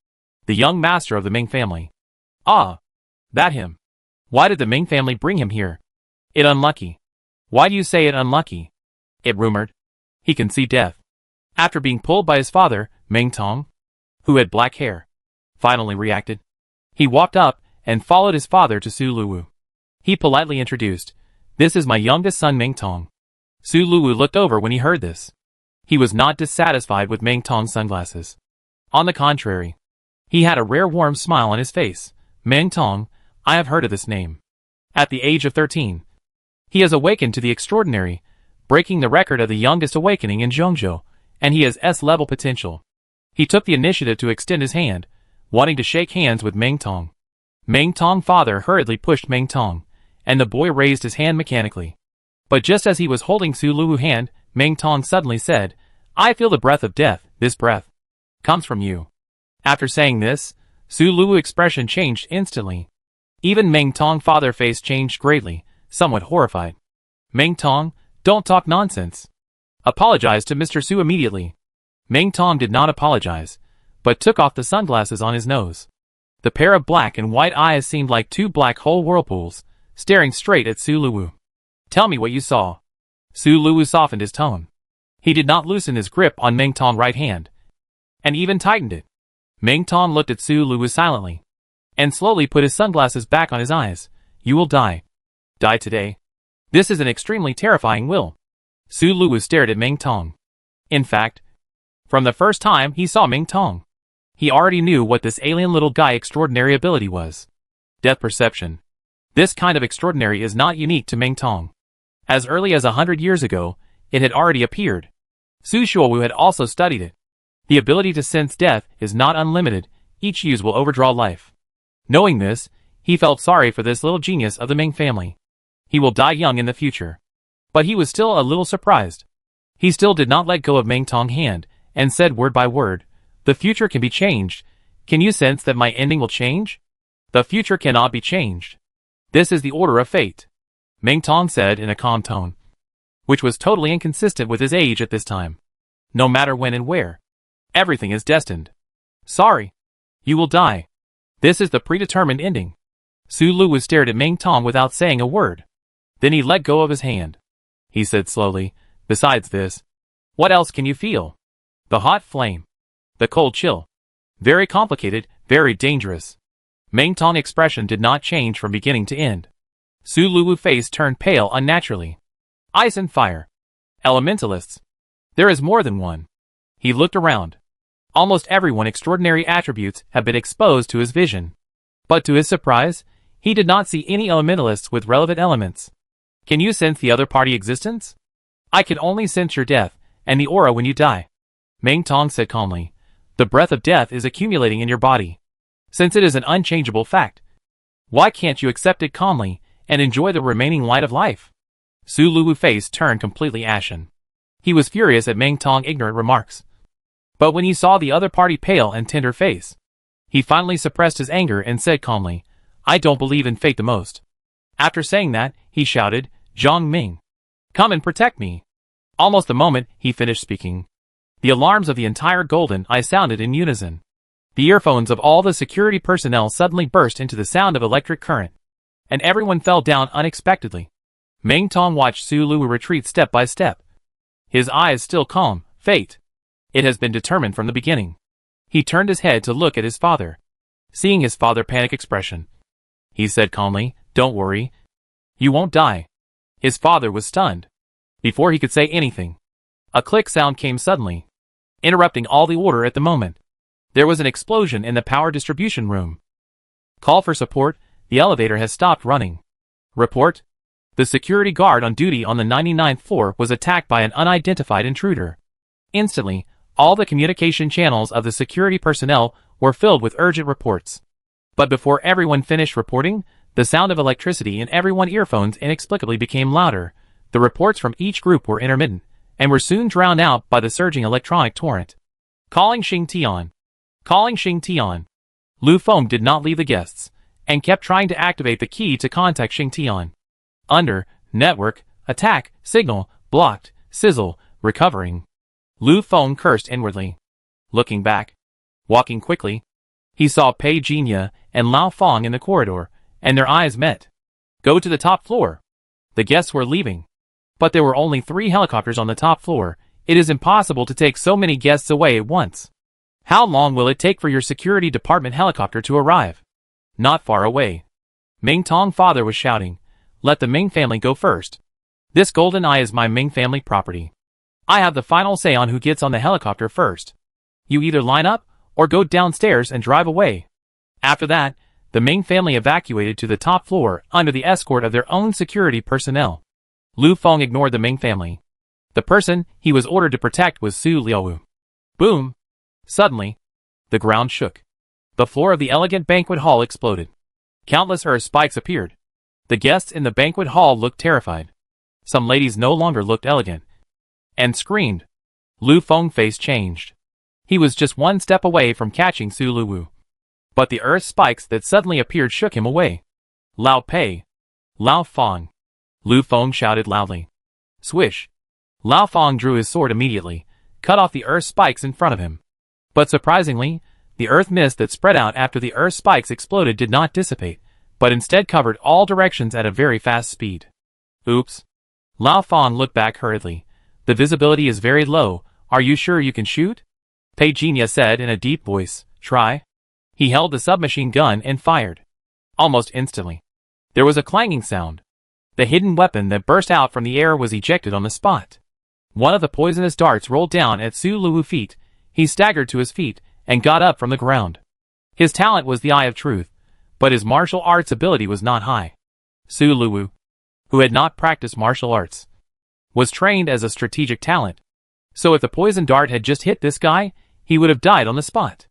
the young master of the Ming family. Ah, that him. Why did the Ming family bring him here? It unlucky. Why do you say it unlucky? It rumored. He can see death. After being pulled by his father, Meng Tong, who had black hair, finally reacted. He walked up and followed his father to Su Luwu. He politely introduced, this is my youngest son Meng Tong. Su Luwu looked over when he heard this. He was not dissatisfied with Meng Tong's sunglasses. On the contrary, he had a rare warm smile on his face. Meng Tong, I have heard of this name. At the age of 13, he has awakened to the extraordinary, breaking the record of the youngest awakening in Zhongzhou, and he has S-level potential. He took the initiative to extend his hand, wanting to shake hands with Meng Tong. Meng Tong's father hurriedly pushed Meng Tong, and the boy raised his hand mechanically. But just as he was holding Su Luwu's hand, Meng Tong suddenly said, I feel the breath of death. This breath comes from you. After saying this, Su Luwu's expression changed instantly. Even Meng Tong's father's face changed greatly, somewhat horrified. Meng Tong, don't talk nonsense. Apologize to Mr. Su immediately. Meng Tong did not apologize, but took off the sunglasses on his nose. The pair of black and white eyes seemed like two black hole whirlpools, staring straight at Su Luwu. Tell me what you saw. Su Luwu softened his tone. He did not loosen his grip on Meng Tong's right hand, and even tightened it. Meng Tong looked at Su Luwu silently, and slowly put his sunglasses back on his eyes. You will die. Die today. This is an extremely terrifying will. Su Luwu stared at Meng Tong. In fact, from the first time he saw Meng Tong, he already knew what this alien little guy extraordinary ability was. Death perception. This kind of extraordinary is not unique to Meng Tong. As early as 100 years ago, it had already appeared. Su Shuowu had also studied it. The ability to sense death is not unlimited, each use will overdraw life. Knowing this, he felt sorry for this little genius of the Meng family. He will die young in the future. But he was still a little surprised. He still did not let go of Meng Tong's hand, and said word by word, the future can be changed. Can you sense that my ending will change? The future cannot be changed. This is the order of fate. Meng Tong said in a calm tone, which was totally inconsistent with his age at this time. No matter when and where, everything is destined. Sorry. You will die. This is the predetermined ending. Su Luwu stared at Meng Tong without saying a word. Then he let go of his hand. He said slowly, besides this, what else can you feel? The hot flame. The cold chill. Very complicated, very dangerous. Meng Tong's expression did not change from beginning to end. Su Luwu's face turned pale unnaturally. Ice and fire. Elementalists. There is more than one. He looked around. Almost everyone's extraordinary attributes have been exposed to his vision. But to his surprise, he did not see any elementalists with relevant elements. Can you sense the other party existence? I can only sense your death, and the aura when you die. Meng Tong said calmly. The breath of death is accumulating in your body. Since it is an unchangeable fact, why can't you accept it calmly, and enjoy the remaining light of life? Su Luwu's face turned completely ashen. He was furious at Meng Tong's ignorant remarks. But when he saw the other party pale and tender face, he finally suppressed his anger and said calmly, I don't believe in fate the most. After saying that, he shouted, Zhang Ming, come and protect me. Almost the moment he finished speaking, the alarms of the entire Golden Eye sounded in unison. The earphones of all the security personnel suddenly burst into the sound of electric current, and everyone fell down unexpectedly. Meng Tong watched Su Luwu retreat step by step. His eyes still calm. Fate. It has been determined from the beginning. He turned his head to look at his father. Seeing his father's panic expression, he said calmly, don't worry. You won't die. His father was stunned. Before he could say anything, a click sound came suddenly, interrupting all the order at the moment. There was an explosion in the power distribution room. Call for support. The elevator has stopped running. Report. The security guard on duty on the 99th floor was attacked by an unidentified intruder. Instantly, all the communication channels of the security personnel were filled with urgent reports. But before everyone finished reporting, the sound of electricity in everyone's earphones inexplicably became louder. The reports from each group were intermittent, and were soon drowned out by the surging electronic torrent. Calling Xing Tian. Calling Xing Tian. Lu Feng did not leave the guests, and kept trying to activate the key to contact Xing Tian. Under, network, attack, signal, blocked, sizzle, recovering. Lu Feng cursed inwardly. Looking back, walking quickly, he saw Pei Jinya and Lao Feng in the corridor, and their eyes met. Go to the top floor. The guests were leaving. But there were only 3 helicopters on the top floor. It is impossible to take so many guests away at once. How long will it take for your security department helicopter to arrive? Not far away. Meng Tong's father was shouting. Let the Ming family go first. This Golden Eye is my Ming family property. I have the final say on who gets on the helicopter first. You either line up, or go downstairs and drive away. After that, the Ming family evacuated to the top floor under the escort of their own security personnel. Lu Feng ignored the Ming family. The person he was ordered to protect was Su Liuwu. Boom! Suddenly, the ground shook. The floor of the elegant banquet hall exploded. Countless earth spikes appeared. The guests in the banquet hall looked terrified. Some ladies no longer looked elegant, and screamed. Lu Feng's face changed. He was just one step away from catching Su Luwu. But the earth spikes that suddenly appeared shook him away. Lao Pei! Lao Feng! Lu Feng shouted loudly. Swish! Lao Feng drew his sword immediately, cut off the earth spikes in front of him. But surprisingly, the earth mist that spread out after the earth spikes exploded did not dissipate, but instead covered all directions at a very fast speed. Oops. Lao Fan looked back hurriedly. The visibility is very low. Are you sure you can shoot? Pei Jinya said in a deep voice. Try. He held the submachine gun and fired. Almost instantly, there was a clanging sound. The hidden weapon that burst out from the air was ejected on the spot. One of the poisonous darts rolled down at Su Luo's feet. He staggered to his feet and got up from the ground. His talent was the Eye of Truth, but his martial arts ability was not high. Su Luo, who had not practiced martial arts, was trained as a strategic talent. So if the poison dart had just hit this guy, he would have died on the spot.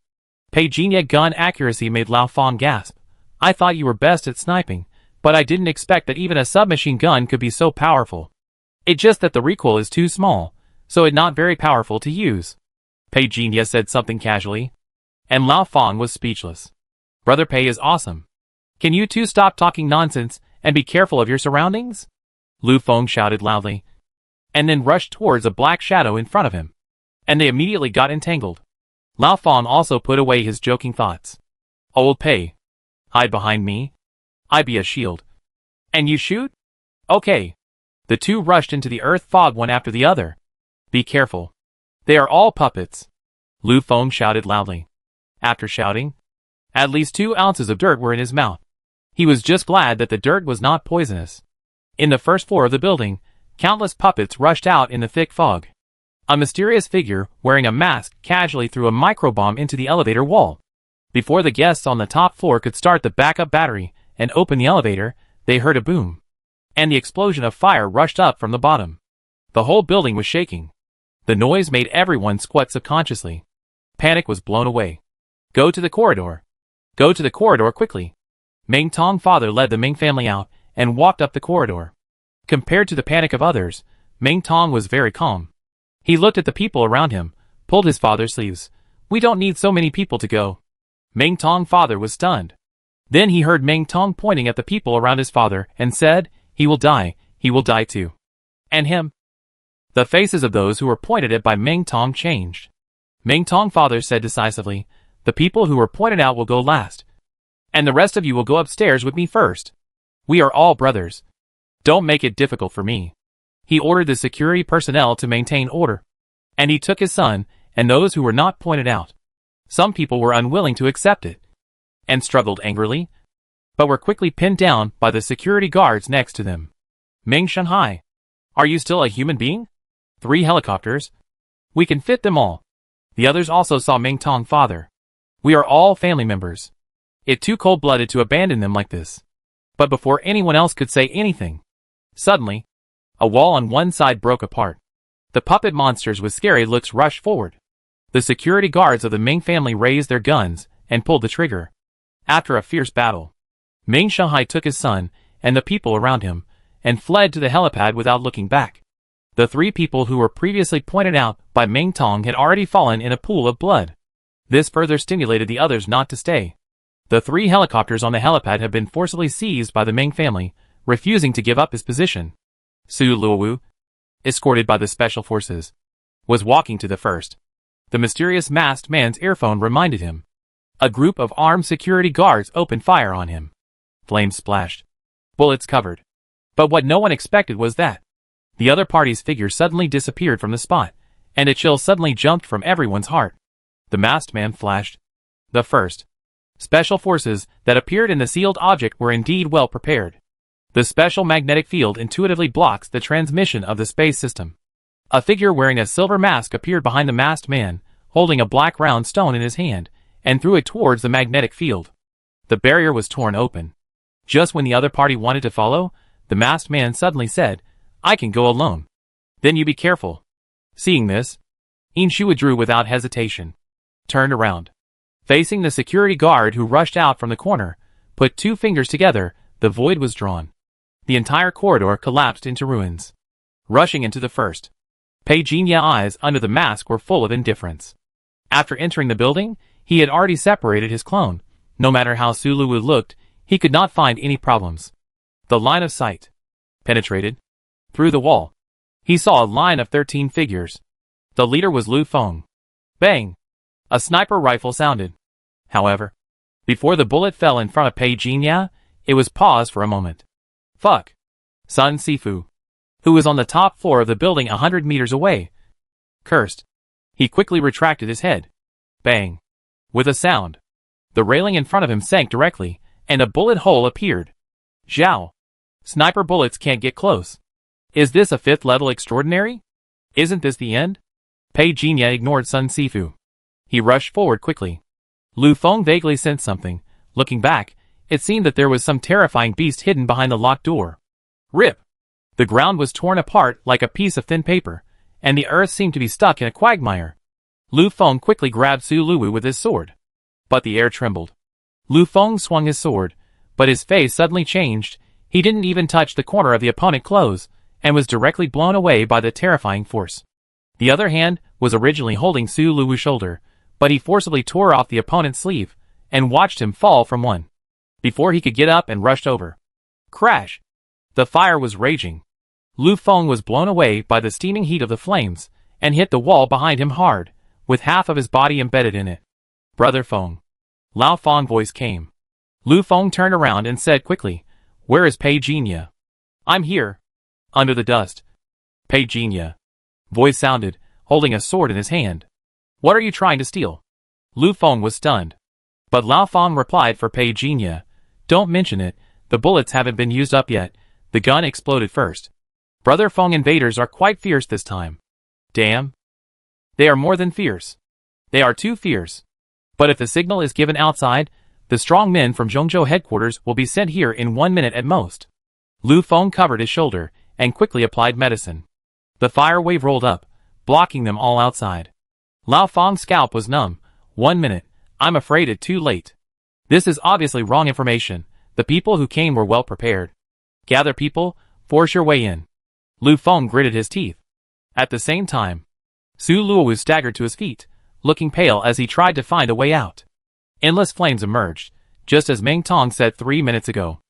Pei Jinya's gun accuracy made Lao Fan gasp. I thought you were best at sniping, but I didn't expect that even a submachine gun could be so powerful. It's just that the recoil is too small, so it's not very powerful to use. Pei Jinya said something casually, and Lao Fan was speechless. Brother Pei is awesome. Can you two stop talking nonsense and be careful of your surroundings? Lu Feng shouted loudly, and then rushed towards a black shadow in front of him, and they immediately got entangled. Lao Fan also put away his joking thoughts. Old Pei, hide behind me. I be a shield. And you shoot? Okay. The two rushed into the earth fog one after the other. Be careful. They are all puppets. Lu Feng shouted loudly. After shouting, at least 2 ounces of dirt were in his mouth. He was just glad that the dirt was not poisonous. In the first floor of the building, countless puppets rushed out in the thick fog. A mysterious figure, wearing a mask, casually threw a microbomb into the elevator wall. Before the guests on the top floor could start the backup battery and open the elevator, they heard a boom. And the explosion of fire rushed up from the bottom. The whole building was shaking. The noise made everyone squat subconsciously. Panic was blown away. Go to the corridor. Go to the corridor quickly. Meng Tong father led the Meng family out and walked up the corridor. Compared to the panic of others, Meng Tong was very calm. He looked at the people around him, pulled his father's sleeves. We don't need so many people to go. Meng Tong father was stunned. Then he heard Meng Tong pointing at the people around his father and said, he will die too. And him? The faces of those who were pointed at by Meng Tong changed. Meng Tong father said decisively, the people who were pointed out will go last. And the rest of you will go upstairs with me first. We are all brothers. Don't make it difficult for me. He ordered the security personnel to maintain order. And he took his son, and those who were not pointed out. Some people were unwilling to accept it, and struggled angrily, but were quickly pinned down by the security guards next to them. Meng Shanghai, are you still a human being? 3 helicopters. We can fit them all. The others also saw Meng Tong father. We are all family members. It's too cold-blooded to abandon them like this. But before anyone else could say anything, suddenly, a wall on one side broke apart. The puppet monsters with scary looks rushed forward. The security guards of the Meng family raised their guns and pulled the trigger. After a fierce battle, Meng Shanghai took his son and the people around him and fled to the helipad without looking back. The 3 people who were previously pointed out by Meng Tong had already fallen in a pool of blood. This further stimulated the others not to stay. The 3 helicopters on the helipad had been forcibly seized by the Meng family, refusing to give up his position. Su Luowu, escorted by the special forces, was walking to the first. The mysterious masked man's earphone reminded him. A group of armed security guards opened fire on him. Flames splashed. Bullets covered. But what no one expected was that the other party's figure suddenly disappeared from the spot, and a chill suddenly jumped from everyone's heart. The masked man flashed. The first special forces that appeared in the sealed object were indeed well prepared. The special magnetic field intuitively blocks the transmission of the space system. A figure wearing a silver mask appeared behind the masked man, holding a black round stone in his hand, and threw it towards the magnetic field. The barrier was torn open. Just when the other party wanted to follow, the masked man suddenly said, I can go alone. Then you be careful. Seeing this, Inshu withdrew without hesitation, turned around, facing the security guard who rushed out from the corner, put 2 fingers together, the void was drawn. The entire corridor collapsed into ruins. Rushing into the first, Pei Jinya's eyes under the mask were full of indifference. After entering the building, he had already separated his clone. No matter how Su Luowu looked, he could not find any problems. The line of sight penetrated through the wall. He saw a line of 13 figures. The leader was Lu Feng. Bang! A sniper rifle sounded. However, before the bullet fell in front of Pei Jinya, it was paused for a moment. Fuck! Sun Sifu, who was on the top floor of the building 100 meters away, cursed. He quickly retracted his head. Bang! With a sound, the railing in front of him sank directly, and a bullet hole appeared. Zhao! Sniper bullets can't get close. Is this a 5th level extraordinary? Isn't this the end? Pei Jinya ignored Sun Sifu. He rushed forward quickly. Lu Feng vaguely sensed something. Looking back, it seemed that there was some terrifying beast hidden behind the locked door. Rip! The ground was torn apart like a piece of thin paper, and the earth seemed to be stuck in a quagmire. Lu Feng quickly grabbed Su Luwu with his sword. But the air trembled. Lu Feng swung his sword, but his face suddenly changed. He didn't even touch the corner of the opponent's clothes, and was directly blown away by the terrifying force. The other hand was originally holding Su Luwu's shoulder, but he forcibly tore off the opponent's sleeve, and watched him fall from one. Before he could get up and rushed over. Crash! The fire was raging. Lu Feng was blown away by the steaming heat of the flames, and hit the wall behind him hard, with half of his body embedded in it. Brother Feng. Lao Feng's voice came. Lu Feng turned around and said quickly, "Where is Pei Jinya?" "I'm here." Under the dust. Pei Jinya. Voice sounded, holding a sword in his hand. "What are you trying to steal?" Lu Feng was stunned. But Lao Feng replied for Pei Jinya, "Don't mention it, the bullets haven't been used up yet, the gun exploded first. Brother Feng invaders are quite fierce this time." "Damn. They are more than fierce. They are too fierce. But if the signal is given outside, the strong men from Zhongzhou headquarters will be sent here in 1 minute at most." Lu Feng covered his shoulder, and quickly applied medicine. The fire wave rolled up, blocking them all outside. Lao Feng's scalp was numb. 1 minute, I'm afraid it's too late. This is obviously wrong information. The people who came were well prepared. Gather people, force your way in. Lu Feng gritted his teeth. At the same time, Su Luwu staggered to his feet, looking pale as he tried to find a way out. Endless flames emerged, just as Meng Tong said 3 minutes ago.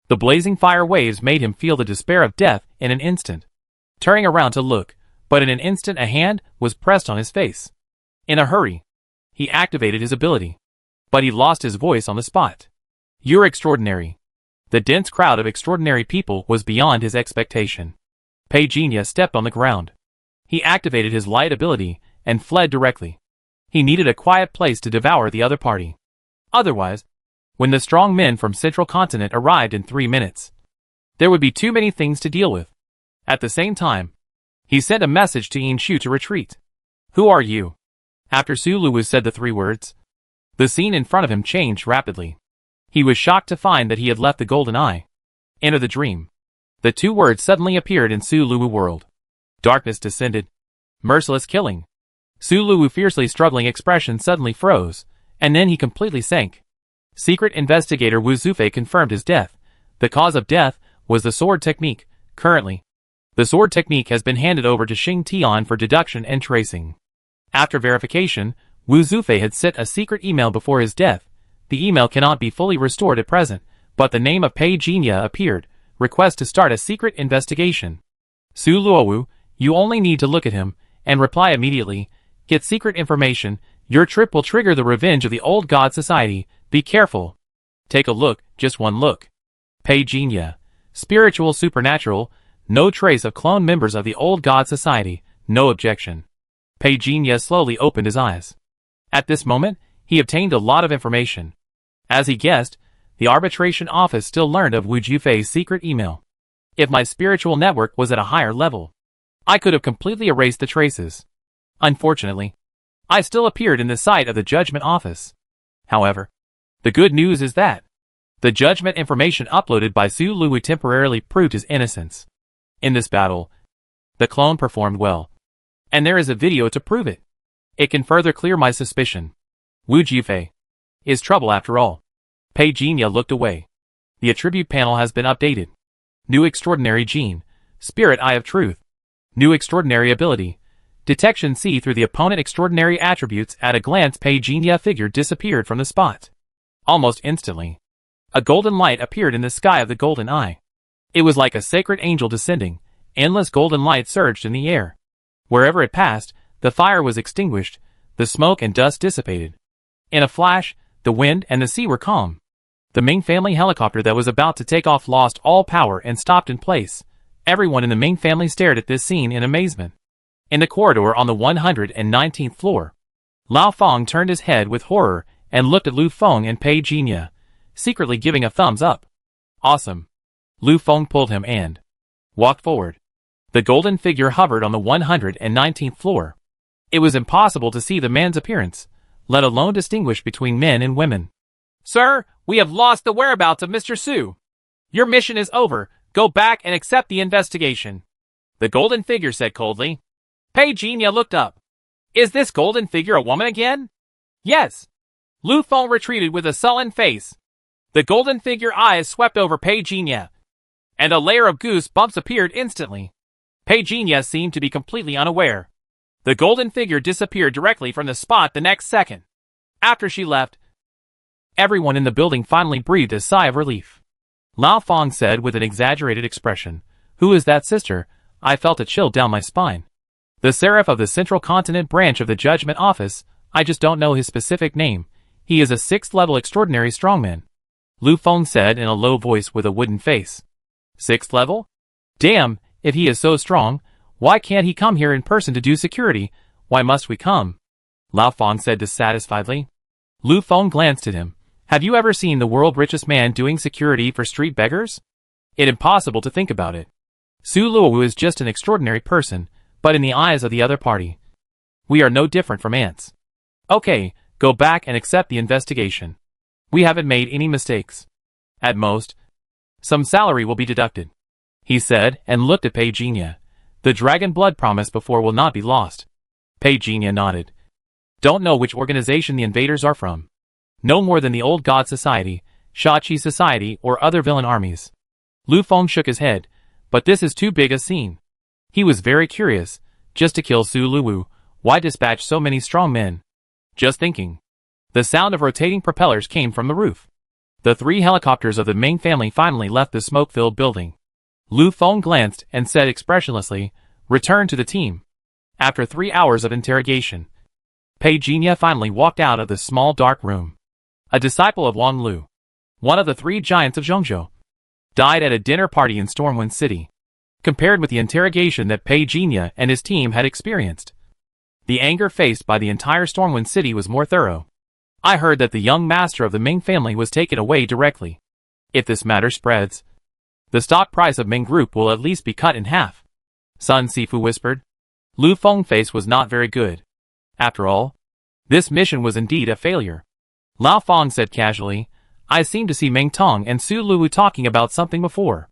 The blazing fire waves made him feel the despair of death in an instant. Turning around to look, but in an instant a hand was pressed on his face. In a hurry, he activated his ability. But he lost his voice on the spot. "You're extraordinary." The dense crowd of extraordinary people was beyond his expectation. Pei Jinya stepped on the ground. He activated his light ability, and fled directly. He needed a quiet place to devour the other party. Otherwise, when the strong men from Central Continent arrived in 3 minutes, there would be too many things to deal with. At the same time, he sent a message to Yin Shu to retreat. "Who are you?" After Su Luwu said the 3 words, the scene in front of him changed rapidly. He was shocked to find that he had left the golden eye. Enter the dream. The 2 words suddenly appeared in Su Luwu world. Darkness descended. Merciless killing. Su Luwu fiercely struggling expression suddenly froze, and then he completely sank. Secret investigator Wu Zufei confirmed his death. The cause of death was the sword technique. Currently, the sword technique has been handed over to Xing Tian for deduction and tracing. After verification, Wu Zufei had sent a secret email before his death. The email cannot be fully restored at present, but the name of Pei Jinya appeared. Request to start a secret investigation. Su Luowu, you only need to look at him, and reply immediately. Get secret information. Your trip will trigger the revenge of the old god society. Be careful. Take a look, just one look. Pei Jinya. Spiritual supernatural. No trace of clone members of the old god society. No objection. Pei Jinya slowly opened his eyes. At this moment, he obtained a lot of information. As he guessed, the arbitration office still learned of Wu Zufei's secret email. If my spiritual network was at a higher level, I could have completely erased the traces. Unfortunately, I still appeared in the sight of the judgment office. However, the good news is that the judgment information uploaded by Su Luwu temporarily proved his innocence. In this battle, the clone performed well, and there is a video to prove it. It can further clear my suspicion. Wu Zufei is trouble after all. Pei Jinya looked away. The attribute panel has been updated. New extraordinary gene. Spirit Eye of Truth. New extraordinary ability. Detection see through the opponent extraordinary attributes at a glance. Pei Jinya figure disappeared from the spot. Almost instantly, a golden light appeared in the sky of the golden eye. It was like a sacred angel descending. Endless golden light surged in the air. Wherever it passed, The fire was extinguished, the smoke and dust dissipated. In a flash, the wind and the sea were calm. The Ming family helicopter that was about to take off lost all power and stopped in place. Everyone in the Ming family stared at this scene in amazement. In the corridor on the 119th floor, Lao Feng turned his head with horror and looked at Lu Feng and Pei Jinya, secretly giving a thumbs up. Awesome. Lu Feng pulled him and walked forward. The golden figure hovered on the 119th floor. It was impossible to see the man's appearance, let alone distinguish between men and women. Sir, we have lost the whereabouts of Mr. Su. Your mission is over. Go back and accept the investigation. The golden figure said coldly. Pei Jinya looked up. Is this golden figure a woman again? Yes. Lu Feng retreated with a sullen face. The golden figure eyes swept over Pei Jinya, and a layer of goosebumps appeared instantly. Pei Jinya seemed to be completely unaware. The golden figure disappeared directly from the spot the next second. After she left, everyone in the building finally breathed a sigh of relief. Lao Feng said with an exaggerated expression, Who is that sister? I felt a chill down my spine. The Seraph of the Central Continent branch of the Judgment Office. I just don't know his specific name. He is a 6th-level extraordinary strongman. Lu Feng said in a low voice with a wooden face. 6th level? Damn, if he is so strong, why can't he come here in person to do security? Why must we come? Lao Feng said dissatisfiedly. Lu Feng glanced at him. Have you ever seen the world's richest man doing security for street beggars? It's impossible to think about it. Su Luowu is just an extraordinary person, but in the eyes of the other party, we are no different from ants. Okay, go back and accept the investigation. We haven't made any mistakes. At most, some salary will be deducted, he said and looked at Pei Jinya. The dragon blood promised before will not be lost. Pei Jinya nodded. Don't know which organization the invaders are from. No more than the Old God Society, Shachi Society, or other villain armies. Lu Feng shook his head, but this is too big a scene. He was very curious. Just to kill Su Luowu, why dispatch so many strong men? Just thinking. The sound of rotating propellers came from the roof. The 3 helicopters of the Ming family finally left the smoke-filled building. Lu Feng glanced and said expressionlessly, Return to the team. After 3 hours of interrogation, Pei Jinya finally walked out of the small dark room. A disciple of Wang Lu, one of the 3 giants of Zhongzhou, died at a dinner party in Stormwind City. Compared with the interrogation that Pei Jinya and his team had experienced, the anger faced by the entire Stormwind City was more thorough. I heard that the young master of the Ming family was taken away directly. If this matter spreads, the stock price of Ming Group will at least be cut in half. Sun Sifu whispered. Lu Feng's face was not very good. After all, this mission was indeed a failure. Lao Feng said casually, I seem to see Ming Tong and Su Luowu talking about something before.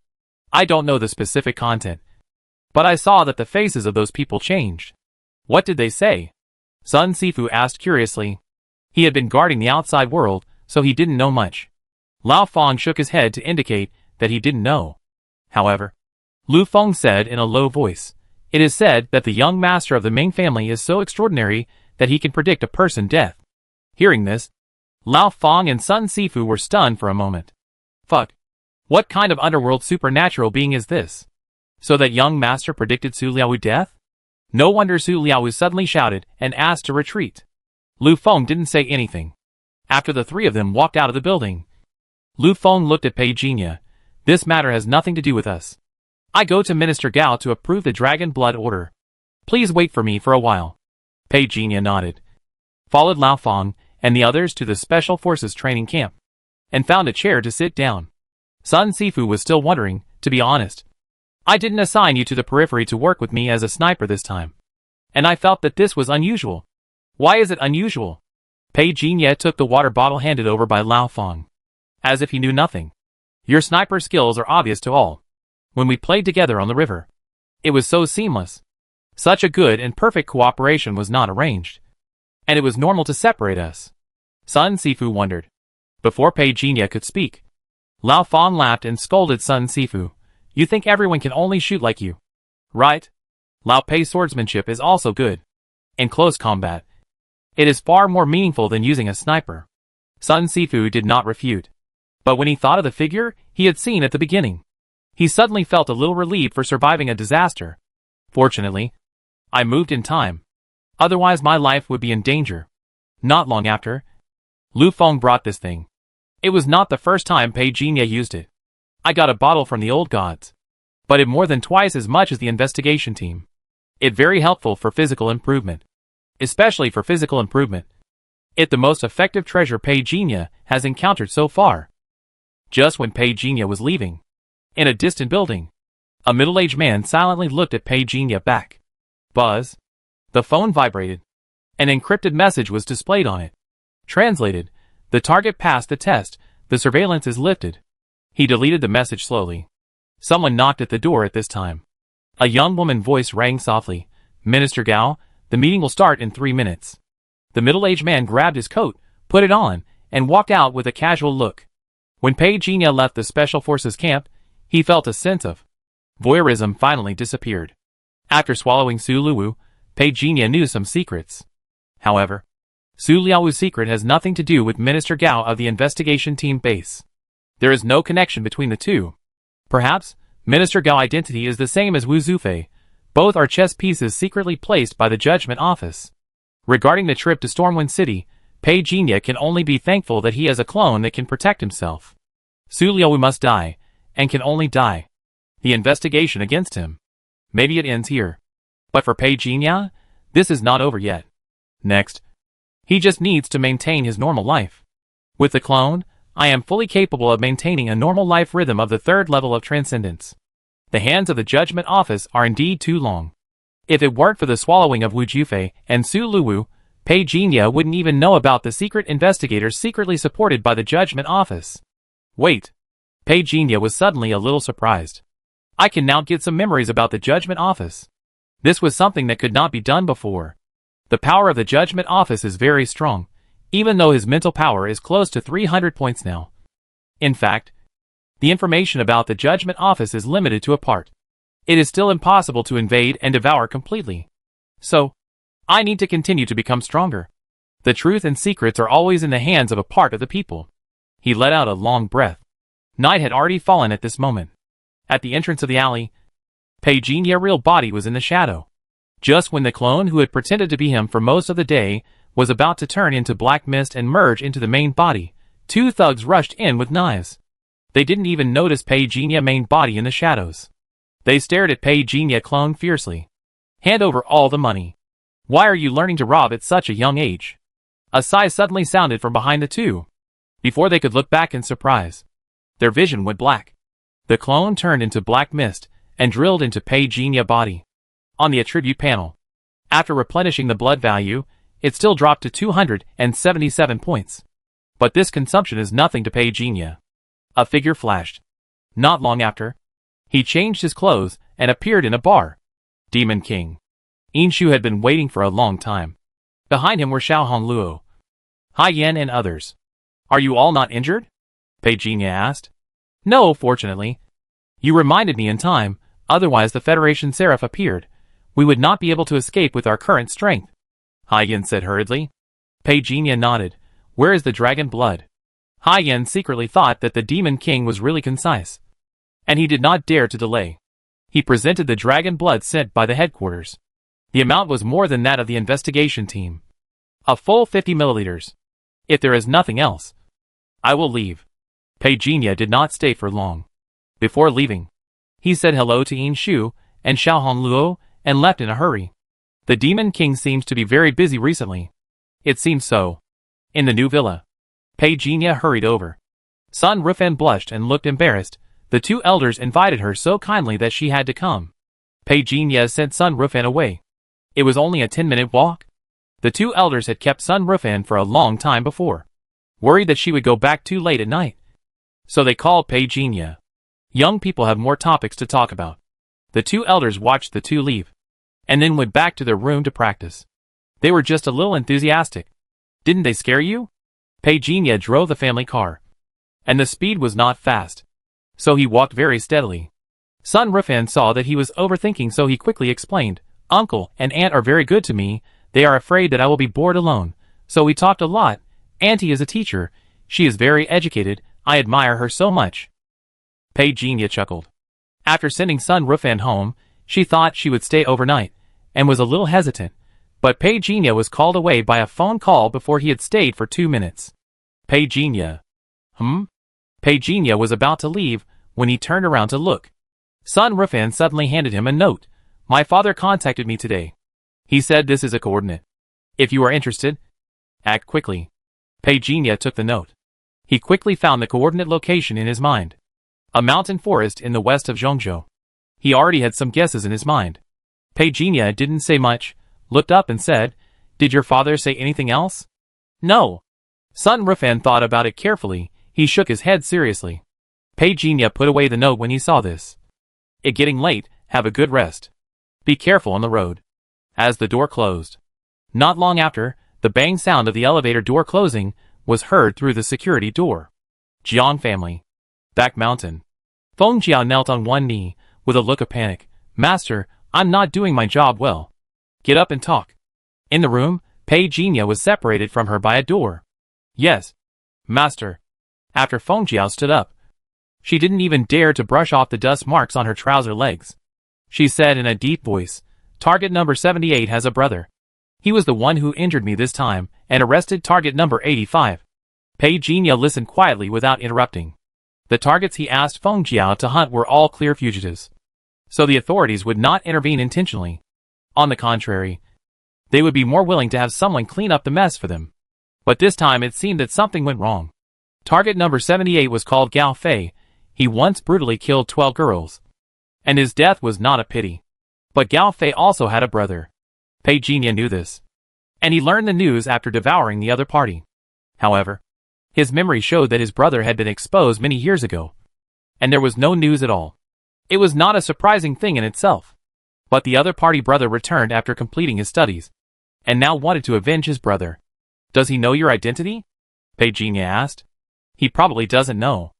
I don't know the specific content, but I saw that the faces of those people changed. What did they say? Sun Sifu asked curiously. He had been guarding the outside world, so he didn't know much. Lao Feng shook his head to indicate that he didn't know. However, Lu Feng said in a low voice, It is said that the young master of the Ming family is so extraordinary that he can predict a person's death. Hearing this, Lao Feng and Sun Sifu were stunned for a moment. Fuck. What kind of underworld supernatural being is this? So that young master predicted Su Liao's death? No wonder Su Liaowu suddenly shouted and asked to retreat. Lu Feng didn't say anything. After the 3 of them walked out of the building, Lu Feng looked at Pei Jinya. This matter has nothing to do with us. I go to Minister Gao to approve the Dragon Blood Order. Please wait for me for a while. Pei Jinya nodded, followed Lao Feng and the others to the Special Forces training camp, and found a chair to sit down. Sun Sifu was still wondering, to be honest. I didn't assign you to the periphery to work with me as a sniper this time, and I felt that this was unusual. Why is it unusual? Pei Jinya took the water bottle handed over by Lao Feng, as if he knew nothing. Your sniper skills are obvious to all. When we played together on the river, it was so seamless. Such a good and perfect cooperation was not arranged, and it was normal to separate us. Sun Sifu wondered. Before Pei Jinya could speak, Lao Feng laughed and scolded Sun Sifu. You think everyone can only shoot like you, right? Lao Pei's swordsmanship is also good. In close combat, it is far more meaningful than using a sniper. Sun Sifu did not refute. But when he thought of the figure he had seen at the beginning, he suddenly felt a little relieved for surviving a disaster. Fortunately, I moved in time. Otherwise my life would be in danger. Not long after, Lu Feng brought this thing. It was not the first time Pei Jinya used it. I got a bottle from the old gods. But it more than twice as much as the investigation team. It very helpful for physical improvement. Especially for physical improvement. It the most effective treasure Pei Jinya has encountered so far. Just when Pei Jinya was leaving, in a distant building, a middle-aged man silently looked at Pei Jinya back. Buzz. The phone vibrated. An encrypted message was displayed on it. Translated, the target passed the test, the surveillance is lifted. He deleted the message slowly. Someone knocked at the door at this time. A young woman's voice rang softly. Minister Gao, the meeting will start in 3 minutes. The middle-aged man grabbed his coat, put it on, and walked out with a casual look. When Pei Jinya left the Special Forces camp, he felt a sense of voyeurism finally disappeared. After swallowing Su Luwu, Pei Jinya knew some secrets. However, Su Liao's secret has nothing to do with Minister Gao of the investigation team base. There is no connection between the two. Perhaps, Minister Gao's identity is the same as Wu Zufei. Both are chess pieces secretly placed by the Judgment Office. Regarding the trip to Stormwind City, Pei Jinya can only be thankful that he has a clone that can protect himself. Su Liao must die, and can only die. The investigation against him. Maybe it ends here. But for Pei Jinya, this is not over yet. Next, he just needs to maintain his normal life. With the clone, I am fully capable of maintaining a normal life rhythm of the 3rd level of transcendence. The hands of the Judgment Office are indeed too long. If it weren't for the swallowing of Wu Jufei and Su Luwu, Pei Jinya wouldn't even know about the secret investigators secretly supported by the Judgment Office. Wait. Pei Jinya was suddenly a little surprised. I can now get some memories about the Judgment Office. This was something that could not be done before. The power of the Judgment Office is very strong, even though his mental power is close to 300 points now. In fact, the information about the Judgment Office is limited to a part. It is still impossible to invade and devour completely. So, I need to continue to become stronger. The truth and secrets are always in the hands of a part of the people. He let out a long breath. Night had already fallen at this moment. At the entrance of the alley, Pei Jinya's real body was in the shadow. Just when the clone who had pretended to be him for most of the day was about to turn into black mist and merge into the main body, 2 thugs rushed in with knives. They didn't even notice Pei Jinya's main body in the shadows. They stared at Pei Jinya clone fiercely. Hand over all the money. Why are you learning to rob at such a young age? A sigh suddenly sounded from behind the two. Before they could look back in surprise, their vision went black. The clone turned into black mist and drilled into Pei Jinya's body. On the attribute panel, after replenishing the blood value, it still dropped to 277 points. But this consumption is nothing to Pei Jinya. A figure flashed. Not long after, he changed his clothes and appeared in a bar. Demon King. Inshu had been waiting for a long time. Behind him were Xiaohong Luo, Hai Yan and others. Are you all not injured? Pei Jinya asked. No, fortunately. You reminded me in time, otherwise the Federation Seraph appeared. We would not be able to escape with our current strength. Hai Yan said hurriedly. Pei Jinya nodded. Where is the dragon blood? Hai Yan secretly thought that the Demon King was really concise. And he did not dare to delay. He presented the dragon blood sent by the headquarters. The amount was more than that of the investigation team. A full 50 milliliters. If there is nothing else, I will leave. Pei Jinya did not stay for long. Before leaving, he said hello to Inshu and Xiaohong Luo and left in a hurry. The Demon King seems to be very busy recently. It seems so. In the new villa, Pei Jinya hurried over. Sun Rufan blushed and looked embarrassed. The 2 elders invited her so kindly that she had to come. Pei Jinya sent Sun Rufan away. It was only a 10-minute walk. The 2 elders had kept Sun Rufan for a long time before, worried that she would go back too late at night. So they called Pei Jinya. Young people have more topics to talk about. The 2 elders watched the 2 leave, and then went back to their room to practice. They were just a little enthusiastic. Didn't they scare you? Pei Jinya drove the family car, and the speed was not fast, so he walked very steadily. Sun Rufan saw that he was overthinking, so he quickly explained, Uncle and Aunt are very good to me. They are afraid that I will be bored alone, so we talked a lot. Auntie is a teacher. She is very educated. I admire her so much. Pei Jinya chuckled. After sending Sun Rufan home, she thought she would stay overnight, and was a little hesitant. But Pei Jinya was called away by a phone call before he had stayed for 2 minutes. Pei Jinya. Pei Jinya was about to leave when he turned around to look. Sun Rufan suddenly handed him a note. My father contacted me today. He said this is a coordinate. If you are interested, act quickly. Pei Jinya took the note. He quickly found the coordinate location in his mind. A mountain forest in the west of Zhongzhou. He already had some guesses in his mind. Pei Jinya didn't say much, looked up and said, Did your father say anything else? No. Sun Rufan thought about it carefully. He shook his head seriously. Pei Jinya put away the note when he saw this. It getting late, have a good rest. Be careful on the road. As the door closed. Not long after, the bang sound of the elevator door closing was heard through the security door. Jiang family. Back mountain. Feng Jiao knelt on one knee, with a look of panic. Master, I'm not doing my job well. Get up and talk. In the room, Pei Jinya was separated from her by a door. Yes. Master. After Feng Jiao stood up. She didn't even dare to brush off the dust marks on her trouser legs. She said in a deep voice, Target number 78 has a brother. He was the one who injured me this time, and arrested target number 85. Pei Jinya listened quietly without interrupting. The targets he asked Feng Jiao to hunt were all clear fugitives. So the authorities would not intervene intentionally. On the contrary, they would be more willing to have someone clean up the mess for them. But this time it seemed that something went wrong. Target number 78 was called Gao Fei. He once brutally killed 12 girls. And his death was not a pity. But Gao Fei also had a brother. Pei Jinya knew this. And he learned the news after devouring the other party. However, his memory showed that his brother had been exposed many years ago. And there was no news at all. It was not a surprising thing in itself. But the other party brother returned after completing his studies. And now wanted to avenge his brother. Does he know your identity? Pei Jinya asked. He probably doesn't know.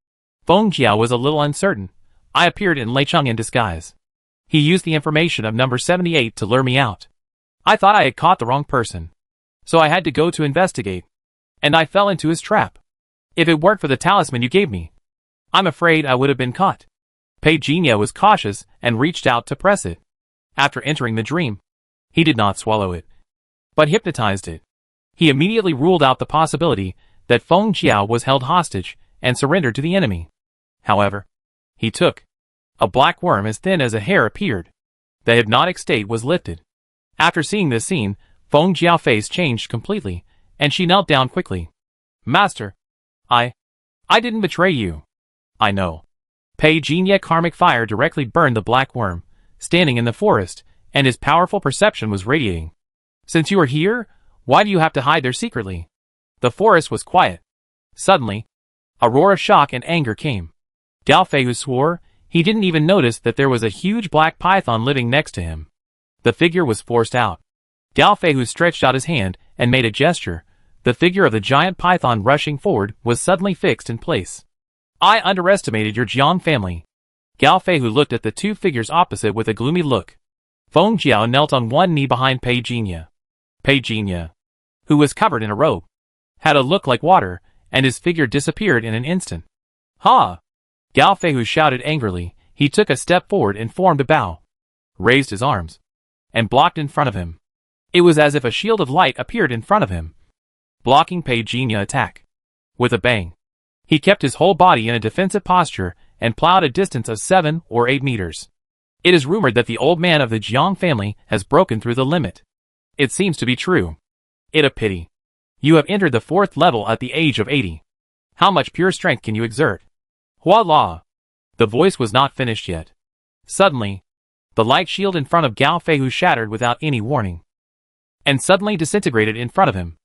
Feng Jiao was a little uncertain. I appeared in Leicheng in disguise. He used the information of number 78 to lure me out. I thought I had caught the wrong person. So I had to go to investigate. And I fell into his trap. If it weren't for the talisman you gave me, I'm afraid I would have been caught. Pei Jinya was cautious and reached out to press it. After entering the dream, he did not swallow it, but hypnotized it. He immediately ruled out the possibility that Feng Jiao was held hostage and surrendered to the enemy. However, he took. A black worm as thin as a hair appeared. The hypnotic state was lifted. After seeing this scene, Feng Jiao's face changed completely, and she knelt down quickly. Master, I didn't betray you. I know. Pei Jinya karmic fire directly burned the black worm, standing in the forest, and his powerful perception was radiating. Since you are here, why do you have to hide there secretly? The forest was quiet. Suddenly, a roar of shock and anger came. Gao Fei swore he didn't even notice that there was a huge black python living next to him. The figure was forced out. Gao Fei stretched out his hand and made a gesture. The figure of the giant python rushing forward was suddenly fixed in place. I underestimated your Jiang family. Gao Fei looked at the two figures opposite with a gloomy look. Feng Jiao knelt on one knee behind Pei Jinya. Pei Jinya, who was covered in a robe, had a look like water, and his figure disappeared in an instant. Ha! Gao Fei shouted angrily. He took a step forward and formed a bow, raised his arms, and blocked in front of him. It was as if a shield of light appeared in front of him, blocking Pei Jinya's attack. With a bang, he kept his whole body in a defensive posture and plowed a distance of 7 or 8 meters. It is rumored that the old man of the Jiang family has broken through the limit. It seems to be true. It a pity. You have entered the 4th level at the age of 80. How much pure strength can you exert? Voila! The voice was not finished yet. Suddenly, the light shield in front of Gao Fei shattered without any warning, and suddenly disintegrated in front of him.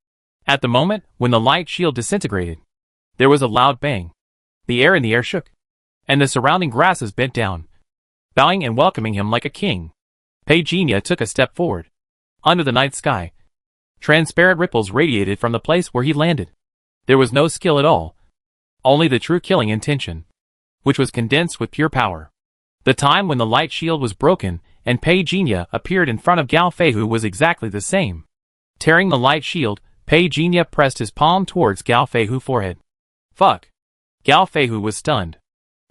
At the moment when the light shield disintegrated, there was a loud bang. The air shook, and the surrounding grasses bent down, bowing and welcoming him like a king. Pei Jinya took a step forward. Under the night sky, transparent ripples radiated from the place where he landed. There was no skill at all, only the true killing intention, which was condensed with pure power. The time when the light shield was broken and Pei Jinya appeared in front of Gao Fei was exactly the same. Tearing the light shield, Pei Jinya pressed his palm towards Gao Fei's forehead. Fuck! Gao Fei was stunned.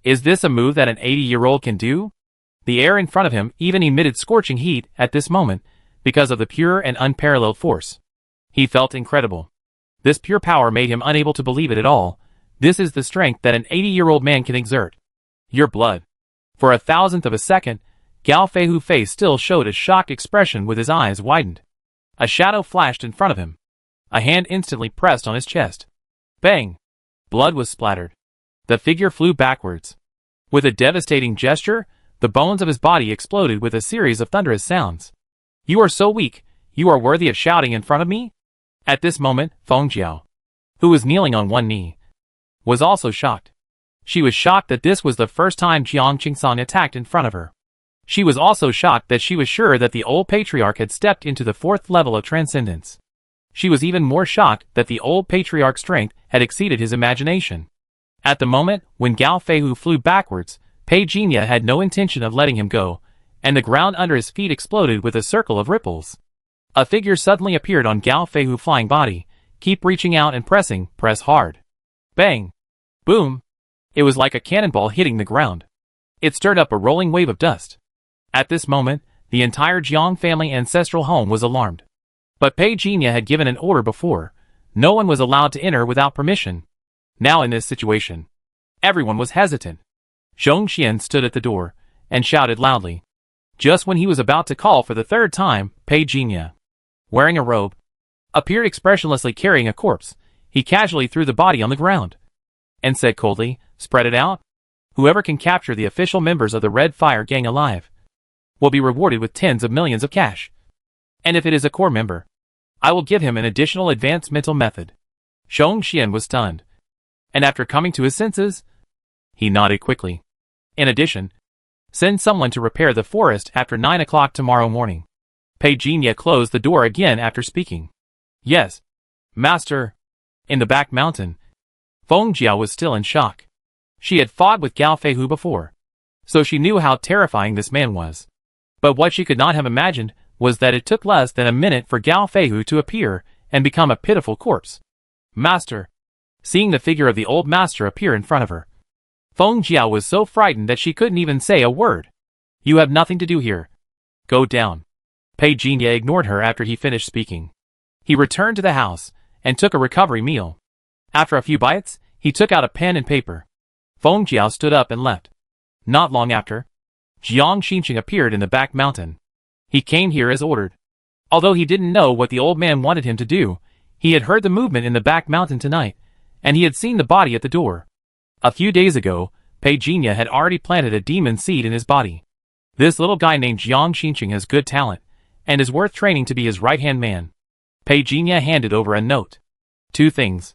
Is this a move that an 80-year-old can do? The air in front of him even emitted scorching heat at this moment, because of the pure and unparalleled force. He felt incredible. This pure power made him unable to believe it at all. This is the strength that an 80-year-old man can exert. Your blood. For a thousandth of a second, Gao Feihu's face still showed a shocked expression with his eyes widened. A shadow flashed in front of him. A hand instantly pressed on his chest. Bang! Blood was splattered. The figure flew backwards. With a devastating gesture, the bones of his body exploded with a series of thunderous sounds. You are so weak, you are worthy of shouting in front of me? At this moment, Feng Jiao, who was kneeling on one knee, was also shocked. She was shocked that this was the first time Jiang Qingsan attacked in front of her. She was also shocked that she was sure that the old patriarch had stepped into the fourth level of transcendence. She was even more shocked that the old patriarch's strength had exceeded his imagination. At the moment when Gao Feihu flew backwards, Pei Jinya had no intention of letting him go, and the ground under his feet exploded with a circle of ripples. A figure suddenly appeared on Gao Feihu's flying body. Keep reaching out and press hard. Bang! Boom! It was like a cannonball hitting the ground. It stirred up a rolling wave of dust. At this moment, the entire Jiang family ancestral home was alarmed. But Pei Jinya had given an order before. No one was allowed to enter without permission. Now in this situation, everyone was hesitant. Zhong Xian stood at the door and shouted loudly. Just when he was about to call for the third time, Pei Jinya, wearing a robe, appeared expressionlessly carrying a corpse. He casually threw the body on the ground and said coldly, spread it out. Whoever can capture the official members of the Red Fire Gang alive will be rewarded with tens of millions of cash. And if it is a core member, I will give him an additional advanced mental method. Zhong Xian was stunned, and after coming to his senses, he nodded quickly. In addition, send someone to repair the forest after 9 o'clock tomorrow morning. Pei Jinya closed the door again after speaking. Yes, master. In the back mountain, Feng Jiao was still in shock. She had fought with Gao Feihu before, so she knew how terrifying this man was. But what she could not have imagined was that it took less than a minute for Gao Feihu to appear and become a pitiful corpse. Master. Seeing the figure of the old master appear in front of her, Feng Jiao was so frightened that she couldn't even say a word. You have nothing to do here. Go down. Pei Jinya ignored her after he finished speaking. He returned to the house and took a recovery meal. After a few bites, he took out a pen and paper. Feng Jiao stood up and left. Not long after, Jiang Xinqing appeared in the back mountain. He came here as ordered. Although he didn't know what the old man wanted him to do, he had heard the movement in the back mountain tonight, and he had seen the body at the door. A few days ago, Pei Jinya had already planted a demon seed in his body. This little guy named Jiang Xinqing has good talent, and is worth training to be his right-hand man. Pei Jinya handed over a note. 2 things.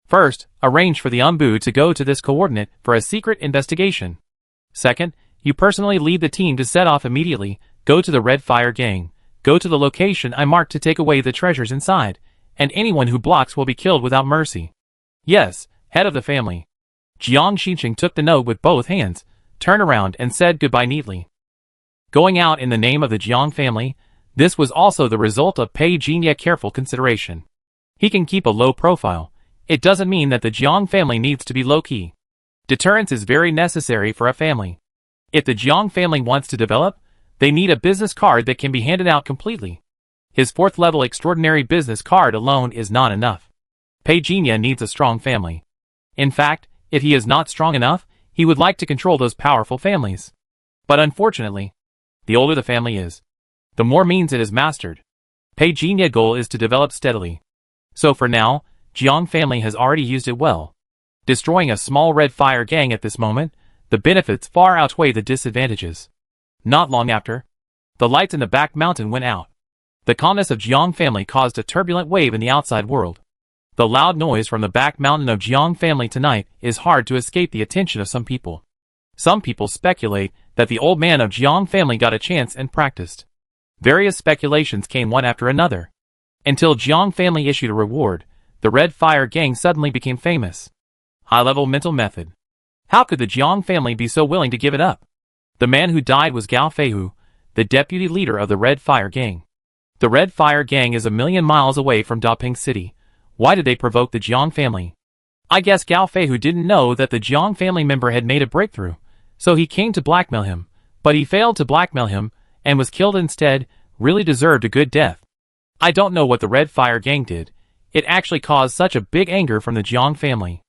First, arrange for the Umbu to go to this coordinate for a secret investigation. Second, you personally lead the team to set off immediately, go to the Red Fire Gang, go to the location I marked to take away the treasures inside, and anyone who blocks will be killed without mercy. Yes, head of the family. Jiang Xinqing took the note with both hands, turned around and said goodbye neatly. Going out in the name of the Jiang family, this was also the result of Pei Jinya's careful consideration. He can keep a low profile. It doesn't mean that the Jiang family needs to be low-key. Deterrence is very necessary for a family. If the Jiang family wants to develop, they need a business card that can be handed out completely. His 4th level extraordinary business card alone is not enough. Pei Jinya needs a strong family. In fact, if he is not strong enough, he would like to control those powerful families. But unfortunately, the older the family is, the more means it is mastered. Pei Jinya's goal is to develop steadily. So for now, Jiang family has already used it well. Destroying a small Red Fire Gang at this moment, the benefits far outweigh the disadvantages. Not long after, the lights in the back mountain went out. The calmness of Jiang family caused a turbulent wave in the outside world. The loud noise from the back mountain of Jiang family tonight is hard to escape the attention of some people. Some people speculate that the old man of Jiang family got a chance and practiced. Various speculations came one after another. Until Jiang family issued a reward, the Red Fire Gang suddenly became famous. High-level mental method. How could the Jiang family be so willing to give it up? The man who died was Gao Feihu, the deputy leader of the Red Fire Gang. The Red Fire Gang is 1,000,000 miles away from Daping City. Why did they provoke the Jiang family? I guess Gao Feihu didn't know that the Jiang family member had made a breakthrough, so he came to blackmail him, but he failed to blackmail him, and was killed instead, really deserved a good death. I don't know what the Red Fire gang did. It actually caused such a big anger from the Jiang family.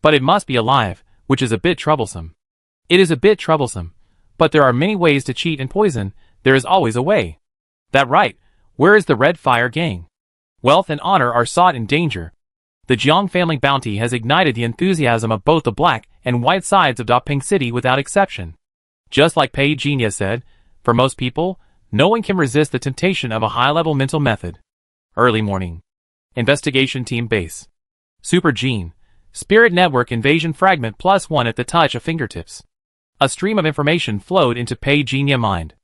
But it must be alive, which is a bit troublesome. It is a bit troublesome. But there are many ways to cheat and poison. There is always a way. That right. Where is the Red Fire gang? Wealth and honor are sought in danger. The Jiang family bounty has ignited the enthusiasm of both the black and white sides of Daping City without exception. Just like Pei Jinya said, for most people, no one can resist the temptation of a high-level mental method. Early morning. Investigation Team Base. Super Gene. Spirit Network Invasion Fragment +1 at the touch of fingertips. A stream of information flowed into Pei Jinya mind.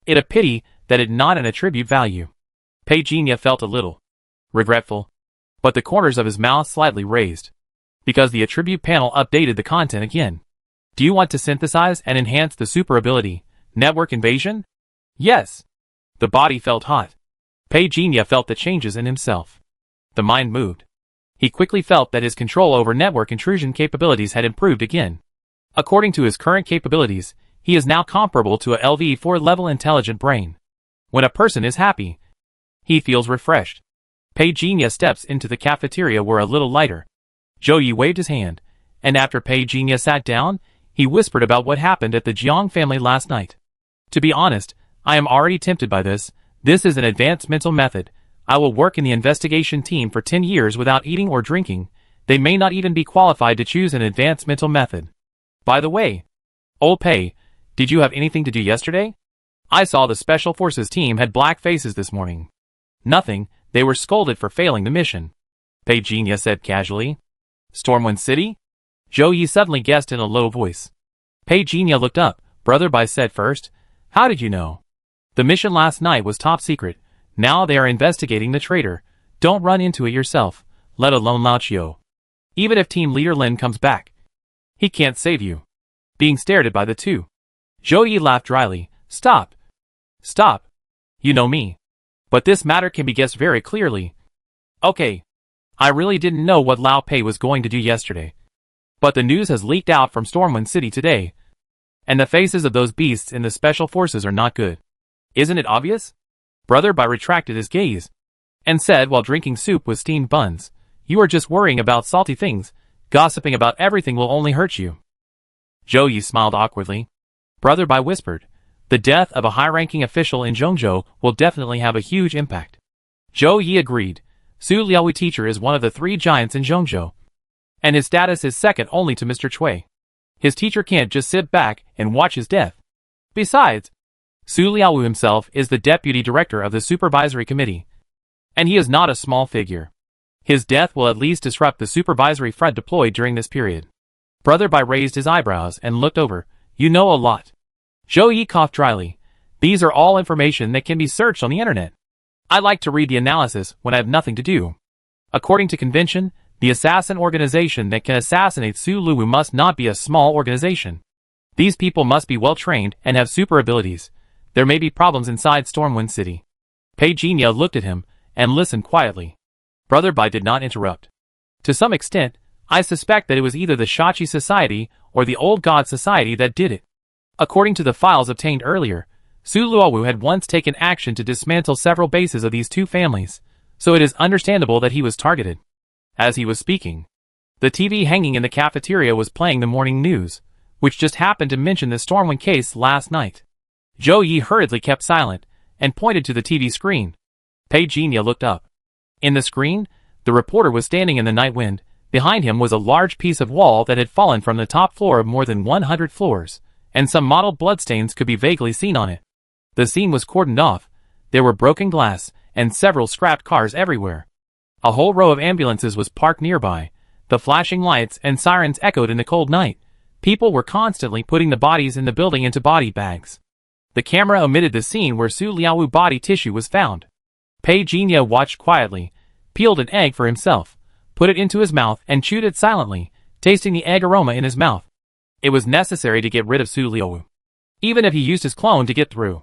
It a pity that it not an attribute value. Pei Jinya felt a little regretful, but the corners of his mouth slightly raised, because the attribute panel updated the content again. Do you want to synthesize and enhance the super ability, Network Invasion? Yes. The body felt hot. Pei Jinya felt the changes in himself. The mind moved. He quickly felt that his control over network intrusion capabilities had improved again. According to his current capabilities, he is now comparable to a LV4 level intelligent brain. When a person is happy, he feels refreshed. Pei Jinya steps into the cafeteria where a little lighter. Zhou Yi waved his hand, and after Pei Jinya sat down, he whispered about what happened at the Jiang family last night. To be honest, I am already tempted by this. This is an advanced mental method. I will work in the investigation team for 10 years without eating or drinking. They may not even be qualified to choose an advanced mental method. By the way, old Pei, did you have anything to do yesterday? I saw the Special Forces team had black faces this morning. Nothing, they were scolded for failing the mission. Pei Jinya said casually. Stormwind City? Zhou Yi suddenly guessed in a low voice. Pei Jinya looked up. Brother Bai said first. How did you know? The mission last night was top secret. Now they are investigating the traitor. Don't run into it yourself, let alone Lao Chiu. Even if Team Leader Lin comes back, he can't save you. Being stared at by the two. Zhou Yi laughed dryly. Stop. Stop. You know me. But this matter can be guessed very clearly. Okay. I really didn't know what Lao Pei was going to do yesterday. But the news has leaked out from Stormwind City today. And the faces of those beasts in the Special Forces are not good. Isn't it obvious? Brother Bai retracted his gaze, and said while drinking soup with steamed buns, You are just worrying about salty things. Gossiping about everything will only hurt you. Zhou Yi smiled awkwardly. Brother Bai whispered, The death of a high-ranking official in Zhongzhou will definitely have a huge impact. Zhou Yi agreed. Su Liaowu teacher is one of the 3 giants in Zhongzhou, and his status is second only to Mr. Cui. His teacher can't just sit back and watch his death. Besides, Su Liaowu himself is the deputy director of the supervisory committee, and he is not a small figure. His death will at least disrupt the supervisory front deployed during this period. Brother Bai raised his eyebrows and looked over. You know a lot. Zhou Yi coughed dryly. These are all information that can be searched on the internet. I like to read the analysis when I have nothing to do. According to convention, the assassin organization that can assassinate Su Luwu must not be a small organization. These people must be well trained and have super abilities. There may be problems inside Stormwind City. Pei Jinya looked at him and listened quietly. Brother Bai did not interrupt. To some extent, I suspect that it was either the Shachi Society or the Old God Society that did it. According to the files obtained earlier, Su Luowu had once taken action to dismantle several bases of these 2 families, so it is understandable that he was targeted. As he was speaking, the TV hanging in the cafeteria was playing the morning news, which just happened to mention the Stormwind case last night. Zhou Yi hurriedly kept silent and pointed to the TV screen. Pei Jinya looked up. In the screen, the reporter was standing in the night wind. Behind him was a large piece of wall that had fallen from the top floor of more than 100 floors, and some mottled bloodstains could be vaguely seen on it. The scene was cordoned off. There were broken glass and several scrapped cars everywhere. A whole row of ambulances was parked nearby. The flashing lights and sirens echoed in the cold night. People were constantly putting the bodies in the building into body bags. The camera omitted the scene where Su Liaowu body tissue was found. Pei Jinya watched quietly, peeled an egg for himself, put it into his mouth and chewed it silently, tasting the egg aroma in his mouth. It was necessary to get rid of Su Liaowu, even if he used his clone to get through.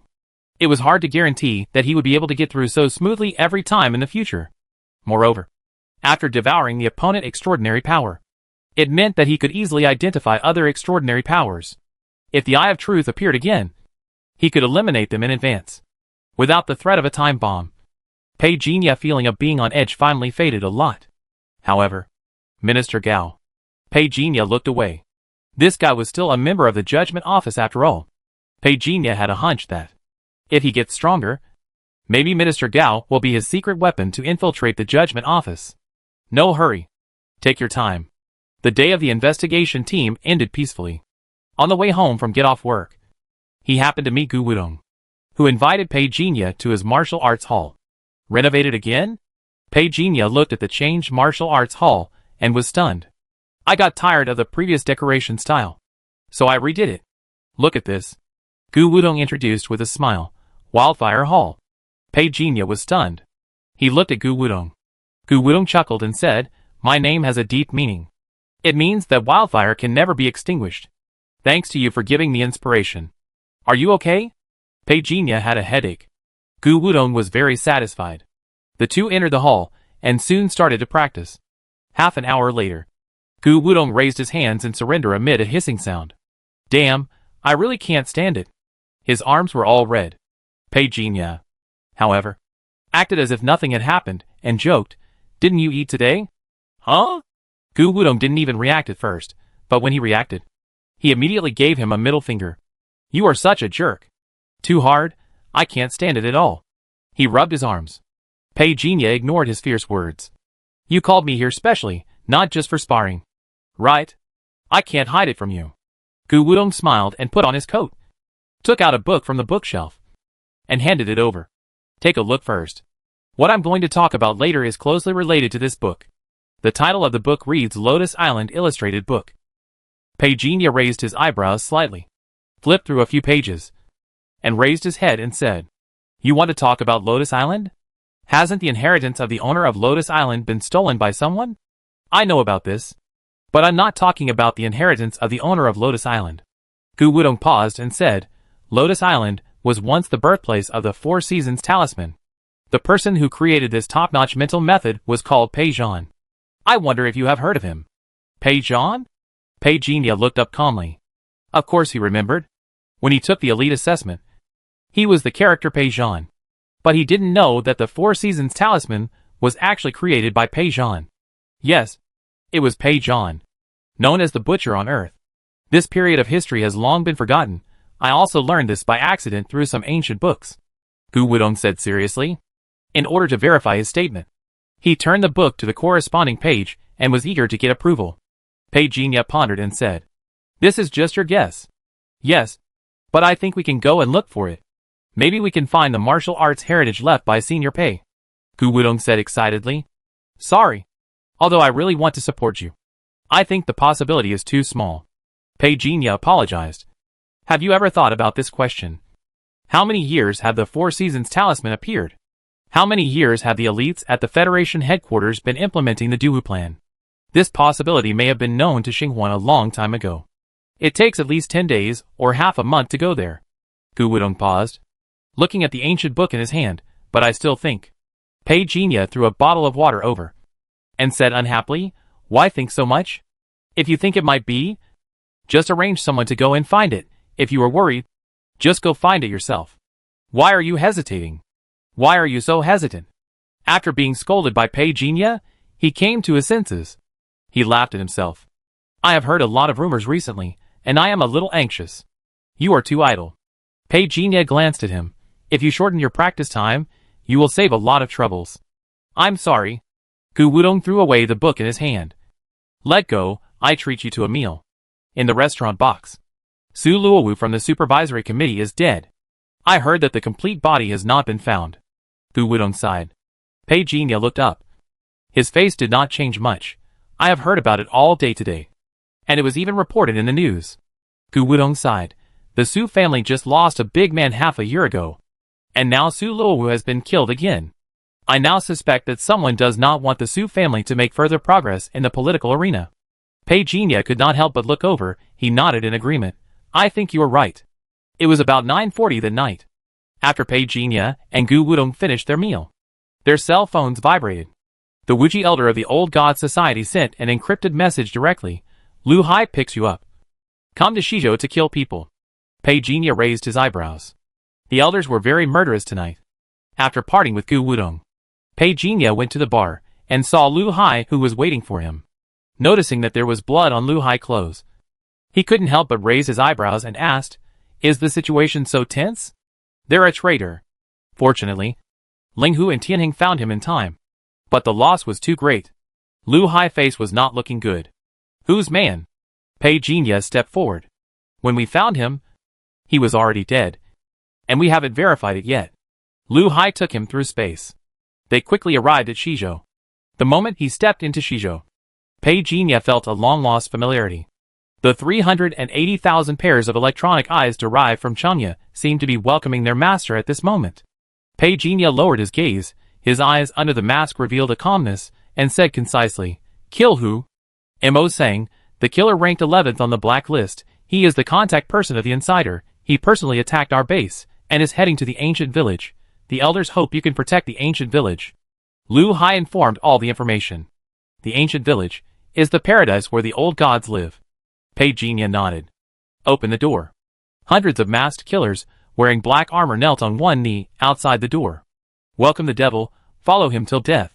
It was hard to guarantee that he would be able to get through so smoothly every time in the future. Moreover, after devouring the opponent extraordinary power, it meant that he could easily identify other extraordinary powers. If the Eye of Truth appeared again, he could eliminate them in advance. without the threat of a time bomb. Pei Jinya feeling of being on edge finally faded a lot. However, Minister Gao. Pei Jinya looked away. This guy was still a member of the judgment office after all. Pei Jinya had a hunch that, if he gets stronger, maybe Minister Gao will be his secret weapon to infiltrate the judgment office. No hurry. Take your time. The day of the investigation team ended peacefully. On the way home from get off work, he happened to meet Gu Wudong, who invited Pei Jinya to his martial arts hall. Renovated again? Pei Jinya looked at the changed martial arts hall and was stunned. I got tired of the previous decoration style, so I redid it. Look at this. Gu Wudong introduced with a smile. Wildfire Hall. Pei Jinya was stunned. He looked at Gu Wudong. Gu Wudong chuckled and said, my name has a deep meaning. It means that wildfire can never be extinguished. Thanks to you for giving me inspiration. Are you okay? Pei Jinya had a headache. Gu Wudong was very satisfied. The two entered the hall and soon started to practice. Half an hour later, Gu Wudong raised his hands in surrender amid a hissing sound. Damn, I really can't stand it. His arms were all red. Pei Jinya, however, acted as if nothing had happened and joked, didn't you eat today? Huh? Gu Wudong didn't even react at first, but when he reacted, he immediately gave him a middle finger. You are such a jerk. Too hard, I can't stand it at all. He rubbed his arms. Pei Jinya ignored his fierce words. You called me here specially, not just for sparring. Right? I can't hide it from you. Gu Wudong smiled and put on his coat, took out a book from the bookshelf, and handed it over. Take a look first. What I'm going to talk about later is closely related to this book. The title of the book reads Lotus Island Illustrated Book. Pei Jinya raised his eyebrows slightly, flipped through a few pages, and raised his head and said, You want to talk about Lotus Island? Hasn't the inheritance of the owner of Lotus Island been stolen by someone? I know about this. But I'm not talking about the inheritance of the owner of Lotus Island. Gu Wudong paused and said, Lotus Island was once the birthplace of the Four Seasons talisman. The person who created this top-notch mental method was called Pei Zhan. I wonder if you have heard of him. Pei Zhan? Pei Jinya looked up calmly. Of course he remembered. When he took the elite assessment, he was the character Pei Zhan. But he didn't know that the Four Seasons talisman was actually created by Pei Zhan. Yes, it was Pei Zhan, known as the Butcher on Earth. This period of history has long been forgotten. I also learned this by accident through some ancient books, Gu Wudong said seriously. In order to verify his statement, he turned the book to the corresponding page and was eager to get approval. Pei Jinya pondered and said, This is just your guess. Yes, but I think we can go and look for it. Maybe we can find the martial arts heritage left by Senior Pei, Gu Wudong said excitedly. Sorry, although I really want to support you, I think the possibility is too small. Pei Jinya apologized. Have you ever thought about this question? How many years have the Four Seasons talisman appeared? How many years have the elites at the Federation headquarters been implementing the Duwu plan? This possibility may have been known to Xinghuan a long time ago. It takes at least 10 days or half a month to go there. Gu Wudong paused, looking at the ancient book in his hand, but I still think. Pei Jinya threw a bottle of water over, and said unhappily, Why think so much? If you think it might be, just arrange someone to go and find it. If you are worried, just go find it yourself. Why are you hesitating? Why are you so hesitant? After being scolded by Pei Jinya, he came to his senses. He laughed at himself. I have heard a lot of rumors recently, and I am a little anxious. You are too idle. Pei Jinya glanced at him. If you shorten your practice time, you will save a lot of troubles. I'm sorry. Gu Wudong threw away the book in his hand. Let go, I treat you to a meal. In the restaurant box. Su Luowu from the supervisory committee is dead. I heard that the complete body has not been found. Gu Wudong sighed. Pei Jinya looked up. His face did not change much. I have heard about it all day today. And it was even reported in the news. Gu Wudong sighed. The Su family just lost a big man half a year ago. And now Su Luowu has been killed again. I now suspect that someone does not want the Su family to make further progress in the political arena. Pei Jinya could not help but look over. He nodded in agreement. I think you are right. It was about 9:40 that night. After Pei Jinya and Gu Wudong finished their meal, their cell phones vibrated. The Wuji elder of the Old God Society sent an encrypted message directly. Lu Hai picks you up. Come to Shizhou to kill people. Pei Jinya raised his eyebrows. The elders were very murderous tonight. After parting with Gu Wudong, Pei Jinya went to the bar and saw Lu Hai, who was waiting for him. Noticing that there was blood on Lu Hai's clothes, he couldn't help but raise his eyebrows and asked, "Is the situation so tense?" "They're a traitor." Fortunately, Ling Hu and Tianheng found him in time. But the loss was too great. Lu Hai's face was not looking good. "Whose man?" Pei Jinya stepped forward. "When we found him, he was already dead. And we haven't verified it yet." Lu Hai took him through space. They quickly arrived at Shizhou. The moment he stepped into Shizhou, Pei Jinya felt a long-lost familiarity. The 380,000 pairs of electronic eyes derived from Chanya seemed to be welcoming their master at this moment. Pei Jinya lowered his gaze, his eyes under the mask revealed a calmness, and said concisely, "Kill who?" Mo sang, "The killer ranked 11th on the black list. He is the contact person of the insider. He personally attacked our base, and is heading to the ancient village. The elders hope you can protect the ancient village." Lu Hai informed all the information. The ancient village is the paradise where the old gods live. Pei Jinya nodded. "Open the door." Hundreds of masked killers, wearing black armor knelt on one knee, outside the door. "Welcome the devil, follow him till death."